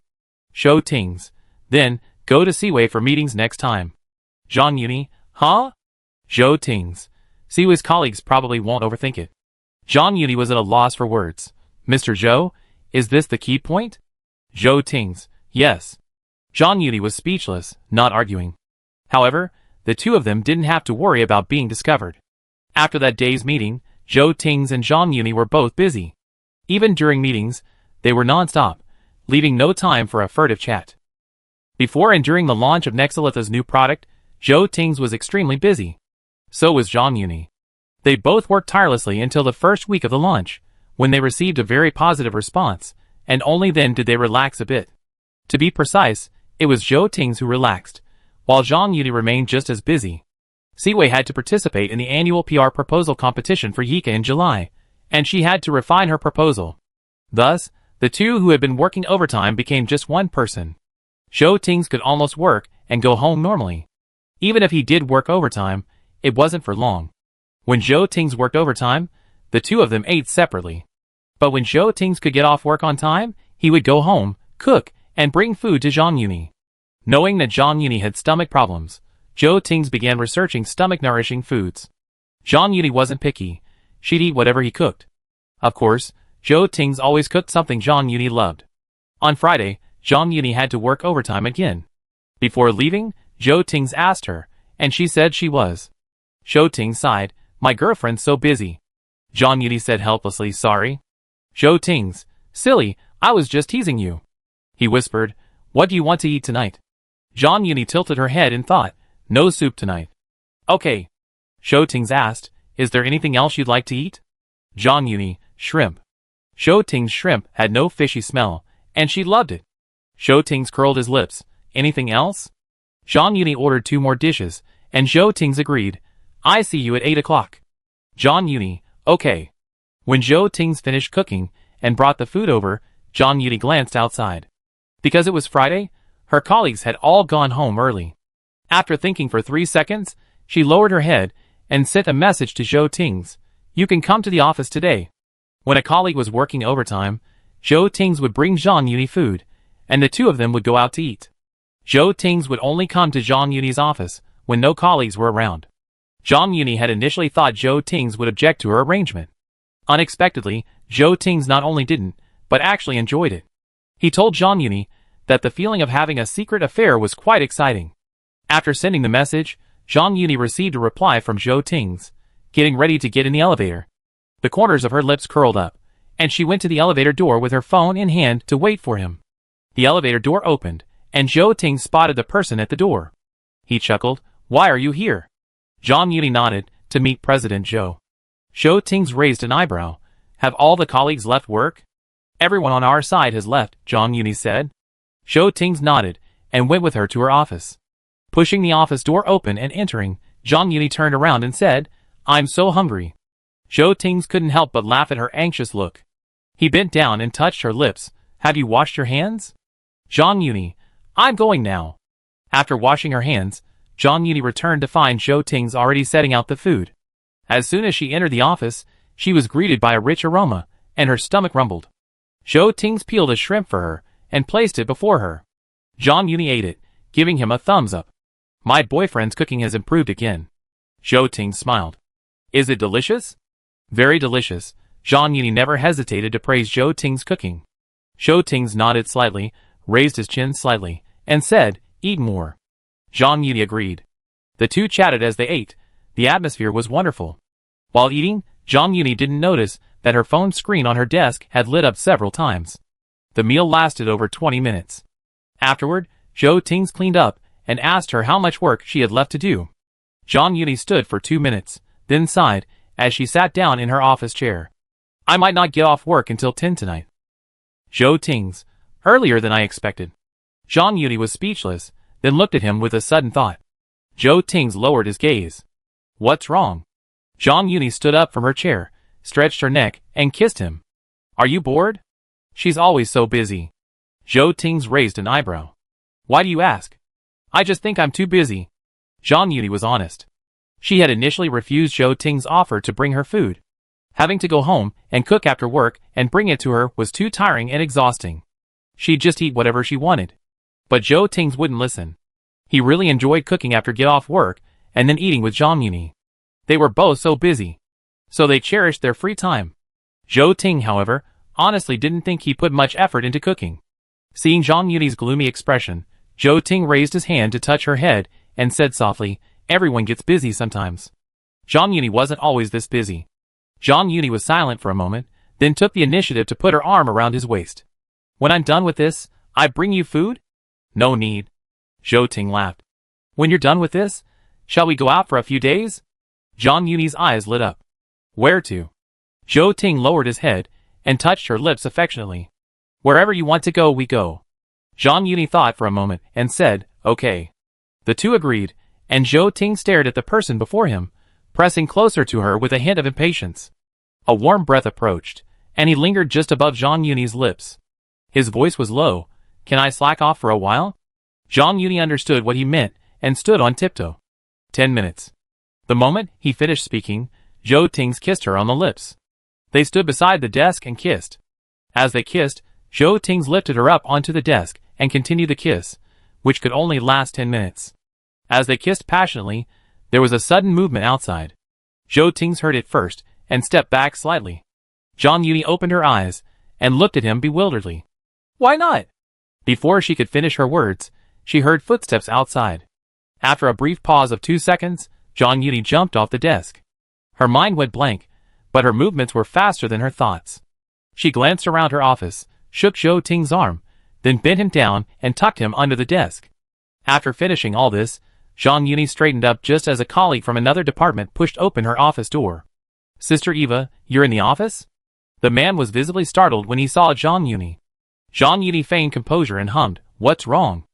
Zhou Ting's. Then, go to Seaway for meetings next time. Zhang Yuni, huh? Zhou Ting's. Seaway's colleagues probably won't overthink it. Zhang Yuni was at a loss for words. Mr. Zhou, is this the key point? Zhou Ting's. Yes. Zhang Yuni was speechless, not arguing. However, the two of them didn't have to worry about being discovered. After that day's meeting, Zhou Ting's and Zhang Yuni were both busy. Even during meetings, they were non-stop, leaving no time for a furtive chat. Before and during the launch of Nexalith's new product, Zhou Ting's was extremely busy. So was Zhang Yuni. They both worked tirelessly until the first week of the launch, when they received a very positive response, and only then did they relax a bit. To be precise, it was Zhou Ting's who relaxed, while Zhang Yuni remained just as busy. Seaway had to participate in the annual PR proposal competition for Yika in July, and she had to refine her proposal. Thus, the two who had been working overtime became just one person. Zhou Ting's could almost work and go home normally. Even if he did work overtime, it wasn't for long. When Zhou Ting's worked overtime, the two of them ate separately. But when Zhou Ting's could get off work on time, he would go home, cook, and bring food to Zhang Yuni. Knowing that Zhang Yuni had stomach problems, Zhou Ting's began researching stomach-nourishing foods. Zhang Yuni wasn't picky. She'd eat whatever he cooked. Of course, Zhou Ting's always cooked something Zhang Yuni loved. On Friday, Zhang Yuni had to work overtime again. Before leaving, Zhou Ting's asked her, and she said she was. Zhou Ting sighed, my girlfriend's so busy. Zhang Yuni said helplessly, sorry. Zhou Ting's, silly, I was just teasing you. He whispered, what do you want to eat tonight? Zhang Yuni tilted her head and thought, no soup tonight. Okay. Zhou Ting's asked, is there anything else you'd like to eat? Zhang Yuni, shrimp. Zhou Ting's shrimp had no fishy smell, and she loved it. Zhou Ting's curled his lips, anything else? Zhang Yuni ordered 2 more dishes, and Zhou Ting's agreed, I see you at 8 o'clock. Zhang Yuni, okay. When Zhou Ting's finished cooking and brought the food over, Zhang Yuni glanced outside. Because it was Friday, her colleagues had all gone home early. After thinking for 3 seconds, she lowered her head and sent a message to Zhou Ting's, you can come to the office today. When a colleague was working overtime, Zhou Ting's would bring Zhang Yuni food, and the two of them would go out to eat. Zhou Ting's would only come to Zhang Yuni's office when no colleagues were around. Zhang Yuni had initially thought Zhou Ting's would object to her arrangement. Unexpectedly, Zhou Ting's not only didn't, but actually enjoyed it. He told Zhang Yuni that the feeling of having a secret affair was quite exciting. After sending the message, Zhang Yuni received a reply from Zhou Ting's, getting ready to get in the elevator. The corners of her lips curled up, and she went to the elevator door with her phone in hand to wait for him. The elevator door opened, and Zhou Ting spotted the person at the door. He chuckled, why are you here? Zhang Yuni nodded, to meet President Zhou. Zhou Ting's raised an eyebrow. Have all the colleagues left work? Everyone on our side has left, Zhang Yuni said. Zhou Ting's nodded, and went with her to her office. Pushing the office door open and entering, Zhang Yuni turned around and said, I'm so hungry. Zhou Ting's couldn't help but laugh at her anxious look. He bent down and touched her lips. Have you washed your hands? Zhang Yuni, I'm going now. After washing her hands, Zhang Yuni returned to find Zhou Ting's already setting out the food. As soon as she entered the office, she was greeted by a rich aroma, and her stomach rumbled. Zhou Ting's peeled a shrimp for her, and placed it before her. Zhang Yuni ate it, giving him a thumbs up. My boyfriend's cooking has improved again. Zhou Ting smiled. Is it delicious? Very delicious. Zhang Yuni never hesitated to praise Zhou Ting's cooking. Zhou Ting's nodded slightly, raised his chin slightly, and said, eat more. Zhang Yuni agreed. The two chatted as they ate. The atmosphere was wonderful. While eating, Zhang Yuni didn't notice that her phone screen on her desk had lit up several times. The meal lasted over 20 minutes. Afterward, Zhou Ting's cleaned up and asked her how much work she had left to do. Zhang Yuni stood for 2 minutes, then sighed as she sat down in her office chair. I might not get off work until 10 tonight. Zhou Ting's, earlier than I expected. Zhang Yuni was speechless, then looked at him with a sudden thought. Zhou Ting's lowered his gaze. What's wrong? Zhang Yuni stood up from her chair, stretched her neck, and kissed him. Are you bored? She's always so busy. Zhou Ting's raised an eyebrow. Why do you ask? I just think I'm too busy. Zhang Yuni was honest. She had initially refused Zhou Ting's offer to bring her food. Having to go home and cook after work and bring it to her was too tiring and exhausting. She'd just eat whatever she wanted. But Zhou Ting's wouldn't listen. He really enjoyed cooking after get off work and then eating with Zhang Yuni. They were both so busy. So they cherished their free time. Zhou Ting, however, honestly didn't think he put much effort into cooking. Seeing Zhang Yuni's gloomy expression, Zhou Ting raised his hand to touch her head and said softly, everyone gets busy sometimes. Zhang Yuni wasn't always this busy. Zhang Yuni was silent for a moment, then took the initiative to put her arm around his waist. When I'm done with this, I bring you food? No need. Zhou Ting laughed. When you're done with this, shall we go out for a few days? Zhang Yuni's eyes lit up. Where to? Zhou Ting lowered his head and touched her lips affectionately. Wherever you want to go, we go. Zhang Yuni thought for a moment and said, okay. The two agreed, and Zhou Ting stared at the person before him, pressing closer to her with a hint of impatience. A warm breath approached, and he lingered just above Zhang Yuni's lips. His voice was low. Can I slack off for a while? Zhang Yuni understood what he meant and stood on tiptoe. 10 minutes. The moment he finished speaking, Zhou Ting's kissed her on the lips. They stood beside the desk and kissed. As they kissed, Zhou Ting's lifted her up onto the desk and continued the kiss, which could only last 10 minutes. As they kissed passionately, there was a sudden movement outside. Zhou Ting's heard it first and stepped back slightly. Zhang Yuni opened her eyes and looked at him bewilderedly. Why not? Before she could finish her words, she heard footsteps outside. After a brief pause of 2 seconds, Zhang Yuni jumped off the desk. Her mind went blank, but her movements were faster than her thoughts. She glanced around her office, shook Zhou Ting's arm, then bent him down and tucked him under the desk. After finishing all this, Zhang Yuni straightened up just as a colleague from another department pushed open her office door. Sister Eva, you're in the office? The man was visibly startled when he saw Zhang Yuni. Zhang Yuni feigned composure and hummed, What's wrong?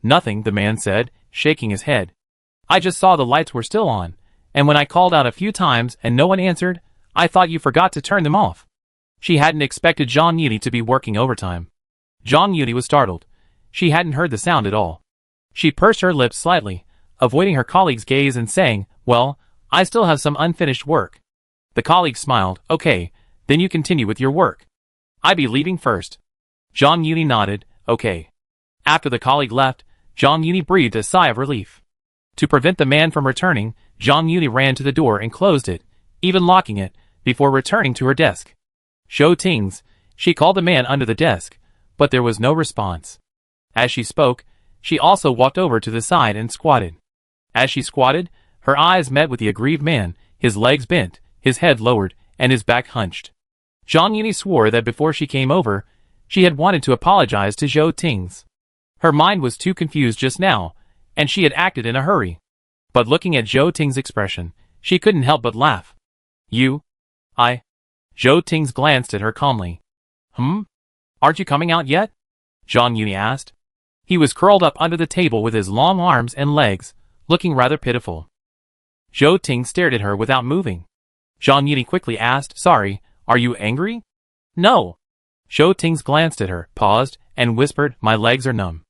Nothing, the man said, shaking his head. I just saw the lights were still on, and when I called out a few times and no one answered, I thought you forgot to turn them off. She hadn't expected Zhang Yuni to be working overtime. Zhang Yuni was startled. She hadn't heard the sound at all. She pursed her lips slightly, avoiding her colleague's gaze and saying, Well, I still have some unfinished work. The colleague smiled, Okay, then you continue with your work. I be leaving first. Zhang Yuni nodded, Okay. After the colleague left, Zhang Yuni breathed a sigh of relief. To prevent the man from returning, Zhang Yuni ran to the door and closed it, even locking it, before returning to her desk. Zhou Ting's, she called the man under the desk, but there was no response. As she spoke, she also walked over to the side and squatted. As she squatted, her eyes met with the aggrieved man, his legs bent, his head lowered, and his back hunched. Zhang Yuni swore that before she came over, she had wanted to apologize to Zhou Ting's. Her mind was too confused just now, and she had acted in a hurry. But looking at Zhou Ting's expression, she couldn't help but laugh. You? Zhou Tings glanced at her calmly. Aren't you coming out yet? Zhang Yuni asked. He was curled up under the table with his long arms and legs, looking rather pitiful. Zhou Ting stared at her without moving. Zhang Yuni quickly asked, Sorry, are you angry? No. Zhou Ting glanced at her, paused, and whispered, My legs are numb.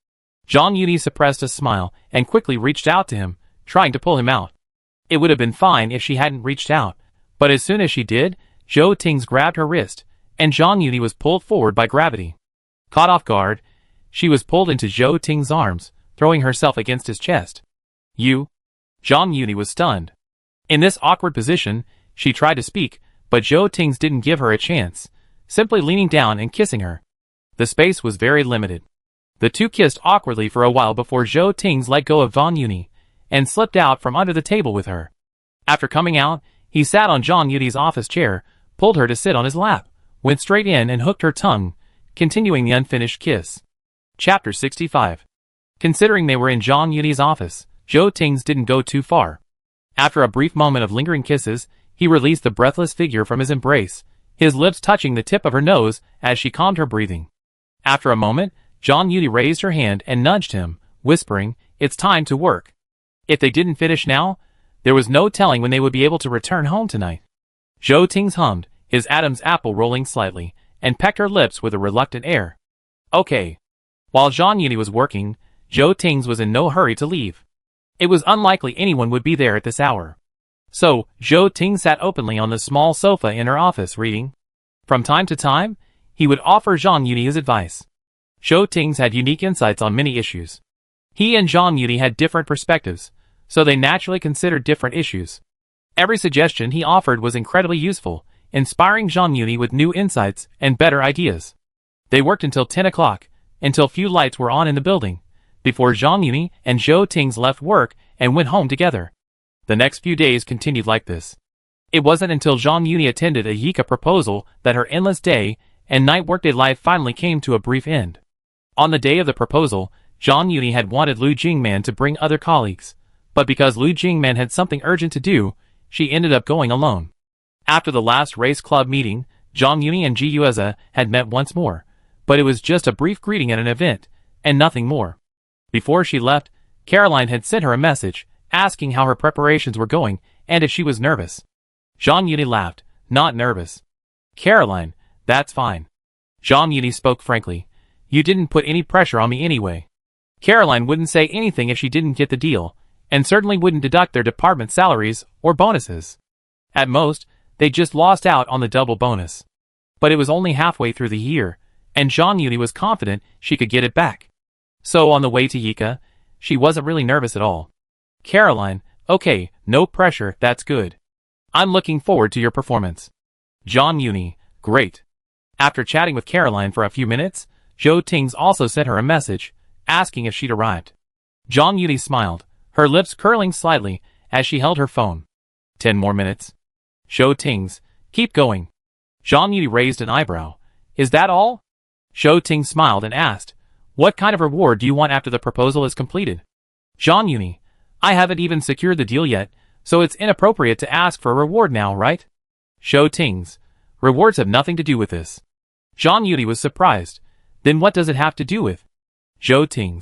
Zhang Yuni suppressed a smile and quickly reached out to him, trying to pull him out. It would have been fine if she hadn't reached out, but as soon as she did, Zhou Ting grabbed her wrist, and Zhang Yuni was pulled forward by gravity. Caught off guard, she was pulled into Zhou Ting's arms, throwing herself against his chest. You? Zhang Yuni was stunned. In this awkward position, she tried to speak, but Zhou Ting didn't give her a chance, simply leaning down and kissing her. The space was very limited. The two kissed awkwardly for a while before Zhou Ting let go of Zhang Yuni and slipped out from under the table with her. After coming out, he sat on Zhang Yuni's office chair, pulled her to sit on his lap, went straight in and hooked her tongue, continuing the unfinished kiss. Chapter 65. Considering they were in Zhang Yuni's office, Zhou Ting didn't go too far. After a brief moment of lingering kisses, he released the breathless figure from his embrace, his lips touching the tip of her nose as she calmed her breathing. After a moment, Zhang Yuni raised her hand and nudged him, whispering, It's time to work. If they didn't finish now, there was no telling when they would be able to return home tonight. Zhou Ting hummed, his Adam's apple rolling slightly, and pecked her lips with a reluctant air. Okay. While Zhang Yuni was working, Zhou Ting was in no hurry to leave. It was unlikely anyone would be there at this hour. So, Zhou Ting sat openly on the small sofa in her office reading. From time to time, he would offer Zhang Yuni his advice. Zhou Ting had unique insights on many issues. He and Zhang Yuni had different perspectives, so they naturally considered different issues. Every suggestion he offered was incredibly useful, inspiring Zhang Yuni with new insights and better ideas. They worked until 10 o'clock, until few lights were on in the building, before Zhang Yuni and Zhou Ting left work and went home together. The next few days continued like this. It wasn't until Zhang Yuni attended a Yika proposal that her endless day and night workday life finally came to a brief end. On the day of the proposal, Zhang Yuni had wanted Lu Jingman to bring other colleagues, but because Lu Jingman had something urgent to do, she ended up going alone. After the last race club meeting, Zhang Yuni and Ji Yueza had met once more, but it was just a brief greeting at an event, and nothing more. Before she left, Caroline had sent her a message, asking how her preparations were going and if she was nervous. Zhang Yuni laughed, Not nervous. Caroline, that's fine. Zhang Yuni spoke frankly. You didn't put any pressure on me anyway. Caroline wouldn't say anything if she didn't get the deal, and certainly wouldn't deduct their department salaries or bonuses. At most, they just lost out on the double bonus. But it was only halfway through the year, and Zhang Yuni was confident she could get it back. So on the way to Yika, she wasn't really nervous at all. Caroline, okay, no pressure, that's good. I'm looking forward to your performance. Zhang Yuni, great. After chatting with Caroline for a few minutes, Zhou Ting also sent her a message, asking if she'd arrived. Zhang Yuni smiled, her lips curling slightly as she held her phone. 10 more minutes. Zhou Ting, keep going. Zhang Yuni raised an eyebrow. Is that all? Zhou Ting smiled and asked, What kind of reward do you want after the proposal is completed? Zhang Yuni, I haven't even secured the deal yet, so it's inappropriate to ask for a reward now, right? Zhou Ting, rewards have nothing to do with this. Zhang Yuni was surprised. Then what does it have to do with? Zhou Ting,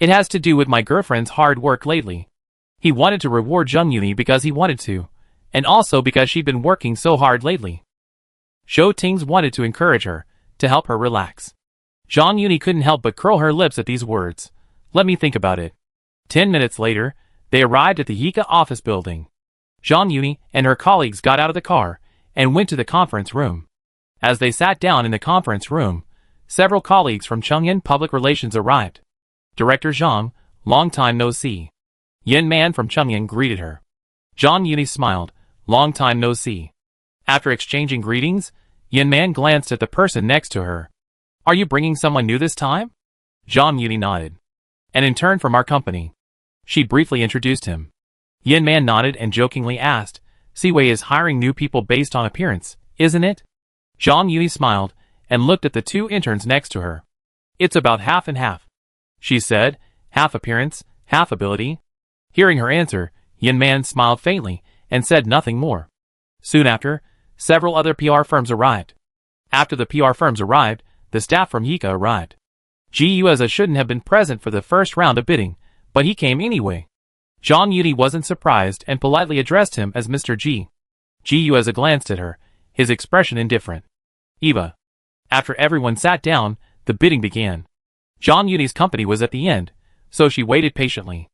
it has to do with my girlfriend's hard work lately. He wanted to reward Zhang Yuni because he wanted to, and also because she'd been working so hard lately. Zhou Ting wanted to encourage her, to help her relax. Zhang Yuni couldn't help but curl her lips at these words. Let me think about it. 10 minutes later, they arrived at the Yika office building. Zhang Yuni and her colleagues got out of the car and went to the conference room. As they sat down in the conference room, several colleagues from Chang'an Public Relations arrived. Director Zhang, long time no see. Yin Man from Chang'an greeted her. Zhang Yuni smiled, long time no see. After exchanging greetings, Yin Man glanced at the person next to her. Are you bringing someone new this time? Zhang Yuni nodded. An intern from our company. She briefly introduced him. Yin Man nodded and jokingly asked, Seaway is hiring new people based on appearance, isn't it? Zhang Yuni smiled and looked at the two interns next to her. It's about half and half. She said, half appearance, half ability. Hearing her answer, Yin Man smiled faintly and said nothing more. Soon after, several other PR firms arrived. After the PR firms arrived, the staff from Yika arrived. Ji Yueza shouldn't have been present for the first round of bidding, but he came anyway. Zhang Yuni wasn't surprised and politely addressed him as Mr. Ji. Ji Yueza glanced at her, his expression indifferent. Eva. After everyone sat down, the bidding began. Zhang Yuni's company was at the end, so she waited patiently.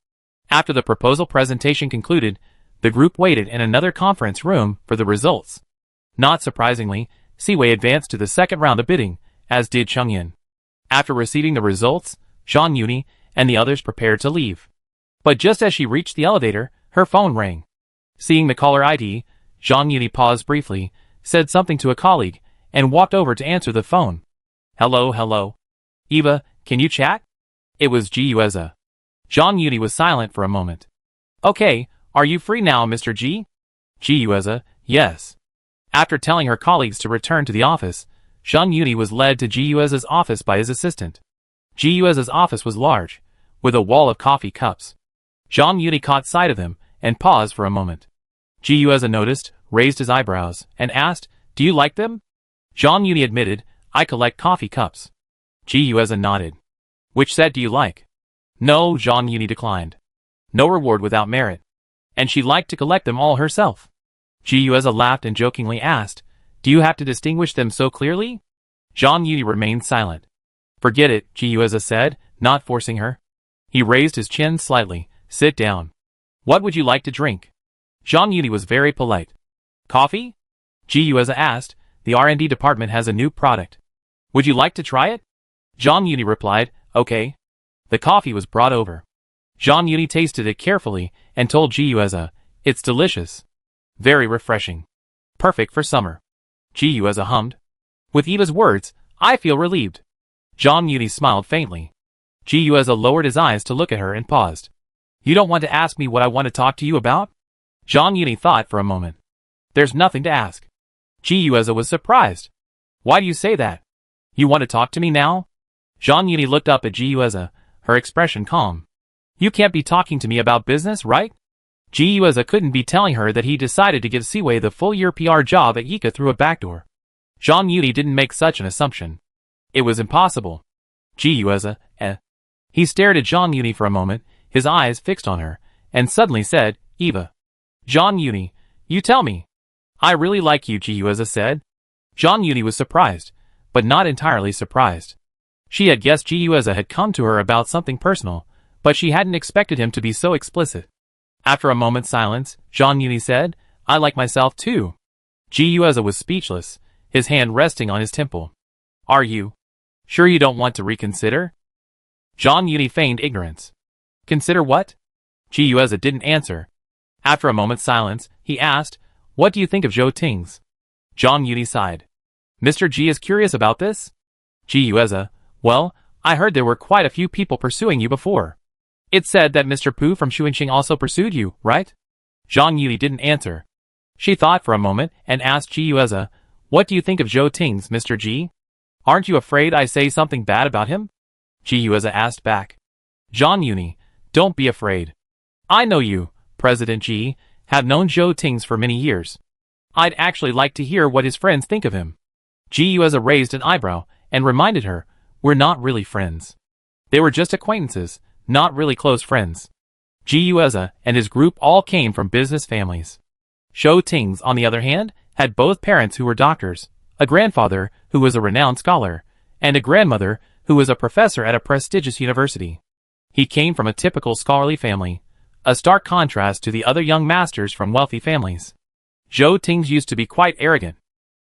After the proposal presentation concluded, the group waited in another conference room for the results. Not surprisingly, Siwei advanced to the second round of bidding, as did Chengyan. After receiving the results, Zhang Yuni and the others prepared to leave. But just as she reached the elevator, her phone rang. Seeing the caller ID, Zhang Yuni paused briefly, said something to a colleague, and walked over to answer the phone. Hello. Eva, can you chat? It was Ji Yueza. Zhang Yuni was silent for a moment. Okay, are you free now, Mr. Ji? Ji Yueza, yes. After telling her colleagues to return to the office, Zhang Yuni was led to Ji Yueza's office by his assistant. Ji Yueza's office was large, with a wall of coffee cups. Zhang Yuni caught sight of him, and paused for a moment. Ji Yueza noticed, raised his eyebrows, and asked, Do you like them? Zhang Yuni admitted, I collect coffee cups. Ji Yueza nodded. Which set do you like? No, Zhang Yuni declined. No reward without merit. And she liked to collect them all herself. Ji Yueza laughed and jokingly asked, Do you have to distinguish them so clearly? Zhang Yuni remained silent. Forget it, Ji Yueza said, not forcing her. He raised his chin slightly. Sit down. What would you like to drink? Zhang Yuni was very polite. Coffee? Ji Yueza asked, The R&D department has a new product. Would you like to try it? Zhang Yuni replied, Okay. The coffee was brought over. Zhang Yuni tasted it carefully and told Ji Yueza, It's delicious. Very refreshing. Perfect for summer. Ji Yueza hummed. With Eva's words, I feel relieved. Zhang Yuni smiled faintly. Ji Yueza lowered his eyes to look at her and paused. You don't want to ask me what I want to talk to you about? Zhang Yuni thought for a moment. There's nothing to ask. Ji Yueza was surprised. Why do you say that? You want to talk to me now? Zhang Yuni looked up at Ji Yueza, her expression calm. You can't be talking to me about business, right? Ji Yueza couldn't be telling her that he decided to give Siwei the full-year PR job at Yika through a backdoor. Zhang Yuni didn't make such an assumption. It was impossible. Ji Yueza, He stared at Zhang Yuni for a moment, his eyes fixed on her, and suddenly said, Eva. Zhang Yuni, you tell me. I really like you, Ji Yueza said. Zhang Yuni was surprised, but not entirely surprised. She had guessed Ji Yueza had come to her about something personal, but she hadn't expected him to be so explicit. After a moment's silence, Zhang Yuni said, I like myself too. Ji Yueza was speechless, his hand resting on his temple. Are you sure you don't want to reconsider? Zhang Yuni feigned ignorance. Consider what? Ji Yueza didn't answer. After a moment's silence, he asked, What do you think of Zhou Ting's? Zhang Yuni sighed. Mr. Ji is curious about this? Ji Yueza, well, I heard there were quite a few people pursuing you before. It said that Mr. Pu from Xuanxing also pursued you, right? Zhang Yuni didn't answer. She thought for a moment and asked Ji Yueza, What do you think of Zhou Ting's, Mr. Ji? Aren't you afraid I say something bad about him? Ji Yueza asked back. Zhang Yuni, don't be afraid. I know you, President Ji, have known Zhou Ting's for many years. I'd actually like to hear what his friends think of him. Ji Yueza raised an eyebrow and reminded her, We're not really friends. They were just acquaintances, not really close friends. Ji Yueza and his group all came from business families. Zhou Ting's, on the other hand, had both parents who were doctors, a grandfather who was a renowned scholar, and a grandmother who was a professor at a prestigious university. He came from a typical scholarly family, a stark contrast to the other young masters from wealthy families. Zhou Ting's used to be quite arrogant.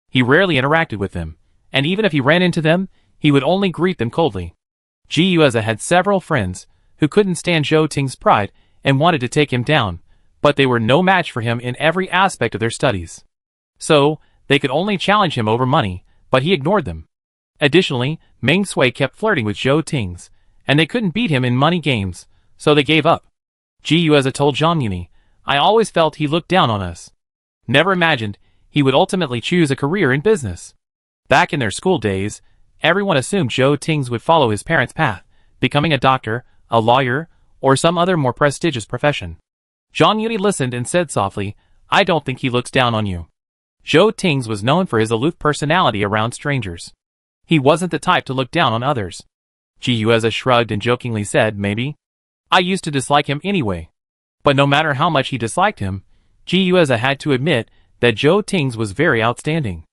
He rarely interacted with them, and even if he ran into them, he would only greet them coldly. Ji Yueza had several friends who couldn't stand Zhou Ting's pride and wanted to take him down, but they were no match for him in every aspect of their studies. So, they could only challenge him over money, but he ignored them. Additionally, Meng Sui kept flirting with Zhou Ting's, and they couldn't beat him in money games, so they gave up. Ji Yueza told Zhang Yuni, I always felt he looked down on us. Never imagined he would ultimately choose a career in business. Back in their school days, everyone assumed Zhou Ting's would follow his parents' path, becoming a doctor, a lawyer, or some other more prestigious profession. Zhang Yuni listened and said softly, I don't think he looks down on you. Zhou Ting's was known for his aloof personality around strangers. He wasn't the type to look down on others. Ji Yueza shrugged and jokingly said, maybe. I used to dislike him anyway. But no matter how much he disliked him, Ji Yueza had to admit that Zhou Ting's was very outstanding.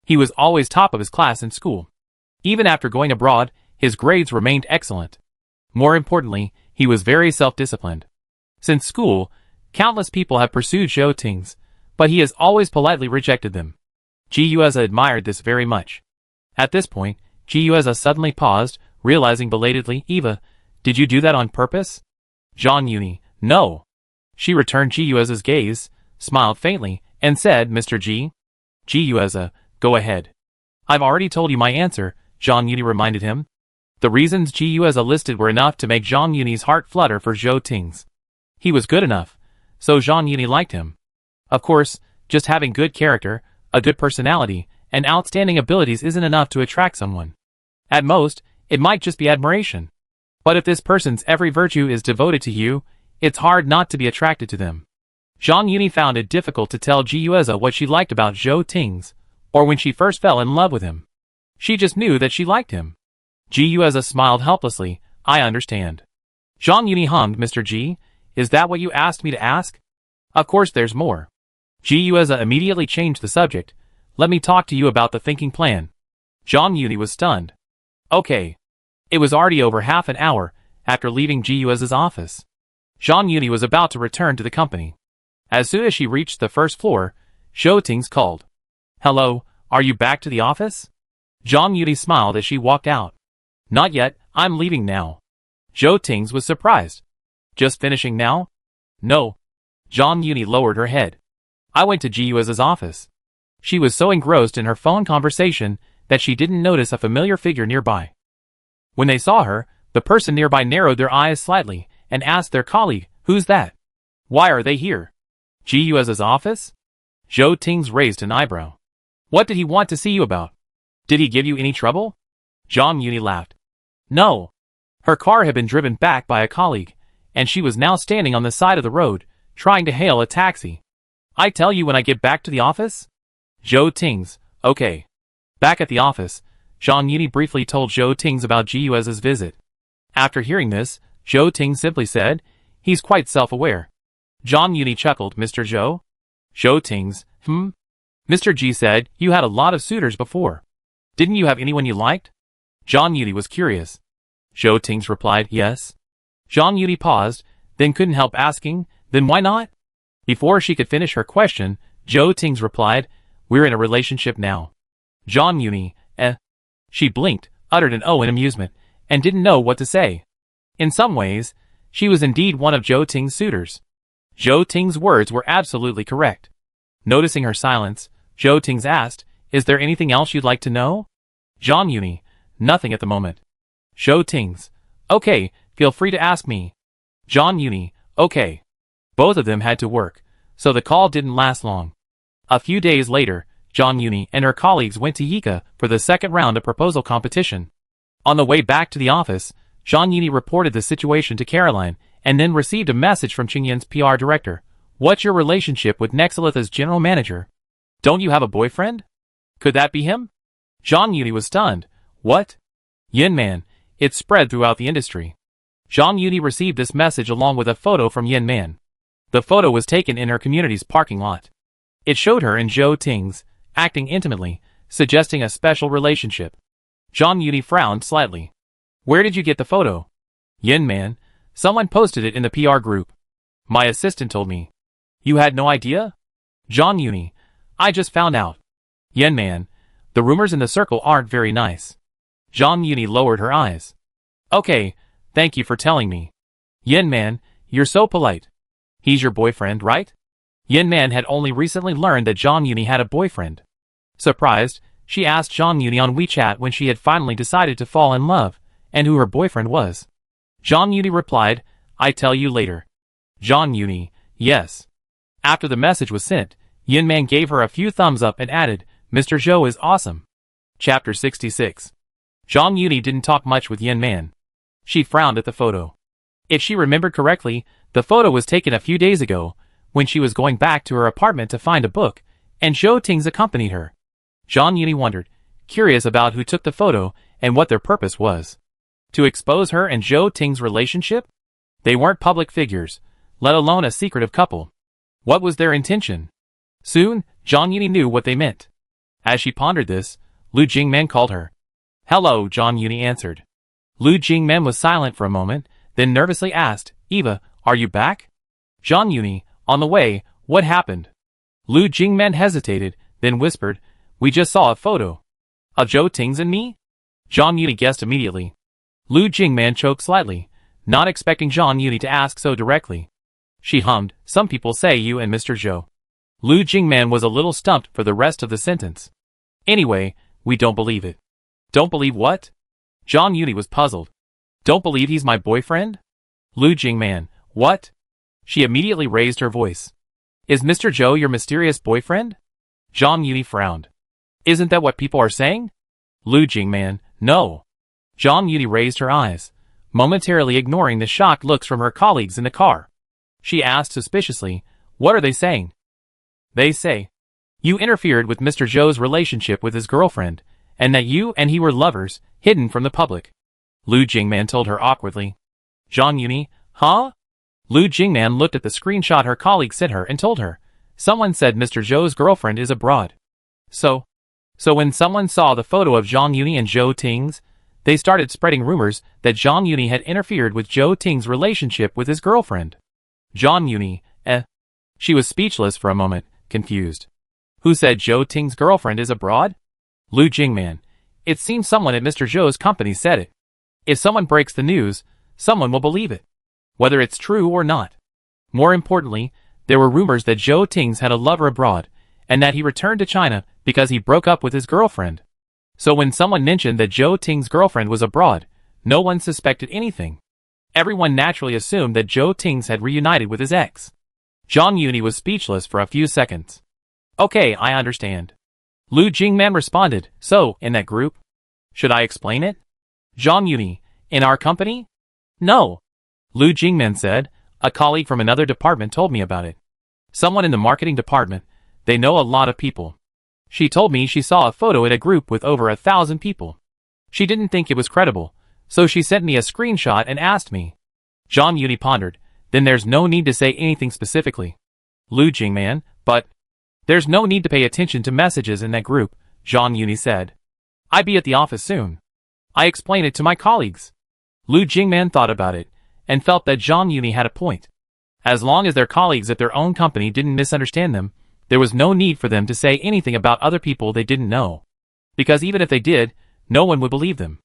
He was always top of his class in school. Even after going abroad, his grades remained excellent. More importantly, he was very self-disciplined. Since school, countless people have pursued Zhou Ting's, but he has always politely rejected them. Ji Yueza admired this very much. At this point, Ji Yueza suddenly paused, realizing belatedly, Eva, did you do that on purpose? Zhang Yuni, no. She returned Ji Yueza's gaze, smiled faintly, and said, Mr. Ji? Ji Yueza, go ahead. I've already told you my answer, Zhang Yuni reminded him. The reasons Ji Yueza listed were enough to make Zhang Yuni's heart flutter for Zhou Ting's. He was good enough, so Zhang Yuni liked him. Of course, just having good character, a good personality, and outstanding abilities isn't enough to attract someone. At most, it might just be admiration. But if this person's every virtue is devoted to you, it's hard not to be attracted to them. Zhang Yuni found it difficult to tell Ji Yueza what she liked about Zhou Ting's, or when she first fell in love with him. She just knew that she liked him. Ji Yueza smiled helplessly, I understand. Zhang Yuni hummed, Mr. Ji, is that what you asked me to ask? Of course there's more. Ji Yueza immediately changed the subject. Let me talk to you about the thinking plan. Zhang Yuni was stunned. Okay. It was already over half an hour after leaving Ji Yueza's office. Zhang Yuni was about to return to the company. As soon as she reached the first floor, Zhou Ting's called. Hello, are you back to the office? Zhang Yuni smiled as she walked out. Not yet, I'm leaving now. Zhou Ting's was surprised. Just finishing now? No. Zhang Yuni lowered her head. I went to Ji Yueza's office. She was so engrossed in her phone conversation that she didn't notice a familiar figure nearby. When they saw her, the person nearby narrowed their eyes slightly and asked their colleague, who's that? Why are they here? Ji Yueza's office? Zhou Ting's raised an eyebrow. What did he want to see you about? Did he give you any trouble? Zhang Yuni laughed. No. Her car had been driven back by a colleague, and she was now standing on the side of the road, trying to hail a taxi. I tell you when I get back to the office? Zhou Ting's, okay. Back at the office, Zhang Yuni briefly told Zhou Ting's about Ji Yueza's visit. After hearing this, Zhou Ting simply said, he's quite self-aware. Zhang Yuni chuckled, Mr. Zhou? Zhou Ting's, Mr. Ji said, you had a lot of suitors before. Didn't you have anyone you liked? Zhang Yuni was curious. Zhou Ting's replied, yes. Zhang Yuni paused, then couldn't help asking, then why not? Before she could finish her question, Zhou Ting's replied, we're in a relationship now. Zhang Yuni, She blinked, uttered an oh in amusement, and didn't know what to say. In some ways, she was indeed one of Zhou Ting's suitors. Zhou Ting's words were absolutely correct. Noticing her silence, Zhou Ting's asked, is there anything else you'd like to know? Zhang Yuni, nothing at the moment. Zhou Ting's, okay, feel free to ask me. Zhang Yuni, okay. Both of them had to work, so the call didn't last long. A few days later, Zhang Yuni and her colleagues went to Yika for the second round of proposal competition. On the way back to the office, Zhang Yuni reported the situation to Caroline, and then received a message from Qingyan's PR director. What's your relationship with Nexalitha's general manager? Don't you have a boyfriend? Could that be him? Zhang Yuni was stunned. What? Yin Man, it's spread throughout the industry. Zhang Yuni received this message along with a photo from Yin Man. The photo was taken in her community's parking lot. It showed her and Zhou Ting's, acting intimately, suggesting a special relationship. Zhang Yuni frowned slightly. Where did you get the photo? Yin Man, someone posted it in the PR group. My assistant told me. You had no idea? Zhang Yuni, I just found out. Yin Man, the rumors in the circle aren't very nice. Zhang Yuni lowered her eyes. Okay, thank you for telling me. Yin Man, you're so polite. He's your boyfriend, right? Yin Man had only recently learned that Zhang Yuni had a boyfriend. Surprised, she asked Zhang Yuni on WeChat when she had finally decided to fall in love, and who her boyfriend was. Zhang Yuni replied, I tell you later. Zhang Yuni, yes. After the message was sent, Yin Man gave her a few thumbs up and added, Mr. Zhou is awesome. Chapter 66. Zhang Yuni didn't talk much with Yin Man. She frowned at the photo. If she remembered correctly, the photo was taken a few days ago, when she was going back to her apartment to find a book, and Zhou Tings accompanied her. Zhang Yuni wondered, curious about who took the photo and what their purpose was. To expose her and Zhou Ting's relationship? They weren't public figures, let alone a secretive couple. What was their intention? Soon, Zhang Yuni knew what they meant. As she pondered this, Lu Jingmen called her. Hello, Zhang Yuni answered. Lu Jingmen was silent for a moment, then nervously asked, Eva, are you back? Zhang Yuni, on the way, what happened? Lu Jingmen hesitated, then whispered, we just saw a photo. Of Zhou Tings and me? Zhang Yuni guessed immediately. Lu Jingmen choked slightly, not expecting Zhang Yuni to ask so directly. She hummed, some people say you and Mr. Zhou. Lu Jingmen was a little stumped for the rest of the sentence. Anyway, we don't believe it. Don't believe what? Zhang Yuni was puzzled. Don't believe he's my boyfriend? Lu Jingmen, what? She immediately raised her voice. Is Mr. Zhou your mysterious boyfriend? Zhang Yuni frowned. Isn't that what people are saying? Lu Jingmen, no. Zhang Yuni raised her eyes, momentarily ignoring the shocked looks from her colleagues in the car. She asked suspiciously, what are they saying? They say, you interfered with Mr. Zhou's relationship with his girlfriend, and that you and he were lovers, hidden from the public. Lu Jingmen told her awkwardly. Zhang Yuni, huh? Lu Jingmen looked at the screenshot her colleague sent her and told her, someone said Mr. Zhou's girlfriend is abroad. So when someone saw the photo of Zhang Yuni and Zhou Tings, they started spreading rumors that Zhang Yuni had interfered with Zhou Ting's relationship with his girlfriend. Zhang Yuni, She was speechless for a moment, confused. Who said Zhou Ting's girlfriend is abroad? Lu Jingmen. It seems someone at Mr. Zhou's company said it. If someone breaks the news, someone will believe it, whether it's true or not. More importantly, there were rumors that Zhou Tings had a lover abroad, and that he returned to China because he broke up with his girlfriend. So when someone mentioned that Zhou Ting's girlfriend was abroad, no one suspected anything. Everyone naturally assumed that Zhou Tings had reunited with his ex. Zhang Yuni was speechless for a few seconds. Okay, I understand. Lu Jingmen responded, so, in that group? Should I explain it? Zhang Yuni, in our company? No. Lu Jingmen said, a colleague from another department told me about it. Someone in the marketing department, they know a lot of people. She told me she saw a photo at a group with over 1,000 people. She didn't think it was credible, so she sent me a screenshot and asked me. Zhang Yuni pondered, then there's no need to say anything specifically. Lu Jingmen, but there's no need to pay attention to messages in that group, Zhang Yuni said. I'll be at the office soon. I explained it to my colleagues. Lu Jingmen thought about it, and felt that Zhang Yuni had a point. As long as their colleagues at their own company didn't misunderstand them, there was no need for them to say anything about other people they didn't know. Because even if they did, no one would believe them.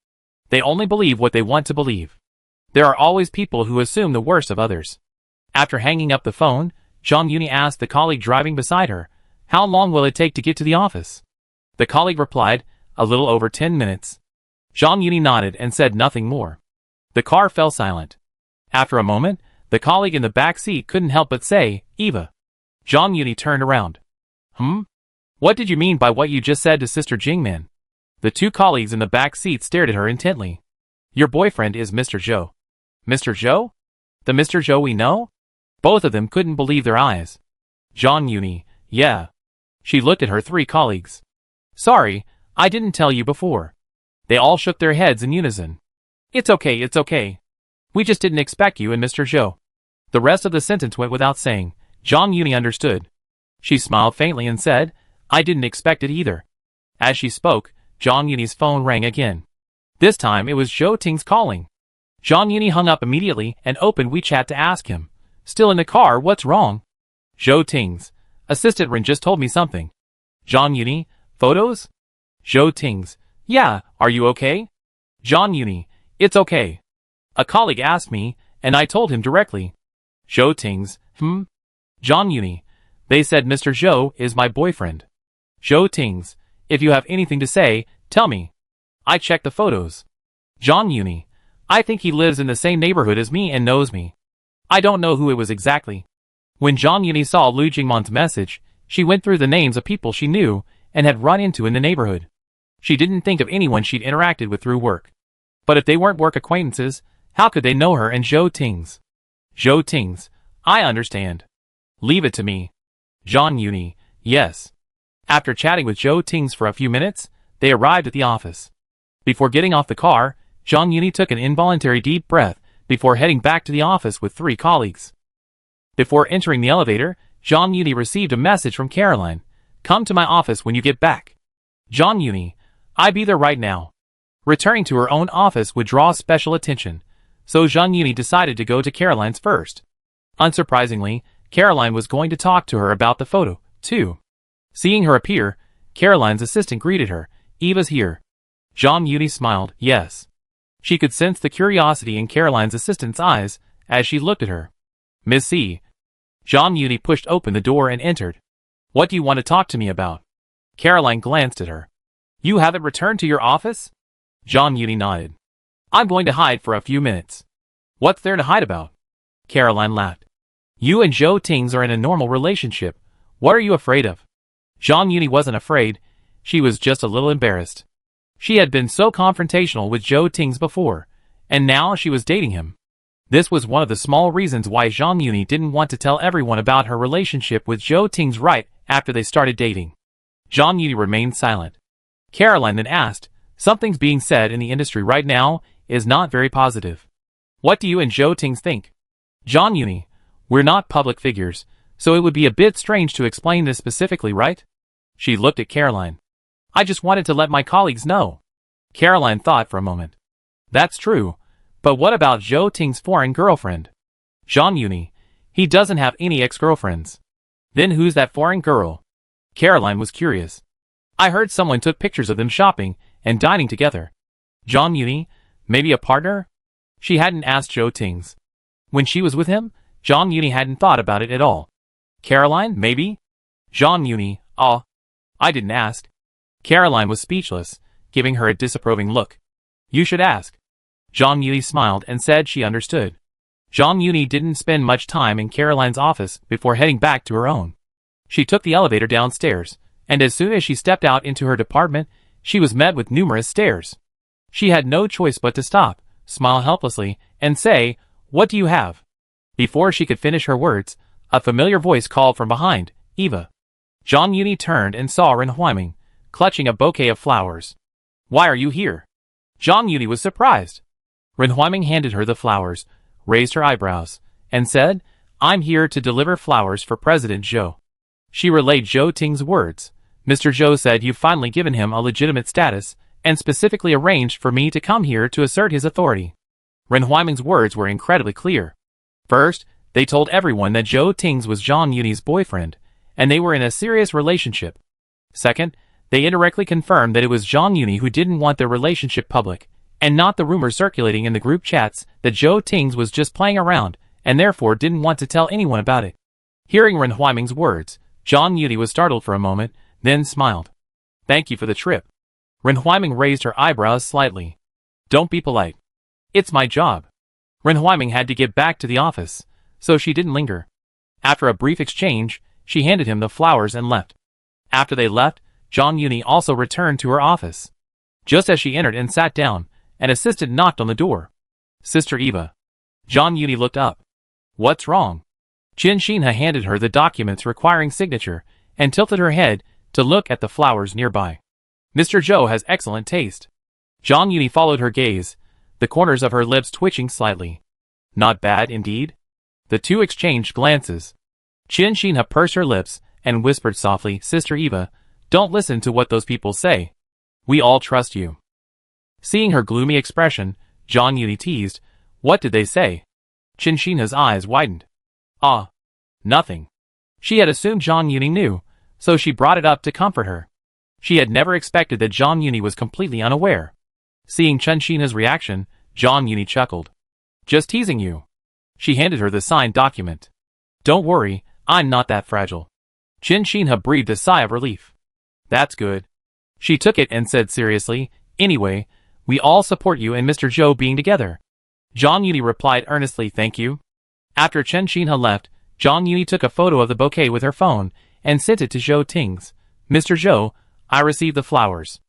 They only believe what they want to believe. There are always people who assume the worst of others. After hanging up the phone, Zhang Yuni asked the colleague driving beside her, how long will it take to get to the office? The colleague replied, a little over 10 minutes. Zhang Yuni nodded and said nothing more. The car fell silent. After a moment, the colleague in the back seat couldn't help but say, Eva. Zhang Yuni turned around. What did you mean by what you just said to Sister Jingmen? The two colleagues in the back seat stared at her intently. Your boyfriend is Mr. Zhou. Mr. Zhou? The Mr. Zhou we know? Both of them couldn't believe their eyes. Zhang Yuni, yeah. She looked at her three colleagues. Sorry, I didn't tell you before. They all shook their heads in unison. It's okay. We just didn't expect you and Mr. Zhou. The rest of the sentence went without saying. Zhang Yuni understood. She smiled faintly and said, I didn't expect it either. As she spoke, Zhang Yuni's phone rang again. This time it was Zhou Tings calling. Zhang Yuni hung up immediately and opened WeChat to ask him. Still in the car, what's wrong? Zhou Tings. Assistant Ren just told me something. Zhang Yuni, photos? Zhou Tings. Yeah, are you okay? Zhang Yuni, it's okay. A colleague asked me, and I told him directly. Zhou Tings, Zhang Yuni, they said Mr. Zhou is my boyfriend. Zhou Tings, if you have anything to say, tell me. I checked the photos. Zhang Yuni, I think he lives in the same neighborhood as me and knows me. I don't know who it was exactly. When Zhang Yuni saw Lu Jingmen's message, she went through the names of people she knew and had run into in the neighborhood. She didn't think of anyone she'd interacted with through work. But if they weren't work acquaintances, how could they know her and Zhou Tings? Zhou Tings, I understand. Leave it to me. Zhang Yuni, yes. After chatting with Zhou Tings for a few minutes, they arrived at the office. Before getting off the car, Zhang Yuni took an involuntary deep breath before heading back to the office with 3 colleagues. Before entering the elevator, Zhang Yuni received a message from Caroline. "Come to my office when you get back." Zhang Yuni, "I be there right now." Returning to her own office would draw special attention, so Zhang Yuni decided to go to Caroline's first. Unsurprisingly, Caroline was going to talk to her about the photo, too. Seeing her appear, Caroline's assistant greeted her. "Eva's here." Zhang Yuni smiled, yes. She could sense the curiosity in Caroline's assistant's eyes as she looked at her. "Miss C." Zhang Yuni pushed open the door and entered. "What do you want to talk to me about?" Caroline glanced at her. "You haven't returned to your office?" Zhang Yuni nodded. "I'm going to hide for a few minutes." "What's there to hide about?" Caroline laughed. "You and Zhou Tings are in a normal relationship. What are you afraid of?" Zhang Yuni wasn't afraid. She was just a little embarrassed. She had been so confrontational with Zhou Tings before, and now she was dating him. This was one of the small reasons why Zhang Yuni didn't want to tell everyone about her relationship with Zhou Tings right after they started dating. Zhang Yuni remained silent. Caroline then asked, "Something's being said in the industry right now is not very positive. What do you and Zhou Tings think?" Zhang Yuni, "We're not public figures, so it would be a bit strange to explain this specifically, right?" She looked at Caroline. "I just wanted to let my colleagues know." Caroline thought for a moment. "That's true, but what about Zhou Tings' foreign girlfriend?" Zhang Yuni, "He doesn't have any ex-girlfriends." "Then who's that foreign girl?" Caroline was curious. "I heard someone took pictures of them shopping and dining together." Zhang Yuni, "Maybe a partner?" She hadn't asked Zhou Tings. When she was with him, Zhang Yuni hadn't thought about it at all. "Caroline, maybe?" Zhang Yuni, I didn't ask." Caroline was speechless, giving her a disapproving look. "You should ask." Zhang Yuni smiled and said she understood. Zhang Yuni didn't spend much time in Caroline's office before heading back to her own. She took the elevator downstairs, and as soon as she stepped out into her department, she was met with numerous stares. She had no choice but to stop, smile helplessly, and say, "What do you have?" Before she could finish her words, a familiar voice called from behind, "Eva." Zhang Yuni turned and saw Ren Huiming, clutching a bouquet of flowers. "Why are you here?" Zhang Yuni was surprised. Ren Huiming handed her the flowers, raised her eyebrows, and said, "I'm here to deliver flowers for President Zhou." She relayed Zhou Ting's words. "Mr. Zhou said you've finally given him a legitimate status, and specifically arranged for me to come here to assert his authority." Ren Huiming's words were incredibly clear. First, they told everyone that Zhou Tings was Zhang Yuni's boyfriend, and they were in a serious relationship. Second, they indirectly confirmed that it was Zhang Yuni who didn't want their relationship public, and not the rumors circulating in the group chats that Zhou Tings was just playing around, and therefore didn't want to tell anyone about it. Hearing Ren Huiming's words, Zhang Yuni was startled for a moment, then smiled. "Thank you for the trip." Ren Huiming raised her eyebrows slightly. "Don't be polite. It's my job." Ren Huiming had to get back to the office, so she didn't linger. After a brief exchange, she handed him the flowers and left. After they left, Zhang Yuni also returned to her office. Just as she entered and sat down, an assistant knocked on the door. "Sister Eva." Zhang Yuni looked up. "What's wrong?" Qin Xinhe handed her the documents requiring signature, and tilted her head to look at the flowers nearby. "Mr. Zhou has excellent taste." Zhang Yuni followed her gaze, the corners of her lips twitching slightly. "Not bad, indeed." The two exchanged glances. Qin Xinhe pursed her lips and whispered softly, "Sister Eva, don't listen to what those people say. We all trust you." Seeing her gloomy expression, Zhang Yuni teased, "What did they say?" Qin Xinhe's eyes widened. Nothing." She had assumed Zhang Yuni knew, so she brought it up to comfort her. She had never expected that Zhang Yuni was completely unaware. Seeing Qin Xinhe's reaction, Zhang Yuni chuckled. "Just teasing you." She handed her the signed document. "Don't worry, I'm not that fragile." Qin Xinhe breathed a sigh of relief. "That's good." She took it and said seriously, "Anyway, we all support you and Mr. Zhou being together." Zhang Yuni replied earnestly, "Thank you." After Qin Xinhe left, Zhang Yuni took a photo of the bouquet with her phone and sent it to Zhou Tings. "Mr. Zhou, I received the flowers."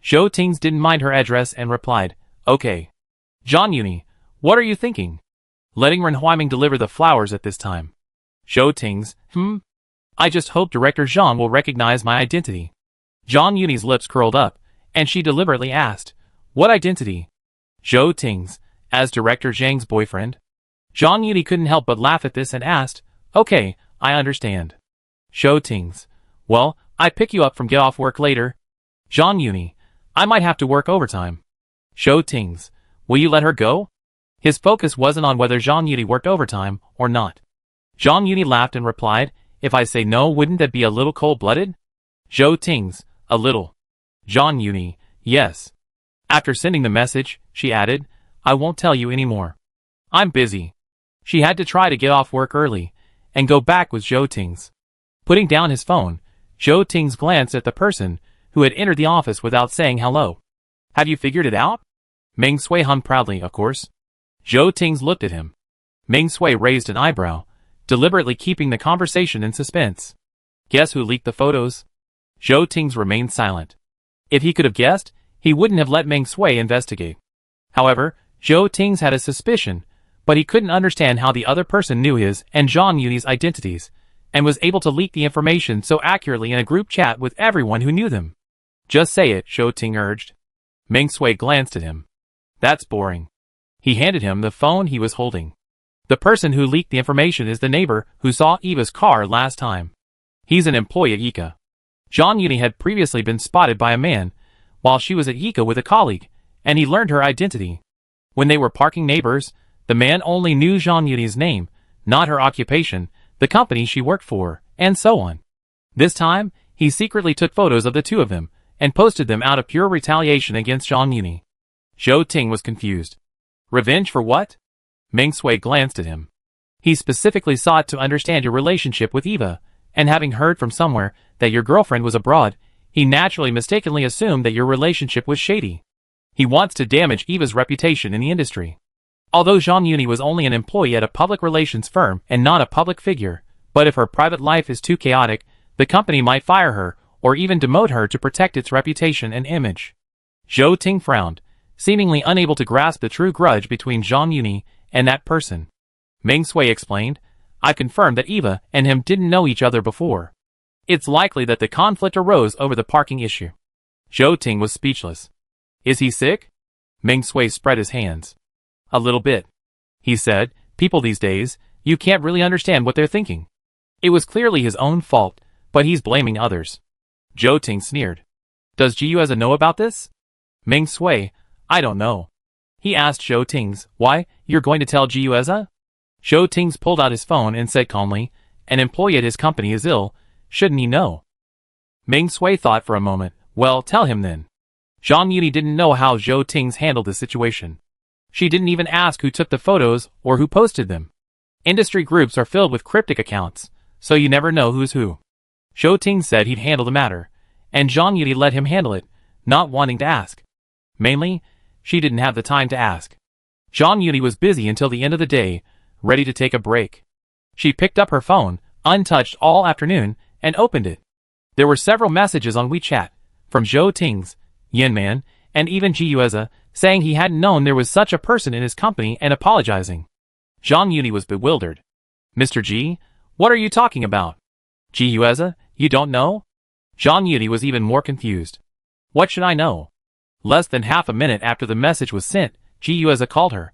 Zhou Tings didn't mind her address and replied, "Okay." "Zhang Yuni, what are you thinking?" "Letting Ren Huiming deliver the flowers at this time." Zhou Tings, I just hope Director Zhang will recognize my identity. Zhang Yuni's lips curled up, and she deliberately asked, what identity? Zhou Ting's, as Director Zhang's boyfriend. Zhang Yuni couldn't help but laugh at this and asked, okay, I understand. Zhou Ting's, well, I pick you up from get off work later. Zhang Yuni, I might have to work overtime. Zhou Ting's, will you let her go? His focus wasn't on whether Zhang Yuni worked overtime or not. Zhang Yuni laughed and replied, if I say no, wouldn't that be a little cold-blooded? Zhou Ting's, a little. Zhang Yuni, yes. After sending the message, she added, I won't tell you anymore. I'm busy. She had to try to get off work early and go back with Zhou Ting's. Putting down his phone, Zhou Ting's glanced at the person who had entered the office without saying hello. Have you figured it out? Meng Sui hummed proudly, of course. Zhou Ting's looked at him. Meng Sui raised an eyebrow, deliberately keeping the conversation in suspense. Guess who leaked the photos? Zhou Ting's remained silent. If he could have guessed, he wouldn't have let Meng Sui investigate. However, Zhou Ting's had a suspicion, but he couldn't understand how the other person knew his and Zhang Yuni's identities, and was able to leak the information so accurately in a group chat with everyone who knew them. Just say it, Zhou Ting urged. Meng Sui glanced at him. That's boring. He handed him the phone he was holding. The person who leaked the information is the neighbor who saw Eva's car last time. He's an employee at Yika. Zhang Yuni had previously been spotted by a man while she was at Yika with a colleague, and he learned her identity. When they were parking neighbors, the man only knew Zhang Yuni's name, not her occupation, the company she worked for, and so on. This time, he secretly took photos of the two of them and posted them out of pure retaliation against Zhang Yuni. Zhou Ting was confused. Revenge for what? Meng Sui glanced at him. He specifically sought to understand your relationship with Eva, and having heard from somewhere that your girlfriend was abroad, he naturally mistakenly assumed that your relationship was shady. He wants to damage Eva's reputation in the industry. Although Zhang Yuni was only an employee at a public relations firm and not a public figure, but if her private life is too chaotic, the company might fire her or even demote her to protect its reputation and image. Zhou Ting frowned, seemingly unable to grasp the true grudge between Zhang Yuni and that person. Meng Sui explained, I confirmed that Eva and him didn't know each other before. It's likely that the conflict arose over the parking issue. Zhou Ting was speechless. Is he sick? Meng Sui spread his hands. A little bit. He said, people these days, you can't really understand what they're thinking. It was clearly his own fault, but he's blaming others. Zhou Ting sneered. Does Jiueza know about this? Meng Sui, I don't know. He asked Zhou Ting's, why, you're going to tell Jiueza? Zhou Ting's pulled out his phone and said calmly, an employee at his company is ill, shouldn't he know? Meng Sui thought for a moment, well, tell him then. Zhang Yuni didn't know how Zhou Ting's handled the situation. She didn't even ask who took the photos or who posted them. Industry groups are filled with cryptic accounts, so you never know who's who. Zhou Ting said he'd handle the matter, and Zhang Yuni let him handle it, not wanting to ask. Mainly, she didn't have the time to ask. Zhang Yuni was busy until the end of the day, ready to take a break. She picked up her phone, untouched all afternoon, and opened it. There were several messages on WeChat, from Zhou Ting's, Yin Man, and even Jiueza, saying he hadn't known there was such a person in his company and apologizing. Zhang Yuni was bewildered. Mr. Ji, what are you talking about? Jiueza, you don't know? Zhang Yuni was even more confused. What should I know? Less than half a minute after the message was sent, Jiueza called her.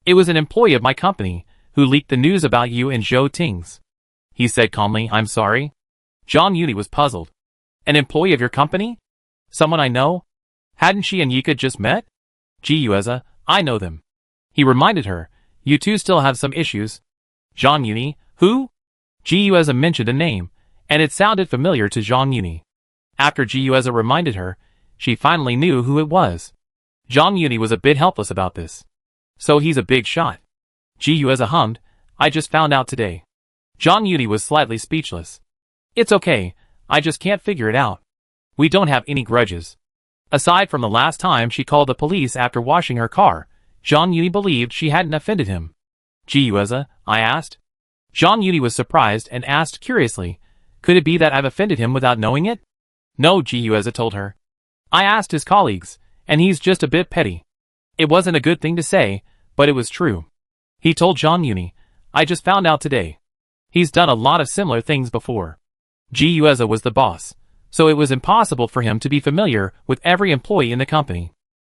It was an employee of my company, who leaked the news about you and Zhou Ting's. He said calmly, I'm sorry. Zhang Yuni was puzzled. An employee of your company? Someone I know? Hadn't she and Yika just met? Jiueza, I know them. He reminded her, you two still have some issues. Zhang Yuni, who? Jiueza mentioned a name, and it sounded familiar to Zhang Yuni. After Jiueza reminded her, she finally knew who it was. Zhang Yuni was a bit helpless about this. So he's a big shot. Jiueza hummed, I just found out today. Zhang Yuni was slightly speechless. It's okay, I just can't figure it out. We don't have any grudges. Aside from the last time she called the police after washing her car, Zhang Yuni believed she hadn't offended him. Jiueza, I asked. Zhang Yuni was surprised and asked curiously, could it be that I've offended him without knowing it? No, Jiueza told her. I asked his colleagues, and he's just a bit petty. It wasn't a good thing to say, but it was true. He told Zhang Yuni, I just found out today. He's done a lot of similar things before. Gueza was the boss, so it was impossible for him to be familiar with every employee in the company.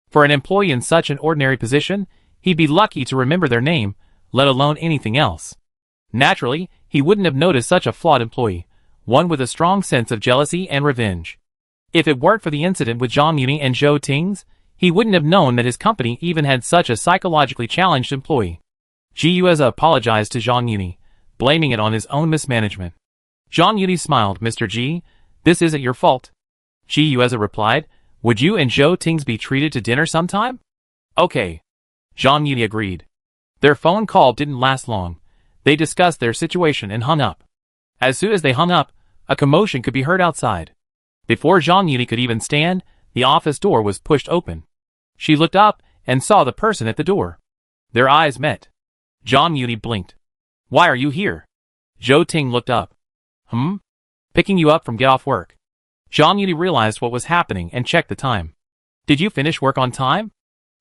For an employee in such an ordinary position, he'd be lucky to remember their name, let alone anything else. Naturally, he wouldn't have noticed such a flawed employee, one with a strong sense of jealousy and revenge. If it weren't for the incident with Zhang Yuni and Zhou Ting's, he wouldn't have known that his company even had such a psychologically challenged employee. Gueza apologized to Zhang Yuni, blaming it on his own mismanagement. Zhang Yuni smiled. Mr. Ji, this isn't your fault. Gueza replied, would you and Zhou Ting's be treated to dinner sometime? Okay. Zhang Yuni agreed. Their phone call didn't last long. They discussed their situation and hung up. As soon as they hung up, a commotion could be heard outside. Before Zhang Yuni could even stand, the office door was pushed open. She looked up and saw the person at the door. Their eyes met. Zhang Yuni blinked. Why are you here? Zhou Ting looked up. Picking you up from get off work. Zhang Yuni realized what was happening and checked the time. Did you finish work on time?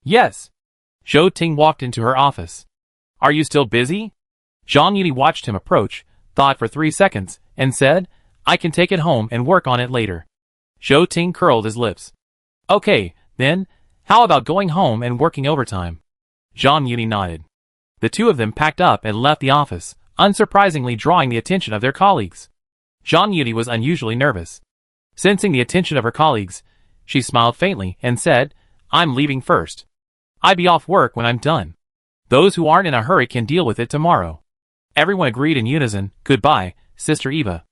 Yes. Zhou Ting walked into her office. Are you still busy? Zhang Yuni watched him approach, thought for 3 seconds, and said, I can take it home and work on it later. Zhou Ting curled his lips. Okay, then, how about going home and working overtime? Zhang Yuni nodded. The two of them packed up and left the office, unsurprisingly drawing the attention of their colleagues. Zhang Yuni was unusually nervous. Sensing the attention of her colleagues, she smiled faintly and said, I'm leaving first. I'll be off work when I'm done. Those who aren't in a hurry can deal with it tomorrow. Everyone agreed in unison. Goodbye, Sister Eva.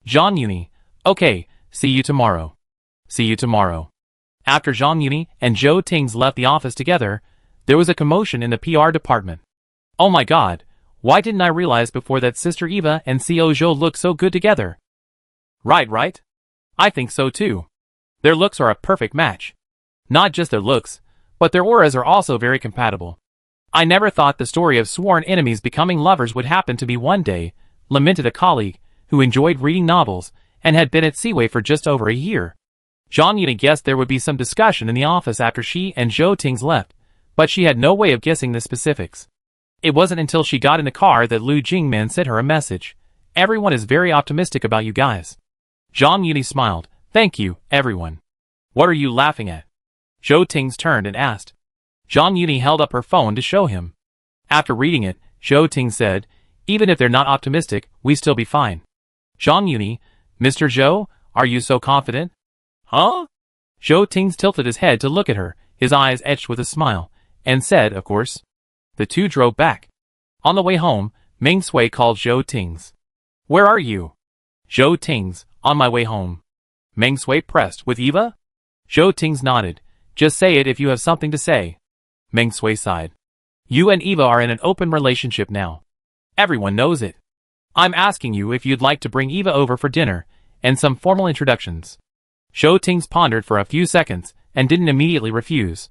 Zhang Yuni. Okay, see you tomorrow. See you tomorrow. After Zhang Yuni and Zhou Ting's left the office together, there was a commotion in the PR department. Oh my god, why didn't I realize before that Sister Eva and CO Zhou look so good together? Right? I think so too. Their looks are a perfect match. Not just their looks, but their auras are also very compatible. I never thought the story of sworn enemies becoming lovers would happen to me one day, lamented a colleague, who enjoyed reading novels, and had been at Seaway for just over a year. Zhang Yuni guessed there would be some discussion in the office after she and Zhou Ting's left, but she had no way of guessing the specifics. It wasn't until she got in the car that Lu Jingman sent her a message. Everyone is very optimistic about you guys. Zhang Yuni smiled. Thank you, everyone. What are you laughing at? Zhou Ting's turned and asked. Zhang Yuni held up her phone to show him. After reading it, Zhou Ting said, even if they're not optimistic, we still be fine. Zhang Yuni, Mr. Zhou, are you so confident? Huh? Zhou Ting tilted his head to look at her, his eyes etched with a smile, and said, of course. The two drove back. On the way home, Ming Sui called Zhou Ting's. Where are you? Zhou Ting's, on my way home. Ming Sui pressed, with Eva? Zhou Ting's nodded. Just say it if you have something to say. Ming Sui sighed. You and Eva are in an open relationship now. Everyone knows it. I'm asking you if you'd like to bring Eva over for dinner, and some formal introductions. Zhou Ting's pondered for a few seconds, and didn't immediately refuse.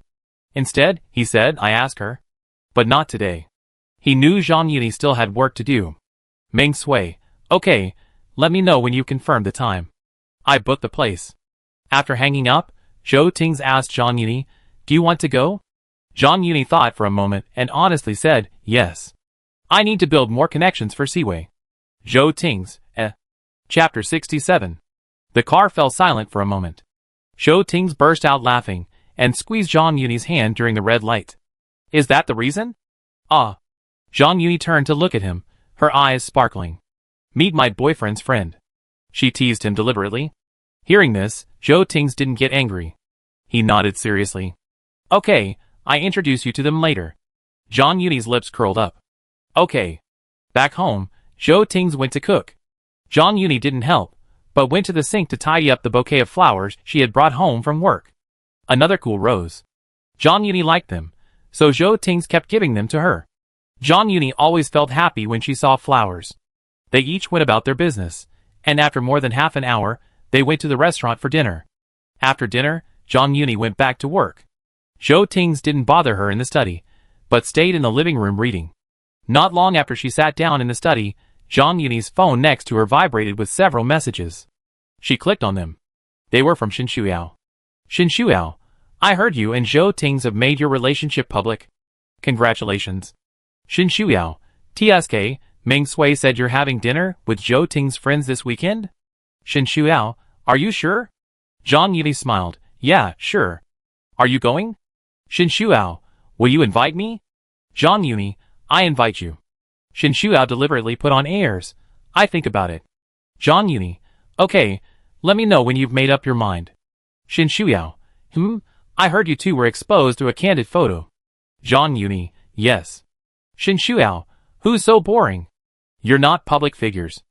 Instead, he said, I ask her. But not today. He knew Zhang Yuni still had work to do. Ming Sui, okay, let me know when you confirm the time. I booked the place. After hanging up, Zhou Ting's asked Zhang Yuni, do you want to go? Zhang Yuni thought for a moment and honestly said, yes. I need to build more connections for Seaway. Zhou Ting's, Chapter 67. The car fell silent for a moment. Zhou Ting's burst out laughing, and squeezed Zhang Yuni's hand during the red light. Is that the reason? Ah. Zhang Yuni turned to look at him, her eyes sparkling. Meet my boyfriend's friend. She teased him deliberately. Hearing this, Zhou Ting's didn't get angry. He nodded seriously. Okay, I introduce you to them later. Zhang Yuni's lips curled up. Okay. Back home, Zhou Ting's went to cook. Zhang Yuni didn't help, but went to the sink to tidy up the bouquet of flowers she had brought home from work. Another cool rose. Zhang Yuni liked them, so Zhou Ting's kept giving them to her. Zhang Yuni always felt happy when she saw flowers. They each went about their business, and after more than half an hour, they went to the restaurant for dinner. After dinner, Zhang Yuni went back to work. Zhou Ting's didn't bother her in the study, but stayed in the living room reading. Not long after she sat down in the study, Zhang Yuni's phone next to her vibrated with several messages. She clicked on them. They were from Shin Shuiao. Shin Shuiao, I heard you and Zhou Ting's have made your relationship public. Congratulations. Shin Shuiao, TSK, Ming Sui said you're having dinner with Zhou Ting's friends this weekend? Shin Shuao, are you sure? Zhang Yuni smiled. Yeah, sure. Are you going? Shin Shuao, will you invite me? Zhang Yuni, I invite you. Shin Shuao deliberately put on airs. I think about it. Zhang Yuni, okay, let me know when you've made up your mind. Shin Shuao, I heard you two were exposed through a candid photo. Zhang Yuni, yes. Shin Shuao, who's so boring? You're not public figures.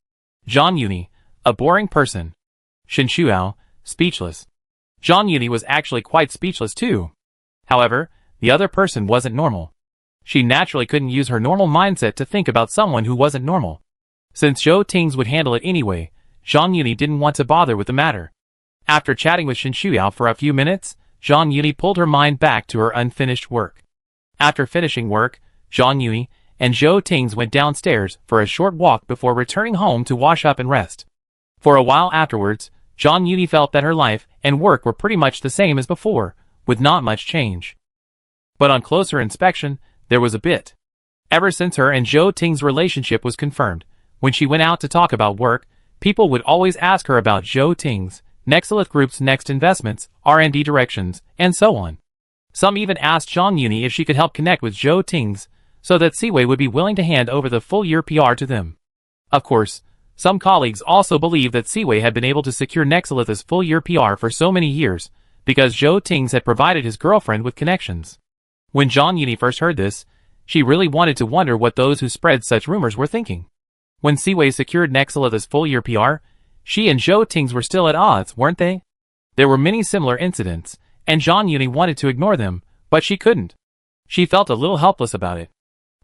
Zhang Yuni, a boring person. Shin Shuao, speechless. Zhang Yuni was actually quite speechless too. However, the other person wasn't normal. She naturally couldn't use her normal mindset to think about someone who wasn't normal. Since Zhou Tings would handle it anyway, Zhang Yuni didn't want to bother with the matter. After chatting with Shin Shuao for a few minutes, Zhang Yuni pulled her mind back to her unfinished work. After finishing work, Zhang Yuni and Zhou Tings went downstairs for a short walk before returning home to wash up and rest. For a while afterwards, Zhang Yuni felt that her life and work were pretty much the same as before, with not much change. But on closer inspection, there was a bit. Ever since her and Zhou Tings' relationship was confirmed, when she went out to talk about work, people would always ask her about Zhou Tings, Nexalith Group's next investments, R&D directions, and so on. Some even asked Zhang Yuni if she could help connect with Zhou Tings, so that Siwei would be willing to hand over the full-year PR to them. Of course, some colleagues also believed that Siwei had been able to secure Nexalith's full-year PR for so many years, because Zhou Tings had provided his girlfriend with connections. When Zhang Yuni first heard this, she really wanted to wonder what those who spread such rumors were thinking. When Siwei secured Nexalith's full-year PR, she and Zhou Tings were still at odds, weren't they? There were many similar incidents, and Zhang Yuni wanted to ignore them, but she couldn't. She felt a little helpless about it.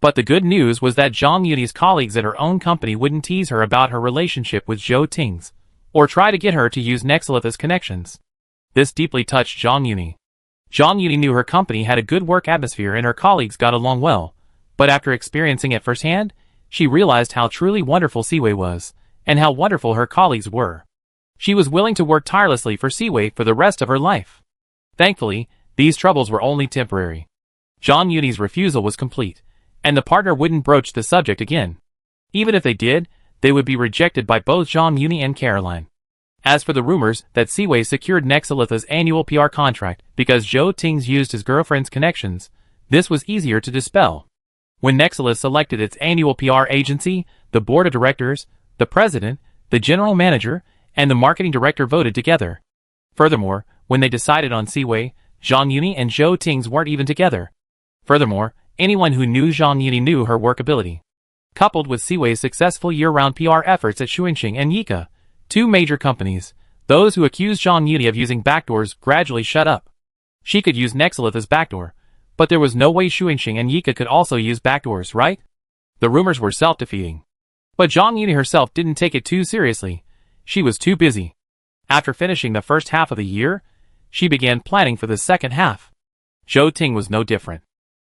But the good news was that Zhang Yuni's colleagues at her own company wouldn't tease her about her relationship with Zhou Tings, or try to get her to use Nexalith's connections. This deeply touched Zhang Yuni. Zhang Yuni knew her company had a good work atmosphere and her colleagues got along well, but after experiencing it firsthand, she realized how truly wonderful Siwei was, and how wonderful her colleagues were. She was willing to work tirelessly for Siwei for the rest of her life. Thankfully, these troubles were only temporary. Zhang Yuni's refusal was complete, and the partner wouldn't broach the subject again. Even if they did, they would be rejected by both Zhang Yuni and Caroline. As for the rumors that Siwei secured Nexalith's annual PR contract because Zhou Tings used his girlfriend's connections, this was easier to dispel. When Nexalith selected its annual PR agency, the board of directors, the president, the general manager, and the marketing director voted together. Furthermore, when they decided on Siwei, Zhang Yuni and Zhou Tings weren't even together. Furthermore, anyone who knew Zhang Yuni knew her work ability. Coupled with Siwei's successful year-round PR efforts at Xuanxing and Yika, two major companies, those who accused Zhang Yuni of using backdoors gradually shut up. She could use Nexalith as backdoor, but there was no way Xuanxing and Yika could also use backdoors, right? The rumors were self-defeating. But Zhang Yuni herself didn't take it too seriously. She was too busy. After finishing the first half of the year, she began planning for the second half. Zhou Ting was no different.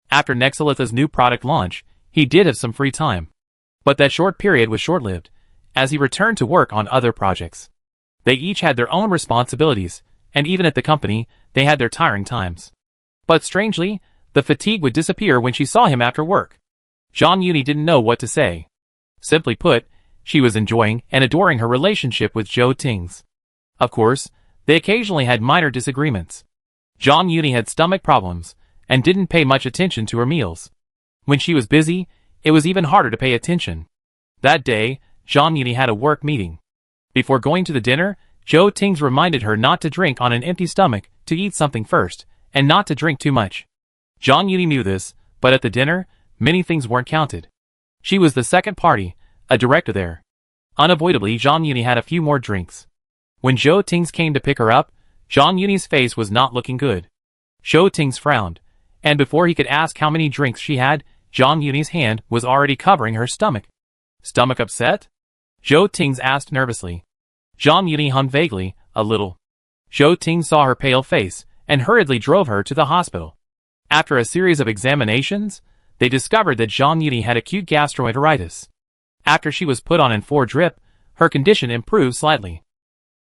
After Nexalith's new product launch, he did have some free time. But that short period was short-lived, as he returned to work on other projects. They each had their own responsibilities, and even at the company, they had their tiring times. But strangely, the fatigue would disappear when she saw him after work. Zhang Yuni didn't know what to say. Simply put, she was enjoying and adoring her relationship with Zhou Tings. Of course, they occasionally had minor disagreements. Zhang Yuni had stomach problems, and didn't pay much attention to her meals. When she was busy, it was even harder to pay attention. That day, Zhang Yuni had a work meeting. Before going to the dinner, Zhou Tings reminded her not to drink on an empty stomach, to eat something first, and not to drink too much. Zhang Yuni knew this, but at the dinner, many things weren't counted. She was the second party, a director there. Unavoidably, Zhang Yuni had a few more drinks. When Zhou Tings came to pick her up, Zhang Yuni's face was not looking good. Zhou Tings frowned, and before he could ask how many drinks she had, Zhang Yuni's hand was already covering her stomach. Stomach upset? Zhou Tings asked nervously. Zhang Yuni hummed vaguely, a little. Zhou Tings saw her pale face, and hurriedly drove her to the hospital. After a series of examinations, they discovered that Zhang Yuni had acute gastroenteritis. After she was put on an 4 drip, her condition improved slightly.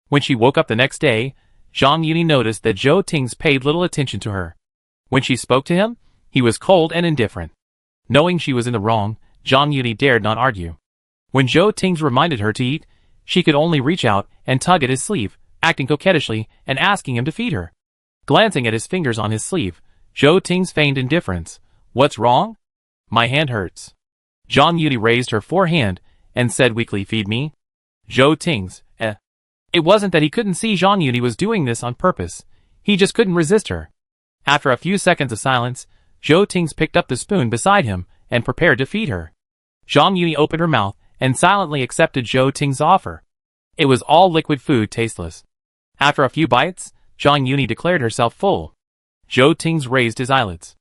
When she woke up the next day, Zhang Yuni noticed that Zhou Tings paid little attention to her. When she spoke to him, he was cold and indifferent. Knowing she was in the wrong, Zhang Yuni dared not argue. When Zhou Tings reminded her to eat, she could only reach out and tug at his sleeve, acting coquettishly and asking him to feed her. Glancing at his fingers on his sleeve, Zhou Ting's feigned indifference. "What's wrong?" "My hand hurts." Zhang Yudi raised her forehand and said weakly, "Feed me." Zhou Ting's, It wasn't that he couldn't see Zhang Yudi was doing this on purpose. He just couldn't resist her. After a few seconds of silence, Zhou Ting's picked up the spoon beside him and prepared to feed her. Zhang Yudi opened her mouth and silently accepted Zhou Ting's offer. It was all liquid food, tasteless. After a few bites, Zhang Yudi declared herself full. Zhou Ting's raised his eyelids.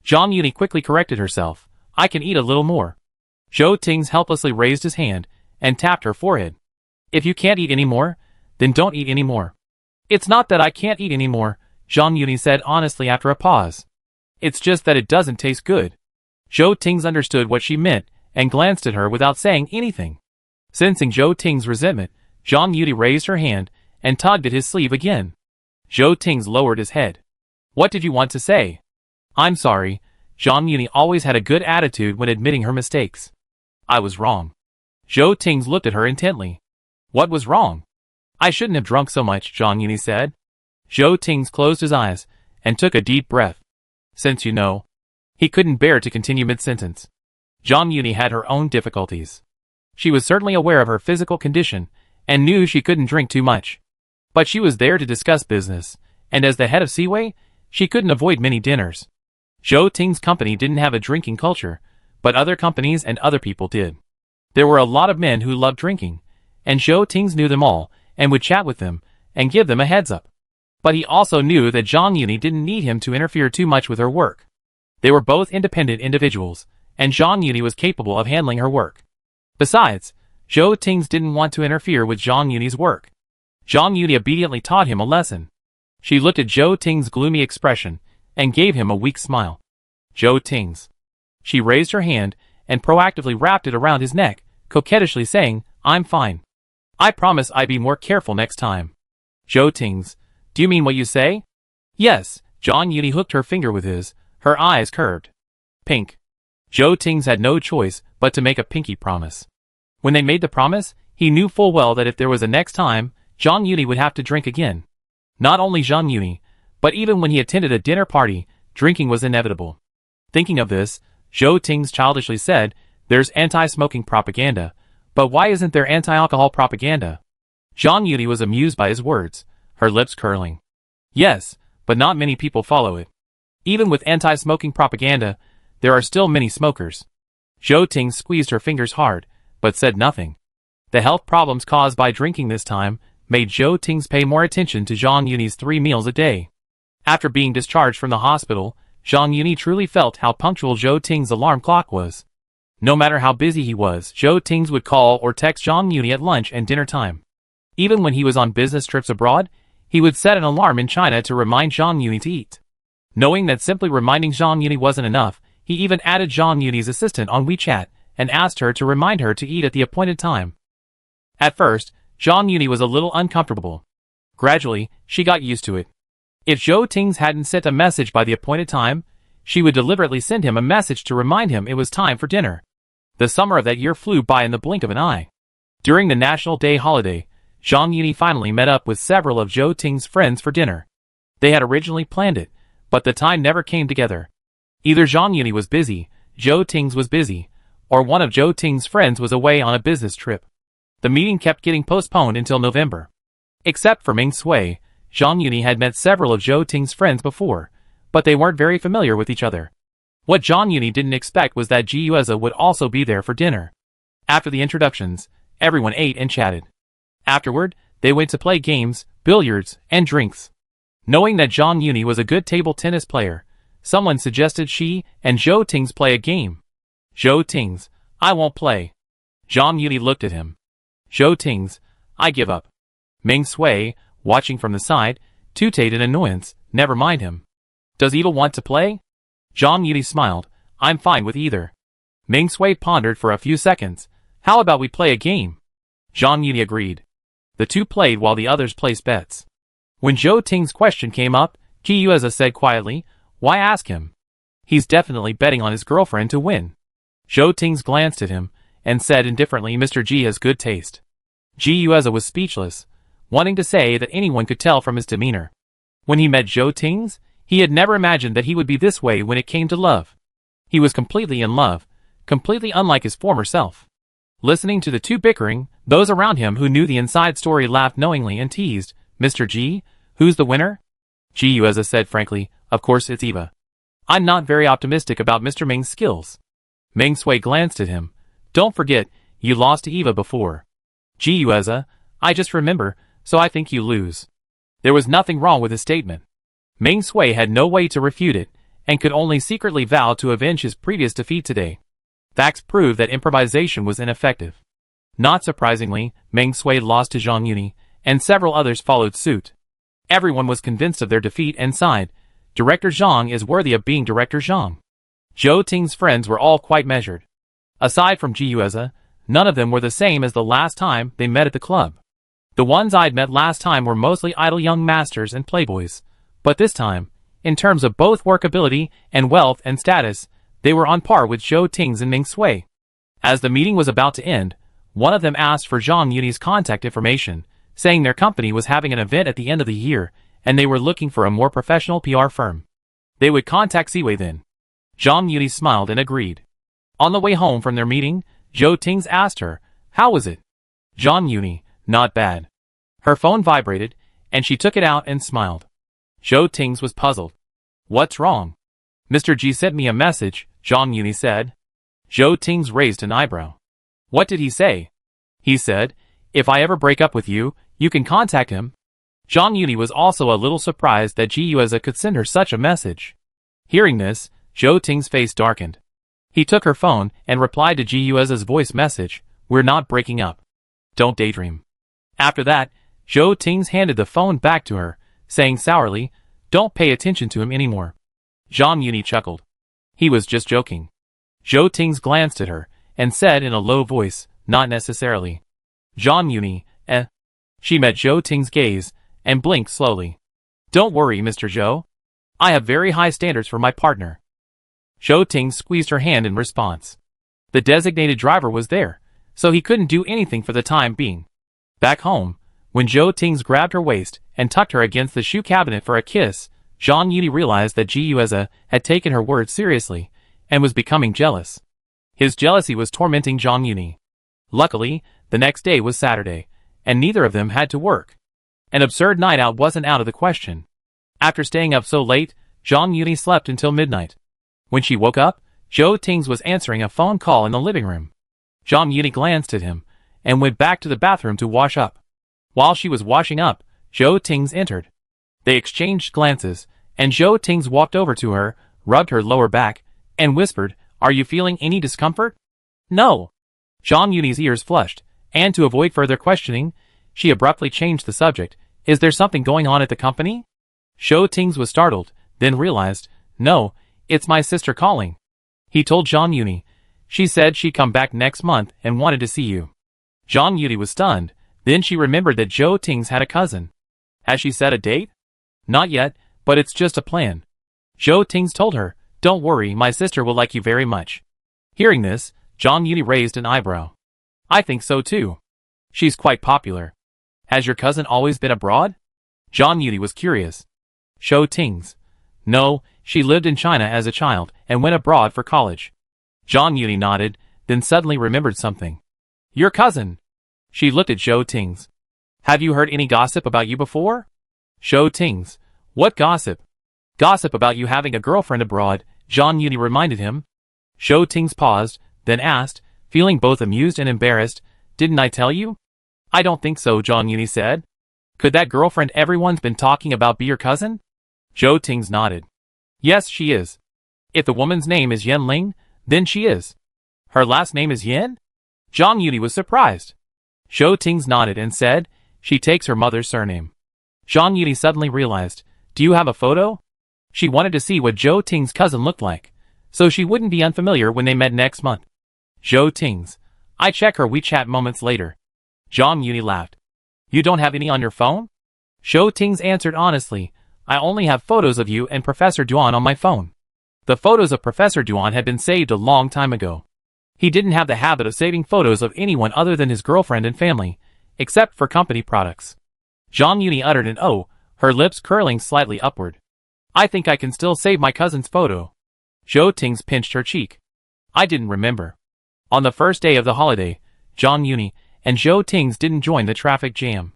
Zhang Yudi quickly corrected herself. "I can eat a little more." Zhou Ting's helplessly raised his hand and tapped her forehead. "If you can't eat anymore, then don't eat anymore." "It's not that I can't eat anymore," Zhang Yudi said honestly after a pause. "It's just that it doesn't taste good." Zhou Ting's understood what she meant and glanced at her without saying anything. Sensing Zhou Ting's resentment, Zhang Yudi raised her hand and tugged at his sleeve again. Zhou Ting's lowered his head. "What did you want to say?" "I'm sorry." Zhang Yudi always had a good attitude when admitting her mistakes. "I was wrong." Zhou Ting's looked at her intently. "What was wrong?" "I shouldn't have drunk so much," Zhang Yudi said. Zhou Ting's closed his eyes and took a deep breath. "Since you know." He couldn't bear to continue mid-sentence. Zhang Yudi had her own difficulties. She was certainly aware of her physical condition and knew she couldn't drink too much. But she was there to discuss business, and as the head of Seaway, she couldn't avoid many dinners. Zhou Ting's company didn't have a drinking culture, but other companies and other people did. There were a lot of men who loved drinking, and Zhou Ting's knew them all and would chat with them and give them a heads up. But he also knew that Zhang Yudi didn't need him to interfere too much with her work. They were both independent individuals, and Zhang Yudi was capable of handling her work. Besides, Zhou Ting's didn't want to interfere with Zhang Yudi's work. Zhang Yudi obediently taught him a lesson. She looked at Zhou Ting's gloomy expression and gave him a weak smile. "Zhou Ting's." She raised her hand and proactively wrapped it around his neck, coquettishly saying, "I'm fine. I promise I'll be more careful next time." Zhou Ting's. "Do you mean what you say?" "Yes." Zhang Yudi hooked her finger with his, her eyes curved. "Pink." Zhou Ting's had no choice but to make a pinky promise. When they made the promise, he knew full well that if there was a next time, Zhang Yudi would have to drink again. Not only Zhang Yudi, but even when he attended a dinner party, drinking was inevitable. Thinking of this, Zhou Ting's childishly said, "There's anti-smoking propaganda, but why isn't there anti-alcohol propaganda?" Zhang Yudi was amused by his words, her lips curling. "Yes, but not many people follow it. Even with anti-smoking propaganda, there are still many smokers." Zhou Ting squeezed her fingers hard, but said nothing. The health problems caused by drinking this time made Zhou Ting's pay more attention to Zhang Yudi's 3 meals a day. After being discharged from the hospital, Zhang Yudi truly felt how punctual Zhou Ting's alarm clock was. No matter how busy he was, Zhou Ting's would call or text Zhang Yudi at lunch and dinner time. Even when he was on business trips abroad, he would set an alarm in China to remind Zhang Yudi to eat. Knowing that simply reminding Zhang Yudi wasn't enough, he even added Zhang Yudi's assistant on WeChat and asked her to remind her to eat at the appointed time. At first, Zhang Yudi was a little uncomfortable. Gradually, she got used to it. If Zhou Ting's hadn't sent a message by the appointed time, she would deliberately send him a message to remind him it was time for dinner. The summer of that year flew by in the blink of an eye. During the National Day holiday, Zhang Yudi finally met up with several of Zhou Ting's friends for dinner. They had originally planned it, but the time never came together. Either Zhang Yudi was busy, Zhou Ting's was busy, or one of Zhou Ting's friends was away on a business trip. The meeting kept getting postponed until November. Except for Ming Sui, Zhang Yudi had met several of Zhou Ting's friends before, but they weren't very familiar with each other. What Zhang Yudi didn't expect was that Ji Yueza would also be there for dinner. After the introductions, everyone ate and chatted. Afterward, they went to play games, billiards, and drinks. Knowing that Zhang Yudi was a good table tennis player, someone suggested she and Zhou Ting's play a game. Zhou Ting's, "I won't play." Zhang Yudi looked at him. Zhou Ting's, "I give up." Ming Sui, watching from the side, tooted in annoyance, "Never mind him. Does Eva want to play?" Zhang Yudi smiled, "I'm fine with either." Ming Sui pondered for a few seconds. "How about we play a game?" Zhang Yudi agreed. The two played while the others placed bets. When Zhou Ting's question came up, Ji Yueza said quietly, "Why ask him? He's definitely betting on his girlfriend to win." Zhou Ting's glanced at him and said indifferently, "Mr. Ji has good taste." Ji Yueza was speechless, wanting to say that anyone could tell from his demeanor. When he met Zhou Tings, he had never imagined that he would be this way when it came to love. He was completely in love, completely unlike his former self. Listening to the two bickering, those around him who knew the inside story laughed knowingly and teased, "Mr. G, who's the winner?" Ji Yueza said frankly, "Of course it's Eva. I'm not very optimistic about Mr. Ming's skills." Ming Sui glanced at him. "Don't forget, you lost to Eva before." "Ji Yueza, I just remember, so I think you lose." There was nothing wrong with his statement. Ming Sui had no way to refute it, and could only secretly vow to avenge his previous defeat today. Facts proved that improvisation was ineffective. Not surprisingly, Meng Sui lost to Zhang Yuni, and several others followed suit. Everyone was convinced of their defeat and sighed, "Director Zhang is worthy of being Director Zhang." Zhou Ting's friends were all quite measured. Aside from Ji Yueza, none of them were the same as the last time they met at the club. The ones I'd met last time were mostly idle young masters and playboys, but this time, in terms of both workability and wealth and status, they were on par with Zhou Tings and Ming Sui. As the meeting was about to end, one of them asked for Zhang Yuni's contact information, saying their company was having an event at the end of the year, and they were looking for a more professional PR firm. They would contact Ziwei then. Zhang Yuni smiled and agreed. On the way home from their meeting, Zhou Tings asked her, "How was it?" Zhang Yuni, "Not bad." Her phone vibrated, and she took it out and smiled. Zhou Tings was puzzled. "What's wrong?" "Mr. G sent me a message," Zhang Yuni said. Zhou Tings raised an eyebrow. "What did he say?" "He said, if I ever break up with you, you can contact him." Zhang Yuni was also a little surprised that Ji Yueza could send her such a message. Hearing this, Zhou Ting's face darkened. He took her phone and replied to Ji Yueza's voice message, "We're not breaking up. Don't daydream." After that, Zhou Tings handed the phone back to her, saying sourly, "Don't pay attention to him anymore." Zhang Yuni chuckled. He was just joking. Zhou Tings glanced at her, and said in a low voice, "Not necessarily." Zhang Yuni, eh? She met Zhou Ting's gaze, and blinked slowly. "Don't worry, Mr. Zhou. I have very high standards for my partner." Zhou Ting squeezed her hand in response. The designated driver was there, so he couldn't do anything for the time being. Back home, when Zhou Tings grabbed her waist and tucked her against the shoe cabinet for a kiss, Zhang Yuni realized that Ji Yueza had taken her words seriously, and was becoming jealous. His jealousy was tormenting Zhang Yuni. Luckily, the next day was Saturday, and neither of them had to work. An absurd night out wasn't out of the question. After staying up so late, Zhang Yuni slept until midnight. When she woke up, Zhou Tings was answering a phone call in the living room. Zhang Yuni glanced at him, and went back to the bathroom to wash up. While she was washing up, Zhou Tings entered. They exchanged glances, and Zhou Tings walked over to her, rubbed her lower back, and whispered, "Are you feeling any discomfort?" "No." Zhang Yuni's ears flushed, and to avoid further questioning, she abruptly changed the subject. "Is there something going on at the company?" Zhou Tings was startled, then realized, "No, it's my sister calling." He told Zhang Yuni. "She said she'd come back next month and wanted to see you." Zhang Yuni was stunned, then she remembered that Zhou Tings had a cousin. "Has she set a date?" "Not yet, but it's just a plan." Zhou Tings told her, "Don't worry, my sister will like you very much." Hearing this, Zhang Yuni raised an eyebrow. "I think so too. She's quite popular." "Has your cousin always been abroad?" Zhang Yuni was curious. Zhou Tings. "No, she lived in China as a child and went abroad for college." Zhang Yuni nodded, then suddenly remembered something. "Your cousin." She looked at Zhou Tings. "Have you heard any gossip about you before?" Zhou Tings. "What gossip?" "Gossip about you having a girlfriend abroad," Zhang Yuni reminded him. Zhou Tings paused, then asked, feeling both amused and embarrassed, "Didn't I tell you?" "I don't think so," Zhang Yuni said. "Could that girlfriend everyone's been talking about be your cousin?" Zhou Tings nodded. "Yes, she is. If the woman's name is Yan Ling, then she is." "Her last name is Yan?" Zhang Yuni was surprised. Zhou Tings nodded and said, "She takes her mother's surname." Zhang Yuni suddenly realized, "Do you have a photo?" She wanted to see what Zhou Ting's cousin looked like, so she wouldn't be unfamiliar when they met next month. Zhou Tings. "I check her WeChat moments later." Zhang Yuni laughed. "You don't have any on your phone?" Zhou Tings answered honestly, "I only have photos of you and Professor Duan on my phone." The photos of Professor Duan had been saved a long time ago. He didn't have the habit of saving photos of anyone other than his girlfriend and family, except for company products. Zhang Yuni uttered an "oh," her lips curling slightly upward. I think I can still save my cousin's photo. Zhou Ting's pinched her cheek. I didn't remember. On the first day of the holiday, Zhang Yuni and Zhou Ting's didn't join the traffic jam.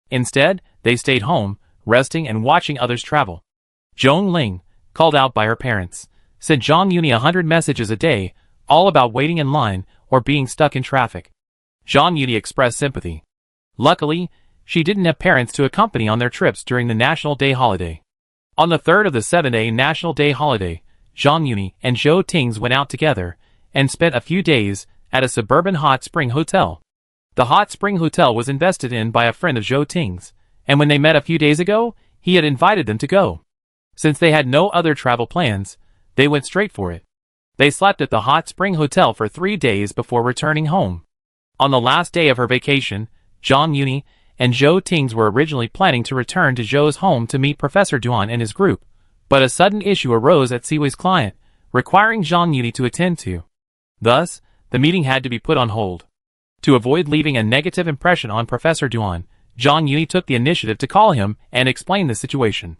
Instead, they stayed home, resting and watching others travel. Zhong Ling, called out by her parents, sent Zhang Yuni 100 messages a day, all about waiting in line or being stuck in traffic. Zhang Yuni expressed sympathy. Luckily, she didn't have parents to accompany on their trips during the National Day holiday. On the third of the 7-day National Day holiday, Zhang Yuni and Zhou Ting's went out together and spent a few days at a suburban hot spring hotel. The hot spring hotel was invested in by a friend of Zhou Ting's, and when they met a few days ago, he had invited them to go. Since they had no other travel plans, they went straight for it. They slept at the hot spring hotel for 3 days before returning home. On the last day of her vacation, Zhang Yuni and Zhou Ting's were originally planning to return to Zhou's home to meet Professor Duan and his group, but a sudden issue arose at Siwei's client, requiring Zhang Yuni to attend to. Thus, the meeting had to be put on hold. To avoid leaving a negative impression on Professor Duan, Zhang Yuni took the initiative to call him and explain the situation.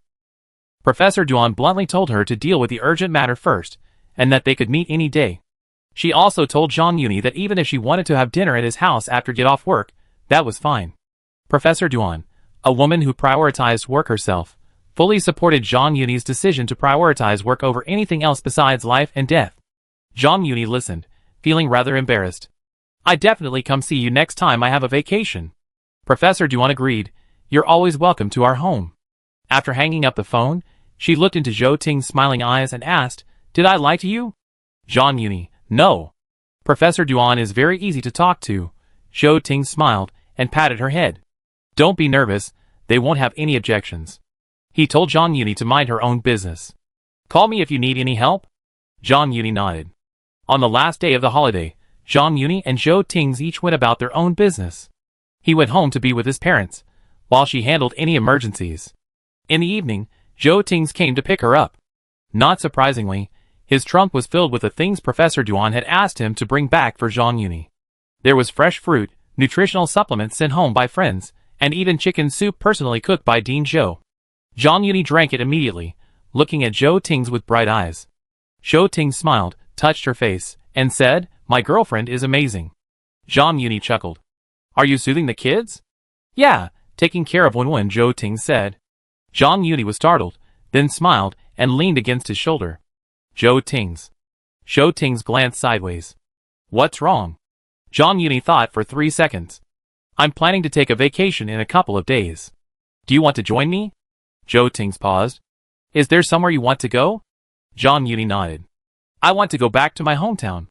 Professor Duan bluntly told her to deal with the urgent matter first, and that they could meet any day. She also told Zhang Yuni that even if she wanted to have dinner at his house after get off work, that was fine. Professor Duan, a woman who prioritized work herself, fully supported Zhang Yuni's decision to prioritize work over anything else besides life and death. Zhang Yuni listened, feeling rather embarrassed. I definitely come see you next time I have a vacation. Professor Duan agreed. You're always welcome to our home. After hanging up the phone, she looked into Zhou Ting's smiling eyes and asked, Did I lie to you? Zhang Yuni, no. Professor Duan is very easy to talk to. Zhou Ting smiled and patted her head. Don't be nervous, they won't have any objections. He told Zhang Yuni to mind her own business. Call me if you need any help. Zhang Yuni nodded. On the last day of the holiday, Zhang Yuni and Zhou Ting's each went about their own business. He went home to be with his parents, while she handled any emergencies. In the evening, Zhou Ting's came to pick her up. Not surprisingly, his trunk was filled with the things Professor Duan had asked him to bring back for Zhang Yuni. There was fresh fruit, nutritional supplements sent home by friends, and even chicken soup personally cooked by Dean Zhou. Zhang Yuni drank it immediately, looking at Zhou Ting's with bright eyes. Zhou Ting smiled, touched her face, and said, My girlfriend is amazing. Zhang Yuni chuckled. Are you soothing the kids? Yeah, taking care of Wenwen, Zhou Ting said. Zhang Yuni was startled, then smiled and leaned against his shoulder. Zhou Ting's glanced sideways. What's wrong? Zhang Yuni thought for 3 seconds. I'm planning to take a vacation in a couple of days. Do you want to join me? Zhou Ting's paused. Is there somewhere you want to go? Zhang Yuni nodded. I want to go back to my hometown.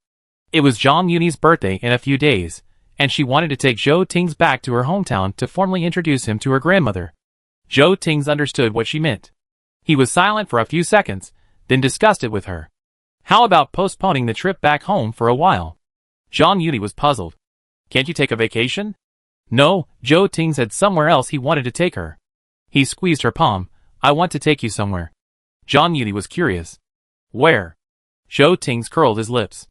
It was Zhang Yuni's birthday in a few days, and she wanted to take Zhou Ting's back to her hometown to formally introduce him to her grandmother. Zhou Ting's understood what she meant. He was silent for a few seconds, then discussed it with her. How about postponing the trip back home for a while? Zhang Yuni was puzzled. Can't you take a vacation? No, Zhou Ting said somewhere else he wanted to take her. He squeezed her palm. I want to take you somewhere. Zhang Yuni was curious. Where? Zhou Ting curled his lips.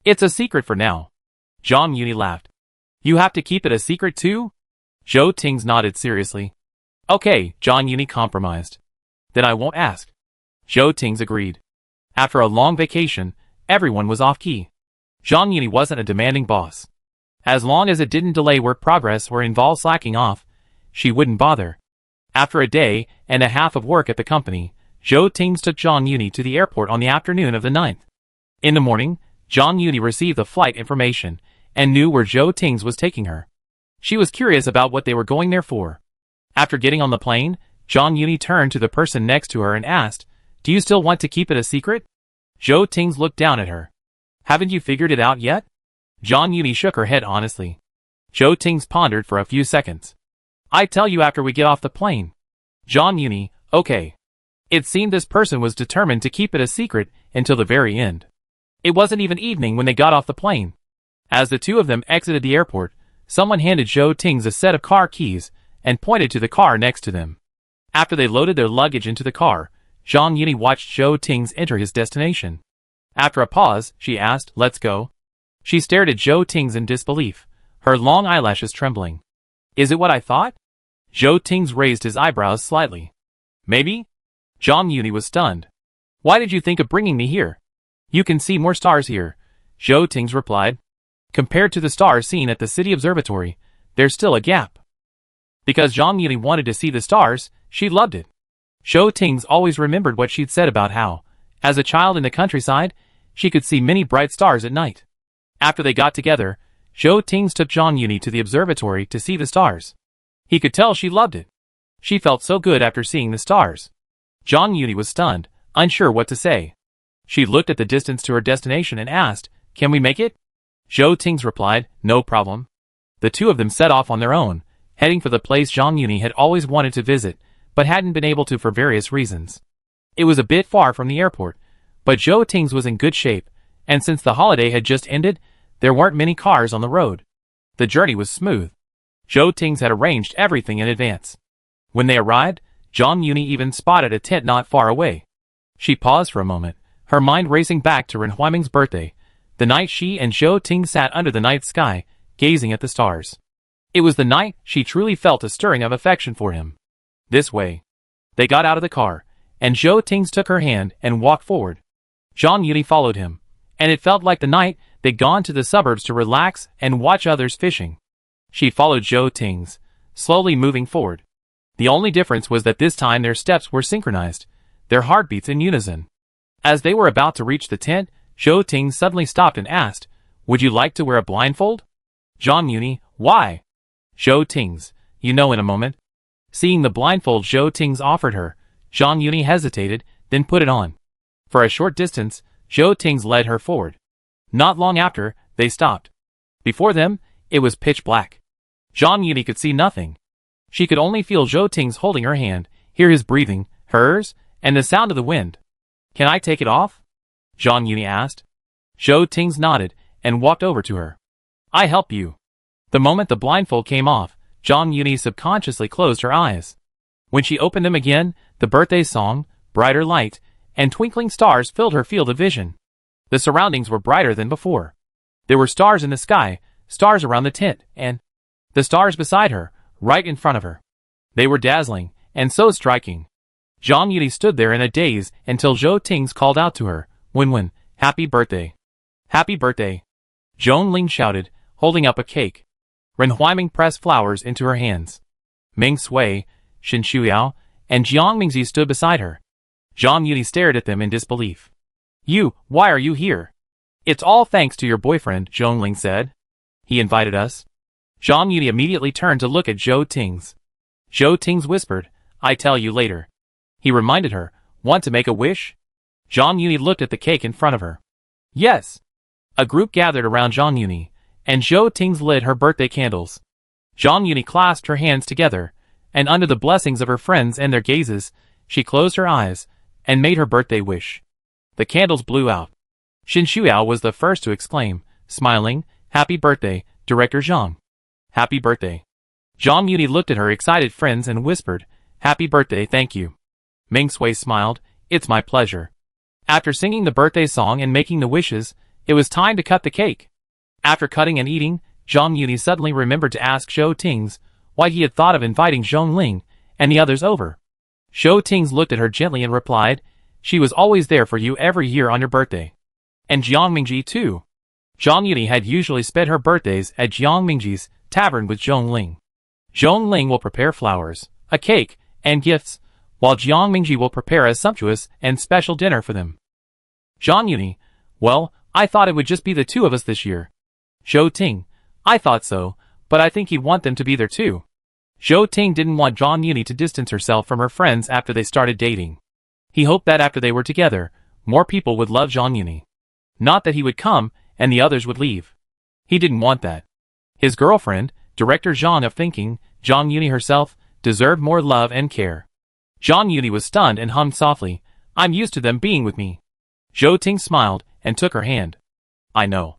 It's a secret for now. Zhang Yuni laughed. You have to keep it a secret too? Zhou Ting nodded seriously. Okay, Zhang Yuni compromised. Then I won't ask. Zhou Ting agreed. After a long vacation, everyone was off-key. Zhang Yuni wasn't a demanding boss. As long as it didn't delay work progress or involve slacking off, she wouldn't bother. After a day and a half of work at the company, Zhou Ting took Zhang Yuni to the airport on the afternoon of the 9th. In the morning, Zhang Yuni received the flight information and knew where Zhou Ting was taking her. She was curious about what they were going there for. After getting on the plane, Zhang Yuni turned to the person next to her and asked, Do you still want to keep it a secret? Zhou Ting looked down at her. Haven't you figured it out yet? Zhang Yuni shook her head honestly. Zhou Ting pondered for a few seconds. I tell you after we get off the plane. Zhang Yuni, okay. It seemed this person was determined to keep it a secret until the very end. It wasn't even evening when they got off the plane. As the two of them exited the airport, someone handed Zhou Ting a set of car keys and pointed to the car next to them. After they loaded their luggage into the car, Zhang Yuni watched Zhou Ting enter his destination. After a pause, she asked, Let's go? She stared at Zhou Ting in disbelief, her long eyelashes trembling. Is it what I thought? Zhou Tings raised his eyebrows slightly. Maybe? Zhang Yuni was stunned. Why did you think of bringing me here? You can see more stars here, Zhou Tings replied. Compared to the stars seen at the city observatory, there's still a gap. Because Zhang Yuni wanted to see the stars, she loved it. Zhou Tings always remembered what she'd said about how, as a child in the countryside, she could see many bright stars at night. After they got together, Zhou Tings took Zhang Yuni to the observatory to see the stars. He could tell she loved it. She felt so good after seeing the stars. Zhang Yuni was stunned, unsure what to say. She looked at the distance to her destination and asked, "Can we make it?" Zhou Tings replied, "No problem." The two of them set off on their own, heading for the place Zhang Yuni had always wanted to visit, but hadn't been able to for various reasons. It was a bit far from the airport, but Zhou Tings was in good shape, and since the holiday had just ended, there weren't many cars on the road. The journey was smooth. Zhou Tings had arranged everything in advance. When they arrived, Zhang Yuni even spotted a tent not far away. She paused for a moment, her mind racing back to Ren Huaiming's birthday, the night she and Zhou Ting sat under the night sky, gazing at the stars. It was the night she truly felt a stirring of affection for him. This way. They got out of the car, and Zhou Tings took her hand and walked forward. Zhang Yuni followed him, and it felt like the night they'd gone to the suburbs to relax and watch others fishing. She followed Zhou Tings, slowly moving forward. The only difference was that this time their steps were synchronized, their heartbeats in unison. As they were about to reach the tent, Zhou Tings suddenly stopped and asked, "Would you like to wear a blindfold?" Zhang Yuni, "Why?" Zhou Tings, "You know in a moment." Seeing the blindfold Zhou Tings offered her, Zhang Yuni hesitated, then put it on. For a short distance, Zhou Tings led her forward. Not long after, they stopped. Before them, it was pitch black. Zhang Yuni could see nothing. She could only feel Zhou Tings holding her hand, hear his breathing, hers, and the sound of the wind. "Can I take it off?" Zhang Yuni asked. Zhou Tings nodded and walked over to her. "I help you." The moment the blindfold came off, Zhang Yuni subconsciously closed her eyes. When she opened them again, the birthday song, brighter light, and twinkling stars filled her field of vision. The surroundings were brighter than before. There were stars in the sky, stars around the tent, and the stars beside her, right in front of her. They were dazzling, and so striking. Zhang Yuni stood there in a daze until Zhou Tings called out to her, "Wen, happy birthday." "Happy birthday." Zhong Ling shouted, holding up a cake. Ren Huaiming pressed flowers into her hands. Ming Sui, Shen Shuiao, and Jiang Mingzi stood beside her. Zhang Yuni stared at them in disbelief. Why are you here?" "It's all thanks to your boyfriend," Zhong Ling said. "He invited us." Zhang Yuni immediately turned to look at Zhou Tings. Zhou Tings whispered, "I tell you later." He reminded her, "Want to make a wish?" Zhang Yuni looked at the cake in front of her. "Yes." A group gathered around Zhang Yuni, and Zhou Tings lit her birthday candles. Zhang Yuni clasped her hands together, and under the blessings of her friends and their gazes, she closed her eyes and made her birthday wish. The candles blew out. Shen Shuiao was the first to exclaim, smiling, "Happy birthday, Director Zhang." "Happy birthday." Zhang Yuni looked at her excited friends and whispered, "Happy birthday, thank you." Ming Sui smiled, "It's my pleasure." After singing the birthday song and making the wishes, it was time to cut the cake. After cutting and eating, Zhang Yuni suddenly remembered to ask Zhou Tings why he had thought of inviting Zhong Ling and the others over. Zhou Tings looked at her gently and replied, "She was always there for you every year on your birthday. And Jiang Mingji too." Zhang Yuni had usually spent her birthdays at Jiang Mingji's tavern with Zhong Ling. Zhong Ling will prepare flowers, a cake, and gifts, while Jiang Mingji will prepare a sumptuous and special dinner for them. Zhang Yuni, "Well, I thought it would just be the two of us this year." Zhou Ting, "I thought so, but I think he'd want them to be there too." Zhou Ting didn't want Zhang Yuni to distance herself from her friends after they started dating. He hoped that after they were together, more people would love Zhang Yuni. Not that he would come, and the others would leave. He didn't want that. His girlfriend, Director Zhang of thinking, Zhang Yuni herself, deserved more love and care. Zhang Yuni was stunned and hummed softly, "I'm used to them being with me." Zhou Ting smiled, and took her hand. "I know."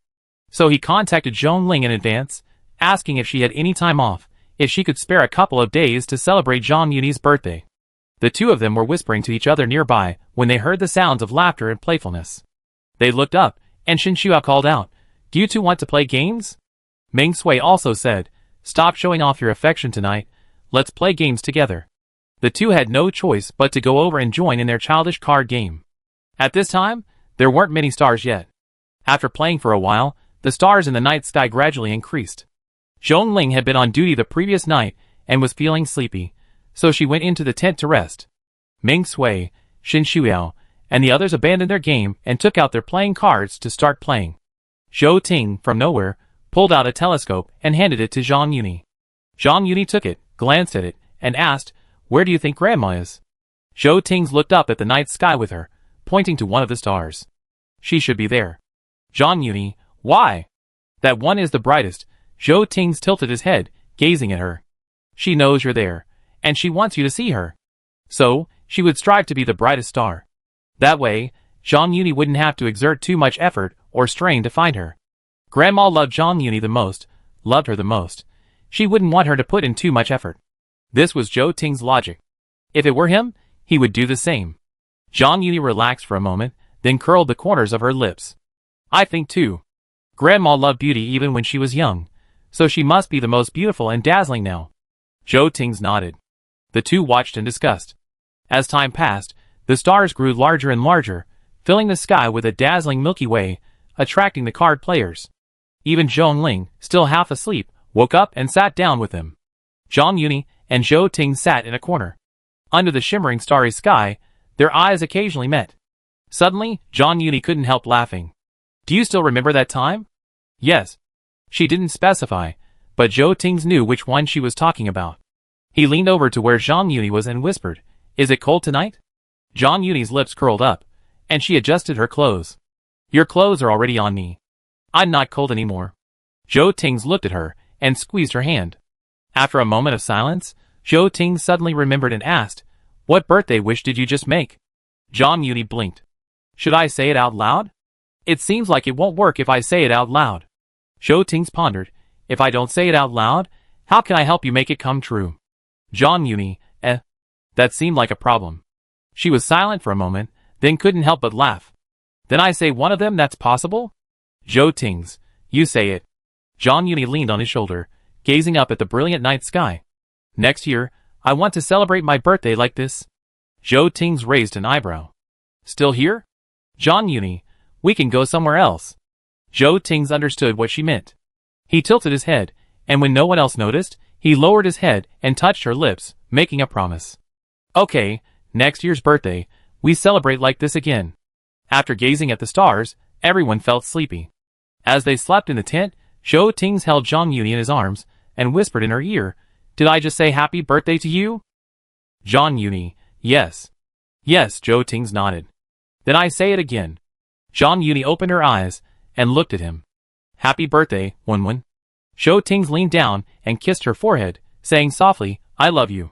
So he contacted Zhong Ling in advance, asking if she had any time off, if she could spare a couple of days to celebrate Zhang Yuni's birthday. The two of them were whispering to each other nearby when they heard the sounds of laughter and playfulness. They looked up, and Shen Shuiao called out, "Do you two want to play games?" Ming Sui also said, stop showing off your affection tonight, let's play games together. The two had no choice but to go over and join in their childish card game. At this time, there weren't many stars yet. After playing for a while, the stars in the night sky gradually increased. Zhong Ling had been on duty the previous night and was feeling sleepy, so she went into the tent to rest. Ming Sui, Xin Shuiao, and the others abandoned their game and took out their playing cards to start playing. Zhou Ting, from nowhere, pulled out a telescope and handed it to Zhang Yuni. Zhang Yuni took it, glanced at it, and asked, "Where do you think Grandma is?" Zhou Ting looked up at the night sky with her, pointing to one of the stars. "She should be there." Zhang Yuni, "Why?" "That one is the brightest." Zhou Ting tilted his head, gazing at her. "She knows you're there, and she wants you to see her. So, she would strive to be the brightest star. That way, Zhang Yuni wouldn't have to exert too much effort or strain to find her. Grandma loved Zhang Yuni the most, loved her the most. She wouldn't want her to put in too much effort." This was Zhou Ting's logic. If it were him, he would do the same. Zhang Yuni relaxed for a moment, then curled the corners of her lips. "I think too. Grandma loved beauty even when she was young, so she must be the most beautiful and dazzling now." Zhou Ting nodded. The two watched and discussed. As time passed, the stars grew larger and larger, filling the sky with a dazzling Milky Way, attracting the card players. Even Zhong Ling, still half asleep, woke up and sat down with them. Zhang Yuni and Zhou Ting sat in a corner. Under the shimmering starry sky, their eyes occasionally met. Suddenly, Zhang Yuni couldn't help laughing. "Do you still remember that time?" "Yes." She didn't specify, but Zhou Ting knew which one she was talking about. He leaned over to where Zhang Yuni was and whispered, "Is it cold tonight?" Zhang Yuni's lips curled up, and she adjusted her clothes. "Your clothes are already on me. I'm not cold anymore." Zhou Ting looked at her and squeezed her hand. After a moment of silence, Zhou Ting suddenly remembered and asked, "What birthday wish did you just make?" Zhang Yuni blinked. "Should I say it out loud?" "It seems like it won't work if I say it out loud." Zhou Ting pondered, "If I don't say it out loud, how can I help you make it come true?" Zhang Yuni, That seemed like a problem. She was silent for a moment, then couldn't help but laugh. "Then I say one of them that's possible?" Zhou Ting, "You say it." Zhang Yuni leaned on his shoulder, gazing up at the brilliant night sky. "Next year, I want to celebrate my birthday like this." Zhou Ting raised an eyebrow. "Still here?" "Zhang Yuni, we can go somewhere else." Zhou Ting understood what she meant. He tilted his head, and when no one else noticed, he lowered his head and touched her lips, making a promise. "Okay, next year's birthday, we celebrate like this again." After gazing at the stars, everyone felt sleepy. As they slept in the tent, Zhou Ting held Zhang Yuni in his arms and whispered in her ear, "Did I just say happy birthday to you?" Zhang Yuni, "Yes." "Yes," Zhou Ting nodded. "Then I say it again." Zhang Yuni opened her eyes and looked at him. "Happy birthday, Wenwen." Zhou Ting leaned down and kissed her forehead, saying softly, "I love you."